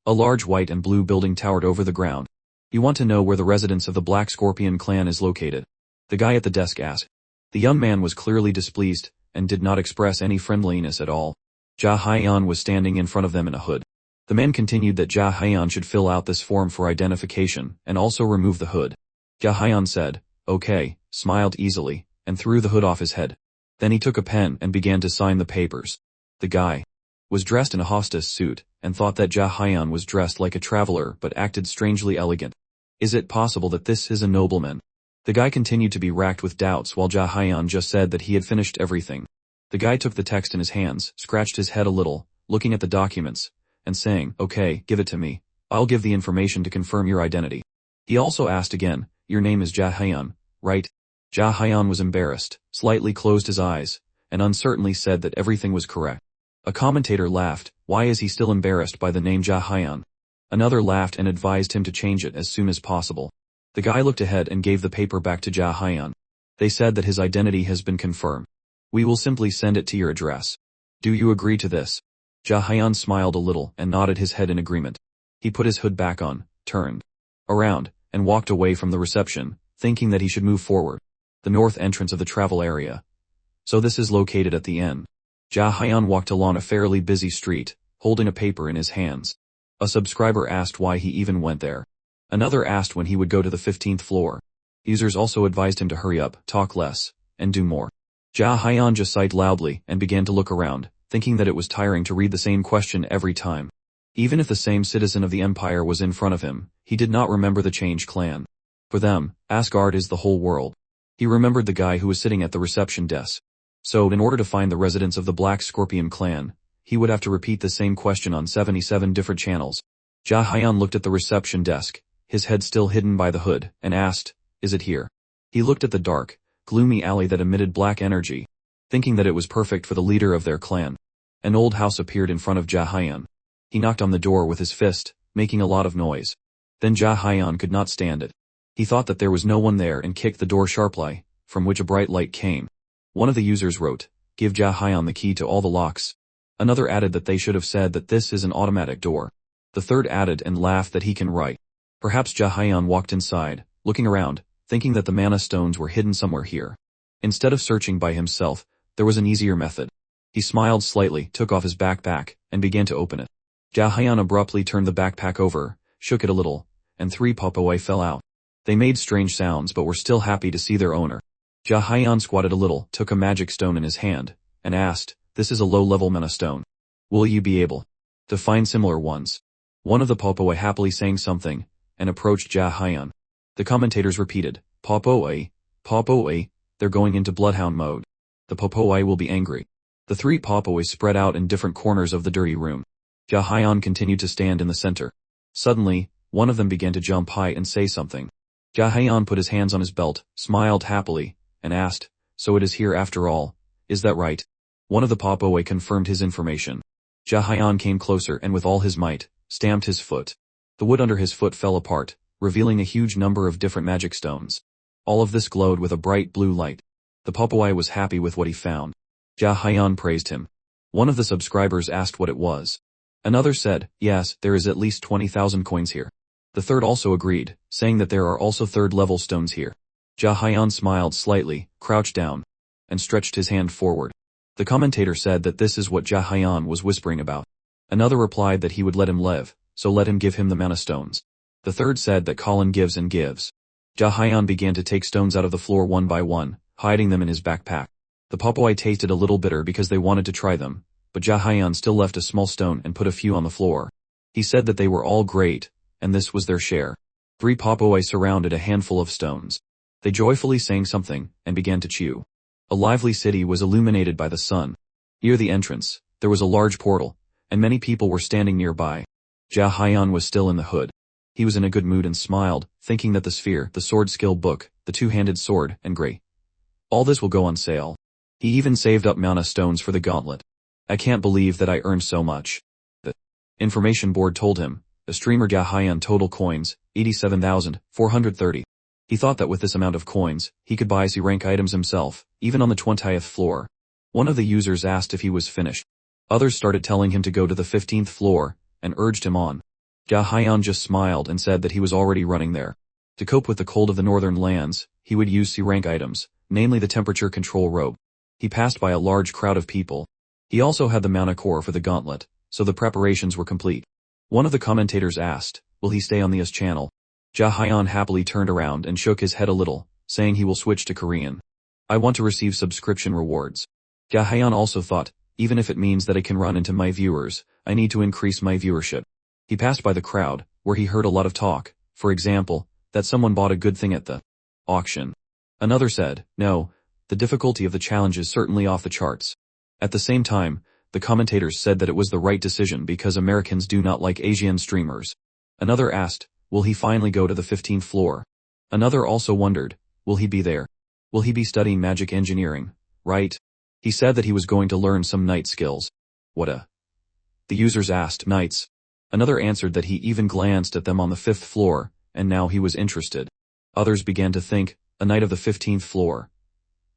[SPEAKER 1] A large white and blue building towered over the ground. You want to know where the residence of the Black Scorpion clan is located? The guy at the desk asked. The young man was clearly displeased, and did not express any friendliness at all. Ja Hyun was standing in front of them in a hood. The man continued that Ja Hyun should fill out this form for identification, and also remove the hood. Ja Hyun said, okay, smiled easily, and threw the hood off his head. Then he took a pen and began to sign the papers. The guy was dressed in a hostess suit, and thought that Ja Hyun was dressed like a traveler but acted strangely elegant. Is it possible that this is a nobleman? The guy continued to be racked with doubts while Ja Hyun just said that he had finished everything. The guy took the text in his hands, scratched his head a little, looking at the documents, and saying, okay, give it to me. I'll give the information to confirm your identity. He also asked again, your name is Ja Hyun, right? Ja Hyun was embarrassed, slightly closed his eyes, and uncertainly said that everything was correct. A commentator laughed, why is he still embarrassed by the name Ja Hyun? Another laughed and advised him to change it as soon as possible. The guy looked ahead and gave the paper back to Ja Hyun. They said that his identity has been confirmed. We will simply send it to your address. Do you agree to this? Ja Hyun smiled a little and nodded his head in agreement. He put his hood back on, turned around, and walked away from the reception, thinking that he should move forward. The north entrance of the travel area. So this is located at the end. Ja Hyun walked along a fairly busy street, holding a paper in his hands. A subscriber asked why he even went there. Another asked when he would go to the 15th floor. Users also advised him to hurry up, talk less, and do more. Ja Hyun just sighed loudly and began to look around, thinking that it was tiring to read the same question every time. Even if the same citizen of the empire was in front of him, he did not remember the Change clan. For them, Asgard is the whole world. He remembered the guy who was sitting at the reception desk. So in order to find the residents of the Black Scorpion clan, he would have to repeat the same question on 77 different channels. Ja Hyun looked at the reception desk, his head still hidden by the hood, and asked, is it here? He looked at the dark, gloomy alley that emitted black energy. Thinking that it was perfect for the leader of their clan, an old house appeared in front of Jahayan. He knocked on the door with his fist, making a lot of noise. Then Jahayan could not stand it. He thought that there was no one there and kicked the door sharply, from which a bright light came. One of the users wrote, "Give Jahayan the key to all the locks." Another added that they should have said that this is an automatic door. The third added and laughed that he can write. Perhaps Jahayan walked inside, looking around, thinking that the mana stones were hidden somewhere here. Instead of searching by himself, there was an easier method. He smiled slightly, took off his backpack, and began to open it. Jahayan abruptly turned the backpack over, shook it a little, and 3 popoi fell out. They made strange sounds but were still happy to see their owner. Jahayan squatted a little, took a magic stone in his hand, and asked, "This is a low-level mana stone. Will you be able to find similar ones?" One of the popoi happily sang something, and approached Jahayan. The commentators repeated, "Popoi, popoi, they're going into bloodhound mode. The popoi will be angry." The 3 popoi spread out in different corners of the dirty room. Jahayan continued to stand in the center. Suddenly, one of them began to jump high and say something. Jahayan put his hands on his belt, smiled happily, and asked, "So it is here after all, is that right?" One of the popoi confirmed his information. Jahayan came closer and with all his might, stamped his foot. The wood under his foot fell apart, revealing a huge number of different magic stones. All of this glowed with a bright blue light. The popoi was happy with what he found. Jahayan praised him. One of the subscribers asked what it was. Another said, "Yes, there is at least 20,000 coins here." The third also agreed, saying that there are also third-level stones here. Jahayan smiled slightly, crouched down, and stretched his hand forward. The commentator said that this is what Jahayan was whispering about. Another replied that he would let him live, so let him give him the mana stones. The third said that Colin gives and gives. Jahayan began to take stones out of the floor one by one, hiding them in his backpack. The popoi tasted a little bitter because they wanted to try them, but Jahayan still left a small stone and put a few on the floor. He said that they were all great, and this was their share. 3 popoi surrounded a handful of stones. They joyfully sang something, and began to chew. A lively city was illuminated by the sun. Near the entrance, there was a large portal, and many people were standing nearby. Jahayan was still in the hood. He was in a good mood and smiled, thinking that the sphere, the sword skill book, the 2-handed sword, and grey. All this will go on sale. He even saved up mana stones for the gauntlet. "I can't believe that I earned so much." The information board told him, the streamer Jahayan total coins, 87,430. He thought that with this amount of coins, he could buy C-rank items himself, even on the 20th floor. One of the users asked if he was finished. Others started telling him to go to the 15th floor, and urged him on. Jahayan just smiled and said that he was already running there. To cope with the cold of the northern lands, he would use C-rank items, namely the temperature control robe. He passed by a large crowd of people. He also had the mana core for the gauntlet, so the preparations were complete. One of the commentators asked, "Will he stay on the US channel?" Jahayan happily turned around and shook his head a little, saying he will switch to Korean. "I want to receive subscription rewards." Jahayan also thought, even if it means that I can run into my viewers, I need to increase my viewership. He passed by the crowd, where he heard a lot of talk, for example, that someone bought a good thing at the auction. Another said, "No, the difficulty of the challenge is certainly off the charts." At the same time, the commentators said that it was the right decision because Americans do not like Asian streamers. Another asked, will he finally go to the 15th floor? Another also wondered, will he be there? Will he be studying magic engineering, right? He said that he was going to learn some knight skills. What a... The users asked, knights. Another answered that he even glanced at them on the 5th floor, and now he was interested. Others began to think, a knight of the 15th floor.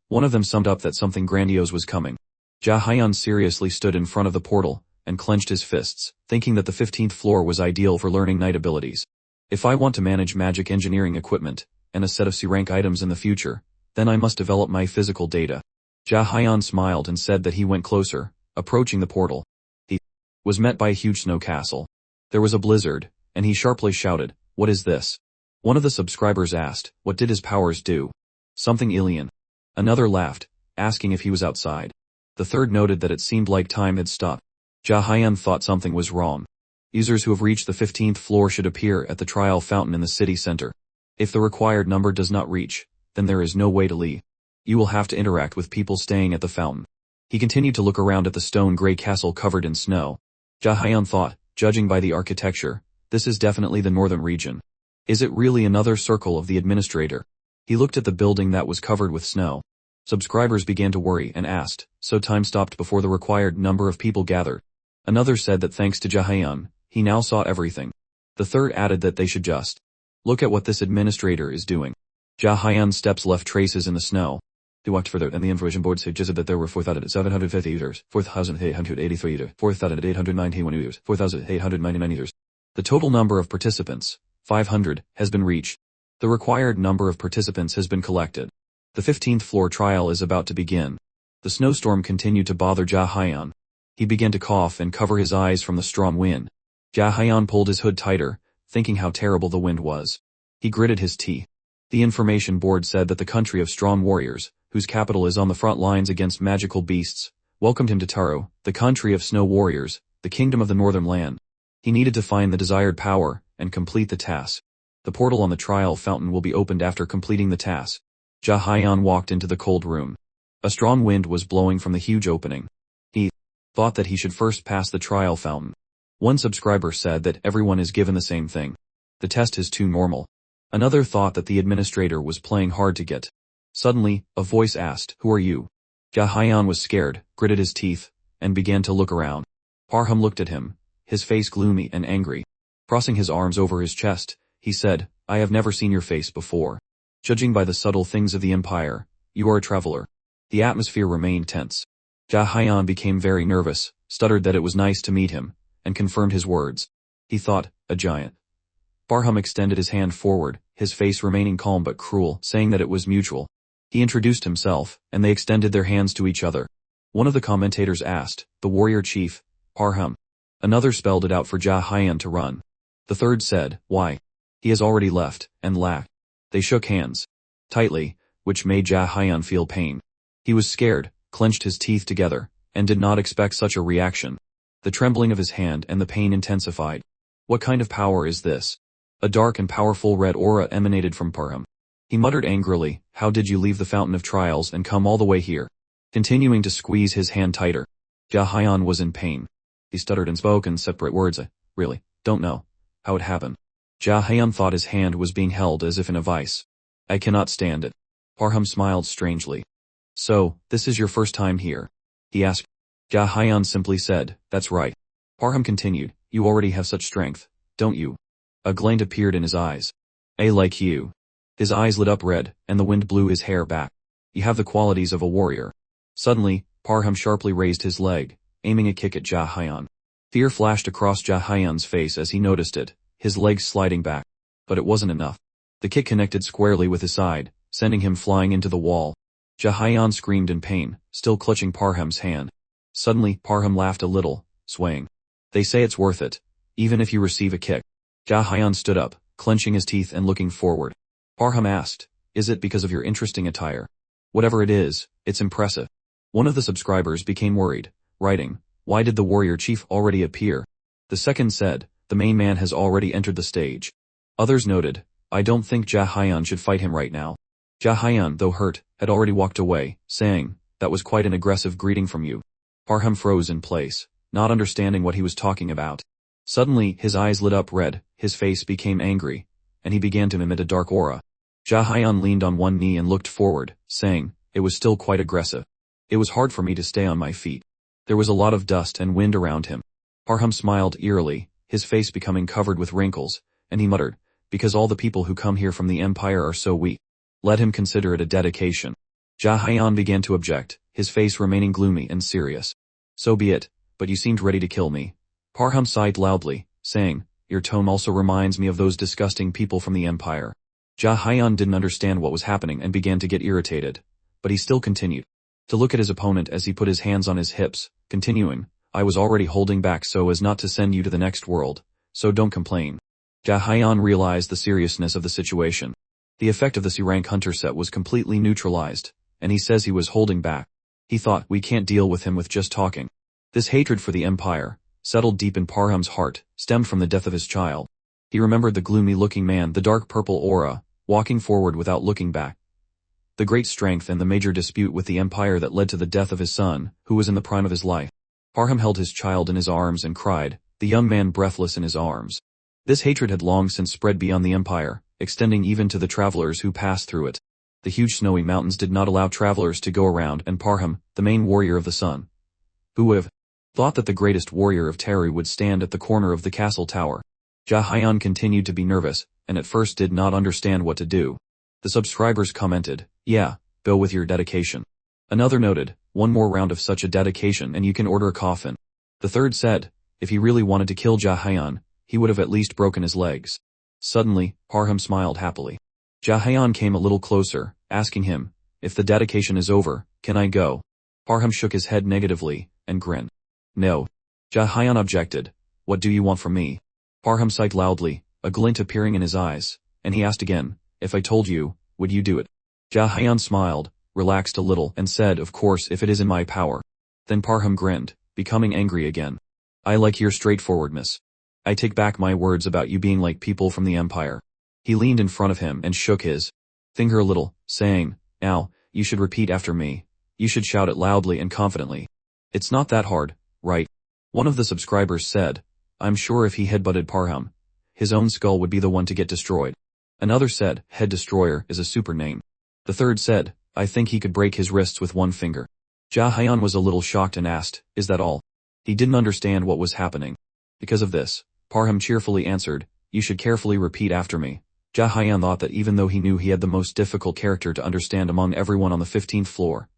[SPEAKER 1] One of them summed up that something grandiose was coming. Jahayan seriously stood in front of the portal, and clenched his fists, thinking that the 15th floor was ideal for learning knight abilities. If I want to manage magic engineering equipment, and a set of C-rank items in the future, then I must develop my physical data. Jahayan smiled and said that he went closer, approaching the portal. He was met by a huge snow castle. There was a blizzard, and he sharply shouted, "What is this?" One of the subscribers asked, what did his powers do? Something alien. Another laughed, asking if he was outside. The third noted that it seemed like time had stopped. Jahayan thought something was wrong. Users who have reached the 15th floor should appear at the trial fountain in the city center. If the required number does not reach, then there is no way to leave. You will have to interact with people staying at the fountain. He continued to look around at the stone gray castle covered in snow. Jahayan thought, judging by the architecture, this is definitely the northern region. Is it really another circle of the administrator? He looked at the building that was covered with snow. Subscribers began to worry and asked, so time stopped before the required number of people gathered. Another said that thanks to Jahayan, he now saw everything. The third added that they should just look at what this administrator is doing. Jahayan's steps left traces in the snow. He walked further, and the information board suggested that there were 4,750 users, 4,883 users, 4,891 users, 4,899 users. The total number of participants, 500, has been reached. The required number of participants has been collected. The 15th floor trial is about to begin. The snowstorm continued to bother Jahayan. He began to cough and cover his eyes from the strong wind. Jahayan pulled his hood tighter, thinking how terrible the wind was. He gritted his teeth. The information board said that the country of strong warriors, whose capital is on the front lines against magical beasts, welcomed him to Taro, the country of snow warriors, the kingdom of the northern land. He needed to find the desired power and complete the task. The portal on the trial fountain will be opened after completing the task. Jahayan walked into the cold room. A strong wind was blowing from the huge opening. He thought that he should first pass the trial fountain. One subscriber said that everyone is given the same thing. The test is too normal. Another thought that the administrator was playing hard to get. Suddenly, a voice asked, "Who are you?" Jahayan was scared, gritted his teeth, and began to look around. Parham looked at him, his face gloomy and angry. Crossing his arms over his chest, he said, "I have never seen your face before. Judging by the subtle things of the empire, you are a traveler." The atmosphere remained tense. Jahayan became very nervous, stuttered that it was nice to meet him, and confirmed his words. He thought, a giant. Parham extended his hand forward, his face remaining calm but cruel, saying that it was mutual. He introduced himself, and they extended their hands to each other. One of the commentators asked, "The warrior chief, Parham." Another spelled it out for Jahayan to run. The third said, "Why? He has already left," and laughed. They shook hands tightly, which made Jahayan feel pain. He was scared, clenched his teeth together, and did not expect such a reaction. The trembling of his hand and the pain intensified. What kind of power is this? A dark and powerful red aura emanated from Parham. He muttered angrily, "How did you leave the Fountain of Trials and come all the way here?" Continuing to squeeze his hand tighter. Jahayan was in pain. He stuttered and spoke in separate words. "I really don't know how it happened." Jahayan thought his hand was being held as if in a vice. "I cannot stand it." Parham smiled strangely. "So, this is your first time here?" he asked. Jahayan simply said, "That's right." Parham continued, "You already have such strength, don't you?" A glint appeared in his eyes. "I like you." His eyes lit up red, and the wind blew his hair back. "You have the qualities of a warrior." Suddenly, Parham sharply raised his leg, aiming a kick at Jahayan. Fear flashed across Jahayan's face as he noticed it, his legs sliding back. But it wasn't enough. The kick connected squarely with his side, sending him flying into the wall. Jahayan screamed in pain, still clutching Parham's hand. Suddenly, Parham laughed a little, swaying. "They say it's worth it, even if you receive a kick." Jahayan stood up, clenching his teeth and looking forward. Parham asked, "Is it because of your interesting attire?" "Whatever it is, it's impressive." One of the subscribers became worried, writing, "Why did the warrior chief already appear?" The second said, "The main man has already entered the stage." Others noted, "I don't think Jahayan should fight him right now." Jahayan, though hurt, had already walked away, saying, "That was quite an aggressive greeting from you." Parham froze in place, not understanding what he was talking about. Suddenly, his eyes lit up red, his face became angry, and he began to emit a dark aura. Jahayan leaned on one knee and looked forward, saying, "It was still quite aggressive. It was hard for me to stay on my feet." There was a lot of dust and wind around him. Parham smiled eerily, his face becoming covered with wrinkles, and he muttered, "Because all the people who come here from the Empire are so weak. Let him consider it a dedication." Jahayan began to object, his face remaining gloomy and serious. "So be it, but you seemed ready to kill me." Parham sighed loudly, saying, "Your tone also reminds me of those disgusting people from the Empire." Jahayan didn't understand what was happening and began to get irritated, but he still continued to look at his opponent as he put his hands on his hips, continuing, "I was already holding back so as not to send you to the next world, so don't complain." Jahayan realized the seriousness of the situation. The effect of the C-rank hunter set was completely neutralized, and he says he was holding back. He thought, we can't deal with him with just talking. This hatred for the Empire, settled deep in Parham's heart, stemmed from the death of his child. He remembered the gloomy-looking man, the dark purple aura, walking forward without looking back. The great strength and the major dispute with the Empire that led to the death of his son, who was in the prime of his life. Parham held his child in his arms and cried, the young man breathless in his arms. This hatred had long since spread beyond the Empire, extending even to the travelers who passed through it. The huge snowy mountains did not allow travelers to go around, and Parham, the main warrior of the sun, who would have thought that the greatest warrior of Teru would stand at the corner of the castle tower. Jaehyun continued to be nervous, and at first did not understand what to do. The subscribers commented, "Yeah, go with your dedication." Another noted, "One more round of such a dedication and you can order a coffin." The third said, if he really wanted to kill Jaehyun, he would have at least broken his legs. Suddenly, Parham smiled happily. Jaehyun came a little closer, asking him, "If the dedication is over, can I go?" Parham shook his head negatively, and grinned. "No." Jaehyun objected, "What do you want from me?" Parham sighed loudly, a glint appearing in his eyes, and he asked again, "If I told you, would you do it?" Jaehyun smiled, relaxed a little, and said, "Of course if it is in my power." Then Parham grinned, becoming angry again. "I like your straightforwardness. I take back my words about you being like people from the Empire." He leaned in front of him and shook his finger a little, saying, "Now, you should repeat after me. You should shout it loudly and confidently. It's not that hard, right?" One of the subscribers said, "I'm sure if he headbutted Parham, his own skull would be the one to get destroyed." Another said, "Head Destroyer is a super name." The third said, "I think he could break his wrists with one finger." Jaehyun was a little shocked and asked, "Is that all?" He didn't understand what was happening. Because of this, Parham cheerfully answered, "You should carefully repeat after me." Jaehyun thought that even though he knew he had the most difficult character to understand among everyone on the 15th floor,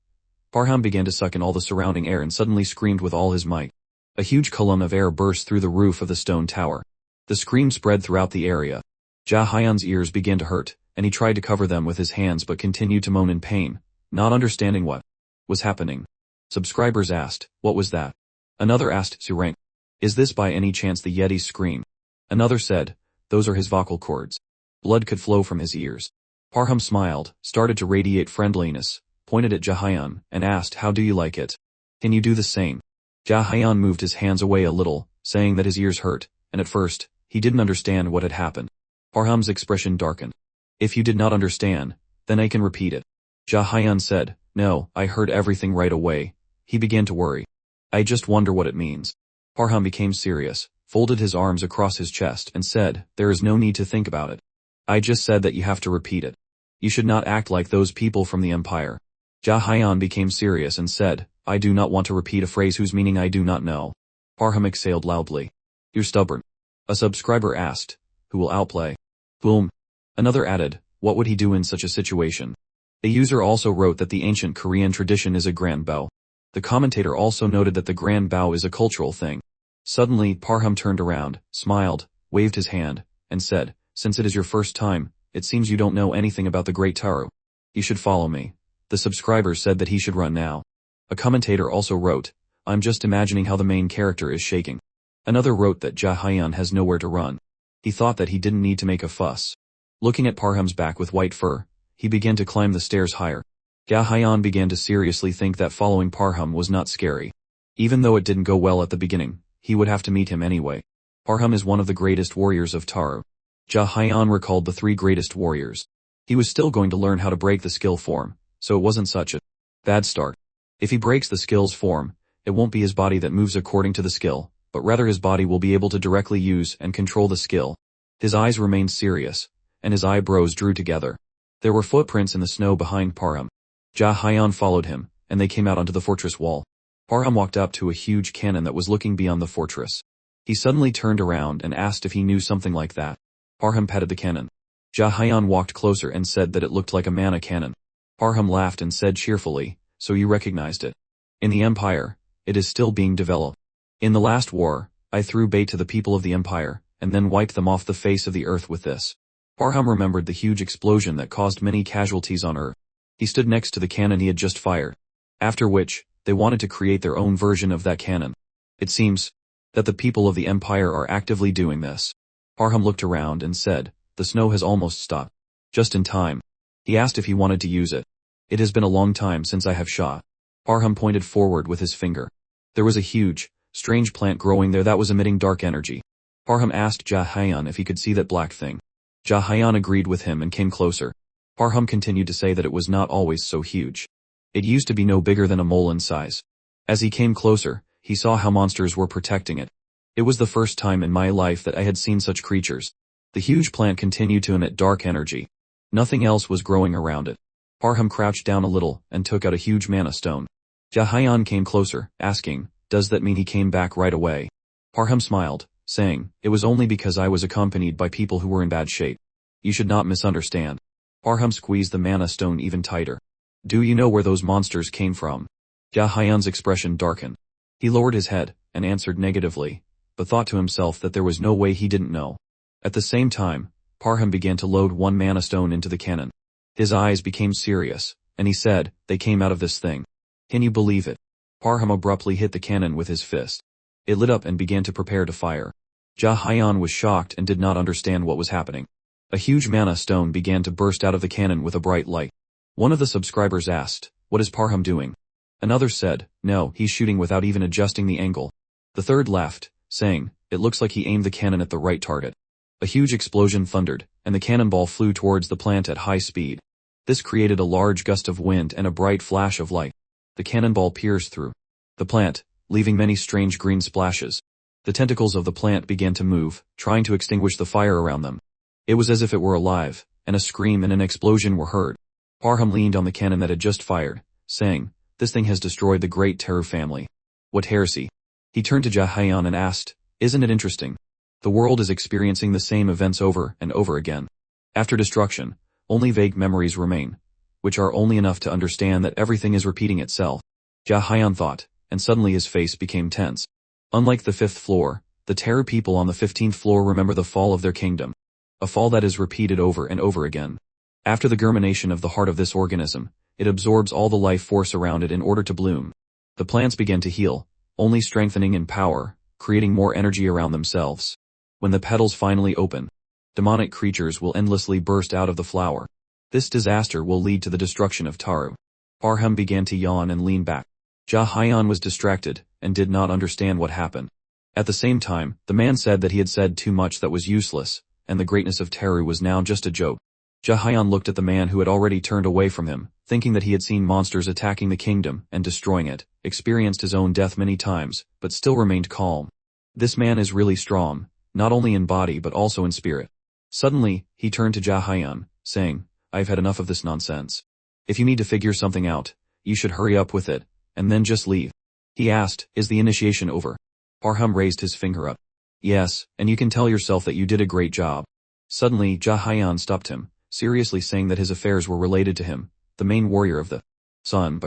[SPEAKER 1] Parham began to suck in all the surrounding air and suddenly screamed with all his might. A huge column of air burst through the roof of the stone tower. The scream spread throughout the area. Jaehyun's ears began to hurt, and he tried to cover them with his hands but continued to moan in pain, not understanding what was happening. Subscribers asked, "What was that?" Another asked, "Surank, is this by any chance the Yeti's scream?" Another said, "Those are his vocal cords. Blood could flow from his ears." Parham smiled, started to radiate friendliness, pointed at Jaehyun, and asked, "How do you like it? Can you do the same?" Jaehyun moved his hands away a little, saying that his ears hurt, and at first, he didn't understand what had happened. Parham's expression darkened. "If you did not understand, then I can repeat it." Jaehyun said, "No, I heard everything right away." He began to worry. "I just wonder what it means." Parham became serious, folded his arms across his chest, and said, "There is no need to think about it. I just said that you have to repeat it. You should not act like those people from the Empire." Jaehyun became serious and said, "I do not want to repeat a phrase whose meaning I do not know." Parham exhaled loudly. "You're stubborn." A subscriber asked, "Who will outplay?" Boom. Another added, "What would he do in such a situation?" A user also wrote that the ancient Korean tradition is a grand bow. The commentator also noted that the grand bow is a cultural thing. Suddenly, Parham turned around, smiled, waved his hand, and said, "Since it is your first time, it seems you don't know anything about the Great Taru. You should follow me." The subscriber said that he should run now. A commentator also wrote, "I'm just imagining how the main character is shaking." Another wrote that Jaehyun has nowhere to run. He thought that he didn't need to make a fuss. Looking at Parham's back with white fur, he began to climb the stairs higher. Jaehyun began to seriously think that following Parham was not scary. Even though it didn't go well at the beginning, he would have to meet him anyway. Parham is one of the greatest warriors of Taru. Jaehyun recalled the 3 greatest warriors. He was still going to learn how to break the skill form, so it wasn't such a bad start. If he breaks the skill's form, it won't be his body that moves according to the skill, but rather his body will be able to directly use and control the skill. His eyes remained serious, and his eyebrows drew together. There were footprints in the snow behind Parham. Jaehyun followed him, and they came out onto the fortress wall. Parham walked up to a huge cannon that was looking beyond the fortress. He suddenly turned around and asked if he knew something like that. Parham patted the cannon. Jaehyun walked closer and said that it looked like a mana cannon. Parham laughed and said cheerfully, "So you recognized it. In the Empire, it is still being developed. In the last war, I threw bait to the people of the Empire, and then wiped them off the face of the earth with this." Parham remembered the huge explosion that caused many casualties on Earth. He stood next to the cannon he had just fired. After which, they wanted to create their own version of that cannon. It seems that the people of the Empire are actively doing this. Parham looked around and said, "The snow has almost stopped." Just in time. He asked if he wanted to use it. "It has been a long time since I have shot." Parham pointed forward with his finger. There was a huge, strange plant growing there that was emitting dark energy. Parham asked Jaehyun if he could see that black thing. Jaehyun agreed with him and came closer. Parham continued to say that it was not always so huge. It used to be no bigger than a mole in size. As he came closer, he saw how monsters were protecting it. It was the first time in my life that I had seen such creatures. The huge plant continued to emit dark energy. Nothing else was growing around it. Parham crouched down a little and took out a huge mana stone. Jahayan came closer, asking, "Does that mean he came back right away?" Parham smiled, saying, "It was only because I was accompanied by people who were in bad shape. You should not misunderstand." Parham squeezed the mana stone even tighter. "Do you know where those monsters came from?" Jahayan's expression darkened. He lowered his head and answered negatively, but thought to himself that there was no way he didn't know. At the same time, Parham began to load one mana stone into the cannon. His eyes became serious, and he said, "They came out of this thing. Can you believe it?" Parham abruptly hit the cannon with his fist. It lit up and began to prepare to fire. Jahayan was shocked and did not understand what was happening. A huge mana stone began to burst out of the cannon with a bright light. One of the subscribers asked, "What is Parham doing?" Another said, "No, he's shooting without even adjusting the angle." The third laughed, saying, "It looks like he aimed the cannon at the right target." A huge explosion thundered, and the cannonball flew towards the plant at high speed. This created a large gust of wind and a bright flash of light. The cannonball pierced through the plant, leaving many strange green splashes. The tentacles of the plant began to move, trying to extinguish the fire around them. It was as if it were alive, and a scream and an explosion were heard. Parham leaned on the cannon that had just fired, saying, "This thing has destroyed the great Teru family. What heresy." He turned to Jahayan and asked, "Isn't it interesting? The world is experiencing the same events over and over again. After destruction, only vague memories remain, which are only enough to understand that everything is repeating itself." Jahayan thought, and suddenly his face became tense. Unlike the 5th floor, the Teru people on the 15th floor remember the fall of their kingdom. A fall that is repeated over and over again. After the germination of the heart of this organism, it absorbs all the life force around it in order to bloom. The plants began to heal, only strengthening in power, creating more energy around themselves. When the petals finally open, demonic creatures will endlessly burst out of the flower. This disaster will lead to the destruction of Taru. Parham began to yawn and lean back. Jahayan was distracted, and did not understand what happened. At the same time, the man said that he had said too much that was useless, and the greatness of Teru was now just a joke. Jahayan looked at the man who had already turned away from him, thinking that he had seen monsters attacking the kingdom and destroying it, experienced his own death many times, but still remained calm. This man is really strong, not only in body but also in spirit. Suddenly, he turned to Jahayan, saying, "I've had enough of this nonsense. If you need to figure something out, you should hurry up with it, and then just leave." He asked, "Is the initiation over?" Parham raised his finger up. "Yes, and you can tell yourself that you did a great job." Suddenly, Jahayan stopped him, seriously saying that his affairs were related to him, the main warrior of the Sun.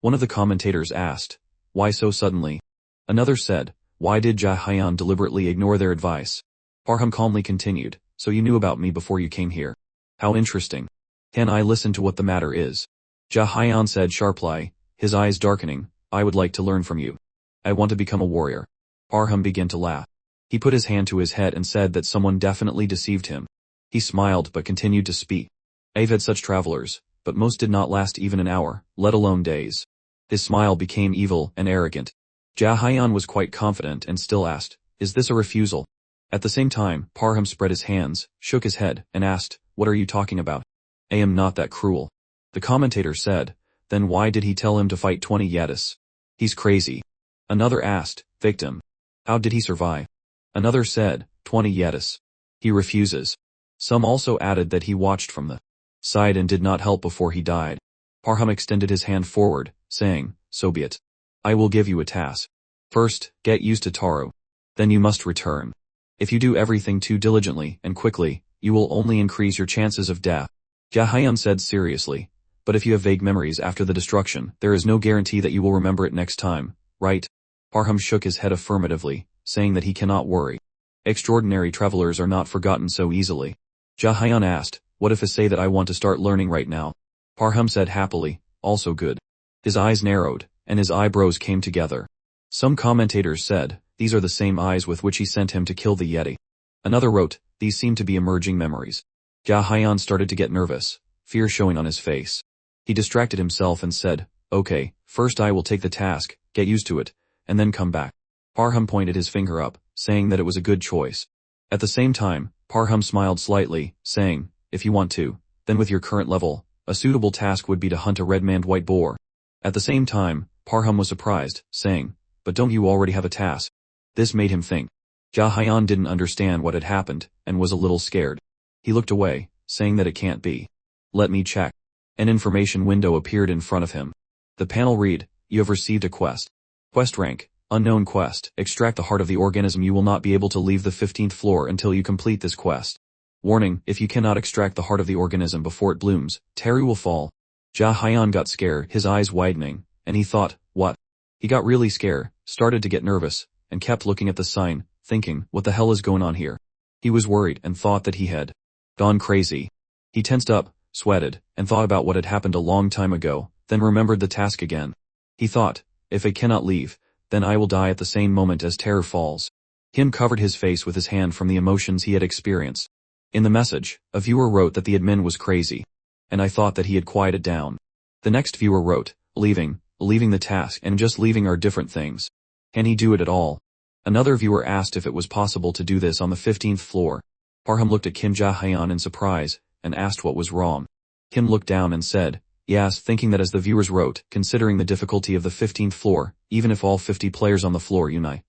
[SPEAKER 1] One of the commentators asked, "Why so suddenly?" Another said, "Why did Jahayan deliberately ignore their advice?" Parham calmly continued, "So you knew about me before you came here. How interesting. Can I listen to what the matter is?" Jahayan said sharply, his eyes darkening, "I would like to learn from you. I want to become a warrior." Parham began to laugh. He put his hand to his head and said that someone definitely deceived him. He smiled but continued to speak. "I've had such travelers, but most did not last even an hour, let alone days." His smile became evil and arrogant. Jahayan was quite confident and still asked, "Is this a refusal?" At the same time, Parham spread his hands, shook his head, and asked, "What are you talking about? I am not that cruel." The commentator said, "Then why did he tell him to fight 20 Yadis? He's crazy." Another asked, "Victim. How did he survive?" Another said, 20 Yadis. He refuses. Some also added that he watched from the side and did not help before he died. Parham extended his hand forward, saying, "So be it. I will give you a task. First, get used to Taru. Then you must return. If you do everything too diligently and quickly, you will only increase your chances of death." Jahayan said seriously, "But if you have vague memories after the destruction, there is no guarantee that you will remember it next time, right?" Parham shook his head affirmatively, saying that he cannot worry. Extraordinary travelers are not forgotten so easily. Jahayan asked, "What if I say that I want to start learning right now?" Parham said happily, "Also good." His eyes narrowed, and his eyebrows came together. Some commentators said, "These are the same eyes with which he sent him to kill the Yeti." Another wrote, "These seem to be emerging memories." Jahayan started to get nervous, fear showing on his face. He distracted himself and said, "Okay, first I will take the task, get used to it, and then come back." Parham pointed his finger up, saying that it was a good choice. At the same time, Parham smiled slightly, saying, "If you want to, then with your current level, a suitable task would be to hunt a red-maned white boar." At the same time, Parham was surprised, saying, "But don't you already have a task?" This made him think. Jahayan didn't understand what had happened, and was a little scared. He looked away, saying that it can't be. "Let me check." An information window appeared in front of him. The panel read, "You have received a quest. Quest rank, unknown quest. Extract the heart of the organism. You will not be able to leave the 15th floor until you complete this quest. Warning, if you cannot extract the heart of the organism before it blooms, Teru will fall." Ja Hyun got scared, his eyes widening, and he thought, what? He got really scared, started to get nervous, and kept looking at the sign, thinking, what the hell is going on here? He was worried and thought that he had gone crazy. He tensed up, sweated, and thought about what had happened a long time ago, then remembered the task again. He thought, if I cannot leave, then I will die at the same moment as Teru falls. Kim covered his face with his hand from the emotions he had experienced. In the message, a viewer wrote that the admin was crazy. And I thought that he had quieted down. The next viewer wrote, leaving the task and just leaving are different things. Can he do it at all? Another viewer asked if it was possible to do this on the 15th floor. Parham looked at Kim Ja-hyun in surprise, and asked what was wrong. Kim looked down and said, yes, thinking that as the viewers wrote, considering the difficulty of the 15th floor, even if all 50 players on the floor unite.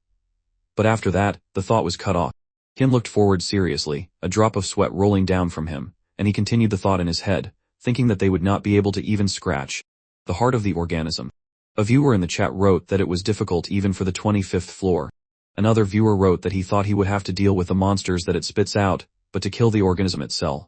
[SPEAKER 1] But after that, the thought was cut off. Kim looked forward seriously, a drop of sweat rolling down from him, and he continued the thought in his head, thinking that they would not be able to even scratch the heart of the organism. A viewer in the chat wrote that it was difficult even for the 25th floor. Another viewer wrote that he thought he would have to deal with the monsters that it spits out, but to kill the organism itself.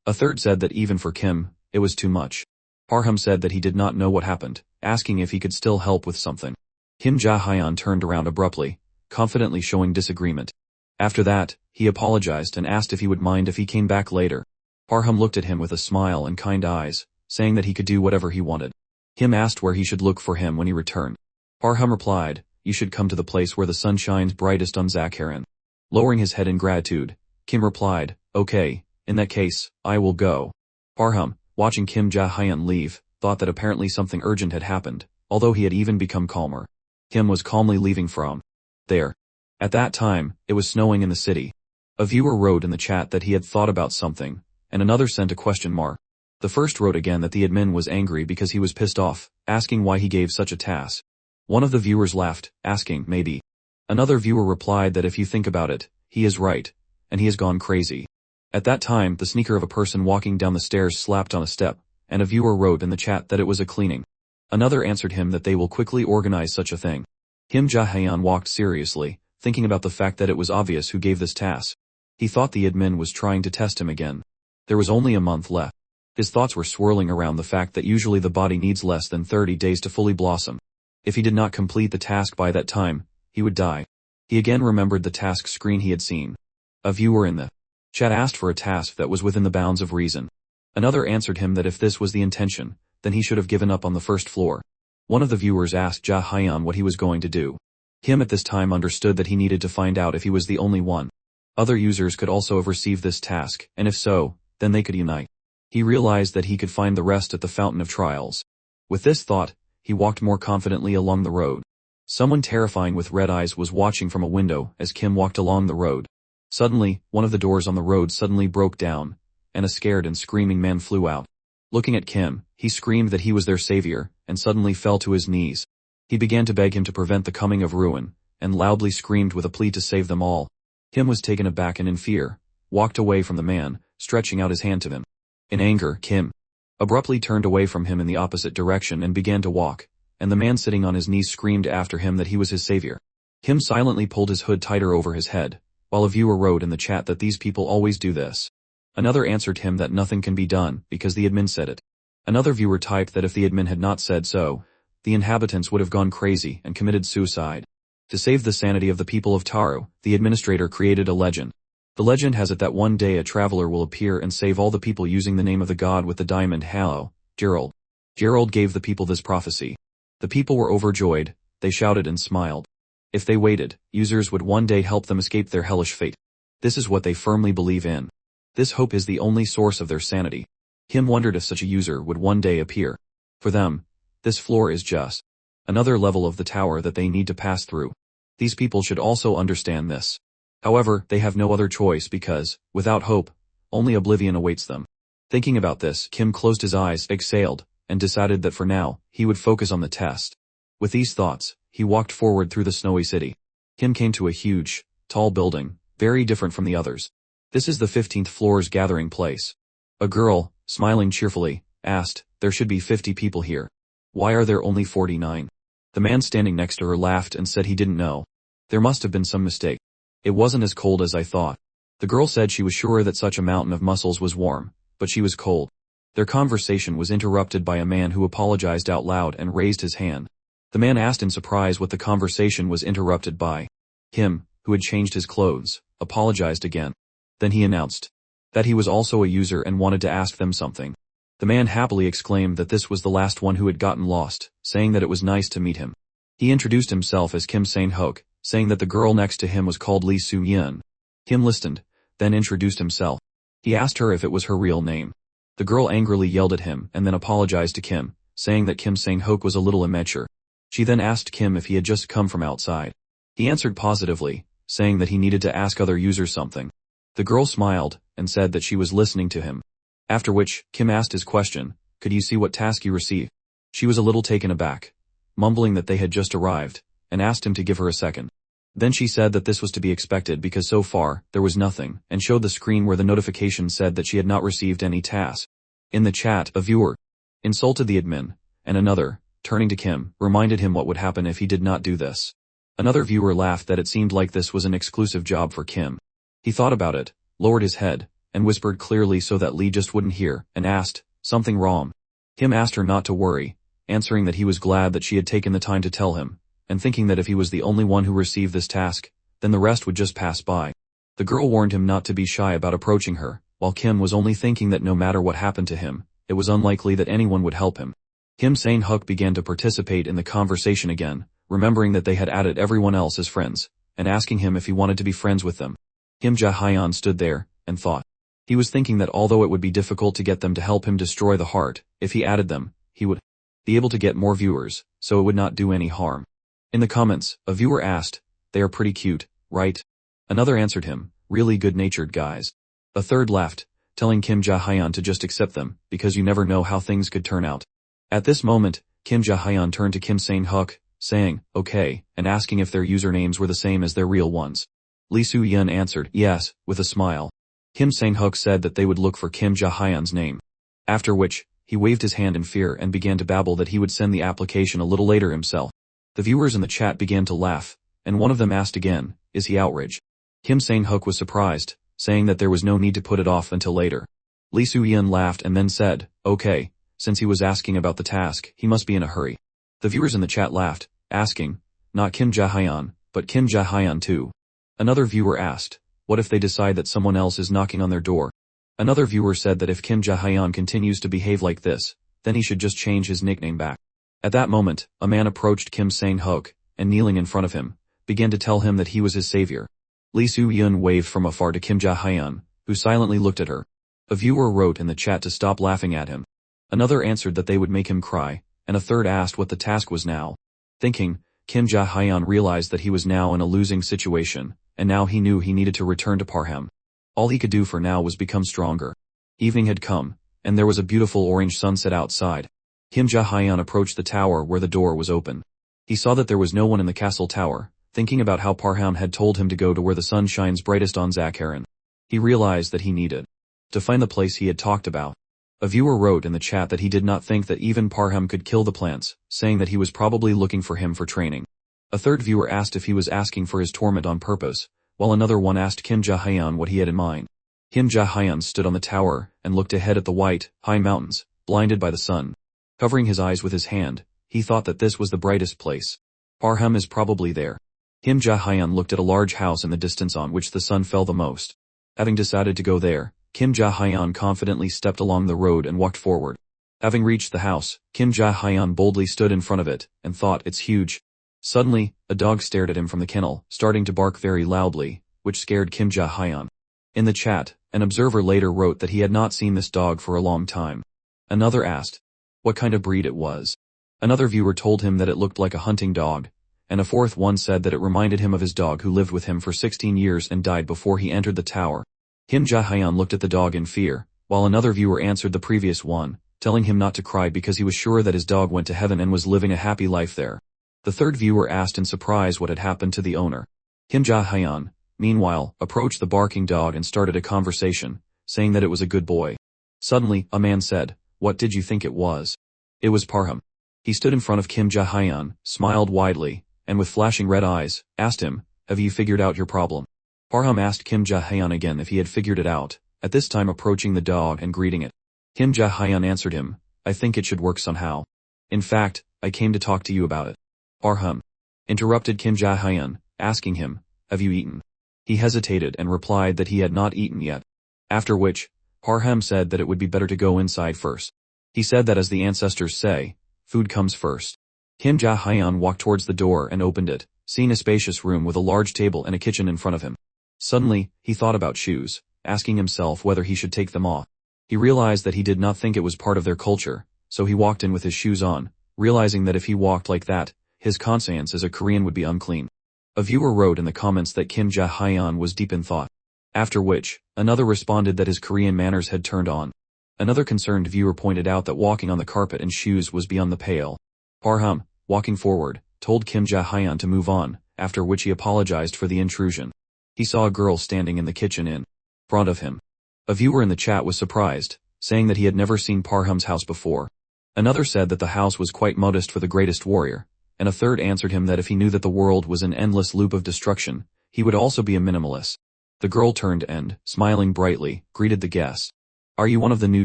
[SPEAKER 1] A third said that even for Kim, it was too much. Parham said that he did not know what happened, asking if he could still help with something. Kim Ja-hyun turned around abruptly, confidently showing disagreement. After that, he apologized and asked if he would mind if he came back later. Parham looked at him with a smile and kind eyes, saying that he could do whatever he wanted. Kim asked where he should look for him when he returned. Parham replied, you should come to the place where the sun shines brightest on Zakharan. Lowering his head in gratitude, Kim replied, okay, in that case, I will go. Parham, watching Kim Ja-hyun leave, thought that apparently something urgent had happened, although he had even become calmer. Kim was calmly leaving from there. At that time, it was snowing in the city. A viewer wrote in the chat that he had thought about something, and another sent a question mark. The first wrote again that the admin was angry because he was pissed off, asking why he gave such a task. One of the viewers laughed, asking, maybe. Another viewer replied that if you think about it, he is right, and he has gone crazy. At that time, the sneaker of a person walking down the stairs slapped on a step, and a viewer wrote in the chat that it was a cleaning. Another answered him that they will quickly organize such a thing. Kim Ja-hyun walked seriously, thinking about the fact that it was obvious who gave this task. He thought the admin was trying to test him again. There was only a month left. His thoughts were swirling around the fact that usually the body needs less than 30 days to fully blossom. If he did not complete the task by that time, he would die. He again remembered the task screen he had seen. A viewer in the chat asked for a task that was within the bounds of reason. Another answered him that if this was the intention, then he should have given up on the first floor. One of the viewers asked Ja-hyun what he was going to do. Kim at this time understood that he needed to find out if he was the only one. Other users could also have received this task, and if so, then they could unite. He realized that he could find the rest at the Fountain of Trials. With this thought, he walked more confidently along the road. Someone terrifying with red eyes was watching from a window as Kim walked along the road. Suddenly, one of the doors on the road suddenly broke down, and a scared and screaming man flew out. Looking at Kim, he screamed that he was their savior, and suddenly fell to his knees. He began to beg him to prevent the coming of ruin, and loudly screamed with a plea to save them all. Kim was taken aback and in fear, walked away from the man, stretching out his hand to him. In anger, Kim abruptly turned away from him in the opposite direction and began to walk, and the man sitting on his knees screamed after him that he was his savior. Kim silently pulled his hood tighter over his head, while a viewer wrote in the chat that these people always do this. Another answered him that nothing can be done because the admin said it. Another viewer typed that if the admin had not said so, the inhabitants would have gone crazy and committed suicide. To save the sanity of the people of Taru, the administrator created a legend. The legend has it that one day a traveler will appear and save all the people using the name of the god with the diamond halo, Gerald. Gerald gave the people this prophecy. The people were overjoyed, they shouted and smiled. If they waited, users would one day help them escape their hellish fate. This is what they firmly believe in. This hope is the only source of their sanity. Kim wondered if such a user would one day appear. For them, this floor is just another level of the tower that they need to pass through. These people should also understand this. However, they have no other choice because, without hope, only oblivion awaits them. Thinking about this, Kim closed his eyes, exhaled, and decided that for now, he would focus on the test. With these thoughts, he walked forward through the snowy city. Kim came to a huge, tall building, very different from the others. This is the 15th floor's gathering place. A girl, smiling cheerfully, asked, "There should be 50 people here. Why are there only 49? The man standing next to her laughed and said he didn't know. There must have been some mistake. It wasn't as cold as I thought. The girl said she was sure that such a mountain of muscles was warm, but she was cold. Their conversation was interrupted by a man who apologized out loud and raised his hand. The man asked in surprise what the conversation was interrupted by. Him, who had changed his clothes, apologized again. Then he announced that he was also a user and wanted to ask them something. The man happily exclaimed that this was the last one who had gotten lost, saying that it was nice to meet him. He introduced himself as Kim Sang-hook, saying that the girl next to him was called Lee Soo-yeon. Kim listened, then introduced himself. He asked her if it was her real name. The girl angrily yelled at him and then apologized to Kim, saying that Kim Sang-hook was a little immature. She then asked Kim if he had just come from outside. He answered positively, saying that he needed to ask other users something. The girl smiled and said that she was listening to him. After which, Kim asked his question, "Could you see what task you received?" She was a little taken aback, mumbling that they had just arrived, and asked him to give her a second. Then she said that this was to be expected because so far, there was nothing, and showed the screen where the notification said that she had not received any task. In the chat, a viewer insulted the admin, and another, turning to Kim, reminded him what would happen if he did not do this. Another viewer laughed that it seemed like this was an exclusive job for Kim. He thought about it, lowered his head, and whispered clearly so that Lee just wouldn't hear, and asked, "Something wrong?" Kim asked her not to worry, answering that he was glad that she had taken the time to tell him, and thinking that if he was the only one who received this task, then the rest would just pass by. The girl warned him not to be shy about approaching her, while Kim was only thinking that no matter what happened to him, it was unlikely that anyone would help him. Kim Sang-hook began to participate in the conversation again, remembering that they had added everyone else as friends, and asking him if he wanted to be friends with them. Kim Ja-hyun stood there, and thought. He was thinking that although it would be difficult to get them to help him destroy the heart, if he added them, he would be able to get more viewers, so it would not do any harm. In the comments, a viewer asked, "They are pretty cute, right?" Another answered him, "Really good-natured guys." A third laughed, telling Kim Ja-hyun to just accept them, because you never know how things could turn out. At this moment, Kim Ja-hyun turned to Kim Sang-hook, saying, "Okay," and asking if their usernames were the same as their real ones. Lee Soo-yeon answered, "Yes," with a smile. Kim Sang-hook said that they would look for Kim Ja-hyun's name. After which, he waved his hand in fear and began to babble that he would send the application a little later himself. The viewers in the chat began to laugh, and one of them asked again, "Is he outraged?" Kim Sang-hook was surprised, saying that there was no need to put it off until later. Lee Soo-yeon laughed and then said, "Okay, since he was asking about the task, he must be in a hurry." The viewers in the chat laughed, asking, not Kim Ja-hyun, but Kim Ja-hyun too. Another viewer asked, "What if they decide that someone else is knocking on their door?" Another viewer said that if Kim Ja-hyun continues to behave like this, then he should just change his nickname back. At that moment, a man approached Kim Sang-hook, and kneeling in front of him, began to tell him that he was his savior. Lee Soo-yeon waved from afar to Kim Ja-hyun, who silently looked at her. A viewer wrote in the chat to stop laughing at him. Another answered that they would make him cry, and a third asked what the task was now. Thinking, Kim Ja-hyun realized that he was now in a losing situation, and now he knew he needed to return to Parham. All he could do for now was become stronger. Evening had come, and there was a beautiful orange sunset outside. Kim Ja-hyun approached the tower where the door was open. He saw that there was no one in the castle tower, thinking about how Parham had told him to go to where the sun shines brightest on Zakharan. He realized that he needed to find the place he had talked about. A viewer wrote in the chat that he did not think that even Parham could kill the plants, saying that he was probably looking for him for training. A third viewer asked if he was asking for his torment on purpose, while another one asked Kim Ja-hyun what he had in mind. Kim Ja-hyun stood on the tower and looked ahead at the white, high mountains, blinded by the sun. Covering his eyes with his hand, he thought that this was the brightest place. Parham is probably there. Kim Ja-hyun looked at a large house in the distance on which the sun fell the most. Having decided to go there, Kim Ja-hyun confidently stepped along the road and walked forward. Having reached the house, Kim Ja-hyun boldly stood in front of it, and thought, "It's huge." Suddenly, a dog stared at him from the kennel, starting to bark very loudly, which scared Kim Ja-hyun. In the chat, an observer later wrote that he had not seen this dog for a long time. Another asked what kind of breed it was. Another viewer told him that it looked like a hunting dog, and a fourth one said that it reminded him of his dog who lived with him for 16 years and died before he entered the tower. Kim Ja-hyun looked at the dog in fear, while another viewer answered the previous one, telling him not to cry because he was sure that his dog went to heaven and was living a happy life there. The third viewer asked in surprise what had happened to the owner. Kim Ja-hyun, meanwhile, approached the barking dog and started a conversation, saying that it was a good boy. Suddenly, a man said, What did you think it was? It was Parham. He stood in front of Kim Ja-hyun, smiled widely, and with flashing red eyes, asked him, have you figured out your problem? Parham asked Kim Ja-hyun again if he had figured it out, at this time approaching the dog and greeting it. Kim Ja-hyun answered him, I think it should work somehow. In fact, I came to talk to you about it. Parham interrupted Kim Ja-hyun, asking him, have you eaten? He hesitated and replied that he had not eaten yet. After which, Parham said that it would be better to go inside first. He said that as the ancestors say, food comes first. Kim Ja-hyun walked towards the door and opened it, seeing a spacious room with a large table and a kitchen in front of him. Suddenly, he thought about shoes, asking himself whether he should take them off. He realized that he did not think it was part of their culture, so he walked in with his shoes on, realizing that if he walked like that, his conscience as a Korean would be unclean. A viewer wrote in the comments that Kim Ja-hyun was deep in thought. After which, another responded that his Korean manners had turned on. Another concerned viewer pointed out that walking on the carpet in shoes was beyond the pale. Parham, walking forward, told Kim Ja-hyun to move on, after which he apologized for the intrusion. He saw a girl standing in the kitchen in front of him. A viewer in the chat was surprised, saying that he had never seen Parham's house before. Another said that the house was quite modest for the greatest warrior, and a third answered him that if he knew that the world was an endless loop of destruction, he would also be a minimalist. The girl turned and, smiling brightly, greeted the guests. Are you one of the new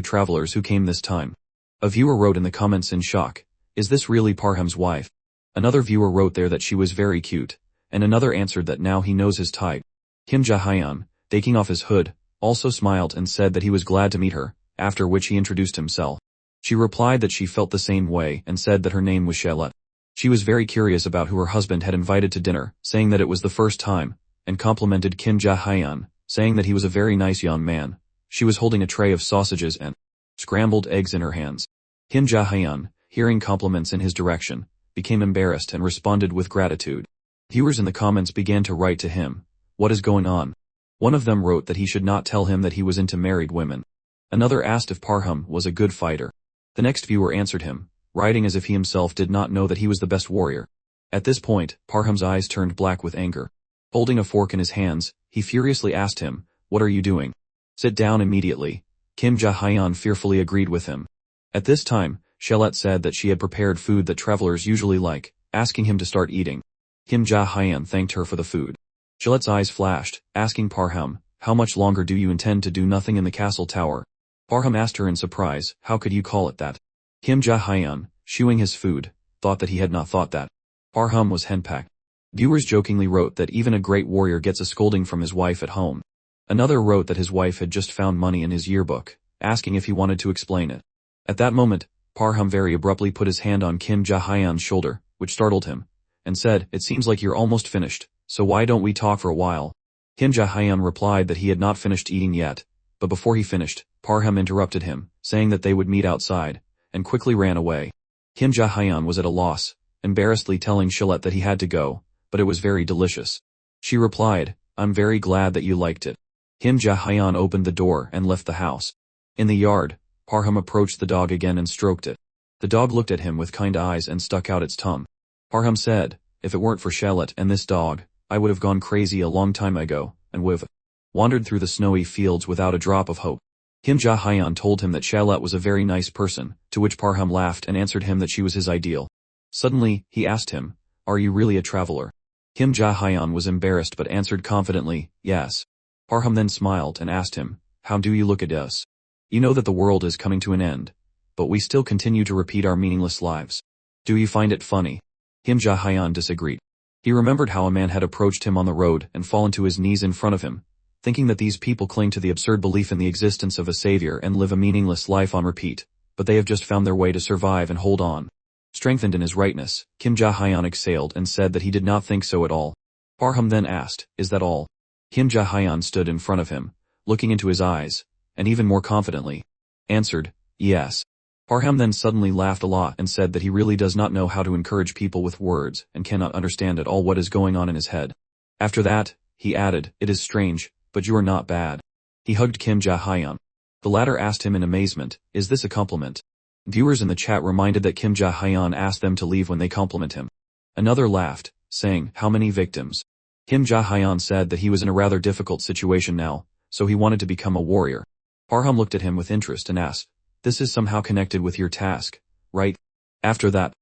[SPEAKER 1] travelers who came this time? A viewer wrote in the comments in shock, is this really Parham's wife? Another viewer wrote there that she was very cute, and another answered that now he knows his type. Kim Ja-hyun, taking off his hood, also smiled and said that he was glad to meet her, after which he introduced himself. She replied that she felt the same way and said that her name was Charlotte. She was very curious about who her husband had invited to dinner, saying that it was the first time, and complimented Kim Ja-hyun, saying that he was a very nice young man. She was holding a tray of sausages and scrambled eggs in her hands. Kim Ja-hyun, hearing compliments in his direction, became embarrassed and responded with gratitude. Viewers in the comments began to write to him, what is going on? One of them wrote that he should not tell him that he was into married women. Another asked if Parham was a good fighter. The next viewer answered him, writing as if he himself did not know that he was the best warrior. At this point, Parham's eyes turned black with anger. Holding a fork in his hands, he furiously asked him, what are you doing? Sit down immediately. Kim Ja-hyun fearfully agreed with him. At this time, Charlotte said that she had prepared food that travelers usually like, asking him to start eating. Kim Ja-hyun thanked her for the food. Charlotte's eyes flashed, asking Parham, how much longer do you intend to do nothing in the castle tower? Parham asked her in surprise, how could you call it that? Kim Ja-hyun, chewing his food, thought that he had not thought that. Parham was henpecked. Viewers jokingly wrote that even a great warrior gets a scolding from his wife at home. Another wrote that his wife had just found money in his yearbook, asking if he wanted to explain it. At that moment, Parham very abruptly put his hand on Kim Ja-hyun's shoulder, which startled him, and said, it seems like you're almost finished, so why don't we talk for a while? Kim Ja-hyun replied that he had not finished eating yet, but before he finished, Parham interrupted him, saying that they would meet outside, and quickly ran away. Kim Ja-hyun was at a loss, embarrassedly telling Charlotte that he had to go, but it was very delicious. She replied, I'm very glad that you liked it. Kim Ja-hyun opened the door and left the house. In the yard, Parham approached the dog again and stroked it. The dog looked at him with kind eyes and stuck out its tongue. Parham said, if it weren't for Charlotte and this dog, I would have gone crazy a long time ago, and would have wandered through the snowy fields without a drop of hope. Kim Ja-hyun told him that Charlotte was a very nice person, to which Parham laughed and answered him that she was his ideal. Suddenly, he asked him, are you really a traveler? Kim Ja-hyun was embarrassed but answered confidently, yes. Parham then smiled and asked him, how do you look at us? You know that the world is coming to an end, but we still continue to repeat our meaningless lives. Do you find it funny? Kim Ja-hyun disagreed. He remembered how a man had approached him on the road and fallen to his knees in front of him, thinking that these people cling to the absurd belief in the existence of a savior and live a meaningless life on repeat, but they have just found their way to survive and hold on. Strengthened in his rightness, Kim Ja-hyun exhaled and said that he did not think so at all. Parham then asked, is that all? Kim Ja-hyun stood in front of him, looking into his eyes, and even more confidently answered, yes. Parham then suddenly laughed a lot and said that he really does not know how to encourage people with words and cannot understand at all what is going on in his head. After that, he added, it is strange, but you are not bad. He hugged Kim Ja-hyun. The latter asked him in amazement, is this a compliment? Viewers in the chat reminded that Kim Ja-hyun asked them to leave when they compliment him. Another laughed, saying, how many victims? Kim Ja-hyun said that he was in a rather difficult situation now, so he wanted to become a warrior. Parham looked at him with interest and asked, This is somehow connected with your task, right? After that,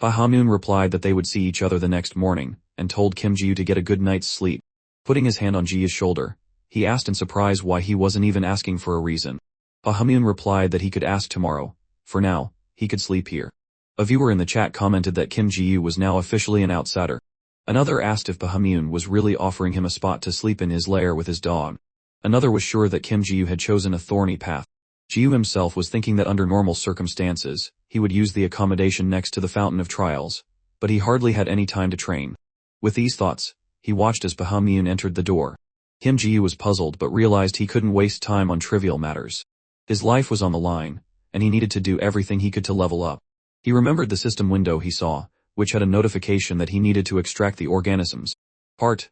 [SPEAKER 1] Bahamut replied that they would see each other the next morning, and told Kim Ji-woo to get a good night's sleep. Putting his hand on Ji-woo's shoulder, he asked in surprise why he wasn't even asking for a reason. Bahamut replied that he could ask tomorrow. For now, he could sleep here. A viewer in the chat commented that Kim Ji-woo was now officially an outsider. Another asked if Bahamut was really offering him a spot to sleep in his lair with his dog. Another was sure that Kim Ji-woo had chosen a thorny path. Ji-woo himself was thinking that under normal circumstances, he would use the accommodation next to the Fountain of Trials, but he hardly had any time to train. With these thoughts, he watched as Bahamut entered the door. Kim Ji-woo was puzzled but realized he couldn't waste time on trivial matters. His life was on the line, and he needed to do everything he could to level up. He remembered the system window he saw, which had a notification that he needed to extract the organisms.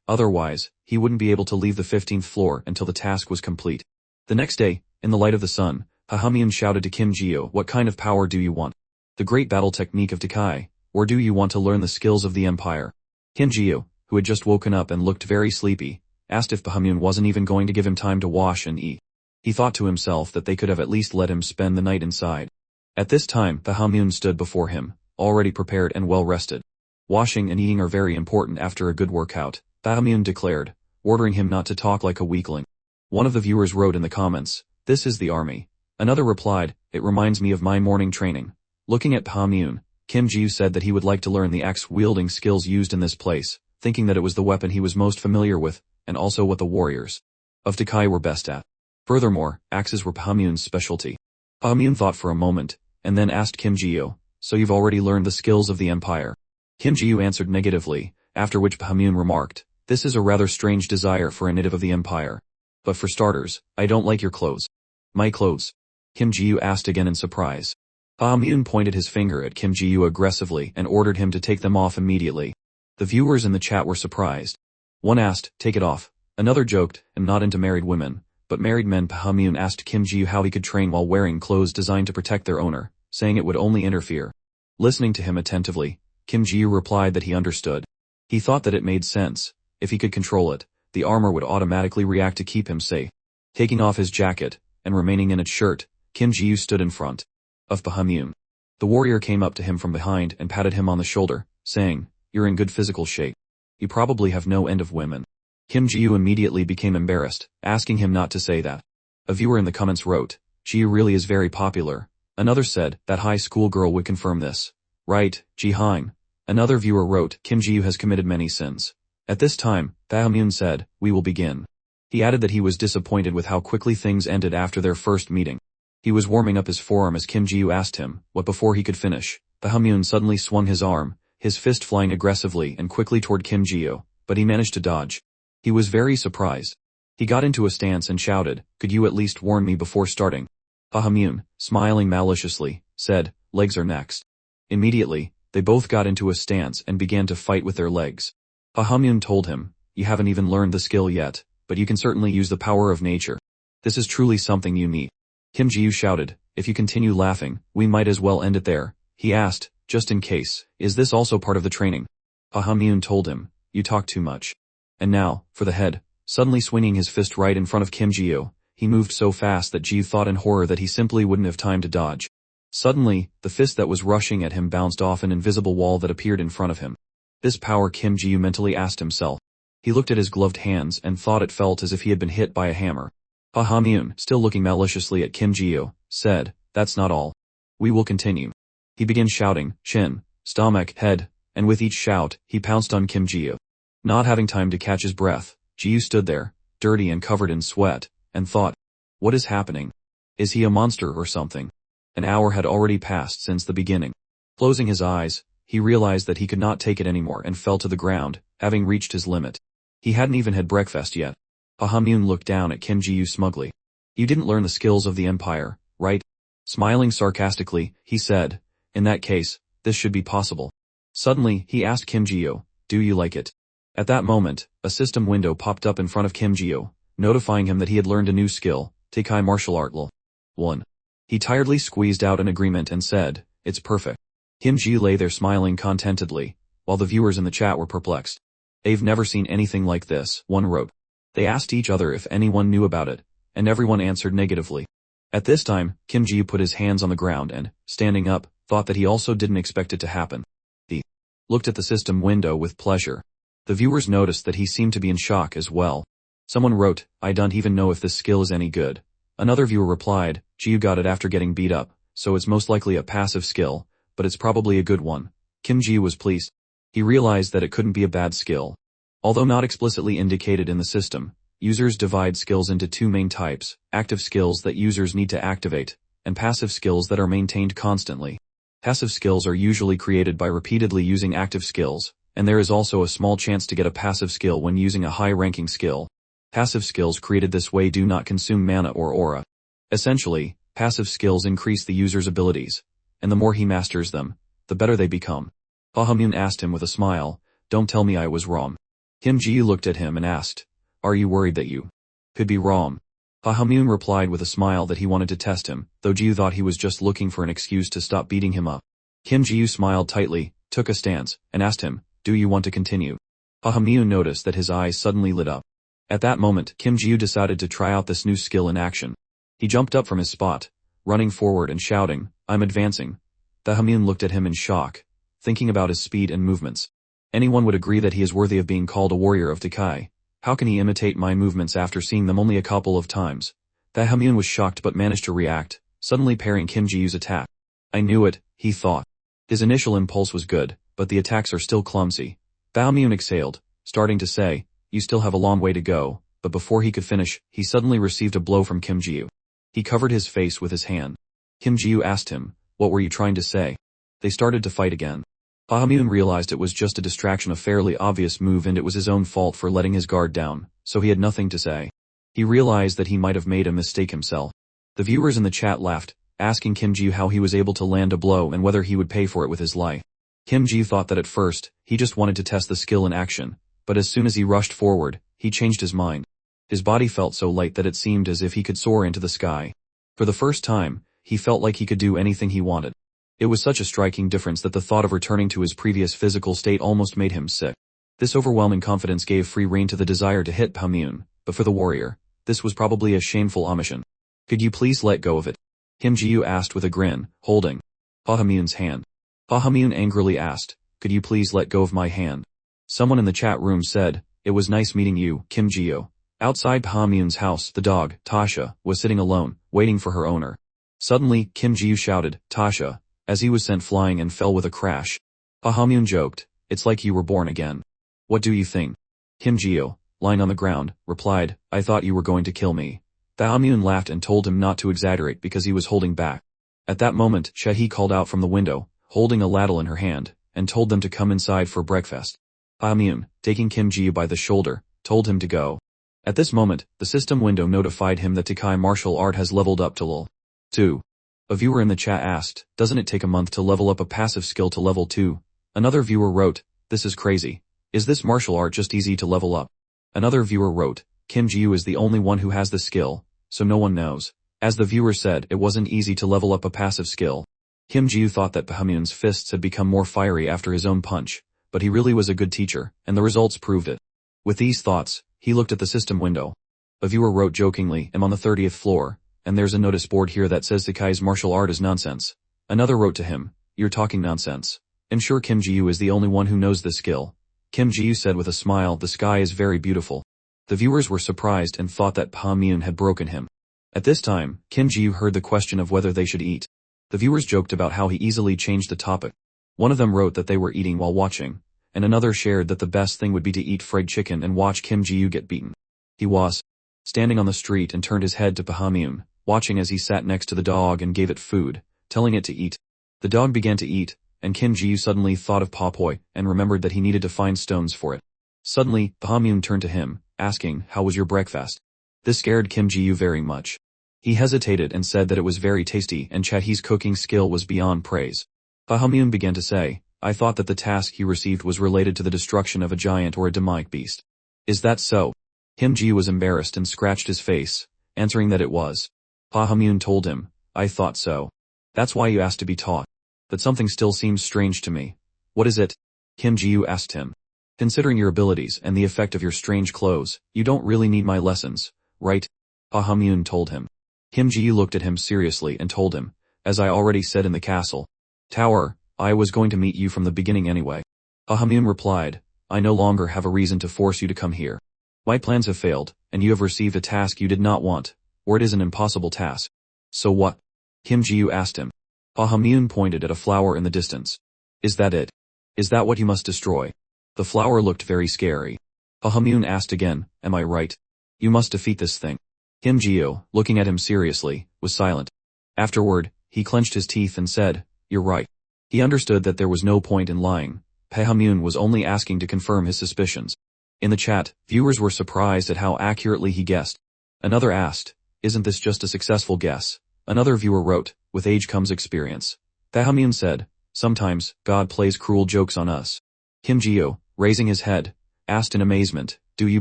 [SPEAKER 1] Otherwise, he wouldn't be able to leave the 15th floor until the task was complete. The next day, in the light of the sun, Bahamut shouted to Kim Ji-woo, "What kind of power do you want? The great battle technique of Takai, or do you want to learn the skills of the Empire?" Kim Ji-woo, who had just woken up and looked very sleepy, asked if Bahamut wasn't even going to give him time to wash and eat. He thought to himself that they could have at least let him spend the night inside. At this time, Bahamut stood before him, already prepared and well rested. "Washing and eating are very important after a good workout," Bahamut declared, ordering him not to talk like a weakling. One of the viewers wrote in the comments, "This is the army." Another replied, "It reminds me of my morning training." Looking at Bahamut, Kim Ji-woo said that he would like to learn the axe-wielding skills used in this place, thinking that it was the weapon he was most familiar with, and also what the warriors of Takai were best at. Furthermore, axes were Bahamut's specialty. Bahamut thought for a moment, and then asked Kim Ji-woo, "So you've already learned the skills of the Empire?" Kim Ji-woo answered negatively, after which Bahamut remarked, "This is a rather strange desire for a native of the Empire. But for starters, I don't like your clothes." "My clothes?" Kim Ji-woo asked again in surprise. Bahamut pointed his finger at Kim Ji-woo aggressively and ordered him to take them off immediately. The viewers in the chat were surprised. One asked, "Take it off." Another joked, "I'm not into married women, but married men." Bahamut asked Kim Ji-woo how he could train while wearing clothes designed to protect their owner, saying it would only interfere. Listening to him attentively, Kim Ji-woo replied that he understood. He thought that it made sense. If he could control it, the armor would automatically react to keep him safe. Taking off his jacket, and remaining in its shirt, Kim Ji-woo stood in front of Bahamut. The warrior came up to him from behind and patted him on the shoulder, saying, "You're in good physical shape. You probably have no end of women." Kim Ji-woo immediately became embarrassed, asking him not to say that. A viewer in the comments wrote, "Ji-woo really is very popular." Another said, "That high school girl would confirm this. Right, Ji-hang." Another viewer wrote, "Kim Ji-woo has committed many sins." At this time, Bahamut said, "We will begin." He added that he was disappointed with how quickly things ended after their first meeting. He was warming up his forearm as Kim Ji-woo asked him what before he could finish. Bahamut suddenly swung his arm, his fist flying aggressively and quickly toward Kim Ji-woo, but he managed to dodge. He was very surprised. He got into a stance and shouted, "Could you at least warn me before starting?" Bahamut, smiling maliciously, said, "Legs are next." Immediately, they both got into a stance and began to fight with their legs. Bahamut told him, "You haven't even learned the skill yet, but you can certainly use the power of nature. This is truly something unique." Kim Ji-woo shouted, "If you continue laughing, we might as well end it there." He asked, "Just in case, is this also part of the training?" Bahamut told him, "You talk too much." And now, for the head. Suddenly swinging his fist right in front of Kim Ji-woo, he moved so fast that Ji-woo thought in horror that he simply wouldn't have time to dodge. Suddenly, the fist that was rushing at him bounced off an invisible wall that appeared in front of him. This power, Kim Ji-woo mentally asked himself. He looked at his gloved hands and thought it felt as if he had been hit by a hammer. Bahamut, still looking maliciously at Kim Ji-woo, said, "That's not all. We will continue." He began shouting, "Chin, stomach, head," and with each shout, he pounced on Kim Ji-woo. Not having time to catch his breath, Ji-woo stood there, dirty and covered in sweat, and thought, "What is happening? Is he a monster or something?" An hour had already passed since the beginning. Closing his eyes, he realized that he could not take it anymore and fell to the ground, having reached his limit. He hadn't even had breakfast yet. Bahamut looked down at Kim Ji-woo smugly. "You didn't learn the skills of the Empire, right?" Smiling sarcastically, he said, "In that case, this should be possible." Suddenly, he asked Kim Ji-woo, "Do you like it?" At that moment, a system window popped up in front of Kim Ji-woo, notifying him that he had learned a new skill, Takai Martial Art Level 1. He tiredly squeezed out an agreement and said, "It's perfect." Kim Ji lay there smiling contentedly, while the viewers in the chat were perplexed. "They've never seen anything like this," one wrote. They asked each other if anyone knew about it, and everyone answered negatively. At this time, Kim Ji put his hands on the ground and, standing up, thought that he also didn't expect it to happen. He looked at the system window with pleasure. The viewers noticed that he seemed to be in shock as well. Someone wrote, "I don't even know if this skill is any good." Another viewer replied, "Jiu got it after getting beat up, so it's most likely a passive skill, but it's probably a good one." Kim Ji was pleased. He realized that it couldn't be a bad skill. Although not explicitly indicated in the system, users divide skills into two main types: active skills that users need to activate, and passive skills that are maintained constantly. Passive skills are usually created by repeatedly using active skills, and there is also a small chance to get a passive skill when using a high-ranking skill. Passive skills created this way do not consume mana or aura. Essentially, passive skills increase the user's abilities, and the more he masters them, the better they become. Bahamut asked him with a smile, "Don't tell me I was wrong." Kim Ji looked at him and asked, "Are you worried that you could be wrong?" Bahamut replied with a smile that he wanted to test him, though Ji thought he was just looking for an excuse to stop beating him up. Kim Ji smiled tightly, took a stance, and asked him, "Do you want to continue?" Bahamut noticed that his eyes suddenly lit up. At that moment, Kim Ji decided to try out this new skill in action. He jumped up from his spot, running forward and shouting, "I'm advancing." Bahamut looked at him in shock, thinking about his speed and movements. Anyone would agree that he is worthy of being called a warrior of Takai. How can he imitate my movements after seeing them only a couple of times? Bahamut was shocked but managed to react, suddenly parrying Kim Ji's attack. "I knew it," he thought. His initial impulse was good, but the attacks are still clumsy. Bahamut exhaled, starting to say, "You still have a long way to go," but before he could finish, he suddenly received a blow from Kim Ji. He covered his face with his hand. Kim Ji asked him, "What were you trying to say?" They started to fight again. Bahamut realized it was just a distraction, a fairly obvious move, and it was his own fault for letting his guard down, so he had nothing to say. He realized that he might have made a mistake himself. The viewers in the chat laughed, asking Kim Ji how he was able to land a blow and whether he would pay for it with his life. Kim Ji thought that at first, he just wanted to test the skill in action, but as soon as he rushed forward, he changed his mind. His body felt so light that it seemed as if he could soar into the sky. For the first time, he felt like he could do anything he wanted. It was such a striking difference that the thought of returning to his previous physical state almost made him sick. This overwhelming confidence gave free rein to the desire to hit Bahamut, but for the warrior, this was probably a shameful omission. "Could you please let go of it?" Kim Ji asked with a grin, holding Bahamut's hand. Bahamut angrily asked, "Could you please let go of my hand?" Someone in the chat room said, "It was nice meeting you, Kim Ji." Outside Bahamut's house, the dog, Tasha, was sitting alone, waiting for her owner. Suddenly, Kim Ji shouted, "Tasha," as he was sent flying and fell with a crash. Bahamut joked, "It's like you were born again." "What do you think?" Kim Ji, lying on the ground, replied, "I thought you were going to kill me." Bahamut laughed and told him not to exaggerate because he was holding back. At that moment, Shahi called out from the window, holding a ladle in her hand, and told them to come inside for breakfast. Bahamut, taking Kim Ji by the shoulder, told him to go. At this moment, the system window notified him that Takai martial art has leveled up to level 2. A viewer in the chat asked, "Doesn't it take a month to level up a passive skill to level 2? Another viewer wrote, "This is crazy. Is this martial art just easy to level up?" Another viewer wrote, "Kim Ji is the only one who has the skill, so no one knows." As the viewer said, it wasn't easy to level up a passive skill. Kim Ji thought that Bahamut's fists had become more fiery after his own punch, but he really was a good teacher, and the results proved it. With these thoughts, he looked at the system window. A viewer wrote jokingly, "I'm on the 30th floor, and there's a notice board here that says Takai's martial art is nonsense." Another wrote to him, "You're talking nonsense. I'm sure Kim Ji is the only one who knows this skill." Kim Ji said with a smile, "The sky is very beautiful." The viewers were surprised and thought that Bahamut had broken him. At this time, Kim Ji heard the question of whether they should eat. The viewers joked about how he easily changed the topic. One of them wrote that they were eating while watching, and another shared that the best thing would be to eat fried chicken and watch Kim Ji get beaten. He was standing on the street and turned his head to Bahamut, watching as he sat next to the dog and gave it food, telling it to eat. The dog began to eat, and Kim Ji suddenly thought of Papoy and remembered that he needed to find stones for it. Suddenly, Bahamut turned to him, asking, "How was your breakfast?" This scared Kim Ji very much. He hesitated and said that it was very tasty and Chahi's cooking skill was beyond praise. Bahamut began to say, "I thought that the task he received was related to the destruction of a giant or a demonic beast. Is that so?" Kim Ji was embarrassed and scratched his face, answering that it was. Bahamut told him, "I thought so. That's why you asked to be taught. But something still seems strange to me." "What is it?" Kim Ji asked him. "Considering your abilities and the effect of your strange clothes, you don't really need my lessons, right?" Bahamut told him. Kim Ji looked at him seriously and told him, as I already said in the castle tower, I was going to meet you from the beginning anyway. Pahamyun replied, I no longer have a reason to force you to come here. My plans have failed, and you have received a task you did not want, or it is an impossible task. So what? Kim Ji asked him. Pahamyun pointed at a flower in the distance. Is that it? Is that what you must destroy? The flower looked very scary. Pahamyun asked again, am I right? You must defeat this thing. Kim Ji, looking at him seriously, was silent. Afterward, he clenched his teeth and said, you're right. He understood that there was no point in lying. Pahamyun was only asking to confirm his suspicions. In the chat, viewers were surprised at how accurately he guessed. Another asked, isn't this just a successful guess? Another viewer wrote, with age comes experience. Pahamyun said, sometimes, God plays cruel jokes on us. Kim Ji, raising his head, asked in amazement, do you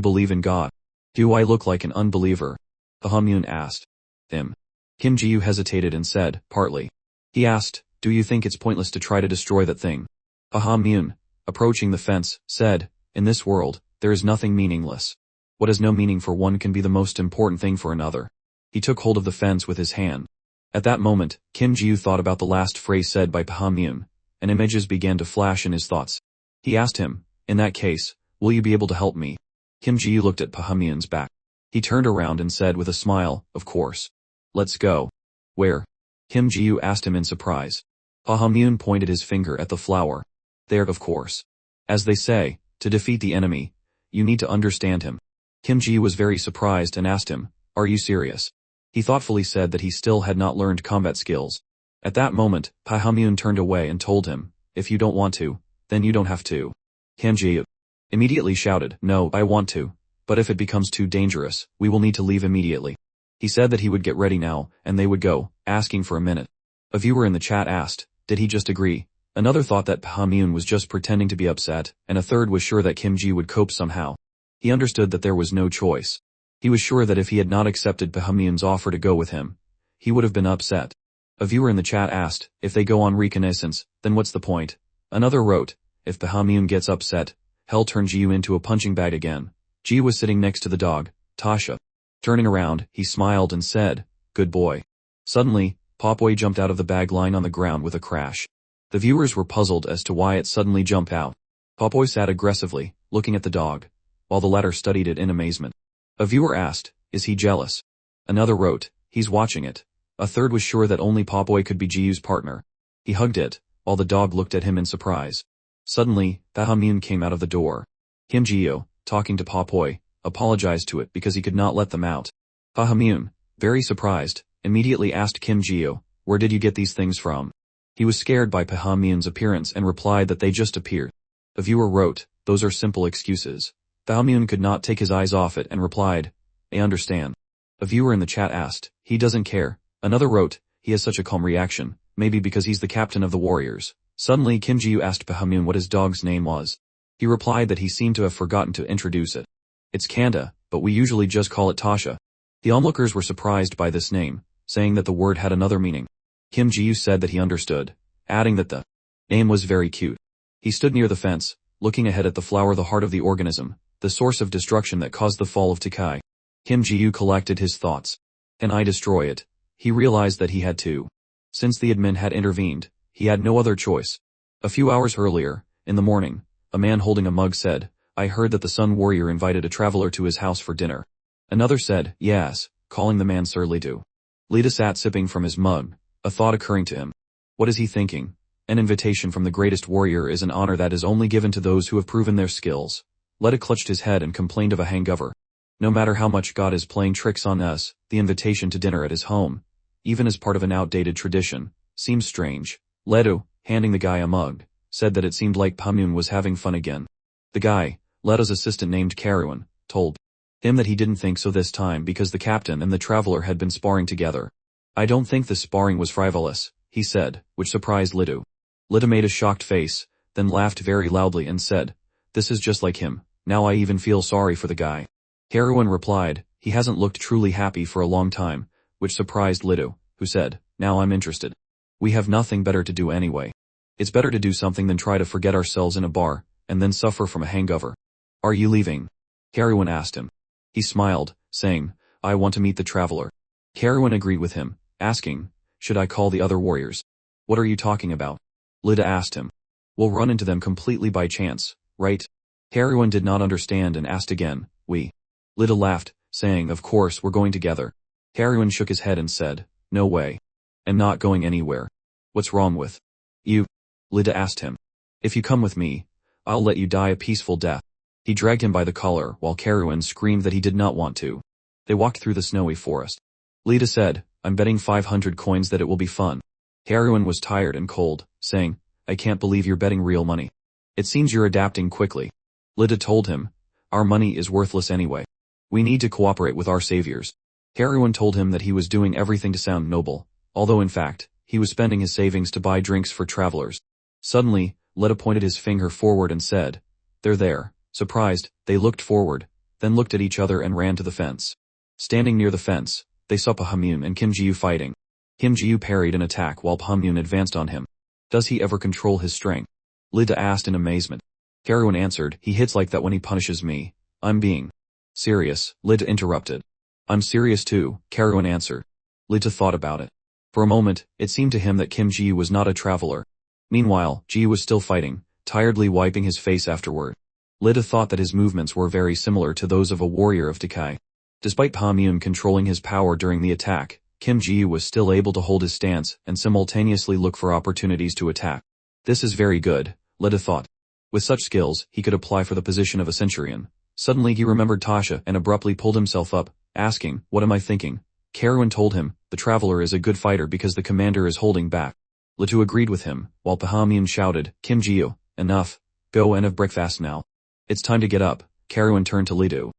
[SPEAKER 1] believe in God? Do I look like an unbeliever? Pahamyun asked him. Kim Ji hesitated and said, partly. He asked, do you think it's pointless to try to destroy that thing? Pahamyun, approaching the fence, said, in this world, there is nothing meaningless. What has no meaning for one can be the most important thing for another. He took hold of the fence with his hand. At that moment, Kim Ji thought about the last phrase said by Pahamyun, and images began to flash in his thoughts. He asked him, in that case, will you be able to help me? Kim Ji looked at Pahamyun's back. He turned around and said with a smile, of course. Let's go. Where? Kim Ji asked him in surprise. Pahamyun pointed his finger at the flower. There, of course. As they say, to defeat the enemy, you need to understand him. Kim Ji was very surprised and asked him, are you serious? He thoughtfully said that he still had not learned combat skills. At that moment, Pahamyun turned away and told him, if you don't want to, then you don't have to. Kim Ji immediately shouted, no, I want to, but if it becomes too dangerous, we will need to leave immediately. He said that he would get ready now, and they would go, asking for a minute. A viewer in the chat asked, did he just agree? Another thought that Pahamyun was just pretending to be upset, and a third was sure that Kim Ji would cope somehow. He understood that there was no choice. He was sure that if he had not accepted Pahamyun's offer to go with him, he would have been upset. A viewer in the chat asked, if they go on reconnaissance, then what's the point? Another wrote, if Pahamyun gets upset, hell turn Ji into a punching bag again. Ji was sitting next to the dog, Tasha. Turning around, he smiled and said, good boy. Suddenly, Popboy jumped out of the bag lying on the ground with a crash. The viewers were puzzled as to why it suddenly jumped out. Popboy sat aggressively, looking at the dog, while the latter studied it in amazement. A viewer asked, is he jealous? Another wrote, he's watching it. A third was sure that only Popboy could be Jiu's partner. He hugged it, while the dog looked at him in surprise. Suddenly, Pahamyun came out of the door. Kim Ji, talking to Popboy, apologized to it because he could not let them out. Pahamyun, very surprised, immediately asked Kim Ji, where did you get these things from? He was scared by Pahamyun's appearance and replied that they just appeared. A viewer wrote, those are simple excuses. Pahamyun could not take his eyes off it and replied, I understand. A viewer in the chat asked, he doesn't care. Another wrote, he has such a calm reaction, maybe because he's the captain of the warriors. Suddenly Kim Ji asked Pahamyun what his dog's name was. He replied that he seemed to have forgotten to introduce it. It's Kanda, but we usually just call it Tasha. The onlookers were surprised by this name, saying that the word had another meaning. Kim Ji said that he understood, adding that the name was very cute. He stood near the fence, looking ahead at the flower, the heart of the organism, the source of destruction that caused the fall of Takai. Kim Ji collected his thoughts. Can I destroy it? He realized that he had to. Since the admin had intervened, he had no other choice. A few hours earlier, in the morning, a man holding a mug said, I heard that the Sun Warrior invited a traveler to his house for dinner. Another said, yes, calling the man Sir Lidu. Lida sat sipping from his mug, a thought occurring to him. What is he thinking? An invitation from the greatest warrior is an honor that is only given to those who have proven their skills. Lida clutched his head and complained of a hangover. No matter how much God is playing tricks on us, the invitation to dinner at his home, even as part of an outdated tradition, seems strange. Ledu, handing the guy a mug, said that it seemed like Pahamyun was having fun again. The guy, Ledu's assistant named Karuan, told him that he didn't think so this time because the captain and the traveler had been sparring together. I don't think the sparring was frivolous, he said, which surprised Lidu. Lidu made a shocked face, then laughed very loudly and said, this is just like him, now I even feel sorry for the guy. Karuan replied, he hasn't looked truly happy for a long time, which surprised Lidu, who said, now I'm interested. We have nothing better to do anyway. It's better to do something than try to forget ourselves in a bar, and then suffer from a hangover. Are you leaving? Karuan asked him. He smiled, saying, I want to meet the traveler. Karawan agreed with him, asking, should I call the other warriors? What are you talking about? Lida asked him. We'll run into them completely by chance, right? Karawan did not understand and asked again, we. Lida laughed, saying, of course we're going together. Karawan shook his head and said, no way. I'm not going anywhere. What's wrong with you? Lida asked him. If you come with me, I'll let you die a peaceful death. He dragged him by the collar while Karawan screamed that he did not want to. They walked through the snowy forest. Lida said, I'm betting 500 coins that it will be fun. Karawan was tired and cold, saying, I can't believe you're betting real money. It seems you're adapting quickly. Lida told him, our money is worthless anyway. We need to cooperate with our saviors. Karawan told him that he was doing everything to sound noble, although in fact, he was spending his savings to buy drinks for travelers. Suddenly, Lida pointed his finger forward and said, they're there. Surprised, they looked forward, then looked at each other and ran to the fence. Standing near the fence, they saw Pahamyun and Kim Ji-yu fighting. Kim Ji-yu parried an attack while Pahamyun advanced on him. Does he ever control his strength? Lida asked in amazement. Karawan answered, he hits like that when he punishes me. I'm being serious, Lida interrupted. I'm serious too, Karawan answered. Lida thought about it. For a moment, it seemed to him that Kim Ji-yu was not a traveler. Meanwhile, Ji-yu was still fighting, tiredly wiping his face afterward. Lida thought that his movements were very similar to those of a warrior of Takai. Despite Pahamyun controlling his power during the attack, Kim Ji-yu was still able to hold his stance and simultaneously look for opportunities to attack. This is very good, Lida thought. With such skills, he could apply for the position of a centurion. Suddenly he remembered Tasha and abruptly pulled himself up, asking, what am I thinking? Karawan told him, the traveler is a good fighter because the commander is holding back. Lida agreed with him, while Pahamyun shouted, Kim Ji-yu, enough. Go and have breakfast now. It's time to get up. Karawan turned to Lida.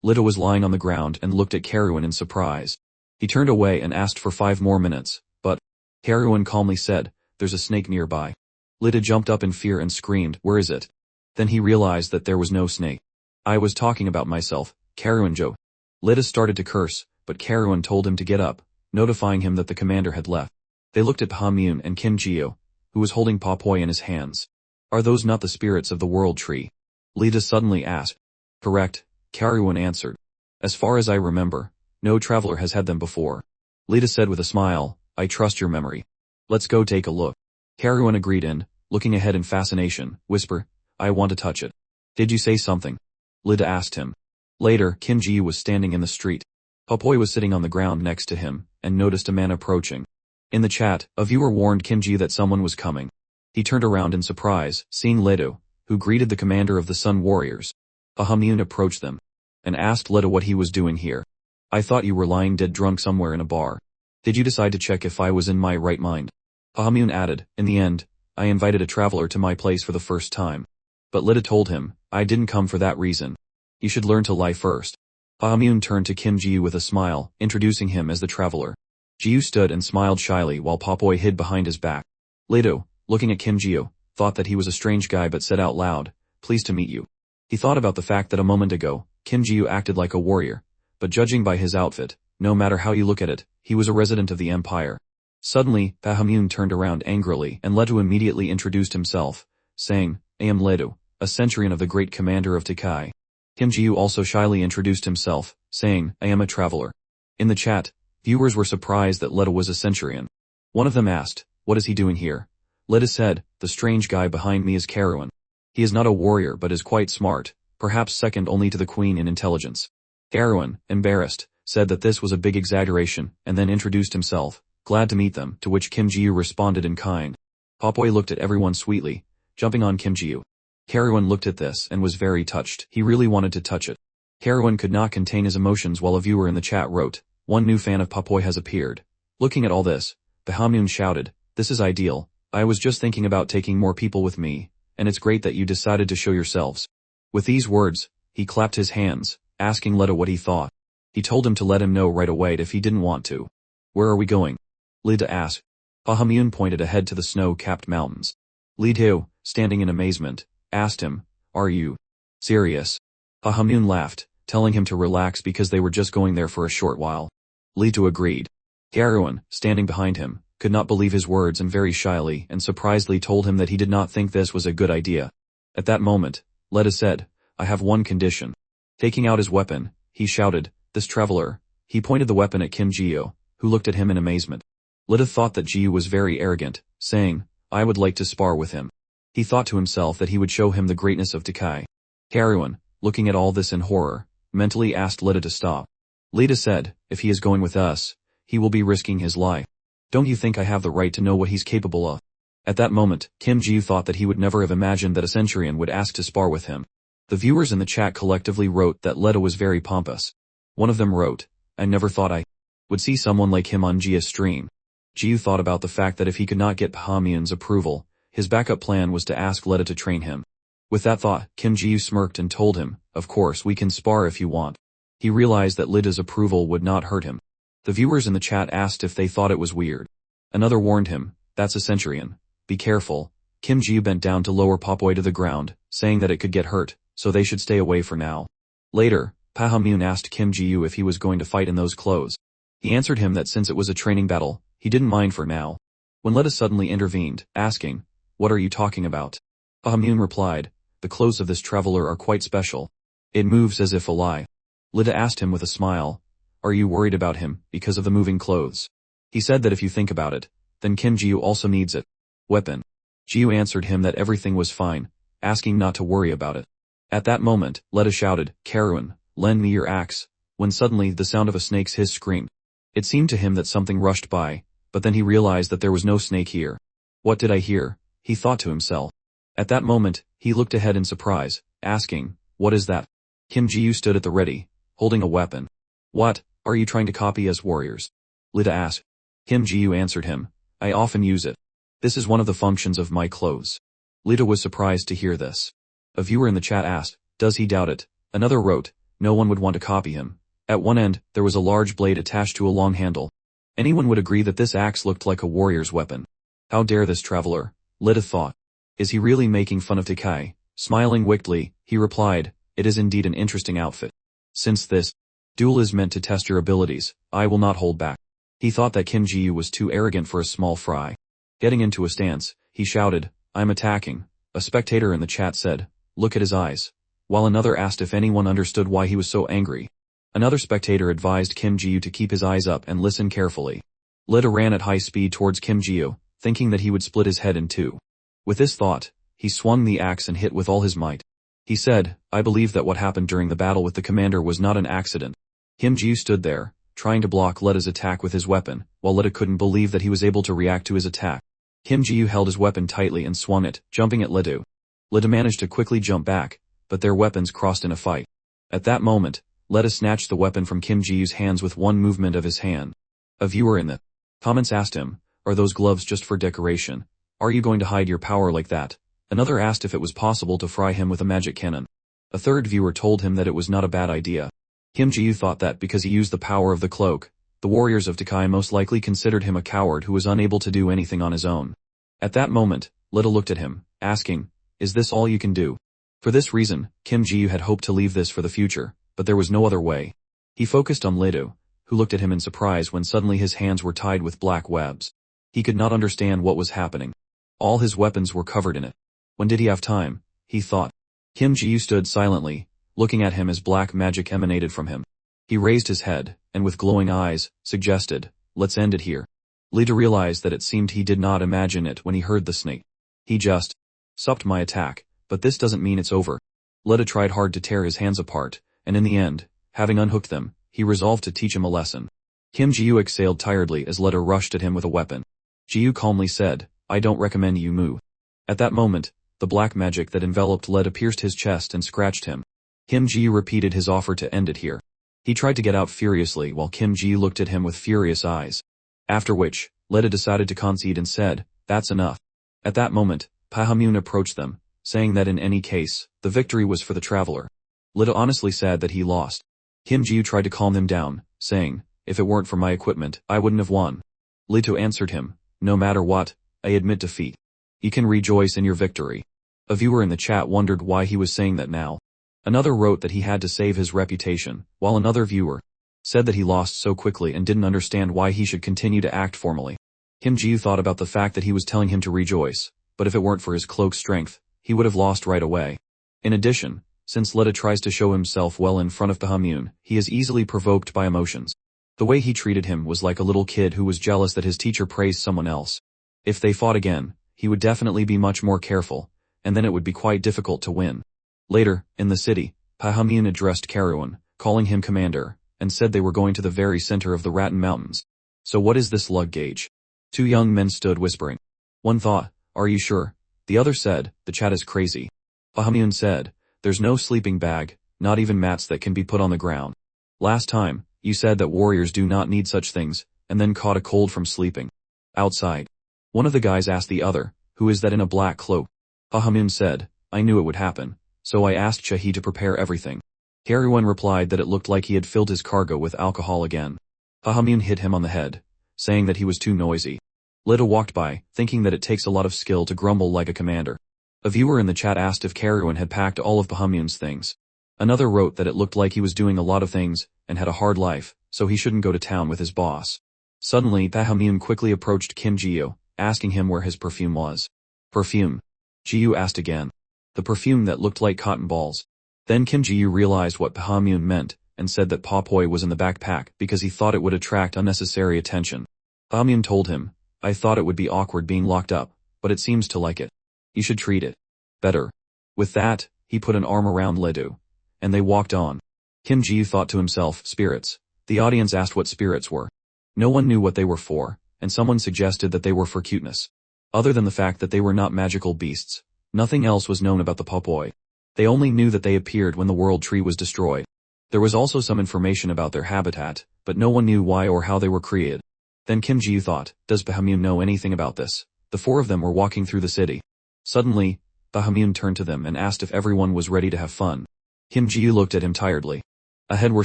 [SPEAKER 1] Lida was lying on the ground and looked at Karawan in surprise. He turned away and asked for 5 more minutes, but Karawan calmly said, there's a snake nearby. Lida jumped up in fear and screamed, where is it? Then he realized that there was no snake. I was talking about myself, Karawan joked. Lida started to curse, but Karawan told him to get up, notifying him that the commander had left. They looked at Pahamyun and Kim Ji-yu, who was holding Papoy in his hands. Are those not the spirits of the world tree? Lida suddenly asked. Correct, Karawan answered. As far as I remember, no traveler has had them before. Lida said with a smile, I trust your memory. Let's go take a look. Karawan agreed and, looking ahead in fascination, whisper, I want to touch it. Did you say something? Lida asked him. Later, Kim Ji-yu was standing in the street. Papoy was sitting on the ground next to him, and noticed a man approaching. In the chat, a viewer warned Kim Ji that someone was coming. He turned around in surprise, seeing Lida, who greeted the commander of the Sun Warriors. Pahamyun approached them, and asked Lida what he was doing here. I thought you were lying dead drunk somewhere in a bar. Did you decide to check if I was in my right mind? Pahamyun added, in the end, I invited a traveler to my place for the first time. But Lida told him, I didn't come for that reason. You should learn to lie first. Pahamyun turned to Kim Ji-yu with a smile, introducing him as the traveler. Ji-yu stood and smiled shyly while Papoy hid behind his back. Lida, looking at Kim Ji-yu, thought that he was a strange guy but said out loud, pleased to meet you. He thought about the fact that a moment ago, Kim Ji-yu acted like a warrior, but judging by his outfit, no matter how you look at it, he was a resident of the empire. Suddenly, Pahamyun turned around angrily and Leto immediately introduced himself, saying, I am Leto, a centurion of the great commander of Takai. Kim Ji-yu also shyly introduced himself, saying, I am a traveler. In the chat, viewers were surprised that Leto was a centurion. One of them asked, what is he doing here? Leto said, the strange guy behind me is Karawan. He is not a warrior but is quite smart, perhaps second only to the queen in intelligence. Karawan, embarrassed, said that this was a big exaggeration, and then introduced himself, glad to meet them, to which Kim Ji-yu responded in kind. Papoy looked at everyone sweetly, jumping on Kim Ji-yu. Karawan looked at this and was very touched. He really wanted to touch it. Karawan could not contain his emotions while a viewer in the chat wrote, one new fan of Papoy has appeared. Looking at all this, Pahamyun shouted, this is ideal. I was just thinking about taking more people with me, and it's great that you decided to show yourselves. With these words, he clapped his hands, asking Lida what he thought. He told him to let him know right away if he didn't want to. Where are we going? Lida asked. Pahamyun pointed ahead to the snow-capped mountains. Lida, standing in amazement, asked him, are you serious? Pahamyun laughed, telling him to relax because they were just going there for a short while. Lida agreed. Karawan, standing behind him, could not believe his words and very shyly and surprisedly told him that he did not think this was a good idea. At that moment, Lida said, I have one condition. Taking out his weapon, he shouted, this traveler. He pointed the weapon at Kim Ji-yu, who looked at him in amazement. Lita thought that Jiu was very arrogant, saying, I would like to spar with him. He thought to himself that he would show him the greatness of Takai. Karuan, looking at all this in horror, mentally asked Lita to stop. Lita said, if he is going with us, he will be risking his life. Don't you think I have the right to know what he's capable of? At that moment, Kim Jiu thought that he would never have imagined that a centurion would ask to spar with him. The viewers in the chat collectively wrote that Lita was very pompous. One of them wrote, I never thought I would see someone like him on Jia's stream. Jiu thought about the fact that if he could not get Pahamyun's approval, his backup plan was to ask Lita to train him. With that thought, Kim Jiu smirked and told him, of course we can spar if you want. He realized that Lita's approval would not hurt him. The viewers in the chat asked if they thought it was weird. Another warned him, that's a centurion. Be careful. Kim Jiu bent down to lower Papoy to the ground, saying that it could get hurt, so they should stay away for now. Later, Pahamyun asked Kim Jiu if he was going to fight in those clothes. He answered him that since it was a training battle, he didn't mind for now. When Lita suddenly intervened, asking, what are you talking about? Pahamyun replied, the clothes of this traveler are quite special. It moves as if alive. Lita asked him with a smile, are you worried about him because of the moving clothes? He said that if you think about it, then Kim Jiu also needs it. Weapon. Jiu answered him that everything was fine, asking not to worry about it. At that moment, Lita shouted, Karuan, lend me your axe, when suddenly the sound of a snake's hiss screamed. It seemed to him that something rushed by, but then he realized that there was no snake here. What did I hear? He thought to himself. At that moment, he looked ahead in surprise, asking, what is that? Kim Jiu stood at the ready, holding a weapon. What, are you trying to copy us warriors? Lita asked. Kim Jiu answered him, I often use it. This is one of the functions of my clothes. Lita was surprised to hear this. A viewer in the chat asked, does he doubt it? Another wrote, no one would want to copy him. At one end, there was a large blade attached to a long handle. Anyone would agree that this axe looked like a warrior's weapon. How dare this traveler? Lita thought. Is he really making fun of Takai? Smiling wickedly, he replied, it is indeed an interesting outfit. Since this duel is meant to test your abilities, I will not hold back. He thought that Kim Jiu was too arrogant for a small fry. Getting into a stance, he shouted, I'm attacking. A spectator in the chat said, look at his eyes. While another asked if anyone understood why he was so angry. Another spectator advised Kim Jiu to keep his eyes up and listen carefully. Lita ran at high speed towards Kim Jiu, thinking that he would split his head in two. With this thought, he swung the axe and hit with all his might. He said, I believe that what happened during the battle with the commander was not an accident. Kim Jiu stood there, trying to block Lita's attack with his weapon, while Lita couldn't believe that he was able to react to his attack. Kim Jiu held his weapon tightly and swung it, jumping at Lita. Lita managed to quickly jump back, but their weapons crossed in a fight. At that moment, Lita snatched the weapon from Kim Jiu's hands with one movement of his hand. A viewer in the comments asked him, are those gloves just for decoration? Are you going to hide your power like that? Another asked if it was possible to fry him with a magic cannon. A third viewer told him that it was not a bad idea. Kim Jiu thought that because he used the power of the cloak, the warriors of Takai most likely considered him a coward who was unable to do anything on his own. At that moment, Lita looked at him, asking, is this all you can do? For this reason, Kim Jiu had hoped to leave this for the future, but there was no other way. He focused on Lita, who looked at him in surprise when suddenly his hands were tied with black webs. He could not understand what was happening. All his weapons were covered in it. When did he have time? He thought. Kim Jiu stood silently, looking at him as black magic emanated from him. He raised his head, and with glowing eyes, suggested, let's end it here. Lita realized that it seemed he did not imagine it when he heard the snake. He just stopped my attack, but this doesn't mean it's over. Lita tried hard to tear his hands apart, and in the end, having unhooked them, he resolved to teach him a lesson. Kim Jiu exhaled tiredly as Lita rushed at him with a weapon. Jiu calmly said, I don't recommend you move. At that moment, the black magic that enveloped Lita pierced his chest and scratched him. Kim Jiu repeated his offer to end it here. He tried to get out furiously while Kim Jiu looked at him with furious eyes. After which, Lita decided to concede and said, that's enough. At that moment, Pahamyun approached them, saying that in any case, the victory was for the traveler. Lita honestly said that he lost. Kim Jiu tried to calm him down, saying, if it weren't for my equipment, I wouldn't have won. Lita answered him, no matter what, I admit defeat. You can rejoice in your victory. A viewer in the chat wondered why he was saying that now. Another wrote that he had to save his reputation, while another viewer said that he lost so quickly and didn't understand why he should continue to act formally. Kim Jiu thought about the fact that he was telling him to rejoice, but if it weren't for his cloak's strength, he would have lost right away. In addition, since Lita tries to show himself well in front of Pahamyun, he is easily provoked by emotions. The way he treated him was like a little kid who was jealous that his teacher praised someone else. If they fought again, he would definitely be much more careful, and then it would be quite difficult to win. Later, in the city, Pahamyun addressed Kairouan, calling him commander, and said they were going to the very center of the Rattan Mountains. So what is this lug gauge? Two young men stood whispering. One thought, are you sure? The other said, the chat is crazy. Pahamyun said, there's no sleeping bag, not even mats that can be put on the ground. Last time, you said that warriors do not need such things, and then caught a cold from sleeping outside. One of the guys asked the other, who is that in a black cloak? Pahamyun said, I knew it would happen, so I asked Shahi to prepare everything. Kairouan replied that it looked like he had filled his cargo with alcohol again. Pahamyun hit him on the head, saying that he was too noisy. Lita walked by, thinking that it takes a lot of skill to grumble like a commander. A viewer in the chat asked if Kairouan had packed all of Pahamyun's things. Another wrote that it looked like he was doing a lot of things, and had a hard life, so he shouldn't go to town with his boss. Suddenly Pahamyun quickly approached Kim Ji-yu, asking him where his perfume was. Perfume? Ji-yu asked again. The perfume that looked like cotton balls. Then Kim Ji-yu realized what Pahamyun meant, and said that Papoy was in the backpack because he thought it would attract unnecessary attention. Pahamyun told him, I thought it would be awkward being locked up, but it seems to like it. You should treat it better. With that, he put an arm around Ledu, and they walked on. Kim Ji-yu thought to himself, spirits. The audience asked what spirits were. No one knew what they were for, and someone suggested that they were for cuteness. Other than the fact that they were not magical beasts, nothing else was known about the Papoy. They only knew that they appeared when the world tree was destroyed. There was also some information about their habitat, but no one knew why or how they were created. Then Kim Ji-yu thought, does Pahamyun know anything about this? The four of them were walking through the city. Suddenly, Pahamyun turned to them and asked if everyone was ready to have fun. Kim Ji-yu looked at him tiredly. Ahead were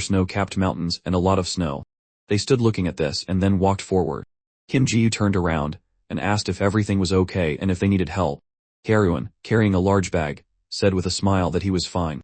[SPEAKER 1] snow-capped mountains and a lot of snow. They stood looking at this and then walked forward. Kim Ji-yu turned around, and asked if everything was okay and if they needed help. Kairouan, carrying a large bag, said with a smile that he was fine.